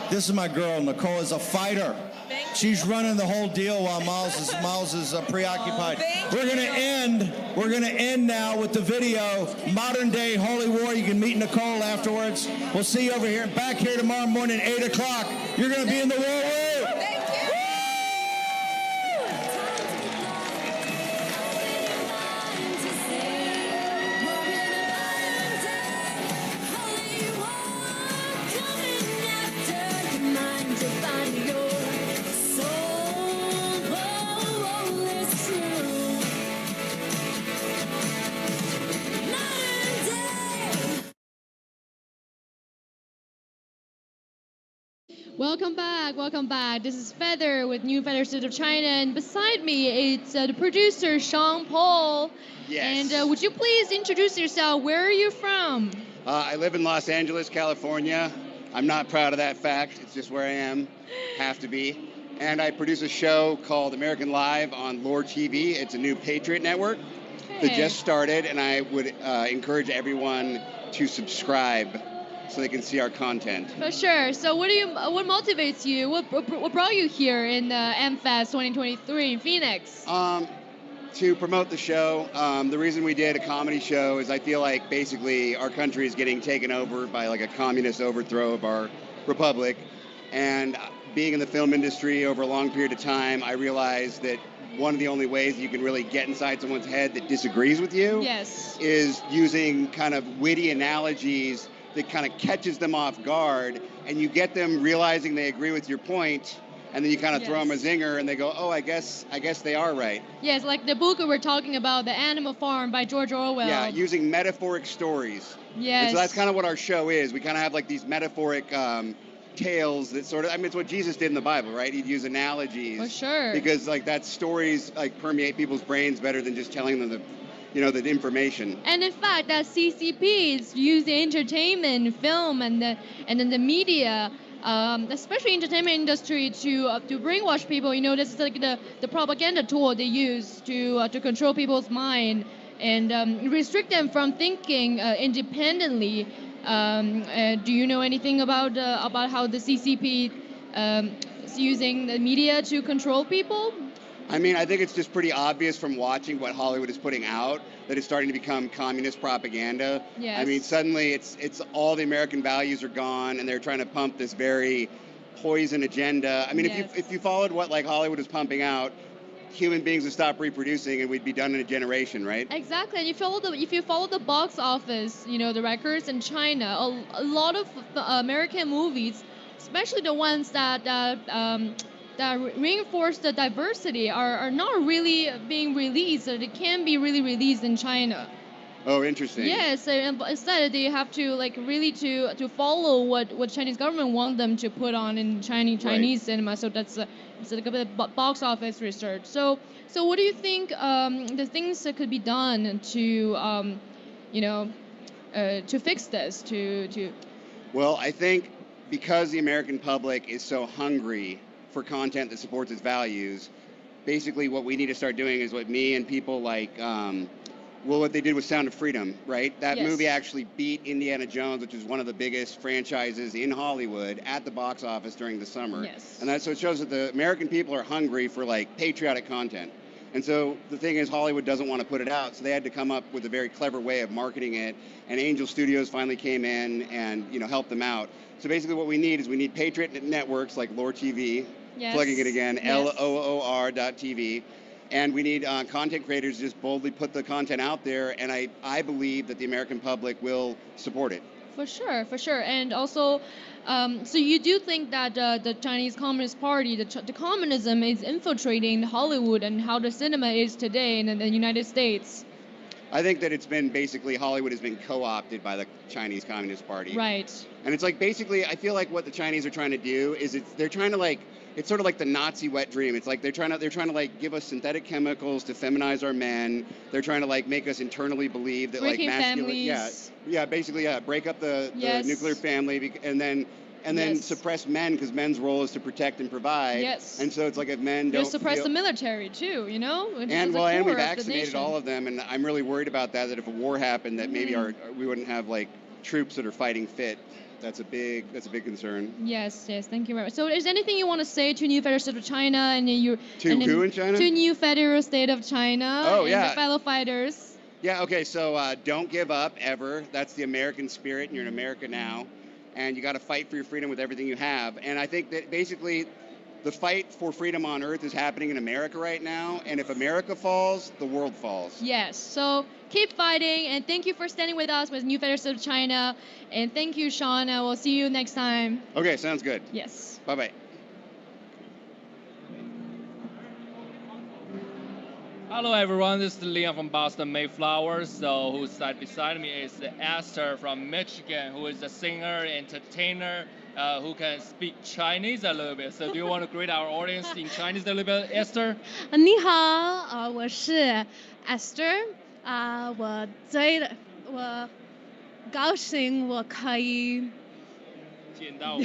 This is my girl. Nicole is a fighter. She's running the whole deal while Miles is preoccupied. We're going to end now with the video, Modern Day Holy War. You can meet Nicole afterwards. We'll see you over here, back here tomorrow morning, 8 o'clock. You're going to be in the war room. Thank you. Welcome back. This is Feather with New Feather State of China, and beside me it's the producer Sean Paul. Yes. And would you please introduce yourself? Where are you from? I live in Los Angeles, California. I'm not proud of that fact. It's just where I am, have to be. And I produce a show called American Live on Lore TV. It's a new Patriot network that just started, and I would encourage everyone to subscribe so they can see our content. For sure. So what motivates you? What brought you here in NFSC 2023 in Phoenix? To promote the show. The reason we did a comedy show is I feel like basically our country is getting taken over by like a communist overthrow of our republic. And being in the film industry over a long period of time, I realized that one of the only ways you can really get inside someone's head that disagrees with you is using kind of witty analogies that kind of catches them off guard, and you get them realizing they agree with your point, and then you kind of throw them a zinger, and they go, oh, I guess they are right. Yes, like the book we were talking about, The Animal Farm by George Orwell. Yeah, using metaphoric stories. Yes. And so that's kind of what our show is. We kind of have like these metaphoric tales that sort of, I mean, it's what Jesus did in the Bible, right? He'd use analogies. For sure. Because like that stories like permeate people's brains better than just telling them the information. And in fact, that CCPs use the entertainment, film, and then the media, especially entertainment industry, to brainwash people. You know, this is like the propaganda tool they use to control people's mind and restrict them from thinking independently. Do you know anything about how the CCP is using the media to control people? I mean, I think it's just pretty obvious from watching what Hollywood is putting out that it's starting to become communist propaganda. Yes. I mean, suddenly it's all the American values are gone, and they're trying to pump this very poison agenda. I mean, if you followed what like Hollywood is pumping out, human beings would stop reproducing and we'd be done in a generation, right? Exactly. And if you follow the box office, you know, the records in China, a lot of American movies, especially the ones that reinforce the diversity, are not really being released, or they can't be really released in China. Oh, interesting. Yes, instead they have to like really to follow what Chinese government want them to put on in Chinese cinema. So that's it's like a bit of box office research. So what do you think the things that could be done to to fix this? Well, I think because the American public is so hungry for content that supports its values, basically what we need to start doing is what me and people like what they did with Sound of Freedom, right? That movie actually beat Indiana Jones, which is one of the biggest franchises in Hollywood, at the box office during the summer. Yes. And so it shows that the American people are hungry for like patriotic content. And so the thing is, Hollywood doesn't want to put it out, so they had to come up with a very clever way of marketing it. And Angel Studios finally came in and helped them out. So basically, what we need is patriot networks like Lore TV, plugging it again, LOOR.TV. And we need content creators to just boldly put the content out there, and I believe that the American public will support it. For sure. And also, so you do think that the Chinese Communist Party, the communism is infiltrating Hollywood and how the cinema is today in the United States? I think that it's been basically Hollywood has been co-opted by the Chinese Communist Party. Right. And it's like basically, I feel like what the Chinese are trying to do is they're trying to like, it's sort of like the Nazi wet dream. It's like they're trying to like give us synthetic chemicals to feminize our men. They're trying to like make us internally believe that breaking like masculine, families. basically break up the nuclear family and then suppress men because men's role is to protect and provide. Yes. And so it's like if men don't suppress the military too, you know. And we vaccinated all of them, and I'm really worried about that. That if a war happened, that maybe we wouldn't have like troops that are fighting fit. That's a big concern. Yes. Thank you very much. So, is there anything you want to say to new federal state of China and who in China? To new federal state of China. Oh, and the fellow fighters. Yeah. Okay. So don't give up ever. That's the American spirit, and you're in America now, and you got to fight for your freedom with everything you have. And I think that basically, the fight for freedom on Earth is happening in America right now. And if America falls, the world falls. Yes. So keep fighting, and thank you for standing with us with New Federal State of China. And thank you, Sean. We'll see you next time. Okay, sounds good. Yes. Bye-bye. Hello, everyone. This is Leon from Boston Mayflower. So who's beside me is Esther from Michigan, who is a singer, entertainer, who can speak Chinese a little bit. So do you want to greet our audience in Chinese a little bit, Esther? 你好，我是 Esther，我高兴我可以见到我。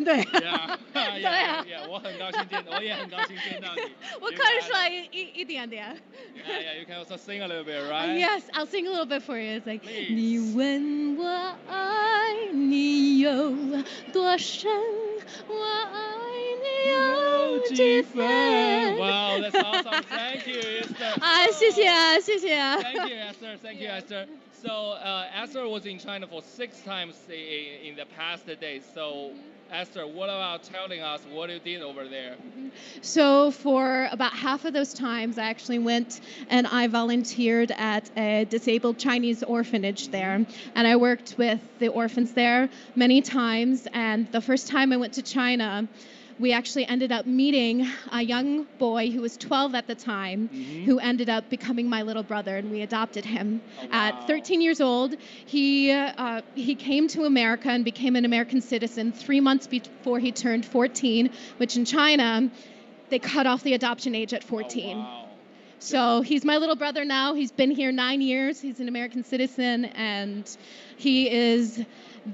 对Yeah, 我很高兴见，我也很高兴见到你。我看出来一点点。Yeah, you can also sing a little bit, right? Yes, I'll sing a little bit for you. It's like, Please. 你问我爱你有多深，我爱你有几分。Wow, that's awesome. Thank you, Esther. 谢谢。Thank you, Esther. Thank you, Esther. So Esther was in China for 6 times in the past days. So Esther, what about telling us what you did over there? So for about half of those times, I actually went and I volunteered at a disabled Chinese orphanage there. And I worked with the orphans there many times. And the first time I went to China, we actually ended up meeting a young boy who was 12 at the time, who ended up becoming my little brother, and we adopted him. At 13 years old, he came to America and became an American citizen 3 months before he turned 14, which in China, they cut off the adoption age at 14. Oh, wow. So he's my little brother now. He's been here 9 years. He's an American citizen, and he is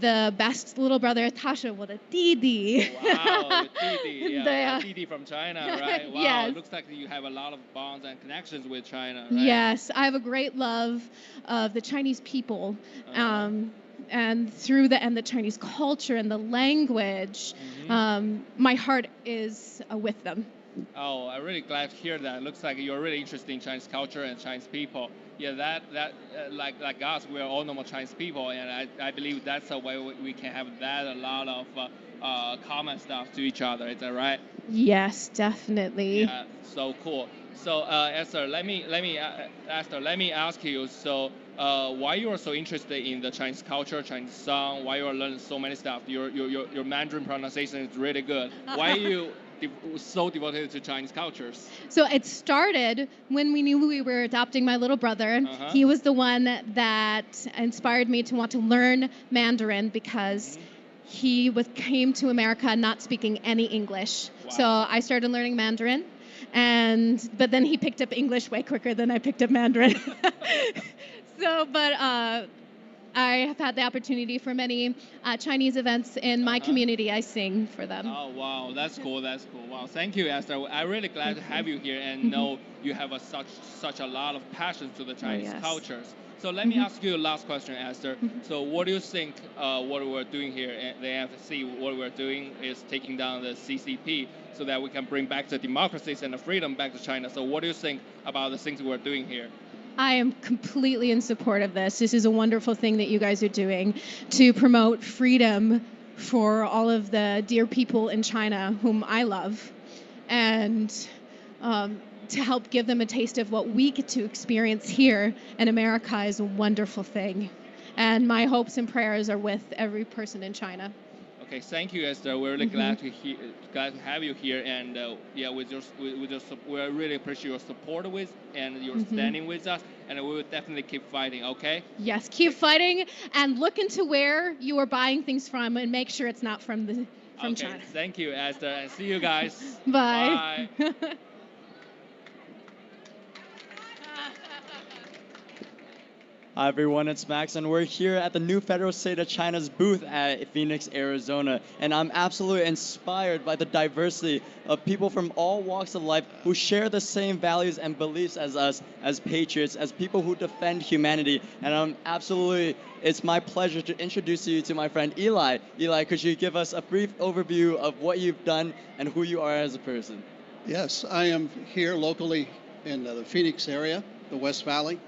the best little brother. 他是我的弟弟. Wow, Didi. Yeah. Didi from China, right? Wow, Yes. It looks like you have a lot of bonds and connections with China, right? Yes, I have a great love of the Chinese people, and through the Chinese culture and the language. My heart is with them. Oh, I'm really glad to hear that. It looks like you're really interested in Chinese culture and Chinese people. Yeah, that like us, we're all normal Chinese people, and I believe that's a way we can have a lot of common stuff to each other. Is that right? Yes, definitely. Yeah, so cool. So Esther, let me ask you. So why you are so interested in the Chinese culture, Chinese song? Why you are learning so many stuff? Your Mandarin pronunciation is really good. Why are you so devoted to Chinese cultures? So it started when we knew we were adopting my little brother. He was the one that inspired me to want to learn Mandarin because he came to America not speaking any English. Wow. So I started learning Mandarin, but then he picked up English way quicker than I picked up Mandarin. I have had the opportunity for many Chinese events in my community. I sing for them. Oh, wow. That's cool. That's cool. Wow. Thank you, Esther. I'm really glad to have you here and know you have such a lot of passion to the Chinese cultures. So let me ask you the last question, Esther. So what do you think what we're doing here at the NFSC, what we're doing is taking down the CCP so that we can bring back the democracies and the freedom back to China. So what do you think about the things we're doing here? I am completely in support of this. This is a wonderful thing that you guys are doing to promote freedom for all of the dear people in China whom I love, and to help give them a taste of what we get to experience here in America is a wonderful thing. And my hopes and prayers are with every person in China. Okay, thank you, Esther. We're really glad to have you here, and we really appreciate your support and your standing with us, and we will definitely keep fighting. Okay? Yes, keep fighting and look into where you are buying things from, and make sure it's not from China. Thank you, Esther, and see you guys. Bye. Bye. Hi everyone, it's Max, and we're here at the new Federal State of China's booth at Phoenix, Arizona. And I'm absolutely inspired by the diversity of people from all walks of life who share the same values and beliefs as us, as patriots, as people who defend humanity. And it's my pleasure to introduce you to my friend Eli. Eli, could you give us a brief overview of what you've done and who you are as a person? Yes, I am here locally in the Phoenix area, the West Valley.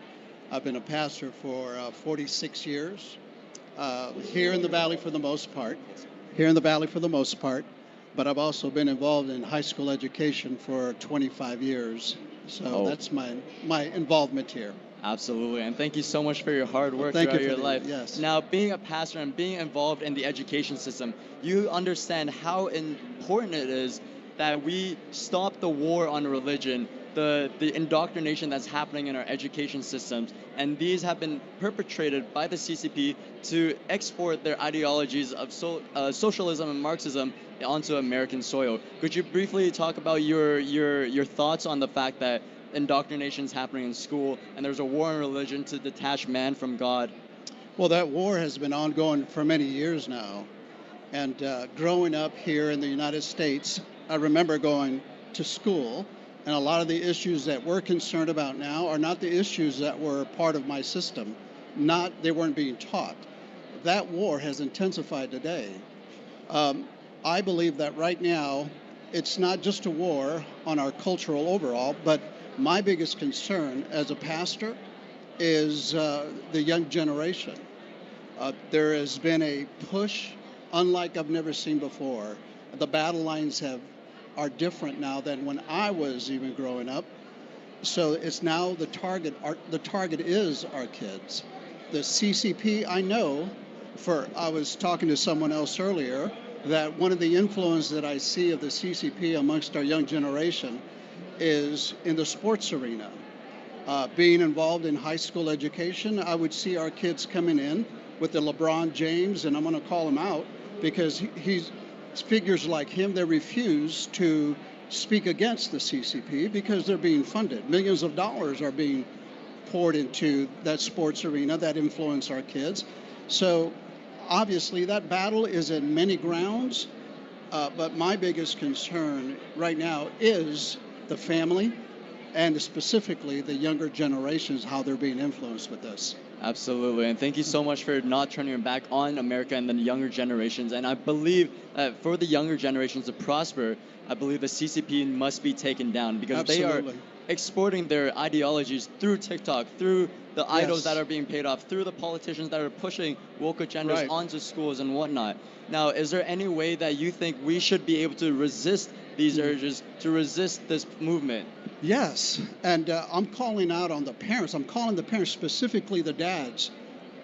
I've been a pastor for 46 years, here in the Valley for the most part, but I've also been involved in high school education for 25 years. So that's my involvement here. Absolutely, and thank you so much for your hard work throughout your life. Yes. Now, being a pastor and being involved in the education system, you understand how important it is that we stop the war on religion, the indoctrination that's happening in our education systems, and these have been perpetrated by the CCP to export their ideologies of socialism and Marxism onto American soil. Could you briefly talk about your thoughts on the fact that indoctrination is happening in school and there's a war on religion to detach man from God? Well, that war has been ongoing for many years now. And growing up here in the United States, I remember going to school, and a lot of the issues that we're concerned about now are not the issues that were part of my system. They weren't being taught. That war has intensified today. I believe that right now, it's not just a war on our cultural overall, but my biggest concern as a pastor is the young generation. There has been a push unlike I've never seen before. The battle lines are different now than when I was even growing up. So it's now the target is our kids. The CCP, I know, I was talking to someone else earlier, that one of the influence that I see of the CCP amongst our young generation is in the sports arena. Being involved in high school education, I would see our kids coming in with the LeBron James, and I'm going to call him out because he's figures like him, they refuse to speak against the CCP because they're being funded. Millions of dollars are being poured into that sports arena that influence our kids. So obviously that battle is in many grounds, but my biggest concern right now is the family and specifically the younger generations, how they're being influenced with this. Absolutely, and thank you so much for not turning your back on America and the younger generations. And I believe that for the younger generations to prosper, I believe the CCP must be taken down because they are exporting their ideologies through TikTok, through the idols that are being paid off, through the politicians that are pushing woke agendas onto schools and whatnot. Now, is there any way that you think we should be able to resist these urges, to resist this movement? Yes, and I'm calling out on the parents. I'm calling the parents, specifically the dads.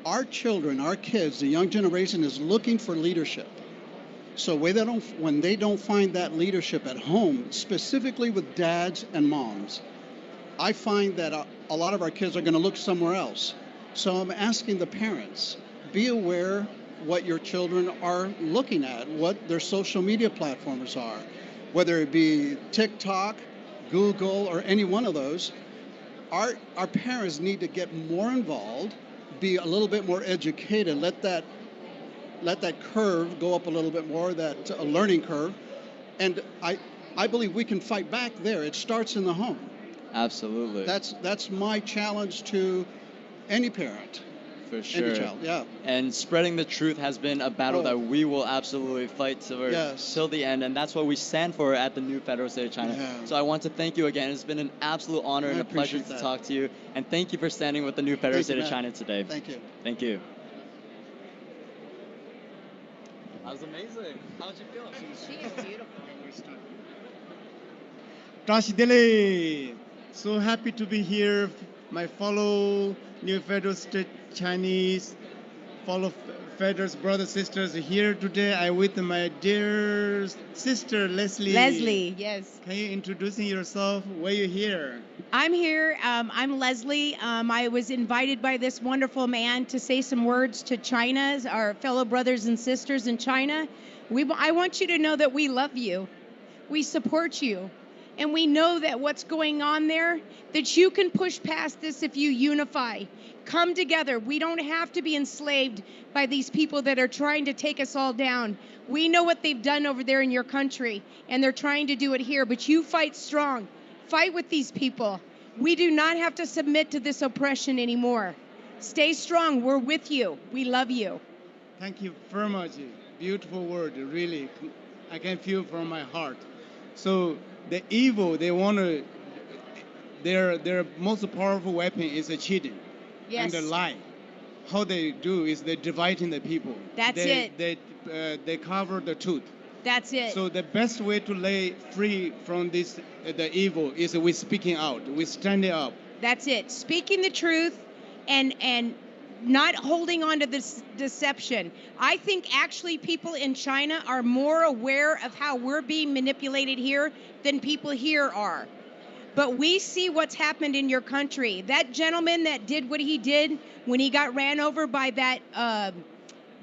Our children, our kids, the young generation is looking for leadership. So when they don't find that leadership at home, specifically with dads and moms, I find that a lot of our kids are going to look somewhere else. So I'm asking the parents, be aware what your children are looking at, what their social media platforms are, whether it be TikTok, Google, or any one of those. Our parents need to get more involved, be a little bit more educated, let that curve go up a little bit more, that learning curve. And I believe we can fight back there. It starts in the home. Absolutely. That's my challenge to any parent. For sure. Any child, yeah. And spreading the truth has been a battle that we will absolutely fight till the end, and that's what we stand for at the new Federal State of China. Yeah. So I want to thank you again. It's been an absolute honor and a pleasure to talk to you, and thank you for standing with the new Federal State of China today. Thank you. Thank you. That was amazing. How'd you feel? She is beautiful. Dashidele, so happy to be here. My fellow New Federal State Chinese, fellow Federal brothers, sisters here today. I'm with my dear sister, Leslie. Leslie, yes. Can you introduce yourself? Why you here? I'm here. I'm Leslie. I was invited by this wonderful man to say some words to China, our fellow brothers and sisters in China. I want you to know that we love you. We support you. And we know that what's going on there, that you can push past this if you unify. Come together. We don't have to be enslaved by these people that are trying to take us all down. We know what they've done over there in your country, and they're trying to do it here. But you fight strong. Fight with these people. We do not have to submit to this oppression anymore. Stay strong. We're with you. We love you. Thank you very much. Beautiful word. Really, I can feel from my heart. So the evil, they want to, their most powerful weapon is a cheating and a lie. How they do is they're dividing the people. That's it. They cover the truth. That's it. So the best way to lay free from this, the evil, is with speaking out, with standing up. That's it. Speaking the truth and not holding on to this deception. I think actually people in China are more aware of how we're being manipulated here than people here are. But we see what's happened in your country. That gentleman that did what he did when he got ran over by that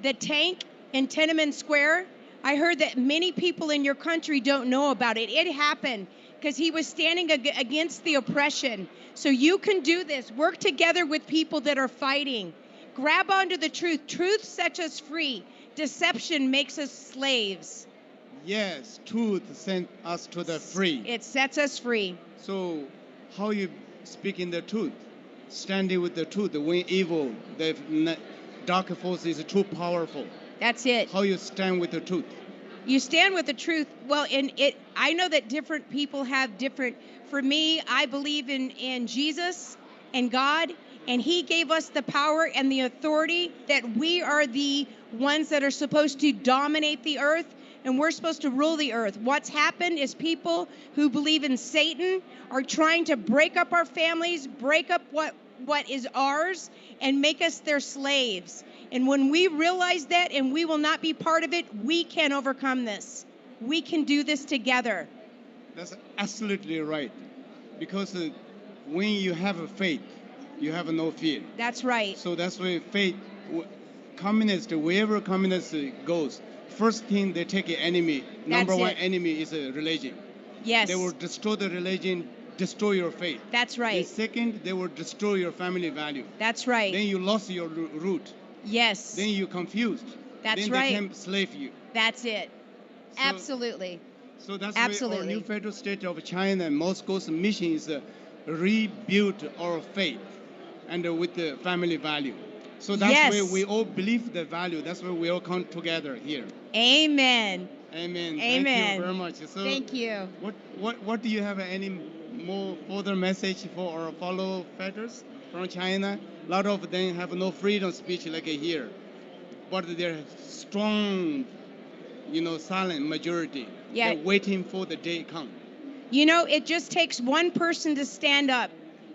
the tank in Tiananmen Square, I heard that many people in your country don't know about it. It happened because he was standing against the oppression. So you can do this. Work together with people that are fighting. Grab onto the truth. Truth sets us free. deception makes us slaves. Yes, truth sent us to the free. It sets us free. So, how you speaking the truth, standing with the truth, when evil, the dark force is too powerful. That's it. How you stand with the truth. You stand with the truth. Well, I know that different people have different. For me, I believe in Jesus and God, and He gave us the power and the authority that we are the ones that are supposed to dominate the earth, and we're supposed to rule the earth. What's happened is people who believe in Satan are trying to break up our families, break up what is ours, and make us their slaves. And when we realize that and we will not be part of it, we can overcome this. We can do this together. That's absolutely right. Because when you have a faith, you have no fear. That's right. So that's why faith, wherever communist goes, first thing they take an enemy. Number one enemy is a religion. Yes. They will destroy the religion, destroy your faith. That's right. And second, they will destroy your family value. That's right. Then you lost your root. Yes. Then you're confused. That's then right. They can slave you. That's it. So, absolutely. So that's absolutely. why our new federal state of China and Moscow's mission is rebuild our faith and with the family value. So that's where we all believe the value. That's where we all come together here. Amen. Amen. Amen. Thank you very much. So thank you. What do you have any more further message for our fellow fighters from China? A lot of them have no freedom of speech like here, but they're strong, silent majority. Yeah. They're waiting for the day come. It just takes one person to stand up.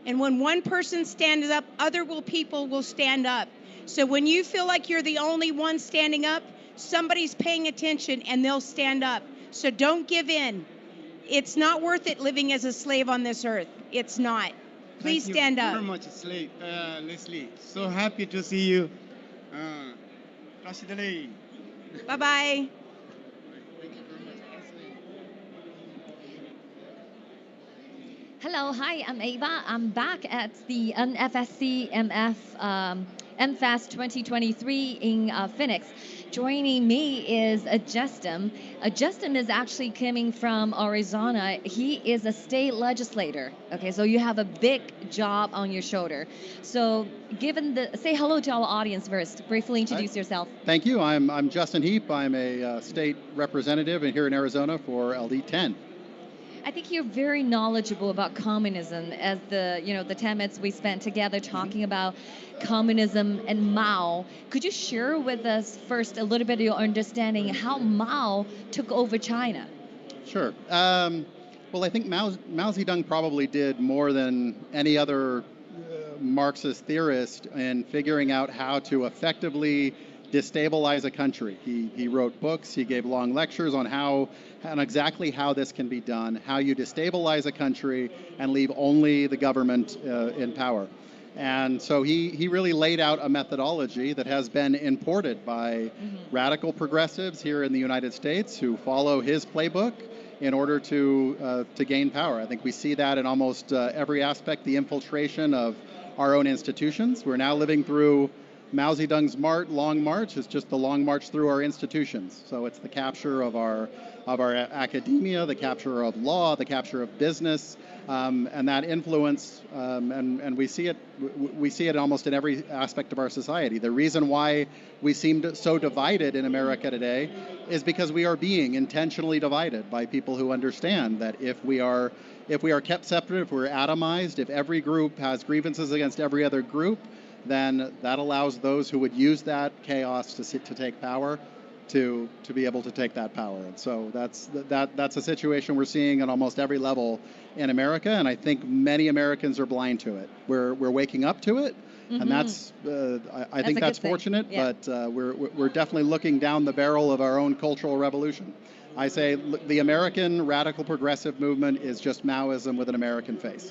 And when one person stands up, other people will stand up. So when you feel like you're the only one standing up, somebody's paying attention and they'll stand up. So don't give in. It's not worth it living as a slave on this earth. It's not. Please stand up. Thank you very much, Leslie. So happy to see you. Bye-bye. Hello, hi, I'm Ava. I'm back at the NFSC MFest 2023 in Phoenix. Joining me is Justin. Justin is actually coming from Arizona. He is a state legislator. Okay, so you have a big job on your shoulder. So say hello to our audience first. Briefly introduce yourself. Thank you. I'm Justin Heap. I'm a state representative here in Arizona for LD10. I think you're very knowledgeable about communism, as the 10 minutes we spent together talking about communism and Mao. Could you share with us first a little bit of your understanding how Mao took over China? Sure. Well, I think Mao Zedong probably did more than any other Marxist theorist in figuring out how to effectively destabilize a country. He wrote books, he gave long lectures on exactly how this can be done, how you destabilize a country and leave only the government in power. And so he really laid out a methodology that has been imported by radical progressives here in the United States who follow his playbook in order to gain power. I think we see that in almost every aspect, the infiltration of our own institutions. We're now living through Mao Zedong's long march is just the long march through our institutions. So it's the capture of our academia, the capture of law, the capture of business, and that influence. And we see it almost in every aspect of our society. The reason why we seem so divided in America today is because we are being intentionally divided by people who understand that if we are kept separate, if we're atomized, if every group has grievances against every other group, then that allows those who would use that chaos to take power to be able to take that power. And so that's a situation we're seeing at almost every level in America, and I think many Americans are blind to it. We're waking up to it, and that's I think that's fortunate. Yeah. But we're definitely looking down the barrel of our own cultural revolution. I say the American radical progressive movement is just Maoism with an American face.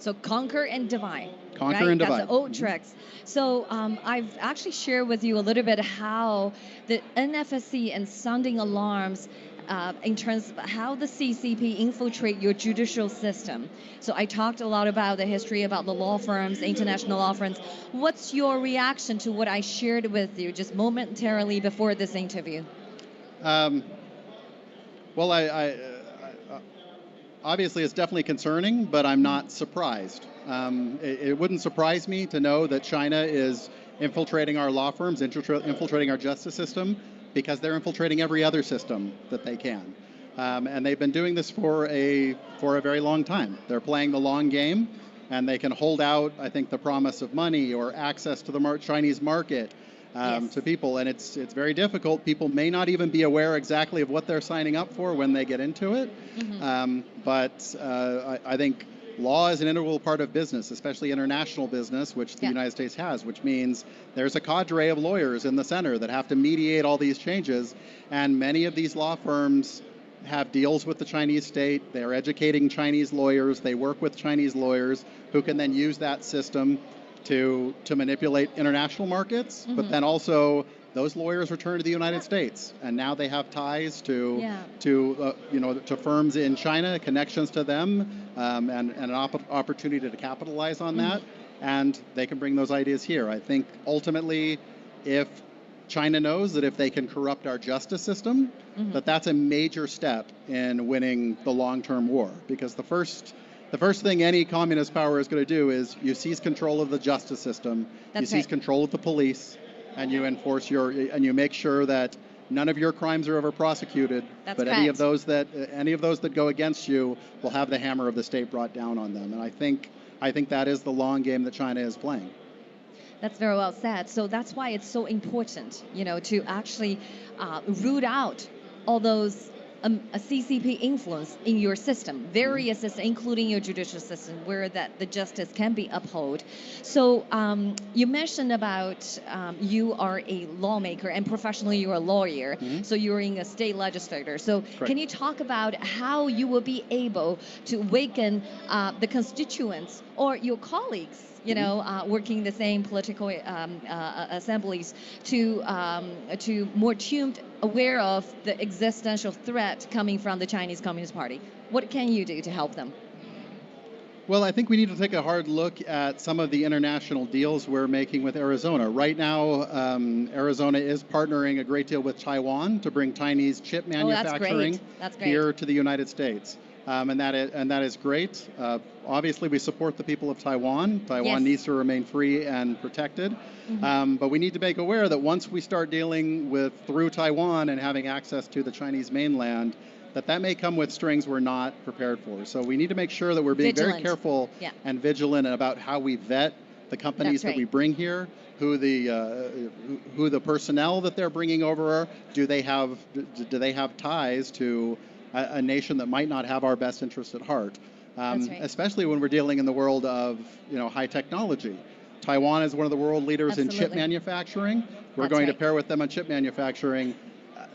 So conquer and divide. Conquer and divide. That's the old tricks. So I've actually shared with you a little bit how the NFSC and sounding alarms in terms of how the CCP infiltrate your judicial system. So I talked a lot about the history, about the law firms, international law firms. What's your reaction to what I shared with you just momentarily before this interview? Well, obviously it's definitely concerning, but I'm not surprised. It wouldn't surprise me to know that China is infiltrating our law firms, infiltrating our justice system, because they're infiltrating every other system that they can. And they've been doing this for a very long time. They're playing the long game, and they can hold out, I think, the promise of money or access to the Chinese market to people. And it's very difficult. People may not even be aware exactly of what they're signing up for when they get into it. But I think law is an integral part of business, especially international business, which the United States has, which means there's a cadre of lawyers in the center that have to mediate all these changes. And many of these law firms have deals with the Chinese state. They're educating Chinese lawyers. They work with Chinese lawyers who can then use that system to manipulate international markets. But then also those lawyers return to the United States, and now they have ties to firms in China, connections to them, and an opportunity to capitalize on that, and they can bring those ideas here. I think ultimately, if China knows that if they can corrupt our justice system, that's a major step in winning the long-term war, because the first thing any communist power is going to do is you seize control of the justice system, you seize control of the police, and you enforce and you make sure that none of your crimes are ever prosecuted. But any of those that go against you will have the hammer of the state brought down on them. And I think that is the long game that China is playing. That's very well said. So that's why it's so important, to actually root out all those a CCP influence in your system, various systems, including your judicial system, where the justice can be upheld. So you mentioned about you are a lawmaker and professionally you're a lawyer. So you're in a state legislator. So can you talk about how you will be able to awaken the constituents or your colleagues, working the same political assemblies to more tuned, aware of the existential threat coming from the Chinese Communist Party? What can you do to help them? Well, I think we need to take a hard look at some of the international deals we're making with Arizona. Right now, Arizona is partnering a great deal with Taiwan to bring Chinese chip manufacturing here to the United States. And that is great. Obviously, we support the people of Taiwan. Taiwan needs to remain free and protected. But we need to make aware that once we start dealing through Taiwan and having access to the Chinese mainland, that may come with strings we're not prepared for. So we need to make sure that we're being very careful and vigilant about how we vet the companies that we bring here, who the personnel that they're bringing over are. Do they have ties to a nation that might not have our best interest at heart, especially when we're dealing in the world of high technology. Taiwan is one of the world leaders in chip manufacturing. We're going to pair with them on chip manufacturing.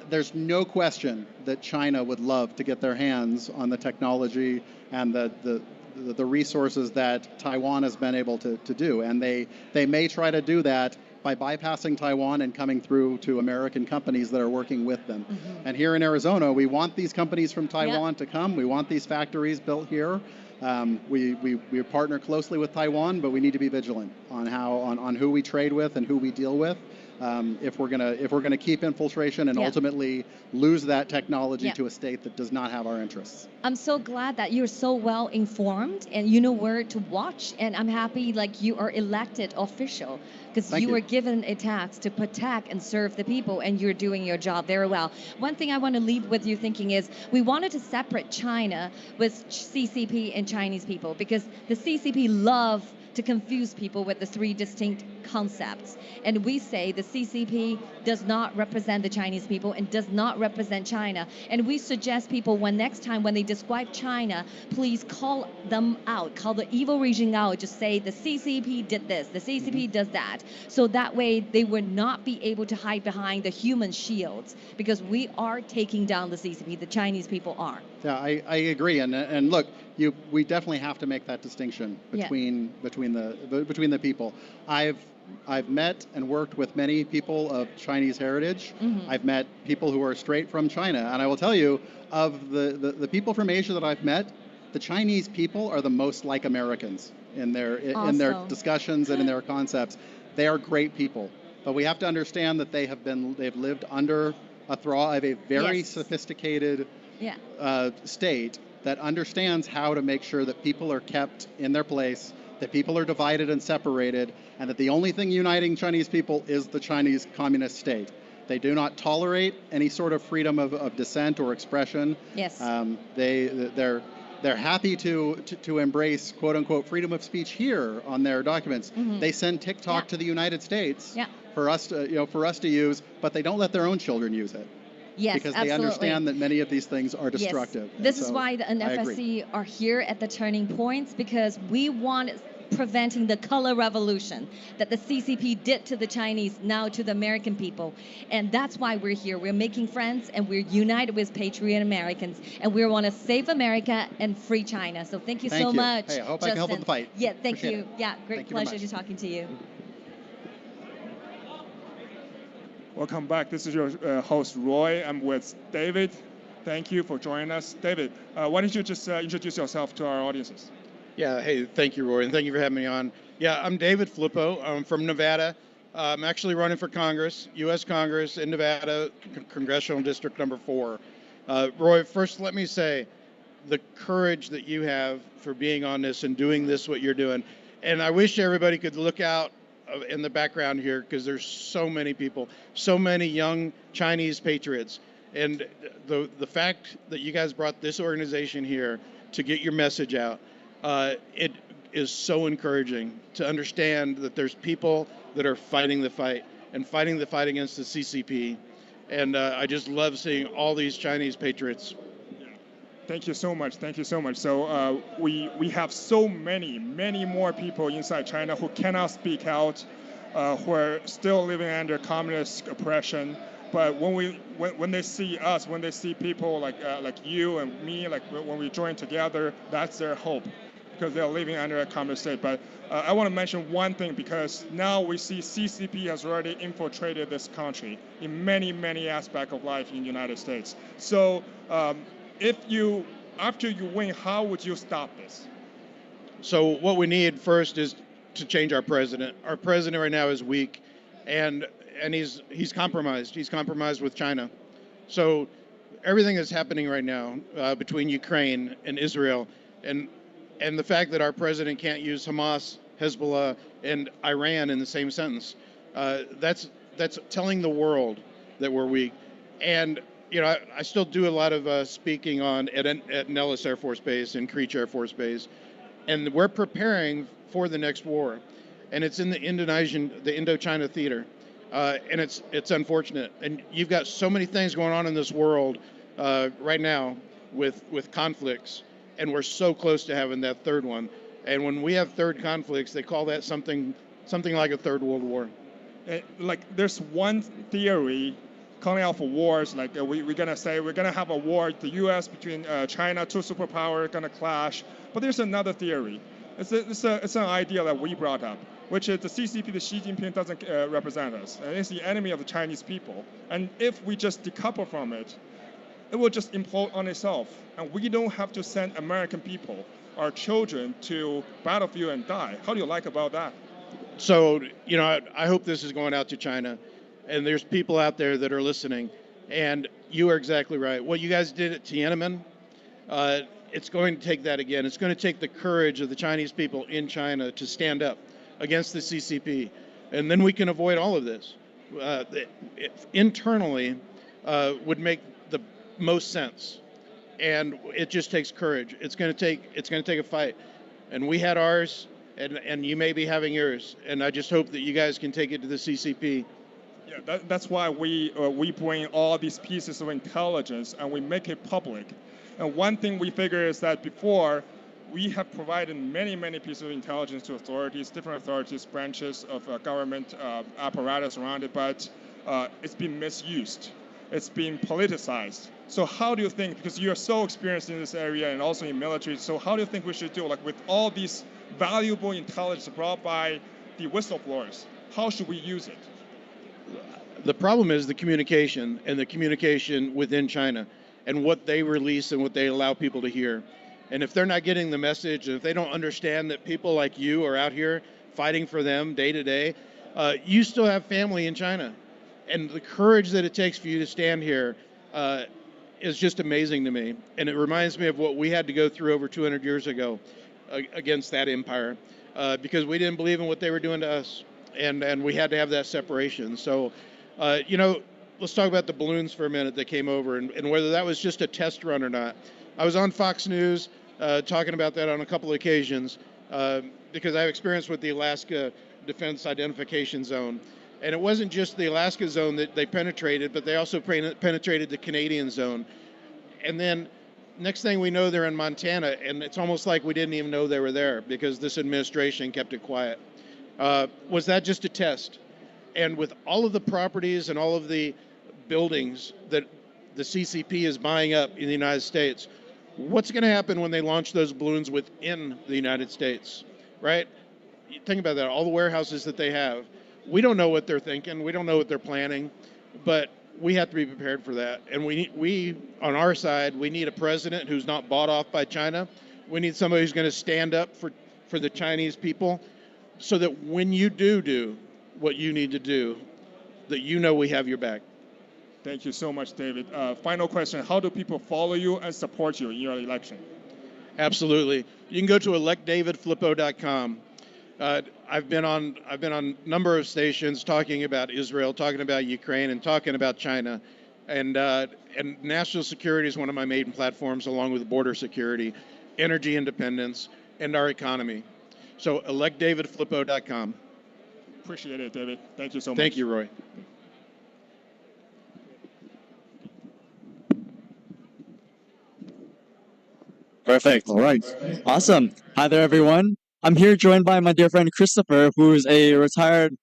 There's no question that China would love to get their hands on the technology and the resources that Taiwan has been able to do, and they may try to do that by bypassing Taiwan and coming through to American companies that are working with them. And here in Arizona, we want these companies from Taiwan to come. We want these factories built here. We partner closely with Taiwan, but we need to be vigilant on who we trade with and who we deal with. If we're gonna keep infiltration and ultimately lose that technology to a state that does not have our interests. I'm so glad that you're so well informed and you know where to watch, and I'm happy you are elected official because you were given a task to protect and serve the people, and you're doing your job very well. One thing I want to leave with you thinking is we wanted to separate China with CCP and Chinese people because the CCP love to confuse people with the three distinct concepts. And we say the CCP does not represent the Chinese people and does not represent China. And we suggest people next time when they describe China, please call them out, call the evil regime out, just say the CCP did this, the CCP does that. So that way they would not be able to hide behind the human shields because we are taking down the CCP, the Chinese people are. Yeah, I agree, and look, we definitely have to make that distinction between the people. I've met and worked with many people of Chinese heritage. Mm-hmm. I've met people who are straight from China, and I will tell you, of the people from Asia that I've met, the Chinese people are the most like Americans in their discussions and in their concepts. They are great people, but we have to understand that they've lived under a thrall of a very sophisticated state that understands how to make sure that people are kept in their place, that people are divided and separated, and that the only thing uniting Chinese people is the Chinese Communist state. They do not tolerate any sort of freedom of dissent or expression. Yes. They're happy to embrace quote unquote freedom of speech here on their documents. Mm-hmm. They send TikTok to the United States Yeah. for us to use, but they don't let their own children use it. Yes, Because absolutely. they understand that many of these things are destructive. Yes. This And is so why the I agree. NFSC are here at the turning points, because we want preventing the color revolution that the CCP did to the Chinese, now to the American people. And that's why we're here. We're making friends, and we're united with patriot Americans, and we want to save America and free China. So thank you so much. Hey, I hope I can help with the fight. Yeah, thank Appreciate you. it. Yeah, great Thank you very pleasure much. to talking to you. Welcome back. This is your host, Roy. I'm with David. Thank you for joining us. David, why don't you just introduce yourself to our audiences? Yeah, hey, thank you, Roy, and thank you for having me on. Yeah, I'm David Flippo. I'm from Nevada. I'm actually running for Congress, U.S. Congress in Nevada, Congressional District number 4. Roy, first let me say the courage that you have for being on this and doing this, what you're doing. And I wish everybody could look out in the background here, because there's so many people, so many young Chinese patriots. And the fact that you guys brought this organization here to get your message out, it is so encouraging to understand that there's people that are fighting the fight and fighting the fight against the CCP. And I just love seeing all these Chinese patriots. Thank you so much. Thank you so much. So we have so many more people inside China who cannot speak out, who are still living under communist oppression. But when they see us, when they see people like you and me, like when we join together, that's their hope, because they're living under a communist state. But I want to mention one thing, because now we see CCP has already infiltrated this country in many aspects of life in the United States. So after you win, how would you stop this? So what we need first is to change our president. Our president right now is weak, and he's compromised. He's compromised with China. So everything that's happening right now between Ukraine and Israel, and the fact that our president can't use Hamas, Hezbollah, and Iran in the same sentence, that's telling the world that we're weak. And I still do a lot of speaking at Nellis Air Force Base and Creech Air Force Base, and we're preparing for the next war, and it's in the Indochina theater, and it's unfortunate. And you've got so many things going on in this world right now with conflicts, and we're so close to having that third one. And when we have third conflicts, they call that something like a third world war. Like there's one theory coming out for wars, like we're gonna say we're gonna have a war, the U.S. between China, two superpowers gonna clash. But there's another theory. It's an idea that we brought up, which is the CCP, the Xi Jinping doesn't represent us, and it's the enemy of the Chinese people. And if we just decouple from it, it will just implode on itself, and we don't have to send American people, our children, to battlefield and die. How do you like about that? So I hope this is going out to China. And there's people out there that are listening, and you are exactly right. What you guys did at Tiananmen, it's going to take that again. It's going to take the courage of the Chinese people in China to stand up against the CCP, and then we can avoid all of this. Internally, would make the most sense, and it just takes courage. It's going to take a fight, and we had ours, and you may be having yours, and I just hope that you guys can take it to the CCP. Yeah, that's why we bring all these pieces of intelligence and we make it public. And one thing we figure is that before, we have provided many pieces of intelligence to authorities, different authorities, branches of government apparatus around it, but it's been misused. It's been politicized. So how do you think, because you're so experienced in this area and also in military, so how do you think we should do, like with all these valuable intelligence brought by the whistleblowers, how should we use it? The problem is the communication and the communication within China and what they release and what they allow people to hear. And if they're not getting the message, and if they don't understand that people like you are out here fighting for them day to day, you still have family in China. And the courage that it takes for you to stand here is just amazing to me. And it reminds me of what we had to go through over 200 years ago against that empire, because we didn't believe in what they were doing to us. And we had to have that separation. So, let's talk about the balloons for a minute that came over and whether that was just a test run or not. I was on Fox News talking about that on a couple of occasions because I have experience with the Alaska Defense Identification Zone. And it wasn't just the Alaska zone that they penetrated, but they also penetrated the Canadian zone. And then next thing we know, they're in Montana, and it's almost like we didn't even know they were there because this administration kept it quiet. Was that just a test? And with all of the properties and all of the buildings that the CCP is buying up in the United States, what's going to happen when they launch those balloons within the United States, right? Think about that, all the warehouses that they have. We don't know what they're thinking. We don't know what they're planning, but we have to be prepared for that. And we on our side, we need a president who's not bought off by China. We need somebody who's going to stand up for the Chinese people so that when you do what you need to do, that you know we have your back. Thank you so much, David. Final question, how do people follow you and support you in your election? Absolutely. You can go to electdavidflippo.com. I've been on a number of stations talking about Israel, talking about Ukraine, and talking about China, and national security is one of my main platforms, along with border security, energy independence, and our economy. So electdavidflippo.com. Appreciate it, David. Thank you so much. Thank you, Roy. Perfect. All right. Awesome. Hi there, everyone. I'm here joined by my dear friend Christopher, who's a retired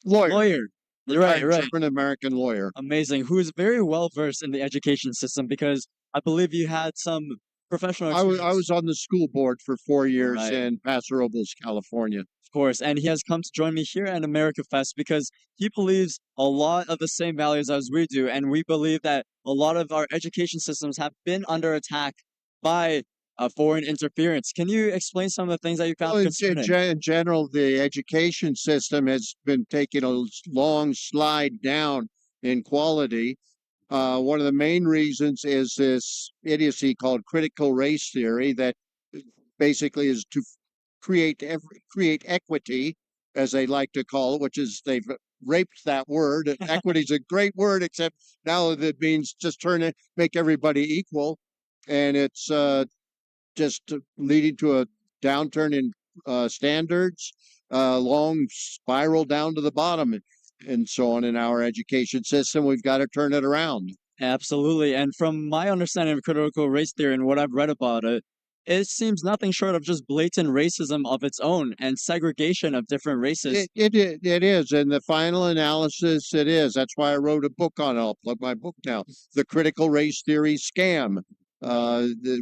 lawyer. Right. German American lawyer. Amazing. Who is very well versed in the education system because I believe you had some professional experience. I was on the school board for 4 years Right. in Paso Robles, California. Of course, and he has come to join me here at America Fest because he believes a lot of the same values as we do, and we believe that a lot of our education systems have been under attack by foreign interference. Can you explain some of the things that you found concerning? In general, the education system has been taking a long slide down in quality. One of the main reasons is this idiocy called critical race theory that basically is to create equity, as they like to call it, which is they've raped that word. Equity is a great word, except now it means just make everybody equal, and it's just leading to a downturn in standards, long spiral down to the bottom, and so on in our education system. We've got to turn it around. Absolutely. And from my understanding of critical race theory and what I've read about it, it seems nothing short of just blatant racism of its own and segregation of different races. It is. In the final analysis, it is. That's why I wrote a book on it. I'll plug my book now. The Critical Race Theory Scam,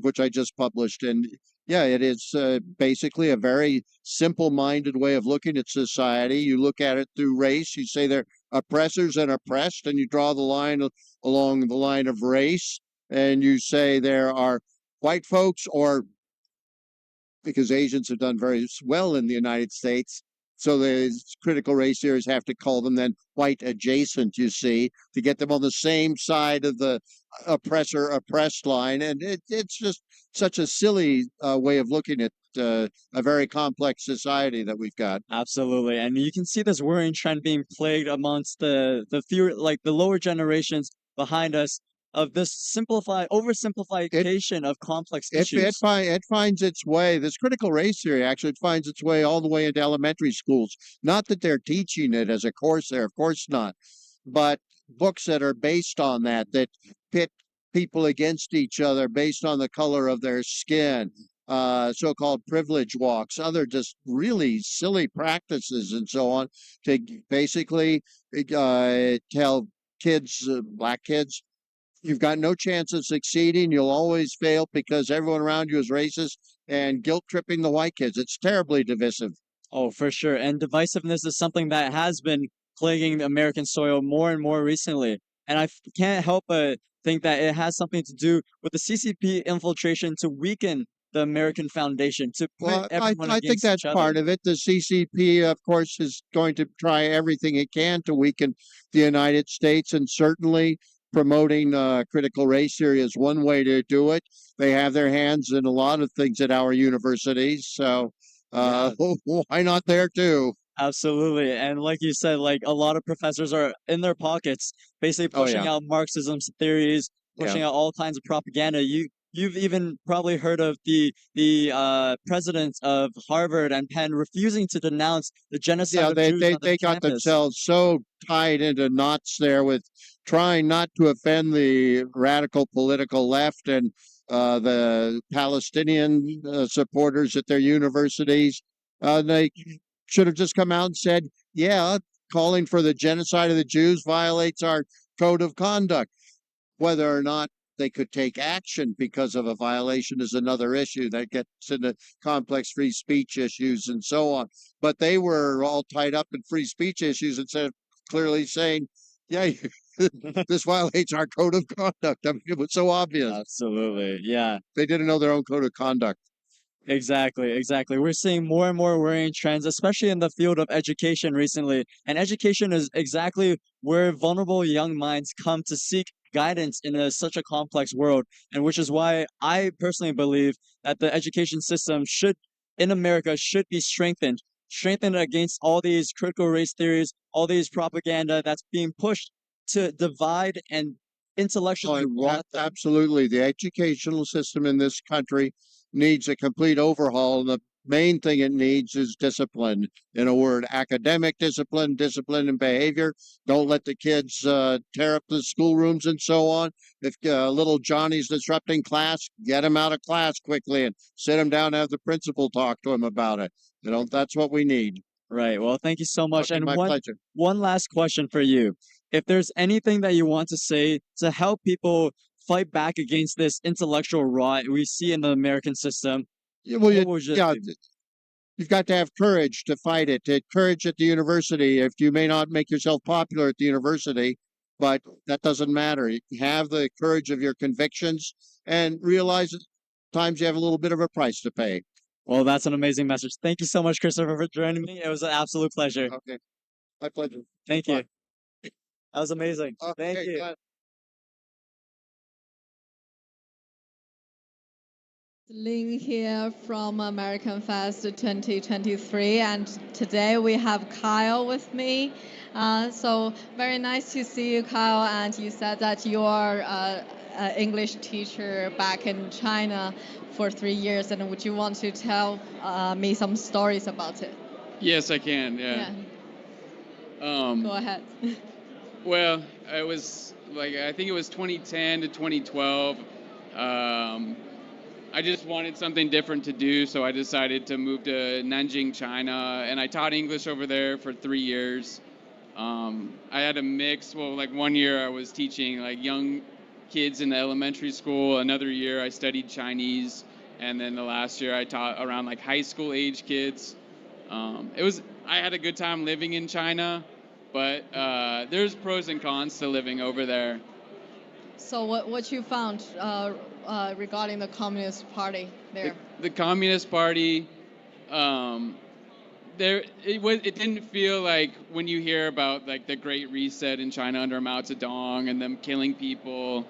which I just published. And yeah, it is basically a very simple-minded way of looking at society. You look at it through race. You say they're oppressors and oppressed, and you draw the line along the line of race. And you say there are white folks, or because Asians have done very well in the United States, so the critical race theorists have to call them then white adjacent, you see, to get them on the same side of the oppressor-oppressed line. And it's just such a silly way of looking at a very complex society that we've got. Absolutely. And you can see this worrying trend being plagued amongst the fewer, like the lower generations behind us, of this oversimplification of complex issues. It finds its way, this critical race theory actually finds its way all the way into elementary schools. Not that they're teaching it as a course there, of course not, but books that are based on that pit people against each other based on the color of their skin, so-called privilege walks, other just really silly practices and so on, to basically tell kids, black kids, you've got no chance of succeeding. You'll always fail because everyone around you is racist and guilt tripping the white kids. It's terribly divisive. Oh, for sure. And divisiveness is something that has been plaguing the American soil more and more recently. And can't help but think that it has something to do with the CCP infiltration to weaken the American foundation, to put Well, everyone I think against that's each other. part of it. The CCP, of course, is going to try everything it can to weaken the United States, and certainly promoting critical race theory is one way to do it. They have their hands in a lot of things at our universities, so why not there too? Absolutely. And like you said, like a lot of professors are in their pockets, basically pushing out Marxism's theories, pushing out all kinds of propaganda. You've even probably heard of the presidents of Harvard and Penn refusing to denounce the genocide of Jews on they the got campus. themselves so tied into knots there with trying not to offend the radical political left and the Palestinian supporters at their universities. They should have just come out and said, yeah, calling for the genocide of the Jews violates our code of conduct. Whether or not they could take action because of a violation is another issue that gets into complex free speech issues and so on. But they were all tied up in free speech issues instead of clearly saying, yeah, this violates our code of conduct. I mean, it was so obvious. Absolutely. Yeah. They didn't know their own code of conduct. Exactly. We're seeing more and more worrying trends, especially in the field of education recently. And education is exactly where vulnerable young minds come to seek guidance in such a complex world. And which is why I personally believe that the education system in America should be strengthened against all these critical race theories, all these propaganda that's being pushed to divide and intellectually rot them. Absolutely. The educational system in this country needs a complete overhaul. The main thing it needs is discipline. In a word, academic discipline, discipline and behavior. Don't let the kids tear up the schoolrooms and so on. If little Johnny's disrupting class, get him out of class quickly and sit him down and have the principal talk to him about it. You know, that's what we need. Right. Well, thank you so much. Okay, And my pleasure. one last question for you. If there's anything that you want to say to help people fight back against this intellectual rot we see in the American system, You've got to have courage to fight it. Courage at the university. If you may not make yourself popular at the university, but that doesn't matter. You have the courage of your convictions and realize at times you have a little bit of a price to pay. Well, that's an amazing message. Thank you so much, Christopher, for joining me. It was an absolute pleasure. Okay. My pleasure. Thank you. That was amazing. Okay, Thank you. got it. Lynn here from American Fest 2023, and today we have Kyle with me. So very nice to see you, Kyle. And you said that you are an English teacher back in China for 3 years, and would you want to tell me some stories about it? Yes, I can. Yeah. Go ahead. Well, it was I think it was 2010 to 2012. I just wanted something different to do, so I decided to move to Nanjing, China, and I taught English over there for 3 years. I had a mix. Well, 1 year I was teaching young kids in the elementary school. Another year I studied Chinese, and then the last year I taught around high school age kids. I had a good time living in China, but there's pros and cons to living over there. So what you found regarding the Communist Party there? The Communist Party, it didn't feel like when you hear about the Great Reset in China under Mao Zedong and them killing people,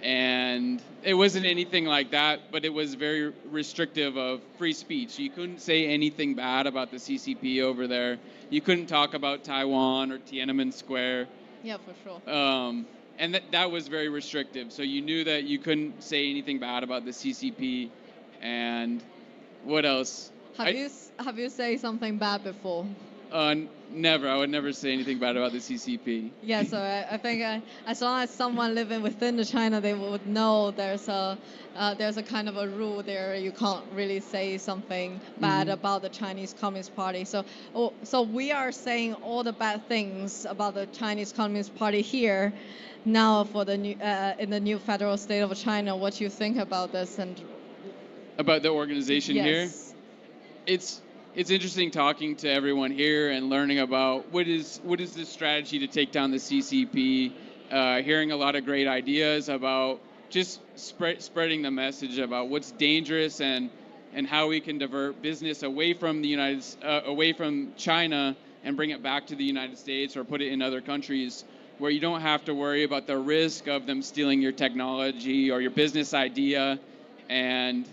and it wasn't anything like that, but it was very restrictive of free speech. You couldn't say anything bad about the CCP over there. You couldn't talk about Taiwan or Tiananmen Square. Yeah, for sure. And that was very restrictive. So you knew that you couldn't say anything bad about the CCP. And what else? Have you said something bad before? Never. I would never say anything bad about the CCP. Yeah, so I think as long as someone living within the China, they would know there's a kind of a rule there. You can't really say something bad about the Chinese Communist Party. So we are saying all the bad things about the Chinese Communist Party here. Now for the new in the new federal state of China, what do you think about this? And About the organization here? yes. It's interesting talking to everyone here and learning about what is the strategy to take down the CCP. Hearing a lot of great ideas about just spreading the message about what's dangerous and how we can divert business away from away from China and bring it back to the United States or put it in other countries where you don't have to worry about the risk of them stealing your technology or your business idea. And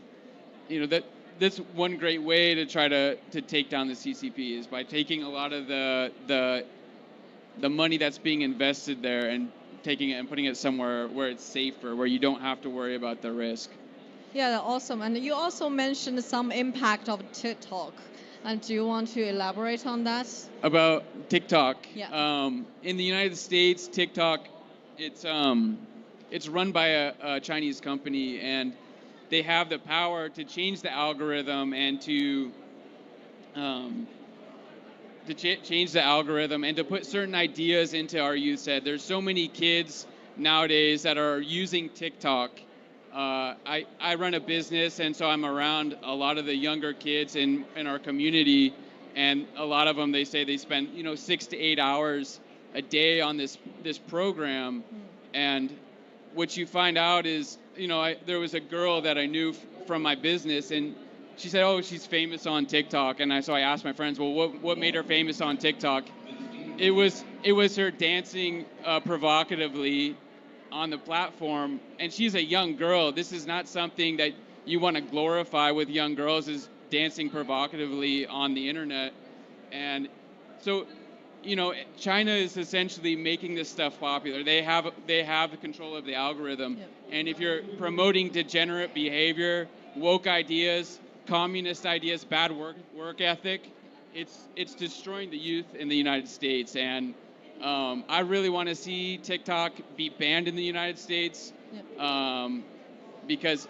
that's one great way to try to take down the CCP is by taking a lot of the money that's being invested there and taking it and putting it somewhere where it's safer, where you don't have to worry about the risk. Yeah, awesome. And you also mentioned some impact of TikTok. And do you want to elaborate on that? About TikTok. Yeah. In the United States, TikTok, it's run by a Chinese company, and they have the power to change the algorithm and to change the algorithm and to put certain ideas into our youth head. There's so many kids nowadays that are using TikTok. I run a business, and so I'm around a lot of the younger kids in our community, and a lot of them, they say they spend 6 to 8 hours a day on this program. And what you find out is, there was a girl that I knew from my business, and she said, oh, she's famous on TikTok. And so I asked my friends, well, what made her famous on TikTok? It was her dancing provocatively on the platform, and she's a young girl. This is not something that you want to glorify with young girls, is dancing provocatively on the internet. And so, China is essentially making this stuff popular. They have the control of the algorithm. Yep. And if you're promoting degenerate behavior, woke ideas, communist ideas, bad work ethic, it's destroying the youth in the United States. And I really want to see TikTok be banned in the United States. Yep. Because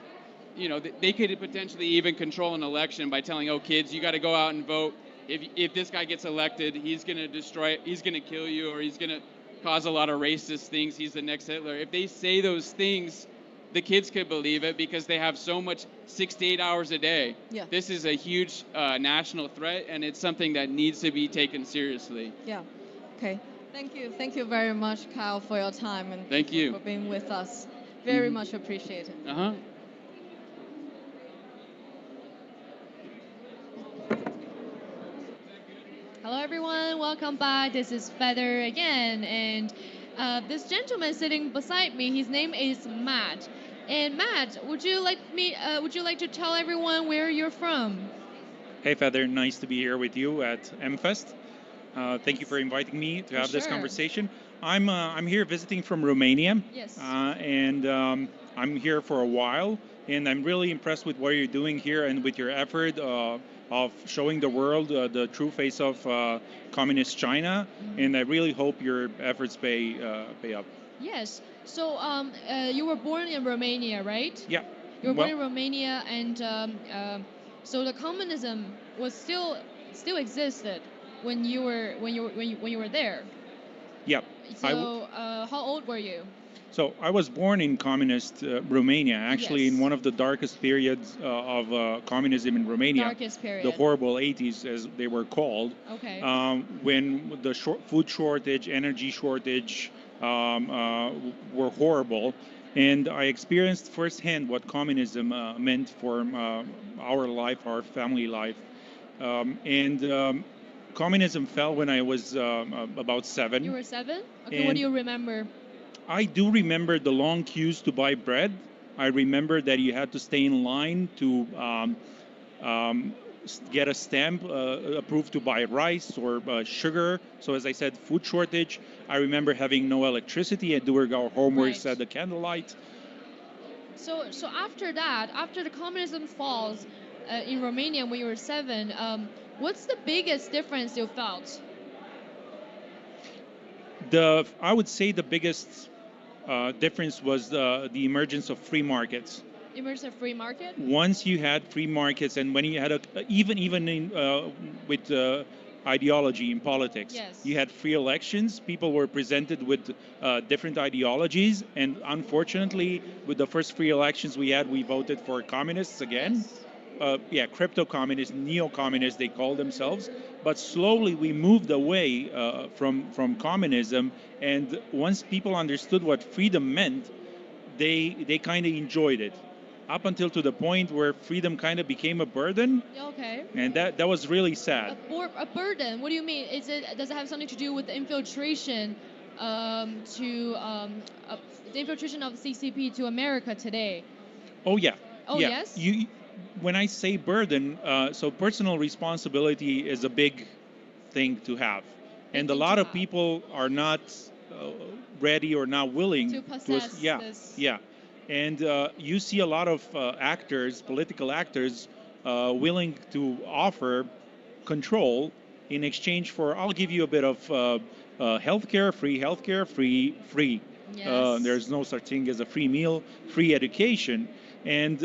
they could potentially even control an election by telling, oh, kids, you got to go out and vote. If this guy gets elected, he's going to kill you, or he's going to cause a lot of racist things. He's the next Hitler. If they say those things, the kids could believe it because they have so much 6 to 8 hours a day. Yeah. This is a huge national threat, and it's something that needs to be taken seriously. Yeah. Okay. Thank you very much, Kyle, for your time and Thank you for being with us. Very much appreciated. Uh-huh. Hello everyone, welcome back. This is Feather again, and this gentleman sitting beside me, his name is Matt. And Matt, would you like to tell everyone where you're from? Hey Feather, nice to be here with you at MFest. Thank you for inviting me to have this conversation. I'm here visiting from Romania. Yes. And I'm here for a while, and I'm really impressed with what you're doing here and with your effort of showing the world the true face of communist China. And I really hope your efforts pay up. Yes. So you were born in Romania, right? Yeah. You were born in Romania, and so the communism was still existed when you were there. Yeah. So how old were you? So I was born in communist Romania, actually Yes. in one of the darkest periods of communism in Romania. Darkest period. The horrible 80s, as they were called. Okay. When the food shortage, energy shortage were horrible. And I experienced firsthand what communism meant for our life, our family life. Communism fell when I was about 7. You were 7? Okay, And what do you remember? I do remember the long queues to buy bread. I remember that you had to stay in line to get a stamp approved to buy rice or sugar. So as I said, food shortage. I remember having no electricity and doing our homeworks at the candlelight. So after that, after the communism falls in Romania when you were 7, What's the biggest difference you felt? I would say the biggest difference was the emergence of free markets. Emergence of free market? Once you had free markets, and when you had even in with ideology in politics, Yes. you had free elections. People were presented with different ideologies, and unfortunately, with the first free elections we had, we voted for communists again. Crypto-communists, neo-communists, they call themselves. But slowly we moved away from communism, and once people understood what freedom meant, they kind of enjoyed it. Up until to the point where freedom kind of became a burden, Okay. and that was really sad. A burden? What do you mean? Does it have something to do with the infiltration the infiltration of CCP to America today? Oh yeah. Oh, yeah. yes? When I say burden, so personal responsibility is a big thing to have, and a lot of people are not ready or not willing to possess this. Yeah. And you see a lot of actors, political actors, willing to offer control in exchange for, I'll give you a bit of healthcare, free. Yes. There's no such thing as a free meal, free education. And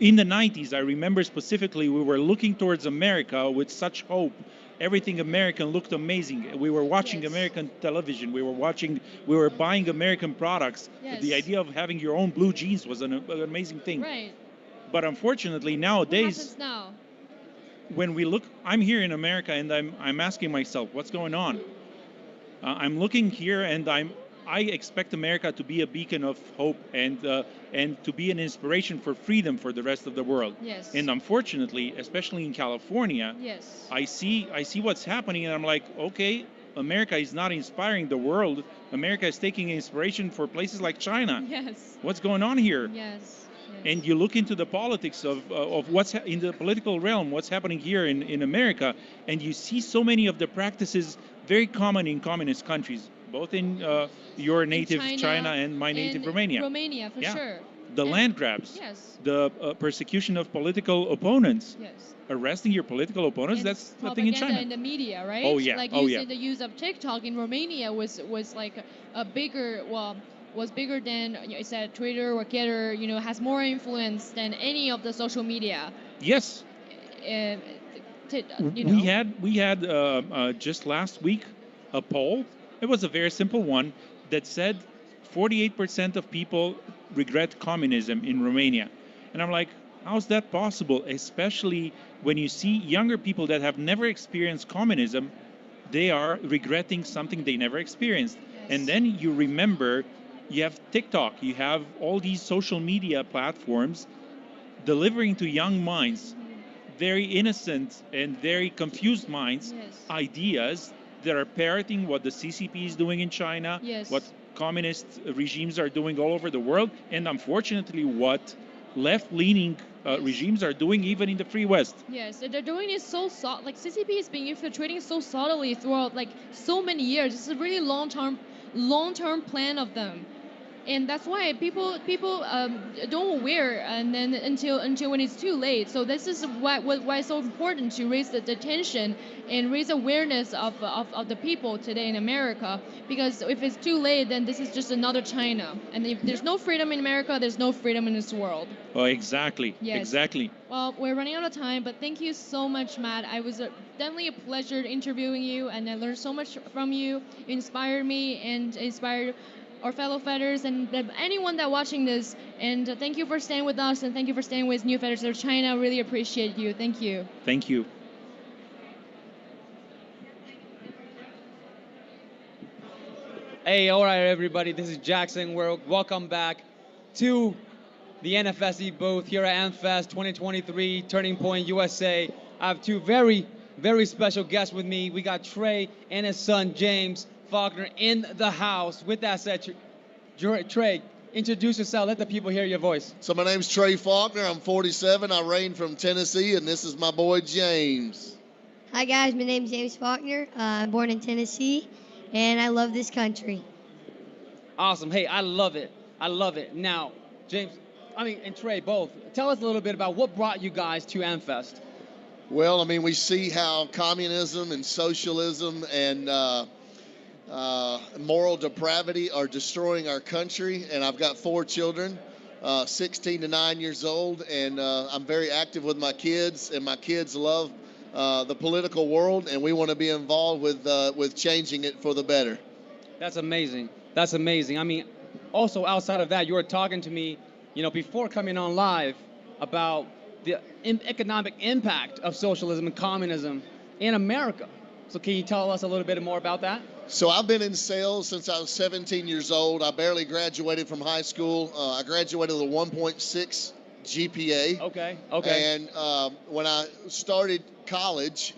in the 90s, I remember specifically, we were looking towards America with such hope. Everything American looked amazing. We were watching American television. We were buying American products. Yes. The idea of having your own blue jeans was an amazing thing. Right. But unfortunately, What nowadays, happens now? when we look, I'm here in America, and I'm asking myself, what's going on? I'm looking here, and I expect America to be a beacon of hope and to be an inspiration for freedom for the rest of the world. Yes. And unfortunately, especially in California, Yes. I see what's happening, and I'm like, okay, America is not inspiring the world. America is taking inspiration for places like China. Yes. What's going on here? Yes. And you look into the politics of what's in the political realm, what's happening here in America, and you see so many of the practices very common in communist countries, both in your native China and my native Romania. Romania, for sure. The land grabs, Yes. the persecution of political opponents, Yes. arresting your political opponents, And that's the thing in propaganda China. in the media, right? Oh, yeah. Like Oh, using yeah. the use of TikTok in Romania was like a bigger, was bigger than, you said, Twitter or Getter, has more influence than any of the social media. Yes. We had just last week a poll. It was a very simple one that said 48% of people regret communism in Romania. And I'm like, how's that possible? Especially when you see younger people that have never experienced communism, they are regretting something they never experienced. And then you remember, you have TikTok, you have all these social media platforms delivering to young minds, very innocent and very confused minds, ideas that are parroting what the CCP is doing in China, what communist regimes are doing all over the world, and unfortunately what left-leaning regimes are doing even in the free West. Yes, they're doing it so like CCP is being infiltrating so subtly throughout like so many years. It's a really long-term plan of them. And that's why people don't aware and then until when it's too late. So this is why it's so important to raise the attention and raise awareness of the people today in America. Because if it's too late, then this is just another China. And if there's no freedom in America, there's no freedom in this world. Oh, exactly. Yes. Exactly. Well, we're running out of time, but thank you so much, Matt. I was definitely a pleasure interviewing you, and I learned so much from you. You inspired me and inspired our fellow fetters and anyone that watching this. And thank you for staying with us, and thank you for staying with New Fetters of China. Really appreciate you. Thank you. Thank you. Hey, all right, everybody. This is Jackson. Welcome back to the NFSC booth here at AmFest 2023, Turning Point USA. I have two very, very special guests with me. We got Trey and his son, James Faulkner, in the house. With that said, Trey, introduce yourself. Let the people hear your voice. So my name's Trey Faulkner. I'm 47. I reign from Tennessee, and this is my boy, James. Hi, guys. My name's James Faulkner. I'm born in Tennessee, and I love this country. Awesome. Hey, I love it. I love it. Now, James, and Trey, both, tell us a little bit about what brought you guys to AmFest. Well, I mean, we see how communism and socialism and moral depravity are destroying our country. And I've got 4 children, 16 to 9 years old, and I'm very active with my kids, and my kids love the political world, and we want to be involved with changing it for the better. That's amazing. That's amazing. I mean, also outside of that, you were talking to me, before coming on live about the economic impact of socialism and communism in America. So can you tell us a little bit more about that? So I've been in sales since I was 17 years old. I barely graduated from high school. I graduated with a 1.6 GPA. Okay. And when I started college,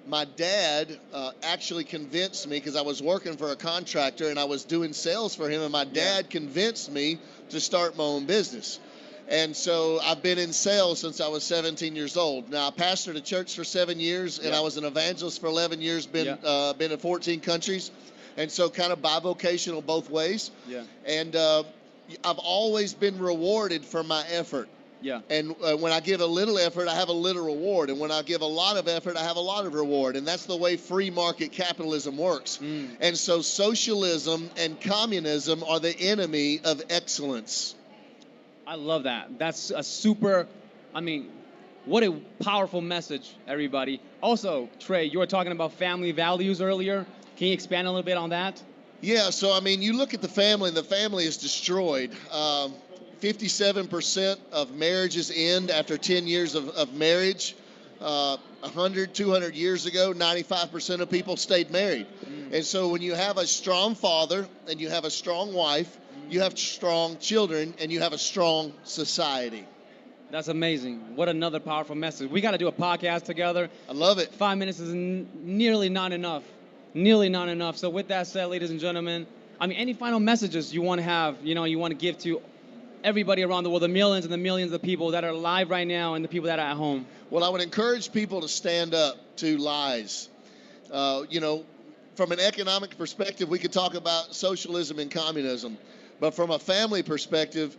my dad actually convinced me, because I was working for a contractor and I was doing sales for him, and my dad convinced me to start my own business. And so I've been in sales since I was 17 years old. Now, I pastored a church for 7 years, and I was an evangelist for 11 years, been in 14 countries, and so kind of bivocational both ways. Yeah. And I've always been rewarded for my effort. Yeah. And when I give a little effort, I have a little reward. And when I give a lot of effort, I have a lot of reward. And that's the way free market capitalism works. And so socialism and communism are the enemy of excellence. I love that. That's a super, what a powerful message, everybody. Also, Trey, you were talking about family values earlier. Can you expand a little bit on that? Yeah, so you look at the family, and the family is destroyed. 57% of marriages end after 10 years of marriage. 100, 200 years ago, 95% of people stayed married. And so when you have a strong father and you have a strong wife, you have strong children, and you have a strong society. That's amazing. What another powerful message. We got to do a podcast together. I love it. 5 minutes is nearly not enough. Nearly not enough. So with that said, ladies and gentlemen, any final messages you want to have, you want to give to everybody around the world, the millions and the millions of people that are live right now and the people that are at home? Well, I would encourage people to stand up to lies. From an economic perspective, we could talk about socialism and communism. But from a family perspective,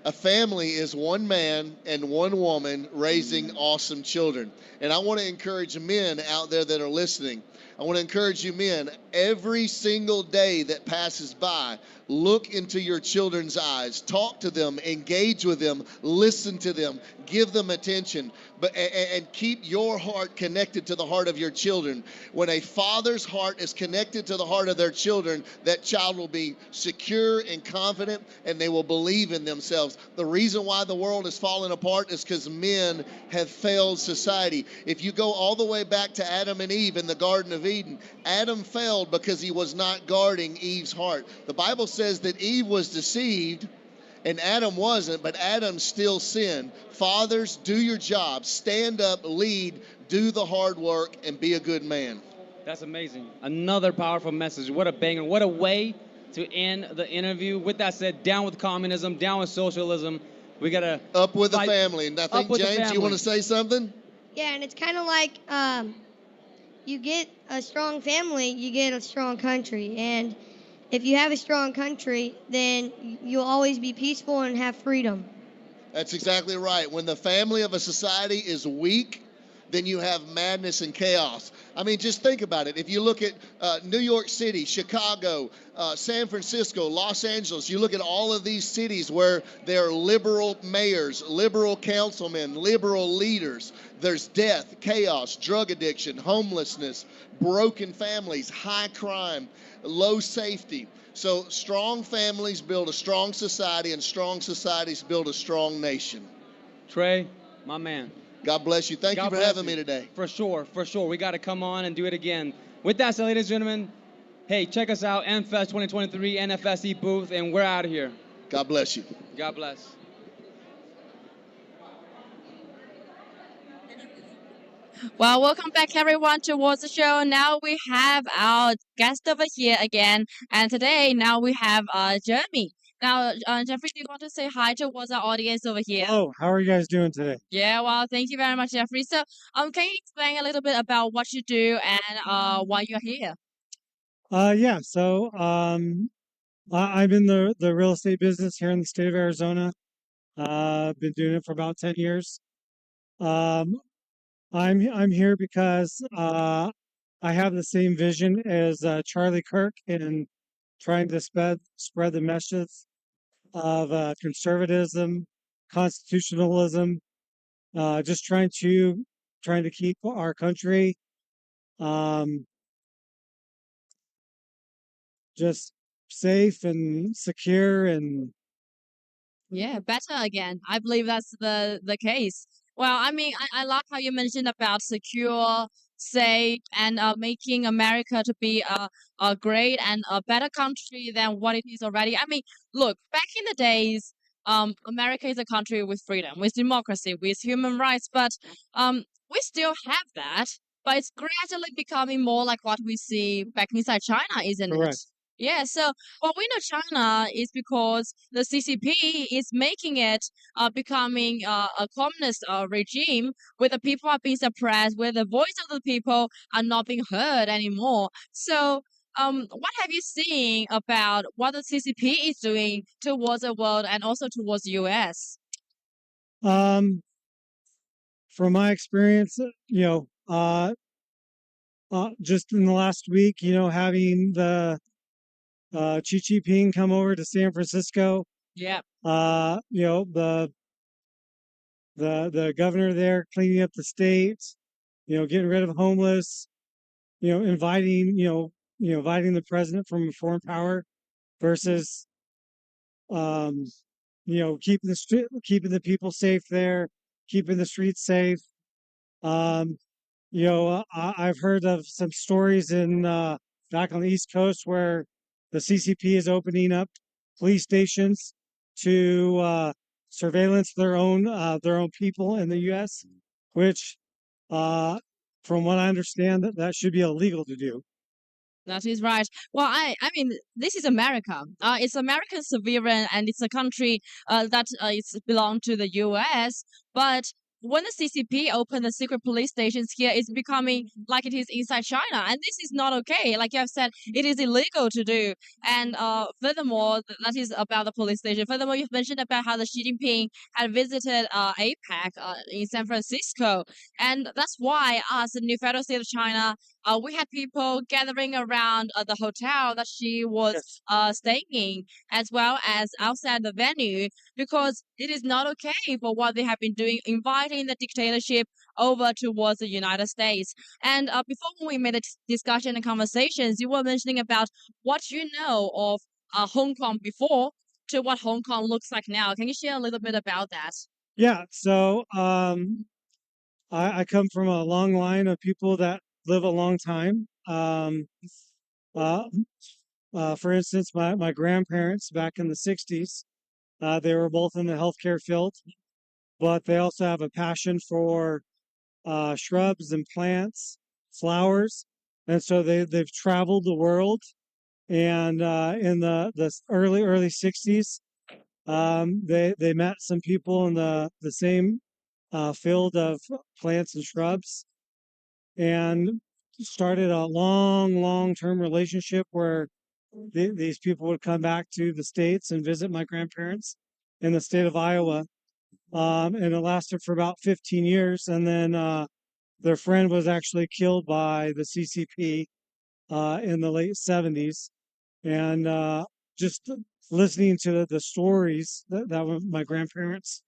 a family is one man and one woman raising awesome children. And I want to encourage men out there that are listening. I want to encourage you men, every single day that passes by, look into your children's eyes, talk to them, engage with them, listen to them, give them attention, and keep your heart connected to the heart of your children. When a father's heart is connected to the heart of their children, that child will be secure and confident, and they will believe in themselves. The reason why the world is falling apart is because men have failed society. If you go all the way back to Adam and Eve in the Garden of Eden, Adam failed because he was not guarding Eve's heart. The Bible says that Eve was deceived and Adam wasn't, but Adam still sinned. Fathers, do your job. Stand up, lead, do the hard work, and be a good man. That's amazing. Another powerful message. What a banger. What a way to end the interview. With that said, down with communism, down with socialism. We got to up with the family. And I think, James, you want to say something? Yeah, and it's kind of like you get a strong family, you get a strong country. And if you have a strong country, then you'll always be peaceful and have freedom. That's exactly right. When the family of a society is weak, then you have madness and chaos. Just think about it. If you look at New York City, Chicago, San Francisco, Los Angeles, you look at all of these cities where there are liberal mayors, liberal councilmen, liberal leaders. There's death, chaos, drug addiction, homelessness, broken families, high crime, low safety. So strong families build a strong society, and strong societies build a strong nation. Trey, my man. God bless you. Thank you for having me today. For sure. We got to come on and do it again. With that said, ladies and gentlemen, hey, check us out, NFest 2023, NFSC booth, and we're out of here. God bless you. God bless. Well, welcome back everyone towards the show. Now we have our guest over here again, and today now we have Jeremy. Now, Jeffrey, do you want to say hi towards our audience over here? Hello, how are you guys doing today? Yeah, well, thank you very much, Jeffrey. So, can you explain a little bit about what you do and why you're here? So I'm in the real estate business here in the state of Arizona. Been doing it for about 10 years. I'm here because I have the same vision as Charlie Kirk in trying to spread the message of conservatism, constitutionalism, just trying to keep our country um, just safe and secure and Yeah, better again. I believe that's the case. Well, I mean, I like how you mentioned about secure, safe, and making America to be a great and a better country than what it is already. I mean, look, back in the days, America is a country with freedom, with democracy, with human rights, but we still have that, but it's gradually becoming more like what we see back inside China, isn't it? correct. Yeah, so what we know China is because the CCP is making it becoming a communist regime where the people are being suppressed, where the voice of the people are not being heard anymore. So, what have you seen about what the CCP is doing towards the world and also towards the US? Um, from my experience, just in the last week, having the Xi Jinping come over to San Francisco, Yeah. The governor there cleaning up the state, getting rid of homeless, inviting the president from a foreign power versus keeping the people safe there, keeping the streets safe. I've heard of some stories in back on the East Coast where the CCP is opening up police stations to surveillance their own people in the U.S., which, from what I understand, that should be illegal to do. That is right. Well, I mean, this is America. It's American sovereign, and it's a country that it's belong to the U.S. But when the CCP opened the secret police stations here, it's becoming like it is inside China, and this is not okay. Like you have said, it is illegal to do. And furthermore, that is about the police station. Furthermore, you've mentioned about how the Xi Jinping had visited APEC in San Francisco, and that's why us, the new federal state of China, we had people gathering around the hotel that she was staying in, as well as outside the venue, because it is not okay for what they have been doing, inviting the dictatorship over towards the United States. And before we made a discussion and conversations, you were mentioning about what you know of Hong Kong before to what Hong Kong looks like now. Can you share a little bit about that? Yeah, so I come from a long line of people that live a long time. For instance, my grandparents back in the 60s, they were both in the healthcare field, but they also have a passion for shrubs and plants, flowers, and so they've traveled the world. And in the early 60s, they met some people in the same field of plants and shrubs, and started a long-term relationship where these people would come back to the States and visit my grandparents in the state of Iowa. And it lasted for about 15 years. And then their friend was actually killed by the CCP in the late 70s. And just listening to the stories that my grandparents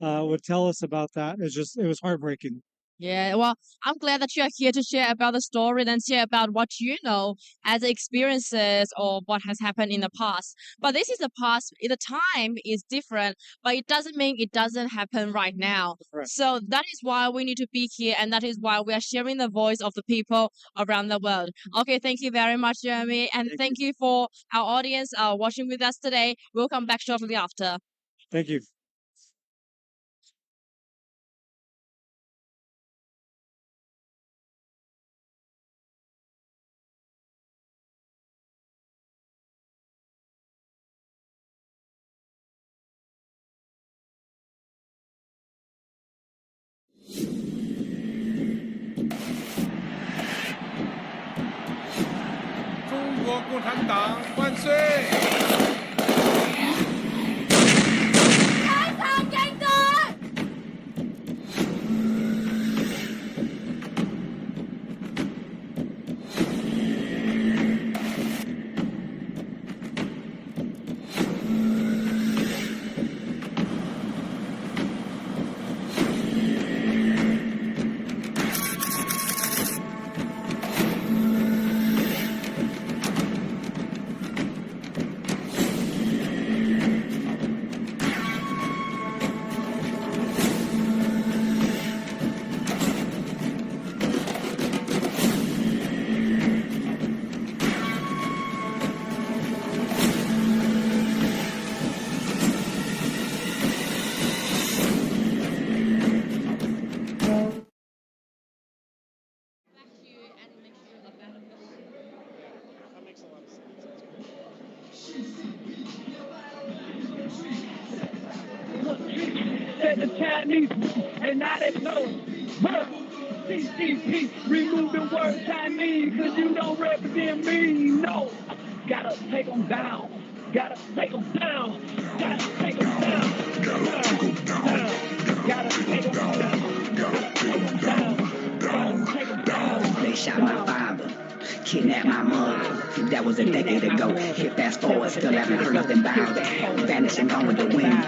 would tell us about that, it was heartbreaking. Yeah, well, I'm glad that you are here to share about the story and share about what you know as experiences or what has happened in the past. But this is the past. The time is different, but it doesn't mean it doesn't happen right now. Correct. So that is why we need to be here, and that is why we are sharing the voice of the people around the world. Okay, thank you very much, Jeremy, and thank you for our audience watching with us today. We'll come back shortly after. Thank you. Trung Quốc 共产党万岁！开场警队！ Said the Chinese, and now they know. CCP, remove the word Chinese, cause you don't represent me, no. Gotta take them down, gotta take them down, gotta take them down, gotta take them down, gotta take them down, gotta take them down, gotta take them down. They shot my father, kidnapped my mother. That was a decade ago. Hit fast forward, still haven't heard nothing about it. Vanished and gone with the wind.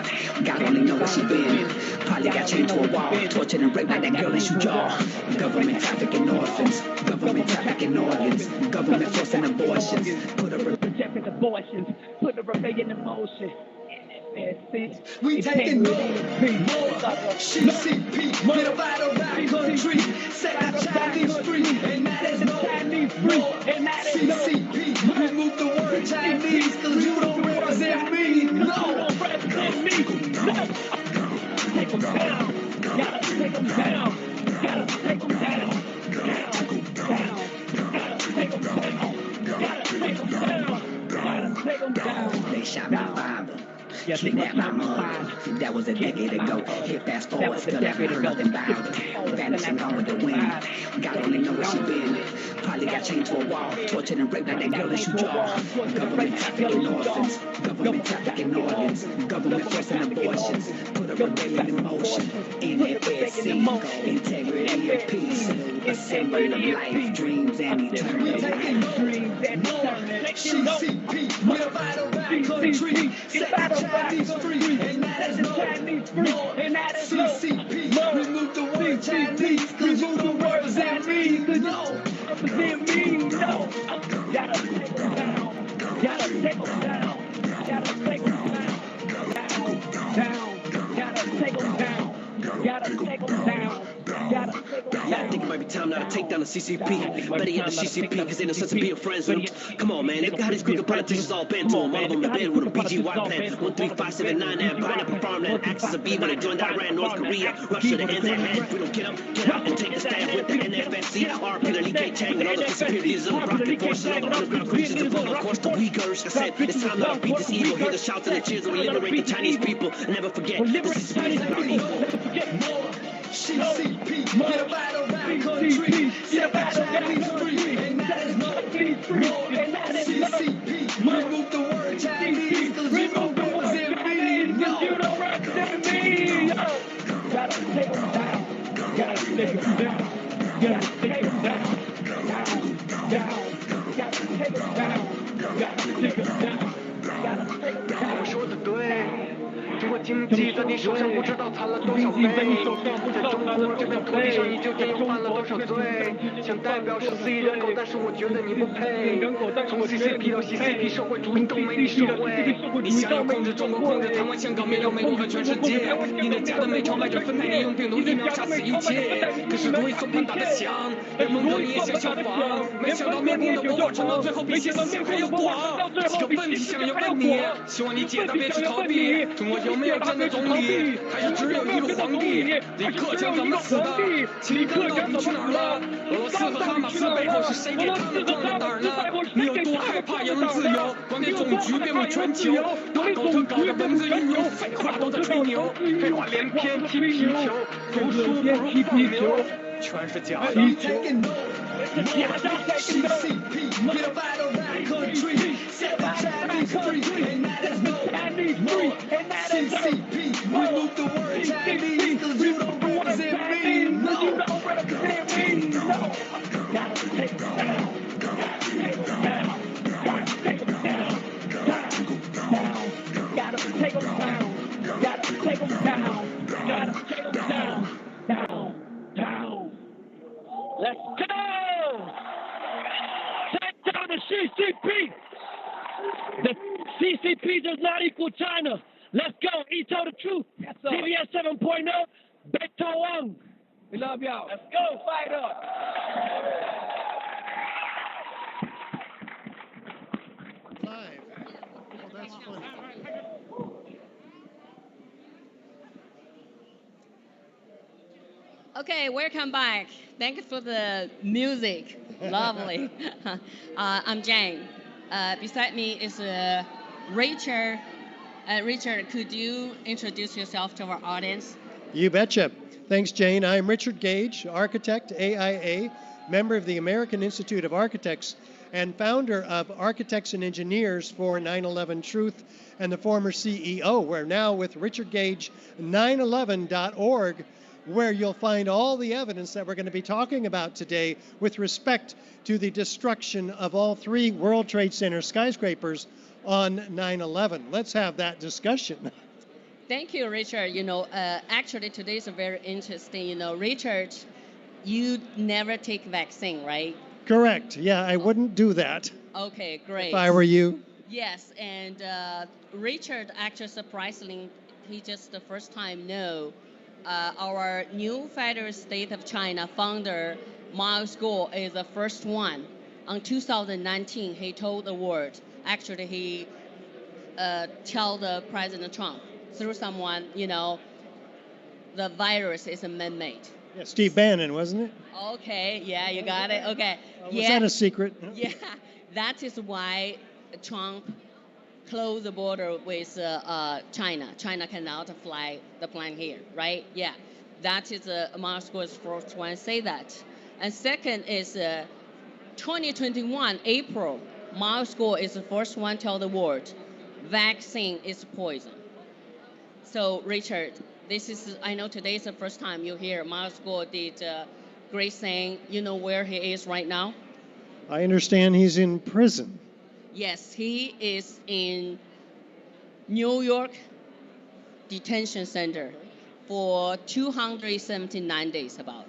God only know where she been. Probably got chained to a wall, tortured and raped like that girl in jaw. Government trafficking orphans, government trafficking organs, government forcing abortions. Put a Rejecting abortions, put a rebellion in motion. We taking more CCP, get up out of our country, set our Chinese free, and that is no more CCP. Remove the word Chinese, cause you don't represent me, no. Take them down, gotta take them down, gotta take them down, gotta take them down, gotta take them down, gotta take them down, gotta take them down. They shot my father. Kidnapped my mother. That was a decade ago. Hit fast forward, still haven't heard nothing about it. Vanished and gone with the wind. God only know where she been. Probably got chained to a wall, tortured and raped like that girl in jaw. Government trafficking orphans, government trafficking organs, government forcing abortions. Put a rebellion in motion. NFSC, integrity and peace. A symbol of life, dreams and eternity. CCP, get up out of our country, set our Chinese free, and that is no CCP. Remove the word Chinese, cause you don't represent me, no. Represent me, no. Gotta take them down, gotta take them down, gotta take them down, down, gotta take them down, gotta take them down. Yeah, I think it might be time now to take down the CCP. Better yet, the CCP, because they no sense of being friends with them. Come on, man. They've got these crooked politicians all bent to them. All of them in bed with a BGY plan. 13579 and pineapple farmland. Axis of B when they joined Iran, North Korea, Russia, the ends at hand. We don't get up and take the stand with the NFSC. RP, the Lee K. Chang, and all the disappeared leaders of the rocket forces. All the underground creatures that follow, of course, the Uyghurs. I said, it's time now to beat this evil. Hear the shouts and the cheers and we liberate the Chinese people. And never forget, the CCP is not our equal. CCP, get up out of our country, set our Chinese free, and that is no CCP. Remove the word Chinese, cause you don't represent me, no. You don't represent me, no. Gotta take them down, gotta take them down, gotta take them down, down, gotta take them down, gotta take them down, gotta take them down. 我说的对。中国经济在你手上不知道贪了多少倍，在中国这片土地上你究竟又犯了多少罪？想代表14亿人口，但是我觉得你不配。从 CCP 到 CCP， 社会主义都没你受惠。你想要控制中国，控制台湾、香港，没有美国和全世界。你的假的美钞卖着分配，利用病毒疫苗杀死一切。可是如意算盘打得响，人蒙多你也想效仿，没想到面目的我撑到最后比思想还要广。几个问题想要问你，希望你解答，别去逃避。中国有没有真的总理，还是只有一个皇帝？李克强怎么死的？秦刚到底去哪儿了？俄罗斯和哈马斯背后是谁给他们壮的胆呢？你有多害怕言论自由？光电总局遍布全球，大搞特搞的文字运用，废话都在吹牛，废话连篇踢皮球，读书不如放牛，全是假的。CCP, get up out of our country, set our Chinese free, and that is no CCP. Remove the word Chinese, cause you don't represent me, no. Gotta take them down, gotta take them down, gotta take them down, gotta take them down, gotta take them down, gotta take them down, gotta take them down, down. Let's go! Take down the CCP! The CCP does not equal China. Let's go. He told the truth. Yes, CBS 7.0. Beto Wang. We love y'all. Let's go. Fight up. Live. Oh, that's funny. Okay, welcome back. Thank you for the music. Lovely. I'm Jane. Beside me is Richard, Richard, could you introduce yourself to our audience? You betcha. Thanks, Jane. I'm Richard Gage, architect, AIA, member of the American Institute of Architects, and founder of Architects and Engineers for 9/11 Truth, and the former CEO. We're now with Richard Gage, 911.org, where you'll find all the evidence that we're going to be talking about today with respect to the destruction of all 3 World Trade Center skyscrapers on 9/11. Let's have that discussion. Thank you, Richard. Actually, today is very interesting. Richard, you never take vaccine, right? Correct. Yeah, I wouldn't do that Okay, great. if I were you. Yes, and Richard, actually, surprisingly, he just the first time know our new federal state of China founder, Miles Guo, is the first one. On 2019, he told the world, actually, he tell the President Trump through someone, the virus is a man-made. Yeah, Steve Bannon, wasn't it? Okay, yeah, you got it. Okay. Was that a secret? Yeah, that is why Trump closed the border with China. China cannot fly the plane here, right? Yeah, that is Moscow's first one say that. And second is 2021 April, Moscow is the first one to tell the world, vaccine is poison. So Richard, I know today is the first time you hear Moscow did great thing. You know where he is right now? I understand he's in prison. Yes, he is in New York detention center for 279 days about.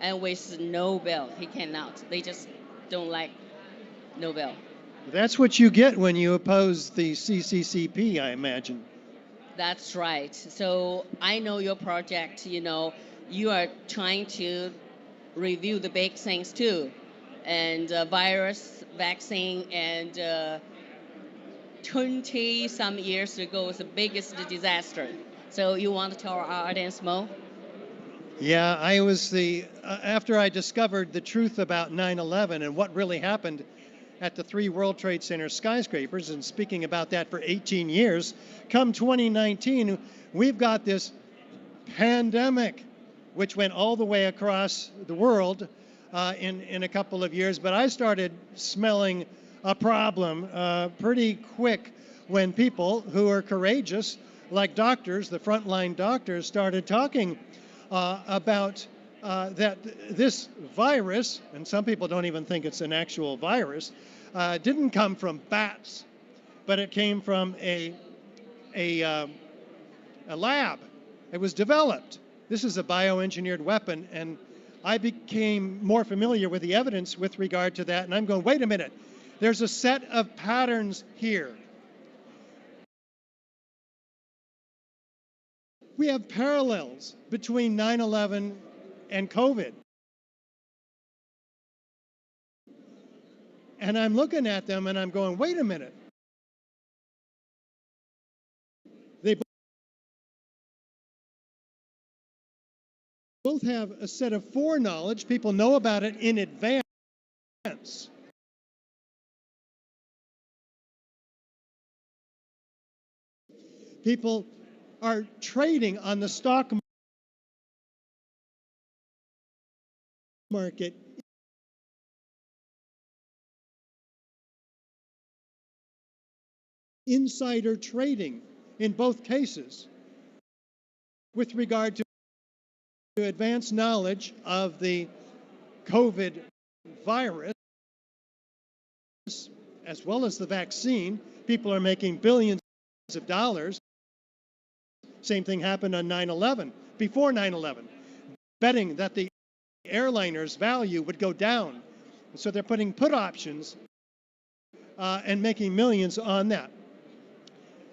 And with no bail, he cannot. They just don't like no bail. That's what you get when you oppose the CCCP, I imagine. That's right. So I know your project, you are trying to review the big things too. And virus, vaccine, and 20 some years ago was the biggest disaster. So you want to tell our audience more? Yeah, I was after I discovered the truth about 9/11 and what really happened at the 3 World Trade Center skyscrapers, and speaking about that for 18 years, come 2019, we've got this pandemic, which went all the way across the world in a couple of years. But I started smelling a problem pretty quick when people who are courageous, like doctors, the frontline doctors, started talking about that this virus, and some people don't even think it's an actual virus, didn't come from bats, but it came from a lab. It was developed. This is a bioengineered weapon, and I became more familiar with the evidence with regard to that, and I'm going, wait a minute, there's a set of patterns here. We have parallels between 9/11 and COVID. And I'm looking at them and I'm going, wait a minute. They both have a set of foreknowledge. People know about it in advance. People are trading on the stock market insider trading in both cases with regard to advanced knowledge of the COVID virus as well as the vaccine. People are making billions of dollars. Same thing happened on 9/11, before 9/11, betting that the airliner's value would go down. So they're putting put options and making millions on that.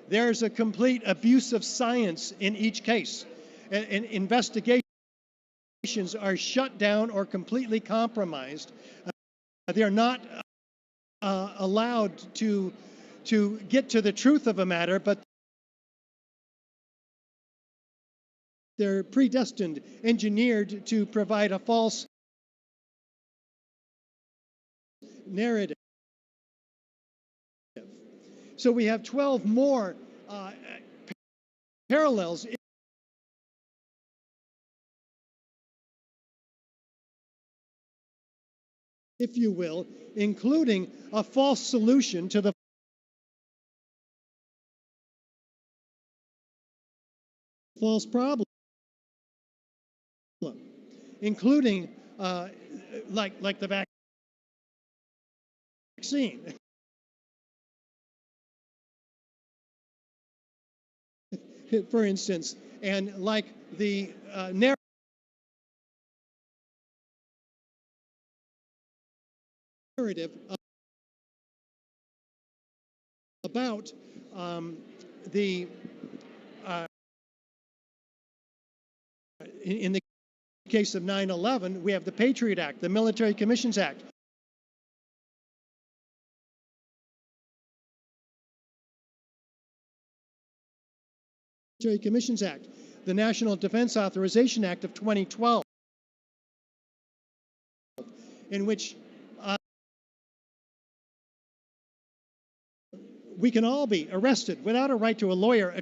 There's a complete abuse of science in each case. And investigations are shut down or completely compromised. They're not allowed to get to the truth of a matter, but they're predestined, engineered to provide a false narrative. So we have 12 more parallels, if you will, including a false solution to the false problem, including like the vaccine. For instance, and like the narrative about the in the case of 9/11, we have the Patriot Act, the Military Commissions Act. Military Commissions Act, the National Defense Authorization Act of 2012, in which we can all be arrested without a right to a lawyer, a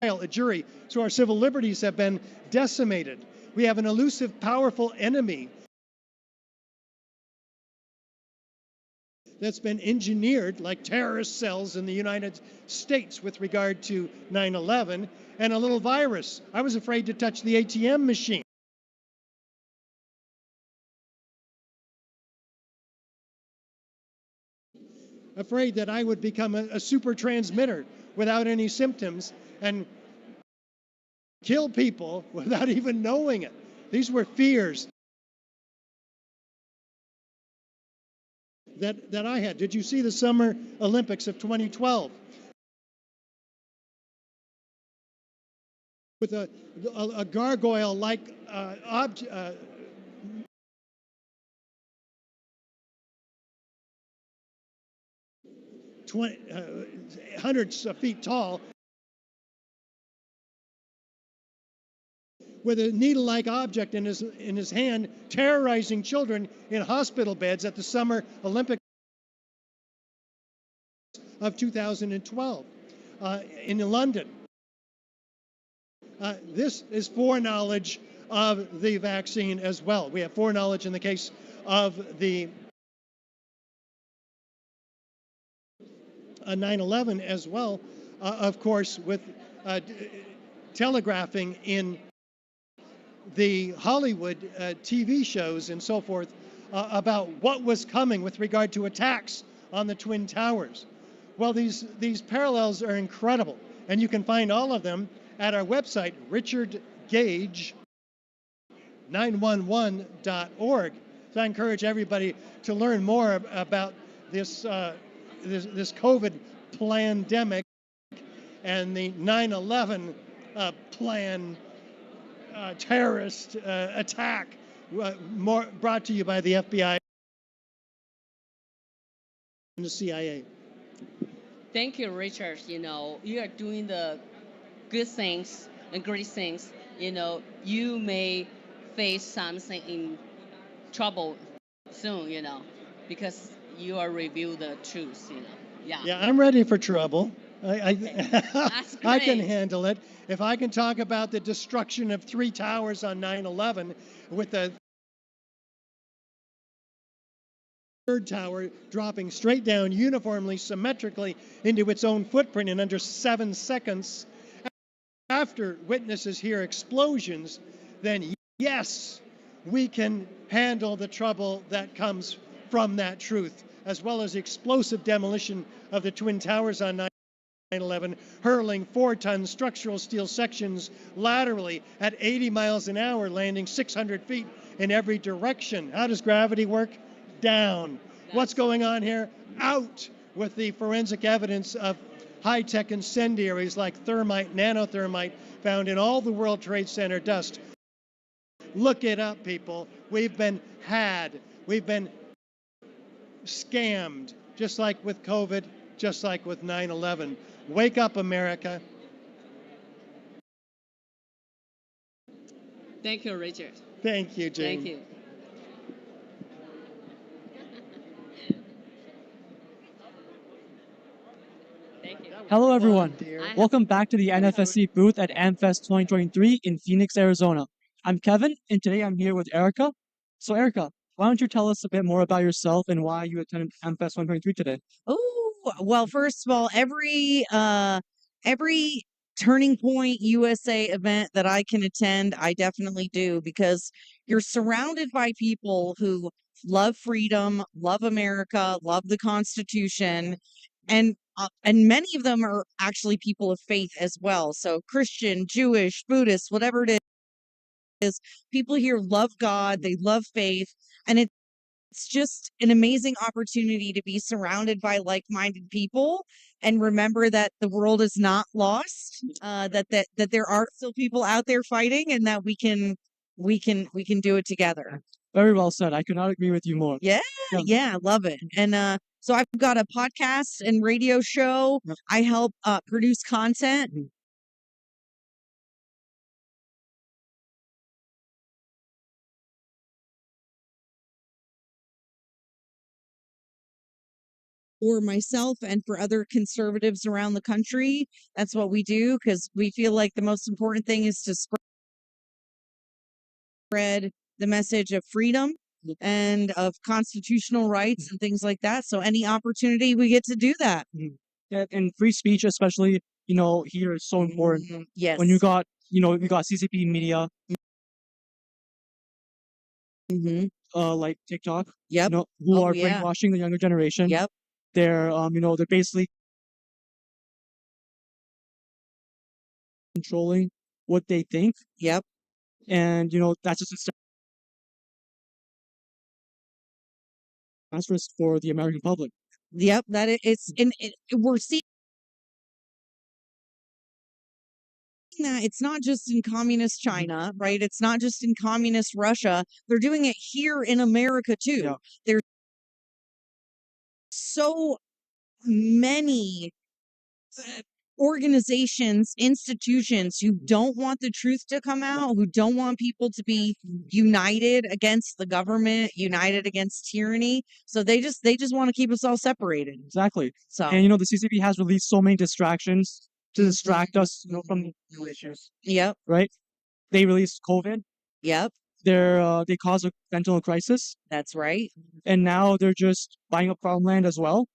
a jury. So our civil liberties have been decimated. We have an elusive, powerful enemy that's been engineered like terrorist cells in the United States with regard to 9/11, and a little virus. I was afraid to touch the ATM machine. Afraid that I would become a super transmitter without any symptoms and kill people without even knowing it. These were fears that I had. Did you see the Summer Olympics of 2012? With a gargoyle-like object, hundreds of feet tall, with a needle-like object in his hand, terrorizing children in hospital beds at the Summer Olympics of 2012 in London. This is foreknowledge of the vaccine as well. We have foreknowledge in the case of the 9/11 as well, of course, with telegraphing in the Hollywood TV shows and so forth about what was coming with regard to attacks on the Twin Towers. Well, these parallels are incredible, and you can find all of them at our website, richardgage911.org. So I encourage everybody to learn more about this this COVID plandemic and the 9/11 plan terrorist attack, more brought to you by the FBI and the CIA. Thank you, Richard. You know, you are doing the good things and great things. You know, you may face something in trouble soon, you know, because you are reveal the truth, you know. Yeah. Yeah, I'm ready for trouble. I That's I can great. handle it. If I can talk about the destruction of 3 towers on 9/11 with the third tower dropping straight down uniformly, symmetrically into its own footprint in under 7 seconds, after witnesses hear explosions, then yes, we can handle the trouble that comes from that truth, as well as the explosive demolition of the Twin Towers on 9/11, hurling 4-ton structural steel sections laterally at 80 miles an hour, landing 600 feet in every direction. How does gravity work? Down. What's going on here? Out, with the forensic evidence of high-tech incendiaries like thermite, nanothermite, found in all the World Trade Center dust. Look it up, people. We've been had. We've been scammed, just like with COVID, just like with 9/11. Wake up, America. Thank you, Richard. Thank you, Jane. Thank you. Hello, everyone. Welcome back to the NFSC booth at AmFest 2023 in Phoenix, Arizona. I'm Kevin, and today I'm here with Erica. So, Erica, why don't you tell us a bit more about yourself and why you attended AmFest 2023 today? Oh, well, first of all, every Turning Point USA event that I can attend, I definitely do, because you're surrounded by people who love freedom, love America, love the Constitution, and many of them are actually people of faith as well. So Christian, Jewish, Buddhist, whatever it is, people here love God, they love faith, and it's just an amazing opportunity to be surrounded by like-minded people and remember that the world is not lost, that there are still people out there fighting, and that we can do it together. Very well said. I could not agree with you more. Yeah, I love it. And so I've got a podcast and radio show. I help produce content. For myself and for other conservatives around the country. That's what we do, because we feel like the most important thing is to spread the message of freedom and of constitutional rights and things like that. So any opportunity we get to do that. Yeah, and free speech, especially, here is so important. Yes. When you got CCP media, like TikTok, who are brainwashing the younger generation. Yep. They're basically controlling what they think. Yep. And that's just disastrous for the American public. Yep, we're seeing that it's not just in communist China, right? It's not just in communist Russia. They're doing it here in America too. Yeah. There's so many organizations, institutions who don't want the truth to come out, who don't want people to be united against the government, united against tyranny. So they just want to keep us all separated. Exactly. So and the CCP has released so many distractions to distract us, from the real issues. Yep. Right? They released COVID. Yep. They caused a fentanyl crisis. That's right. And now they're just buying up farmland as well.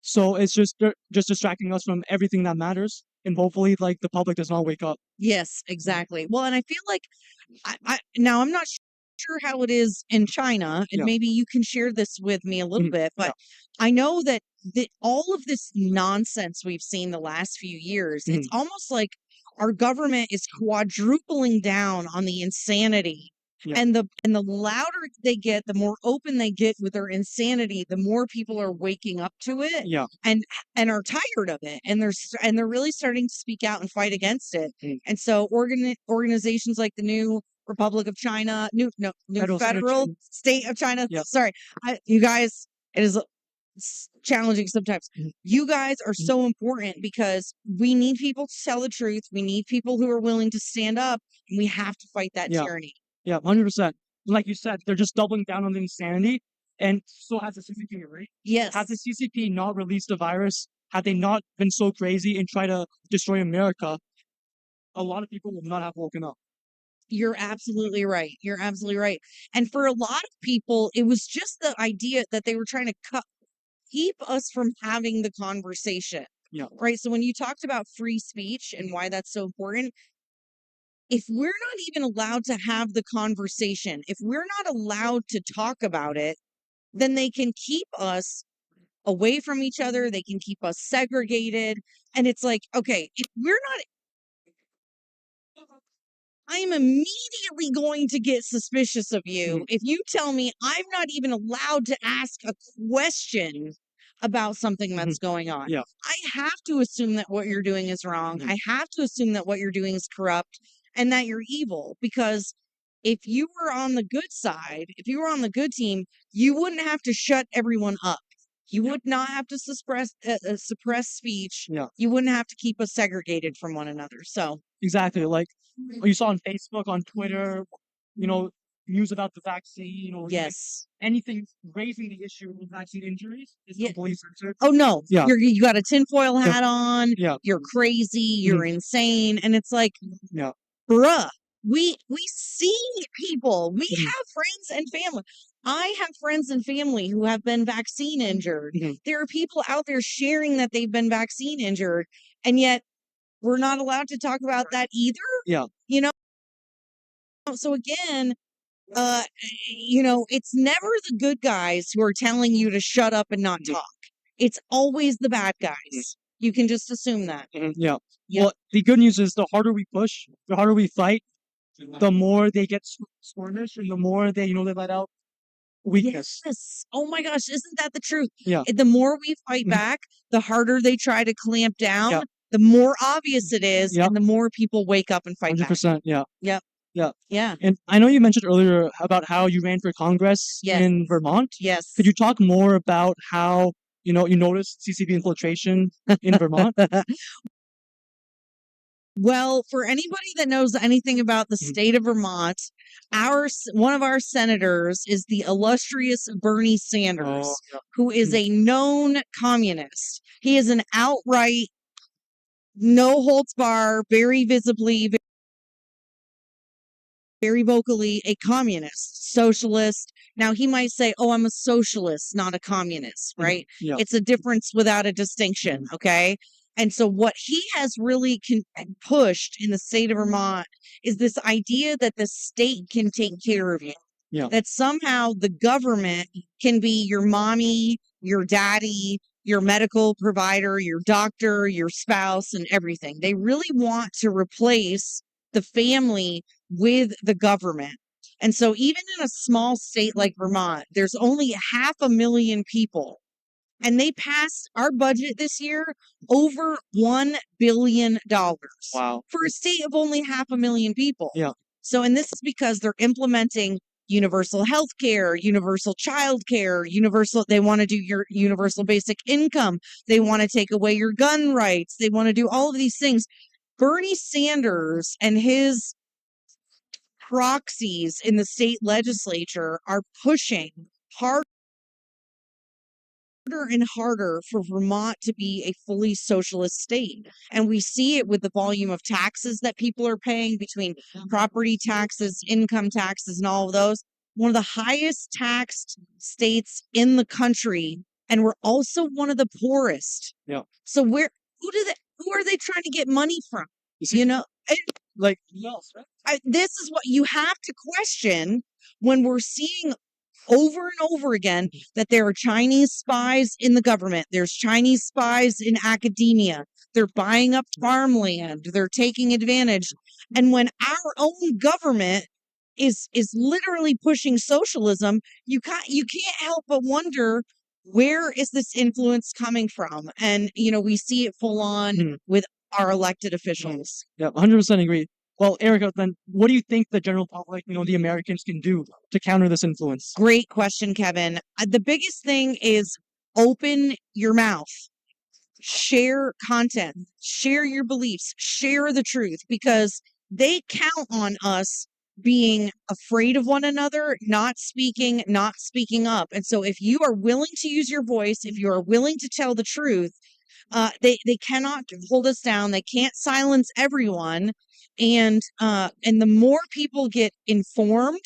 So it's they're just distracting us from everything that matters, and hopefully, the public does not wake up. Yes, exactly. Well, and I feel like now I'm not sure how it is in China, and maybe you can share this with me a little bit, but I know that all of this nonsense we've seen the last few years, it's almost like our government is quadrupling down on the insanity. Yeah. And the louder they get, the more open they get with their insanity, the more people are waking up to it. Yeah. And are tired of it, and they're really starting to speak out and fight against it. And so organizations like the New Republic of China, Federal State of China. Yeah. Sorry, you guys, it is challenging sometimes. You guys are so important, because we need people to tell the truth. We need people who are willing to stand up, and we have to fight that tyranny. Yeah, 100%. Like you said, they're just doubling down on the insanity, and so has the CCP, right? Yes. Had the CCP not released the virus, had they not been so crazy and try to destroy America, a lot of people would not have woken up. You're absolutely right. You're absolutely right. And for a lot of people, it was just the idea that they were trying to keep us from having the conversation. Yeah. Right. So when you talked about free speech and why that's so important, if we're not even allowed to have the conversation, if we're not allowed to talk about it, then they can keep us away from each other. They can keep us segregated. And it's like, okay, if we're not, I am immediately going to get suspicious of you if you tell me I'm not even allowed to ask a question about something that's going on. Yeah. I have to assume that what you're doing is wrong. I have to assume that what you're doing is corrupt and that you're evil, because if you were on the good side, if you were on the good team, you wouldn't have to shut everyone up. You would not have to suppress speech. Yeah. You wouldn't have to keep us segregated from one another. So Exactly. Like you saw on Facebook, on Twitter, news about the vaccine or yes. anything raising the issue of vaccine injuries is completely censored. Oh no, Yeah. you got a tinfoil Yeah. hat on. Yeah. You're crazy. You're insane, and it's like, Yeah. bruh, we see people. We Mhm. have friends and family. I have friends and family who have been vaccine injured. There are people out there sharing that they've been vaccine injured, and yet we're not allowed to talk about that either. Yeah. You know. So again, it's never the good guys who are telling you to shut up and not talk. It's always the bad guys. You can just assume that. Yeah. Yep. Well, the good news is the harder we push, the harder we fight, the more they get squirmish and the more they let out weakness. Yes. Oh my gosh, isn't that the truth? Yeah. The more we fight back, the harder they try to clamp down, Yeah. the more obvious it is, Yep. and the more people wake up and fight back. 100%. Yeah. Yep. Yeah. Yeah. And I know you mentioned earlier about how you ran for Congress Yes. in Vermont. Yes. Could you talk more about how, you noticed CCP infiltration in Vermont? Well, for anybody that knows anything about the state of Vermont, one of our senators is the illustrious Bernie Sanders, who is a known communist. He is an outright, no holds bar, very visibly, very vocally a communist, socialist. Now he might say, "Oh, I'm a socialist, not a communist," right? Yeah. It's a difference without a distinction, okay? And so what he has really pushed in the state of Vermont is this idea that the state can take care of you. Yeah. That somehow the government can be your mommy, your daddy, your medical provider, your doctor, your spouse, and everything. They really want to replace the family with the government. And so even in a small state like Vermont, there's only 500,000 people. And they passed our budget this year over $1 billion. Wow. For a state of only 500,000 people. Yeah. So, and this is because they're implementing universal health care, universal child care, they want to do your universal basic income. They want to take away your gun rights. They want to do all of these things. Bernie Sanders and his proxies in the state legislature are pushing harder and harder for Vermont to be a fully socialist state. And we see it with the volume of taxes that people are paying between property taxes, income taxes, and all of those. One of the highest taxed states in the country. And we're also one of the poorest. Yeah. So who are they trying to get money from? Like, this is what you have to question when we're seeing over and over again that there are Chinese spies in the government. There's Chinese spies in academia. They're buying up farmland. They're taking advantage. And when our own government is literally pushing socialism, you can't help but wonder, where is this influence coming from? And we see it full on with our elected officials. Yeah, 100% agree. Well, Erica, then what do you think the general public, the Americans can do to counter this influence? Great question, Kevin. The biggest thing is open your mouth, share content, share your beliefs, share the truth, because they count on us being afraid of one another, not speaking up. And so if you are willing to use your voice, if you are willing to tell the truth, they cannot hold us down. They can't silence everyone. And the more people get informed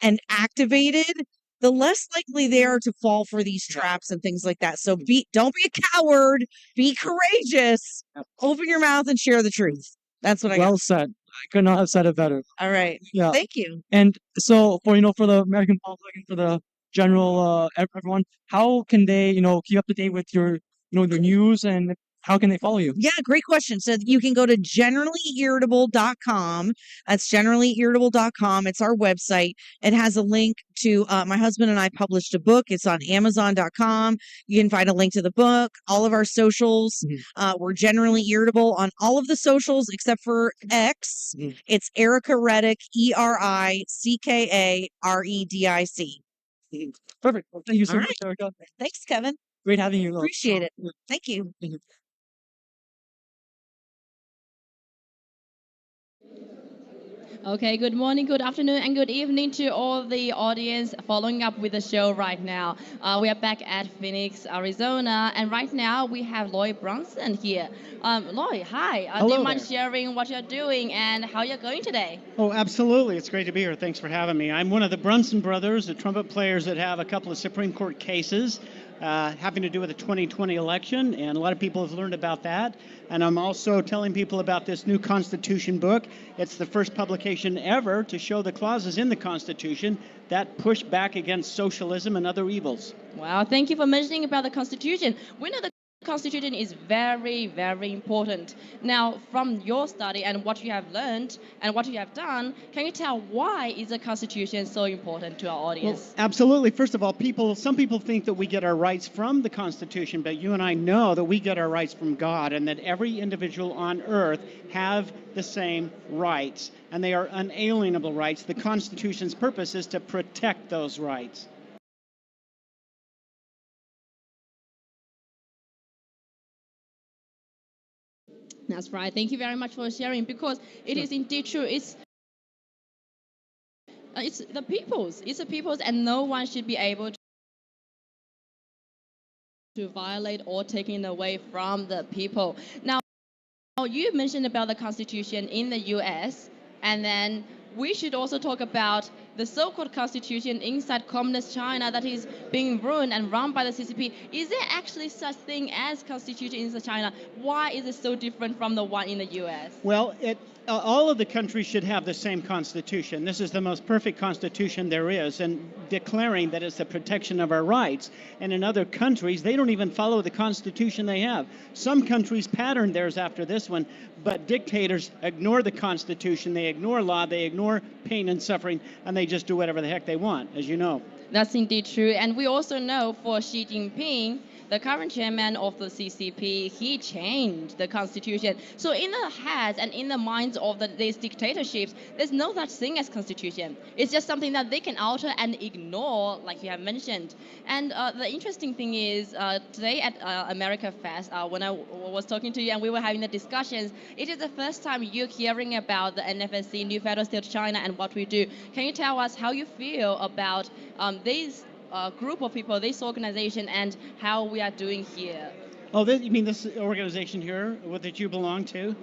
and activated, the less likely they are to fall for these traps and things like that. So don't be a coward, be courageous, open your mouth and share the truth. That's what I got. Well said. I could not have said it better. All right. Yeah. Thank you. And so for the American public and for the general everyone, how can they keep up to date with your the news, and how can they follow you? Yeah, great question. So you can go to generallyirritable.com. That's generallyirritable.com. It's our website. It has a link to my husband and I published a book. It's on amazon.com. You can find a link to the book, all of our socials. We're generally irritable on all of the socials except for X. It's Erica Reddick, ERICKAREDIC. Perfect. Well, thank you so All much, right. Erica. Thanks, Kevin. Great having you. Appreciate it. Thank you. Okay, good morning, good afternoon, and good evening to all the audience following up with the show right now. We are back at Phoenix, Arizona, and right now we have Lloyd Bronson here. Lloyd, hi. Do Hello you mind there. sharing what you're doing and how you're going today? Oh, absolutely. It's great to be here. Thanks for having me. I'm one of the Brunson brothers, the trumpet players that have a couple of Supreme Court cases having to do with the 2020 election, and a lot of people have learned about that. And I'm also telling people about this new Constitution book. It's the first publication ever to show the clauses in the Constitution that push back against socialism and other evils. Wow, thank you for mentioning about the Constitution. We know the Constitution is very, very important. Now, from your study and what you have learned and what you have done, can you tell why is the Constitution so important to our audience? Well, absolutely. First of all, some people think that we get our rights from the Constitution, but you and I know that we get our rights from God and that every individual on earth have the same rights, and they are unalienable rights. The Constitution's purpose is to protect those rights. That's right. Thank you very much for sharing, because it is indeed true. It's the people's. It's the people's, and no one should be able to violate or taking away from the people. Now, you mentioned about the Constitution in the U.S., and then we should also talk about the so-called Constitution inside Communist China that is being ruined and run by the CCP. Is there actually such thing as Constitution inside China? Why is it so different from the one in the U.S.? Well, all of the countries should have the same constitution. This is the most perfect constitution there is, and declaring that it's the protection of our rights. And in other countries, they don't even follow the constitution they have. Some countries pattern theirs after this one, but dictators ignore the constitution, they ignore law, they ignore pain and suffering, and they just do whatever the heck they want, as you know. That's indeed true. And we also know for Xi Jinping, the current chairman of the CCP, he changed the constitution. So in the heads and in the minds of these dictatorships, there's no such thing as constitution. It's just something that they can alter and ignore, like you have mentioned. And the interesting thing is, today at America Fest, when I was talking to you and we were having the discussions, it is the first time you're hearing about the NFSC, New Federal State of China, and what we do. Can you tell us how you feel about these group of people, this organization, and how we are doing here? Oh, you mean this organization here that you belong to?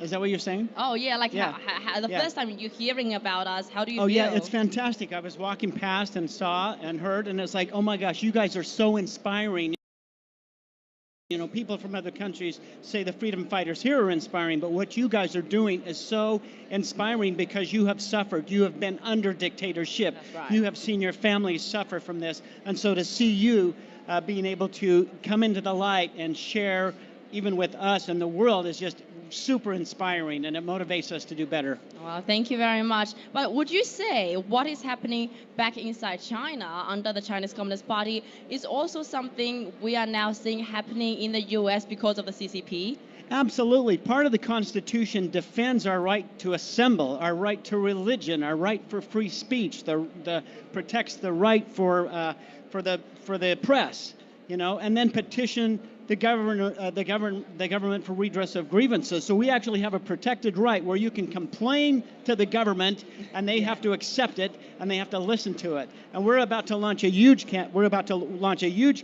Is that what you're saying? Oh, yeah, like Yeah. the first time you're hearing about us, how do you Oh, feel? yeah, it's fantastic. I was walking past and saw and heard, and it's like, oh my gosh, you guys are so inspiring. You know, people from other countries say the freedom fighters here are inspiring, but what you guys are doing is so inspiring because you have suffered. You have been under dictatorship. That's right. You have seen your families suffer from this. And so to see you being able to come into the light and share even with us and the world is just super inspiring, and it motivates us to do better. Well, thank you very much. But would you say what is happening back inside China under the Chinese Communist Party is also something we are now seeing happening in the U.S. because of the CCP? Absolutely. Part of the Constitution defends our right to assemble, our right to religion, our right for free speech, protects the right for the press, you know, and then petition the government for redress of grievances. So we actually have a protected right where you can complain to the government, and they have to accept it, and they have to listen to it. And we're about to launch a huge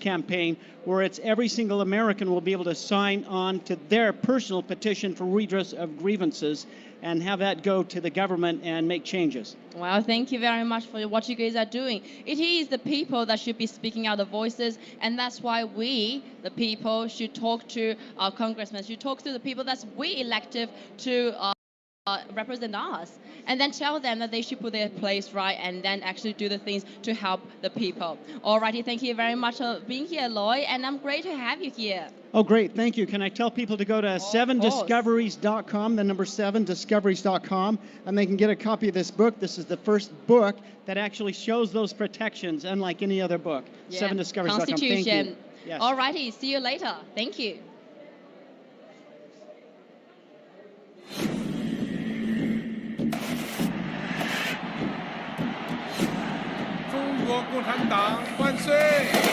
campaign where it's every single American will be able to sign on to their personal petition for redress of grievances and have that go to the government and make changes. Well, thank you very much for what you guys are doing. It is the people that should be speaking out the voices, and that's why we, the people, should talk to our congressmen, should talk to the people that we elected to represent us, and then tell them that they should put their place right and then actually do the things to help the people. Alrighty, thank you very much for being here, Lloyd, and I'm great to have you here. Oh, great. Thank you. Can I tell people to go to 7discoveries.com, the number 7discoveries.com, and they can get a copy of this book. This is the first book that actually shows those protections, unlike any other book. Yeah. 7discoveries.com. Constitution. Thank you. Yes. Alrighty, see you later. Thank you. 中国共产党万岁！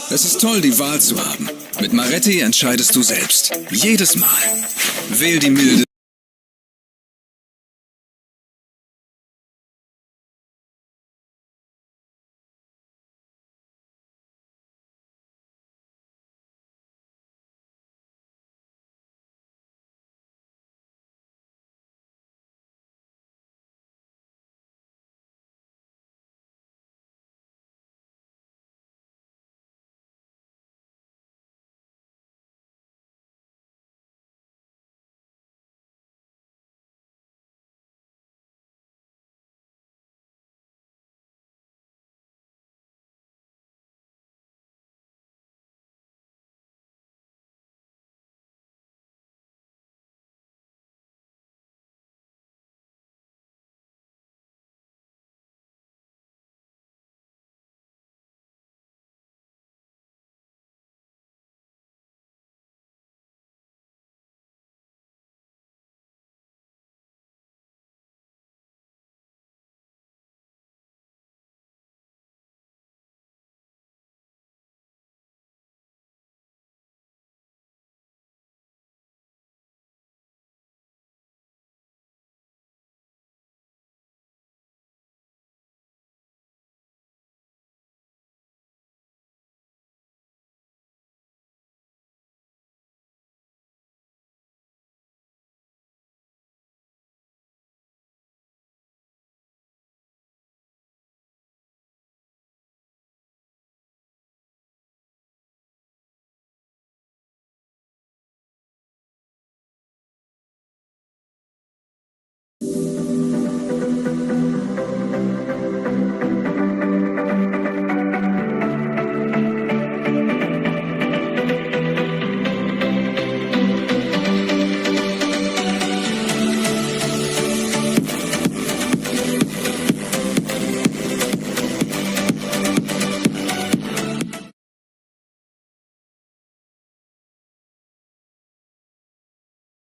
Es ist toll, die Wahl zu haben. Mit Maretti entscheidest du selbst. Jedes Mal. Wähl die milde.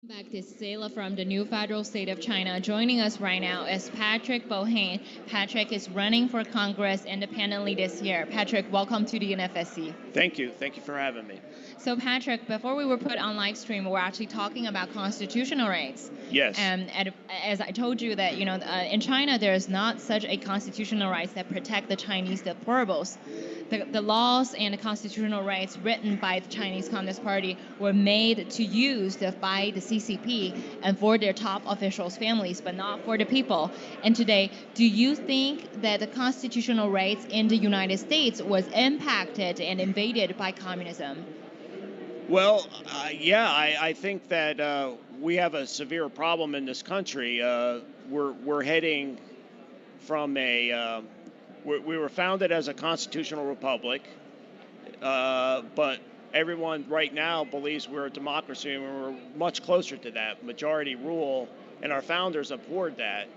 Back to Sela from the new federal state of China. Joining us right now is Patrick Bohane. Patrick is running for Congress independently this year. Patrick, welcome to the NFSC. Thank you. Thank you for having me. So Patrick, before we were put on live stream, we were actually talking about constitutional rights. Yes. And as I told you that, in China, there is not such a constitutional rights that protect the Chinese deplorables. The laws and the constitutional rights written by the Chinese Communist Party were made to use by the CCP and for their top officials' families, but not for the people. And today, do you think that the constitutional rights in the United States was impacted and invaded by communism? Well, yeah, I think that we have a severe problem in this country. We're heading from we were founded as a constitutional republic, but everyone right now believes we're a democracy, and we're much closer to that majority rule, and our founders abhorred that.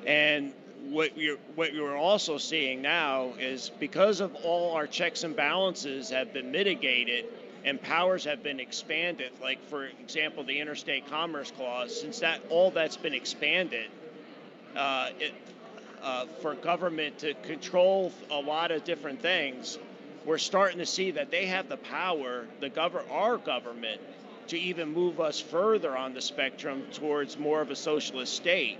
And what you're also seeing now is because of all our checks and balances have been mitigated and powers have been expanded, like for example the Interstate Commerce Clause, since all that's been expanded, for government to control a lot of different things, we're starting to see that they have the power, our government, to even move us further on the spectrum towards more of a socialist state.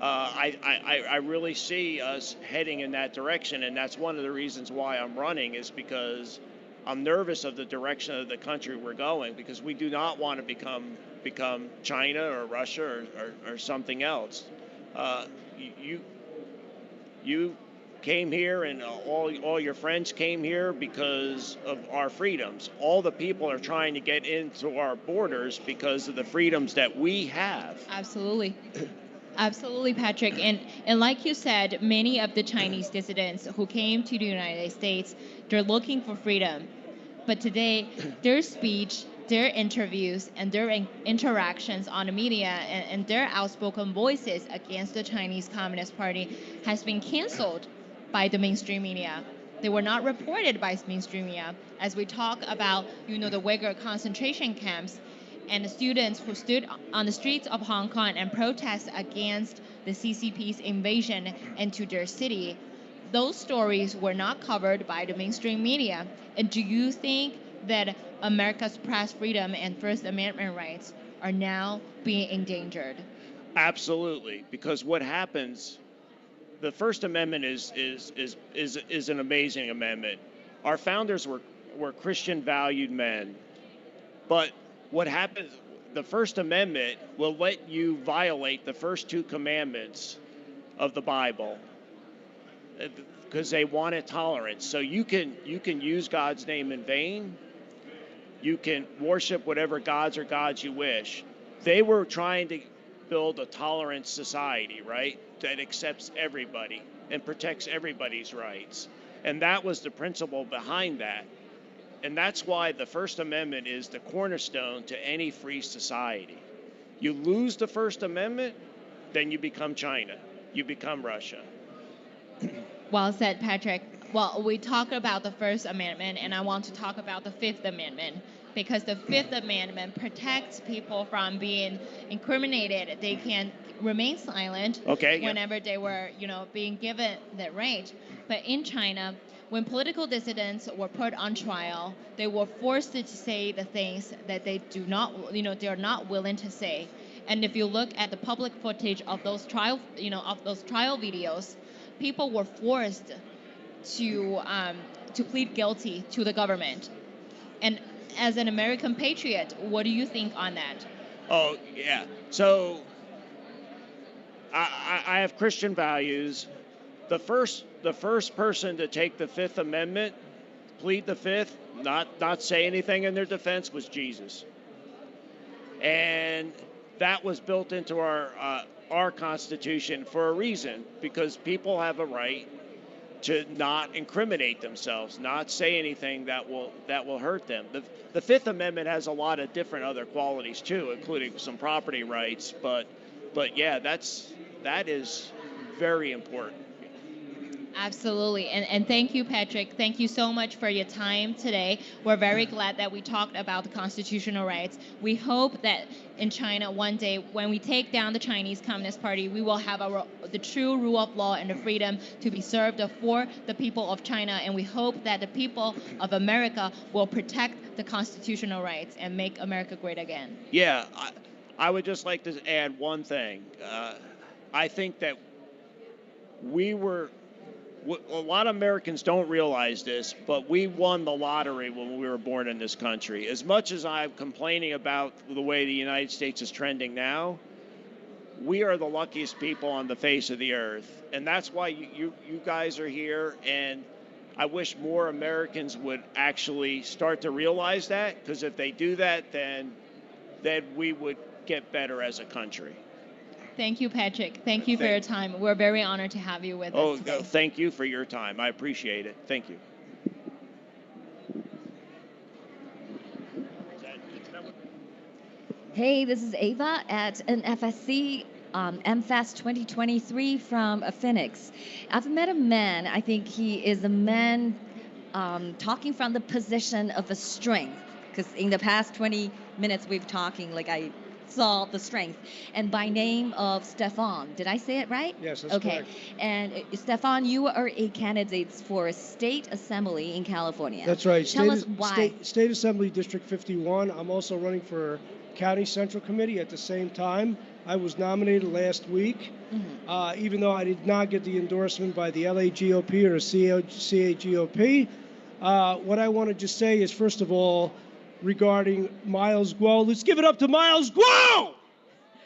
I really see us heading in that direction, and that's one of the reasons why I'm running, is because I'm nervous of the direction of the country we're going, because we do not want to become China or Russia or something else. You came here, and all your friends came here because of our freedoms. All the people are trying to get into our borders because of the freedoms that we have. Absolutely. Absolutely, Patrick. And like you said, many of the Chinese dissidents who came to the United States, they're looking for freedom. But today, their speech, their interviews, and their interactions on the media and their outspoken voices against the Chinese Communist Party has been canceled by the mainstream media. They were not reported by mainstream media. As we talk about, the Uyghur concentration camps and the students who stood on the streets of Hong Kong and protest against the CCP's invasion into their city, those stories were not covered by the mainstream media. And do you think that America's press freedom and First Amendment rights are now being endangered? Absolutely, because what happens, the First Amendment is an amazing amendment. Our founders were Christian valued men, but what happens, the First Amendment will let you violate the first two commandments of the Bible because they wanted tolerance. So you can use God's name in vain. You can worship whatever gods or gods you wish. They were trying to build a tolerant society, right, that accepts everybody and protects everybody's rights. And that was the principle behind that. And that's why the First Amendment is the cornerstone to any free society. You lose the First Amendment, then you become China. You become Russia. Well said, Patrick. Well, we talk about the First Amendment, and I want to talk about the Fifth Amendment, because the Fifth Amendment protects people from being incriminated. They can remain silent whenever they were, being given that right. But in China, when political dissidents were put on trial, they were forced to say the things that they do not, they are not willing to say. And if you look at the public footage of those trial, videos, people were forced to plead guilty to the government. And as an American patriot, what do you think on that? Oh, yeah. So I have Christian values. The first person to take the Fifth Amendment, plead the Fifth, not say anything in their defense, was Jesus. And that was built into our Constitution for a reason, because people have a right to not incriminate themselves, not say anything that will hurt them. The Fifth Amendment has a lot of different other qualities too, including some property rights. But yeah, that is very important. Absolutely. And thank you, Patrick. Thank you so much for your time today. We're very glad that we talked about the constitutional rights. We hope that in China one day, when we take down the Chinese Communist Party, we will have the true rule of law and the freedom to be served for the people of China. And we hope that the people of America will protect the constitutional rights and make America great again. Yeah, I would just like to add one thing. I think that a lot of Americans don't realize this, but we won the lottery when we were born in this country. As much as I'm complaining about the way the United States is trending now, we are the luckiest people on the face of the earth. And that's why you guys are here. And I wish more Americans would actually start to realize that, because if they do that, then we would get better as a country. Thank you, Patrick. Thank you for your time. We're very honored to have you with us today. Thank you for your time. I appreciate it. Thank you. Hey, this is Ava at NFSC Fest 2023 from Phoenix. I've met a man. I think he is a man talking from the position of a strength, because in the past 20 minutes we've talking, I saw the strength. And by name of Stefan. Did I say it right? Yes, that's correct. And Stefan, you are a candidate for State Assembly in California. That's right. Tell us why. State Assembly District 51. I'm also running for County Central Committee at the same time. I was nominated last week, even though I did not get the endorsement by the LA GOP or CA GOP. What I want to just say is, first of all, regarding Miles Guo. Let's give it up to Miles Guo!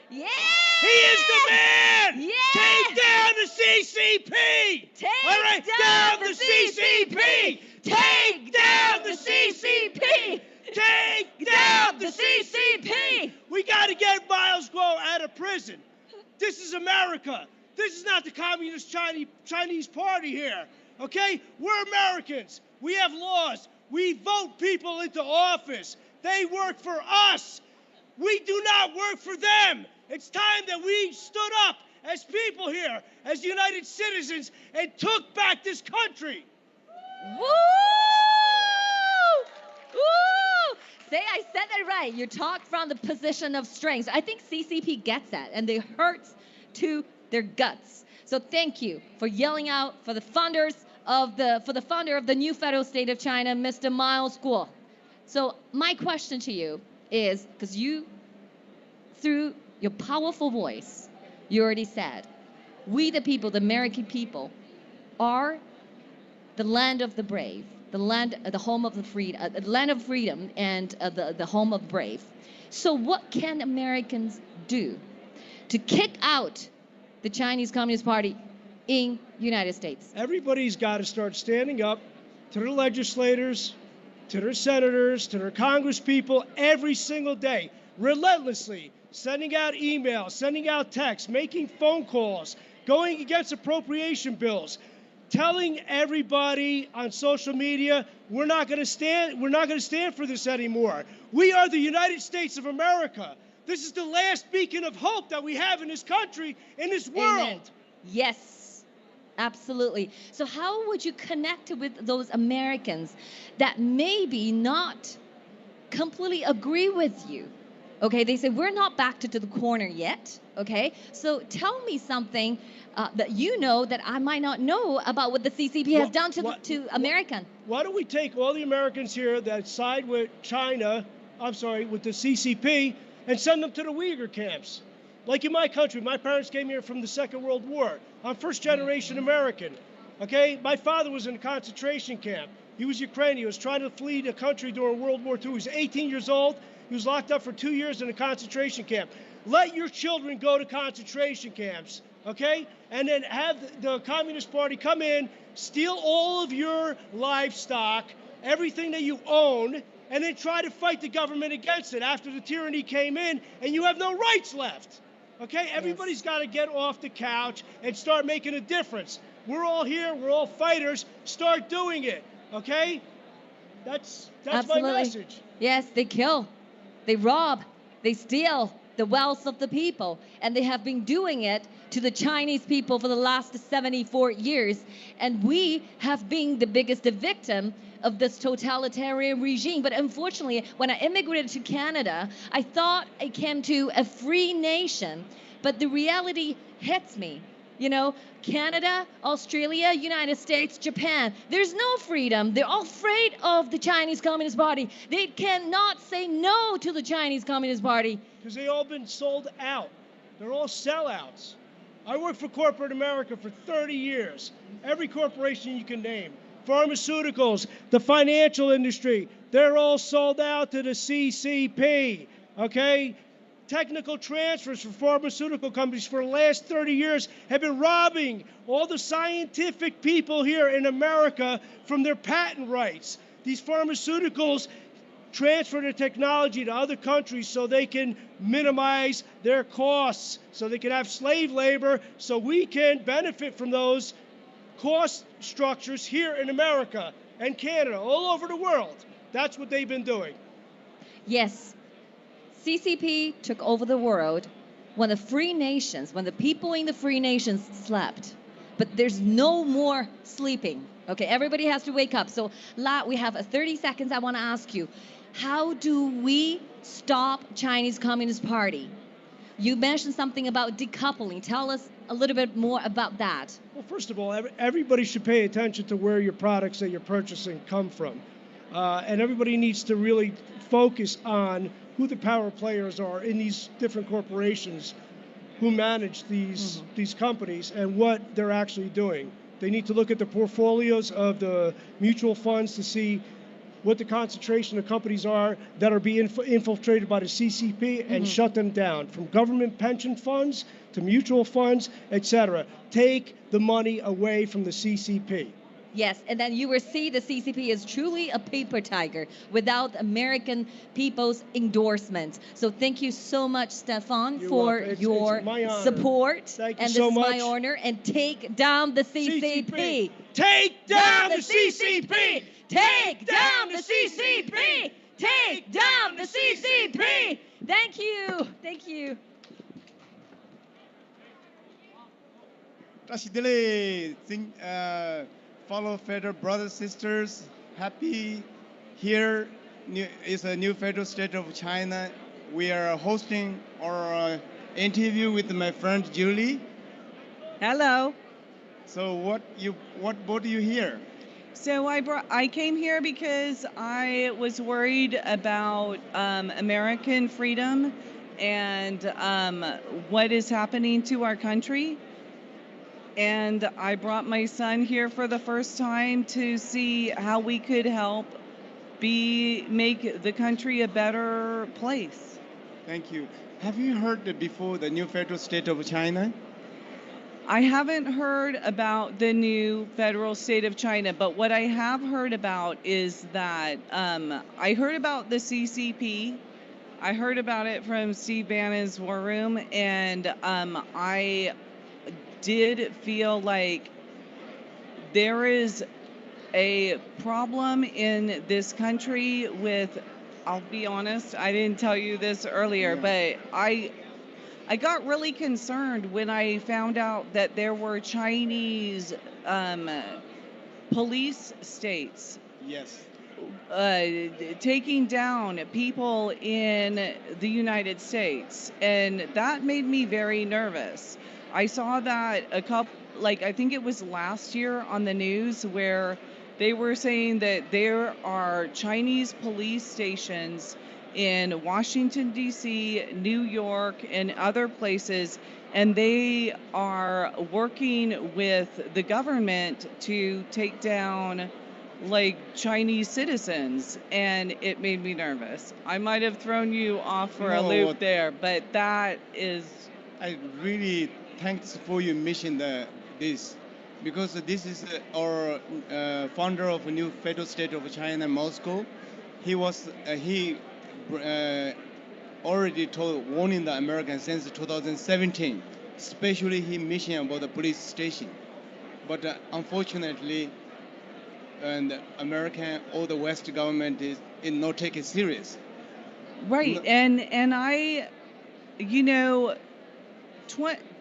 Yeah! He is the man! Yeah! Take down the CCP! Take down the CCP! Take down the CCP! Take down the CCP! We got to get Miles Guo out of prison. This is America. This is not the Communist Chinese Party here. Okay? We're Americans. We have laws. We vote people into office. They work for us. We do not work for them. It's time that we stood up as people here, as united citizens, and took back this country. Woo! Woo! Say I said that right. You talk from the position of strength. I think CCP gets that, and they hurt to their guts. So thank you for yelling out for the founder of the new federal state of China, Mr. Miles Guo. So my question to you is, because you, through your powerful voice, you already said, we the people, the American people, are the land of the brave, the home of the freedom, the land of freedom, and the home of brave. So what can Americans do to kick out the Chinese Communist Party in United States? Everybody's got to start standing up to their legislators, to their senators, to their congresspeople every single day, relentlessly, sending out emails, sending out texts, making phone calls, going against appropriation bills, telling everybody on social media, we're not going to stand for this anymore. We are the United States of America. This is the last beacon of hope that we have in this country, in this world. Amen. Yes, absolutely. So how would you connect with those Americans that maybe not completely agree with you? Okay, they say, we're not backed to the corner yet, okay? So tell me something that you know that I might not know about what the CCP has done to American. Why don't we take all the Americans here that side with China, with the CCP, and send them to the Uyghur camps? Like in my country, my parents came here from the Second World War. I'm first generation American, okay? My father was in a concentration camp. He was Ukrainian. He was trying to flee the country during World War II. He was 18 years old. He was locked up for 2 years in a concentration camp. Let your children go to concentration camps, okay? And then have the Communist Party come in, steal all of your livestock, everything that you own, and then try to fight the government against it after the tyranny came in and you have no rights left, okay? Everybody's got to get off the couch and start making a difference. We're all here. We're all fighters. Start doing it, okay? That's my message. Yes, they kill. They rob, they steal the wealth of the people, and they have been doing it to the Chinese people for the last 74 years, and we have been the biggest victim of this totalitarian regime. But unfortunately, when I immigrated to Canada, I thought I came to a free nation, but the reality hits me. You know, Canada, Australia, United States, Japan, there's no freedom. They're all afraid of the Chinese Communist Party. They cannot say no to the Chinese Communist Party. Because they all been sold out. They're all sellouts. I worked for corporate America for 30 years. Every corporation you can name. Pharmaceuticals, the financial industry, they're all sold out to the CCP, okay? Technical transfers for pharmaceutical companies for the last 30 years have been robbing all the scientific people here in America from their patent rights. These pharmaceuticals transfer their technology to other countries so they can minimize their costs, so they can have slave labor, so we can benefit from those cost structures here in America and Canada, all over the world. That's what they've been doing. Yes. CCP took over the world when the free nations, when the people in the free nations slept. But there's no more sleeping. Okay, everybody has to wake up. So we have 30 seconds. I want to ask you, how do we stop Chinese Communist Party? You mentioned something about decoupling. Tell us a little bit more about that. Well, first of all, everybody should pay attention to where your products that you're purchasing come from. And everybody needs to really focus on who the power players are in these different corporations who manage these companies and what they're actually doing. They need to look at the portfolios of the mutual funds to see what the concentration of companies are that are being infiltrated by the CCP and shut them down, from government pension funds to mutual funds, etc. Take the money away from the CCP. Yes, and then you will see the CCP is truly a paper tiger without American people's endorsement. So thank you so much, Stefan, for your support. Thank you and so this much. is my honor. And take down the CCP. Take down the CCP! Take down the CCP! Take down the CCP! Thank you. Thank you. Fellow federal brothers, sisters, happy here is a new federal state of China. We are hosting our interview with my friend Julie. Hello. So what brought you here? So I came here because I was worried about American freedom and what is happening to our country. And I brought my son here for the first time to see how we could help make the country a better place. Thank you. Have you heard before the new federal state of China? I haven't heard about the new federal state of China, but what I have heard about is that I heard about the CCP. I heard about it from Steve Bannon's War Room, and I did feel like there is a problem in this country with, I'll be honest, I didn't tell you this earlier, but I got really concerned when I found out that there were Chinese police states. Yes. Taking down people in the United States, and that made me very nervous. I saw that I think it was last year on the news where they were saying that there are Chinese police stations in Washington, D.C., New York, and other places, and they are working with the government to take down Chinese citizens, and it made me nervous. I might have thrown you off for a loop there, but that is... I really thanks for you mentioning this, because this is our founder of a new federal state of China, Moscow. He already warning the Americans since 2017, especially he mentioned about the police station. But unfortunately, and American or the West government is not taking it serious. Right, and I,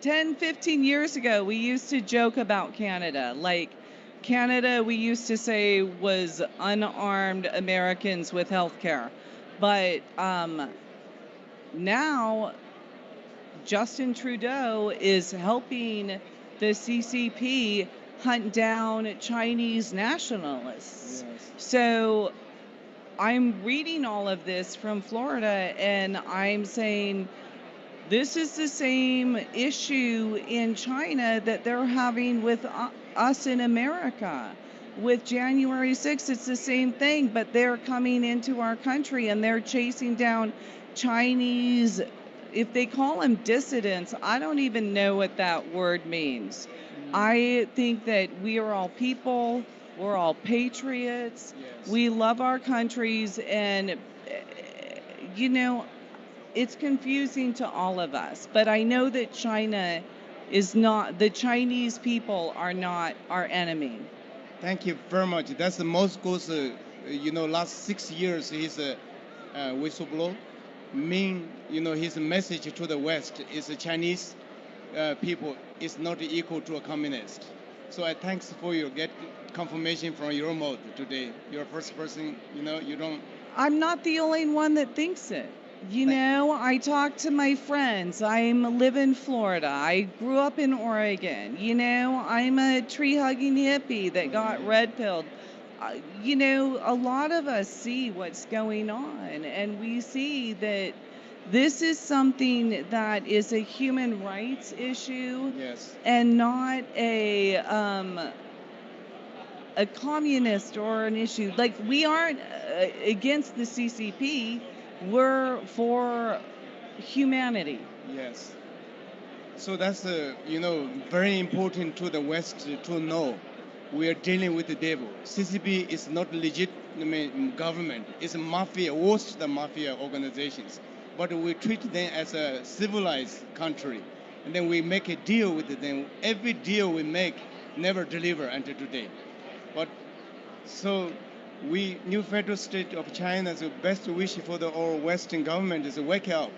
10, 15 years ago, we used to joke about Canada. Canada, we used to say, was unarmed Americans with health care. But now, Justin Trudeau is helping the CCP hunt down Chinese nationalists. Yes. So I'm reading all of this from Florida, and I'm saying this is the same issue in China that they're having with us in America. With January 6th, it's the same thing, but they're coming into our country and they're chasing down Chinese, if they call them dissidents, I don't even know what that word means. I think that we are all people, we're all patriots, yes. We love our countries, and, it's confusing to all of us. But I know that China is not, the Chinese people are not our enemy. Thank you very much. That's Moscow's, last 6 years, he's a whistleblower. His message to the West is the Chinese people is not equal to a communist. So I thanks for you get confirmation from your mouth today. You're the first person, you don't. I'm not the only one that thinks it. I talk to my friends. I live in Florida. I grew up in Oregon. I'm a tree-hugging hippie that got red-pilled. A lot of us see what's going on, and we see that this is something that is a human rights issue, yes, and not a communist or an issue. We aren't against the CCP. We're for humanity. Yes. So that's very important to the West to know. We are dealing with the devil. CCP is not legitimate government. It's a mafia, worst the mafia organizations. But we treat them as a civilized country. And then we make a deal with them. Every deal we make never deliver until today. But so new federal state of China, the best wish for our Western government is to wake up.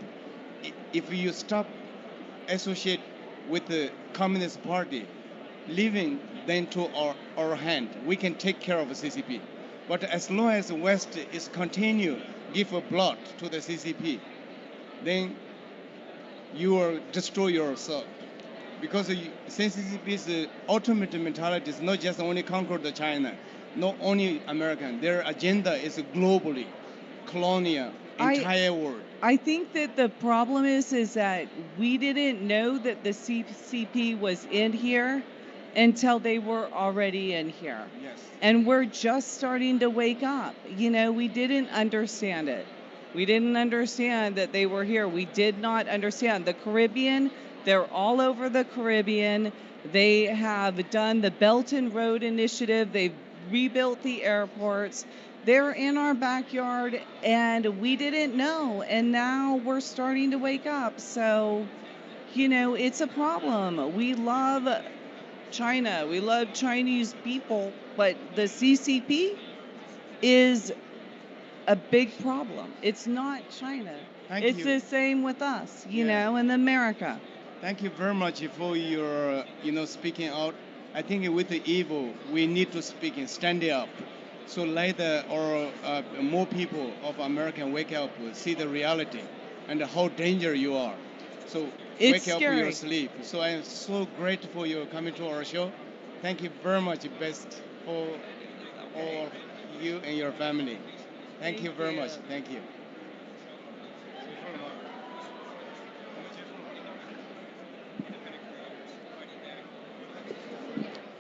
If you stop associate with the Communist Party, leaving them to our hand, we can take care of the CCP. But as long as the West is continue give a blood to the CCP, then you will destroy yourself. because CCP's ultimate mentality is not just only conquer the China, not only American. Their agenda is globally, colonial, entire world. I think that the problem is that we didn't know that the CCP was in here until they were already in here. Yes. And we're just starting to wake up. You know, we didn't understand it. We didn't understand that they were here. We did not understand. The Caribbean, they're all over the Caribbean. They have done the Belt and Road Initiative. They've rebuilt the airports. They're in our backyard, and we didn't know. And now we're starting to wake up. So, you know, it's a problem. We love China. We love Chinese people, but the CCP is a big problem. It's not China. It's you. the same with us, you know, in America. Thank you very much for your, speaking out. I think with the evil, we need to speak and stand up. So let more people of America wake up, see the reality and how dangerous you are. So It's wake up scary. your sleep. So I am so grateful for you coming to our show. Thank you very much. Best for all you and your family. Thank you very much. Thank you.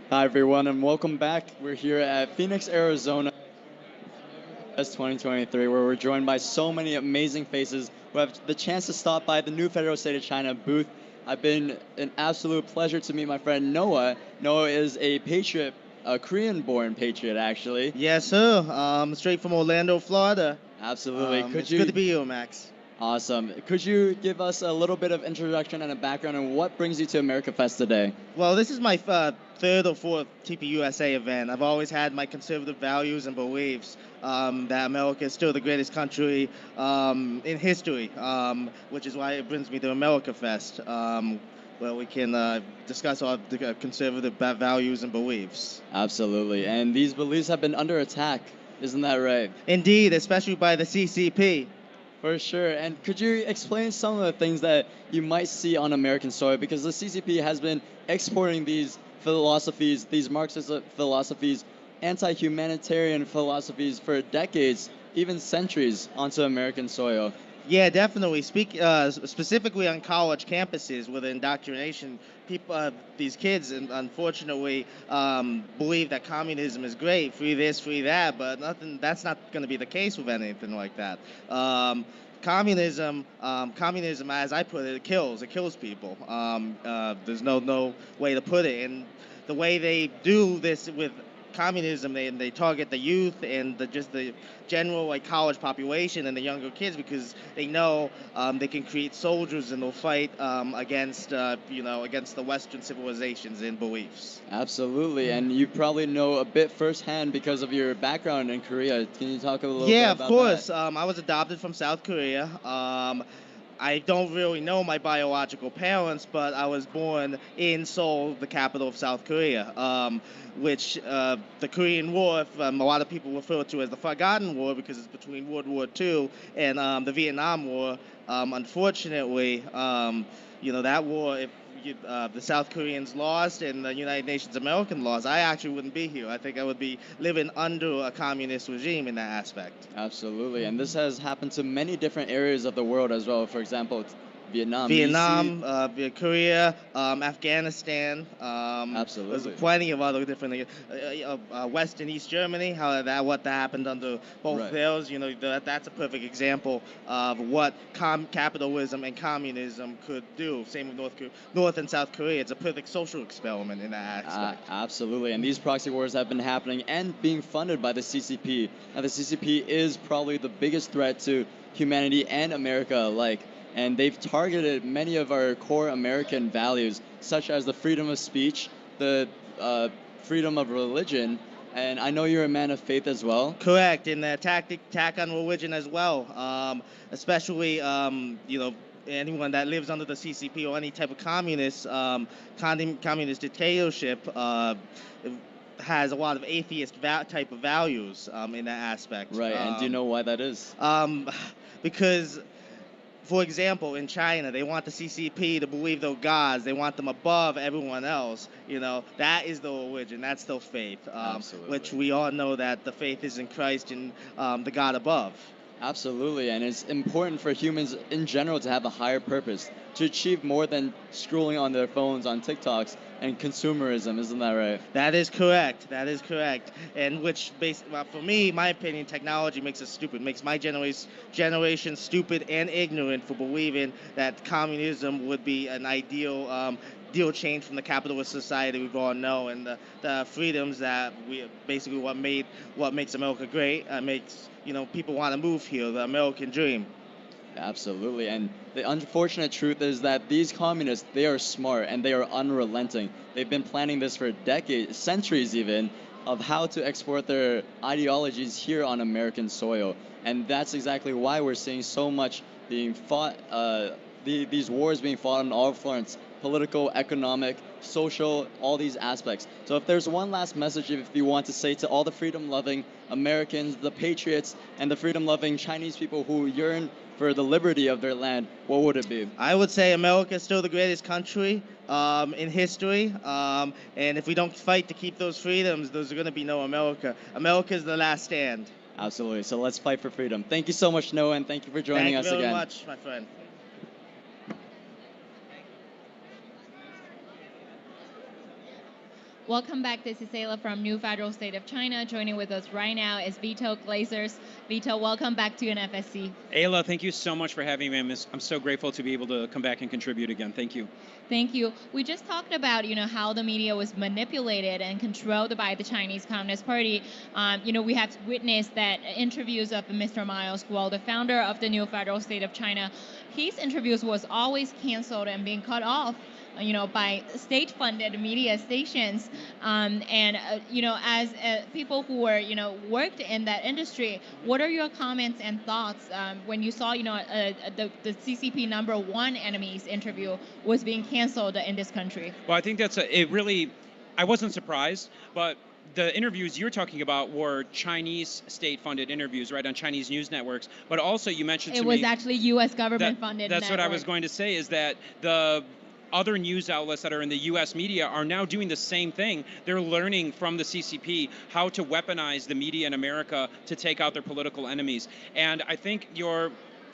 Hi everyone and welcome back. We're here at Phoenix, Arizona Fest 2023 where we're joined by so many amazing faces who have the chance to stop by the new Federal State of China booth. I've been an absolute pleasure to meet my friend Noah. Noah is a patriot, a Korean-born patriot actually. Yes, sir. Straight from Orlando, Florida. Absolutely. It's good to be here, Max. Awesome. Could you give us a little bit of introduction and a background on what brings you to America Fest today? Well, this is my third or fourth TPUSA event. I've always had my conservative values and beliefs that America is still the greatest country in history, which is why it brings me to America Fest, where we can discuss our conservative values and beliefs. Absolutely. And these beliefs have been under attack. Isn't that right? Indeed, especially by the CCP. For sure. And could you explain some of the things that you might see on American soil? Because the CCP has been exporting these philosophies, these Marxist philosophies, anti-humanitarian philosophies for decades, even centuries, onto American soil. Yeah, definitely. Specifically on college campuses with indoctrination, people, these kids, unfortunately, believe that communism is great, free this, free that, but that's not going to be the case with anything like that. Communism, as I put it, it kills people. There's no way to put it. And the way they do this with communism, they target the youth and just the general college population and the younger kids because they know they can create soldiers and they'll fight against the Western civilizations and beliefs. Absolutely, and you probably know a bit firsthand because of your background in Korea. Can you talk a little bit about that? Yeah, of course. I was adopted from South Korea. I don't really know my biological parents, but I was born in Seoul, the capital of South Korea, which the Korean War, a lot of people refer to as the Forgotten War because it's between World War II and the Vietnam War. Unfortunately, that war, if the South Koreans lost and the United Nations American lost, I actually wouldn't be here. I think I would be living under a communist regime in that aspect. Absolutely, and this has happened to many different areas of the world as well. For example, Vietnam, Korea, Afghanistan. Absolutely. There's plenty of other different West and East Germany. What happened under both those. That's a perfect example of what capitalism and communism could do. Same with North and South Korea. It's a perfect social experiment in that aspect. Absolutely, and these proxy wars have been happening and being funded by the CCP. Now, the CCP is probably the biggest threat to humanity and America alike. And they've targeted many of our core American values, such as the freedom of speech, the freedom of religion, and I know you're a man of faith as well. Correct, and the attack on religion as well, especially anyone that lives under the CCP or any type of communist dictatorship has a lot of atheist type of values in that aspect. Right, and do you know why that is? Because for example, in China, they want the CCP to believe they're gods. They want them above everyone else. That is the religion. That's their faith. Which we all know that the faith is in Christ and the God above. Absolutely, and it's important for humans in general to have a higher purpose, to achieve more than scrolling on their phones, on TikToks, and consumerism. Isn't that right? That is correct. That is correct. And for me, my opinion, technology makes us stupid, makes my generation stupid and ignorant for believing that communism would be an ideal change from the capitalist society we've all know, and the freedoms that what makes America great, makes people want to move here, the American dream. Absolutely, and the unfortunate truth is that these communists, they are smart and they are unrelenting. They've been planning this for decades, centuries even, of how to export their ideologies here on American soil. And that's exactly why we're seeing so much being fought, these wars being fought on all fronts: political, economic, social, all these aspects. So if there's one last message if you want to say to all the freedom-loving Americans, the patriots, and the freedom-loving Chinese people who yearn for the liberty of their land, what would it be? I would say America is still the greatest country in history, and if we don't fight to keep those freedoms, there's going to be no America. America is the last stand. Absolutely. So let's fight for freedom. Thank you so much, Noah, and thank you for joining us again. Thank you very much, my friend. Welcome back. This is Ayla from New Federal State of China. Joining with us right now is Vito Glazers. Vito, welcome back to NFSC. Ayla, thank you so much for having me. I'm so grateful to be able to come back and contribute again. Thank you. Thank you. We just talked about, how the media was manipulated and controlled by the Chinese Communist Party. We have witnessed that interviews of Mr. Miles Guo, the founder of the New Federal State of China, his interviews was always canceled and being cut off by state-funded media stations, as people who were, worked in that industry, what are your comments and thoughts when you saw, the CCP #1 enemy's interview was being canceled in this country? Well, I think that's I wasn't surprised, but the interviews you're talking about were Chinese state-funded interviews, right, on Chinese news networks. But also you mentioned it was actually U.S. government-funded. That's network. what I was going to say, is that the other news outlets that are in the U.S. media are now doing the same thing. They're learning from the CCP how to weaponize the media in America to take out their political enemies. And I think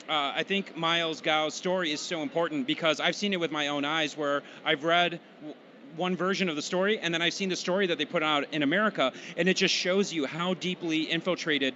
I think Miles Gao's story is so important because I've seen it with my own eyes, where I've read one version of the story and then I've seen the story that they put out in America, and it just shows you how deeply infiltrated,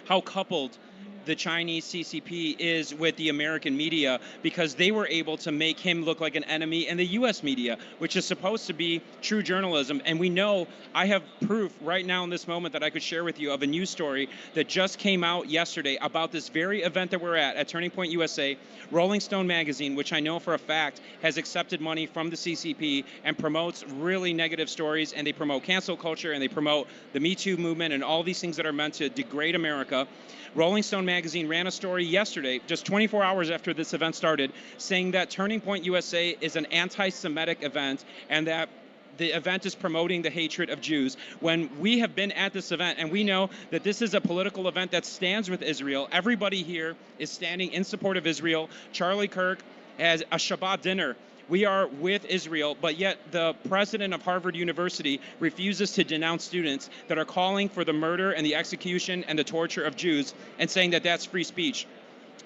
how coupled the Chinese CCP is with the American media, because they were able to make him look like an enemy in the U.S. media, which is supposed to be true journalism. And we know, I have proof right now in this moment that I could share with you of a news story that just came out yesterday about this very event that we're at Turning Point USA. Rolling Stone magazine, which I know for a fact has accepted money from the CCP and promotes really negative stories, and they promote cancel culture, and they promote the Me Too movement and all these things that are meant to degrade America. Rolling Stone magazine ran a story yesterday, just 24 hours after this event started, saying that Turning Point USA is an anti-Semitic event and that the event is promoting the hatred of Jews, when we have been at this event and we know that this is a political event that stands with Israel. Everybody here is standing in support of Israel. Charlie Kirk has a Shabbat dinner. We are with Israel, but yet the president of Harvard University refuses to denounce students that are calling for the murder and the execution and the torture of Jews, and saying that that's free speech.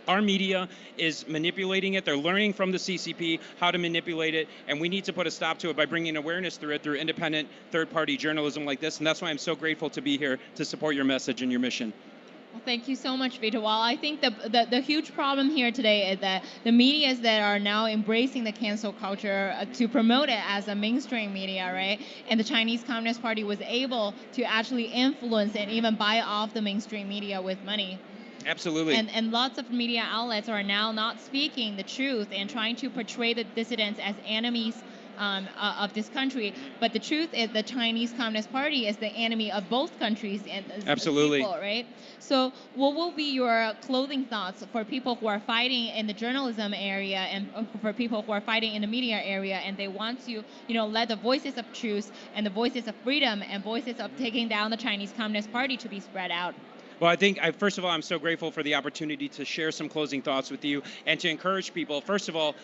Our media is manipulating it. They're learning from the CCP how to manipulate it, and we need to put a stop to it by bringing awareness through it, through independent third-party journalism like this, and that's why I'm so grateful to be here to support your message and your mission. Well, thank you so much, Vito. Well, I think the huge problem here today is that the medias that are now embracing the cancel culture to promote it as a mainstream media, right? And the Chinese Communist Party was able to actually influence and even buy off the mainstream media with money. Absolutely. And lots of media outlets are now not speaking the truth and trying to portray the dissidents as enemies of this country. But the truth is the Chinese Communist Party is the enemy of both countries and absolutely people, right? So what will be your closing thoughts for people who are fighting in the journalism area and for people who are fighting in the media area, and they want to, let the voices of truth and the voices of freedom and voices of taking down the Chinese Communist Party to be spread out? Well, first of all, I'm so grateful for the opportunity to share some closing thoughts with you and to encourage people. First of all,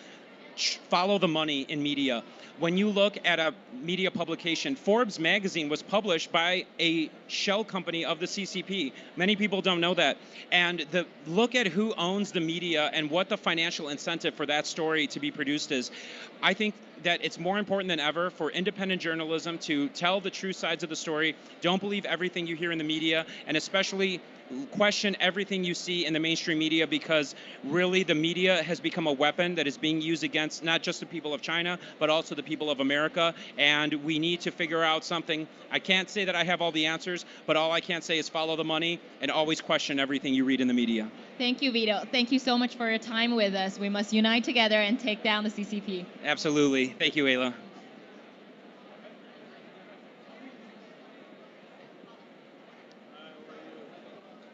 follow the money in media. When you look at a media publication, Forbes magazine was published by a shell company of the CCP. Many people don't know that. And look at who owns the media and what the financial incentive for that story to be produced is. I think that it's more important than ever for independent journalism to tell the true sides of the story. Don't believe everything you hear in the media, and especially question everything you see in the mainstream media, because really the media has become a weapon that is being used against not just the people of China, but also the people of America. And we need to figure out something. I can't say that I have all the answers, but all I can say is follow the money and always question everything you read in the media. Thank you, Vito. Thank you so much for your time with us. We must unite together and take down the CCP. Absolutely. Thank you, Ayla.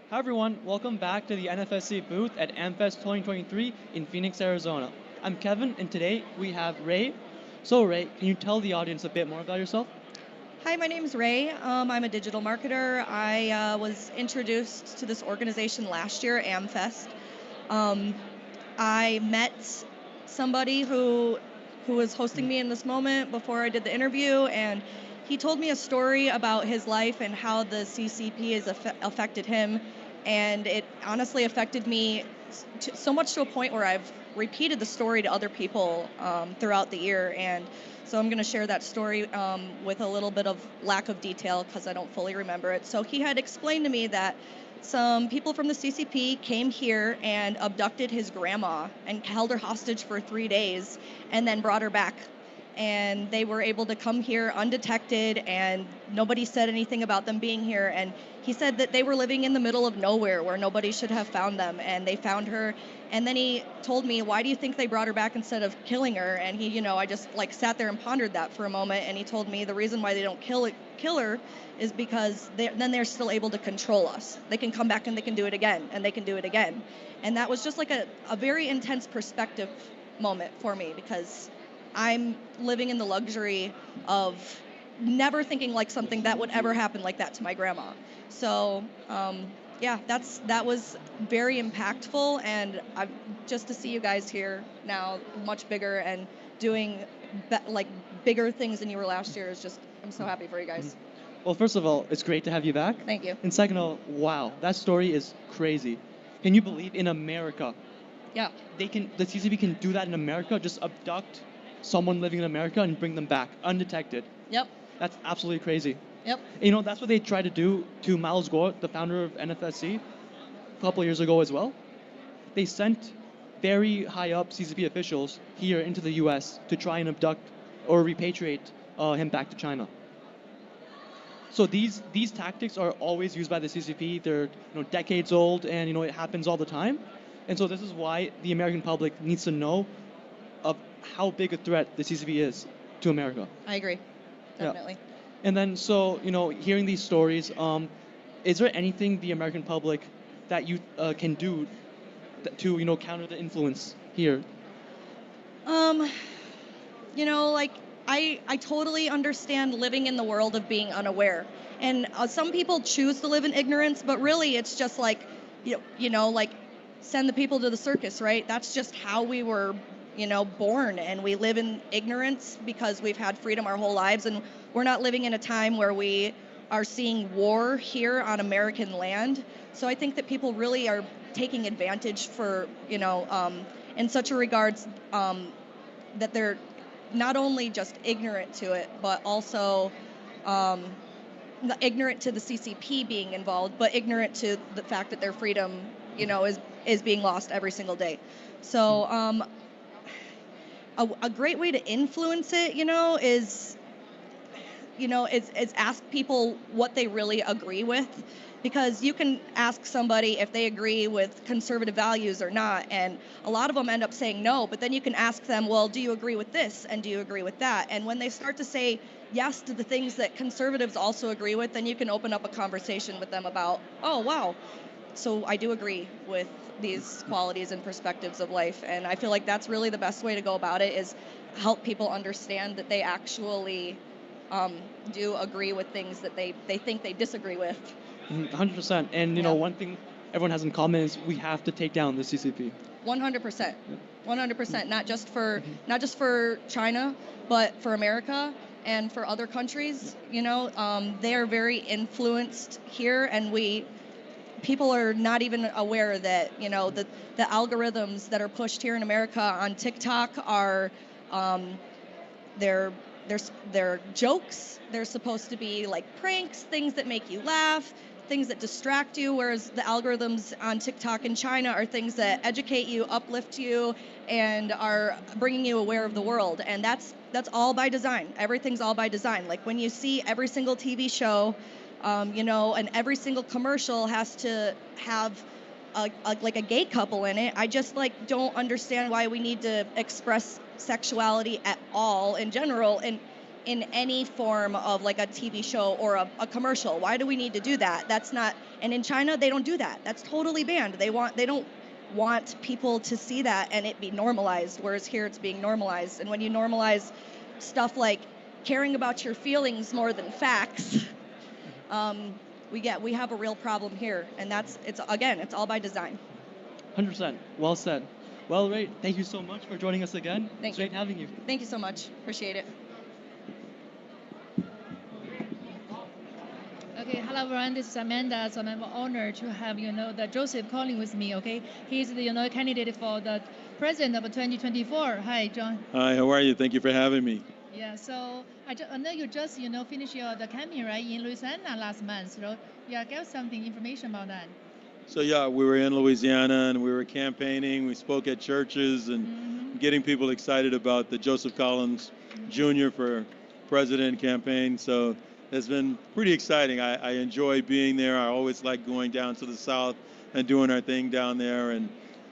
Hi everyone, welcome back to the NFSC booth at AmFest 2023 in Phoenix, Arizona. I'm Kevin, and today we have Ray. So Ray, can you tell the audience a bit more about yourself? Hi, my name's Ray. I'm a digital marketer. I was introduced to this organization last year, AmFest. I met somebody who was hosting me in this moment before I did the interview, and he told me a story about his life and how the CCP has affected him. And it honestly affected me so much to a point where I've repeated the story to other people throughout the year. And so I'm going to share that story with a little bit of lack of detail because I don't fully remember it. So he had explained to me that some people from the CCP came here and abducted his grandma and held her hostage for 3 days and then brought her back. And they were able to come here undetected, and nobody said anything about them being here. And he said that they were living in the middle of nowhere where nobody should have found them, and they found her. And then he told me, why do you think they brought her back instead of killing her? And I just sat there and pondered that for a moment. And he told me the reason why they don't kill her is because then they're still able to control us. They can come back and they can do it again, and they can do it again. And that was just a very intense perspective moment for me, because I'm living in the luxury of never thinking something that would ever happen like that to my grandma. So that was very impactful, and just to see you guys here now, much bigger and doing bigger things than you were last year is I'm so happy for you guys. Well, first of all, it's great to have you back. Thank you. And second of all, wow, that story is crazy. Can you believe in America? Yeah. The CCP can do that in America, just abduct someone living in America and bring them back undetected. Yep. That's absolutely crazy. Yep. That's what they tried to do to Miles Gore, the founder of NFSC, a couple of years ago as well. They sent very high up CCP officials here into the U.S. to try and abduct or repatriate him back to China. So these tactics are always used by the CCP. They're decades old, and it happens all the time. And so this is why the American public needs to know of how big a threat the CCP is to America. I agree. Definitely. Yeah. And then, so, hearing these stories, is there anything the American public that you can do to, counter the influence here? I totally understand living in the world of being unaware. And some people choose to live in ignorance, but really it's just send the people to the circus, right? That's just how we were born, and we live in ignorance because we've had freedom our whole lives, and we're not living in a time where we are seeing war here on American land. So I think that people really are taking advantage for, in such a regards that they're not only just ignorant to it, but also ignorant to the CCP being involved, but ignorant to the fact that their freedom, is being lost every single day. So a great way to influence it, is ask people what they really agree with, because you can ask somebody if they agree with conservative values or not, and a lot of them end up saying no, but then you can ask them, well, do you agree with this, and do you agree with that? And when they start to say yes to the things that conservatives also agree with, then you can open up a conversation with them about, oh, wow, so I do agree with these qualities and perspectives of life. And I feel like that's really the best way to go about it, is help people understand that they actually do agree with things that they think they disagree with. 100%. And you know, one thing everyone has in common is we have to take down the CCP. 100%. 100%. Not just for China, but for America and for other countries. You know, they are very influenced here, and people are not even aware that, you know, the algorithms that are pushed here in America on TikTok are they're jokes. They're supposed to be like pranks, things that make you laugh, things that distract you, whereas the algorithms on TikTok in China are things that educate you, uplift you, and are bringing you aware of the world. And that's all by design. Everything's all by design. Like when you see every single TV show, you know, and every single commercial has to have like a gay couple in it. I just like don't understand why we need to express sexuality at all in general in any form of like a TV show or a commercial. Why do we need to do that? That's not. And in China, they don't do that. That's totally banned. They don't want people to see that and it be normalized, whereas here it's being normalized. And when you normalize stuff like caring about your feelings more than facts, we have a real problem here, and it's all by design. 100%. Well said. Well, Ray, thank you so much for joining us again. Thank It's great having you. Thank you so much. Appreciate it. Okay, hello everyone. This is Amanda. So I'm honored to have the Joseph calling with me. Okay, he's the candidate for the president of 2024. Hi, John. Hi, how are you? Thank you for having me. Yeah. So I know you just finished the campaign right in Louisiana last month. So yeah, give something information about that. So yeah, we were in Louisiana and we were campaigning. We spoke at churches and getting people excited about the Joseph Collins Jr. for president campaign. So it's been pretty exciting. I enjoy being there. I always like going down to the South and doing our thing down there, and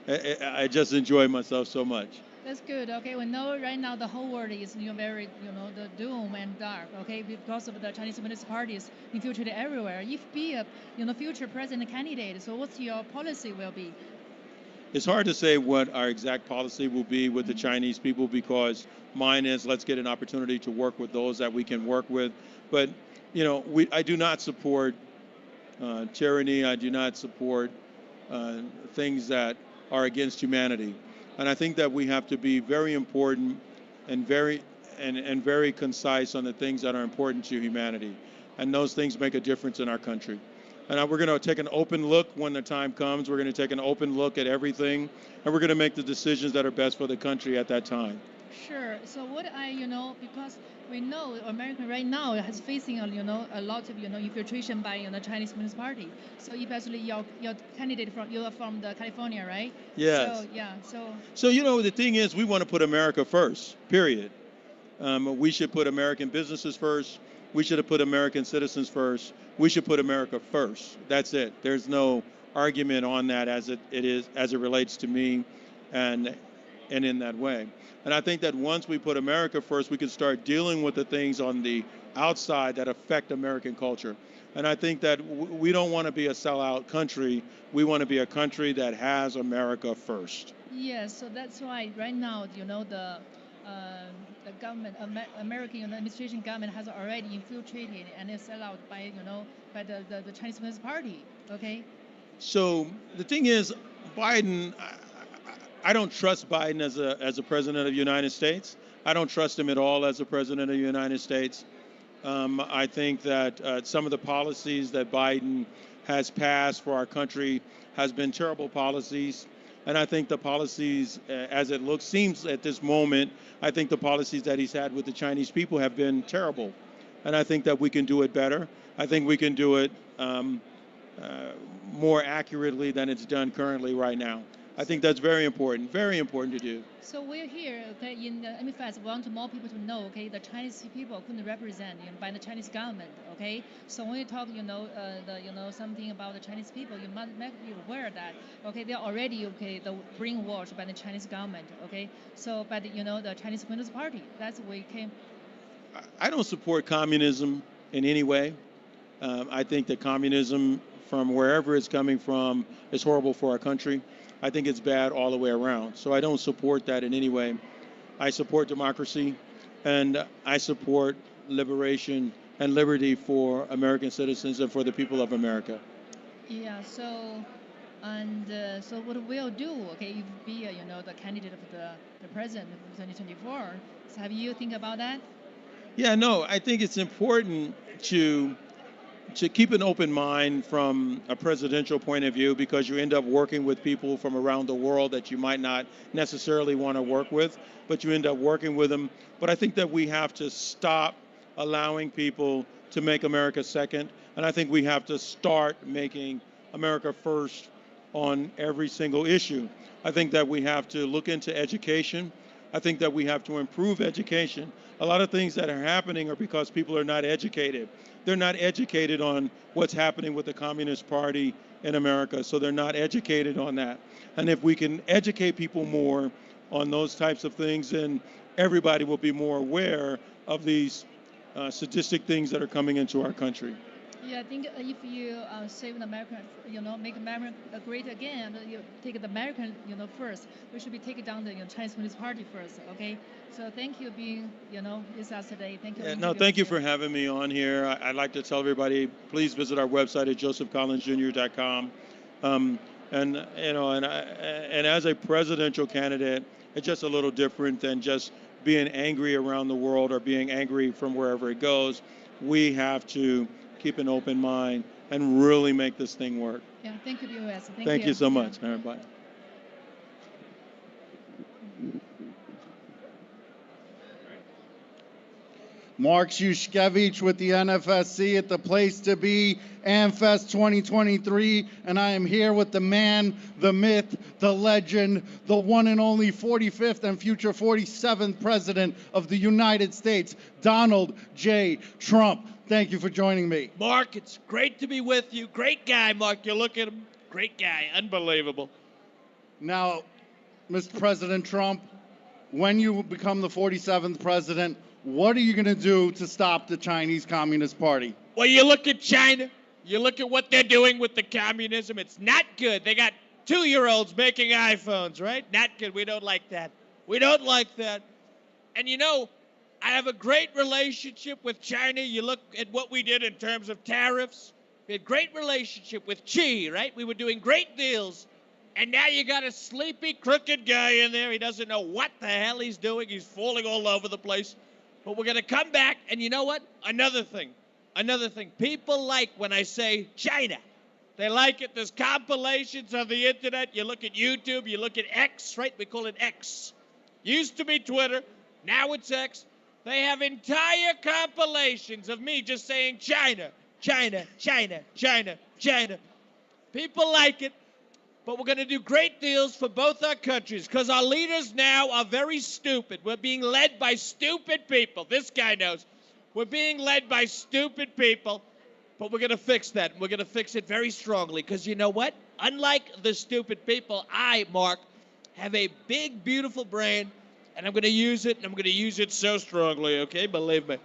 I just enjoy myself so much. That's good. Okay, we know right now the whole world is very the doom and dark. Okay, because of the Chinese Communist parties infiltrated everywhere. If be a future president candidate, so what's your policy will be? It's hard to say what our exact policy will be with the Chinese people, because mine is let's get an opportunity to work with those that we can work with. But I do not support tyranny. I do not support things that are against humanity. And I think that we have to be very important and very concise on the things that are important to humanity. And those things make a difference in our country. And we're going to take an open look when the time comes. We're going to take an open look at everything, and we're going to make the decisions that are best for the country at that time. Sure. So because we know America right now is facing a lot of infiltration by the Chinese Communist Party. So especially your candidate you're from the California, right? Yes. So yeah. So the thing is, we want to put America first. Period. We should put American businesses first. We should have put American citizens first. We should put America first. That's it. There's no argument on that as it relates to me, and in that way. And I think that once we put America first, we can start dealing with the things on the outside that affect American culture. And I think that we don't want to be a sellout country. We want to be a country that has America first. Yes, so that's why right now, the government, American administration government has already infiltrated and is sold out by the Chinese Communist Party. Okay. So the thing is, Biden. I don't trust Biden as a president of the United States. I don't trust him at all as a president of the United States. I think that some of the policies that Biden has passed for our country has been terrible policies. And I think the policies, as it seems at this moment, I think the policies that he's had with the Chinese people have been terrible. And I think that we can do it better. I think we can do it more accurately than it's done currently right now. I think that's very important to do. So we're here, okay, in the NFS, we want more people to know, okay, the Chinese people couldn't represent by the Chinese government, okay. So when you talk, something about the Chinese people, you must make you aware that, okay, they're already, okay, the brainwashed by the Chinese government, okay. So by the Chinese Communist Party, that's where we came. I don't support communism in any way. I think that communism, from wherever it's coming from, is horrible for our country. I think it's bad all the way around. So I don't support that in any way. I support democracy, and I support liberation and liberty for American citizens and for the people of America. Yeah. So, so what we'll do? Okay, if be the candidate of the president of 2024. So have you think about that? Yeah, no, I think it's important to keep an open mind from a presidential point of view, because you end up working with people from around the world that you might not necessarily want to work with, but you end up working with them. But I think that we have to stop allowing people to make America second, and I think we have to start making America first on every single issue. I think that we have to look into education. I think that we have to improve education. A lot of things that are happening are because people are not educated. They're not educated on what's happening with the Communist Party in America, so they're not educated on that. And if we can educate people more on those types of things, then everybody will be more aware of these sadistic things that are coming into our country. Yeah, I think if you save the American, make America great again, you take the American, first. We should be taking down the Chinese Communist Party first. Okay. So thank you being, with us today. Thank you. No, thank you for having me on here. I'd like to tell everybody, please visit our website at josephcollinsjr.com. And as a presidential candidate, it's just a little different than just being angry around the world or being angry from wherever it goes. We have to keep an open mind and really make this thing work. Yeah, thank you, U.S. Thank you so much. All right, bye. Mark Shushkevich with the NFSC at the place to be, AmFest 2023, and I am here with the man, the myth, the legend, the one and only 45th and future 47th President of the United States, Donald J. Trump. Thank you for joining me. Mark, it's great to be with you. Great guy, Mark. You look at him. Great guy. Unbelievable. Now, Mr. President Trump, when you become the 47th president, what are you going to do to stop the Chinese Communist Party? Well, you look at China. You look at what they're doing with the communism. It's not good. They got 2-year-olds making iPhones, right? Not good. We don't like that. We don't like that. And I have a great relationship with China. You look at what we did in terms of tariffs. We had great relationship with Xi, right? We were doing great deals. And now you got a sleepy, crooked guy in there. He doesn't know what the hell he's doing. He's falling all over the place. But we're going to come back. And you know what? Another thing. People like when I say China. They like it. There's compilations on the internet. You look at YouTube. You look at X, right? We call it X. Used to be Twitter. Now it's X. They have entire compilations of me just saying China, China, China, China, China. People like it, but we're going to do great deals for both our countries because our leaders now are very stupid. We're being led by stupid people. This guy knows. We're being led by stupid people, but we're going to fix that. We're going to fix it very strongly because you know what? Unlike the stupid people, I, Mark, have a big, beautiful brain. And I'm going to use it, and I'm going to use it so strongly, okay? Believe me.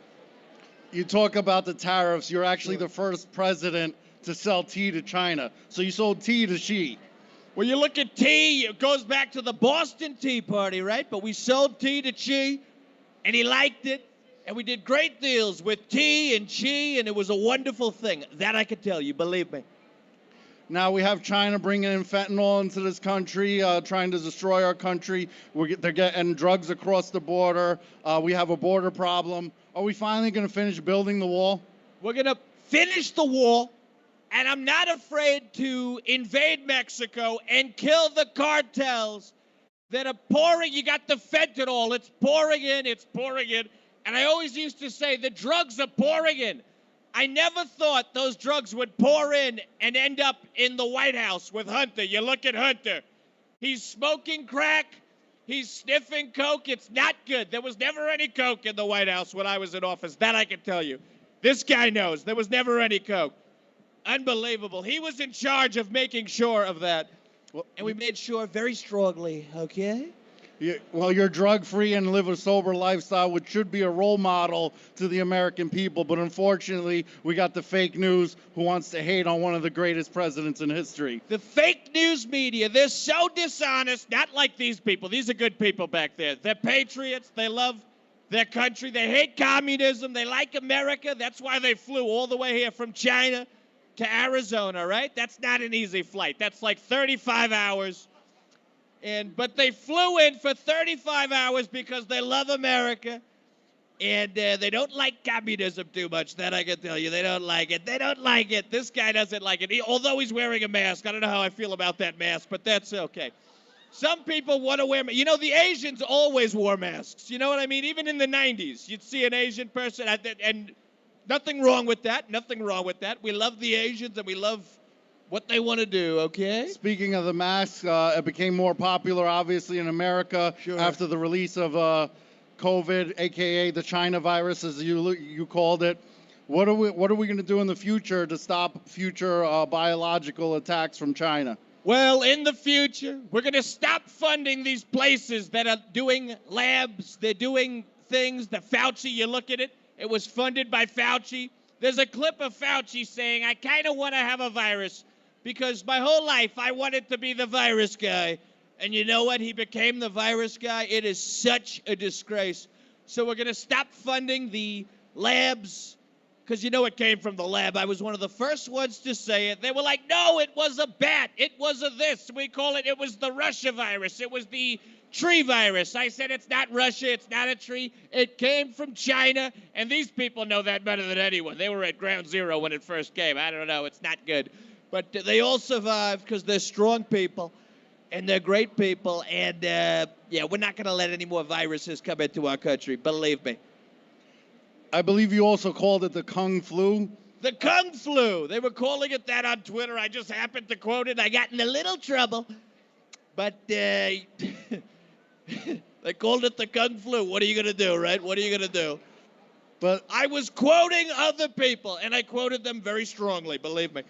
You talk about the tariffs. You're actually the first president to sell tea to China. So you sold tea to Xi. Well, you look at tea, it goes back to the Boston Tea Party, right? But we sold tea to Xi, and he liked it. And we did great deals with tea and Xi, and it was a wonderful thing. That I can tell you, believe me. Now we have China bringing in fentanyl into this country, trying to destroy our country. They're getting drugs across the border. We have a border problem. Are we finally going to finish building the wall? We're going to finish the wall, and I'm not afraid to invade Mexico and kill the cartels that are pouring. You got the fentanyl. It's pouring in. It's pouring in. And I always used to say the drugs are pouring in. I never thought those drugs would pour in and end up in the White House with Hunter. You look at Hunter. He's smoking crack. He's sniffing coke. It's not good. There was never any coke in the White House when I was in office. That I can tell you. This guy knows. There was never any coke. Unbelievable. He was in charge of making sure of that. And we made sure very strongly, okay? Well, you're drug-free and live a sober lifestyle, which should be a role model to the American people. But unfortunately, we got the fake news who wants to hate on one of the greatest presidents in history. The fake news media, they're so dishonest, not like these people. These are good people back there. They're patriots. They love their country. They hate communism. They like America. That's why they flew all the way here from China to Arizona, right? That's not an easy flight. That's like 35 hours. But they flew in for 35 hours because they love America. And they don't like communism too much. That I can tell you. They don't like it. They don't like it. This guy doesn't like it. Although he's wearing a mask. I don't know how I feel about that mask, but that's okay. Some people want to wear, the Asians always wore masks. You know what I mean? Even in the 90s, you'd see an Asian person, and nothing wrong with that. Nothing wrong with that. We love the Asians, and we love what they want to do, okay? Speaking of the masks, it became more popular, obviously, in America after the release of COVID, a.k.a. the China virus, as you called it. What are we going to do in the future to stop future biological attacks from China? Well, in the future, we're going to stop funding these places that are doing labs. They're doing things. The Fauci, you look at it, it was funded by Fauci. There's a clip of Fauci saying, I kind of want to have a virus because my whole life I wanted to be the virus guy. And you know what? He became the virus guy. It is such a disgrace. So we're going to stop funding the labs. Because it came from the lab. I was one of the first ones to say it. They were like, no, it was a bat. It was a this. We call it was the Russia virus. It was the tree virus. I said, it's not Russia. It's not a tree. It came from China. And these people know that better than anyone. They were at ground zero when it first came. I don't know. It's not good. But they all survived because they're strong people. And they're great people. And, we're not going to let any more viruses come into our country. Believe me. I believe you also called it the Kung Flu. The Kung Flu. They were calling it that on Twitter. I just happened to quote it. I got in a little trouble. But they called it the Kung Flu. What are you going to do, right? What are you going to do? But I was quoting other people, and I quoted them very strongly, believe me.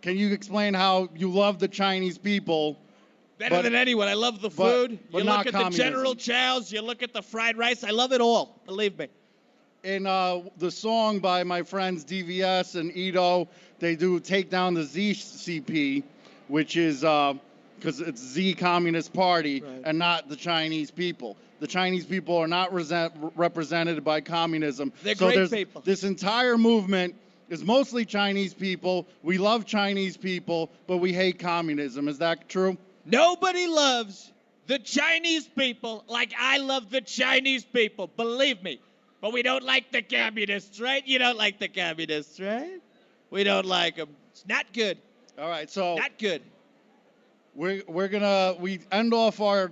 Can you explain how you love the Chinese people? Better than anyone. I love the food. But you not look at communism. the General Chow's. You look at the fried rice. I love it all, believe me. In the song by my friends DVS and Ito, they do Take Down the ZCP, which is because it's Z Communist Party and not the Chinese people. The Chinese people are not represented by communism. They're great people. This entire movement is mostly Chinese people. We love Chinese people, but we hate communism. Is that true? Nobody loves the Chinese people like I love the Chinese people, believe me. But we don't like the communists, right? You don't like the communists, right? We don't like them. It's not good. All right, so not good. We end off our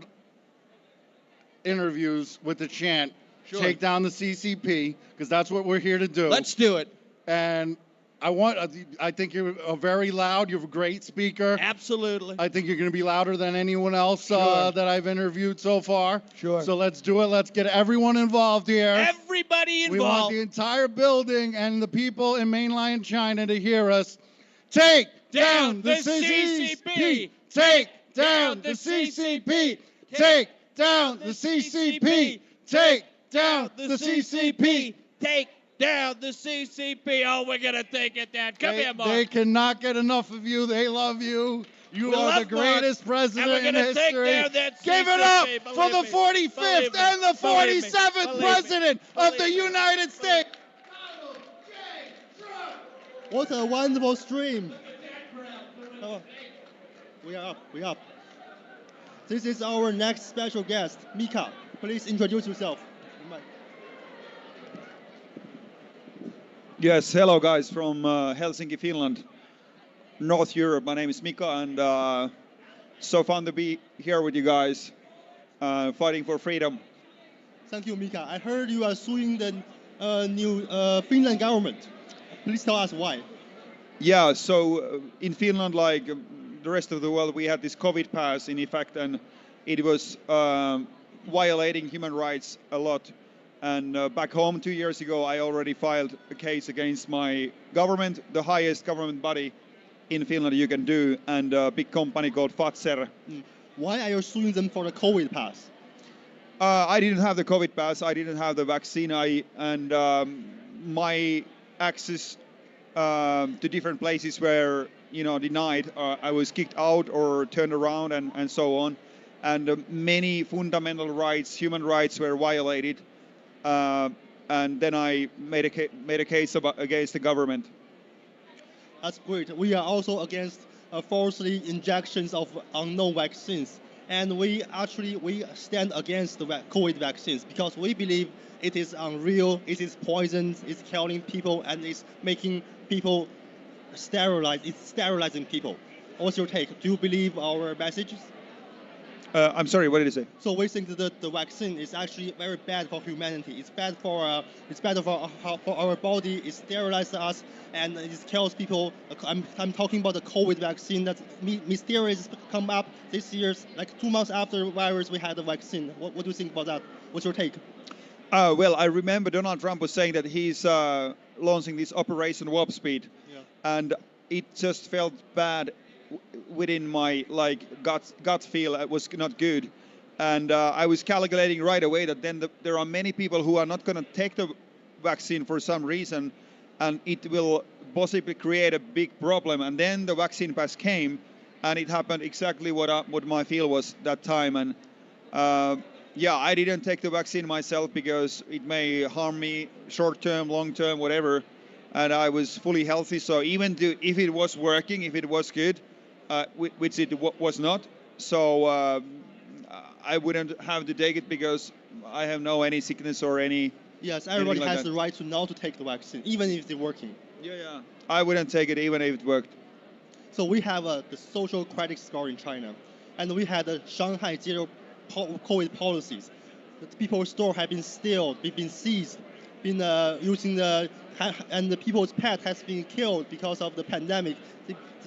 interviews with the chant, Take Down the CCP, because that's what we're here to do. Let's do it. And I think you're very loud. You're a great speaker. Absolutely. I think you're going to be louder than anyone else that I've interviewed so far. Sure. So let's do it. Let's get everyone involved here. Everybody involved. We want the entire building and the people in mainland China to hear us. Take down the CCP. Take down the CCP. Take down the CCP. Take down the CCP. Take down the CCP. Oh, we're going to take it down. Come here, Mark. They cannot get enough of you. They love you. You are the greatest president in history. Give it up for the 45th and the 47th president of the United States. What a wonderful stream. Oh, we are up. This is our next special guest, Mika. Please introduce yourself. Yes, hello guys from Helsinki, Finland, North Europe. My name is Mika, and so fun to be here with you guys, fighting for freedom. Thank you, Mika. I heard you are suing the new Finland government. Please tell us why. Yeah, so in Finland, like the rest of the world, we had this COVID pass in effect, and it was violating human rights a lot. And back home 2 years ago, I already filed a case against my government, the highest government body in Finland you can do, and a big company called Fatser. Why are you suing them for the COVID pass? I didn't have the COVID pass. I didn't have the vaccine. And my access to different places were, denied. I was kicked out or turned around and so on. And many fundamental rights, human rights were violated. and then I made a case against the government. That's great. We are also against falsely injections of unknown vaccines. And we stand against the COVID vaccines because we believe it is unreal, it is poison, it's killing people, and it's making people sterilized. It's sterilizing people. What's your take? Do you believe our messages? I'm sorry, what did you say? So we think that the vaccine is actually very bad for humanity. It's bad for our body. It sterilizes us and it kills people. I'm talking about the COVID vaccine that mysteriously come up this year, like 2 months after the virus. We had the vaccine. What do you think about that? What's your take? Well, I remember Donald Trump was saying that he's launching this Operation Warp Speed, and it just felt bad within my gut feel. It was not good, and I was calculating right away that then there are many people who are not going to take the vaccine for some reason, and it will possibly create a big problem. And then the vaccine pass came, and it happened exactly what my feel was that time. And yeah, I didn't take the vaccine myself because it may harm me short term, long term, whatever. And I was fully healthy, so even if it was working, if it was good, which it was not, so I wouldn't have to take it because I have no any sickness or any. Yes, everybody has the right to not to take the vaccine, even if it's working. Yeah. I wouldn't take it even if it worked. So we have the social credit score in China, and we had the Shanghai zero COVID policies. The people's store have been stealed, been seized, been using and the people's pet has been killed because of the pandemic.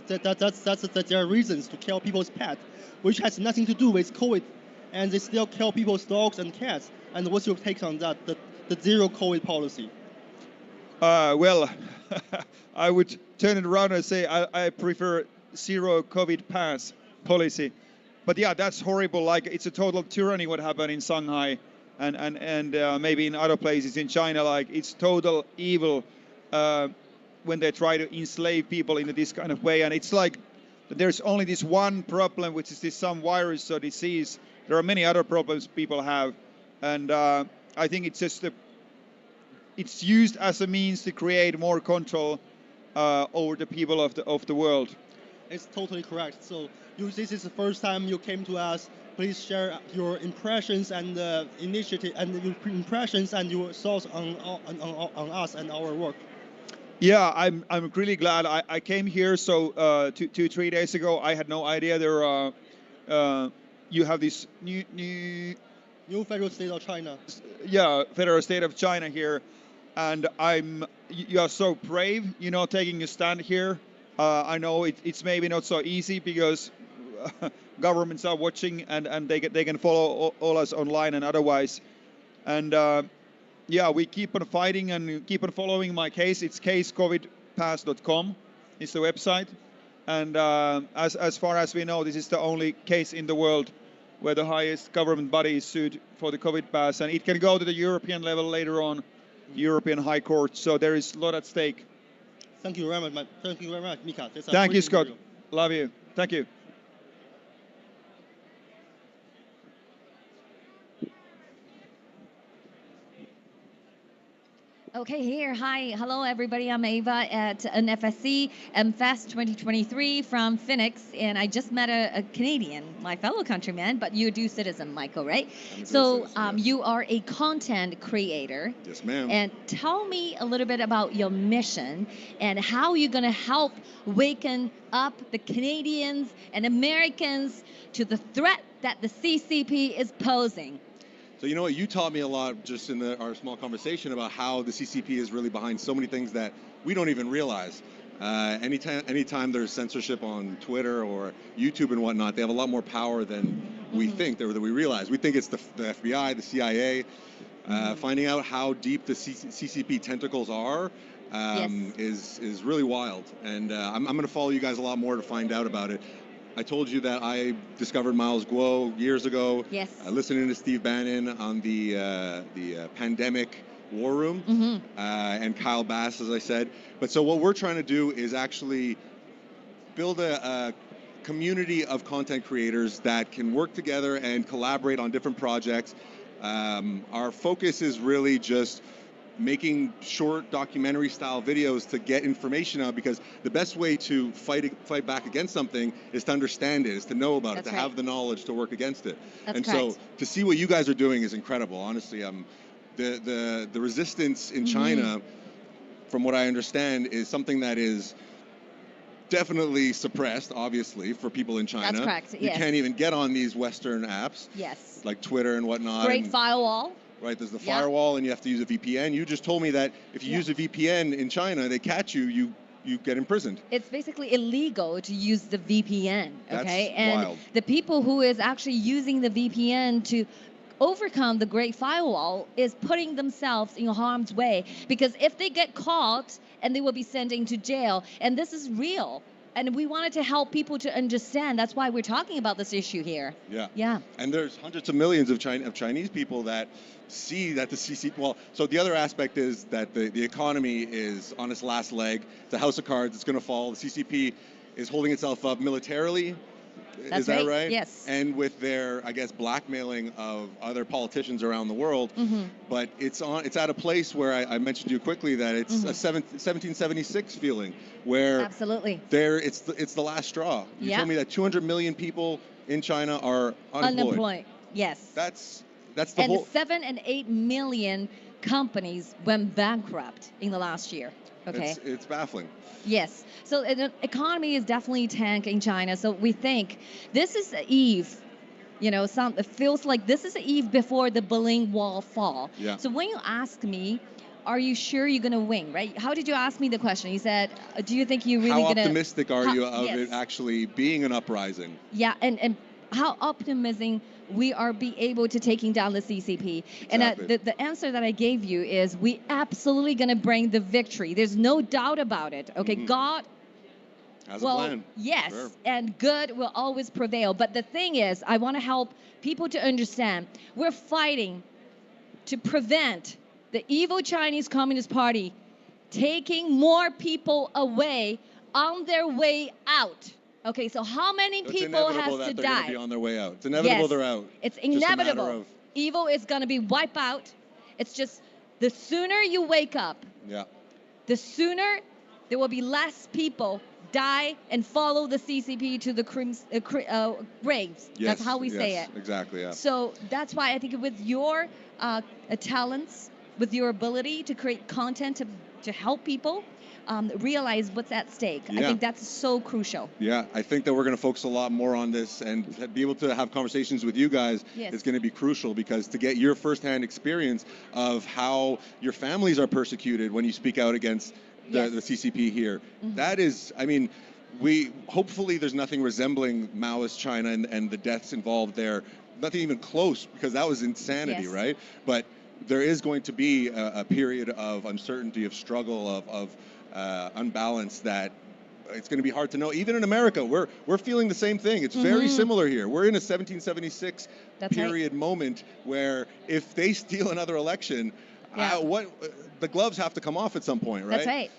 That's their reasons to kill people's pet, which has nothing to do with COVID, and they still kill people's dogs and cats. And what's your take on that? The zero COVID policy? Well, I would turn it around and say I prefer zero COVID pass policy. But yeah, that's horrible. Like, it's a total tyranny what happened in Shanghai and maybe in other places in China. Like, it's total evil when they try to enslave people in this kind of way. And it's like there's only this one problem, which is this some virus or disease. There are many other problems people have. And I think it's just it's used as a means to create more control over the people of the world. It's totally correct. So this is the first time you came to us. Please share your impressions and initiative and your impressions and your thoughts on us and our work. Yeah, I'm really glad I came here. So 3 days ago, I had no idea there are you have this new federal state of China. Yeah, federal state of China here, and you are so brave, taking a stand here. I know it's maybe not so easy because governments are watching and they can follow all us online and otherwise. And yeah, we keep on fighting and keep on following my case. It's casecovidpass.com is the website. And as far as we know, this is the only case in the world where the highest government body is sued for the COVID pass. And it can go to the European level later on, European High Court. So there is a lot at stake. Thank you very much. Thank you very much, Mika. Thank you, Scott. Love you. Thank you. Okay, here. Hi. Hello, everybody. I'm Ava at NFSC Fest 2023 from Phoenix, and I just met a Canadian, my fellow countryman, but you're a dual citizen, Michael, right? So you are a content creator. Yes, ma'am. And tell me a little bit about your mission and how you're going to help waken up the Canadians and Americans to the threat that the CCP is posing. So you know what, you taught me a lot just in our small conversation about how the CCP is really behind so many things that we don't even realize. Anytime there's censorship on Twitter or YouTube and whatnot, they have a lot more power than we think, or that we realize. We think it's the FBI, the CIA. Finding out how deep the CCP tentacles are is really wild. And I'm going to follow you guys a lot more to find out about it. I told you that I discovered Miles Guo years ago. Yes. Listening to Steve Bannon on the pandemic war room, and Kyle Bass, as I said. But so what we're trying to do is actually build a community of content creators that can work together and collaborate on different projects Our focus is really just making short documentary style videos to get information out, because the best way to fight back against something is to understand it, is to know about it, to have the knowledge to work against it. That's and correct. so to see what you guys are doing is incredible. Honestly, the resistance in China, from what I understand, is something that is definitely suppressed, obviously, for people in China. That's correct, You yes. can't even get on these Western apps, Yes. like Twitter and whatnot. Great and- firewall. Right, there's the Yeah. firewall, and you have to use a VPN. You just told me that if you use a VPN in China, they catch you, you get imprisoned. It's basically illegal to use the VPN, That's okay? And wild. the people who is actually using the VPN to overcome the Great Firewall is putting themselves in harm's way, because if they get caught, and they will be sent into jail, and this is real. And we wanted to help people to understand. That's why we're talking about this issue here. Yeah. Yeah. And there's hundreds of millions of Chinese people that see that the CCP. Well, so the other aspect is that the economy is on its last leg. It's a house of cards. It's going to fall. The CCP is holding itself up militarily. That's is that right, right? yes. And with their, I guess, blackmailing of other politicians around the world. But it's at a place where I mentioned to you quickly that it's a 1776 feeling, where Absolutely. it's the last straw. You Yeah. told me that 200 million people in China are unemployed. Yes. That's the And whole. 7 and 8 million companies went bankrupt in the last year. Okay. It's baffling. Yes. So the economy is definitely tanking in China. So we think this is the eve. It feels like this is the eve before the Berlin Wall fall. Yeah. So when you ask me, are you sure you're going to win, right? How did you ask me the question? You said, do you think you're really How going to... optimistic are you of yes. it actually being an uprising? Yeah, and how optimism we are be able to taking down the CCP. And the answer that I gave you is we absolutely going to bring the victory. There's no doubt about it. Okay, God Has a plan. Yes, Sure. and good will always prevail. But the thing is, I want to help people to understand we're fighting to prevent the evil Chinese Communist Party taking more people away on their way out. Okay, so how many It's people has inevitable to that they're going die? to be on their way out. It's inevitable Yes, they're out. It's Just a matter inevitable. of- Evil is going to be wiped out. It's just the sooner you wake up, Yeah. the sooner there will be less people die and follow the CCP to the graves. Yes, That's how we say yes, it. Exactly. Yeah. So that's why I think with your talents, with your ability to create content to help people realize what's at stake, I Yeah. think that's so crucial. Yeah, I think that we're going to focus a lot more on this, and be able to have conversations with you guys Yes. is going to be crucial, because to get your firsthand experience of how your families are persecuted when you speak out against the CCP here, that is, I mean, hopefully there's nothing resembling Maoist China and the deaths involved there, nothing even close, because that was insanity, Yes. right? But there is going to be a period of uncertainty, of struggle, of unbalance that it's going to be hard to know. Even in America, we're feeling the same thing. It's very similar here. We're in a 1776 That's right. period moment where if they steal another election, the gloves have to come off at some point, right? That's right.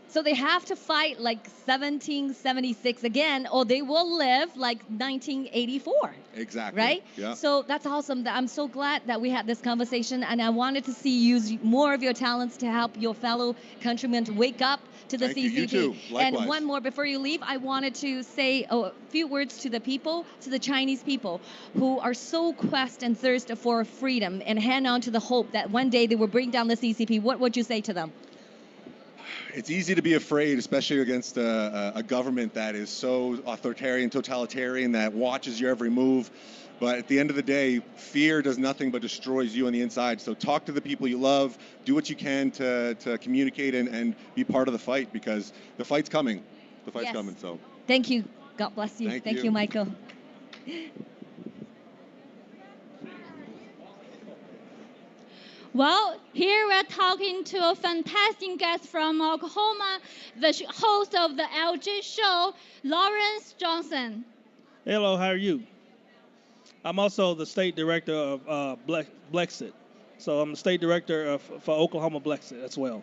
So they have to fight like 1776 again, or they will live like 1984. exactly. Right? Yeah. So that's awesome. I'm so glad that we had this conversation, and I wanted to see you use more of your talents to help your fellow countrymen to wake up to the Thank CCP. you. You too. Likewise. And one more before you leave, I wanted to say a few words to the people, to the Chinese people who are so quest and thirst for freedom and hang on to the hope that one day they will bring down the CCP. What would you say to them? It's easy to be afraid, especially against a government that is so authoritarian, totalitarian, that watches your every move. But at the end of the day, fear does nothing but destroys you on the inside. So talk to the people you love, do what you can to communicate and be part of the fight, because the fight's coming. The fight's Yes. coming. So Thank you. God bless you. Thank Thank you. you, Michael. Well, here we're talking to a fantastic guest from Oklahoma, the host of the LG show, Lawrence Johnson. Hello, how are you? I'm also the state director of Blexit. So I'm the state director for Oklahoma Blexit as well.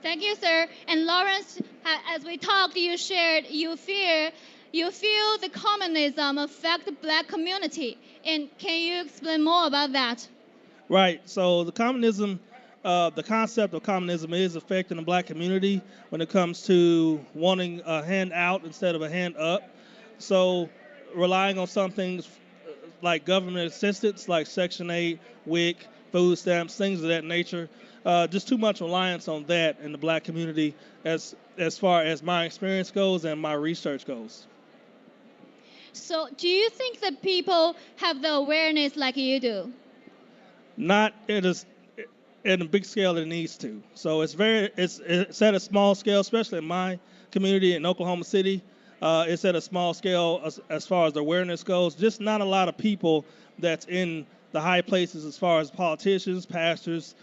Thank you, sir. And Lawrence, as we talked, you shared you fear you feel the communism affect the black community, and can you explain more about that? Right. So the communism, the concept of communism is affecting the black community when it comes to wanting a hand out instead of a hand up. So relying on some things like government assistance, like Section 8, WIC, food stamps, things of that nature. Just too much reliance on that in the black community as far as my experience goes and my research goes. So do you think that people have the awareness like you do? Not in a big scale that it needs to. So it's at a small scale, especially in my community in Oklahoma City. It's at a small scale as far as the awareness goes. Just not a lot of people that's in the high places as far as politicians, pastors,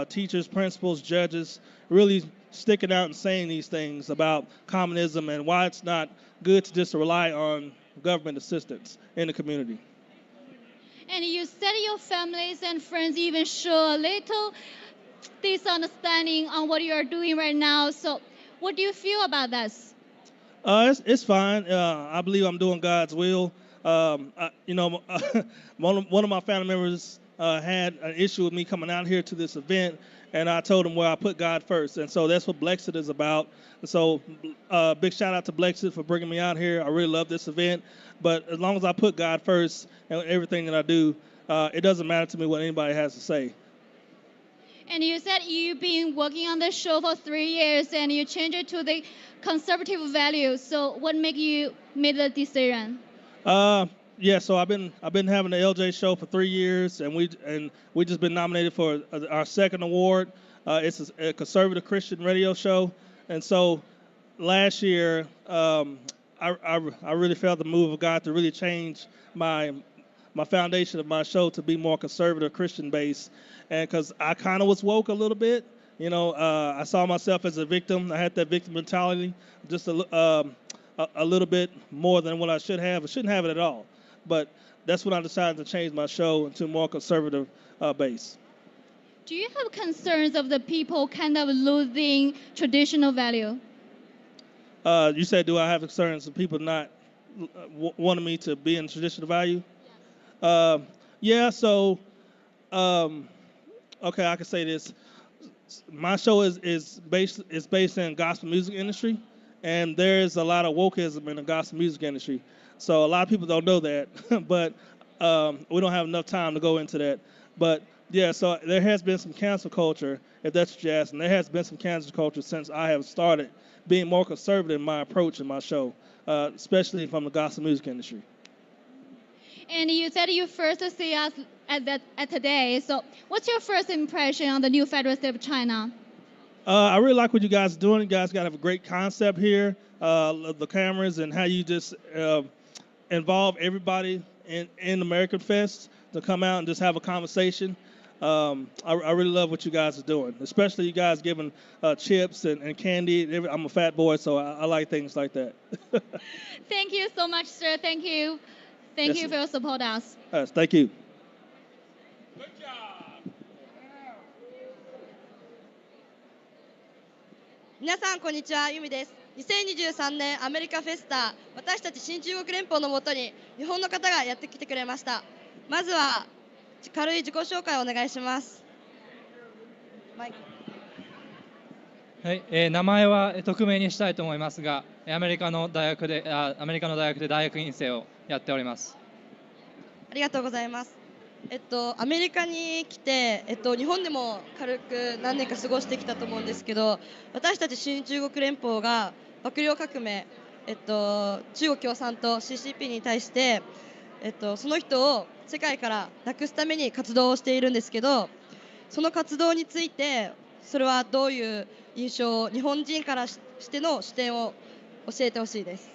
teachers, principals, judges, really sticking out and saying these things about communism and why it's not good to just rely on government assistance in the community. And you said your families and friends even show a little misunderstanding on what you are doing right now. So what do you feel about this? It's fine. I believe I'm doing God's will. One of my family members had an issue with me coming out here to this event, and I told him, well, I put God first. And so that's what Blexit is about. And so big shout out to Blexit for bringing me out here. I really love this event. But as long as I put God first in everything that I do, it doesn't matter to me what anybody has to say. And you said you've been working on the show for 3 years and you changed it to the conservative values. So what made you make the decision? Yeah, so I've been having the LJ show for 3 years, and we just been nominated for our second award. It's a conservative Christian radio show, and so last year I really felt the move of God to really change my foundation of my show to be more conservative Christian based, and because I kind of was woke a little bit, I saw myself as a victim. I had that victim mentality, just a little bit more than what I should have. I shouldn't have it at all. But that's when I decided to change my show into more conservative base. Do you have concerns of the people kind of losing traditional value? You said, do I have concerns of people not wanting me to be in traditional value? Yeah, so, okay, I can say this. My show is based in gospel music industry, and there is a lot of wokeism in the gospel music industry. So a lot of people don't know that, but we don't have enough time to go into that. But yeah, so there has been some cancel culture, if that's what you're asking. There has been some cancel culture since I have started being more conservative in my approach in my show, especially from the gospel music industry. And you said you first see us at today. So what's your first impression on the new federal state of China? I really like what you guys are doing. You guys got to have a great concept here, the cameras and how you just involve everybody in American Fest to come out and just have a conversation. I really love what you guys are doing, especially you guys giving chips and candy. I'm a fat boy, so I like things like that. Thank you so much, sir. Thank you. Thank you for your support us. Yes, thank you. Good job. 皆さんこんにちは、ゆみです。2023年アメリカフェスタ、私たち新中国連邦のもとに日本の方がやってきてくれました。まずは軽い自己紹介をお願いします。はい、名前は匿名にしたいと思いますが、アメリカの大学で大学院生をやっております。ありがとうございます。アメリカに来て、日本でも軽く何年か過ごしてきたと思うんですけど、私たち新中国連邦が幕僚革命、中国共産党 CCP に対して、その人を世界からなくすために活動をしているんですけど、その活動についてそれはどういう印象を日本人からしての視点を教えてほしいです。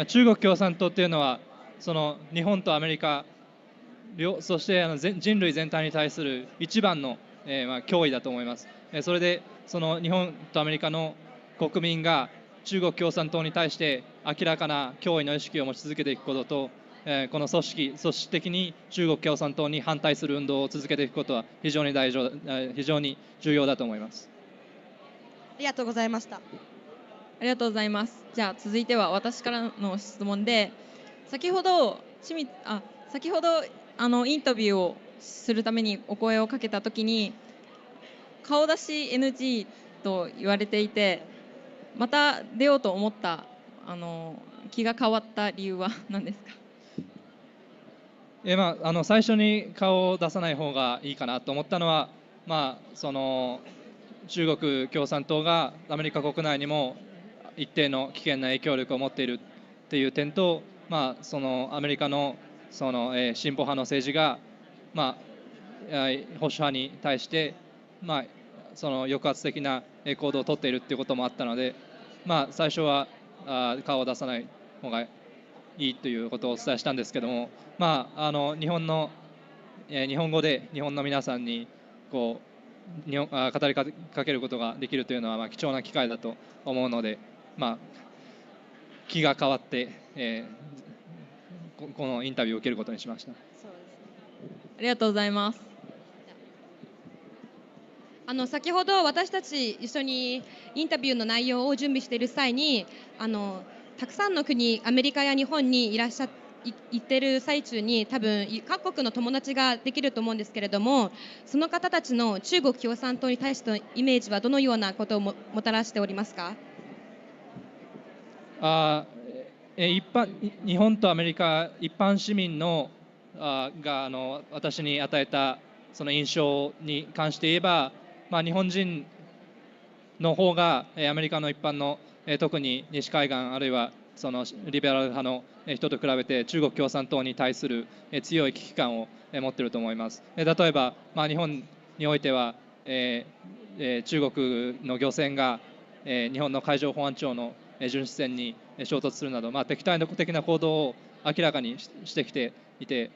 中国共産党というのはその日本とアメリカそして人類全体に対する一番の、脅威だと思います。それでその日本とアメリカの国民が中国共産党に対して明らかな脅威の意識を持ち続けていくことと、この組織的に中国共産党に反対する運動を続けていくことは非常に重要だと思います。ありがとうございました。ありがとうございます。じゃあ続いては私からの質問で、先ほどインタビューをするためにお声をかけたときに顔出し NG と言われていて、また出ようと思った気が変わった理由は何ですか？最初に顔を出さない方がいいかなと思ったのは、中国共産党がアメリカ国内にも一定の危険な影響力を持っているっていう点と、アメリカの進歩派の政治が、保守派に対して、抑圧的な行動をとっているっていうこともあったので、最初は顔を出さない方がいいということをお伝えしたんですけども、日本語で日本の皆さんに語りかけることができるというのは貴重な機会だと思うので、気が変わって、このインタビューを受けることにしました。ありがとうございます。先ほど私たち一緒にインタビューの内容を準備している際にたくさんの国、アメリカや日本に行っている最中に多分各国の友達ができると思うんですけれども、その方たちの中国共産党に対してのイメージはどのようなことをもたらしておりますか？日本とアメリカ一般市民が私に与えたその印象に関して言えば、日本人の方がアメリカの一般の特に西海岸あるいはそのリベラル派の人と比べて中国共産党に対する強い危機感を持っていると思います。例えば、日本においては中国の漁船が日本の海上保安庁の巡視船に衝突するなど、敵対的な行動を明らかにしてきていて、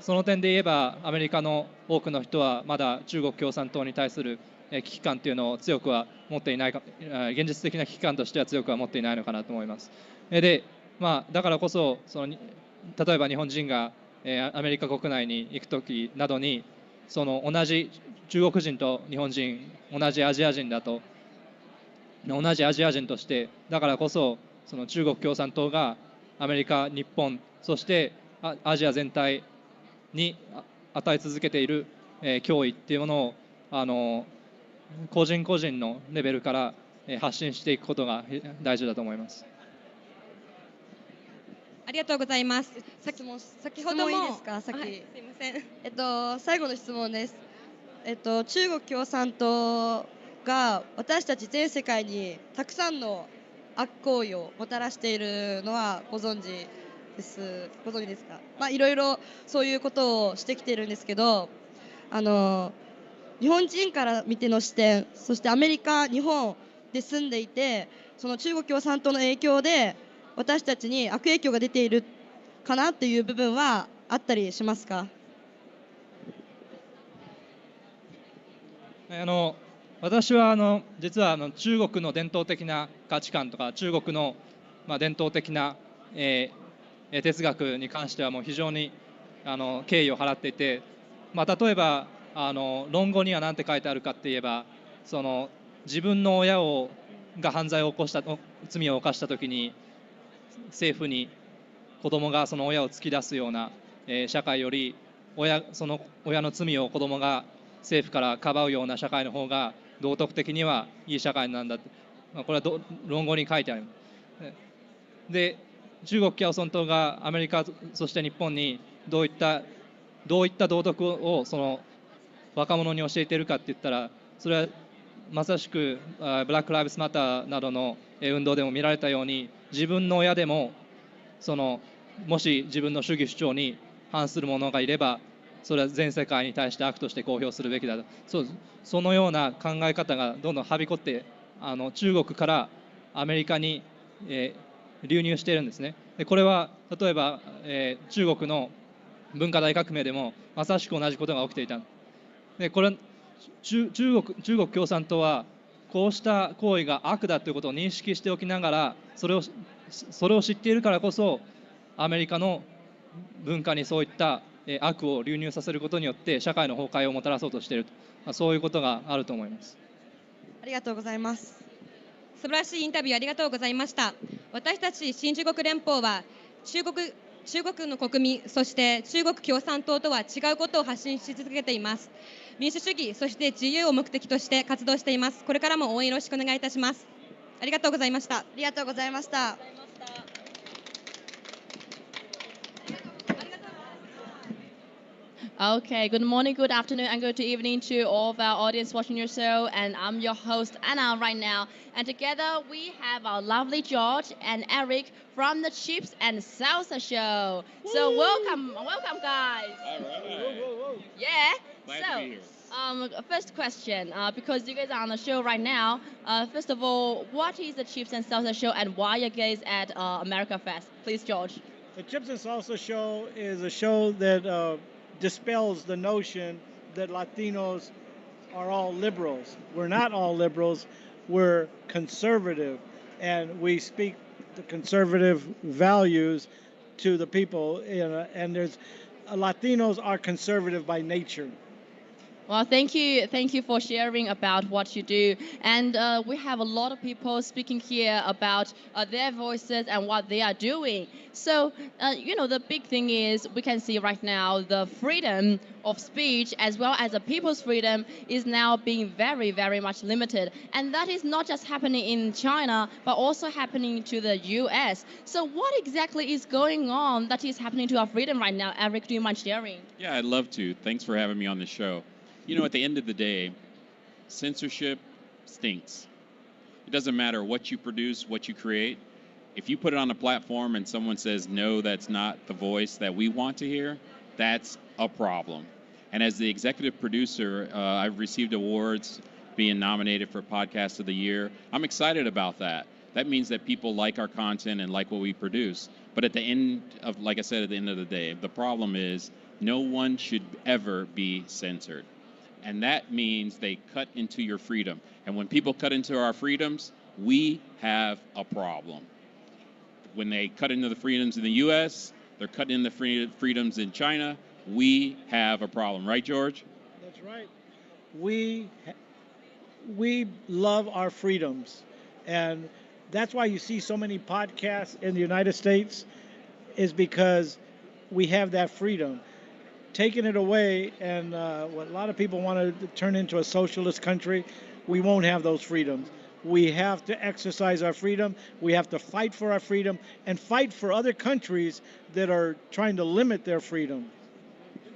その点で言えばアメリカの多くの人はまだ中国共産党に対する危機感というのを強くは持っていないか、現実的な危機感としては強くは持っていないのかなと思います。で、だからこそ例えば日本人がアメリカ国内に行くときなどに同じ中国人と日本人同じアジア人としてだからこそ中国共産党がアメリカ、日本そしてアジア全体に与え続けている脅威っていうものを個人個人のレベルから発信していくことが大事だと思います。ありがとうございます。先ほどもいいですか？すいません。最後の質問です。中国共産党が私たち全世界にたくさんの悪行為をもたらしているのはご存知ですか？いろいろそういうことをしてきているんですけど、日本人から見ての視点、そしてアメリカ、日本で住んでいて、その中国共産党の影響で私たちに悪影響が出ているかなっていう部分はあったりしますか？私は実は中国の伝統的な価値観とか中国の伝統的な哲学に関してはもう非常に敬意を払っていて、例えば論語には何て書いてあるかって言えば、自分の親が罪を犯した時に政府に子供がその親を突き出すような社会よりその親の罪を子供が政府からかばうような社会の方が道徳的にはいい社会なんだって、これは論語に書いてある。で、中国共産党がアメリカそして日本にどういった道徳をその若者に教えているかって言ったら、それはまさしくブラック・ライブズ・マターなどの運動でも見られたように、自分の親でももし自分の主義主張に反する者がいればそれは全世界に対して悪として公表するべきだと、そのような考え方がどんどんはびこって中国からアメリカに、流入しているんですね。でこれは例えば、中国の文化大革命でもまさしく同じことが起きていた。でこれ中国共産党はこうした行為が悪だということを認識しておきながらそれを知っているからこそアメリカの文化にそういった悪を流入させることによって社会の崩壊をもたらそうとしていると、そういうことがあると思います。ありがとうございます。素晴らしいインタビューありがとうございました。私たち新中国連邦は中国の国民、そして中国共産党とは違うことを発信し続けています。民主主義、そして自由を目的として活動しています。これからも応援よろしくお願いいたします。ありがとうございました。ありがとうございました。Okay, good morning, good afternoon, and good evening to all of our audience watching your show. And I'm your host, Anna, right now. And together we have our lovely George and Eric from the Chips and Salsa Show. Woo! So welcome, guys. All right. Yeah. Glad to be here. First question, because you guys are on the show right now. First of all, what is the Chips and Salsa Show, and why are you guys at America Fest? Please, George. The Chips and Salsa Show is a show that dispels the notion that Latinos are all liberals. We're not all liberals. We're conservative, and we speak the conservative values to the people. And there's Latinos are conservative by nature. Well, thank you for sharing about what you do. And we have a lot of people speaking here about their voices and what they are doing. So, the big thing is we can see right now the freedom of speech as well as the people's freedom is now being very, very much limited. And that is not just happening in China, but also happening to the US. So what exactly is going on that is happening to our freedom right now? Eric, do you mind sharing? Yeah, I'd love to. Thanks for having me on the show. At the end of the day, censorship stinks. It doesn't matter what you produce, what you create. If you put it on a platform and someone says, no, that's not the voice that we want to hear, that's a problem. And as the executive producer, I've received awards being nominated for Podcast of the Year. I'm excited about that. That means that people like our content and like what we produce. But at the end of, like I said, at the end of the day, the problem is no one should ever be censored. And that means they cut into your freedom. And when people cut into our freedoms, we have a problem. When they cut into the freedoms in the U.S., they're cutting in the freedoms in China. We have a problem. Right, George? That's right. We love our freedoms. And that's why you see so many podcasts in the United States, is because we have that freedom. Taking it away, and what a lot of people want to turn into a socialist country, we won't have those freedoms. We have to exercise our freedom. We have to fight for our freedom and fight for other countries that are trying to limit their freedom.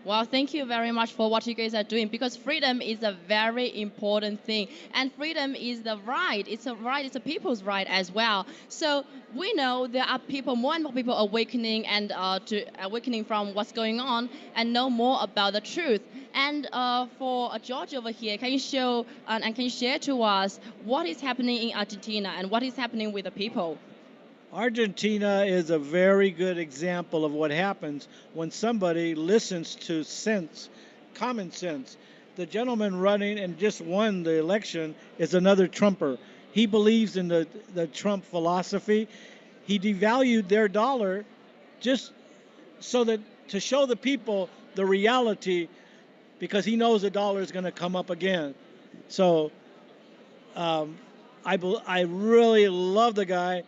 Well, thank you very much for what you guys are doing, because freedom is a very important thing, and freedom is the right. It's a right. It's a people's right as well. So we know there are people, more and more people awakening and awakening from what's going on and know more about the truth. And for George over here, can you show and can you share to us what is happening in Argentina and what is happening with the people? Argentina is a very good example of what happens when somebody listens to sense, common sense. The gentleman running and just won the election is another Trumper. He believes in the Trump philosophy. He devalued their dollar just so that to show the people the reality, because he knows the dollar is going to come up again. So I really love the guy.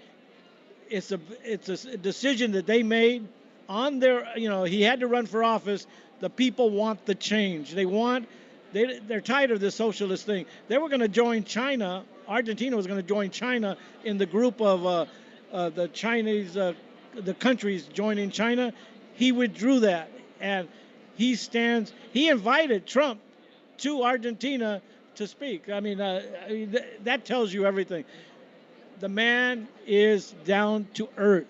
It's a decision that they made on their, he had to run for office. The people want the change. They're tired of this socialist thing. They were going to join China. Argentina was going to join China in the group of the Chinese, the countries joining China. He withdrew that, and he invited Trump to Argentina to speak. I mean, that tells you everything. The man is down to earth.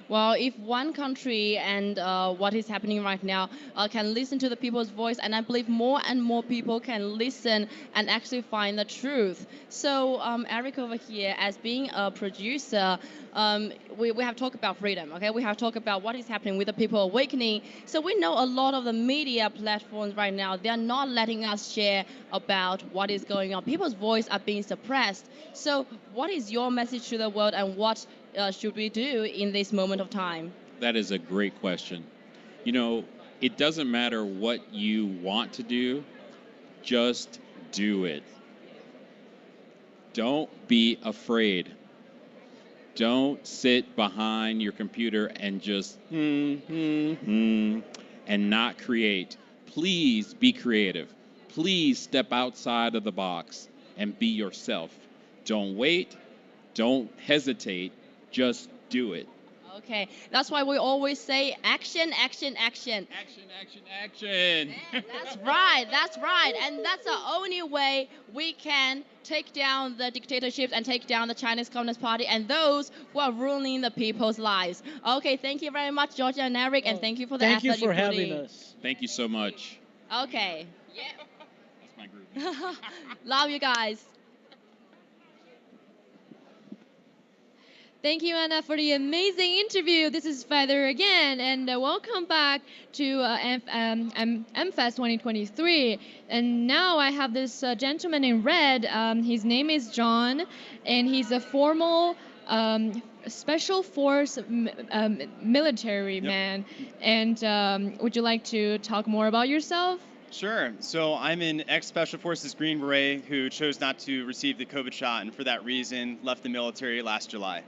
Well, if one country and what is happening right now can listen to the people's voice, and I believe more and more people can listen and actually find the truth. So, Eric over here, as being a producer, we have talked about freedom, okay? We have talked about what is happening with the people awakening. So we know a lot of the media platforms right now, they're not letting us share about what is going on. People's voice are being suppressed. So what is your message to the world, and what should we do in this moment of time? That is a great question. It doesn't matter what you want to do, just do it. Don't be afraid. Don't sit behind your computer and just and not create. Please be creative. Please step outside of the box and be yourself. Don't wait. Don't hesitate. Just do it. Okay, that's why we always say action, action, action. Action, action, action. That's right. And that's the only way we can take down the dictatorships and take down the Chinese Communist Party and those who are ruining the people's lives. Okay, thank you very much, Georgia and Eric, and thank you for the Thank effort you you for put having in. us. Thank you so much. Okay. Yeah. That's my group. Love you guys. Thank you, Anna, for the amazing interview. This is Feather again, and welcome back to MFest 2023. And now I have this gentleman in red. His name is John, and he's a formal special force military man. And would you like to talk more about yourself? Sure. So I'm an ex-Special Forces Green Beret who chose not to receive the COVID shot, and for that reason left the military last July.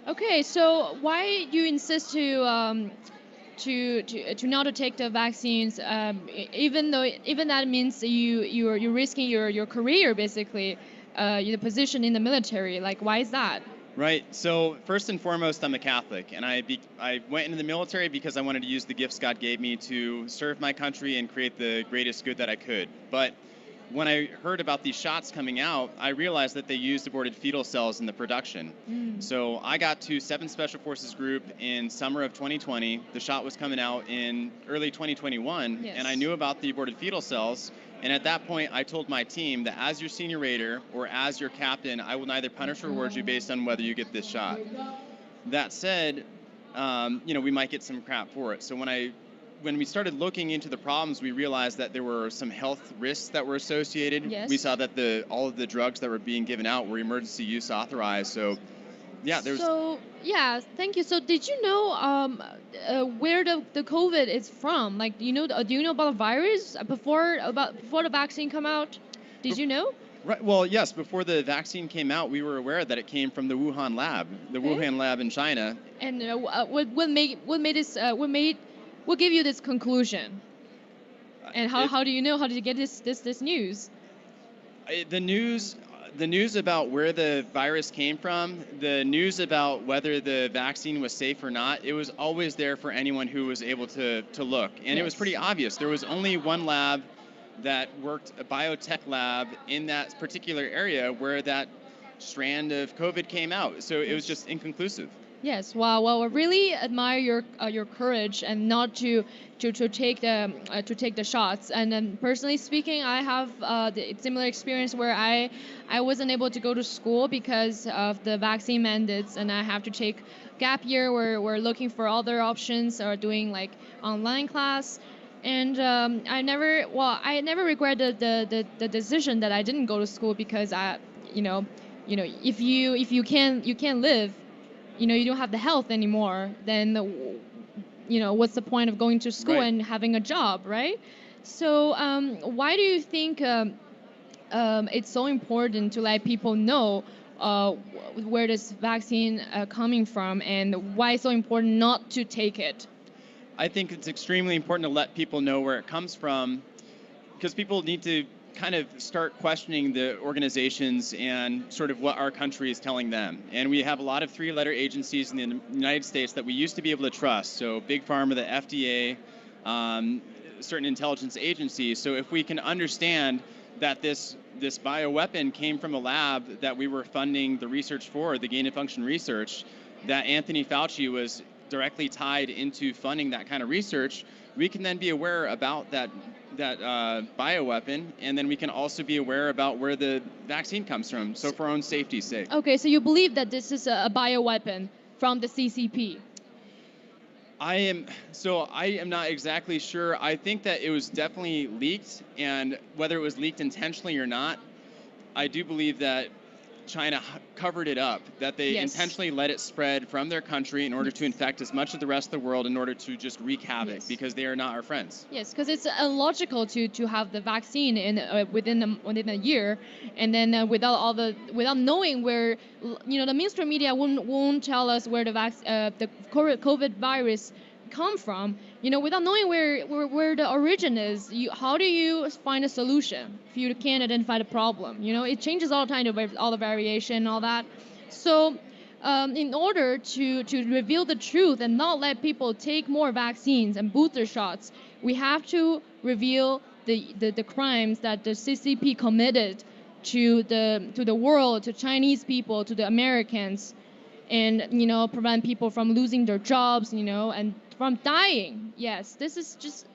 Okay, so why you insist to not to take the vaccines, even that means you're risking your career basically, your position in the military. Like, why is that? Right. So first and foremost, I'm a Catholic, and I went into the military because I wanted to use the gifts God gave me to serve my country and create the greatest good that I could. But when I heard about these shots coming out, I realized that they used aborted fetal cells in the production. So I got to 7th Special Forces Group in summer of 2020. The shot was coming out in early 2021, and I knew about the aborted fetal cells. And at that point, I told my team that as your senior raider or as your captain, I will neither punish or reward you based on whether you get this shot. That said, we might get some crap for it. So when we started looking into the problems, we realized that there were some health risks that were associated. Yes. We saw that all of the drugs that were being given out were emergency use authorized. So, yeah, there's. So yeah, thank you. So did you know where the COVID is from? Like, do you know about the virus before the vaccine come out? Did you know? Right. Well, yes. Before the vaccine came out, we were aware that it came from the Wuhan lab, Wuhan lab in China. And what gave you this conclusion? And how do you know? How did you get this news? The news about where the virus came from, the news about whether the vaccine was safe or not, it was always there for anyone who was able to look. And it was pretty obvious. There was only one lab that worked, a biotech lab in that particular area where that strand of COVID came out. So it was just inconclusive. Yes, well, I really admire your courage and not to take the shots. And then personally speaking, I have the similar experience where I wasn't able to go to school because of the vaccine mandates, and I have to take gap year where we're looking for other options or doing like online class. And I never regret the decision that I didn't go to school because if you can't live. You don't have the health anymore, then, what's the point of going to school and having a job, right? So why do you think it's so important to let people know where this vaccine coming from and why it's so important not to take it? I think it's extremely important to let people know where it comes from because people need to kind of start questioning the organizations and sort of what our country is telling them. And we have a lot of three-letter agencies in the United States that we used to be able to trust. So Big Pharma, the FDA, certain intelligence agencies. So if we can understand that this bioweapon came from a lab that we were funding the research for, the gain-of-function research, that Anthony Fauci was directly tied into funding that kind of research, we can then be aware about that bioweapon, and then we can also be aware about where the vaccine comes from, so for our own safety's sake. Okay, so you believe that this is a bioweapon from the CCP? I am not exactly sure. I think that it was definitely leaked, and whether it was leaked intentionally or not, I do believe that China covered it up, that they intentionally let it spread from their country in order to infect as much of the rest of the world in order to just wreak havoc because they are not our friends. Yes, because it's illogical to have the vaccine within a year, and then without knowing where, the mainstream media won't tell us where the COVID virus come from, without knowing where the origin is. How do you find a solution if you can't identify the problem? It changes all the time, all the variation, all that. So in order to reveal the truth and not let people take more vaccines and booster shots, we have to reveal the crimes that the CCP committed to the world, to Chinese people, to the Americans, and prevent people from losing their jobs, and from dying. Yes, this is just,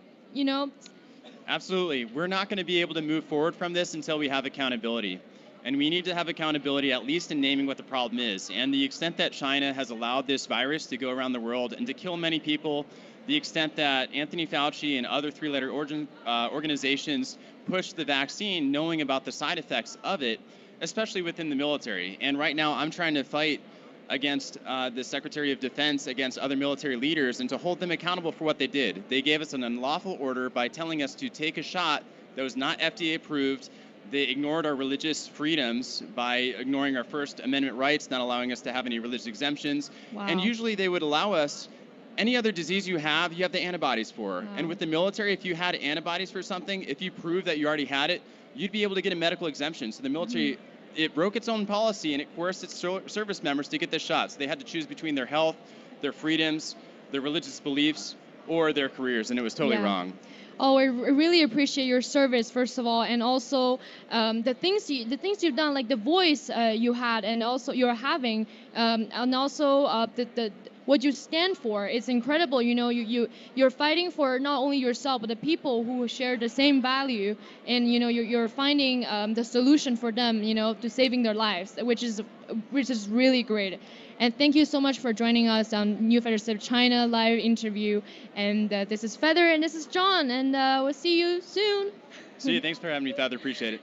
Absolutely. We're not going to be able to move forward from this until we have accountability. And we need to have accountability at least in naming what the problem is. And the extent that China has allowed this virus to go around the world and to kill many people, the extent that Anthony Fauci and other three-letter organizations push the vaccine knowing about the side effects of it, especially within the military. And right now I'm trying to fight against the Secretary of Defense, against other military leaders, and to hold them accountable for what they did. They gave us an unlawful order by telling us to take a shot that was not FDA approved. They ignored our religious freedoms by ignoring our First Amendment rights, not allowing us to have any religious exemptions. Wow. And usually they would allow us, any other disease you have the antibodies for. Wow. And with the military, if you had antibodies for something, if you proved that you already had it, you'd be able to get a medical exemption. So the military, it broke its own policy and it coerced its service members to get the shots. They had to choose between their health, their freedoms, their religious beliefs, or their careers, and it was totally wrong. Oh, I really appreciate your service, first of all, and also the things you've done, like the voice you had, and also you're having, and also the what you stand for. It's incredible. You're fighting for not only yourself but the people who share the same value, and you're finding the solution for them, to saving their lives, which is really great. And thank you so much for joining us on New Federation China live interview. And this is Feather, and this is John, and we'll see you soon. See you. Thanks for having me, Feather. Appreciate it.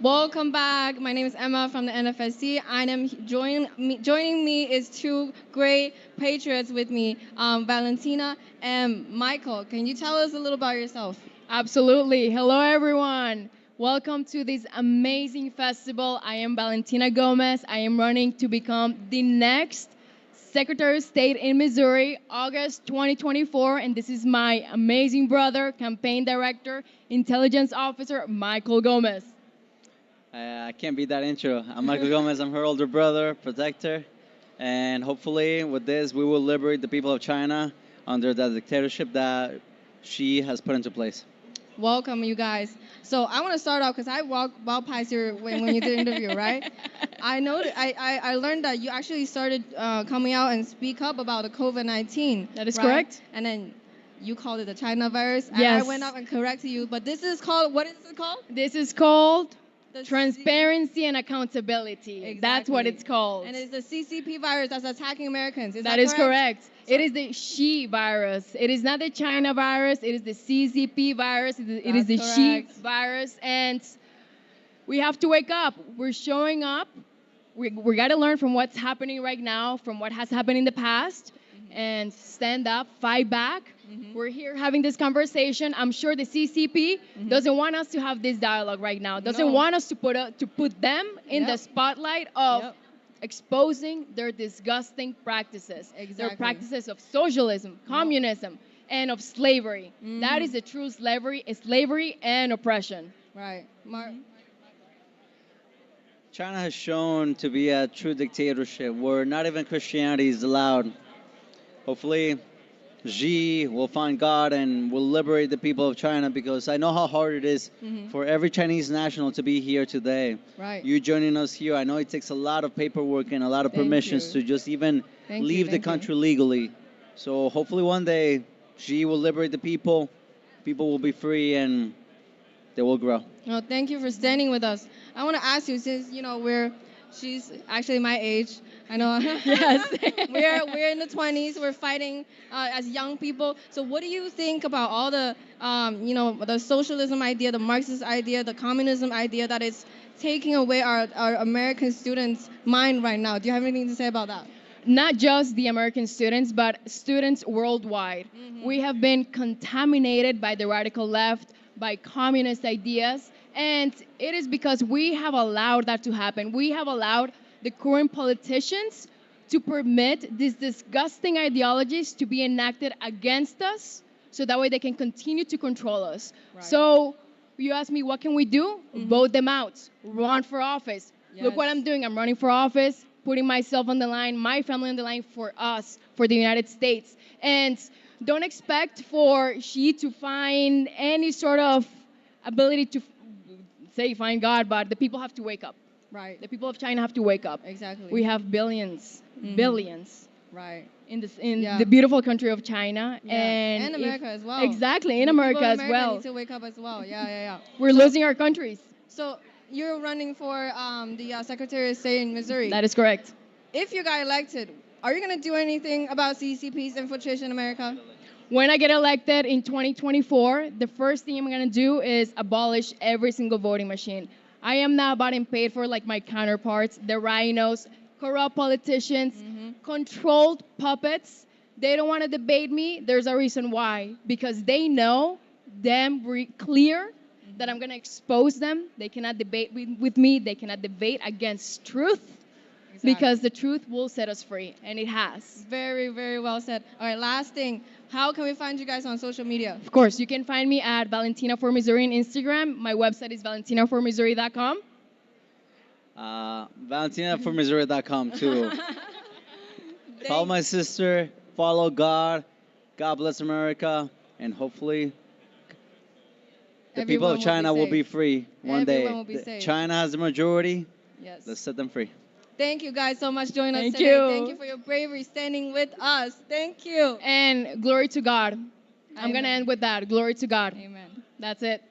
Welcome back. My name is Emma from the NFSC. Joining me is two great patriots with me, Valentina and Michael. Can you tell us a little about yourself? Absolutely. Hello, everyone. Welcome to this amazing festival. I am Valentina Gomez. I am running to become the next Secretary of State in Missouri, August 2024. And this is my amazing brother, Campaign Director, Intelligence Officer, Michael Gomez. I can't beat that intro. I'm Michael Gomez. I'm her older brother, protector. And hopefully with this, we will liberate the people of China under the dictatorship that she has put into place. Welcome, you guys. So I want to start off because I walked past here when you did the interview, right? I learned that you actually started coming out and speak up about the COVID-19. That is correct. And then you called it the China virus. Yes. And I went up and corrected you. But this is called, what is it called? This is called transparency and accountability. Exactly. That's what it's called. And it's the CCP virus that's attacking Americans. Is that is correct. It is the Xi virus. It is not the China virus. It is the CCP virus. It is the Xi virus. And we have to wake up. We're showing up. We got to learn from what's happening right now, from what has happened in the past, and stand up, fight back. We're here having this conversation. I'm sure the CCP doesn't want us to have this dialogue right now. Doesn't want us to put them in the spotlight of exposing their disgusting practices. Their practices of socialism, communism, and of slavery. That is the true slavery and oppression. Right. Mark? China has shown to be a true dictatorship where not even Christianity is allowed. Hopefully, Xi will find God and will liberate the people of China, because I know how hard it is for every Chinese national to be here today. Right. You joining us here, I know it takes a lot of paperwork and a lot of permissions to just even leave the country legally. So hopefully one day Xi will liberate the people will be free, and they will grow. Well, thank you for standing with us. I want to ask you, since she's actually my age, I know. Yes. we're in the 20s. We're fighting as young people. So what do you think about all the, the socialism idea, the Marxist idea, the communism idea that is taking away our American students' mind right now? Do you have anything to say about that? Not just the American students, but students worldwide. We have been contaminated by the radical left, by communist ideas, and it is because we have allowed that to happen. We have allowed the current politicians to permit these disgusting ideologies to be enacted against us, so that way they can continue to control us. Right. So you ask me, what can we do? Vote them out. Run for office. Look what I'm doing. I'm running for office, putting myself on the line, my family on the line for us, for the United States. And don't expect for Xi to find any sort of ability to find God, but the people have to wake up. Right. The people of China have to wake up. Exactly. We have billions, billions. Right. In the beautiful country of China. Yeah. And America as well. Exactly, in The America people of as America well. need to wake up as well. Yeah. We're losing our countries. So you're running for the Secretary of State in Missouri. That is correct. If you got elected, are you going to do anything about CCP's infiltration in America? When I get elected in 2024, the first thing I'm going to do is abolish every single voting machine. I am not bought and paid for like my counterparts, the rhinos, corrupt politicians, controlled puppets. They don't want to debate me. There's a reason why. Because they know clear that I'm going to expose them. They cannot debate with me. They cannot debate against truth. Because the truth will set us free, and it has. Very, very well said. All right, last thing. How can we find you guys on social media? Of course, you can find me at Valentina for Missouri on Instagram. My website is valentinaformissouri.com. ValentinaForMissouri.com too. Follow my sister, follow God, God bless America, and hopefully the people of China will be free one day. Everyone will be safe. China has the majority. Yes. Let's set them free. Thank you guys so much joining us Thank today. you. Thank you for your bravery standing with us. Thank you. And glory to God. I'm going to end with that. Glory to God. Amen. That's it.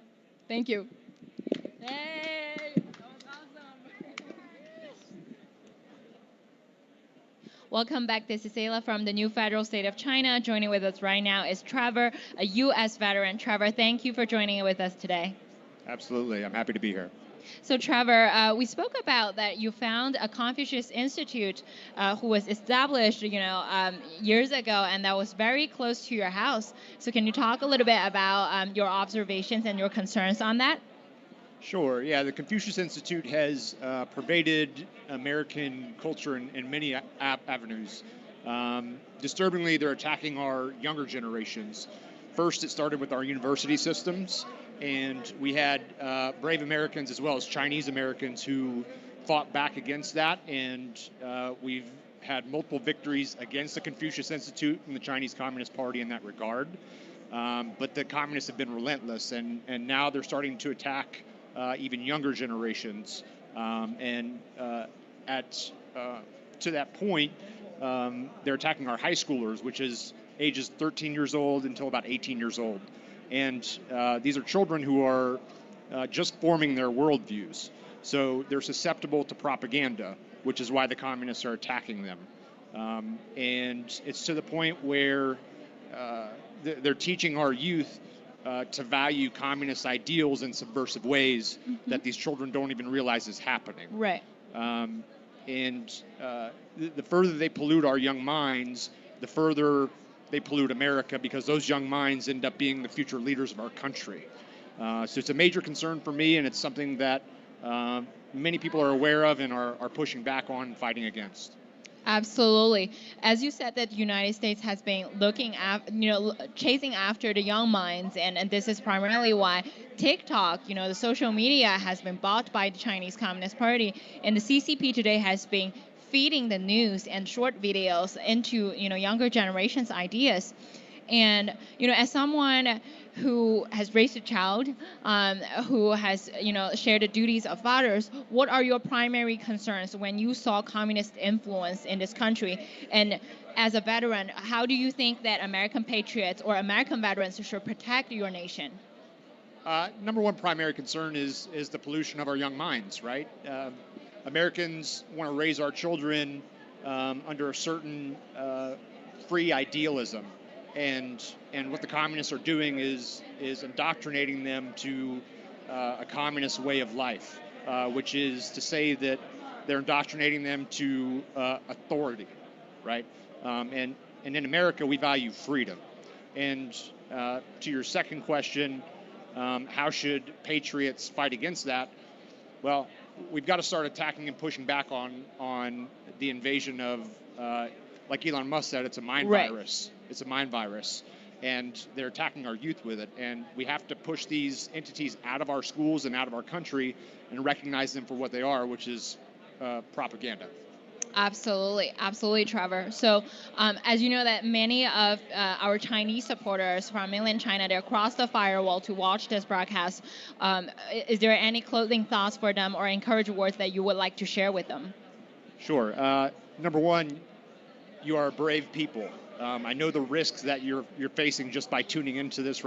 Thank you. Welcome back. This is Ayla from the new federal state of China. Joining with us right now is Trevor, a U.S. veteran. Trevor, thank you for joining with us today. Absolutely. I'm happy to be here. So Trevor, we spoke about that you found a Confucius Institute who was established, years ago, and that was very close to your house. So can you talk a little bit about your observations and your concerns on that? Sure. Yeah, the Confucius Institute has pervaded American culture in many avenues. Disturbingly, they're attacking our younger generations. First, it started with our university systems, and we had brave Americans as well as Chinese Americans who fought back against that, and we've had multiple victories against the Confucius Institute and the Chinese Communist Party in that regard. But the communists have been relentless, and now they're starting to attack even younger generations. To that point, they're attacking our high schoolers, which is ages 13 years old until about 18 years old. And these are children who are just forming their worldviews. So they're susceptible to propaganda, which is why the communists are attacking them. And it's to the point where they're teaching our youth to value communist ideals in subversive ways that these children don't even realize is happening. Right. The further they pollute our young minds, the further they pollute America, because those young minds end up being the future leaders of our country. So it's a major concern for me, and it's something that many people are aware of and are pushing back on and fighting against. Absolutely. As you said, that the United States has been looking at, chasing after the young minds, and this is primarily why TikTok, the social media has been bought by the Chinese Communist Party, and the CCP today has been feeding the news and short videos into, younger generations' ideas. And, as someone who has raised a child, who has, shared the duties of fathers, what are your primary concerns when you saw communist influence in this country? And as a veteran, how do you think that American patriots or American veterans should protect your nation? Number one primary concern is the pollution of our young minds, right? Americans want to raise our children under a certain free idealism, and what the communists are doing is indoctrinating them to a communist way of life, which is to say that they're indoctrinating them to authority, right? And in America, we value freedom. And to your second question, how should patriots fight against that? Well, we've got to start attacking and pushing back on the invasion of, like Elon Musk said, it's a mind virus. It's a mind virus. And they're attacking our youth with it. And we have to push these entities out of our schools and out of our country and recognize them for what they are, which is propaganda. Absolutely, Trevor. So, as you know, that many of our Chinese supporters from mainland China, they're across the firewall to watch this broadcast. Is there any closing thoughts for them or encouraging words that you would like to share with them? Sure. Number one, you are brave people. I know the risks that you're facing just by tuning into this